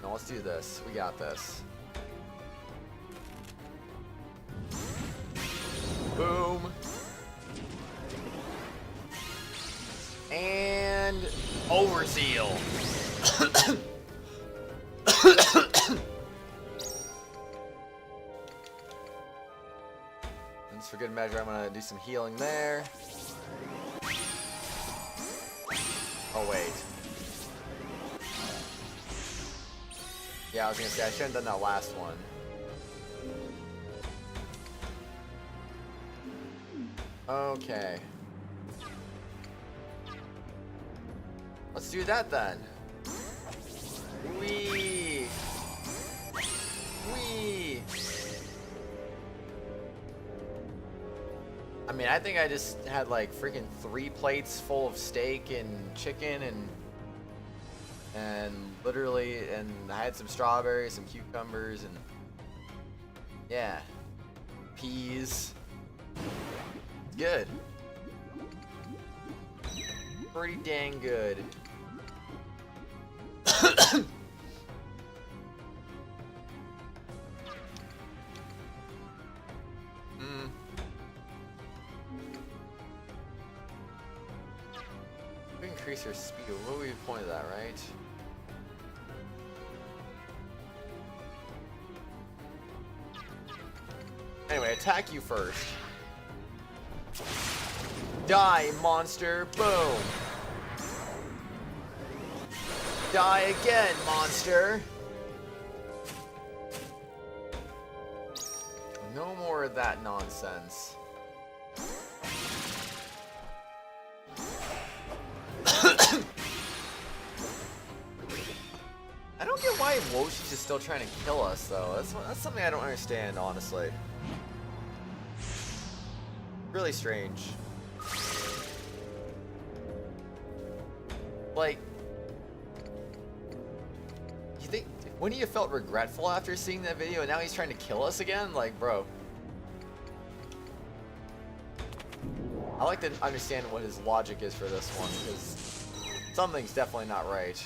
No, let's do this. We got this. Boom. And overzeal. And just for good measure, I'm gonna do some healing there. Oh wait. Yeah, I was gonna say I shouldn't have done that last one. Okay. Let's do that then. Wee. Wee. I mean, I think I just had like freaking 3 plates full of steak and chicken and literally, and I had some strawberries, some cucumbers, and yeah, peas. It's good. Pretty dang good. We increase her speed. What would we point to that, right? Anyway, attack you first. Die, monster. Boom. Die again, monster. No more of that nonsense. I don't get why Woshi's is still trying to kill us, though. That's something I don't understand, honestly. Really strange. Like, you think, wouldn't you have felt regretful after seeing that video and now he's trying to kill us again? Like, bro. I like to understand what his logic is for this one, because something's definitely not right.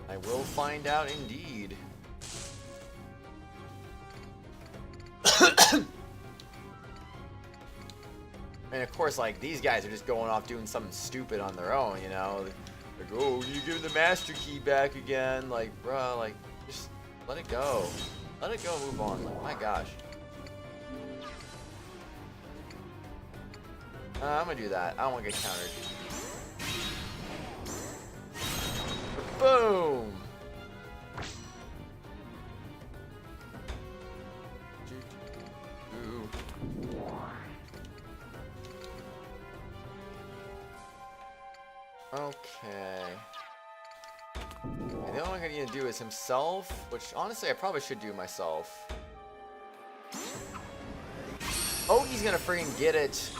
I will find out indeed. And of course, like, these guys are just going off doing something stupid on their own, you know? Like, oh, you give the master key back again. Like, bro, like, just let it go. Let it go and move on. Like, my gosh. I'm gonna do that. I don't want to get countered. Boom! Okay. And the only thing I need to do is himself, which honestly I probably should do myself. Oh, he's gonna freaking get it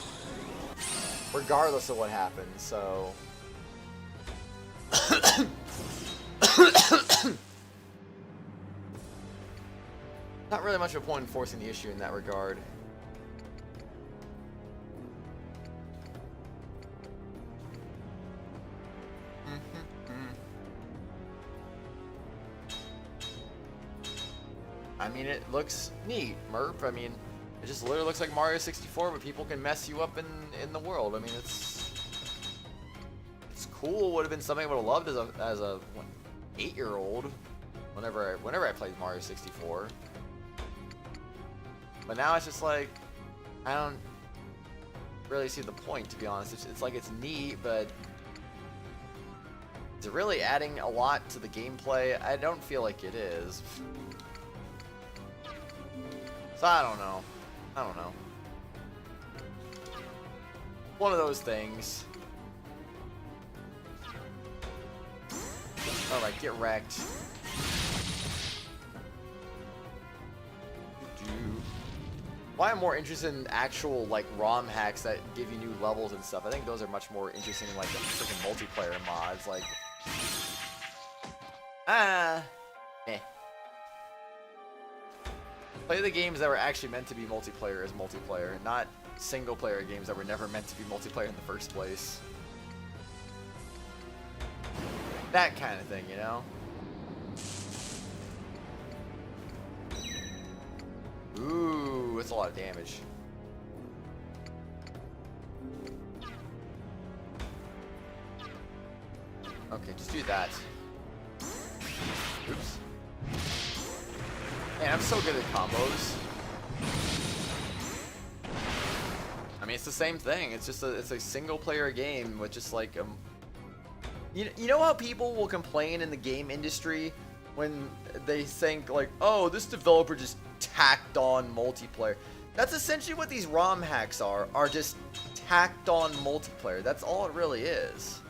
regardless of what happens, so. Not really much of a point in forcing the issue in that regard. I mean, it looks neat, Merp. I mean, it just literally looks like Mario 64, but people can mess you up in the world. I mean, it's cool. Would have been something I would have loved as a 8-year-old. Whenever I played Mario 64. But now it's just like, I don't really see the point, to be honest. It's like it's neat, but is it really adding a lot to the gameplay? I don't feel like it is. So I don't know. One of those things. Alright, get wrecked. Why I'm more interested in actual like ROM hacks that give you new levels and stuff. I think those are much more interesting than like the freaking multiplayer mods. Like, play the games that were actually meant to be multiplayer as multiplayer, not single player games that were never meant to be multiplayer in the first place. That kind of thing, you know? Ooh, it's a lot of damage. Okay, just do that. Oops. Man, I'm so good at combos. I mean, it's the same thing. It's just it's a single player game with just like you know how people will complain in the game industry when they think like, oh, this developer just tacked on multiplayer. That's essentially what these ROM hacks are just tacked on multiplayer. That's all it really is.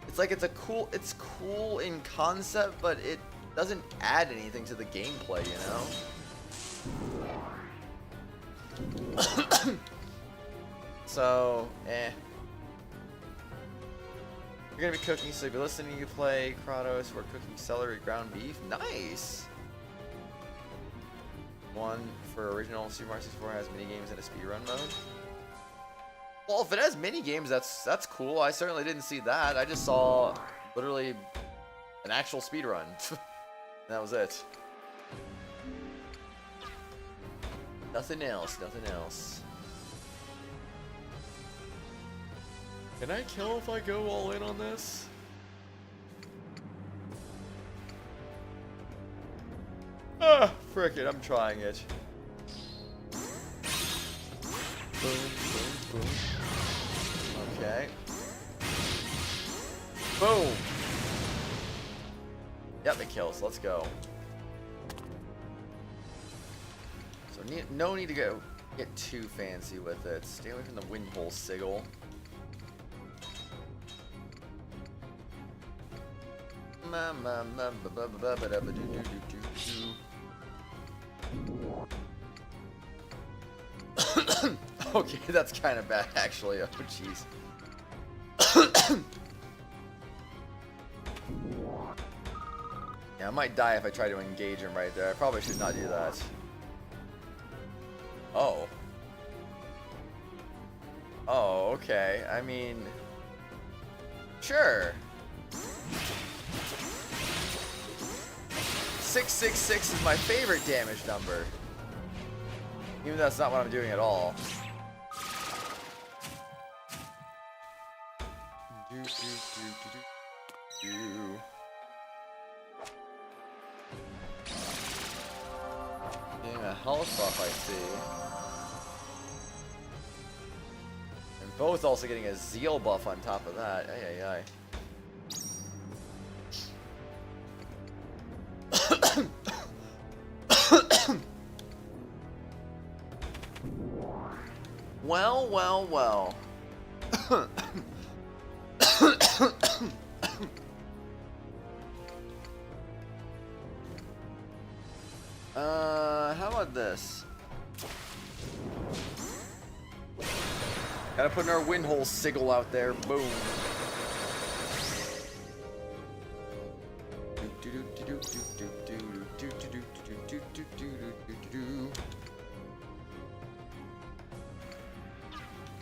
It's like it's cool in concept, but it doesn't add anything to the gameplay, you know? So, You're gonna be cooking, so you'll be listening to you play Kratos. We're cooking celery, ground beef. Nice! One for original Super Mario 64 has mini games and a speedrun mode. Well, if it has mini games, that's cool. I certainly didn't see that. I just saw literally an actual speedrun. That was it. Nothing else. Can I kill if I go all in on this? Ah, frick it, I'm trying it. Boom, boom, boom. Okay. Boom! Yep, it kills. Let's go. So no need to get too fancy with it. Stay away from the wind hole sigil. Okay, that's kind of bad actually. Oh jeez. Yeah, I might die if I try to engage him right there. I probably should not do that. Oh. Oh, okay. I mean, sure. 666 is my favorite damage number. Even though that's not what I'm doing at all. Getting a health buff, I see. And both also getting a zeal buff on top of that. Ay, ay, ay. Well, well, well. How about this? Gotta put our wind hole sigil out there. Boom.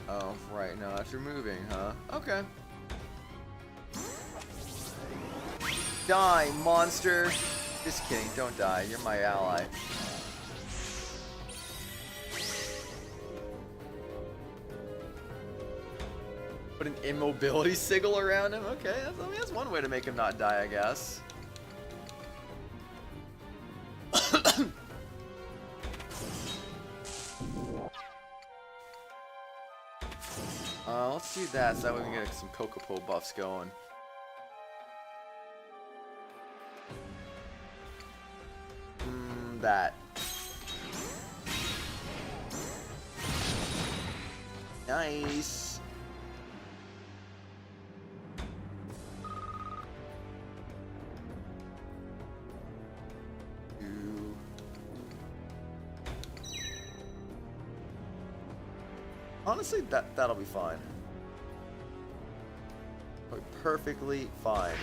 Oh, right, no, after moving, huh? Okay. Die, monster! Just kidding, don't die. You're my ally. Put an immobility sigil around him? Okay, I mean, that's one way to make him not die, I guess. Let's do that so that way we can get some Kokopo buffs going. That. Nice. Honestly, that'll be fine. Perfectly fine.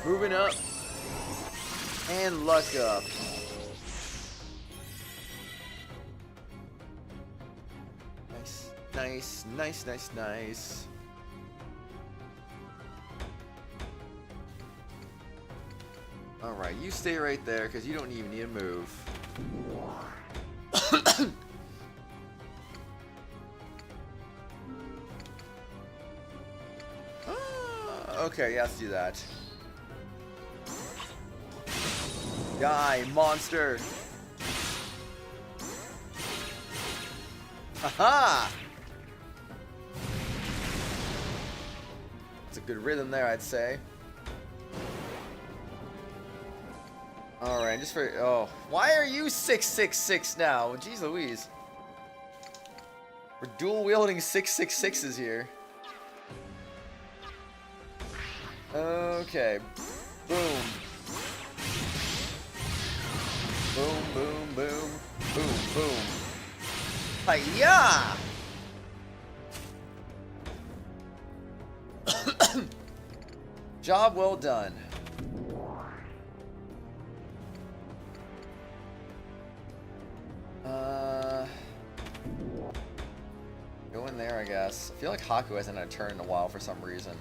Moving up. And luck up. Nice, nice, nice, nice, nice. Alright, you stay right there because you don't even need to move. Okay, yeah, let's do that. Die, monster! Aha! That's a good rhythm there, I'd say. Alright, just for... Oh, why are you 666 now? Jeez Louise. We're dual-wielding 666s here. Okay. Boom. Boom, boom, boom. Boom, boom. Hi-ya! Job well done. Go in there, I guess. I feel like Haku hasn't had a turn in a while for some reason.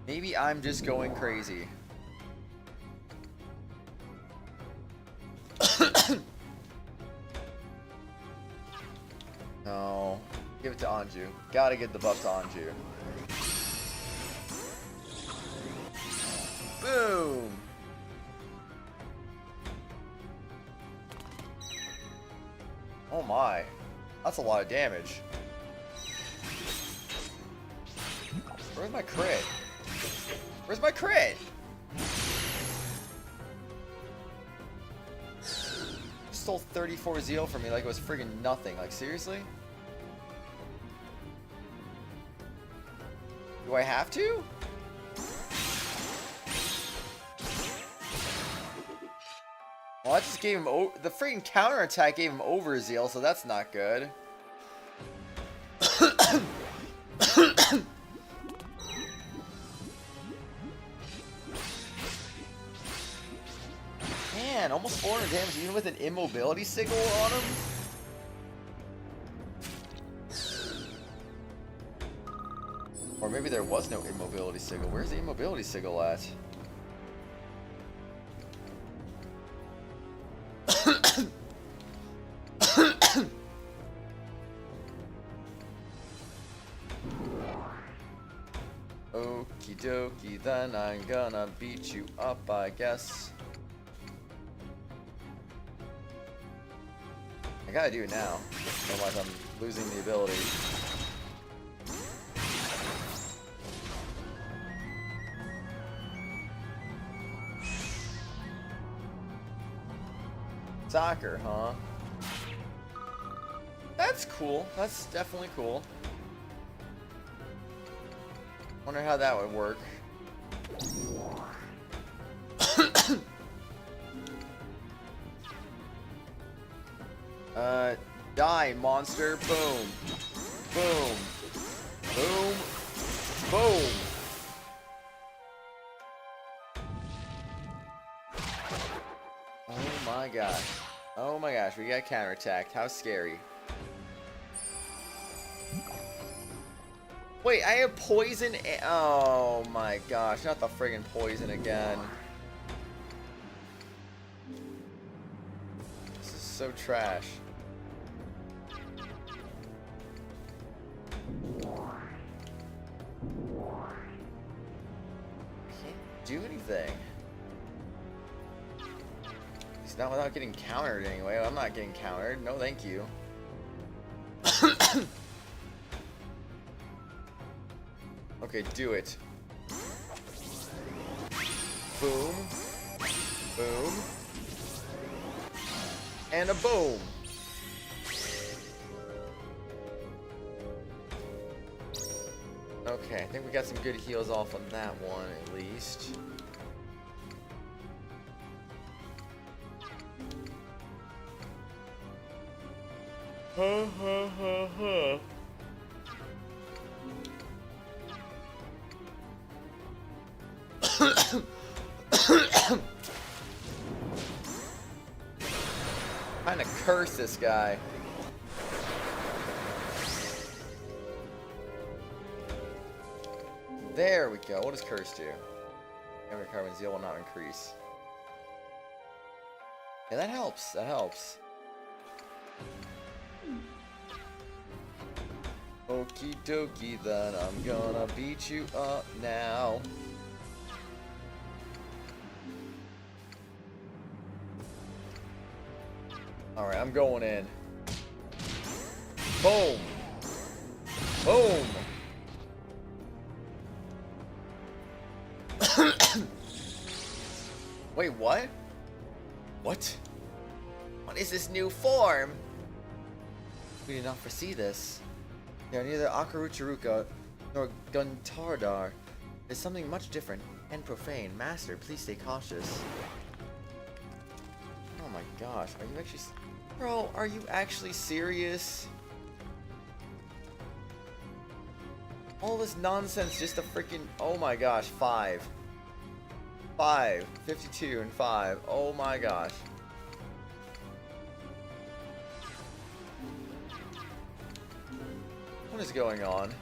Maybe I'm just going crazy. No. Give it to Anju. Gotta get the buff to Anju. Boom! Oh my. That's a lot of damage. Where's my crit? Where's my crit? Stole 34 zeal from me like it was friggin' nothing. Like, seriously? Do I have to? Well, I just gave him the friggin' counterattack gave him over zeal, so that's not good. Man, almost 400 damage even with an immobility sigil on him? Or maybe there was no immobility sigil. Where's the immobility sigil at? Okie dokie, then I'm gonna beat you up, I guess. I gotta do it now, otherwise I'm losing the ability. Soccer, huh? That's cool. That's definitely cool. Wonder how that would work. Die, monster. Boom. Boom. Boom. Boom. Oh my gosh. Oh my gosh, we got counterattacked. How scary. Wait, I have poison. Oh my gosh, not the friggin' poison again. This is so trash. Can't do anything. It's not without getting countered anyway. I'm not getting countered. No, thank you. Okay, do it. Boom. Boom. And a boom. Okay, I think we got some good heals off on that one at least. Ha ha ha ha. Trying to curse this guy. There we go. What does curse do? Every carbon zeal will not increase. Yeah, that helps. That helps. Okie dokie, then I'm gonna beat you up now. Alright, I'm going in. Boom! Boom! Wait, what? What? What is this new form? We did not foresee this. They are neither Akarucharuka nor Guntardar. There's something much different and profane. Master, please stay cautious. Oh my gosh, are you actually... Bro, are you actually serious? All this nonsense just to freaking... Oh my gosh, 5. 5. 52 and 5. Oh my gosh. What is going on?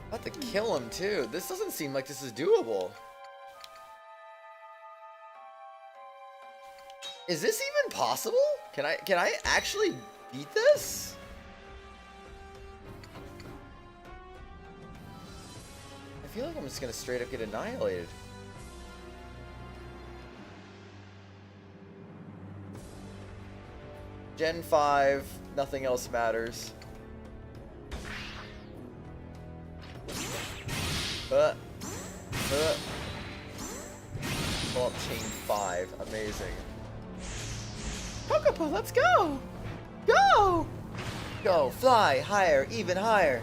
About to kill him too. This doesn't seem like this is doable. Is this even possible? Can I actually beat this? I feel like I'm just gonna straight up get annihilated. Gen 5, nothing else matters. Pull up chain 5, amazing. Hakupo, let's go! Go! Go, fly, higher, even higher.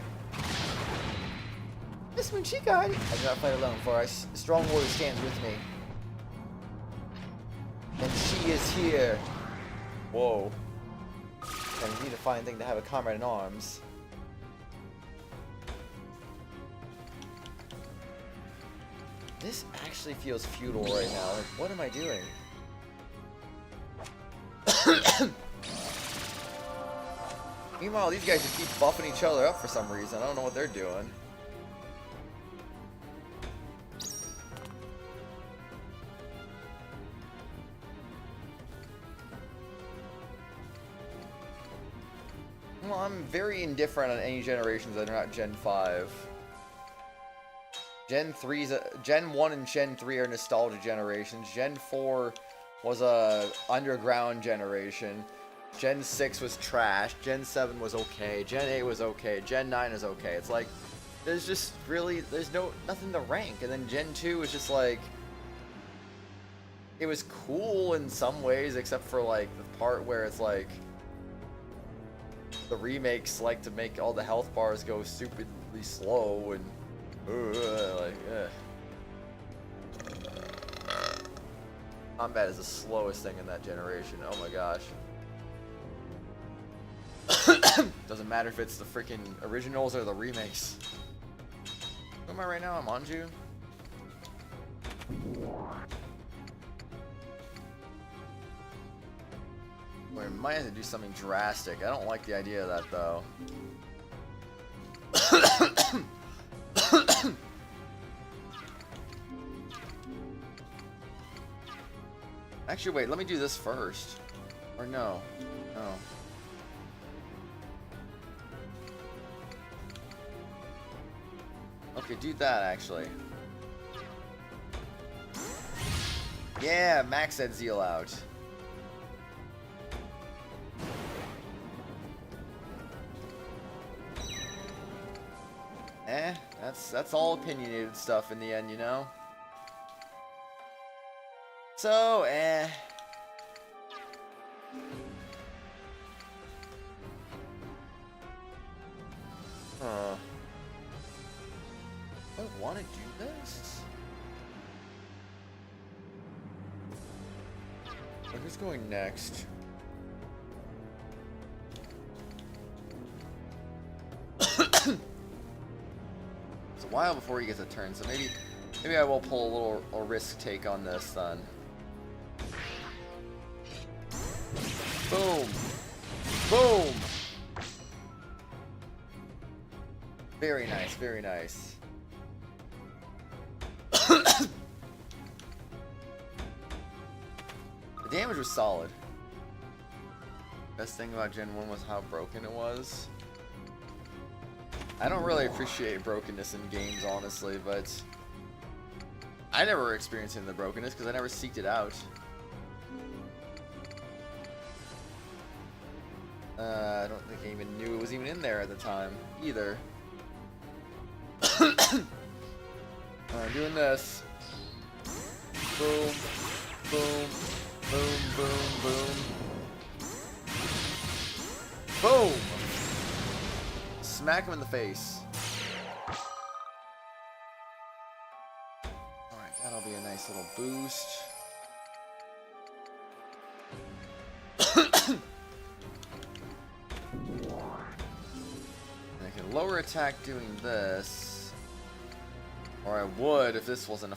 Miss Munchika, I do not fight alone, for a strong warrior stands with me. And she is here. Whoa. And we need a fine thing to have a comrade in arms. This actually feels futile right now. Like, what am I doing? Meanwhile, these guys just keep buffing each other up for some reason. I don't know what they're doing. Well, I'm very indifferent on any generations that are not Gen 5. Gen 1 and Gen 3 are nostalgia generations. Gen 4 was a underground generation. Gen 6 was trash. Gen 7 was okay. Gen 8 was okay. Gen 9 is okay. It's like, there's just really, there's nothing to rank. And then Gen 2 was just like, it was cool in some ways, except for like the part where it's like, the remakes like to make all the health bars go stupidly slow and combat is the slowest thing in that generation. Oh my gosh. Doesn't matter if it's the freaking originals or the remakes. am I right now? I'm Anju. We might have to do something drastic. I don't like the idea of that though. Actually, wait, let me do this first. Or no. No. Okay, do that actually. Yeah, max that zeal out. That's all opinionated stuff in the end, you know? So, Huh. I don't want to do this. But who's going next? It's a while before he gets a turn, so maybe I will pull a risk take on this then. Boom! Boom! Very nice, very nice. The damage was solid. Best thing about Gen 1 was how broken it was. I don't really appreciate brokenness in games, honestly, but I never experienced any of the brokenness because I never seeked it out. I don't think I even knew it was even in there at the time, either. Alright, doing this. Boom, boom, boom, boom, boom. Boom! Smack him in the face. Alright, that'll be a nice little boost. I can lower attack doing this. Or I would if this wasn't a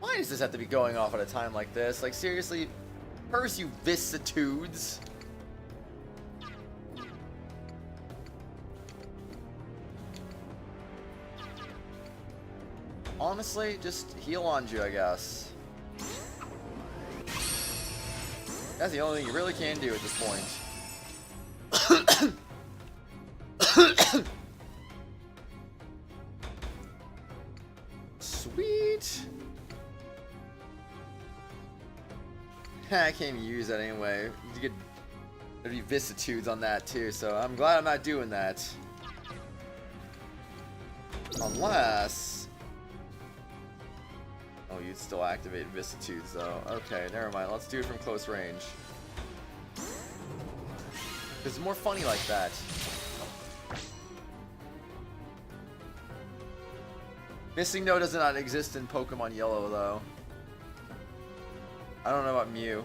Why does this have to be going off at a time like this? Like, seriously? Curse you vicissitudes. Honestly, just heal on you, I guess. That's the only thing you really can do at this point. Sweet. I can't even use that anyway. You get there'd be vicissitudes on that too, so I'm glad I'm not doing that. Unless. Oh, you'd still activate vicissitudes though. Okay, never mind. Let's do it from close range. It's more funny like that. Missing No does not exist in Pokemon Yellow though. I don't know about Mew.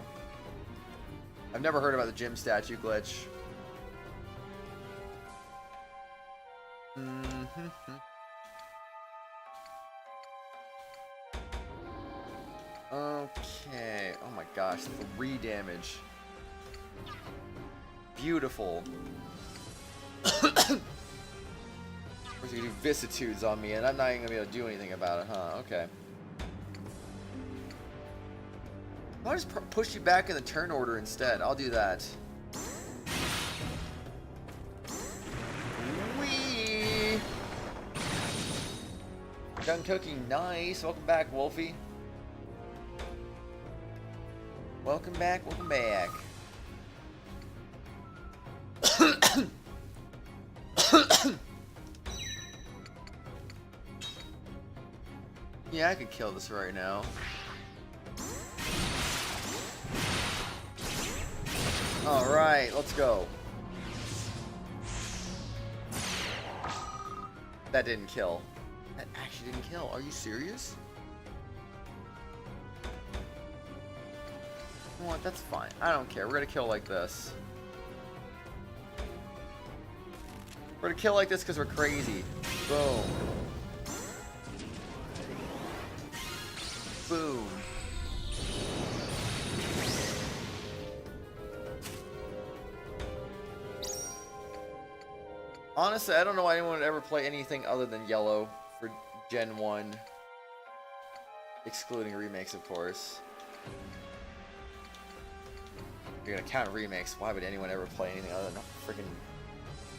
I've never heard about the gym statue glitch. Okay. Oh my gosh, 3 damage. Beautiful. Of course, you can do vicissitudes on me, and I'm not even gonna be able to do anything about it, huh? Okay. I'll just push you back in the turn order instead. I'll do that. Whee! Done cooking, nice. Welcome back, Wolfie. Welcome back, welcome back. Yeah, I could kill this right now. Alright, let's go. That didn't kill. That actually didn't kill. Are you serious? You know what? That's fine. I don't care. We're gonna kill like this. We're gonna kill like this because we're crazy. Boom. Honestly, I don't know why anyone would ever play anything other than Yellow for Gen 1. Excluding remakes, of course. If you're gonna count remakes, why would anyone ever play anything other than freaking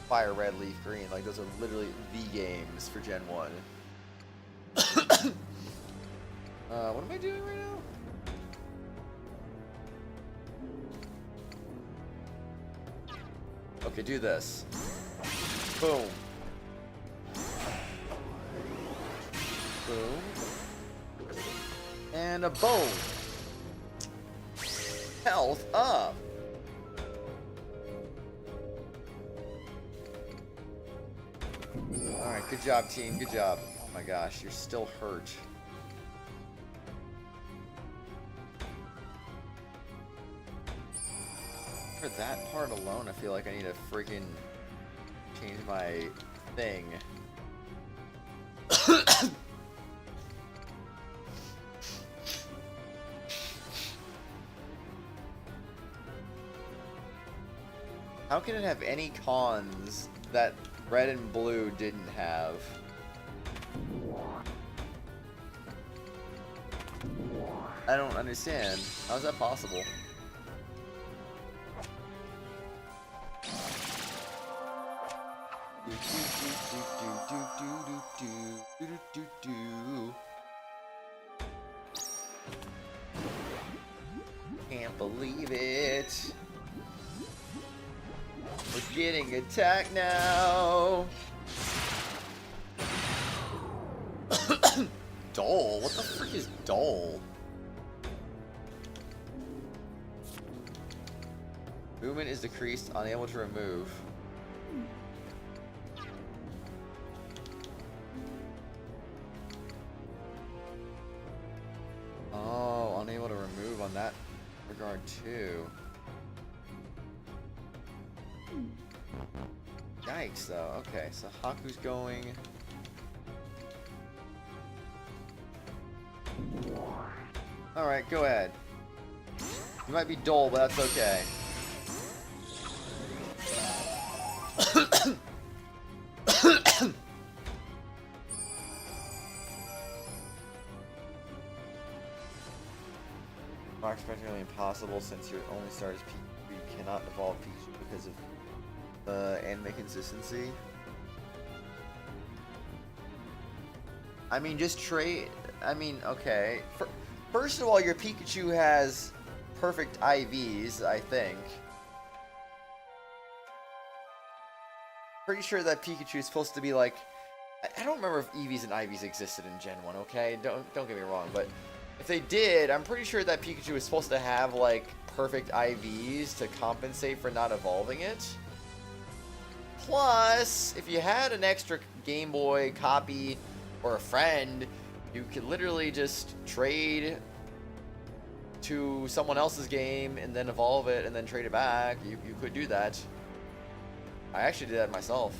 Fire Red, Leaf Green? Like, those are literally the games for Gen 1. What am I doing right now? Okay, do this. Boom. Boom. And a boom. Health up. Alright, good job, team. Good job. Oh my gosh, you're still hurt. For that part alone, I feel like I need to freaking change my thing. How can it have any cons that red and blue didn't have? I don't understand. How is that possible? Can't believe it. We're getting attacked now. Dole? What the frick is Dole? Movement is decreased, unable to remove. Oh, unable to remove on that regard too. Yikes though. Okay, so Haku's going. Alright, go ahead. You might be dull, but that's okay. Mark's practically impossible since your only star is Pikachu. You cannot evolve Pikachu because of anime consistency. I mean, just trade. I mean, okay. First of all, your Pikachu has perfect IVs, I think. Pretty sure that Pikachu is supposed to be like. I don't remember if EVs and IVs existed in Gen 1. Okay, don't get me wrong, but if they did, I'm pretty sure that Pikachu is supposed to have like perfect IVs to compensate for not evolving it. Plus, if you had an extra Game Boy copy or a friend, you could literally just trade to someone else's game and then evolve it and then trade it back. You could do that. I actually did that myself.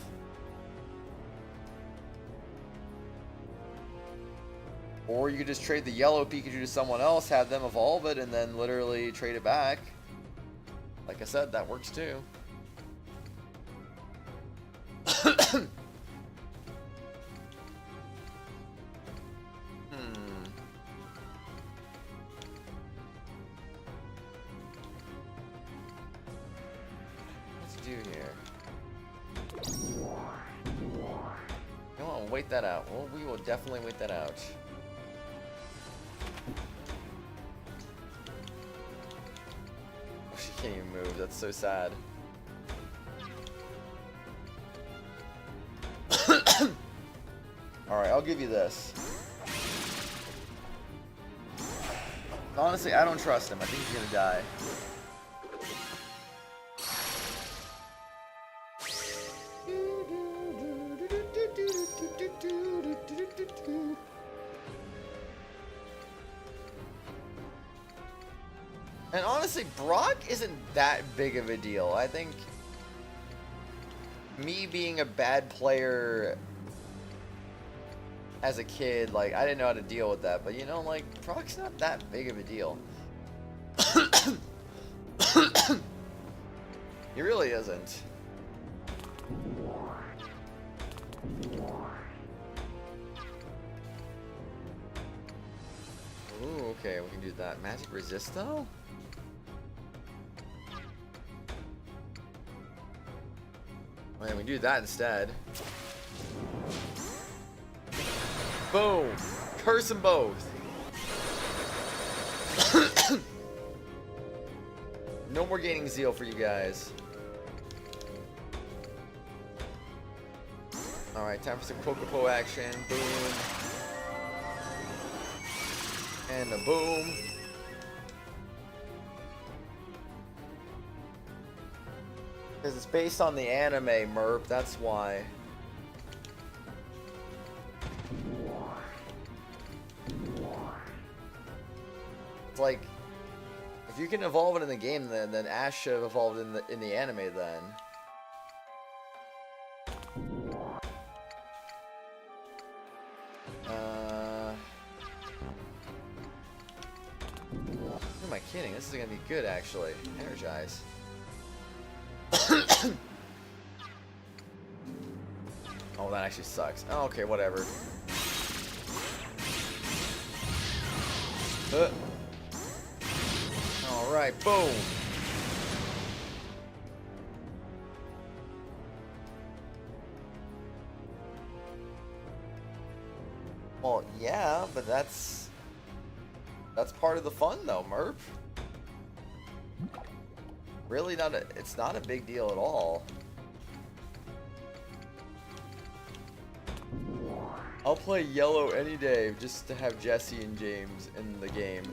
Or you could just trade the yellow Pikachu to someone else, have them evolve it, and then literally trade it back. Like I said, that works too. Let's do here. You want to wait that out? Well, we will definitely wait that out. She can't even move. That's so sad. Alright, I'll give you this. Honestly, I don't trust him. I think he's gonna die. And honestly, Brock isn't that big of a deal. I think me being a bad player as a kid, like, I didn't know how to deal with that. But, you know, like, Brock's not that big of a deal. He really isn't. Ooh, okay, we can do that. Magic resist though? Oh, yeah, we can do that instead. Boom! Curse them both! No more gaining zeal for you guys. Alright, time for some Kokopo action. Boom. And a boom. Because it's based on the anime, Merp, that's why. It's like, if you can evolve it in the game, then Ash should have evolved in the anime then. Who am I kidding? This is gonna be good actually. Energize. Oh, that actually sucks. Oh, okay, whatever. Alright, boom. Well, yeah, but that's part of the fun though, Merp. Really it's not a big deal at all. I'll play yellow any day just to have Jesse and James in the game.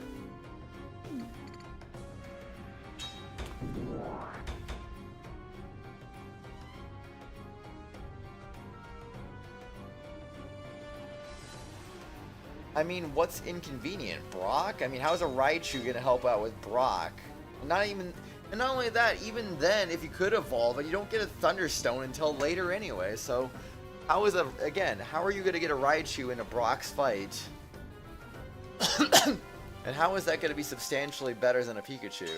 I mean, what's inconvenient? Brock? I mean, how's a Raichu gonna help out with Brock? Not only that, even then, if you could evolve, and you don't get a Thunderstone until later anyway, so how are you gonna get a Raichu in a Brock's fight? And how is that gonna be substantially better than a Pikachu?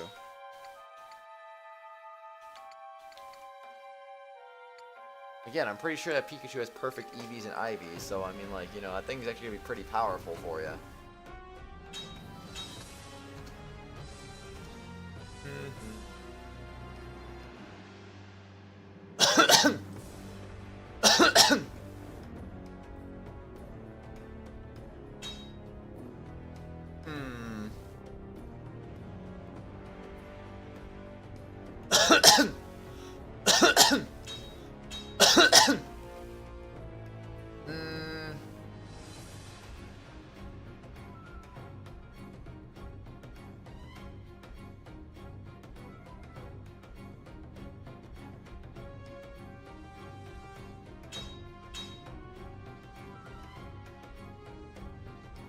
Again, I'm pretty sure that Pikachu has perfect EVs and IVs, so I mean, like, you know, that thing's actually gonna be pretty powerful for you.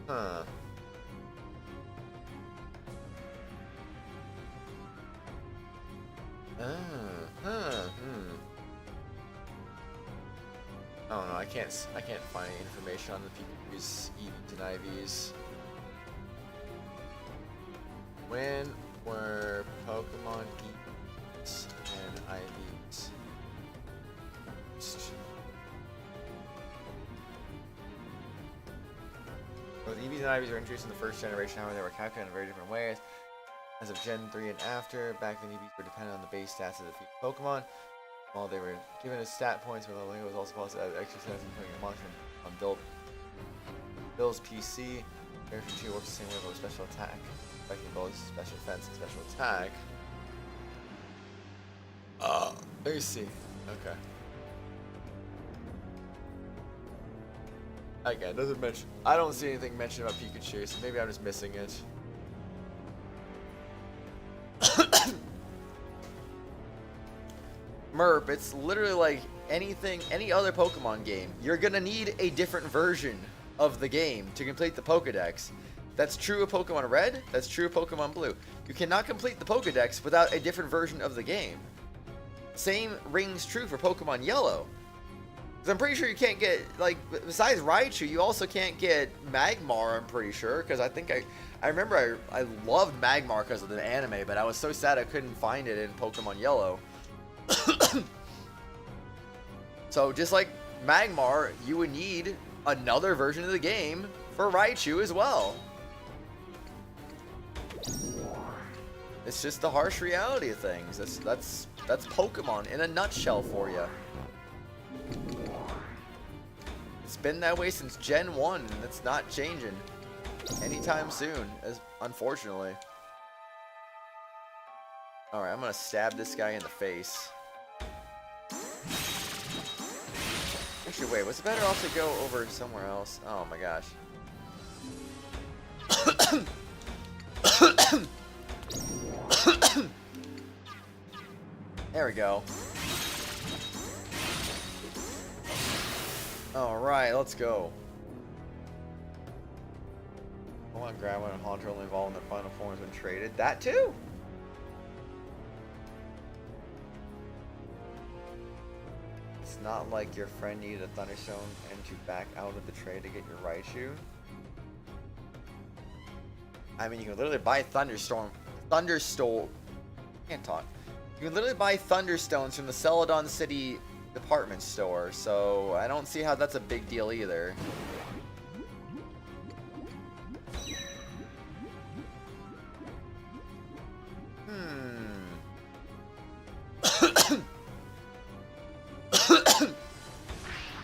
Huh. I don't know. I can't find any information on the Pikachu's EVs and IVs. When were Pokemon EVs and IVs? Both EVs and IVs were introduced in the first generation, however, they were calculated in very different ways. As of Gen 3 and after, back then EVs were dependent on the base stats of the Pokemon. While they were given as stat points, but the Lego was also possible to add extra stats including a monster on Bill's PC. Version 2 works the same way with special attack, affecting both special defense and special attack. Let me see. Okay. Again, doesn't mention. I don't see anything mentioned about Pikachu, so maybe I'm just missing it. Merp, it's literally like any other Pokemon game. You're gonna need a different version of the game to complete the Pokedex. That's true of Pokemon Red, that's true of Pokemon Blue. You cannot complete the Pokedex without a different version of the game. Same rings true for Pokemon Yellow. Because I'm pretty sure you can't get, like, besides Raichu, you also can't get Magmar, I'm pretty sure. Because I think I remember I loved Magmar because of the anime, but I was so sad I couldn't find it in Pokemon Yellow. So just like Magmar, you would need another version of the game for Raichu as well. It's just the harsh reality of things. That's Pokemon in a nutshell for you. It's been that way since Gen 1, and it's not changing anytime soon, unfortunately. Alright, I'm gonna stab this guy in the face. Actually, wait, was it better off to go over somewhere else? Oh my gosh. There we go. Alright, let's go. I want Grandma and Haunter only involved in their final forms when traded. That too? It's not like your friend needed a Thunderstone and to back out of the trade to get your Raichu. I mean, you can literally buy Thunderstone. Can't talk. You can literally buy Thunderstones from the Celadon City department store, so I don't see how that's a big deal either.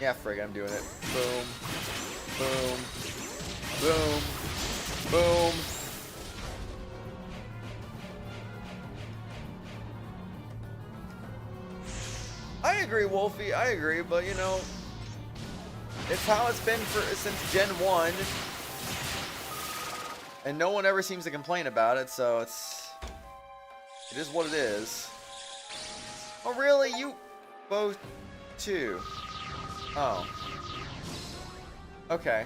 Yeah, frig, I'm doing it. Boom. Boom. Boom. Boom. I agree, Wolfie. I agree, but you know, it's how it's been since Gen 1, and no one ever seems to complain about it. So it is what it is. Oh, really? You both too? Oh. Okay.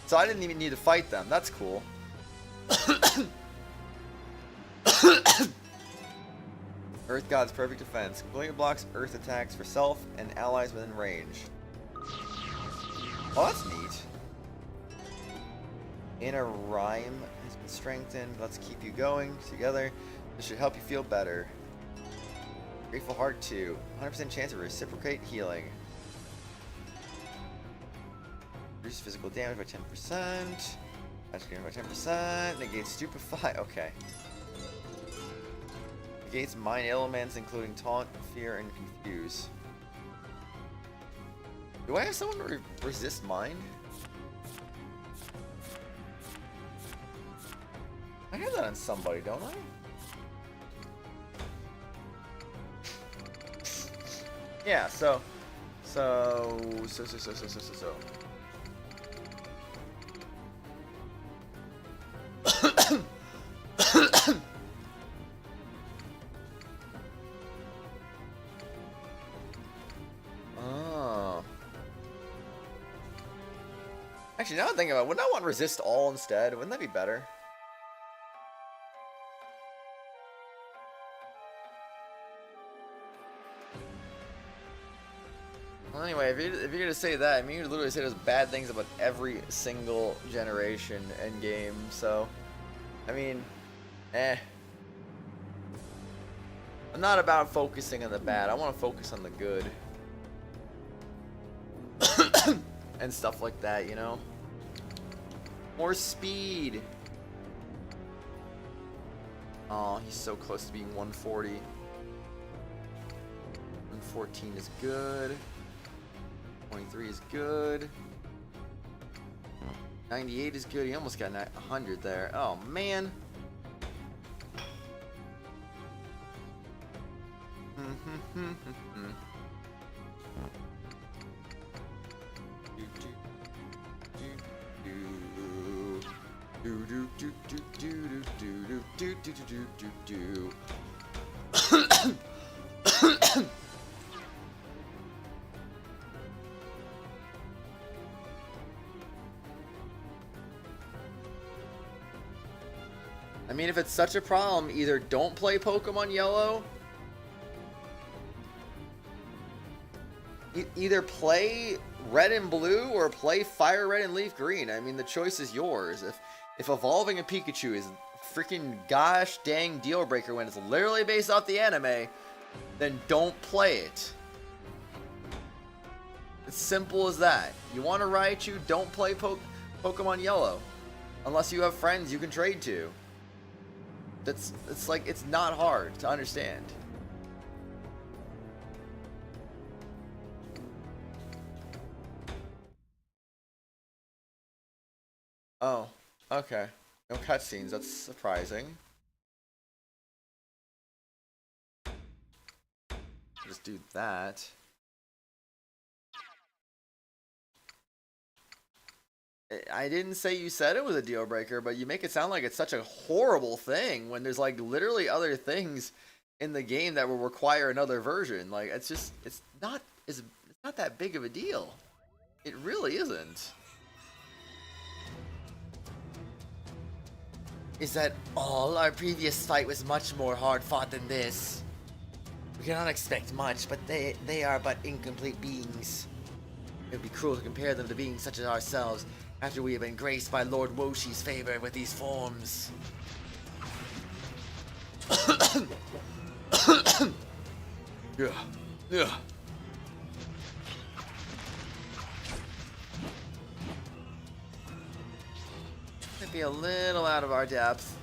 So I didn't even need to fight them. That's cool. Earth God's perfect defense. Completely blocks Earth attacks for self and allies within range. Oh, that's neat. Inner Rhyme has been strengthened. Let's keep you going together. This should help you feel better. Grateful Heart 2. 100% chance of reciprocate healing. Reduce physical damage by 10%. Magic damage by 10%. Negates Stupefy. Okay. Negates Mind elements, including Taunt, Fear, and Confuse. Do I have someone to resist Mind? I have that on somebody, don't I? Yeah, so. Oh. Actually, now I'm thinking about it, wouldn't I want resist all instead? Wouldn't that be better? Well, anyway, if you're gonna say that, I mean, you literally say those bad things about every single generation and game. So, I mean, I'm not about focusing on the bad. I want to focus on the good and stuff like that. You know, more speed. Oh, he's so close to being 140. 114 is good. 23 is good. 98 is good. He almost got 100 there. Oh, man. I mean, if it's such a problem, either don't play Pokemon Yellow, either play Red and Blue or play Fire Red and Leaf Green. I mean, the choice is yours. If evolving a Pikachu is freaking gosh dang deal breaker when it's literally based off the anime, then don't play it. It's simple as that. You want to Raichu, don't play Pokemon Yellow. Unless you have friends you can trade to. It's like, it's not hard to understand. Oh, okay. No cutscenes, that's surprising. Just do that. I didn't say you said it was a deal breaker, but you make it sound like it's such a horrible thing when there's like literally other things in the game that will require another version. Like it's not that big of a deal. It really isn't. Is that all? Our previous fight was much more hard fought than this. We cannot expect much, but they are but incomplete beings. It would be cruel to compare them to beings such as ourselves after we have been graced by Lord Woshi's favor with these forms. Yeah. Might be a little out of our depth.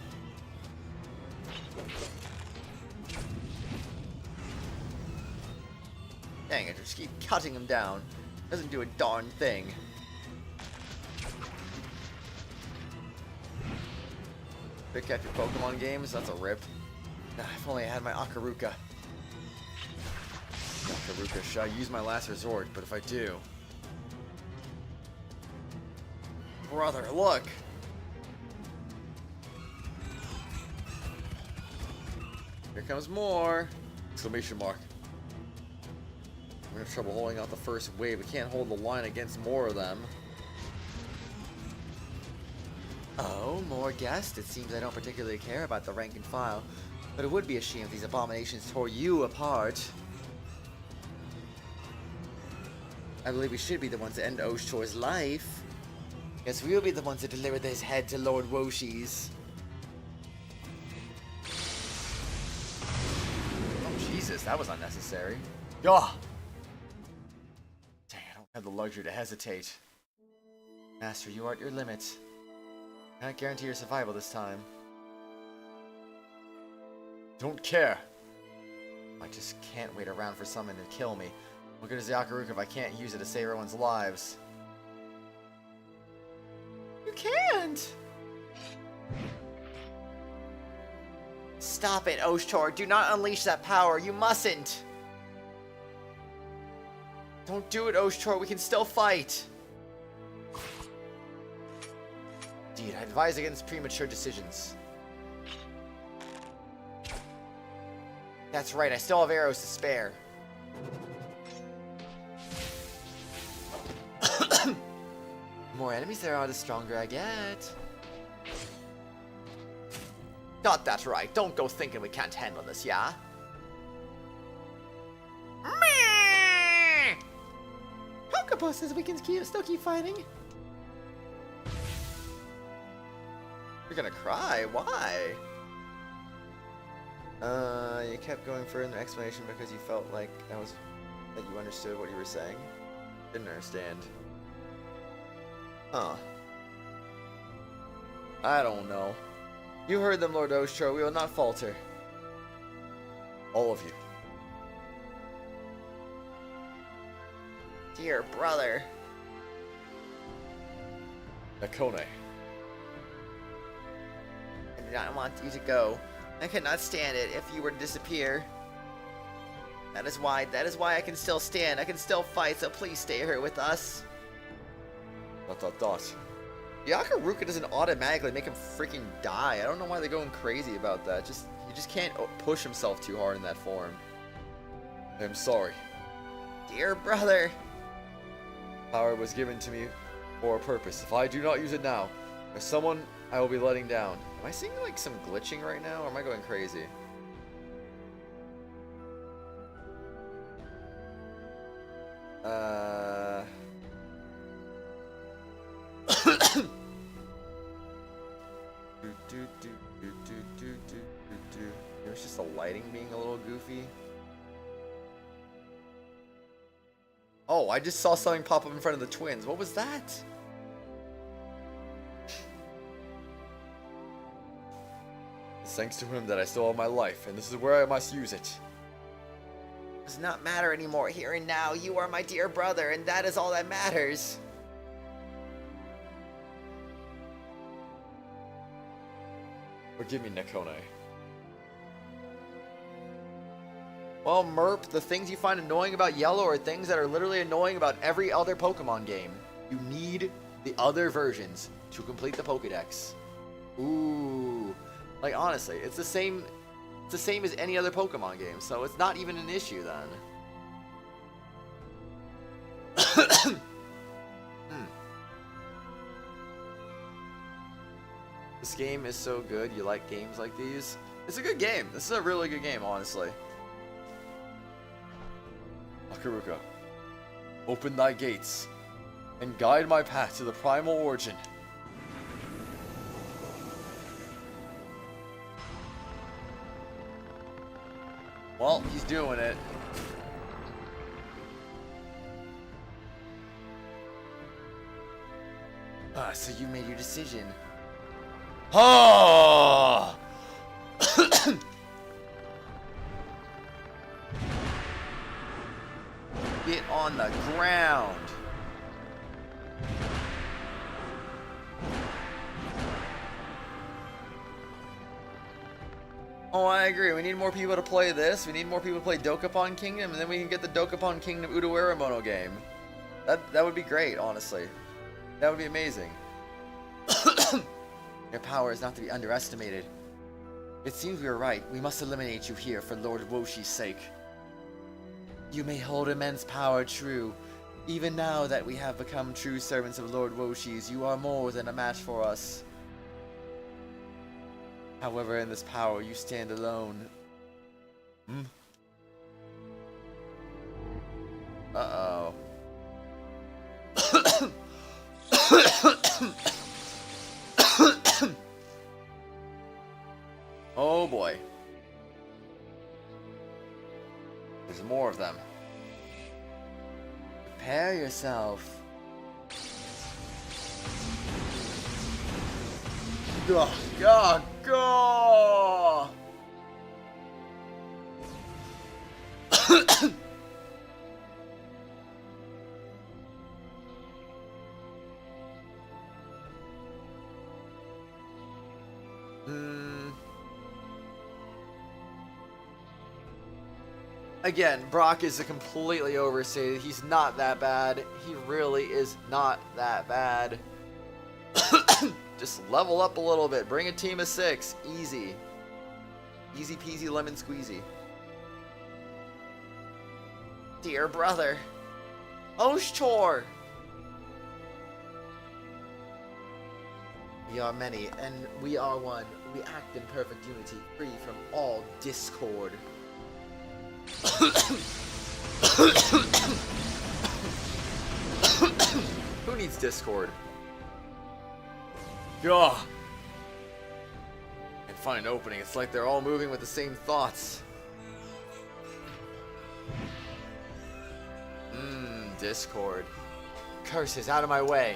Dang it, just keep cutting him down. Doesn't do a darn thing. Pick up your Pokemon games, that's a rip. If only I had my Akaruka. Akaruka, should I use my last resort? But if I do... Brother, look! Here comes more! Exclamation mark. We're having trouble holding out the first wave. We can't hold the line against more of them. Oh, more guests? It seems I don't particularly care about the rank and file, but it would be a shame if these abominations tore you apart. I believe we should be the ones to end Oshtor's life. Yes, we'll be the ones to deliver his head to Lord Woshi's. Oh, Jesus, that was unnecessary. Gah! Dang, I don't have the luxury to hesitate. Master, you are at your limit. I can't guarantee your survival this time. Don't care. I just can't wait around for someone to kill me. What good is the Akaruka if I can't use it to save everyone's lives? You can't! Stop it, Oshtor. Do not unleash that power. You mustn't. Don't do it, Oshtor. We can still fight. Indeed, I advise against premature decisions. That's right, I still have arrows to spare. The more enemies there are, the stronger I get. Got that right. Don't go thinking we can't handle this, yeah? Hakupo says we can still keep fighting. You're gonna cry? Why? You kept going further in the explanation because you felt like that you understood what you were saying. Didn't understand. Huh. I don't know. You heard them, Lord Oshtor. We will not falter. All of you. Dear brother. Akone. I do not want you to go. I cannot stand it if you were to disappear. That is why I can still stand. I can still fight, so please stay here with us. ... The Akaruka doesn't automatically make him freaking die. I don't know why they're going crazy about that. He just can't push himself too hard in that form. I'm sorry. Dear brother. Power was given to me for a purpose. If I do not use it now, there's someone I will be letting down. Am I seeing like some glitching right now, or am I going crazy? It was just the lighting being a little goofy. Oh, I just saw something pop up in front of the twins. What was that? It's thanks to him that I still have my life, and this is where I must use it. It does not matter anymore. Here and now, you are my dear brother, and that is all that matters. Forgive me, Nekone. Well, Merp, the things you find annoying about Yellow are things that are literally annoying about every other Pokemon game. You need the other versions to complete the Pokedex. Ooh. Like, honestly, it's the same as any other Pokemon game, so it's not even an issue then. This game is so good. You like games like these? It's a good game. This is a really good game, honestly. Akaruka, open thy gates and guide my path to the primal origin. Well, he's doing it. Ah, so you made your decision. Ah! Get on the ground. Oh, I agree. We need more people to play this. We need more people to play Dokapon Kingdom, and then we can get the Dokapon Kingdom Utawarerumono game. That would be great, honestly. That would be amazing. Your power is not to be underestimated. It seems we were right. We must eliminate you here for Lord Woshi's sake. You may hold immense power, true. Even now that we have become true servants of Lord Woshi's, you are more than a match for us. However, in this power, you stand alone. Uh-oh. Oh boy. There's more of them. Prepare yourself. Go, go, go! Again, Brock is a completely overstated. He's not that bad. He really is not that bad. Just level up a little bit. Bring a team of 6. Easy. Easy peasy lemon squeezy. Dear brother. Oshtor. We are many, and we are one. We act in perfect unity, free from all discord. Who needs Discord? Gah! And find an opening. It's like they're all moving with the same thoughts. Discord. Curses, out of my way.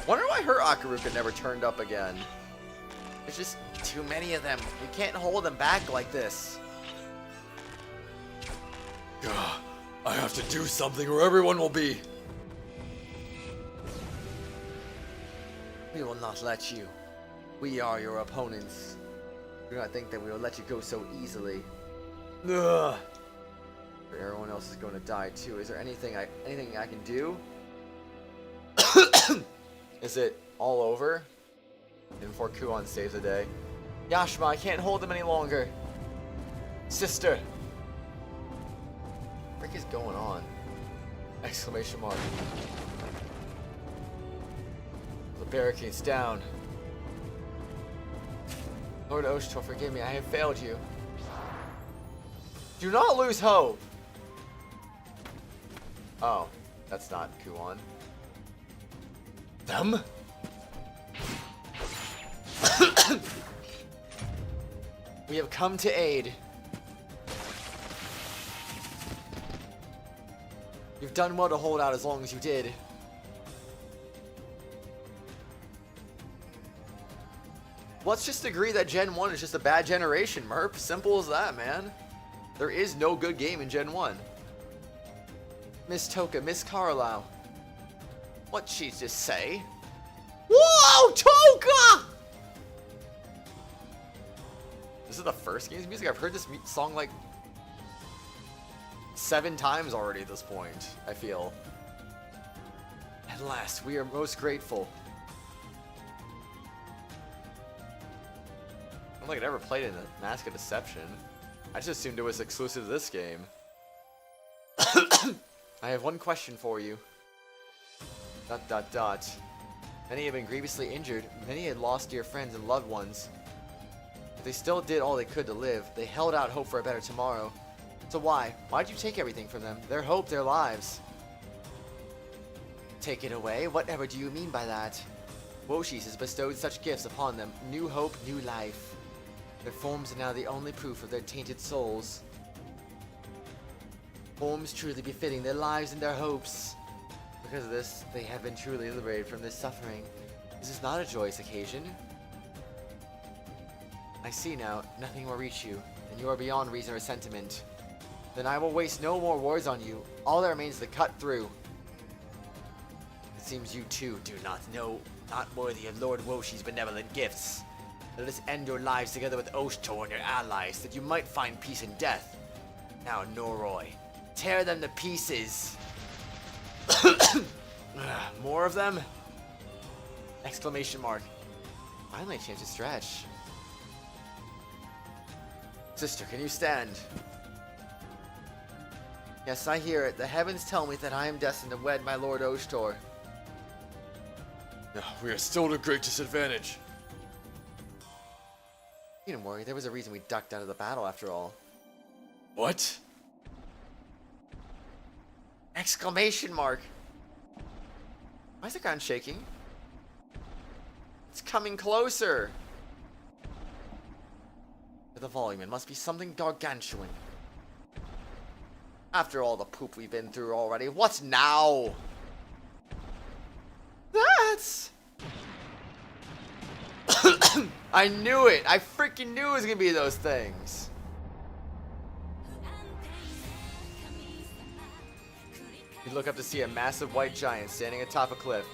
Wonder why her Akaruka never turned up again. There's just too many of them. We can't hold them back like this. Gah, I have to do something or everyone will be. We will not let you. We are your opponents. Do not think that we will let you go so easily. Ugh. Everyone else is going to die too. Is there anything I can do? Is it all over? And before Kuon saves the day. Yashima, I can't hold them any longer. Sister. What the frick is going on? Exclamation mark. The barricade's down. Lord Oshtor, forgive me, I have failed you. Do not lose hope. Oh, that's not Kuon. Them? We have come to aid. You've done well to hold out as long as you did. Let's just agree that Gen 1 is just a bad generation, Merp. Simple as that, man. There is no good game in Gen 1. Miss Toka, Miss Carlisle. What'd she just say? Whoa, Toka! This is the first game's music. I've heard this song like 7 times already at this point, I feel. At last, we are most grateful. I don't think I'd ever played in a Mask of Deception. I just assumed it was exclusive to this game. I have one question for you. ... Many have been grievously injured. Many had lost dear friends and loved ones. But they still did all they could to live. They held out hope for a better tomorrow. So why? Why'd you take everything from them? Their hope, their lives. Take it away? Whatever do you mean by that? Woshis has bestowed such gifts upon them. New hope, new life. Their forms are now the only proof of their tainted souls. Forms truly befitting their lives and their hopes. Because of this, they have been truly liberated from this suffering. This is not a joyous occasion. I see now, nothing will reach you, and you are beyond reason or sentiment. Then I will waste no more words on you. All that remains is to cut through. It seems you too do not know, not worthy of Lord Woshi's benevolent gifts. Let us end your lives together with Oshtor and your allies, that you might find peace in death. Now, Noroi, tear them to pieces. More of them? Exclamation mark. Finally a chance to stretch. Sister, can you stand? Yes, I hear it. The heavens tell me that I am destined to wed my Lord Oshtor. No, we are still at a great disadvantage. You don't worry, there was a reason we ducked out of the battle after all. What? Exclamation mark. Why is the ground shaking? It's coming closer. For the volume, it must be something gargantuan. After all the poop we've been through already, what's now? That's... I knew it! I freaking knew it was gonna be those things! You look up to see a massive white giant standing atop a cliff,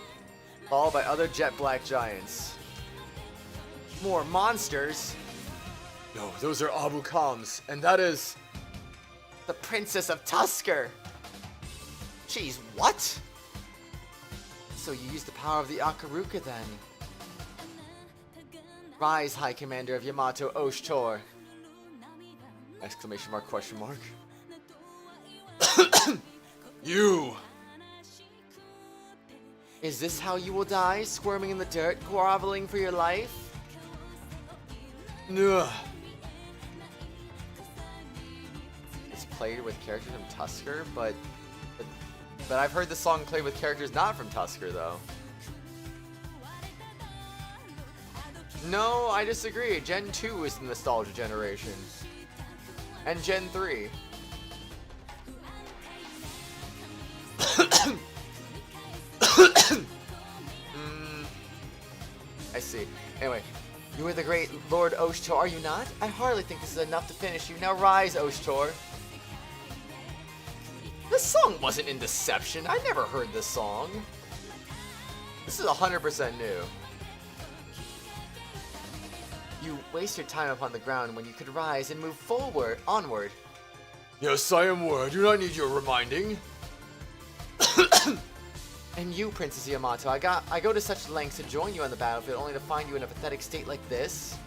followed by other jet black giants. More monsters? No, those are Abu Khams, and that is... The Princess of Tuskur! Jeez, what? So you used the power of the Akaruka then? Rise, High Commander of Yamato Oshtor! Exclamation mark, question mark. You! Is this how you will die? Squirming in the dirt, groveling for your life? Ugh. It's played with characters from Tuskur, but I've heard the song played with characters not from Tuskur, though. No, I disagree. Gen 2 is the nostalgia generation. And Gen 3. I see. Anyway, you are the great Lord Oshtor, are you not? I hardly think this is enough to finish you. Now rise, Oshtor. This song wasn't in Deception. I never heard this song. This is 100% new. You waste your time upon the ground when you could rise and move forward, onward. Yes, I am aware. I do not need your reminding. And you, Princess Yamato, I go to such lengths to join you on the battlefield only to find you in a pathetic state like this.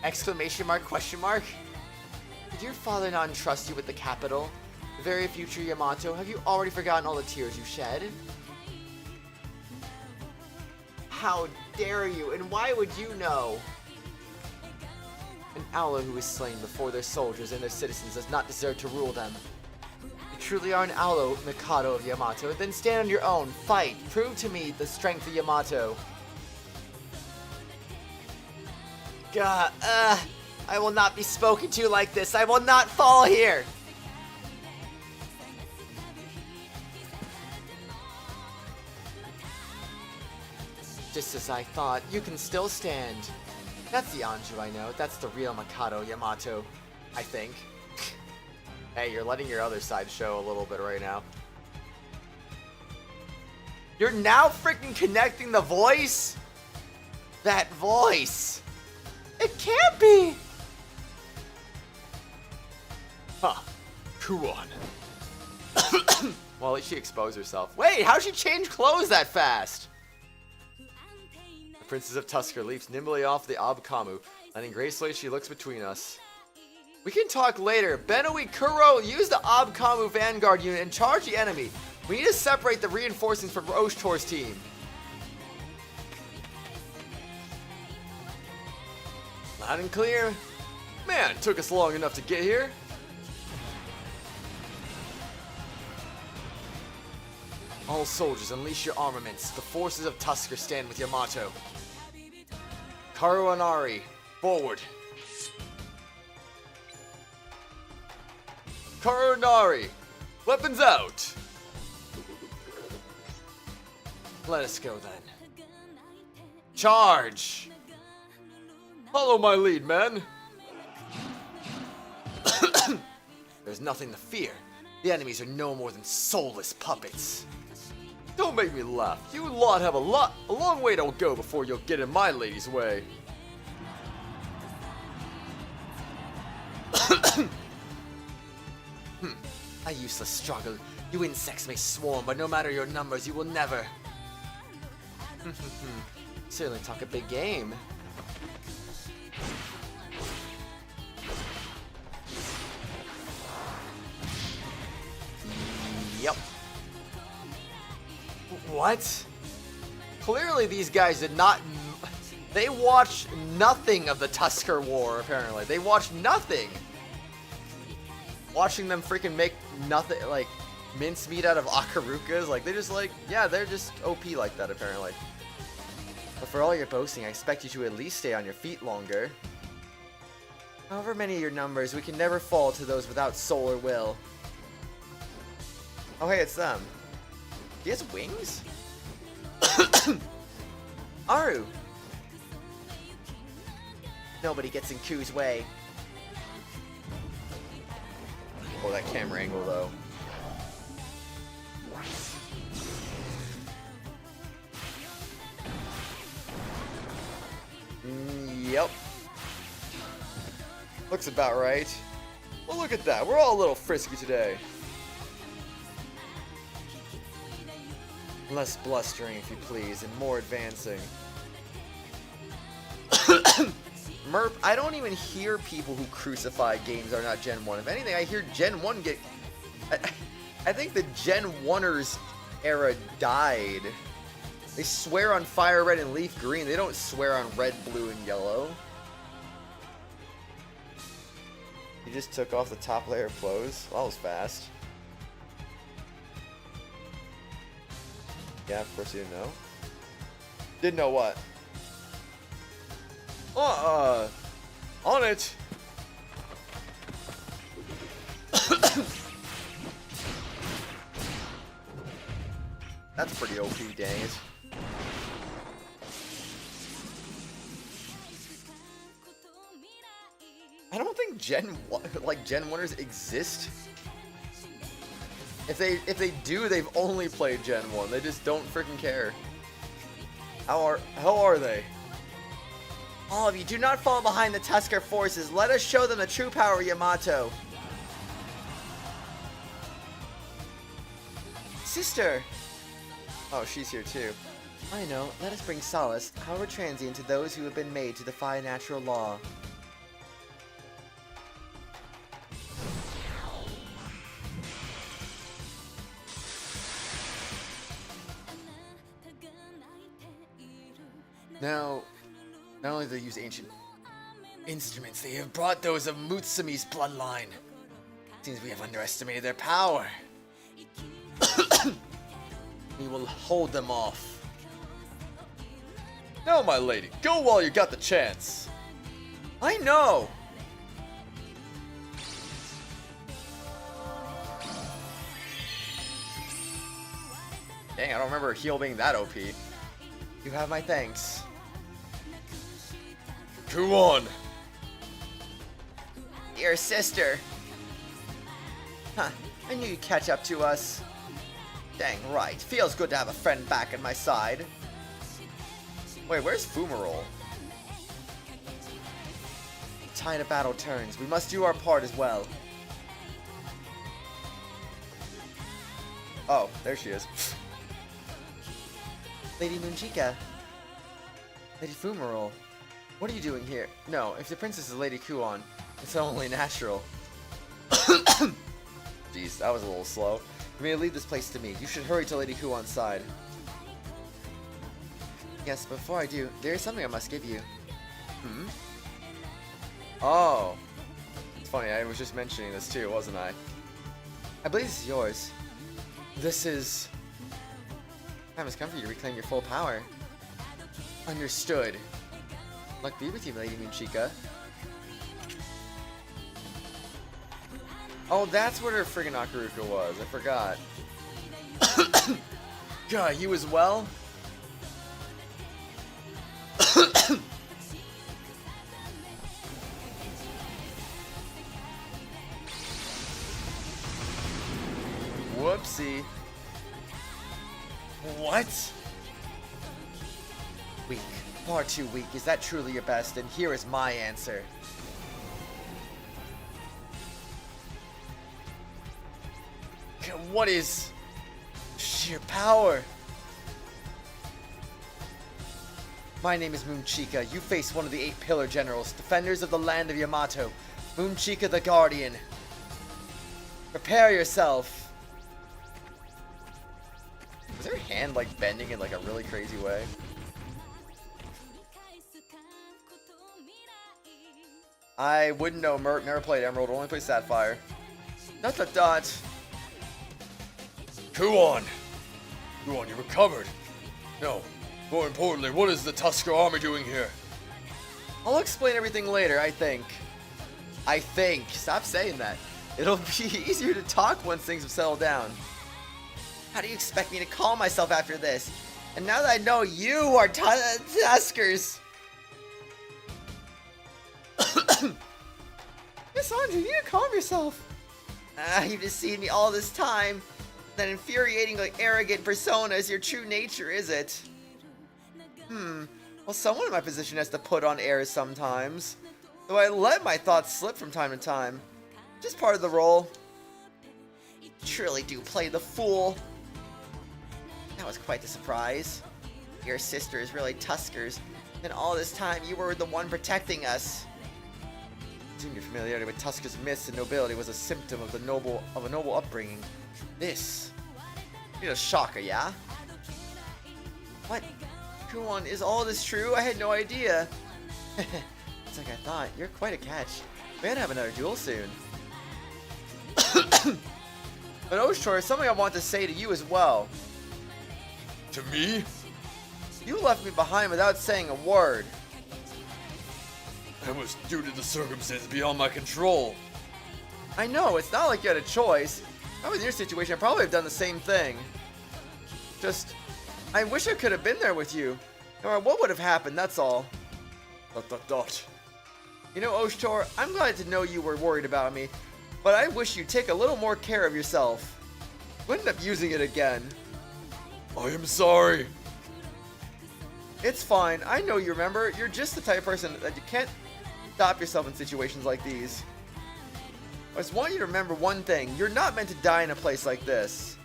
Exclamation mark, question mark. Did your father not entrust you with the capital? The very future Yamato, have you already forgotten all the tears you shed? How dare you, and why would you know? An Owlo who is slain before their soldiers and their citizens does not deserve to rule them. You truly are an Owlo, Mikado of Yamato, then stand on your own, fight, prove to me the strength of Yamato. God, I will not be spoken to like this, I will not fall here! Just as I thought, you can still stand. That's the Anju I know. That's the real Mikado Yamato, I think. Hey, you're letting your other side show a little bit right now. You're now freaking connecting the voice? That voice! It can't be! Huh. Kuon. Well, at least she exposed herself. Wait, how'd she change clothes that fast? The Princess of Tuskur leaps nimbly off the Abkamu. Landing gracefully, she looks between us. We can talk later. Benoi Kuro, use the Abkamu Vanguard unit and charge the enemy. We need to separate the reinforcements from Oshtor's team. Loud and clear. Man, it took us long enough to get here. All soldiers, unleash your armaments. The forces of Tuskur stand with Yamato. Karu and Ari, forward. Karu and Ari, weapons out. Let us go then. Charge! Follow my lead, men. There's nothing to fear. The enemies are no more than soulless puppets. Don't make me laugh. You lot have a long way to go before you'll get in my lady's way. A useless struggle. You insects may swarm, but no matter your numbers, you will never. Certainly talk a big game. Yep. What? Clearly these guys did not... They watched nothing of the Tuskur War, apparently. They watched nothing. Watching them freaking make nothing, like, mincemeat out of Akarukas, like, they just, like, yeah, they're just OP like that, apparently. But for all your boasting, I expect you to at least stay on your feet longer. However many of your numbers, we can never fall to those without soul or will. Oh, hey, it's them. He has wings? Aru! Nobody gets in Ku's way. Oh, that camera angle, though. Yep. Looks about right. Well, look at that. We're all a little frisky today. Less blustering, if you please, and more advancing. Merp, I don't even hear people who crucify games that are not Gen 1. If anything, I hear Gen 1 get... I think the Gen 1ers era died. They swear on Fire Red and Leaf Green. They don't swear on Red, Blue, and Yellow. He just took off the top layer of clothes. Well, that was fast. Yeah, of course you didn't know. Didn't know what? On it! That's pretty OP, dang it. I don't think Gen 1ers exist. If they do, they've only played Gen 1. They just don't freaking care. How are they? All of you, do not fall behind the Tuskur forces. Let us show them the true power of Yamato. Sister! Oh, she's here too. I know. Let us bring solace, however transient, to those who have been made to defy natural law. Now, not only do they use ancient instruments, they have brought those of Mutsumi's bloodline. Seems we have underestimated their power. We will hold them off. No, my lady, go while you got the chance. I know. Dang, I don't remember heal being that OP. You have my thanks. Kuon! Dear sister. Huh, I knew you'd catch up to us. Dang right, feels good to have a friend back at my side. Wait, where's Fumarole? The tide of battle turns. We must do our part as well. Oh, there she is. Lady Moonchica. Lady Fumarole. What are you doing here? No, if the princess is Lady Kuon, it's only natural. Jeez, that was a little slow. You may leave this place to me. You should hurry to Lady Kuon's side. Yes, before I do, there is something I must give you. Hmm? Oh. It's funny, I was just mentioning this too, wasn't I? I believe this is yours. This is... Time has come for you to reclaim your full power. Understood. Luck be with you, Lady Moonchica. Oh, that's what her friggin' Akaruka was. I forgot. God, you as well? Whoopsie. What? Weak. Far too weak. Is that truly your best? And here is my answer. What is sheer power? My name is Moonchica. You face one of the 8 Pillar Generals, defenders of the land of Yamato. Moonchica the Guardian. Prepare yourself. Is her hand like bending in like a really crazy way? I wouldn't know, Merc. Never played Emerald, only played Sapphire. Dot dot dot. Kuon! Kuon, you recovered! No, more importantly, what is the Tuskur army doing here? I'll explain everything later, I think. Stop saying that. It'll be easier to talk once things have settled down. How do you expect me to call myself after this? And now that I know you are Tuskers. Miss Andre, you need to calm yourself. You've deceived me all this time. That infuriating, like, arrogant persona is your true nature, is it? Well, someone in my position has to put on airs sometimes. Though I let my thoughts slip from time to time. Just part of the role. You truly do play the fool. That was quite the surprise. Your sister is really Tuskers, and all this time you were the one protecting us. Your familiarity with Tusker's myths and nobility was a symptom of a noble upbringing. This, you're a shocker, yeah? What? Kuon, is all this true? I had no idea. It's like I thought. You're quite a catch. We gotta have another duel soon. But Oshtor, something I want to say to you as well. To me? You left me behind without saying a word. That was due to the circumstances beyond my control. I know, it's not like you had a choice. If I was in your situation, I'd probably have done the same thing. Just, I wish I could have been there with you. Or what would have happened, that's all. ... You know, Oshtor, I'm glad to know you were worried about me, but I wish you'd take a little more care of yourself. Wouldn't end up using it again. I am sorry. It's fine, I know you remember. You're just the type of person that you can't stop yourself in situations like these. I just want you to remember one thing. You're not meant to die in a place like this.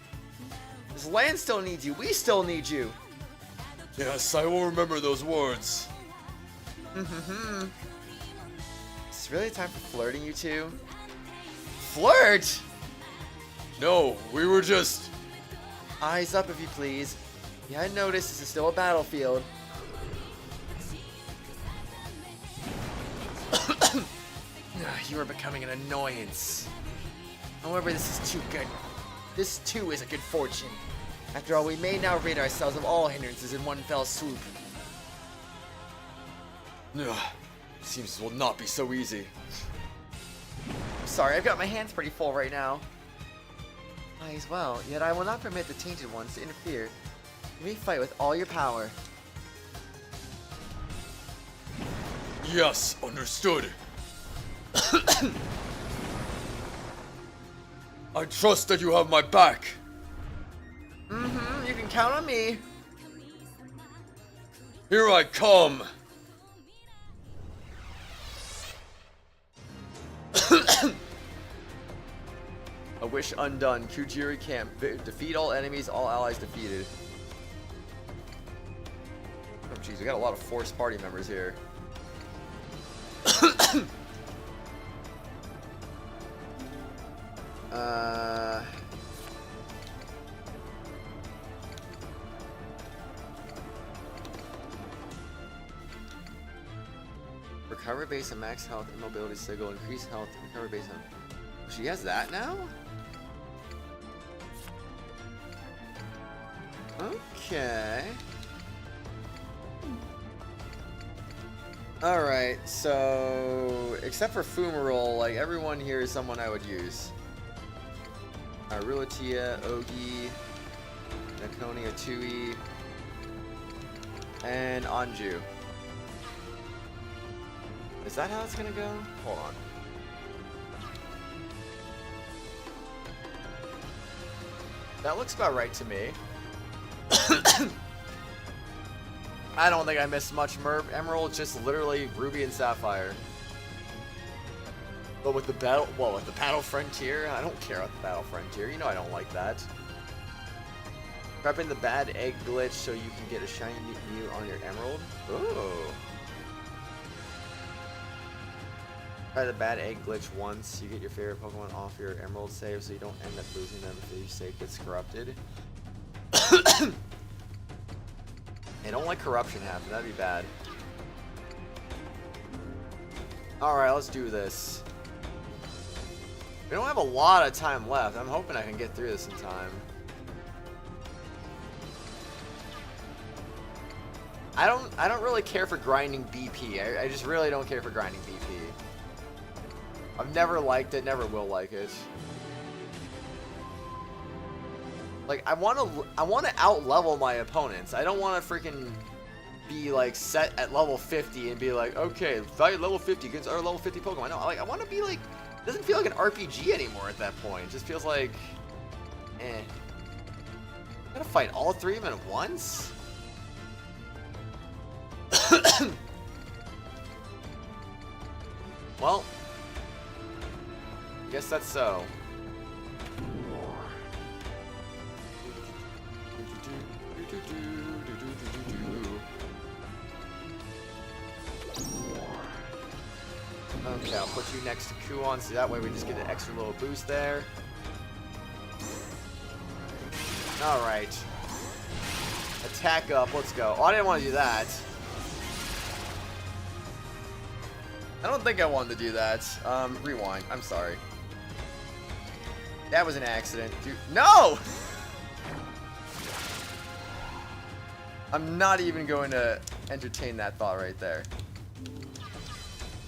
This land still needs you. We still need you. Yes, I will remember those words. Is this really time for flirting, you two? Flirt? No, we were just... Eyes up, if you please. You hadn't noticed this is still a battlefield. You are becoming an annoyance. However, this is too good. This too is a good fortune. After all, we may now rid ourselves of all hindrances in one fell swoop. Seems this will not be so easy. Sorry, I've got my hands pretty full right now. I as well, yet I will not permit the Tainted Ones to interfere. You may fight with all your power. Yes, understood. I trust that you have my back. Mm-hmm, you can count on me. Here I come. A wish undone. Kujiri camp. Defeat all enemies, all allies defeated. Oh jeez, we got a lot of forced party members here. Recover base and max health and mobility sigil. Increase health. Recover base on. She has that now? Okay. Alright, so except for Fumarole, like everyone here is someone I would use. Ruatia, Ogi, Nakoni, Atui, and Anju. Is that how it's gonna go? Hold on. That looks about right to me. I don't think I missed much. Emerald, just literally Ruby and Sapphire. But with the battle, well, with the Battle Frontier, I don't care about the Battle Frontier. You know I don't like that. Prepping the bad egg glitch so you can get a shiny Mew on your Emerald. Ooh. Try the bad egg glitch once. You get your favorite Pokemon off your Emerald save so you don't end up losing them if your save gets corrupted. I don't like corruption happen. That'd be bad. Alright, let's do this. We don't have a lot of time left. I'm hoping I can get through this in time. I don't really care for grinding BP. I just really don't care for grinding BP. I've never liked it, never will like it. Like I want to out-level my opponents. I don't want to freaking be like set at level 50 and be like, okay, value level 50 against our level 50 Pokemon. No, like I want to be like, it doesn't feel like an RPG anymore at that point. It just feels like, eh. I gotta fight all three of them at once? Well, I guess that's so. Okay, I'll put you next to Kuon, so that way we just get an extra little boost there. Alright. Attack up, let's go. Oh, I didn't want to do that. I don't think I wanted to do that. Rewind. I'm sorry. That was an accident. Dude, no! I'm not even going to entertain that thought right there.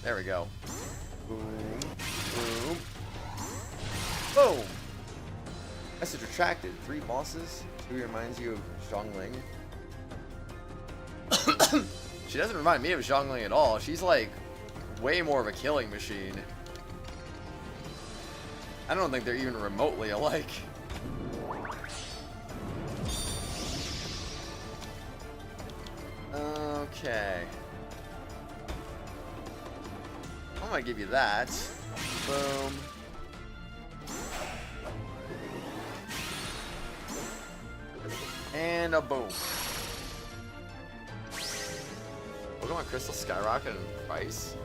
There we go. Boom. Boom. Boom! Message retracted. 3 bosses. 2 reminds you of Zhongling. She doesn't remind me of Zhongling at all. She's like way more of a killing machine. I don't think they're even remotely alike. Okay. I'm gonna give you that. Boom. And a boom. Pokemon Crystal skyrocket in price.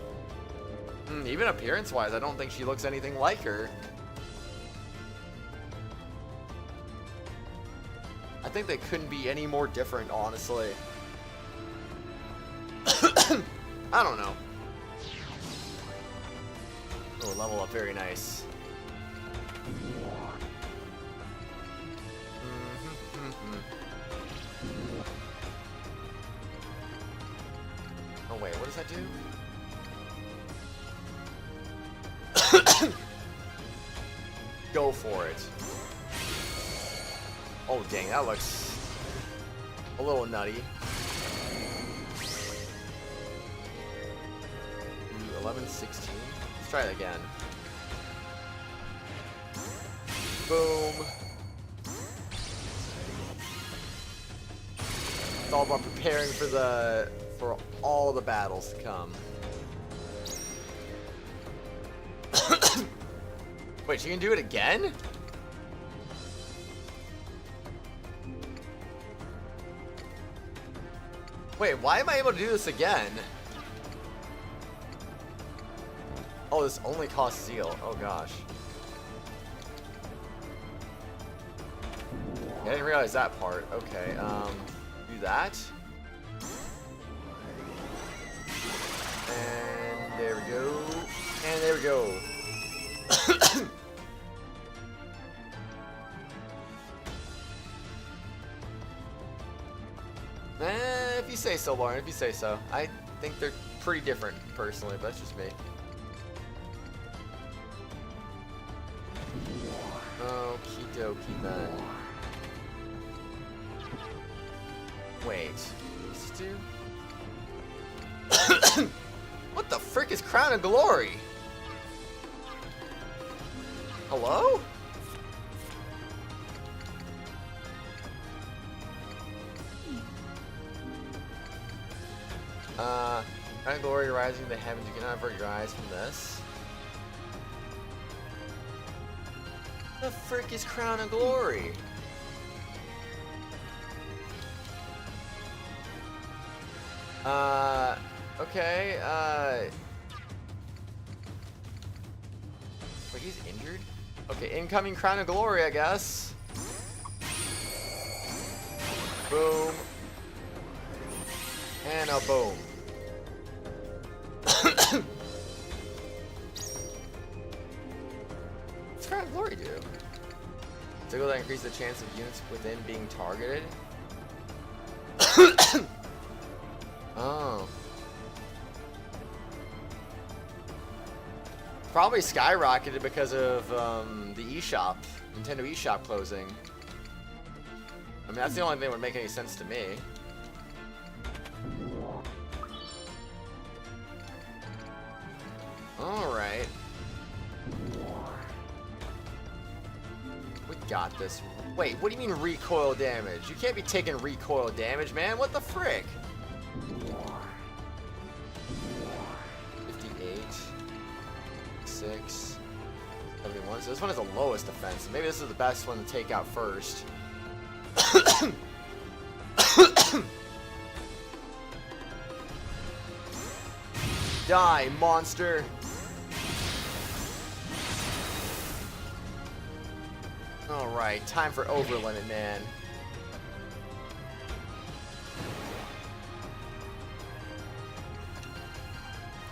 Even appearance-wise, I don't think she looks anything like her. I think they couldn't be any more different, honestly. I don't know. Oh, level up, very nice. Oh wait, what does that do? Go for it. Oh dang, that looks a little nutty. 11, 16. Let's try it again. Boom. It's all about preparing for all the battles to come. Wait, she can do it again? Wait, why am I able to do this again? Oh, this only costs Zeal. Oh gosh. I didn't realize that part. Okay, do that. And there we go. And there we go. If you say so, Lauren, if you say so. I think they're pretty different, personally, but that's just me. Okie dokie, then. Wait. These two? What the frick is Crown of Glory? Hello? Crown of Glory rising to the heavens. You cannot avert your eyes from this. The frick is Crown of Glory? Okay, wait, he's injured? Okay, incoming Crown of Glory, I guess. Boom. And a boom. What's Crown of Glory do? Tickle that increase the chance of units within being targeted? Oh. Probably skyrocketed because of the eShop, Nintendo eShop closing. I mean, that's the only thing that would make any sense to me. Alright. We got this. Wait, what do you mean recoil damage? You can't be taking recoil damage, man. What the frick? 58. 6. 71. So this one is the lowest defense. Maybe this is the best one to take out first. Die, monster! Alright, time for Overlimit, man.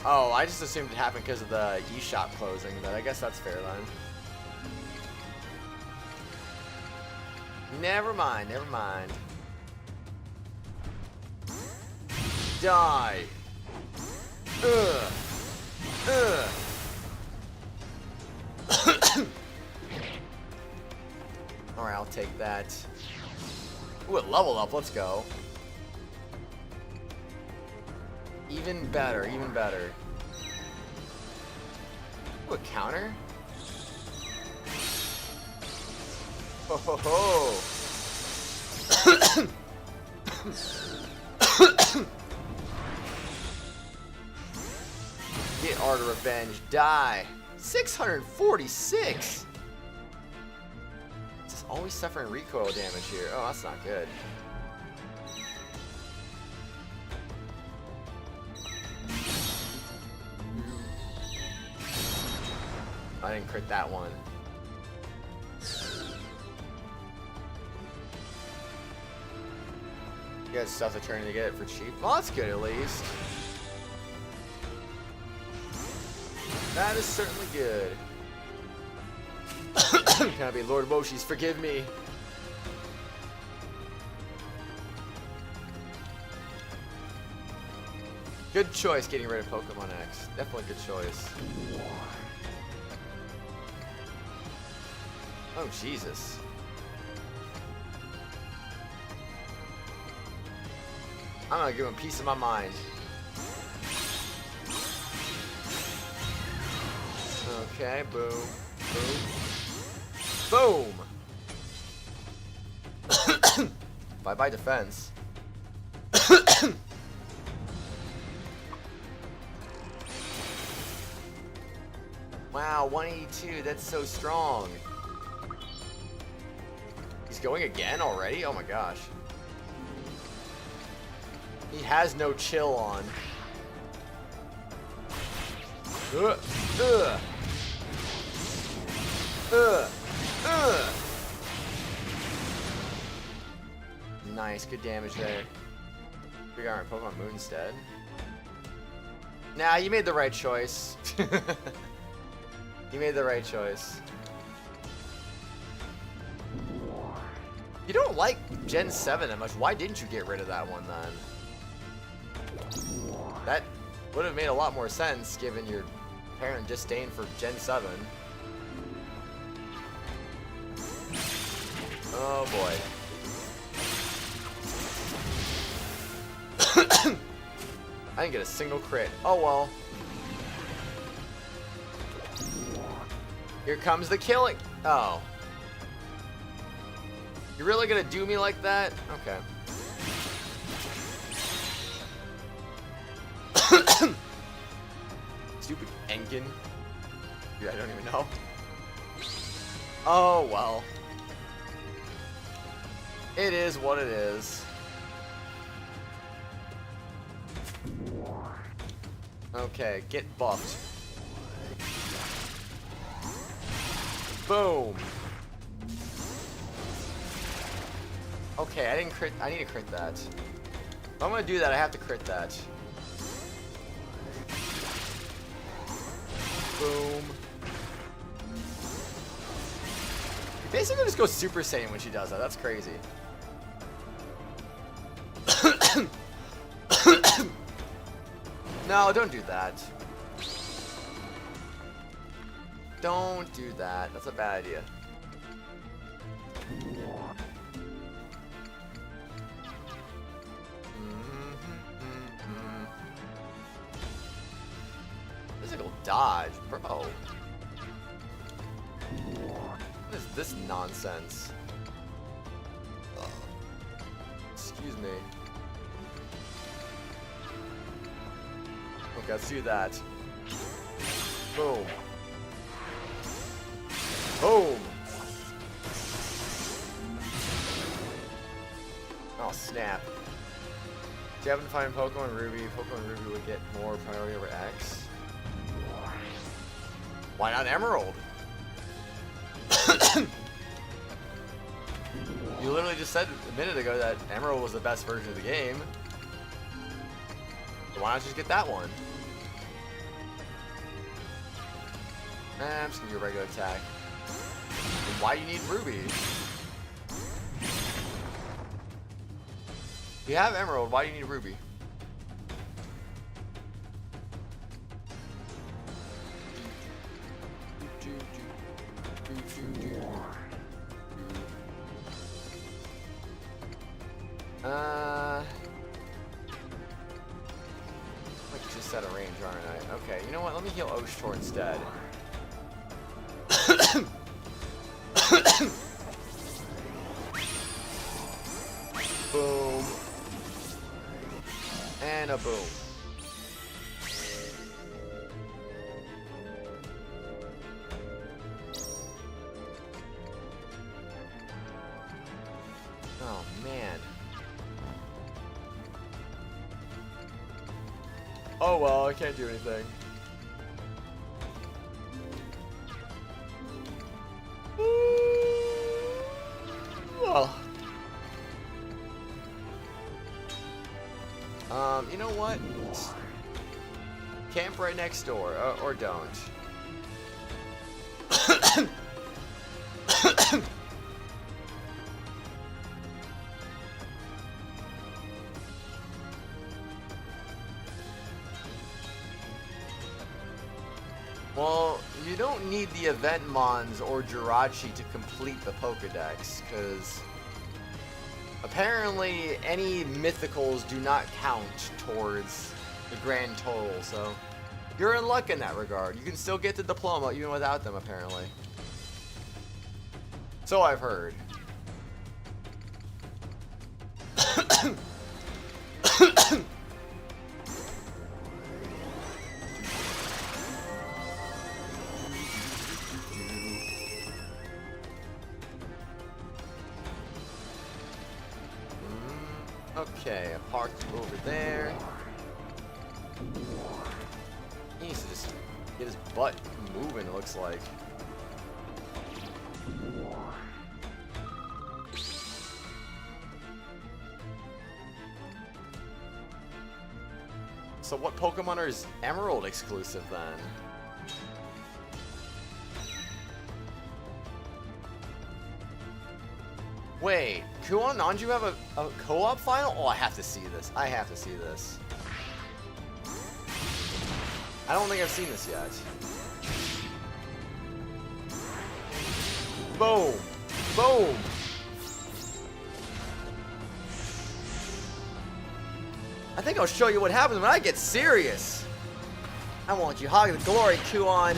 Oh, I just assumed it happened because of the eShop closing, but I guess that's fair then. Never mind, never mind. Die! Ugh! Ugh! Alright, I'll take that. Ooh, it leveled up, let's go. Even better, even better. Ooh, a counter? Ho ho ho! Get Art of Revenge, die! 646! It's just always suffering recoil damage here. Oh, that's not good. I didn't crit that one. You guys stuff are trying to get it for cheap. Well, that's good at least. That is certainly good. Can I be Lord Moshi's forgive me? Good choice getting rid of Pokemon X. Definitely good choice. Oh, Jesus. I'm gonna give him peace of my mind. Okay, boom, boom, boom. Bye-bye defense. Wow, 182, that's so strong. He's going again already? Oh my gosh. He has no chill on. Ugh. Ugh. Ugh. Ugh. Nice, good damage there. Big Iron Pokemon Moon instead. Nah, you made the right choice. You made the right choice. You don't like Gen 7 that much. Why didn't you get rid of that one then? That would have made a lot more sense given your apparent disdain for Gen 7. Oh boy. I didn't get a single crit. Oh well. Here comes the killing. Oh. You're really gonna do me like that? Okay. Stupid Enkin. Dude, I don't even know. Oh well. It is what it is. Okay, get buffed. Boom. Okay, I didn't crit. I need to crit that. If I'm gonna do that, I have to crit that. Boom. She basically just goes Super Saiyan when she does that. That's crazy. No, don't do that. Don't do that. That's a bad idea. Physical dodge, bro. What is this nonsense? Excuse me. Okay, let's do that. Boom. Boom! Oh, snap. Do you happen to find Pokemon Ruby? Pokemon Ruby would get more priority over X. Why not Emerald? You literally just said a minute ago that Emerald was the best version of the game. So why not just get that one? Nah, I'm just gonna do a regular attack. Then why do you need Ruby? If you have Emerald, why do you need Ruby? Like just out of range, aren't I? Okay, you know what? Let me heal Oshtor instead. Boom. And a boom. Oh, man. Oh, well, I can't do anything. Well. You know what? Camp right next door, or don't. Well, you don't need the event mons or Jirachi to complete the Pokedex, because apparently any mythicals do not count towards the grand total, so You're in luck in that regard. You can still get the diploma even without them, apparently. So I've heard. Okay, I parked over there. He needs to just get his butt moving, it looks like. So what Pokemon are Emerald exclusive then? Wait, Kuon and Nanju have a co-op final? Oh, I have to see this. I have to see this. I don't think I've seen this yet. Boom. Boom. I think I'll show you what happens when I get serious. I want you hog the glory, Kuon.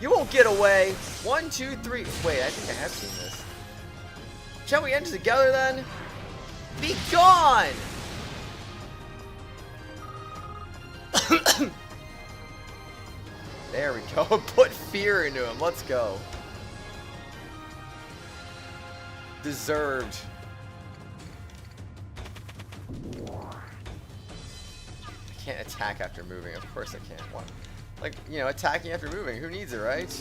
You won't get away. 1, 2, 3. Wait, I think I have seen this. Shall we enter together then? Be gone! There we go. Put fear into him. Let's go. Deserved. I can't attack after moving. Of course I can't. What? Like, you know, attacking after moving. Who needs it, right?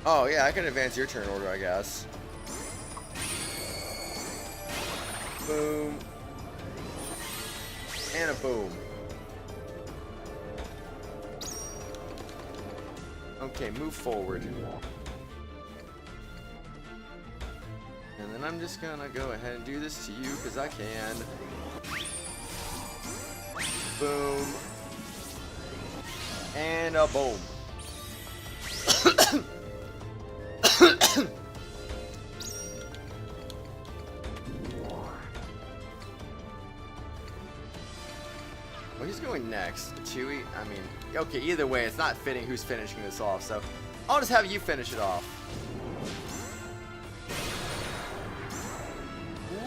Oh, yeah, I can advance your turn order, I guess. Boom. And a boom. Okay, move forward. And then I'm just gonna go ahead and do this to you, because I can. Boom. And a boom. Well, he's going next. Chewy? I mean, okay, either way, it's not fitting who's finishing this off, so I'll just have you finish it off.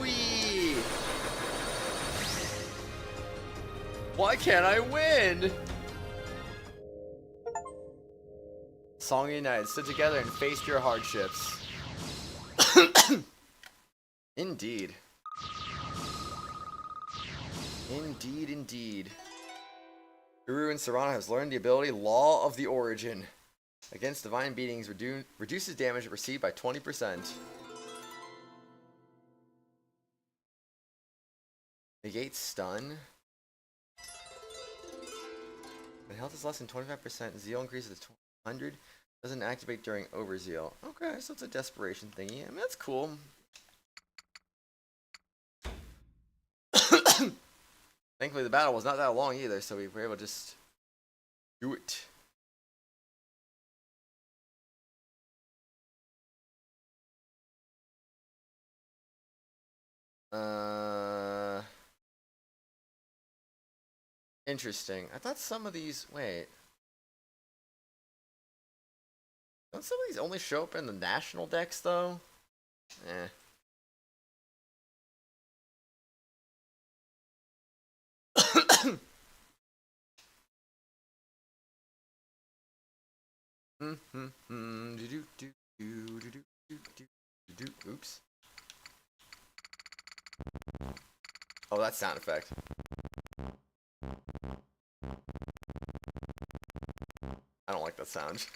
Whee! Why can't I win? Song United, stood together and faced your hardships. Indeed. Indeed, indeed. Guru and Serana has learned the ability Law of the Origin. Against divine beatings, reduces damage received by 20%. Negates stun. When health is less than 25%, Zeal increases to 100. Doesn't activate during Overzeal. Okay, so it's a desperation thingy. I mean, that's cool. Thankfully, the battle was not that long either, so we were able to just do it. Interesting. I thought some of these... Wait. Don't some of these only show up in the national decks, though? Eh. Oops. Oh, that sound effect. I don't like that sound.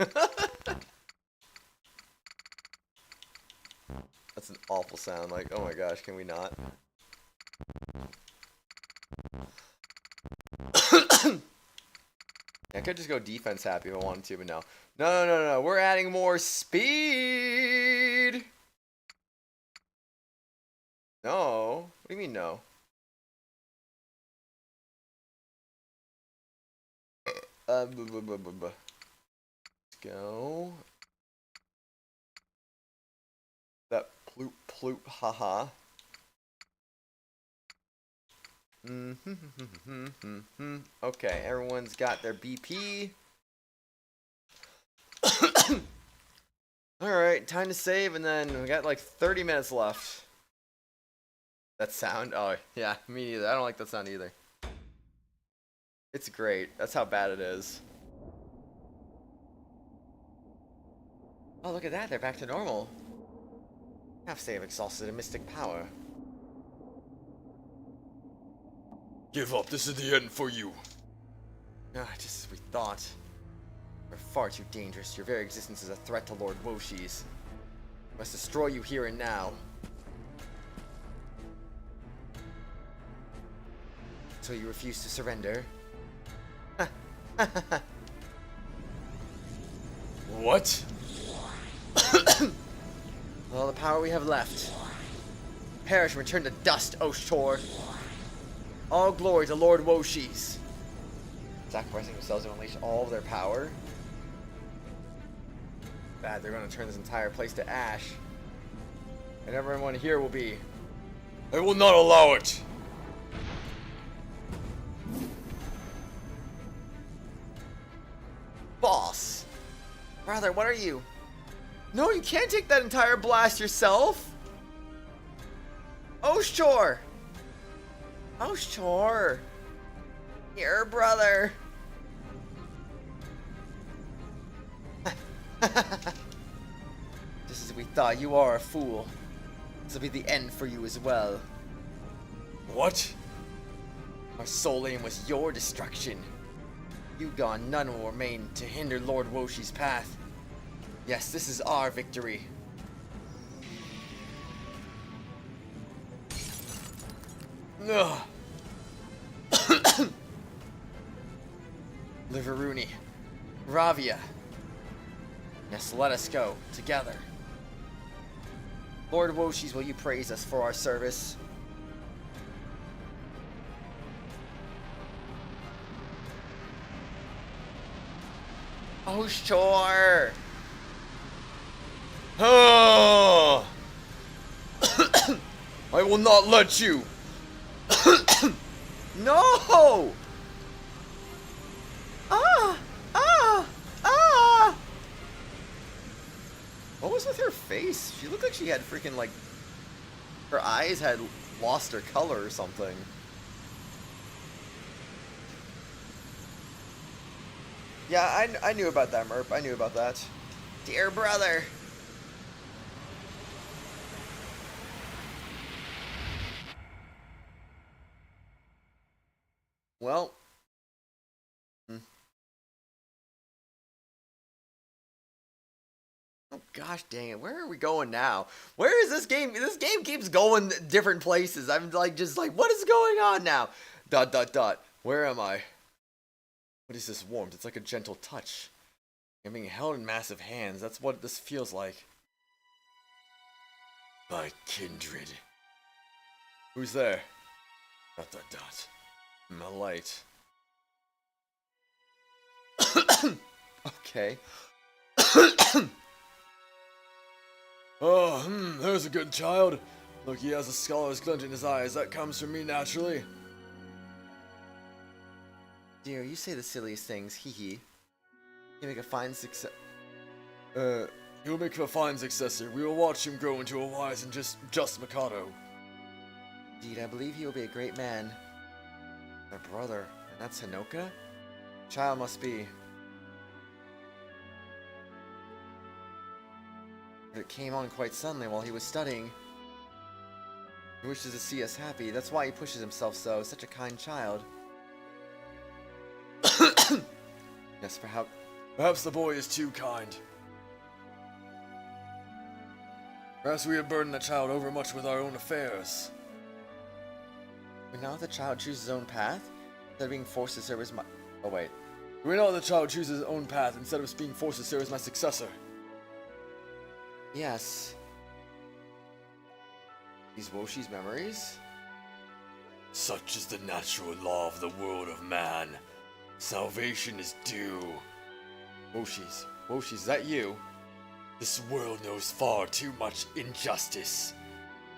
That's an awful sound. Like, oh my gosh, can we not? I could just go defense happy if I wanted to, but no. No. We're adding more speed. No. What do you mean no? go. That ploop ploop haha. Okay, everyone's got their BP. Alright, time to save, and then we got like 30 minutes left. That sound? Oh, yeah, me neither. I don't like that sound either. It's great. That's how bad it is. Oh, look at that. They're back to normal. Half save exhausted a mystic power. Give up, this is the end for you. Ah, just as we thought. You're far too dangerous. Your very existence is a threat to Lord Woshi's. We must destroy you here and now. So you refuse to surrender? What? All the power we have left. Perish and return to dust, Oshtor. All glory to Lord Woshi's. Sacrificing themselves to unleash all of their power. Bad, they're going to turn this entire place to ash. And everyone here will be. I will not allow it. Boss! Brother, what are you? No, you can't take that entire blast yourself! Oshtor! Oshtor! Your brother! Just as we thought, you are a fool. This will be the end for you as well. What? Our sole aim was your destruction. You gone, none will remain to hinder Lord Woshi's path. Yes, this is our victory. Ugh. Liveruni, Ravia. Yes, let us go together. Lord Woshi's, will you praise us for our service? Oh, sure. Ah! I will not let you. No! Ah! Ah! Ah! What was with her face? She looked like she had freaking, like, her eyes had lost their color or something. Yeah, I knew about that, Merp. I knew about that. Dear brother. Well. Oh gosh dang it. Where are we going now? Where is this game? This game keeps going different places. I'm like just like, what is going on now? ... Where am I? What is this warmth? It's like a gentle touch. I'm being held in massive hands. That's what this feels like. My kindred. Who's there? ... My light. Okay. Oh, there's a good child. Look, he has a scholar's glint in his eyes. That comes from me naturally. Dear, you say the silliest things. Hee hee. You make a fine success. He'll make a fine successor. We will watch him grow into a wise and just Mikado. Indeed, I believe he will be a great man. My brother. And that's Hinoka? Child must be. But it came on quite suddenly while he was studying. He wishes to see us happy. That's why he pushes himself so. Such a kind child. Yes, Perhaps the boy is too kind. Perhaps we have burdened the child overmuch with our own affairs. But now the child chooses his own path, instead of being forced to serve as my. Oh wait. We know the child chooses his own path instead of being forced to serve as my successor. Yes. These Woshi's memories? Such is the natural law of the world of man. Salvation is due. Woshi's. Woshi, is that you? This world knows far too much injustice.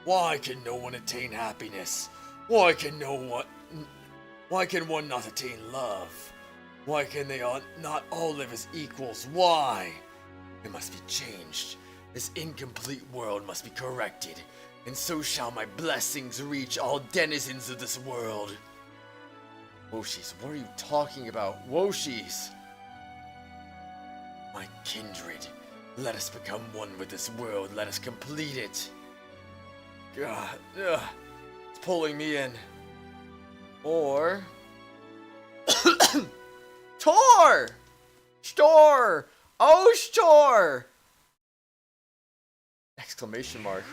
Why can no one attain happiness? Why can one not attain love? Why can they not all live as equals? Why? It must be changed. This incomplete world must be corrected, and so shall my blessings reach all denizens of this world. Woshis, what are you talking about? Woshis! My kindred, let us become one with this world. Let us complete it. God, it's pulling me in. Or... Tor! Stor! Oh, Stor! Exclamation mark.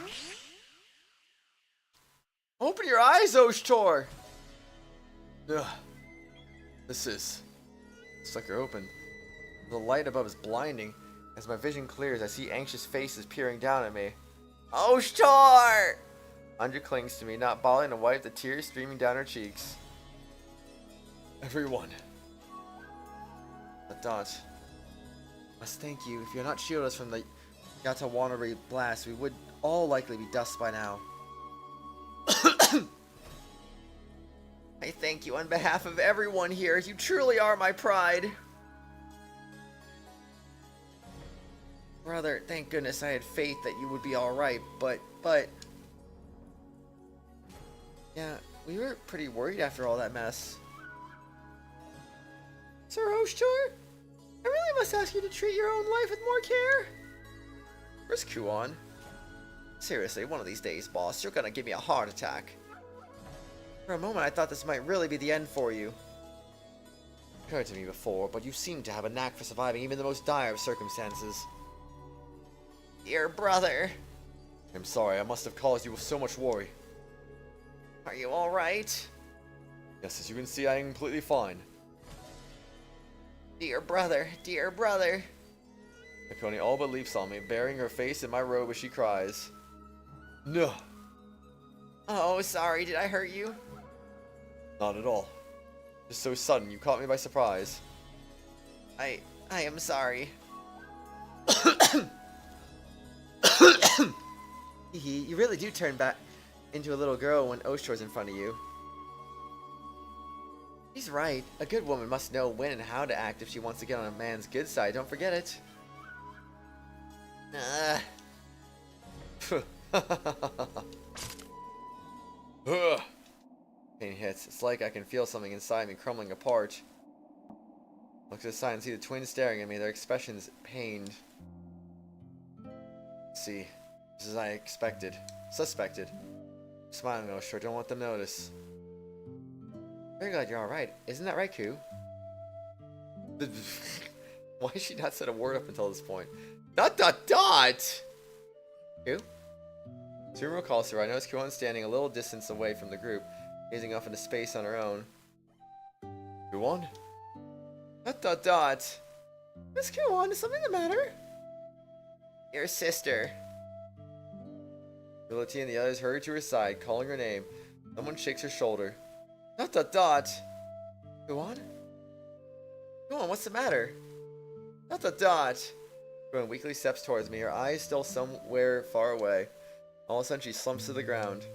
Open your eyes, Oshtor! Ugh. It's like they're open. The light above is blinding. As my vision clears, I see anxious faces peering down at me. Oshtor! Anja clings to me, not bothering to wipe the tears streaming down her cheeks. Everyone. A dot. Must thank you. If you had not shielded us from the Utawarerumono blast, we would all likely be dust by now. I thank you on behalf of everyone here. You truly are my pride. Brother, thank goodness I had faith that you would be alright, but... Yeah, we were pretty worried after all that mess. Sir Oshtor, I really must ask you to treat your own life with more care. Where's Kuon? Seriously, one of these days, boss, you're gonna give me a heart attack. For a moment, I thought this might really be the end for you. It occurred to me before, but you seem to have a knack for surviving even the most dire of circumstances. Dear brother. I'm sorry, I must have caused you so much worry. Are you alright? Yes, as you can see, I am completely fine. Dear brother, dear brother. Akoni all but leaps on me, burying her face in my robe as she cries. No. Oh, sorry, did I hurt you? Not at all. Just so sudden, you caught me by surprise. I am sorry. You really do turn back into a little girl when Oshtor's in front of you. He's right. A good woman must know when and how to act if she wants to get on a man's good side. Don't forget it. Pain hits. It's like I can feel something inside me crumbling apart. Look to the side and see the twins staring at me, their expressions pained. See, just as I suspected. Smiling, oh sure, don't let them notice. Very glad you're alright. Isn't that right, Ku? Why has she not said a word up until this point? ... Ku? Sumo calls her. I notice Kuon standing a little distance away from the group, gazing off into space on her own. Kuon? ... Miss Kuon, is something the matter? Your sister. Lilith and the others hurry to her side, calling her name. Someone shakes her shoulder. ... Kuon? Kuon, what's the matter? ... Kuon weakly steps towards me, her eyes still somewhere far away. All of a sudden, she slumps to the ground.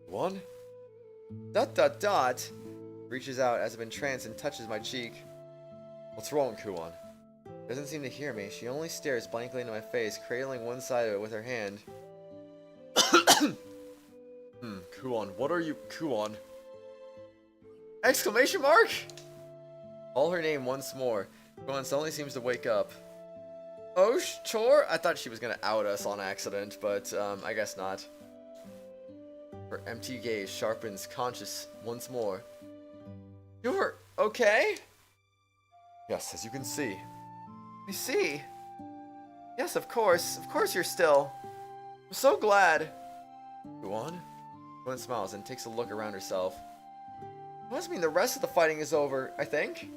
Kuon? ... Reaches out as if entranced and touches my cheek. What's wrong, Kuon? Doesn't seem to hear me. She only stares blankly into my face, cradling one side of it with her hand. Kuon, what are you... Kuon? Exclamation mark! Call her name once more. Kuon suddenly seems to wake up. Oshtor? I thought she was gonna out us on accident, but I guess not. Her empty gaze sharpens, conscious once more. You're okay? Yes, as you can see. I see. Yes, of course. Of course you're still. I'm so glad. Kuon? Kuon smiles and takes a look around herself. It must mean the rest of the fighting is over, I think.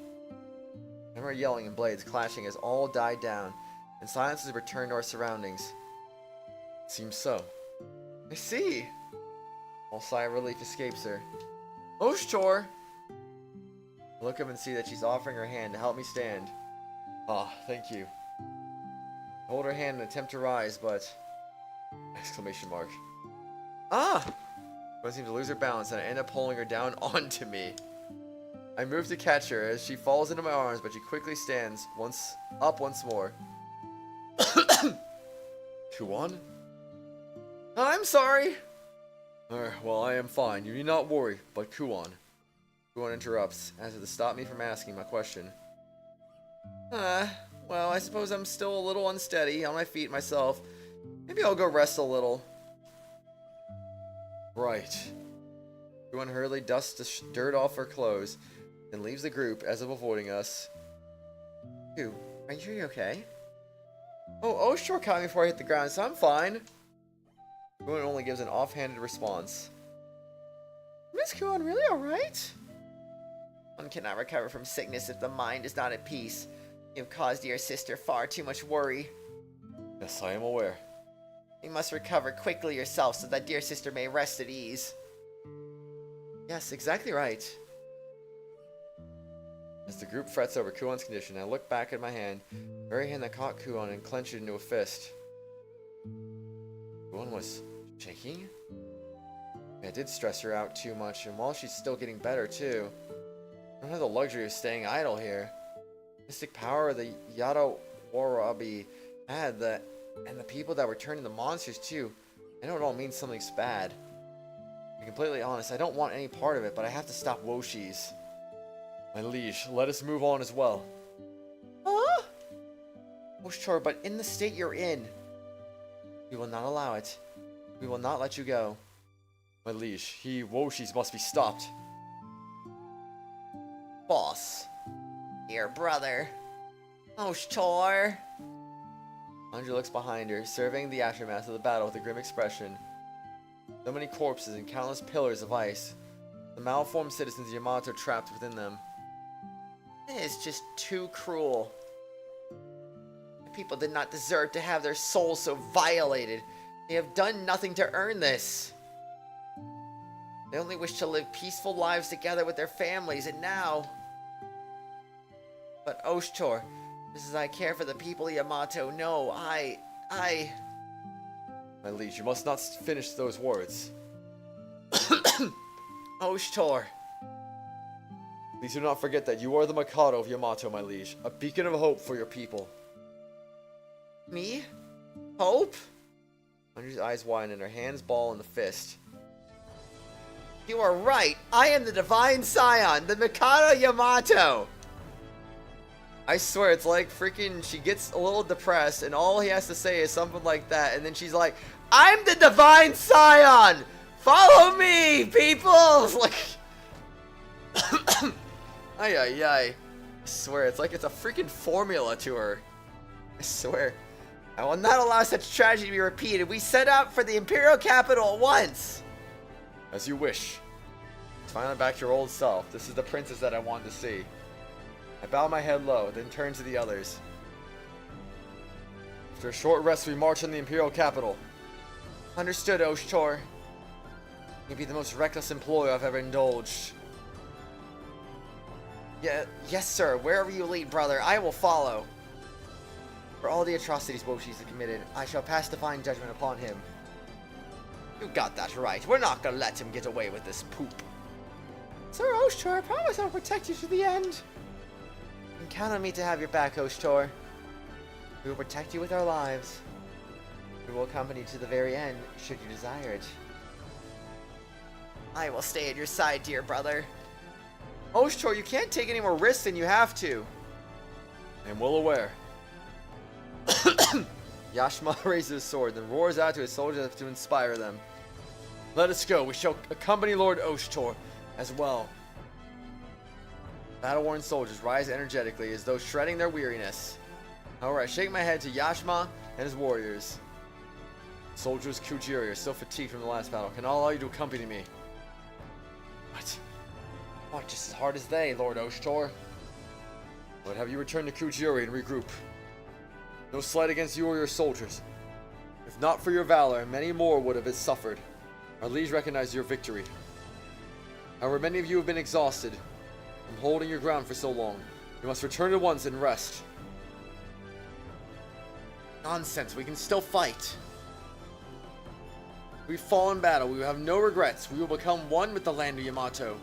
Hammer yelling and blades clashing has all died down, and silence has returned to our surroundings. Seems so. I see. A sigh of relief escapes her. Oshtor! I look up and see that she's offering her hand to help me stand. Ah, thank you. I hold her hand and attempt to rise, but... Exclamation mark. Ah! I seem to lose her balance and I end up pulling her down onto me. I move to catch her as she falls into my arms, but she quickly stands up once more. Kuon? I'm sorry! Well, I am fine. You need not worry, but Kuon. Kuon interrupts, as if to stop me from asking my question. Well, I suppose I'm still a little unsteady on my feet myself. Maybe I'll go rest a little. Right. Kuon hurriedly dusts the dirt off her clothes, and leaves the group as if avoiding us. Dude, are you sure you're okay? Oh, Oshore caught me before I hit the ground, so I'm fine. Kuon only gives an offhanded response. Miss Kuon, really alright? One cannot recover from sickness if the mind is not at peace. You have caused your sister far too much worry. Yes, I am aware. You must recover quickly yourself so that dear sister may rest at ease. Yes, exactly right. As the group frets over Kuon's condition, I look back at my hand, the very hand that caught Kuon, and clench it into a fist. Kuon was shaking? I did stress her out too much, and while she's still getting better too, I don't have the luxury of staying idle here. Mystic power the Yatawarabi had, and the people that were turned into monsters too. I know it all means something's bad. To be completely honest, I don't want any part of it, but I have to stop Woshi's. My liege, let us move on as well. Huh? Oshore, but in the state you're in, we will not allow it. We will not let you go. My liege, Woshi's must be stopped. Boss. Dear brother. Oshore. Andrea looks behind her, surveying the aftermath of the battle with a grim expression. So many corpses and countless pillars of ice. The malformed citizens of Yamato trapped within them. It is just too cruel. The people did not deserve to have their souls so violated. They have done nothing to earn this. They only wish to live peaceful lives together with their families, and now... But Oshore, just as I care for the people of Yamato, no, I... My liege, you must not finish those words. Oshore. Please do not forget that you are the Mikado of Yamato, my liege, a beacon of hope for your people. Me? Hope? Andrea's eyes widen and her hands ball in the fist. You are right. I am the Divine Scion, the Mikado Yamato. I swear, it's like freaking, she gets a little depressed and all he has to say is something like that, and then she's like, I'm the Divine Scion! Follow me, people! Like... ay. I swear, it's like it's a freaking formula to her. I swear. I will not allow such tragedy to be repeated. We set out for the Imperial capital at once. As you wish. Finally back to your old self. This is the princess that I wanted to see. I bow my head low, then turn to the others. After a short rest, we march on the Imperial capital. Understood, Oshore. You be the most reckless employer I've ever indulged. Yes, sir. Wherever you lead, brother, I will follow. For all the atrocities Woshi's have committed, I shall pass divine judgment upon him. You got that right. We're not gonna let him get away with this poop. Sir Oshore, I promise I'll protect you to the end. You can count on me to have your back, Oshore. We will protect you with our lives. We will accompany you to the very end, should you desire it. I will stay at your side, dear brother. Oshore, you can't take any more risks than you have to. I am well aware. Yashima raises his sword, then roars out to his soldiers to inspire them. Let us go. We shall accompany Lord Oshore as well. Battle-worn soldiers rise energetically as though shredding their weariness. However, I shake my head to Yashima and his warriors. Soldiers Kujiri are still fatigued from the last battle. Can I allow you to accompany me? What? Not just as hard as they, Lord Oshore. I would have you return to Kujiri and regroup. No slight against you or your soldiers. If not for your valor, many more would have suffered. Our liege recognizes your victory. However, many of you have been exhausted from holding your ground for so long. You must return at once and rest. Nonsense, we can still fight. We fall in battle, we will have no regrets. We will become one with the land of Yamato.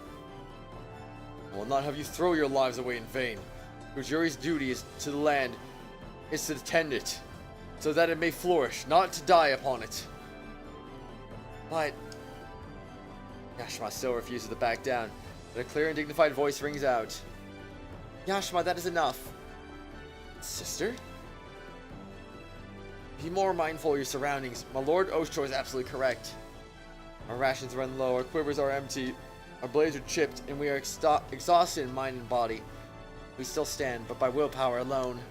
I will not have you throw your lives away in vain. Ujiri's duty is to the land is to tend it, so that it may flourish, not to die upon it. But Yashima still refuses to back down, but a clear and dignified voice rings out. Yashima, that is enough. Sister? Be more mindful of your surroundings. My Lord Oshtor is absolutely correct. Our rations run low, our quivers are empty, our blades are chipped, and we are exhausted in mind and body. We still stand, but by willpower alone.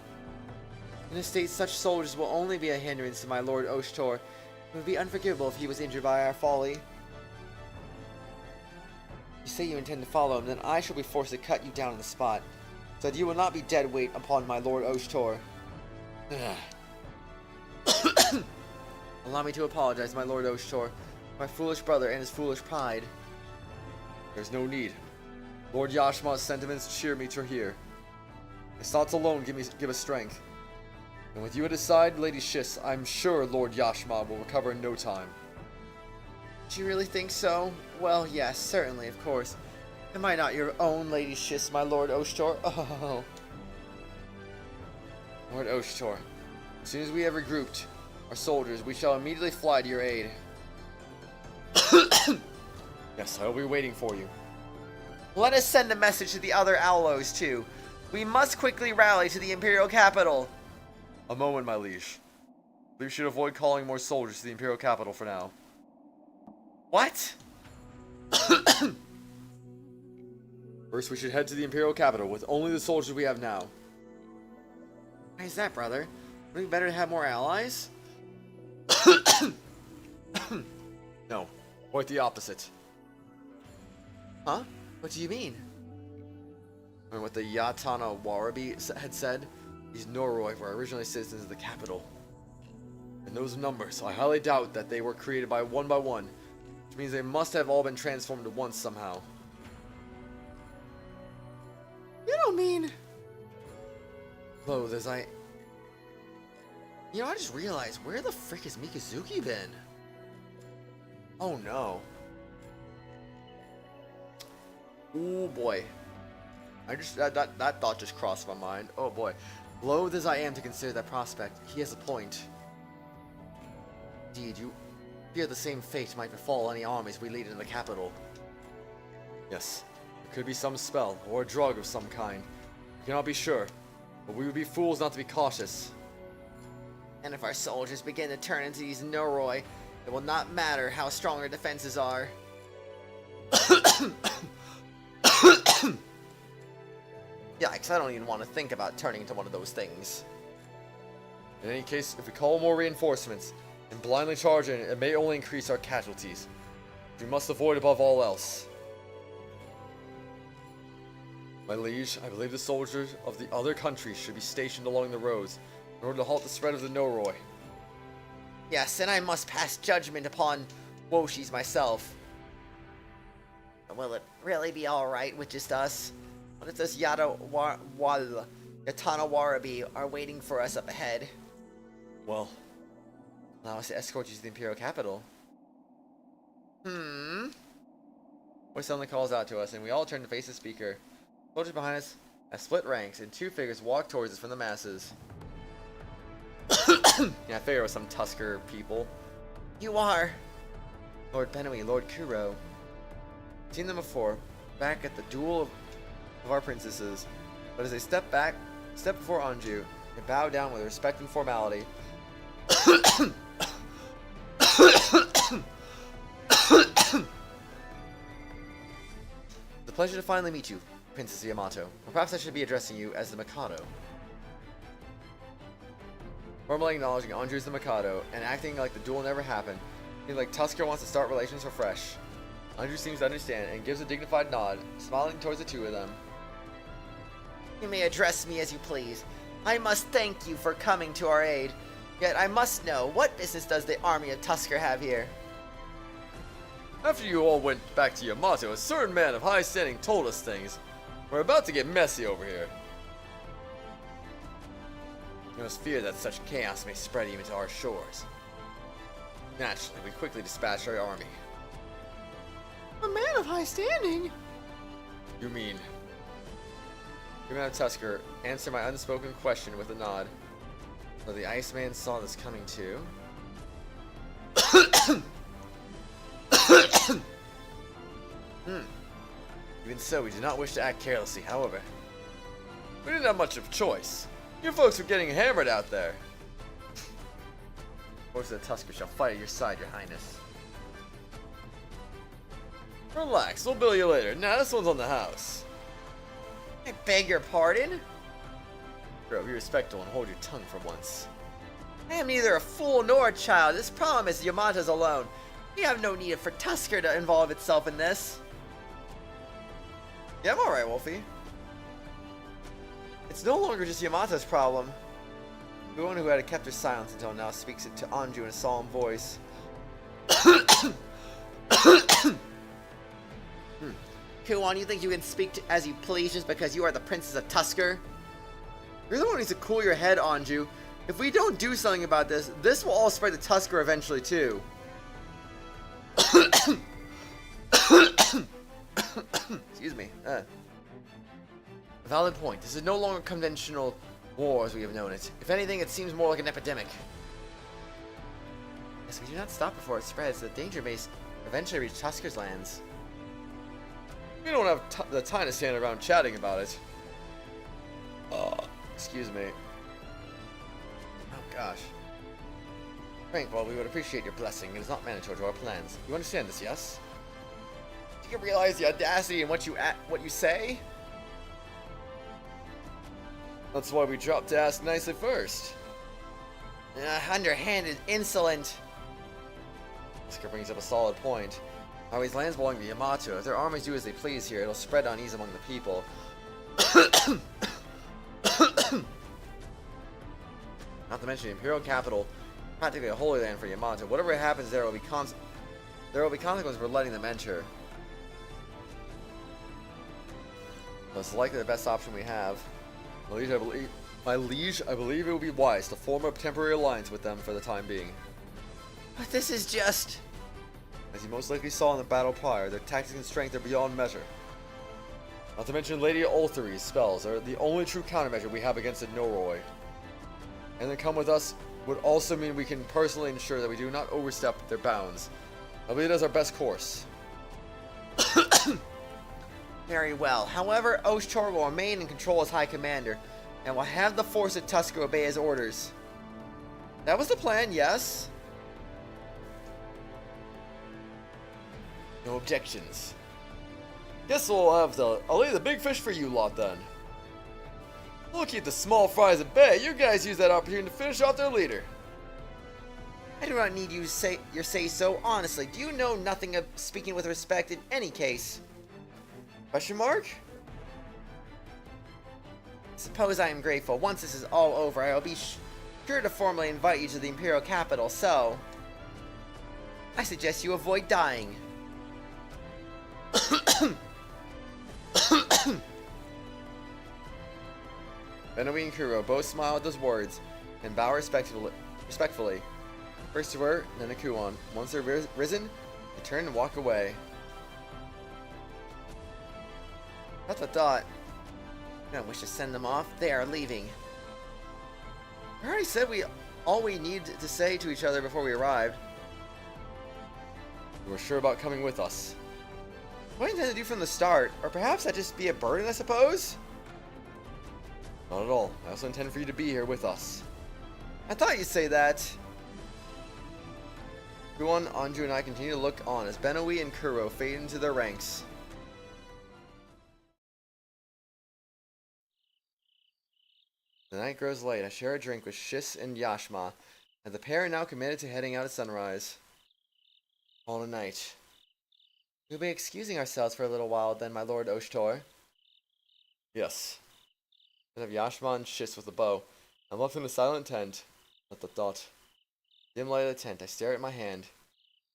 In a state such soldiers will only be a hindrance to my Lord Oshtor. It would be unforgivable if he was injured by our folly. You say you intend to follow him, then I shall be forced to cut you down on the spot, so that you will not be dead weight upon my Lord Oshtor. Allow me to apologize, my Lord Oshtor, my foolish brother and his foolish pride. There's no need. Lord Yashima's sentiments cheer me to hear. His thoughts alone give us strength. And with you at his side, Lady Shiss, I'm sure Lord Yashima will recover in no time. Do you really think so? Well, yes, certainly, of course. Am I not your own Lady Shiss, my Lord Oshtor? Oh. Lord Oshtor, as soon as we have regrouped our soldiers, we shall immediately fly to your aid. Yes, I will be waiting for you. Let us send a message to the other Aulos, too. We must quickly rally to the Imperial capital. A moment, my liege. We should avoid calling more soldiers to the Imperial capital for now. What? First, we should head to the Imperial capital with only the soldiers we have now. Why is that, brother? Wouldn't it be better to have more allies? No, quite the opposite. Huh? What do you mean? And what the Yatana Warabi had said, these Noroi were originally citizens of the capital. In those numbers, I highly doubt that they were created by one, which means they must have all been transformed at once somehow. You don't mean... Clothes as I... You know, I just realized, where the frick has Mikazuki been? Oh no. Oh boy. That thought just crossed my mind. Oh boy. Loath as I am to consider that prospect, he has a point. Indeed, you fear the same fate might befall any armies we lead in the capital. Yes. It could be some spell, or a drug of some kind. We cannot be sure, but we would be fools not to be cautious. And if our soldiers begin to turn into these Noroi, it will not matter how strong our defenses are. Yikes, I don't even want to think about turning into one of those things. In any case, if we call more reinforcements and blindly charge in, it may only increase our casualties. We must avoid above all else. My liege, I believe the soldiers of the other countries should be stationed along the roads in order to halt the spread of the Noroi. Yes, and I must pass judgment upon Woshis myself. Will it really be alright with just us? What if those Yatana Warabi are waiting for us up ahead? Well, Allow us to escort you to the Imperial capital. voice suddenly calls out to us, and we all turn to face the speaker. Soldiers behind us have split ranks, and two figures walk towards us from the masses. Yeah, I figured it was some Tuskur people. You are Lord Benui, Lord Kuro. Seen them before, back at the duel of our princesses. But as they step before Anju, and bow down with respect and formality. It's a pleasure to finally meet you, Princess Yamato. Or perhaps I should be addressing you as the Mikado. Formally acknowledging Anju as the Mikado, and acting like the duel never happened, seems like Tuskur wants to start relations afresh. Anju seems to understand, and gives a dignified nod, smiling towards the two of them. You may address me as you please. I must thank you for coming to our aid. Yet I must know, what business does the army of Tuskur have here? After you all went back to Yamato, a certain man of high standing told us things. We're about to get messy over here. There was fear that such chaos may spread even to our shores. Naturally, we quickly dispatched our army. A man of high standing. You mean? Human of Tuskur, answer my unspoken question with a nod. So the Iceman saw this coming too. Even so, we did not wish to act carelessly, however. We didn't have much of a choice. You folks were getting hammered out there. Forces of the Tuskur shall fight at your side, your highness. Relax, we'll bill you later. Nah, this one's on the house. I beg your pardon? Bro, be respectful and hold your tongue for once. I am neither a fool nor a child. This problem is Yamato's alone. We have no need for Tuskur to involve itself in this. Yeah, I'm alright, Wolfie. It's no longer just Yamato's problem. The one who had kept her silence until now speaks it to Anju in a solemn voice. Kuon, you think you can speak as you please just because you are the Princess of Tuskur? You're the one who needs to cool your head, Anju. If we don't do something about this, this will all spread to Tuskur eventually too. Excuse me. A valid point. This is no longer conventional war as we have known it. If anything, it seems more like an epidemic. Yes, we do not stop before it spreads. The danger may eventually reach Tuskur's lands. We don't have the time to stand around chatting about it. Excuse me. Oh gosh. Frank, well, we would appreciate your blessing. It is not mandatory to our plans. You understand this, yes? Do you realize the audacity in what you say? That's why we dropped to ask nicely first. Underhanded, insolent. Tuskur brings up a solid point. How these lands belong to Yamato. If their armies do as they please here, it'll spread unease among the people. Not to mention the Imperial capital, practically a holy land for Yamato. Whatever happens there will be consequences for letting them enter. Most likely the best option we have. My liege, I believe it would be wise to form a temporary alliance with them for the time being. But this is just... As you most likely saw in the battle prior, their tactics and strength are beyond measure. Not to mention Lady Ulthari's spells are the only true countermeasure we have against the Noroi. And then come with us would also mean we can personally ensure that we do not overstep their bounds. I believe that's our best course. Very well. However, Oshtor will remain in control as High Commander, and will have the force of Tuskur obey his orders. That was the plan, yes? No objections. Guess I'll lay the big fish for you lot then. We'll keep the small fries at bay. You guys use that opportunity to finish off their leader. I do not need you to say your say-so. Honestly, do you know nothing of speaking with respect in any case? Question mark? Suppose I am grateful. Once this is all over, I will be sure to formally invite you to the Imperial capital, so... I suggest you avoid dying. Benowi and Kuro both smile at those words and bow respectfully. First to her, then to Kuon. Once they're risen, they turn and walk away. That's a thought. I don't wish to send them off. They are leaving. I already said all we need to say to each other before we arrived. You were sure about coming with us. What I intend to do from the start, or perhaps that just be a burden, I suppose? Not at all. I also intend for you to be here with us. I thought you'd say that. Kuon, Anju, and I continue to look on as Benowi and Kuro fade into their ranks. The night grows late. I share a drink with Shiss and Yashma, and the pair are now committed to heading out at sunrise. All night. We'll be excusing ourselves for a little while then, my lord Oshtor. Yes. I have Yashma and Shiss with the bow. I'm left in a silent tent. Dim light of the tent, I stare at my hand.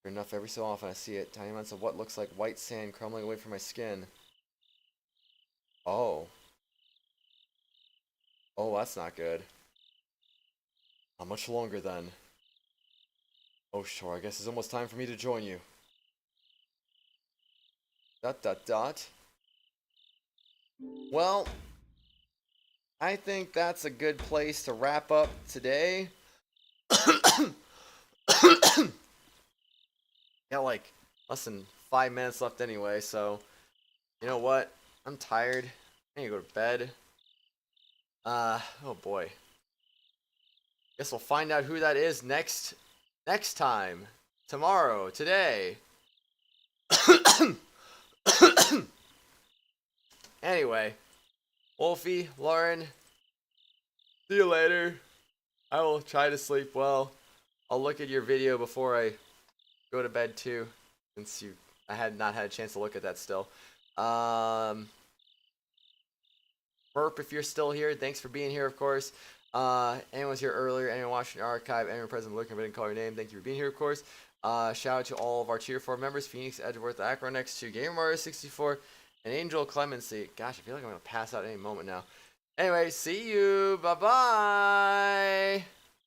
Sure enough, every so often I see it, tiny amounts of what looks like white sand crumbling away from my skin. Oh. Oh, that's not good. Not much longer then. Oh, sure, I guess it's almost time for me to join you. ... Well, I think that's a good place to wrap up today. Got like less than 5 minutes left anyway, so you know what? I'm tired. I need to go to bed. Oh boy. Guess we'll find out who that is next time. Tomorrow, today. Anyway, Wolfie, Lauren, see you later. I will try to sleep well. I'll look at your video before I go to bed too, since I had not had a chance to look at that still. Burp, if you're still here, thanks for being here, of course. Anyone was here earlier, anyone watching the archive, anyone present looking, but didn't call your name, thank you for being here, of course. Shout out to all of our Tier 4 members, Phoenix, Edgeworth, Acronex 2, Gamer Mario 64, and Angel Clemency. Gosh, I feel like I'm going to pass out any moment now. Anyway, see you. Bye-bye.